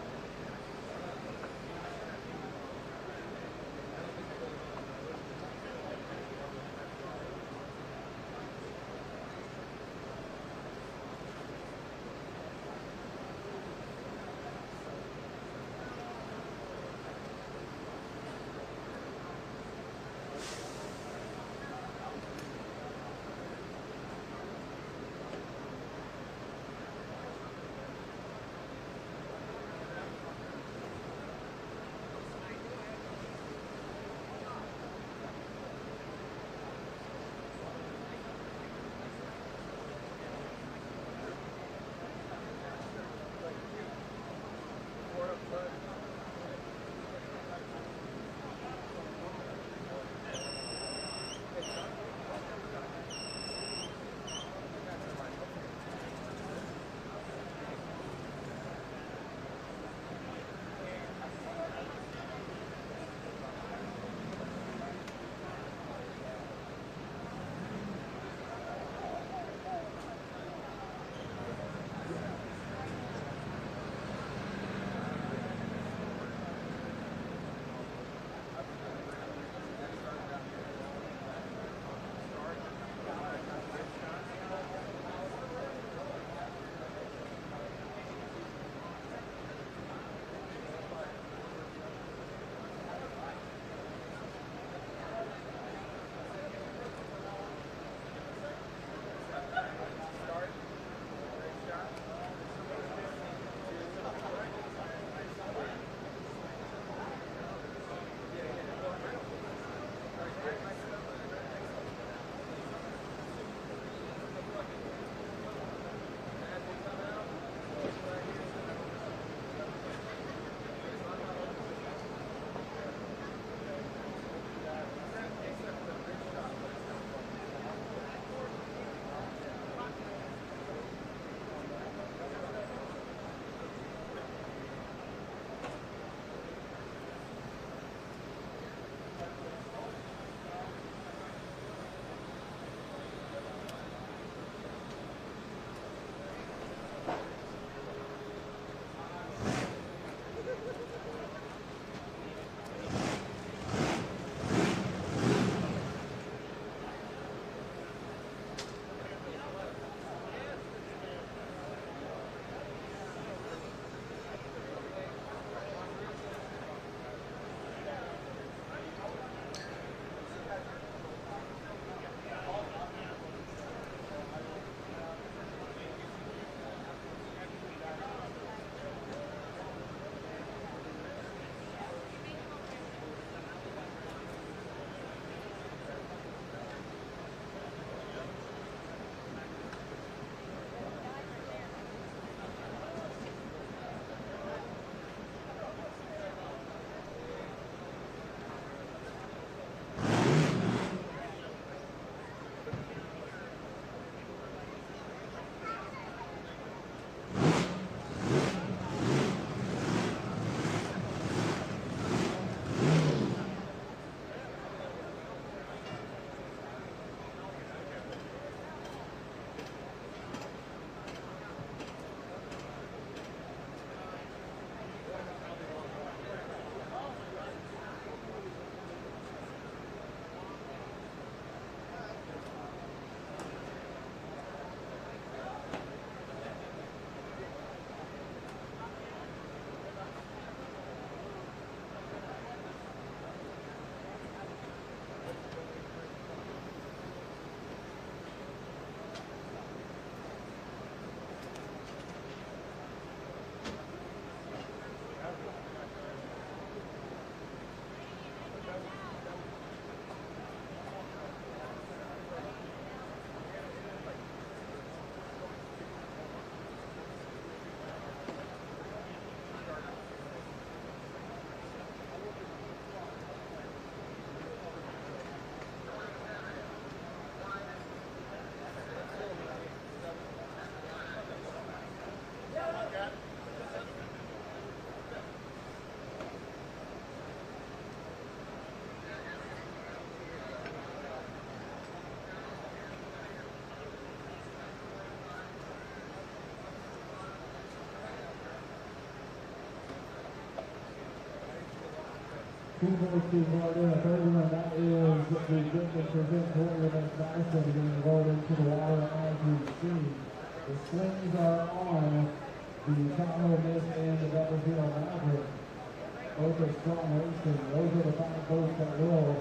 2 votes to Florida. Third one, that is the Goodman present Warrior against Madison being rolled into the water as we see. The swings are on the Tahoe Miss and the Battlefield Maverick. Both are strong racing. Those are the 5 boats that will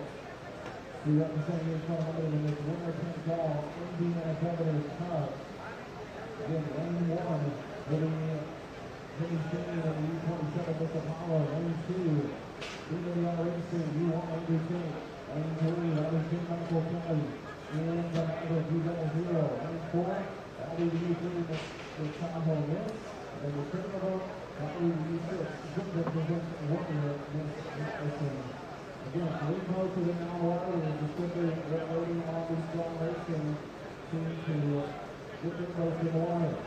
be representing each one in this winner take all Indiana Governor's Cup. Again, lane 1 will be Jimmy Shane and the U27 with Apollo. Lane 2, Peabody Racing, U1 Andrew Tate. Lane 3, Lane 2, Michael Kelly. And the Maverick, U00. Lane 4, that'll be the U3 with Tahoe Miss. And the criminal vote, that'll be the U6. Good represents Warrior against Madison. Again, 3 votes are now water. We're just quickly waiting on the strong racing team to get their votes in water.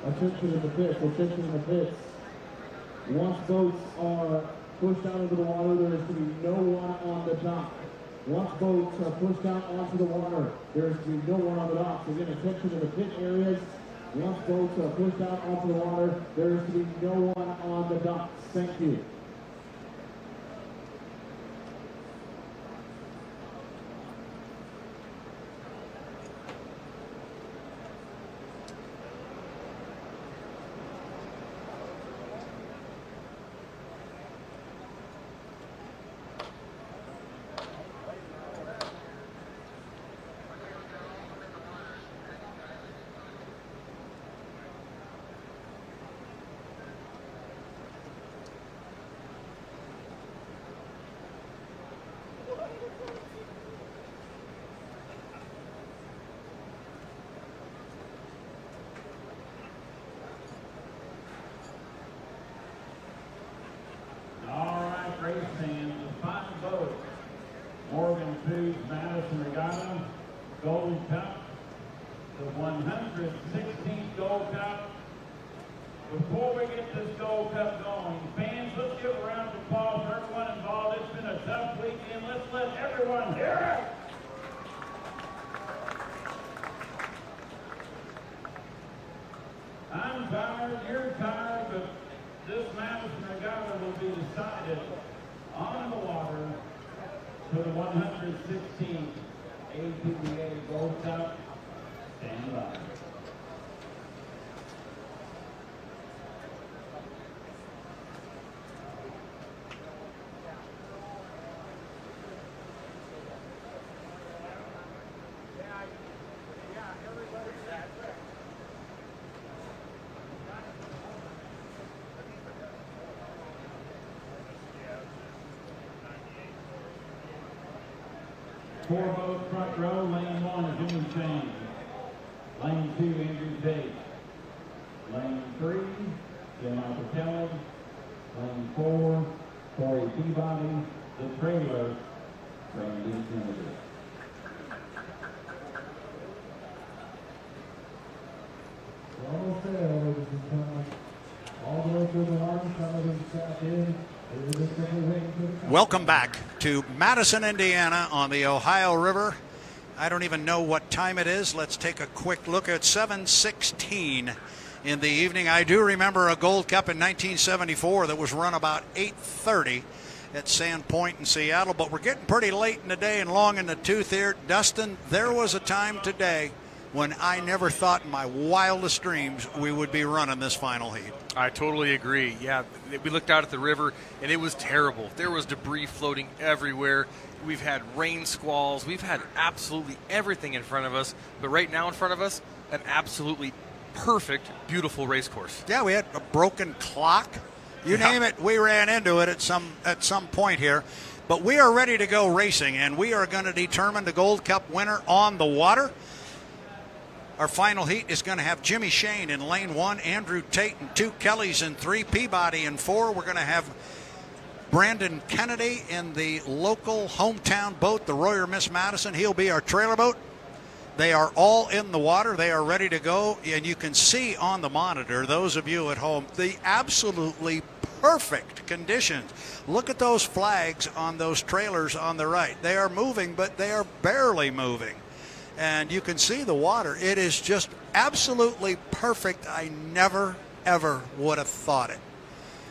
Attention in the pits, attention in the pits. Once boats are pushed out into the water, there is to be no one on the dock. Once boats are pushed out onto the water, there is to be no one on the docks. Again, attention in the pit areas. Once boats are pushed out onto the water, there is to be no one on the docks. Thank you. Madison Regatta Gold Cup, the 116th Gold Cup. Before we get this Gold Cup going, fans, let's give a round of applause for everyone involved. It's been a tough weekend. Let's let everyone hear it. I'm tired, you're tired, but this Madison Regatta will be decided on the water for the 116th APBA Gold Cup. Stand by. Four boats front row, lane 1, Jimmy Shane. Lane 2, Andrew Tate. Lane 3, Michael Kelly. Lane 4, Corey Peabody. The trailer, Randy Kennedy. We're almost there, ladies and gentlemen. All the way through the line, some of them sat in. Welcome back to Madison, Indiana on the Ohio River. I don't even know what time it is. Let's take a quick look at 7:16 in the evening. I do remember a Gold Cup in 1974 that was run about 8:30 at Sand Point in Seattle, but we're getting pretty late in the day and long in the tooth here. Dustin, there was a time today when I never thought in my wildest dreams we would be running this final heat. I totally agree. Yeah, we looked out at the river, and it was terrible. There was debris floating everywhere. We've had rain squalls. We've had absolutely everything in front of us. But right now in front of us, an absolutely perfect, beautiful race course. Yeah, we had a broken clock. You name it, we ran into it at some point here. But we are ready to go racing, and we are going to determine the Gold Cup winner on the water. Our final heat is going to have Jimmy Shane in lane 1, Andrew Tate in 2, Kellys in 3, Peabody in 4. We're going to have Brandon Kennedy in the local hometown boat, the Royer Miss Madison. He'll be our trailer boat. They are all in the water. They are ready to go. And you can see on the monitor, those of you at home, the absolutely perfect conditions. Look at those flags on those trailers on the right. They are moving, but they are barely moving. And you can see the water. It is just absolutely perfect. I never, ever would have thought it.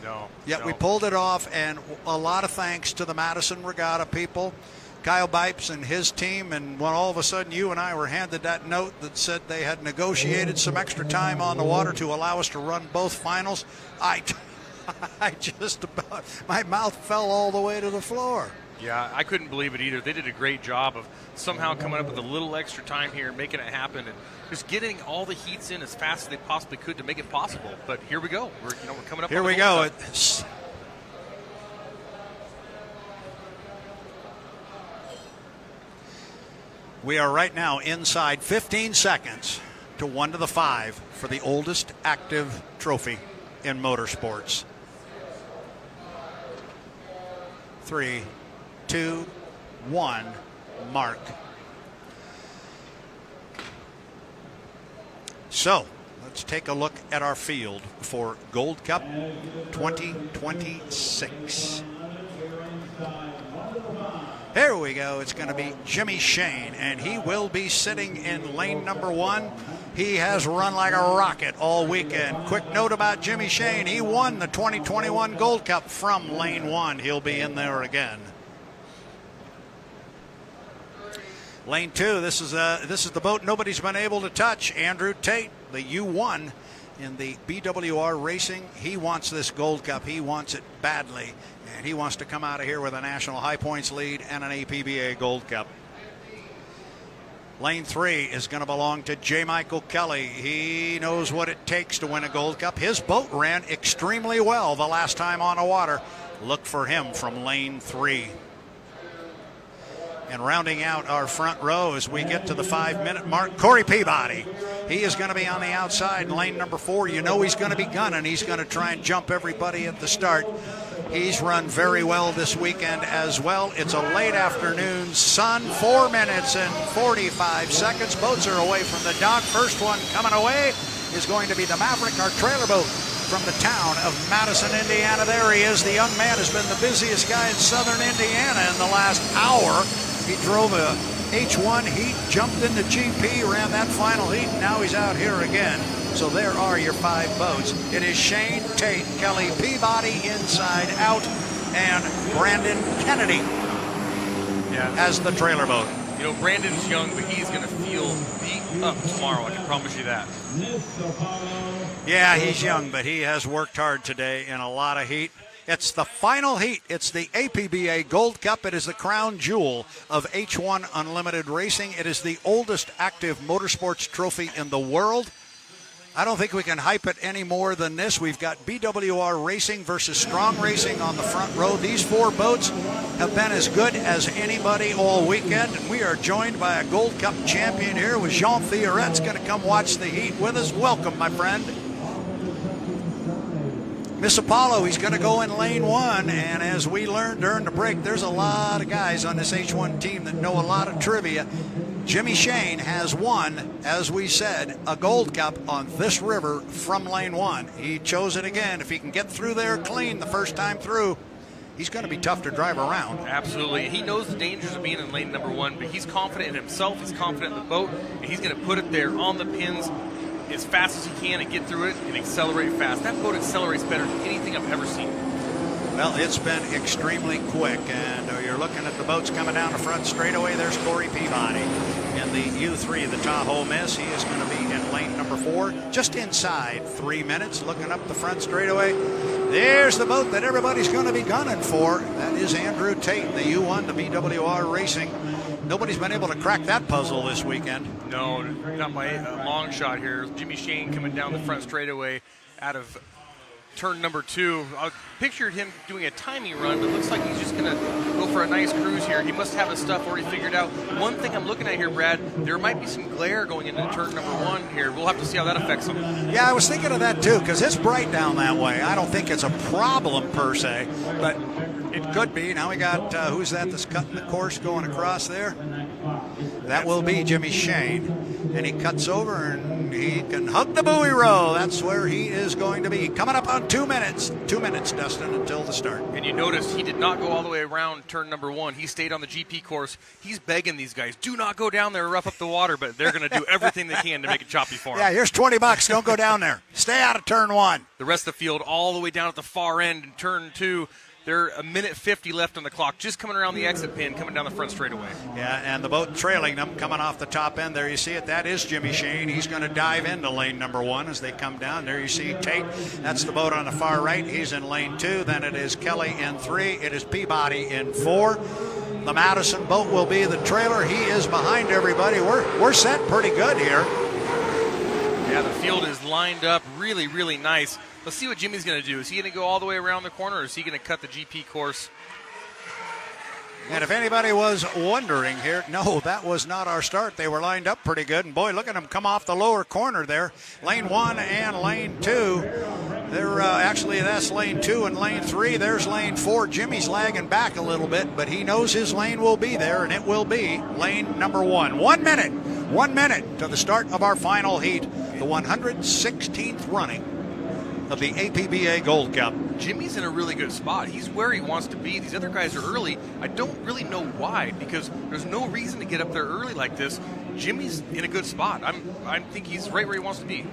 No. Yet we pulled it off, and a lot of thanks to the Madison Regatta people, Kyle Bipes and his team. And when all of a sudden you and I were handed that note that said they had negotiated some extra time on the water to allow us to run both finals, I just about, my mouth fell all the way to the floor. Yeah, I couldn't believe it either. They did a great job of somehow coming up with a little extra time here, making it happen, and just getting all the heats in as fast as they possibly could to make it possible. But here we go. We're coming up. Here on we go. We are right now inside 15 seconds to 1 to the 5 for the oldest active trophy in motorsports. 3, 2, 1, mark. So, Let's take a look at our field for Gold Cup 2026. Here we go. It's going to be Jimmy Shane, and he will be sitting in lane number 1. He has run like a rocket all weekend. Quick note about Jimmy Shane. He won the 2021 Gold Cup from lane 1. He'll be in there again. Lane 2, this is the boat nobody's been able to touch. Andrew Tate, the U1 in the BWR Racing. He wants this Gold Cup. He wants it badly. And he wants to come out of here with a national high points lead and an APBA Gold Cup. Lane 3 is going to belong to J. Michael Kelly. He knows what it takes to win a Gold Cup. His boat ran extremely well the last time on the water. Look for him from lane 3. And rounding out our front row as we get to the 5-minute mark, Corey Peabody. He is going to be on the outside in lane number 4. You know he's going to be gunning. He's going to try and jump everybody at the start. He's run very well this weekend as well. It's a late afternoon sun, 4 minutes and 45 seconds. Boats are away from the dock. First one coming away is going to be the Maverick, our trailer boat from the town of Madison, Indiana. There he is. The young man has been the busiest guy in southern Indiana in the last hour. He drove a H1 heat, jumped into GP, ran that final heat, and now he's out here again. So there are your 5 boats. It is Shane, Tate, Kelly, Peabody inside out, and Brandon Kennedy as the trailer boat. You know, Brandon's young, but he's going to feel beat up tomorrow. I can promise you that. Yeah, he's young, but he has worked hard today in a lot of heat. It's the final heat. It's the APBA Gold Cup. It is the crown jewel of H1 Unlimited Racing. It is the oldest active motorsports trophy in the world. I don't think we can hype it any more than this. We've got BWR Racing versus Strong Racing on the front row. These 4 boats have been as good as anybody all weekend, and we are joined by a Gold Cup champion here with Jean Thioret's going to come watch the heat with us. Welcome, my friend. Miss Apollo, he's going to go in lane 1, and as we learned during the break, there's a lot of guys on this H1 team that know a lot of trivia. Jimmy Shane has won, as we said, a Gold Cup on this river from lane 1. He chose it again. If he can get through there clean the first time through, he's going to be tough to drive around. Absolutely. He knows the dangers of being in lane number 1, but he's confident in himself. He's confident in the boat, and he's going to put it there on the pins as fast as he can and get through it and accelerate fast. That boat accelerates better than anything I've ever seen. Well, it's been extremely quick, and you're looking at the boats coming down the front straightaway. There's Corey Peabody in the U3, the Tahoe Miss. He is going to be in lane number 4, just inside 3 minutes, looking up the front straightaway. There's the boat that everybody's going to be gunning for. That is Andrew Tate, the U1, the BWR Racing. Nobody's been able to crack that puzzle this weekend. No, not by a long shot here. Jimmy Shane coming down the front straightaway out of turn number 2. I pictured him doing a timing run, but it looks like he's just going to go for a nice cruise here. He must have his stuff already figured out. One thing I'm looking at here, Brad, there might be some glare going into turn number 1 here. We'll have to see how that affects him. Yeah, I was thinking of that too, because it's bright down that way. I don't think it's a problem per se, but it could be. Now we got, who's that that's cutting the course going across there? That will be Jimmy Shane. And he cuts over and he can hug the buoy row. That's where he is going to be. Coming up on 2 minutes. 2 minutes, Dustin, until the start. And you notice he did not go all the way around turn number 1. He stayed on the GP course. He's begging these guys, do not go down there and rough up the water, but they're going to do everything they can to make it choppy for him. Yeah, here's $20. Don't go down there. Stay out of turn 1. The rest of the field all the way down at the far end in turn 2. They're a minute 50 left on the clock, just coming around the exit pin, coming down the front straightaway. Yeah, and the boat trailing them, coming off the top end. There you see it. That is Jimmy Shane. He's going to dive into lane number 1 as they come down. There you see Tate. That's the boat on the far right. He's in lane 2. Then it is Kelly in 3. It is Peabody in 4. The Madison boat will be the trailer. He is behind everybody. We're set pretty good here. Yeah, the field is lined up really, really nice. Let's see what Jimmy's going to do. Is he going to go all the way around the corner, or is he going to cut the GP course? And if anybody was wondering here, no, that was not our start. They were lined up pretty good. And, boy, look at them come off the lower corner there. Lane 1 and lane 2. They're actually, that's lane 2 and lane 3. There's lane 4. Jimmy's lagging back a little bit, but he knows his lane will be there, and it will be lane number 1. 1 minute. 1 minute to the start of our final heat. the 116th running of the APBA Gold Cup. Jimmy's in a really good spot. He's where he wants to be. These other guys are early. I don't really know why, because there's no reason to get up there early like this. Jimmy's in a good spot. I think he's right where he wants to be.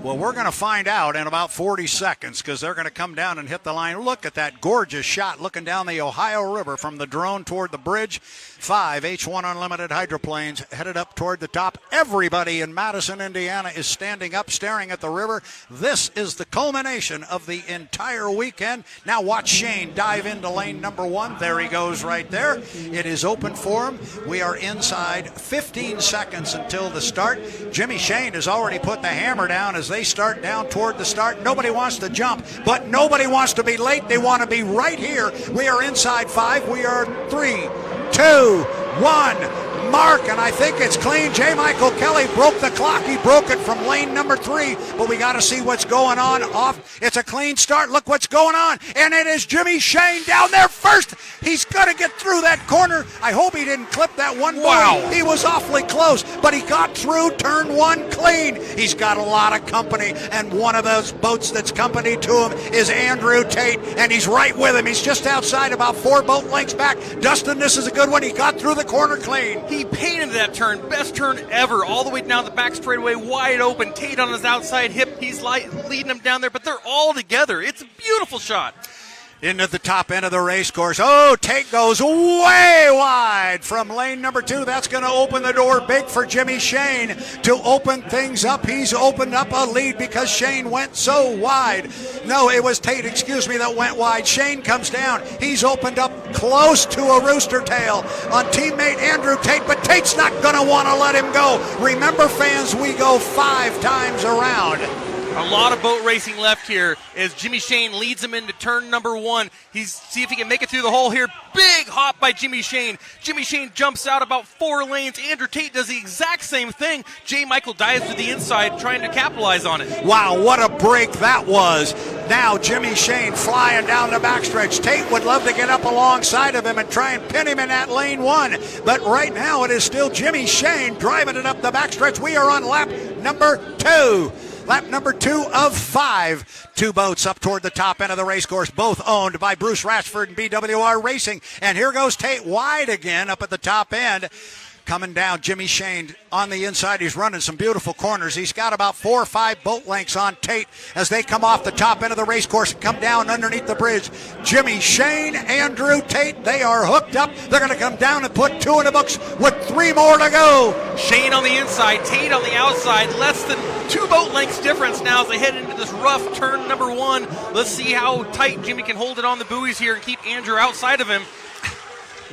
Well, we're going to find out in about 40 seconds because they're going to come down and hit the line. Look at that gorgeous shot looking down the Ohio River from the drone toward the bridge. 5 H-1 Unlimited hydroplanes headed up toward the top. Everybody in Madison, Indiana is standing up staring at the river. This is the culmination of the entire weekend. Now watch Shane dive into lane number 1. There he goes right there. It is open for him. We are inside 15 seconds until the start. Jimmy Shane has already put the hammer down as they start down toward the start. Nobody wants to jump, but nobody wants to be late. They want to be right here. We are inside 5. We are 3, 2, 1. Mark, and I think it's clean. J. Michael Kelly broke the clock. He broke it from lane number 3, but we got to see what's going on off. It's a clean start. Look what's going on, and it is Jimmy Shane down there first. He's going to get through that corner. I hope he didn't clip that one. Wow. He was awfully close, but he got through turn 1 clean. He's got a lot of company, and one of those boats that's company to him is Andrew Tate, and he's right with him. He's just outside, about 4 boat lengths back. Dustin, this is a good one. He got through the corner clean. He painted that turn, best turn ever, all the way down the back straightaway, wide open. Tate on his outside hip, he's leading him down there, but they're all together. It's a beautiful shot. Into the top end of the race course. Oh, Tate goes way wide from lane number 2. That's going to open the door big for Jimmy Shane to open things up. He's opened up a lead because Shane went so wide. No, it was Tate, that went wide. Shane comes down. He's opened up close to a rooster tail on teammate Andrew Tate, but Tate's not going to want to let him go. Remember, fans, we go 5 times around. A lot of boat racing left here as Jimmy Shane leads him into turn number 1. See if he can make it through the hole here. Big hop by Jimmy Shane. Jimmy Shane jumps out about 4 lanes. Andrew Tate does the exact same thing. J. Michael dives to the inside trying to capitalize on it. Wow, what a break that was. Now Jimmy Shane flying down the backstretch. Tate would love to get up alongside of him and try and pin him in that lane 1. But right now it is still Jimmy Shane driving it up the backstretch. We are on lap number 2. Lap number 2 of 5. 2 boats up toward the top end of the race course, both owned by Bruce Ratchford and BWR Racing. And here goes Tate wide again up at the top end. Coming down, Jimmy Shane on the inside. He's running some beautiful corners. He's got about 4 or 5 boat lengths on Tate as they come off the top end of the race course and come down underneath the bridge. Jimmy Shane, Andrew Tate, they are hooked up. They're going to come down and put 2 in the books with 3 more to go. Shane on the inside, Tate on the outside. Less than 2 boat lengths difference now as they head into this rough turn number 1. Let's see how tight Jimmy can hold it on the buoys here and keep Andrew outside of him.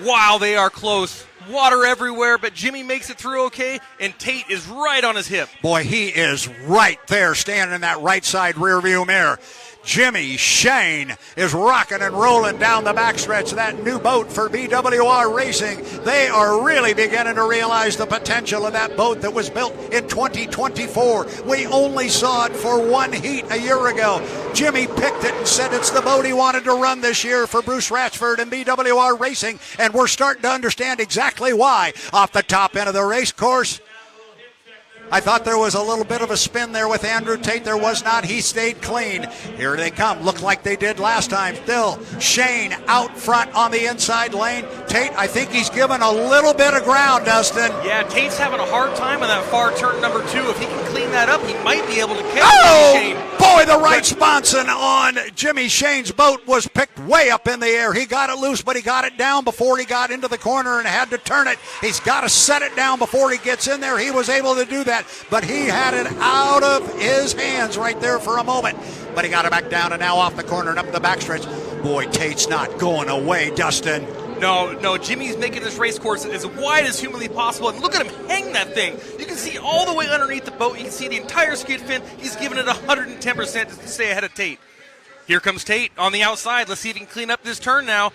Wow, they are close. Water everywhere, but Jimmy makes it through okay, and Tate is right on his hip. Boy, he is right there standing in that right side rear view mirror. Jimmy Shane is rocking and rolling down the backstretch of that new boat for BWR Racing. They are really beginning to realize the potential of that boat that was built in 2024. We only saw it for 1 heat a year ago. Jimmy picked it and said it's the boat he wanted to run this year for Bruce Ratchford and BWR Racing, and we're starting to understand exactly why. Off the top end of the race course, I thought there was a little bit of a spin there with Andrew Tate. There was not. He stayed clean. Here they come. Look like they did last time. Still, Shane out front on the inside lane. Tate, I think he's given a little bit of ground, Dustin. Yeah, Tate's having a hard time in that far turn number 2. If he can clean that up, he might be able to catch Shane. Boy, the right sponson on Jimmy Shane's boat was picked way up in the air. He got it loose, but he got it down before he got into the corner and had to turn it. He's got to set it down before he gets in there. He was able to do that, but he had it out of his hands right there for a moment. But he got it back down and now off the corner and up the backstretch. Boy, Tate's not going away, Dustin. No, Jimmy's making this race course as wide as humanly possible. And look at him hang that thing. You can see all the way underneath the boat. You can see the entire skid fin. He's giving it 110% to stay ahead of Tate. Here comes Tate on the outside. Let's see if he can clean up this turn now.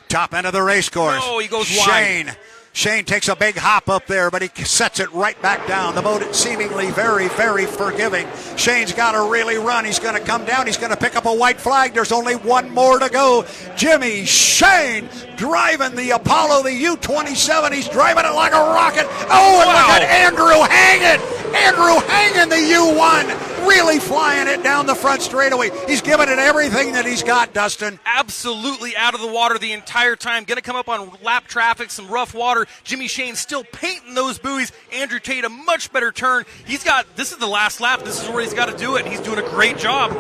Top end of the race course. Oh, he goes wide. Shane takes a big hop up there, but he sets it right back down. The boat is seemingly very, very forgiving. Shane's got to really run. He's going to come down. He's going to pick up a white flag. There's only 1 more to go. Jimmy Shane driving the Apollo, the U-27. He's driving it like a rocket. Oh, and look at Andrew hang it. Andrew hanging the U1, really flying it down the front straightaway. He's giving it everything that he's got, Dustin. Absolutely out of the water the entire time. Going to come up on lap traffic, some rough water. Jimmy Shane still painting those buoys. Andrew Tate, a much better turn. This is the last lap. This is where he's got to do it. He's doing a great job.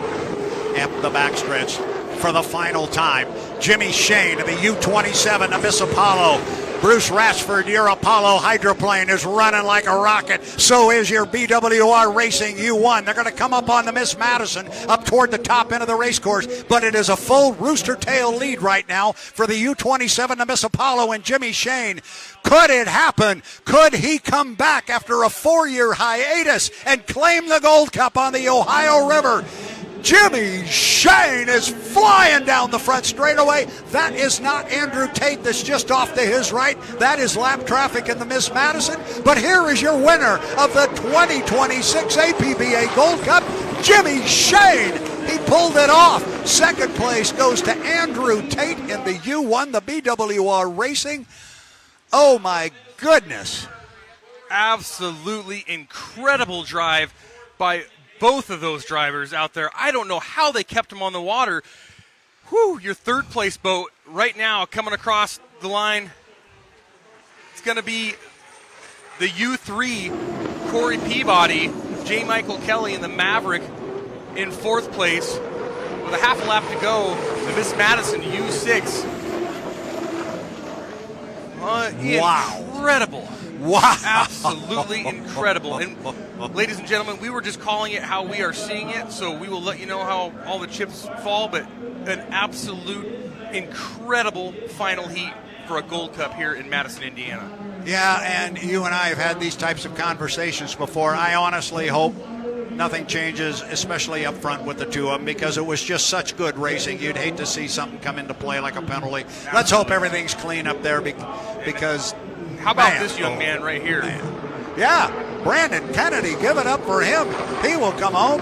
At the backstretch for the final time. Jimmy Shane in the U-27, the Miss Apollo. Bruce Rashford, your Apollo hydroplane, is running like a rocket. So is your BWR Racing U1. They're going to come up on the Miss Madison up toward the top end of the race course, but it is a full rooster tail lead right now for the U-27, the Miss Apollo, and Jimmy Shane. Could it happen? Could he come back after a 4-year hiatus and claim the Gold Cup on the Ohio River? Jimmy Shane is flying down the front straightaway. That is not Andrew Tate that's just off to his right. That is lap traffic in the Miss Madison. But here is your winner of the 2026 APBA Gold Cup, Jimmy Shane. He pulled it off. Second place goes to Andrew Tate in the U1, the BWR Racing. Oh my goodness. Absolutely incredible drive by both of those drivers out there. I don't know how they kept them on the water. Whew, your third place boat right now coming across the line. It's going to be the U3, Corey Peabody, J. Michael Kelly, and the Maverick in fourth place. With a half a lap to go, the Miss Madison U6. Wow. Incredible. Wow. Absolutely incredible. And ladies and gentlemen, we were just calling it how we are seeing it, so we will let you know how all the chips fall, but an absolute incredible final heat for a Gold Cup here in Madison, Indiana. Yeah, and you and I have had these types of conversations before. I honestly hope nothing changes, especially up front with the two of them, because it was just such good racing. You'd hate to see something come into play like a penalty. Absolutely. Let's hope everything's clean up there because... How about this young man right here? Man. Yeah, Brandon Kennedy, give it up for him. He will come home.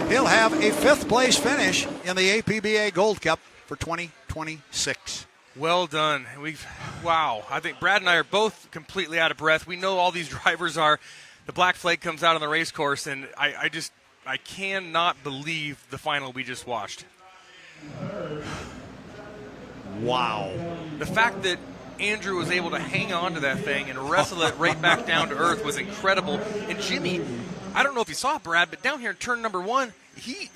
He'll have a fifth place finish in the APBA Gold Cup for 2026. Well done. Wow. I think Brad and I are both completely out of breath. We know all these drivers are. The black flag comes out on the race course, and I cannot believe the final we just watched. Wow. The fact that Andrew was able to hang on to that thing and wrestle it right back down to earth was incredible. And Jimmy, I don't know if you saw it, Brad, but down here in turn number one, he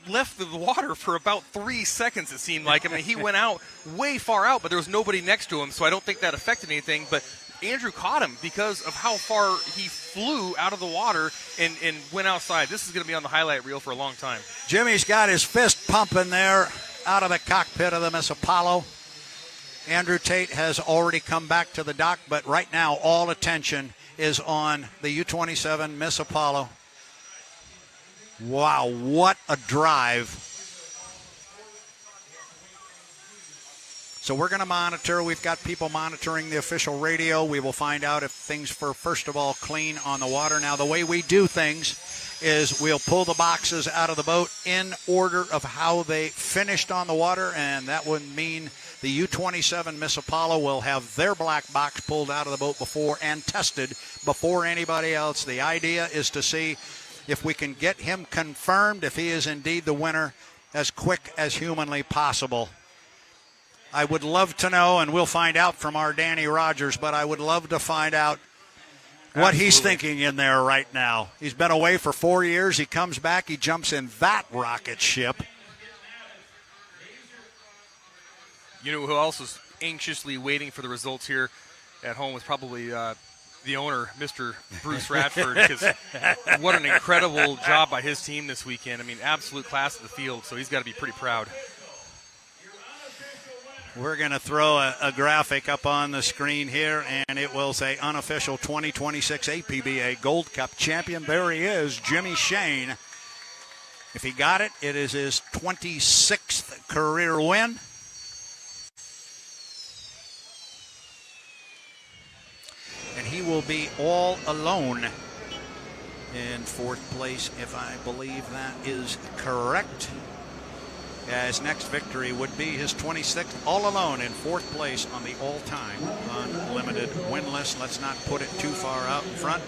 left the water for about 3 seconds, it seemed like. I mean, he went out way far out, but there was nobody next to him, so I don't think that affected anything. But Andrew caught him because of how far he flew out of the water and went outside. This is going to be on the highlight reel for a long time. Jimmy's got his fist pumping there out of the cockpit of the Miss Apollo. Andrew Tate has already come back to the dock, but right now all attention is on the U-27 Miss Apollo. Wow, what a drive. So we're going to monitor. We've got people monitoring the official radio. We will find out if things were, first of all, clean on the water. Now, the way we do things is we'll pull the boxes out of the boat in order of how they finished on the water, and that would mean the U-27 Miss Apollo will have their black box pulled out of the boat before and tested before anybody else. The idea is to see if we can get him confirmed, if he is indeed the winner, as quick as humanly possible. I would love to know, and we'll find out from our Danny Rogers, but I would love to find out what he's thinking in there right now. He's been away for 4 years. He comes back. He jumps in that rocket ship. You know who else was anxiously waiting for the results here at home was probably the owner, Mr. Bruce Radford, because what an incredible job by his team this weekend. I mean, absolute class of the field, so he's got to be pretty proud. We're going to throw a graphic up on the screen here, and it will say unofficial 2026 APBA Gold Cup champion. There he is, Jimmy Shane. If he got it, it is his 26th career win. And he will be all alone in fourth place, if I believe that is correct. Yeah, his next victory would be his 26th, all alone in fourth place on the all-time unlimited. Unlimited winless. Let's not put it too far out in front.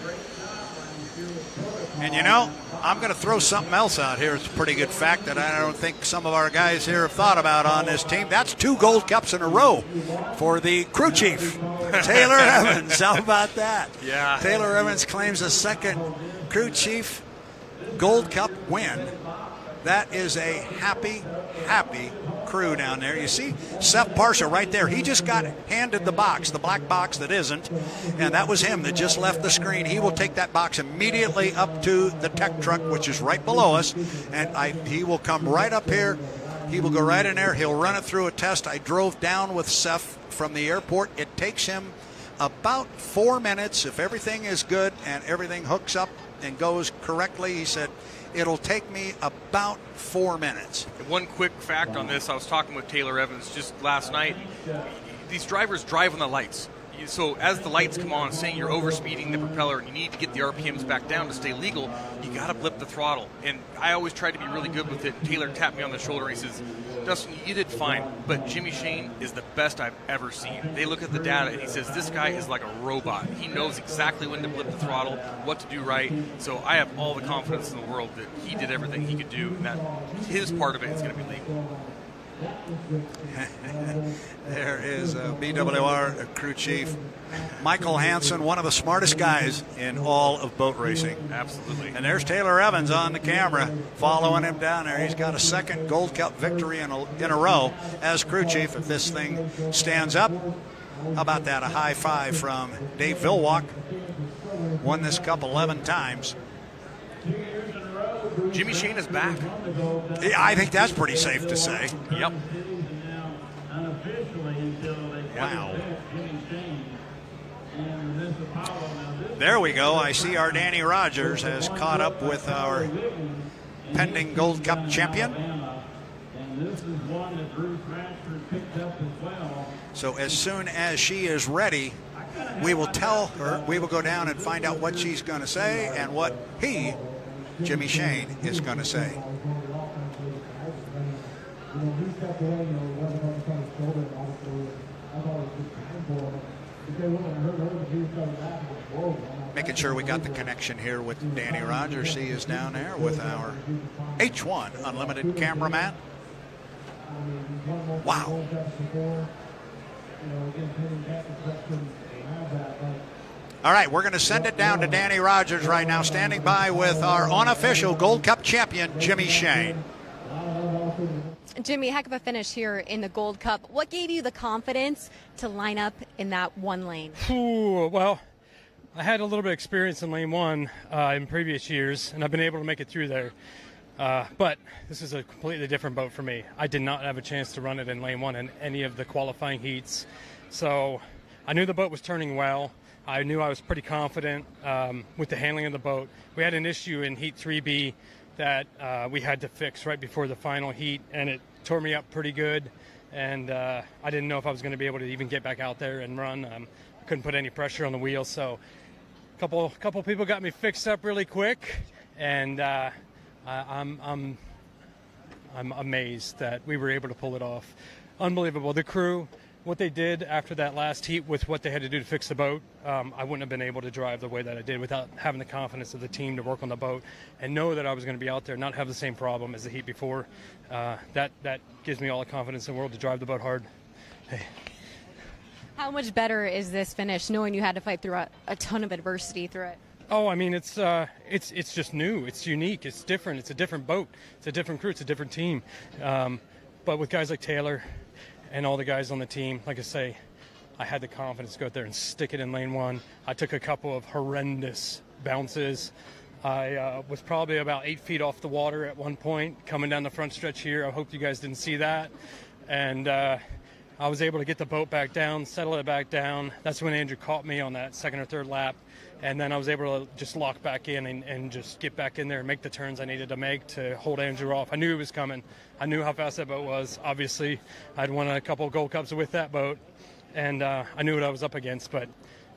And you know, I'm going to throw something else out here. It's a pretty good fact that I don't think some of our guys here have thought about on this team. That's 2 Gold Cups in a row for the crew chief, Taylor Evans. How about that? Yeah. Taylor Evans claims a second crew chief Gold Cup win. That is a happy, happy crew down there. You see Seth Parsha right there. He just got handed the box, the black box that isn't, and that was him that just left the screen. He will take that box immediately up to the tech truck, which is right below us, and he will come right up here. He will go right in there. He'll run it through a test. I drove down with Seth from the airport. It takes him about 4 minutes. If everything is good and everything hooks up and goes correctly, he said, it'll take me about 4 minutes. One quick fact on this, I was talking with Taylor Evans just last night. These drivers drive on the lights. So as the lights come on saying you're overspeeding the propeller and you need to get the RPMs back down to stay legal, you got to blip the throttle. And I always try to be really good with it. Taylor tapped me on the shoulder and he says, Dustin, you did fine, but Jimmy Shane is the best I've ever seen. They look at the data and he says, this guy is like a robot. He knows exactly when to blip the throttle, what to do right. So I have all the confidence in the world that he did everything he could do and that his part of it is going to be legal. There is BWR crew chief Michael Hansen, one of the smartest guys in all of boat racing. Absolutely. And there's Taylor Evans on the camera following him down there. He's got a second Gold Cup victory in a row as crew chief. If this thing stands up, how about that? A high five from Dave Vilwalk. Won this cup 11 times. Jimmy Shane is back. I think that's pretty safe to say. Yep. Wow. There we go. I see our Danny Rogers has caught up with our pending Gold Cup champion. So as soon as she is ready, we will tell her, we will go down and find out what she's going to say and what he, Jimmy Shane, is going to say. Making sure we got the connection here with Danny Rogers. He is down there with our H1 Unlimited cameraman. Wow. All right, we're going to send it down to Danny Rogers right now, standing by with our unofficial Gold Cup champion, Jimmy Shane. Jimmy, heck of a finish here in the Gold Cup. What gave you the confidence to line up in that one lane? Ooh, well, I had a little bit of experience in lane one in previous years, and I've been able to make it through there. But this is a completely different boat for me. I did not have a chance to run it in lane one in any of the qualifying heats. So I knew the boat was turning well. I knew I was pretty confident with the handling of the boat. We had an issue in Heat 3B that we had to fix right before the final heat, and it tore me up pretty good. And I didn't know if I was going to be able to even get back out there and run. I couldn't put any pressure on the wheel, so a couple people got me fixed up really quick, and I'm amazed that we were able to pull it off. Unbelievable. The crew, what they did after that last heat with what they had to do to fix the boat, I wouldn't have been able to drive the way that I did without having the confidence of the team to work on the boat and know that I was going to be out there, not have the same problem as the heat before. That gives me all the confidence in the world to drive the boat hard. Hey. How much better is this finish knowing you had to fight through a ton of adversity through it? Oh, I mean, it's just new. It's unique. It's different. It's a different boat. It's a different crew. It's a different team. But with guys like Taylor and all the guys on the team, like I say, I had the confidence to go out there and stick it in lane one. I took a couple of horrendous bounces. I was probably about 8 feet off the water at one point coming down the front stretch here. I hope you guys didn't see that. And I was able to get the boat back down, settle it back down. That's when Andrew caught me on that second or third lap. And then I was able to just lock back in and just get back in there and make the turns I needed to make to hold Andrew off. I knew he was coming. I knew how fast that boat was. Obviously, I'd won a couple of Gold Cups with that boat, and I knew what I was up against. But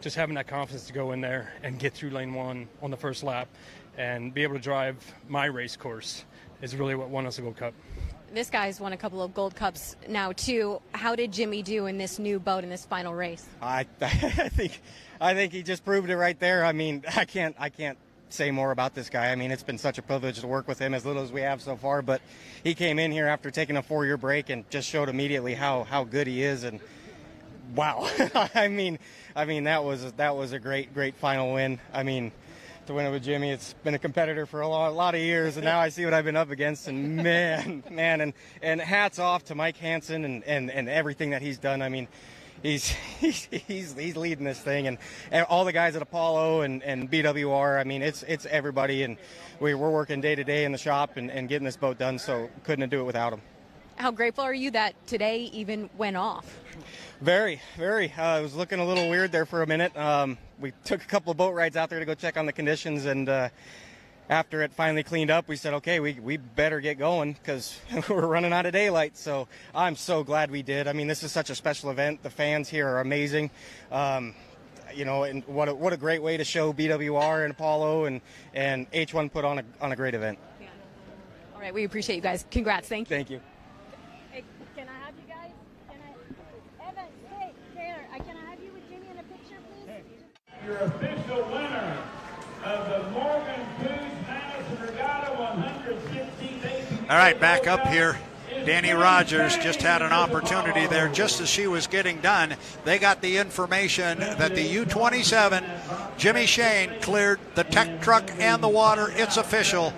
just having that confidence to go in there and get through lane one on the first lap and be able to drive my race course is really what won us a Gold Cup. This guy's won a couple of Gold Cups now too. How did Jimmy do in this new boat in this final race? I think he just proved it right there. I mean, I can't say more about this guy. I mean, it's been such a privilege to work with him, as little as we have so far, but he came in here after taking a 4-year break and just showed immediately how good he is. And wow. I mean that was a great final win. I mean, to win it with Jimmy, it's been a competitor for a lot of years, and now I see what I've been up against, and man, and hats off to Mike Hansen and everything that he's done. I mean, he's leading this thing, and all the guys at Apollo and BWR. I mean, it's everybody, and we're working day to day in the shop and getting this boat done, so couldn't do it without him. How grateful are you that today even went off? Very, very. It was looking a little weird there for a minute. We took a couple of boat rides out there to go check on the conditions, and after it finally cleaned up, we said, okay, we better get going because we're running out of daylight. So I'm so glad we did. I mean, this is such a special event. The fans here are amazing. You know, and what a great way to show BWR and Apollo and H1 put on a great event. Yeah. All right, we appreciate you guys. Congrats. Thank you. Thank you. Hey, can I have you guys? Evan, hey, Taylor, can I have you with Jimmy in a picture, please? Your official winner of the Morgan Coos Madison Regatta 116th APBA. All right, back up here. Danny Rogers just had an opportunity there just as she was getting done. They got the information that the U-27, Jimmy Shane, cleared the tech truck and the water. It's official.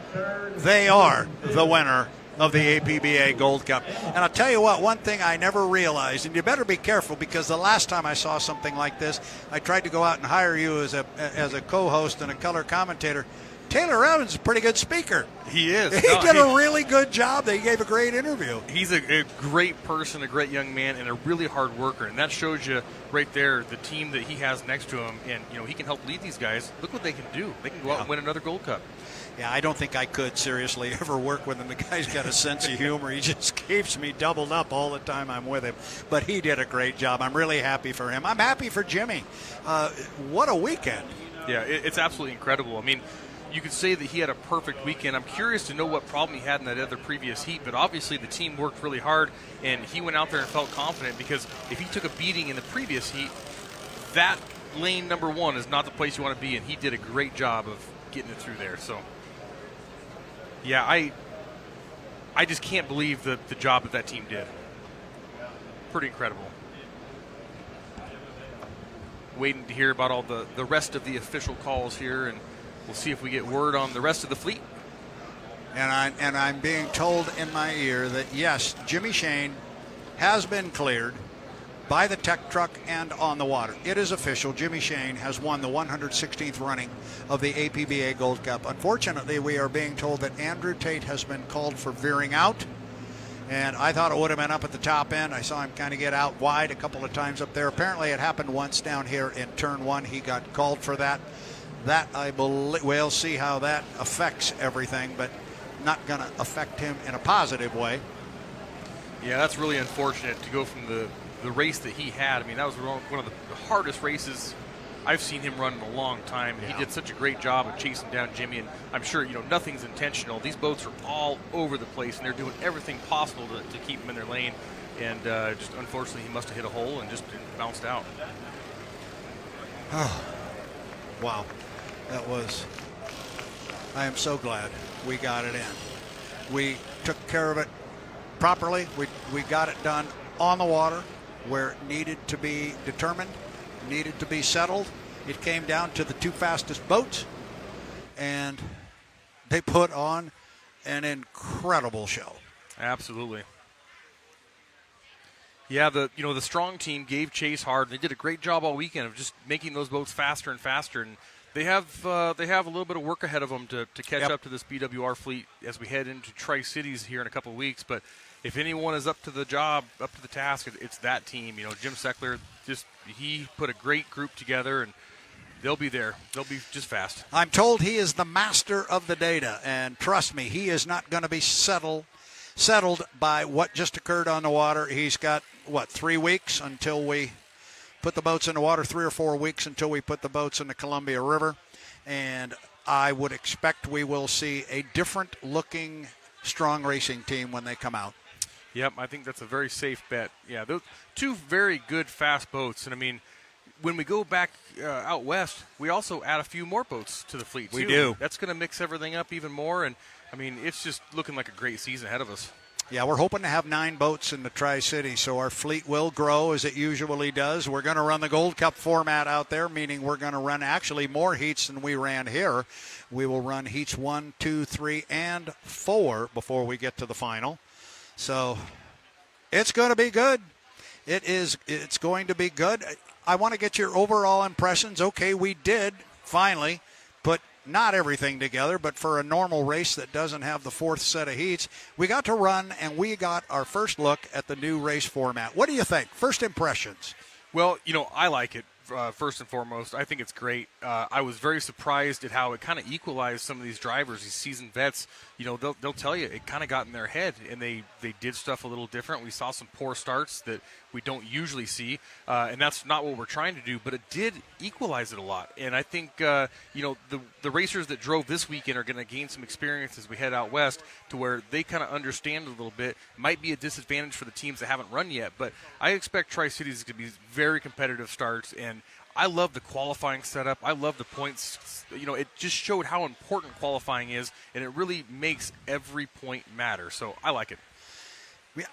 They are the winner of the APBA Gold Cup. And I'll tell you what, one thing I never realized, and you better be careful because the last time I saw something like this, I tried to go out and hire you as a co-host and a color commentator. Taylor Evans is a pretty good speaker. He is. He did a really good job. He gave a great interview. He's a great person, a great young man, and a really hard worker. And that shows you right there the team that he has next to him. And, you know, he can help lead these guys. Look what they can do. They can go out and win another Gold Cup. Yeah, I don't think I could seriously ever work with him. The guy's got a sense of humor. He just keeps me doubled up all the time I'm with him. But he did a great job. I'm really happy for him. I'm happy for Jimmy. What a weekend. Yeah, it's absolutely incredible. I mean, you could say that he had a perfect weekend. I'm curious to know what problem he had in that other previous heat, but obviously the team worked really hard, and he went out there and felt confident because if he took a beating in the previous heat, that lane number 1 is not the place you want to be, and he did a great job of getting it through there. So, yeah, I just can't believe the job that team did. Pretty incredible. Waiting to hear about all the rest of the official calls here, and we'll see if we get word on the rest of the fleet. And I'm being told in my ear that, yes, Jimmy Shane has been cleared by the tech truck and on the water. It is official. Jimmy Shane has won the 116th running of the APBA Gold Cup. Unfortunately, we are being told that Andrew Tate has been called for veering out. And I thought it would have been up at the top end. I saw him kind of get out wide a couple of times up there. Apparently, it happened once down here in turn 1. He got called for that. That, I believe, we'll see how that affects everything, but not going to affect him in a positive way. Yeah, that's really unfortunate to go from the race that he had. I mean, that was one of the hardest races I've seen him run in a long time. Yeah. He did such a great job of chasing down Jimmy, and I'm sure, you know, nothing's intentional. These boats are all over the place, and they're doing everything possible to keep him in their lane. And just unfortunately, he must have hit a hole and just bounced out. Oh, wow. I am so glad we got it in. We took care of it properly. We got it done on the water where it needed to be determined, needed to be settled. It came down to the 2 fastest boats, and they put on an incredible show. Absolutely. Yeah, the strong team gave chase hard. They did a great job all weekend of just making those boats faster and faster, and they have a little bit of work ahead of them to catch up to this BWR fleet as we head into Tri-Cities here in a couple of weeks. But if anyone is up to the job, up to the task, it's that team. You know, Jim Seckler, he put a great group together, and they'll be there. They'll be just fast. I'm told he is the master of the data, and trust me, he is not going to be settled by what just occurred on the water. He's got, 3 weeks until we put the boats in the water, 3 or 4 weeks until we put the boats in the Columbia River. And I would expect we will see a different looking strong racing team when they come out. Yep, I think that's a very safe bet. Yeah, those two very good fast boats. And, I mean, when we go back out west, we also add a few more boats to the fleet, too. We do. That's going to mix everything up even more. And, I mean, it's just looking like a great season ahead of us. Yeah, we're hoping to have 9 boats in the Tri-City, so our fleet will grow as it usually does. We're going to run the Gold Cup format out there, meaning we're going to run actually more heats than we ran here. We will run heats 1, 2, 3, and 4 before we get to the final. So it's going to be good. It's going to be good. I want to get your overall impressions. Okay, we did finally put not everything together, but for a normal race that doesn't have the 4th set of heats, we got to run and we got our first look at the new race format. What do you think? First impressions? Well, I like it. First and foremost, I think it's great. I was very surprised at how it kind of equalized some of these drivers, these seasoned vets. They'll tell you it kind of got in their head, and they did stuff a little different. We saw some poor starts that we don't usually see, and that's not what we're trying to do, but it did equalize it a lot. And I think, the racers that drove this weekend are going to gain some experience as we head out west to where they kind of understand a little bit. Might be a disadvantage for the teams that haven't run yet, but I expect Tri-Cities to be very competitive starts, and I love the qualifying setup. I love the points. It just showed how important qualifying is, and it really makes every point matter. So I like it.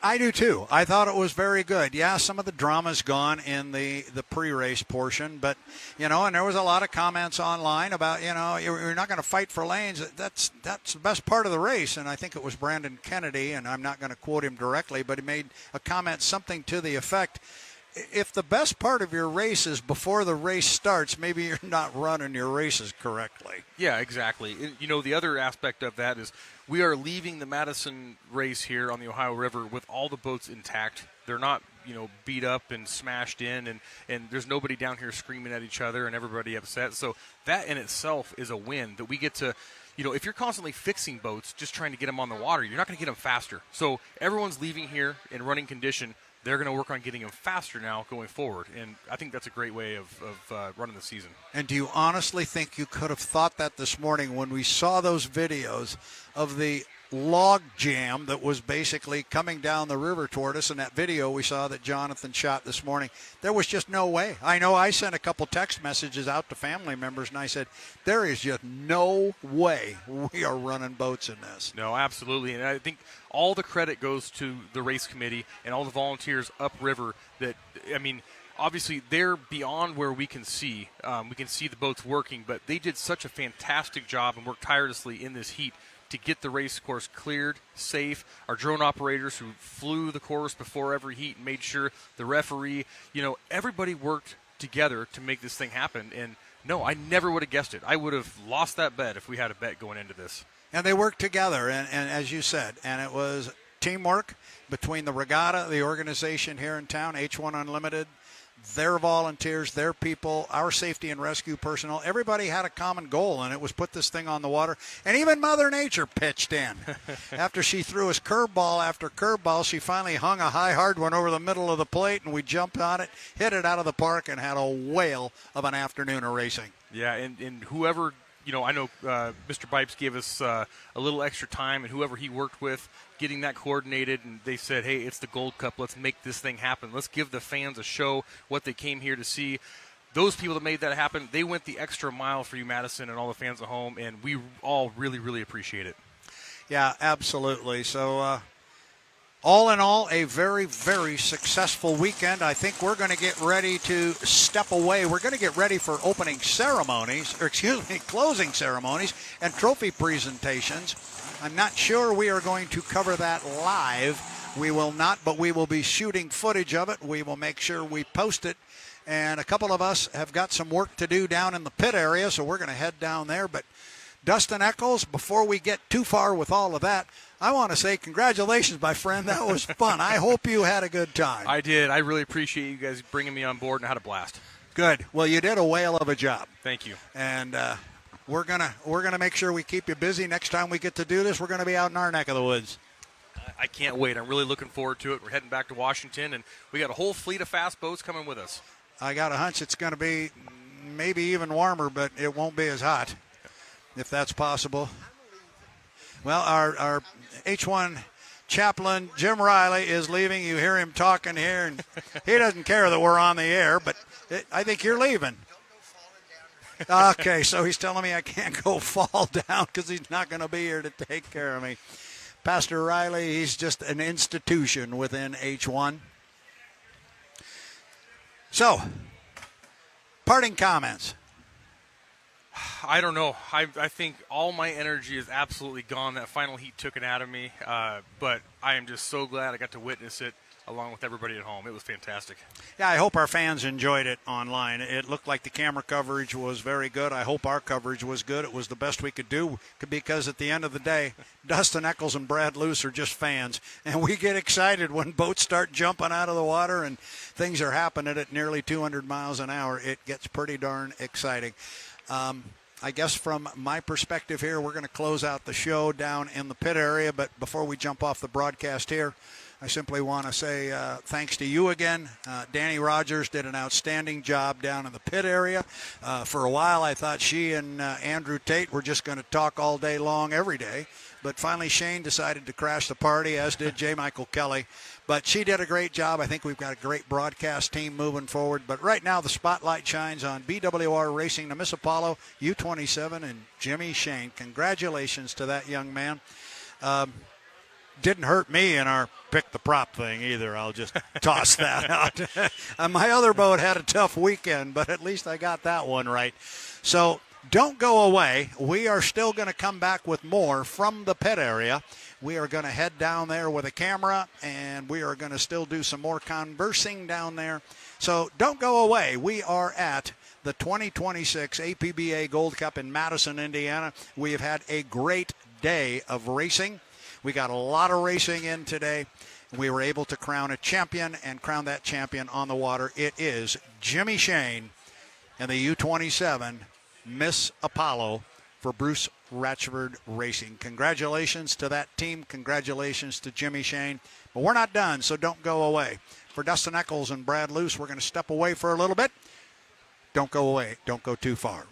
I do too. I thought it was very good. Yeah, some of the drama's gone in the pre-race portion, but and there was a lot of comments online about you're not going to fight for lanes. That's the best part of the race, and I think it was Brandon Kennedy, and I'm not going to quote him directly, but he made a comment something to the effect, if the best part of your race is before the race starts, maybe you're not running your races correctly. Yeah, exactly. The other aspect of that is we are leaving the Madison race here on the Ohio River with all the boats intact. They're not, beat up and smashed in, and there's nobody down here screaming at each other and everybody upset. So that in itself is a win that we get to, if you're constantly fixing boats, just trying to get them on the water, you're not going to get them faster. So everyone's leaving here in running condition. They're going to work on getting them faster now going forward, and I think that's a great way of running the season. And do you honestly think you could have thought that this morning when we saw those videos of the log jam that was basically coming down the river toward us, and that video we saw that Jonathan shot this morning? There was just no way. I know I sent a couple text messages out to family members, and I said, there is just no way we are running boats in this. No, absolutely. And I think all the credit goes to the race committee and all the volunteers upriver that, obviously they're beyond where we can see. We can see the boats working, but they did such a fantastic job and worked tirelessly in this heat to get the race course cleared, safe. Our drone operators who flew the course before every heat and made sure the referee, everybody worked together to make this thing happen. And no, I never would have guessed it. I would have lost that bet if we had a bet going into this. And they worked together, and as you said, and it was teamwork between the regatta, the organization here in town, H1 Unlimited, their volunteers, their people, our safety and rescue personnel. Everybody had a common goal, and it was put this thing on the water. And even Mother Nature pitched in. After she threw us curveball after curveball, she finally hung a high, hard one over the middle of the plate, and we jumped on it, hit it out of the park, and had a whale of an afternoon of racing. Yeah, and whoever, I know Mr. Bipes gave us a little extra time, and whoever he worked with, getting that coordinated, and they said, hey, it's the Gold Cup. Let's make this thing happen. Let's give the fans a show, what they came here to see. Those people that made that happen, they went the extra mile for you, Madison, and all the fans at home, and we all really, really appreciate it. Yeah, absolutely. So, all in all, a very, very successful weekend. I think we're going to get ready to step away. We're going to get ready for opening ceremonies, closing ceremonies and trophy presentations. I'm not sure we are going to cover that live. We will not, but we will be shooting footage of it. We will make sure we post it. And a couple of us have got some work to do down in the pit area, so we're going to head down there. But Dustin Eccles, before we get too far with all of that, I want to say congratulations, my friend. That was fun. I hope you had a good time. I did. I really appreciate you guys bringing me on board and had a blast. Good. Well, you did a whale of a job. Thank you. And we're gonna make sure we keep you busy. Next time we get to do this, we're going to be out in our neck of the woods. I can't wait. I'm really looking forward to it. We're heading back to Washington, and we got a whole fleet of fast boats coming with us. I got a hunch it's going to be maybe even warmer, but it won't be as hot, if that's possible. Well, our H1 Chaplain Jim Riley is leaving. You hear him talking here, and he doesn't care that we're on the air, but I think you're leaving. Okay, so he's telling me I can't go fall down because he's not going to be here to take care of me. Pastor Riley, he's just an institution within H1. So, parting comments. I don't know. I think all my energy is absolutely gone. That final heat took it out of me. But I am just so glad I got to witness it along with everybody at home. It was fantastic. Yeah, I hope our fans enjoyed it online. It looked like the camera coverage was very good. I hope our coverage was good. It was the best we could do because at the end of the day, Dustin Eccles and Brad Luce are just fans. And we get excited when boats start jumping out of the water and things are happening at nearly 200 miles an hour. It gets pretty darn exciting. I guess from my perspective here, we're going to close out the show down in the pit area. But before we jump off the broadcast here, I simply want to say thanks to you again. Danny Rogers did an outstanding job down in the pit area. For a while, I thought she and Andrew Tate were just going to talk all day long every day. But finally, Shane decided to crash the party, as did J. Michael Kelly. But she did a great job. I think we've got a great broadcast team moving forward. But right now, the spotlight shines on BWR Racing, the Miss Apollo, U-27, and Jimmy Shane. Congratulations to that young man. Didn't hurt me in our pick the prop thing either. I'll just toss that out. My other boat had a tough weekend, but at least I got that one right. So don't go away. We are still going to come back with more from the pit area. We are going to head down there with a camera, and we are going to still do some more conversing down there. So don't go away. We are at the 2026 APBA Gold Cup in Madison, Indiana. We have had a great day of racing. We got a lot of racing in today. We were able to crown a champion and crown that champion on the water. It is Jimmy Shane and the U-27 Miss Apollo for Bruce Ratchford Racing. Congratulations to that team. Congratulations to Jimmy Shane. But we're not done, so don't go away. For Dustin Eccles and Brad Luce, we're going to step away for a little bit. Don't go away. Don't go too far.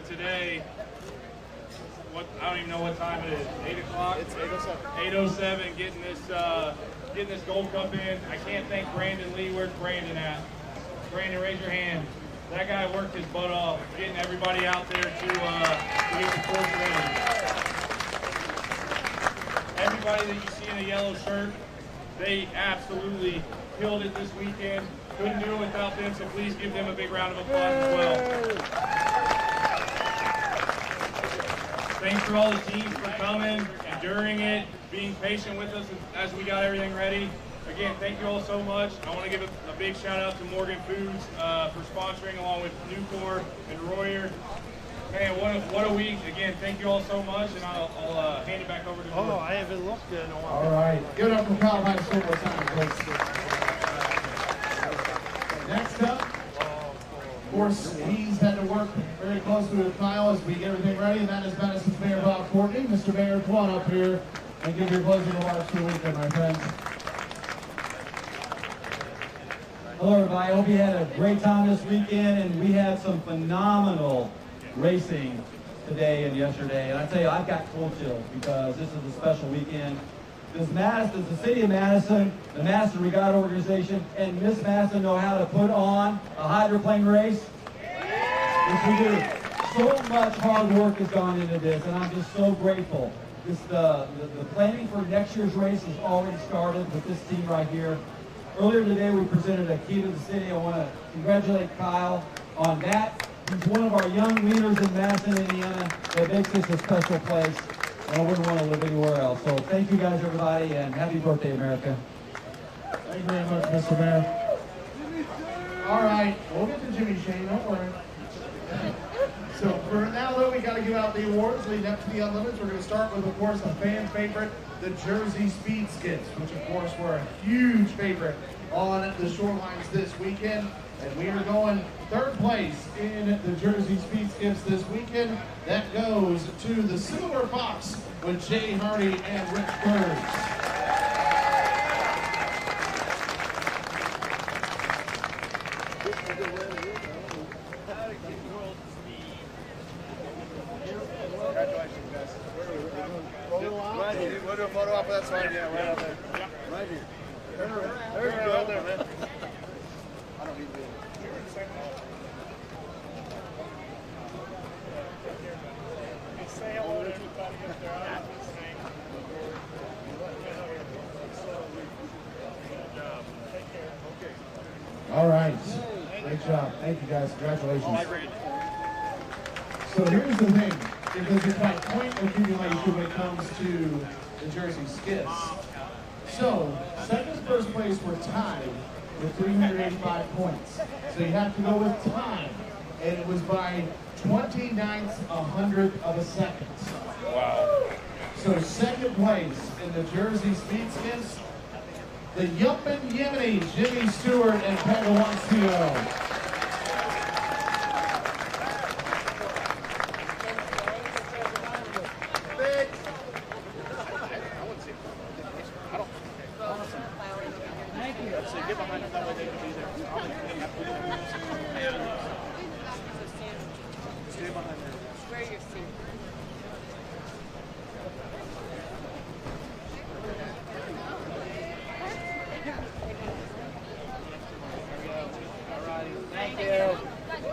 today. I don't even know what time it is. 8 o'clock. It's 8:07. 8:07. Getting this Gold Cup in. I can't thank Brandon Lee. Where's Brandon at? Brandon, raise your hand. That guy worked his butt off, getting everybody out there to get the course ready. Everybody that you see in the yellow shirt, they absolutely killed it this weekend. Couldn't do it without them, so please give them a big round of applause as well. Thanks for all the teams for coming, enduring it, being patient with us as we got everything ready. Again, thank you all so much. I want to give a big shout out to Morgan Foods for sponsoring, along with Nucor and Royer. Man, what a week. Again, thank you all so much, and I'll hand it back over to Jordan. I haven't looked in a while. All right. Give it up for Kyle High School one time, please. Next up, of course, he's had to work very closely with Kyle as we get everything ready, and that is Madison's Mayor Bob Courtney. Mr. Mayor, come on up here and give your closing remarks for the weekend, my friends. Hello everybody, I hope you had a great time this weekend, and we had some phenomenal racing today and yesterday. And I tell you, I've got cold chills because this is a special weekend. The city of Madison, the Madison Regatta organization, and Miss Madison know how to put on a hydroplane race. Yes, we do. So much hard work has gone into this, and I'm just so grateful. The planning for next year's race has already started with this team right here. Earlier today, we presented a key to the city. I want to congratulate Kyle on that. He's one of our young leaders in Madison, Indiana, that makes this a special place, and I wouldn't want to live anywhere else. So thank you guys, everybody, and happy birthday, America. Thank you very much, Mr. Mayor. All right, we'll get to Jimmy Shane, don't worry. So for now, though, we got to give out the awards leading up to the Unlimited. We're going to start with, of course, a fan favorite, the Jersey Speed Skids, which, of course, were a huge favorite on the shorelines this weekend. And we are going third place in the Jersey Speed Skids this weekend. That goes to the Silver Fox with Jay Hardy and Rich Kurz. We'll do a photo op, that's fine, yeah, right out there. Right here. There you go, out there, man. I don't need to be. Say hello to everybody up there. All right. Great job. Thank you, guys. Congratulations. So here's the thing. If there's a point accumulation when it comes to the Jersey Skids. So, second and first place were tied with 385 points. So you have to go with time. And it was by 29th, 100th of a second. Wow. So second place in the Jersey Speed Skids, the Yumpin Yemeni, Jimmy Stewart and Pagawancio.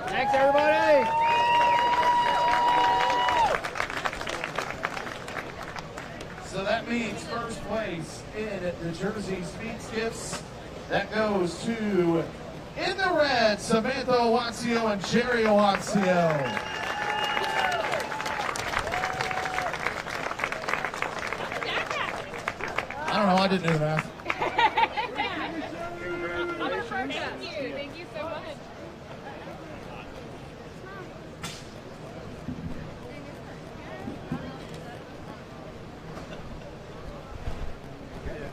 Thanks, everybody. So that means first place in the Jersey Speed Skids. That goes to, in the red, Samantha Owatsio and Jerry Owatsio. I don't know, I didn't do the math. Thank you so much.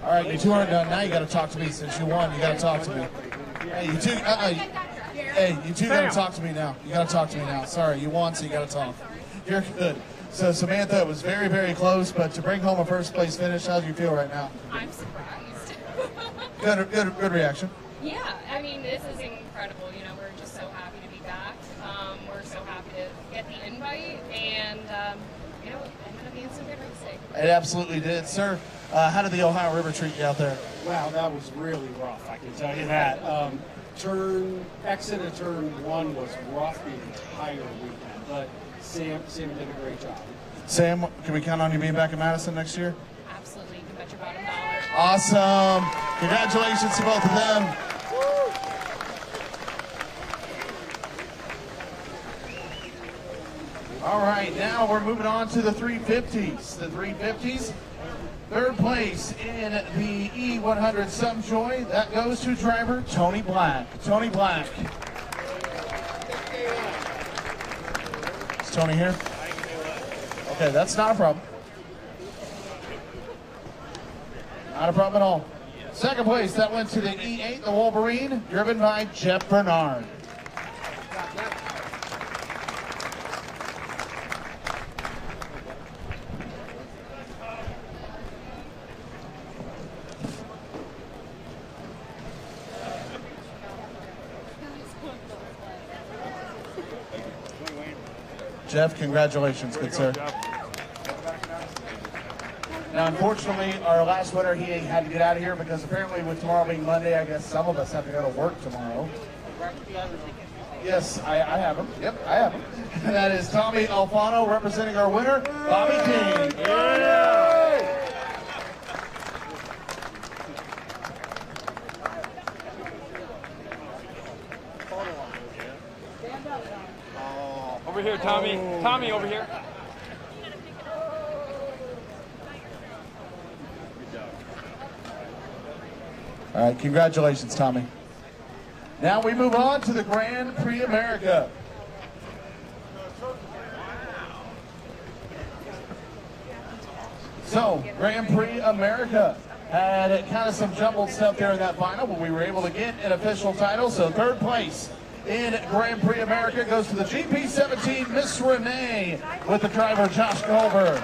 All right, you two aren't done. Now you got to talk to me. Since you won, you got to talk to me. Hey, you two. You two got to talk to me now. You got to talk to me now. Sorry, you won, so you got to talk. You're good. So Samantha, it was very, very close, but to bring home a first place finish, how do you feel right now? I'm surprised. Good reaction. Yeah, I mean, this is incredible. You know, we're just so happy to be back. We're so happy to get the invite. fight, and it ended up being some good racing. It absolutely did, sir. How did the Ohio River treat you out there? Wow, that was really rough, I can tell you that. Exit of turn 1 was rough the entire weekend, but Sam did a great job. Sam, can we count on you being back in Madison next year? Absolutely, you can bet your bottom dollar. Awesome. Congratulations to both of them. All right, now we're moving on to the 350s. The 350s, third place in the E100 Subjoy. That goes to driver Tony Black. Tony Black. Is Tony here? Okay, that's not a problem. Not a problem at all. Second place, that went to the E8, the Wolverine, driven by Jeff Bernard. Jeff, congratulations, good sir. Now, unfortunately, our last winner, he had to get out of here because apparently with tomorrow being Monday, I guess some of us have to go to work tomorrow. Yes, I have him. Yep, I have him. That is Tommy Alfano representing our winner, Bobby King. Over here, Tommy. Tommy, over here. All right, congratulations, Tommy. Now we move on to the Grand Prix America. So, Grand Prix America had kind of some jumbled stuff there in that final, but we were able to get an official title. So third place in Grand Prix America goes to the GP17 Miss Runne with the driver Josh Goldberg.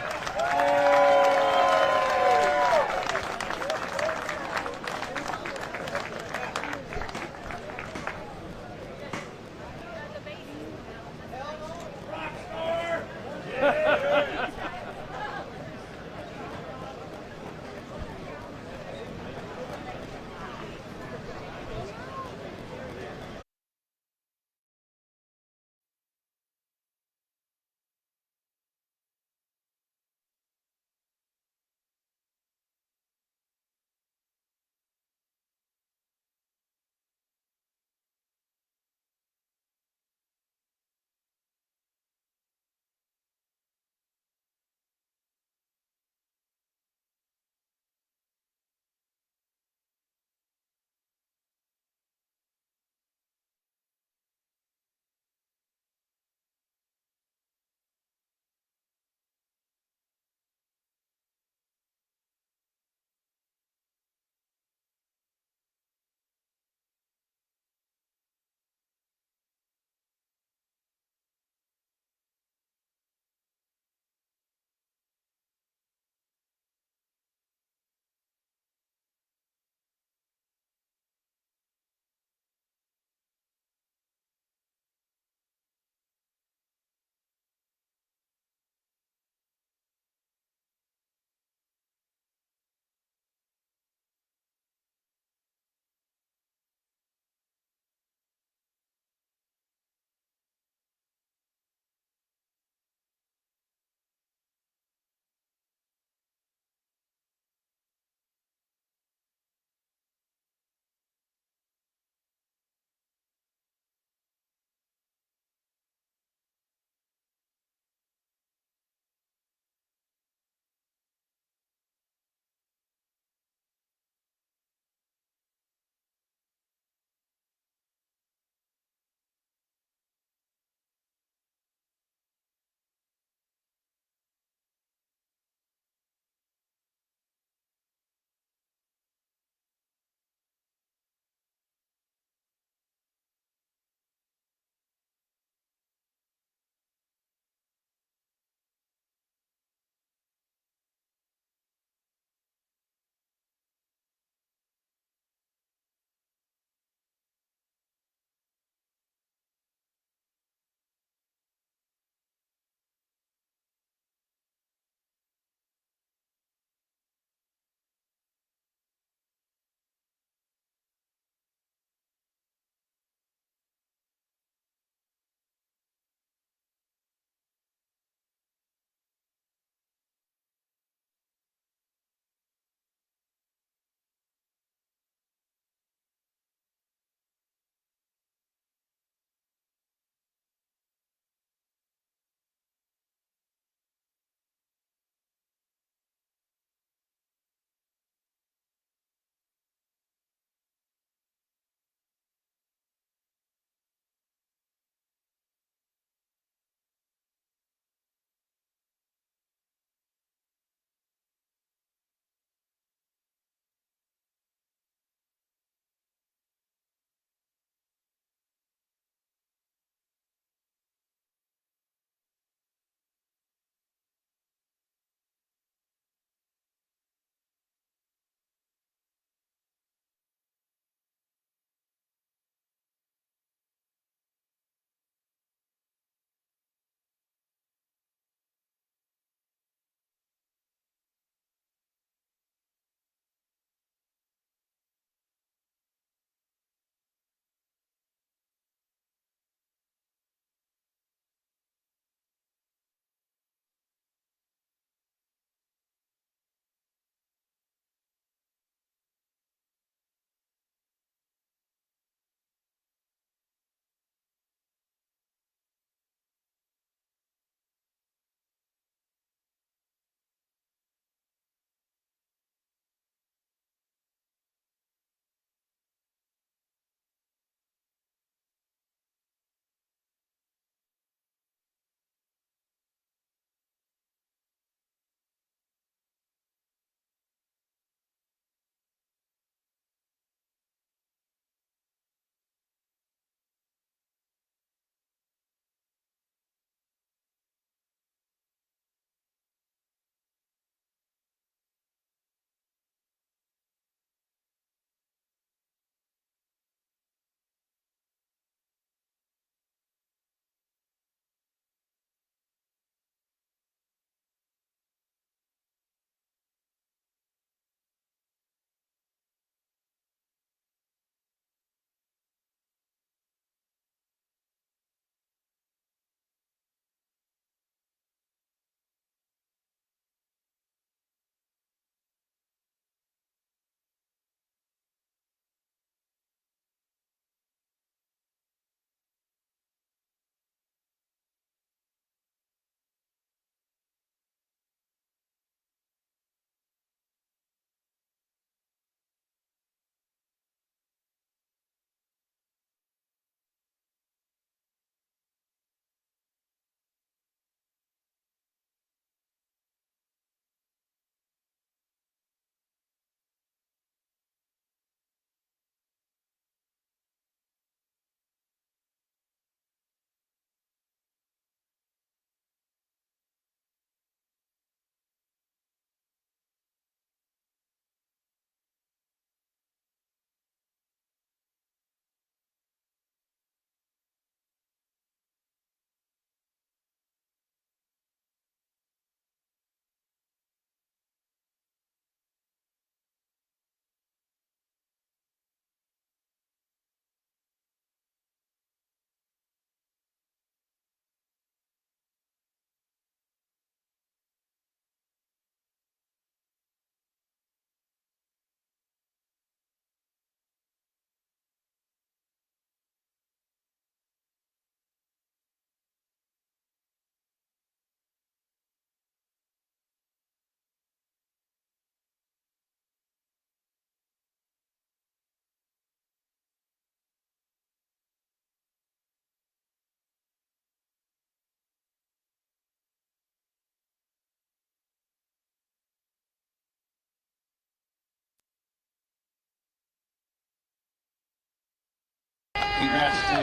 congrats to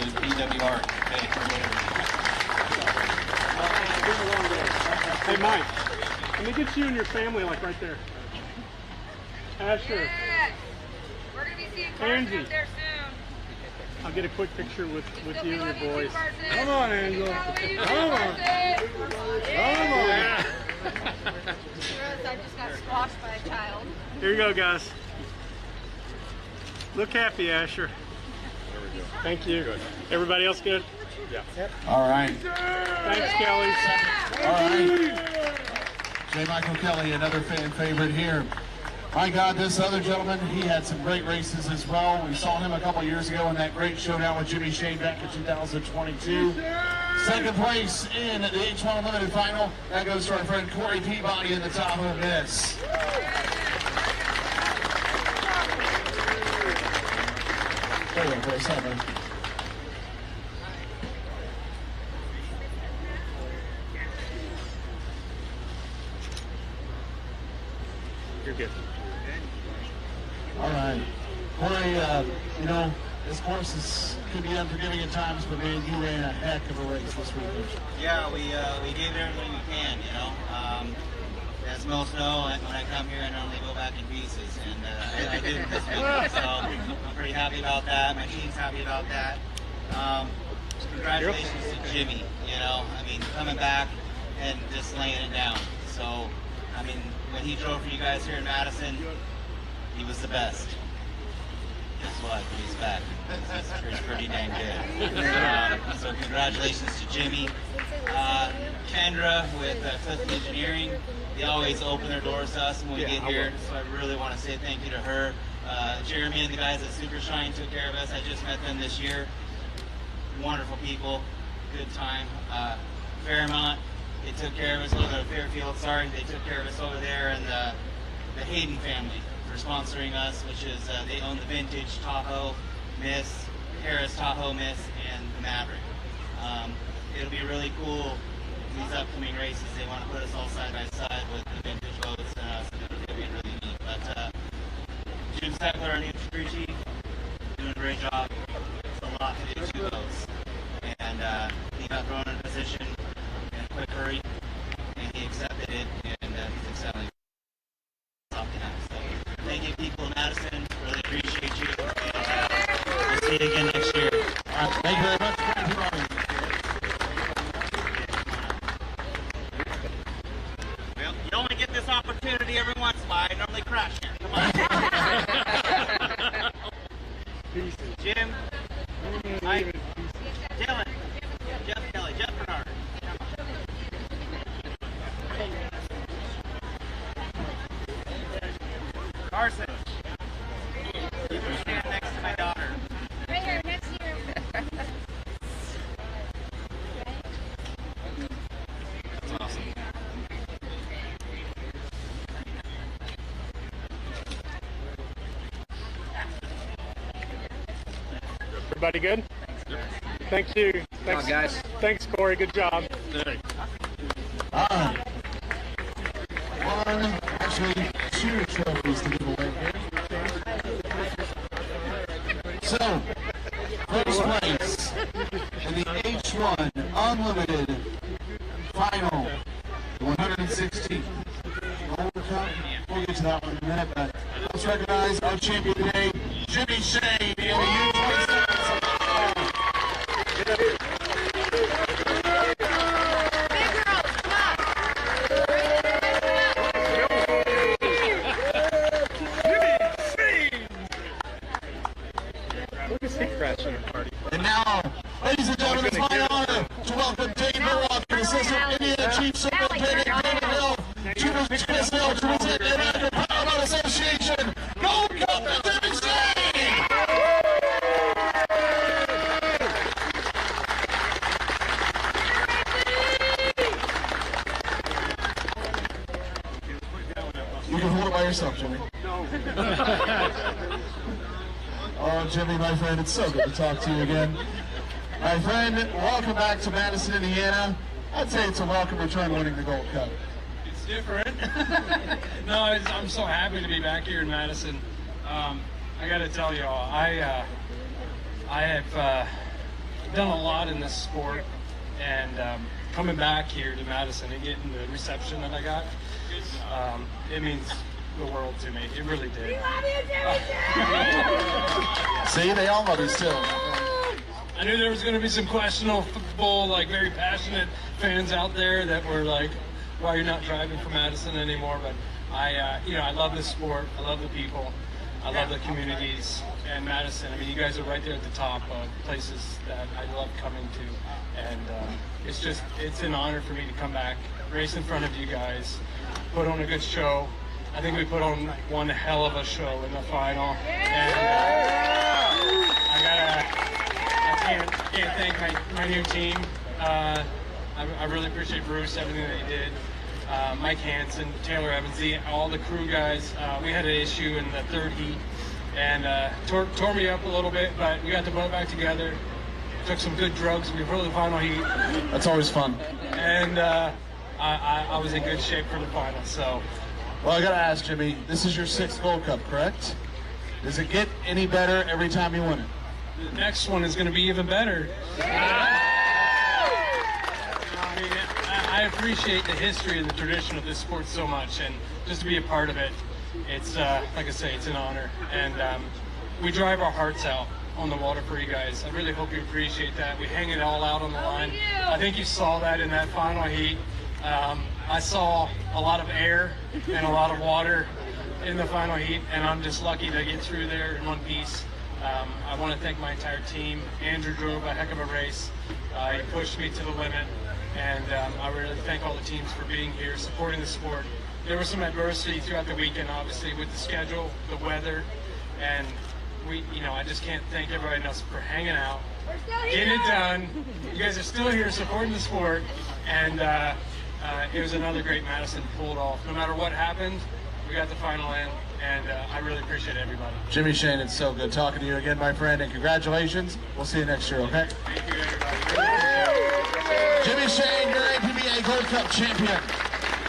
the PWR. Hey, Mike, let me get you and your family, like right there. Asher. Yes. We're going to be seeing Carson Angie. up there soon. I'll get a quick picture with you and your boys. Come on, Angel. Come on. Come on. I just got squashed by a child. Here you go, guys. Look happy, Asher. Thank you. Good. Everybody else good? Yeah. All right. Thanks, Kelly. All right. J. Michael Kelly, another fan favorite here. My God, this other gentleman, he had some great races as well. We saw him a couple years ago in that great showdown with Jimmy Shane back in 2022. Second place in the H1 Unlimited final. That goes to our friend Corey Peabody in the Tahoe Miss. There you go, for a second. You're good. All right. Corey, you know, this course could be unforgiving at times, but man, you ran a heck of a race this weekend. Yeah, we gave it everything we can, you know. As most know, when I come here, I normally go back in pieces, and I did this weekend, so I'm pretty happy about that. My team's happy about that. Congratulations to Jimmy, you know. I mean, coming back and just laying it down. So, I mean, when he drove for you guys here in Madison, he was the best. Guess what? He's back. He's pretty dang good. So congratulations to Jimmy. Kendra with Clifton Engineering, they always open their doors to us when we get here, so I really want to say thank you to her. Jeremy and the guys at Super Shine took care of us. I just met them this year. Wonderful people. Good time. Fairmont, they took care of us. Fairfield, sorry, they took care of us over there, and the Hayden family for sponsoring us, which is they own the vintage Tahoe Miss, Harris Tahoe Miss, and the Maverick. It'll be really cool these upcoming races. They want to put us all side by side with the vintage boats and us. It'll be really neat. But Jim Steckler, our new crew chief, doing a great job. It's a lot to do, 2 boats, and he got thrown in a position in a quick hurry, and he accepted it, and he's excelling. Thank you, people in Madison. Really appreciate you. And, we'll see you again next year. All right, thank you very much. Well, you only get this opportunity every once in a while. I normally crash here. Come on. Jim, Mike, Dylan, Jeff Kelly, Jeff Bernard. Carson, you can stand next to my daughter. Right here, next to you. That's awesome. Everybody good? Thank you. Thanks, guys. Thanks, Corey. Good job. Actually, 2 trophies to give away here. So, first place in the H1 Unlimited Final, 116 Gold Cup. We'll get to that one in a minute, but let's recognize our champion today, Jimmy Shane, in the U27. And now, ladies and gentlemen, it's my honor to welcome Tate, Assistant Indiana Chief Superintendent David Hill, Chief Chris Hill, to present the American Powerboat Association Gold Cup to Jimmy Shane! You can hold it by yourself, Jimmy. No. Oh, Jimmy, my friend, it's so good to talk to you again. My friend, welcome back to Madison, Indiana. I'd say it's a welcome return winning the Gold Cup. It's different. No, I'm so happy to be back here in Madison. I got to tell y'all, I I have done a lot in this sport, and coming back here to Madison and getting the reception that I got, it means the world to me. It really did. See, they all love you still. I knew there was going to be some questionable, like very passionate fans out there that were like, "Why you're not driving for Madison anymore?" But I love this sport. I love the people. I love the communities. And Madison, I mean, you guys are right there at the top of places that I love coming to. And it's an honor for me to come back, race in front of you guys, put on a good show. I think we put on one hell of a show in the final. And I can't thank my new team. I really appreciate Bruce, everything that he did. Mike Hansen, Taylor Evans, all the crew guys. We had an issue in the third heat and tore me up a little bit, but we got the boat back together. Took some good drugs before the final heat. That's always fun. And I was in good shape for the final. So, well, I gotta ask, Jimmy, this is your 6th Gold Cup, correct? Does it get any better every time you win it? The next one is going to be even better. I appreciate the history and the tradition of this sport so much, and just to be a part of it, it's like I say, it's an honor. And we drive our hearts out on the water for you guys. I really hope you appreciate that. We hang it all out on the line. I think you saw that in that final heat. I saw a lot of air and a lot of water in the final heat, and I'm just lucky to get through there in one piece. I want to thank my entire team. Andrew drove a heck of a race. He pushed me to the limit, and I really thank all the teams for being here, supporting the sport. There was some adversity throughout the weekend, obviously, with the schedule, the weather, and I just can't thank everybody else for hanging out, getting it done. You guys are still here supporting the sport, and it was another great Madison pulled off. No matter what happened, we got the final in, and I really appreciate everybody. Jimmy Shane, it's so good talking to you again, my friend, and congratulations. We'll see you next year, okay? Thank you, everybody. Jimmy Shane, your APBA Gold Cup champion.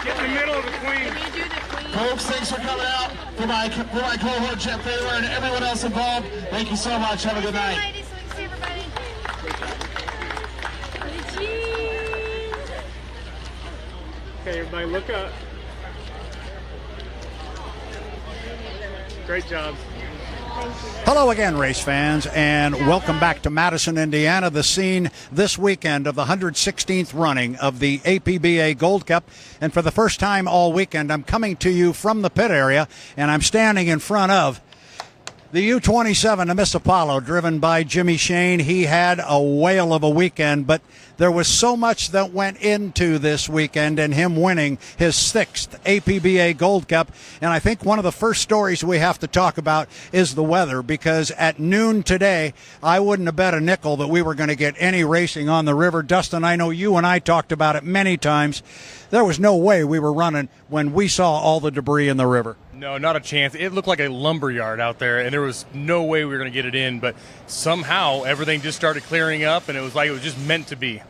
Get in the middle of the queen. Can you do the queen? Folks, thanks for coming out. For my cohort, Jeff Baylor, and everyone else involved, thank you so much. Have a good night. Ladies, so we can see everybody. Okay, everybody look up. Great job. Hello again, race fans, and welcome back to Madison, Indiana, the scene this weekend of the 116th running of the APBA Gold Cup. And for the first time all weekend, I'm coming to you from the pit area, and I'm standing in front of the U-27, the Miss Apollo, driven by Jimmy Shane. He had a whale of a weekend, but there was so much that went into this weekend and him winning his 6th APBA Gold Cup. And I think one of the first stories we have to talk about is the weather, because at noon today, I wouldn't have bet a nickel that we were going to get any racing on the river. Dustin, I know you and I talked about it many times. There was no way we were running when we saw all the debris in the river. No, not a chance. It looked like a lumber yard out there, and there was no way we were going to get it in. But somehow everything just started clearing up, and it was like it was just meant to be.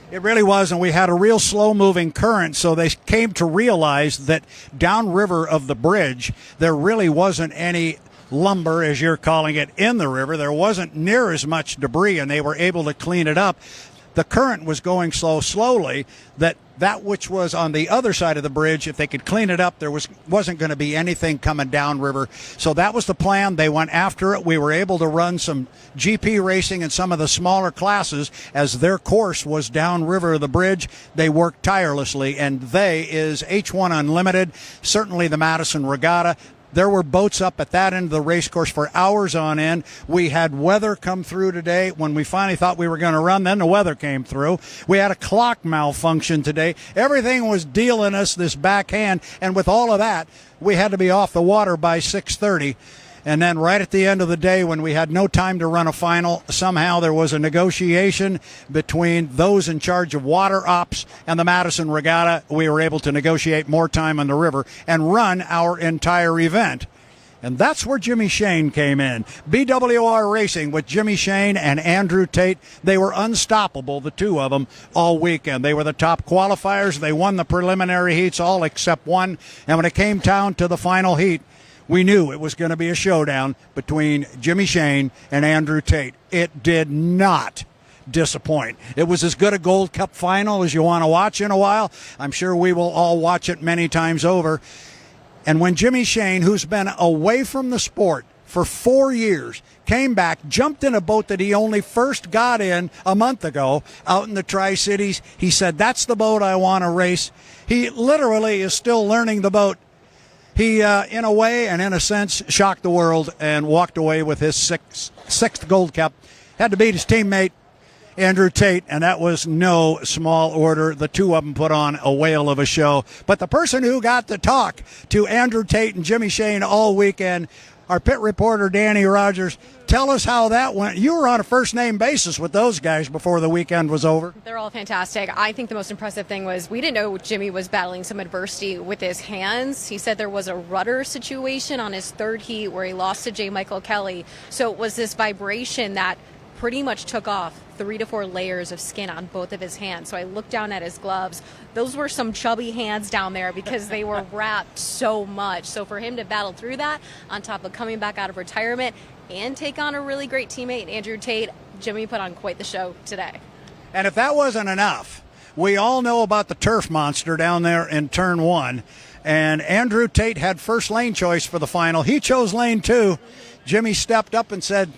It really was, and we had a real slow-moving current, so they came to realize that downriver of the bridge, there really wasn't any lumber, as you're calling it, in the river. There wasn't near as much debris, and they were able to clean it up. The current was going so slowly that which was on the other side of the bridge, if they could clean it up, there wasn't going to be anything coming downriver. So that was the plan. They went after it. We were able to run some GP racing in some of the smaller classes as their course was downriver of the bridge. They worked tirelessly, and they is H1 Unlimited, certainly the Madison Regatta. There were boats up at that end of the race course for hours on end. We had weather come through today. When we finally thought we were going to run, then the weather came through. We had a clock malfunction today. Everything was dealing us this backhand, and with all of that, we had to be off the water by 6:30. And then right at the end of the day, when we had no time to run a final, somehow there was a negotiation between those in charge of water ops and the Madison Regatta. We were able to negotiate more time on the river and run our entire event. And that's where Jimmy Shane came in. BWR Racing with Jimmy Shane and Andrew Tate. They were unstoppable, the two of them, all weekend. They were the top qualifiers. They won the preliminary heats, all except one. And when it came down to the final heat, We knew it was going to be a showdown between Jimmy Shane and Andrew Tate. It did not disappoint. It was as good a Gold Cup final as you want to watch in a while. I'm sure we will all watch it many times over. And when Jimmy Shane, who's been away from the sport for 4 years, came back, jumped in a boat that he only first got in a month ago out in the Tri-Cities, he said, that's the boat I want to race. He literally is still learning the boat. He, in a way and in a sense, shocked the world and walked away with his sixth Gold Cup. Had to beat his teammate, Andrew Tate, and that was no small order. The two of them put on a whale of a show. But the person who got to talk to Andrew Tate and Jimmy Shane all weekend, our pit reporter, Danny Rogers. Tell us how that went. You were on a first-name basis with those guys before the weekend was over. They're all fantastic. I think the most impressive thing was we didn't know Jimmy was battling some adversity with his hands. He said there was a rudder situation on his third heat where he lost to J. Michael Kelly. So it was this vibration that pretty much took off 3 to 4 layers of skin on both of his hands. So I looked down at his gloves. Those were some chubby hands down there because they were wrapped so much. So for him to battle through that, on top of coming back out of retirement and take on a really great teammate, Andrew Tate, Jimmy put on quite the show today. And if that wasn't enough, we all know about the turf monster down there in turn 1. And Andrew Tate had first lane choice for the final. He chose lane 2. Jimmy stepped up and said,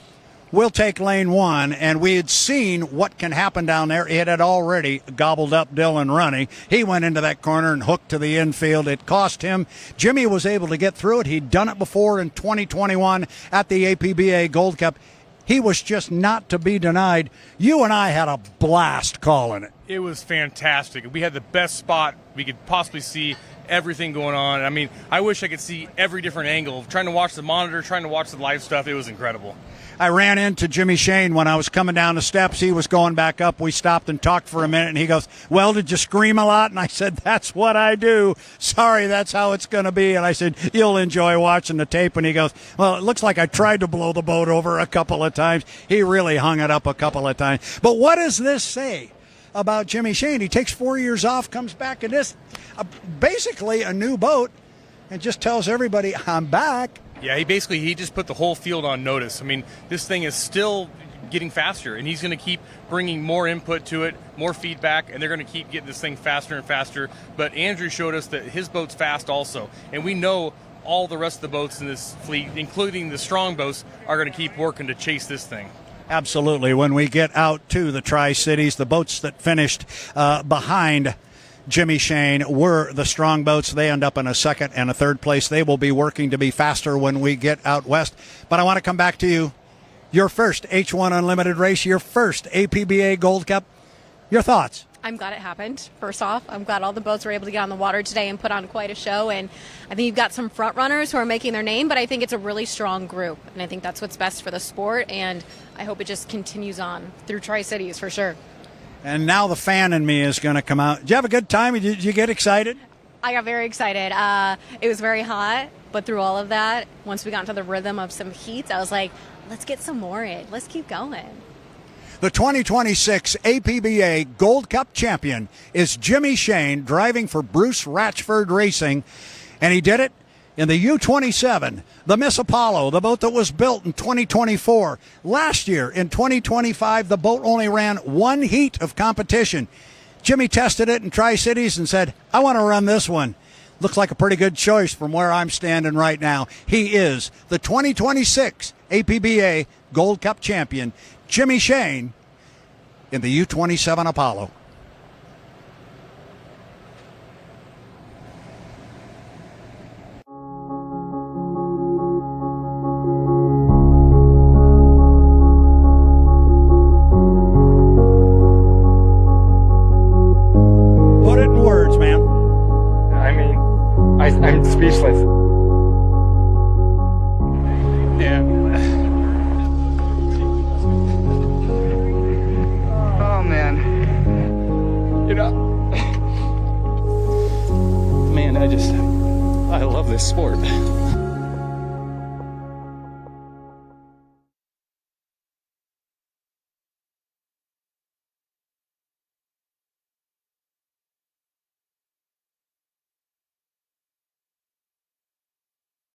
we'll take lane 1, and we had seen what can happen down there. It had already gobbled up Dylan Runne. He went into that corner and hooked to the infield. It cost him. Jimmy was able to get through it. He'd done it before in 2021 at the APBA Gold Cup. He was just not to be denied. You and I had a blast calling it. It was fantastic. We had the best spot we could possibly see. Everything going on. I mean, I wish I could see every different angle. Trying to watch the monitor, trying to watch the live stuff, it was incredible. I ran into Jimmy Shane when I was coming down the steps. He was going back up. We stopped and talked for a minute, and he goes, well, did you scream a lot? And I said, that's what I do. Sorry, that's how it's going to be. And I said, you'll enjoy watching the tape. And he goes, well, it looks like I tried to blow the boat over a couple of times. He really hung it up a couple of times. But what does this say about Jimmy Shane? He takes 4 years off, comes back in this basically a new boat, and just tells everybody, I'm back. Yeah, he just put the whole field on notice. I mean, this thing is still getting faster, and he's going to keep bringing more input to it, more feedback, and they're going to keep getting this thing faster and faster. But Andrew showed us that his boat's fast also, and we know all the rest of the boats in this fleet, including the strong boats, are going to keep working to chase this thing. Absolutely. When we get out to the Tri-Cities, the boats that finished behind Jimmy Shane were the strong boats. They end up in a second and a third place. They will be working to be faster when we get out west. But I want to come back to you. Your first H1 Unlimited race, your first APBA Gold Cup. Your thoughts? I'm glad it happened. First off, I'm glad all the boats were able to get on the water today and put on quite a show. And I think you've got some front runners who are making their name, but I think it's a really strong group. And I think that's what's best for the sport. And I hope it just continues on through Tri-Cities for sure. And now the fan in me is going to come out. Did you have a good time? Did you get excited? I got very excited. It was very hot, but through all of that, once we got into the rhythm of some heats, I was like, let's get some more in. Let's keep going. The 2026 APBA Gold Cup champion is Jimmy Shane, driving for Bruce Ratchford Racing, and he did it in the U-27, the Miss Apollo, the boat that was built in 2024. Last year, in 2025, the boat only ran one heat of competition. Jimmy tested it in Tri-Cities and said, I want to run this one. Looks like a pretty good choice from where I'm standing right now. He is the 2026 APBA Gold Cup champion, Jimmy Shane, in the U-27 Apollo. Put it in words, man. I mean, I'm speechless. Yeah. Oh, man. You know, man, I love this sport.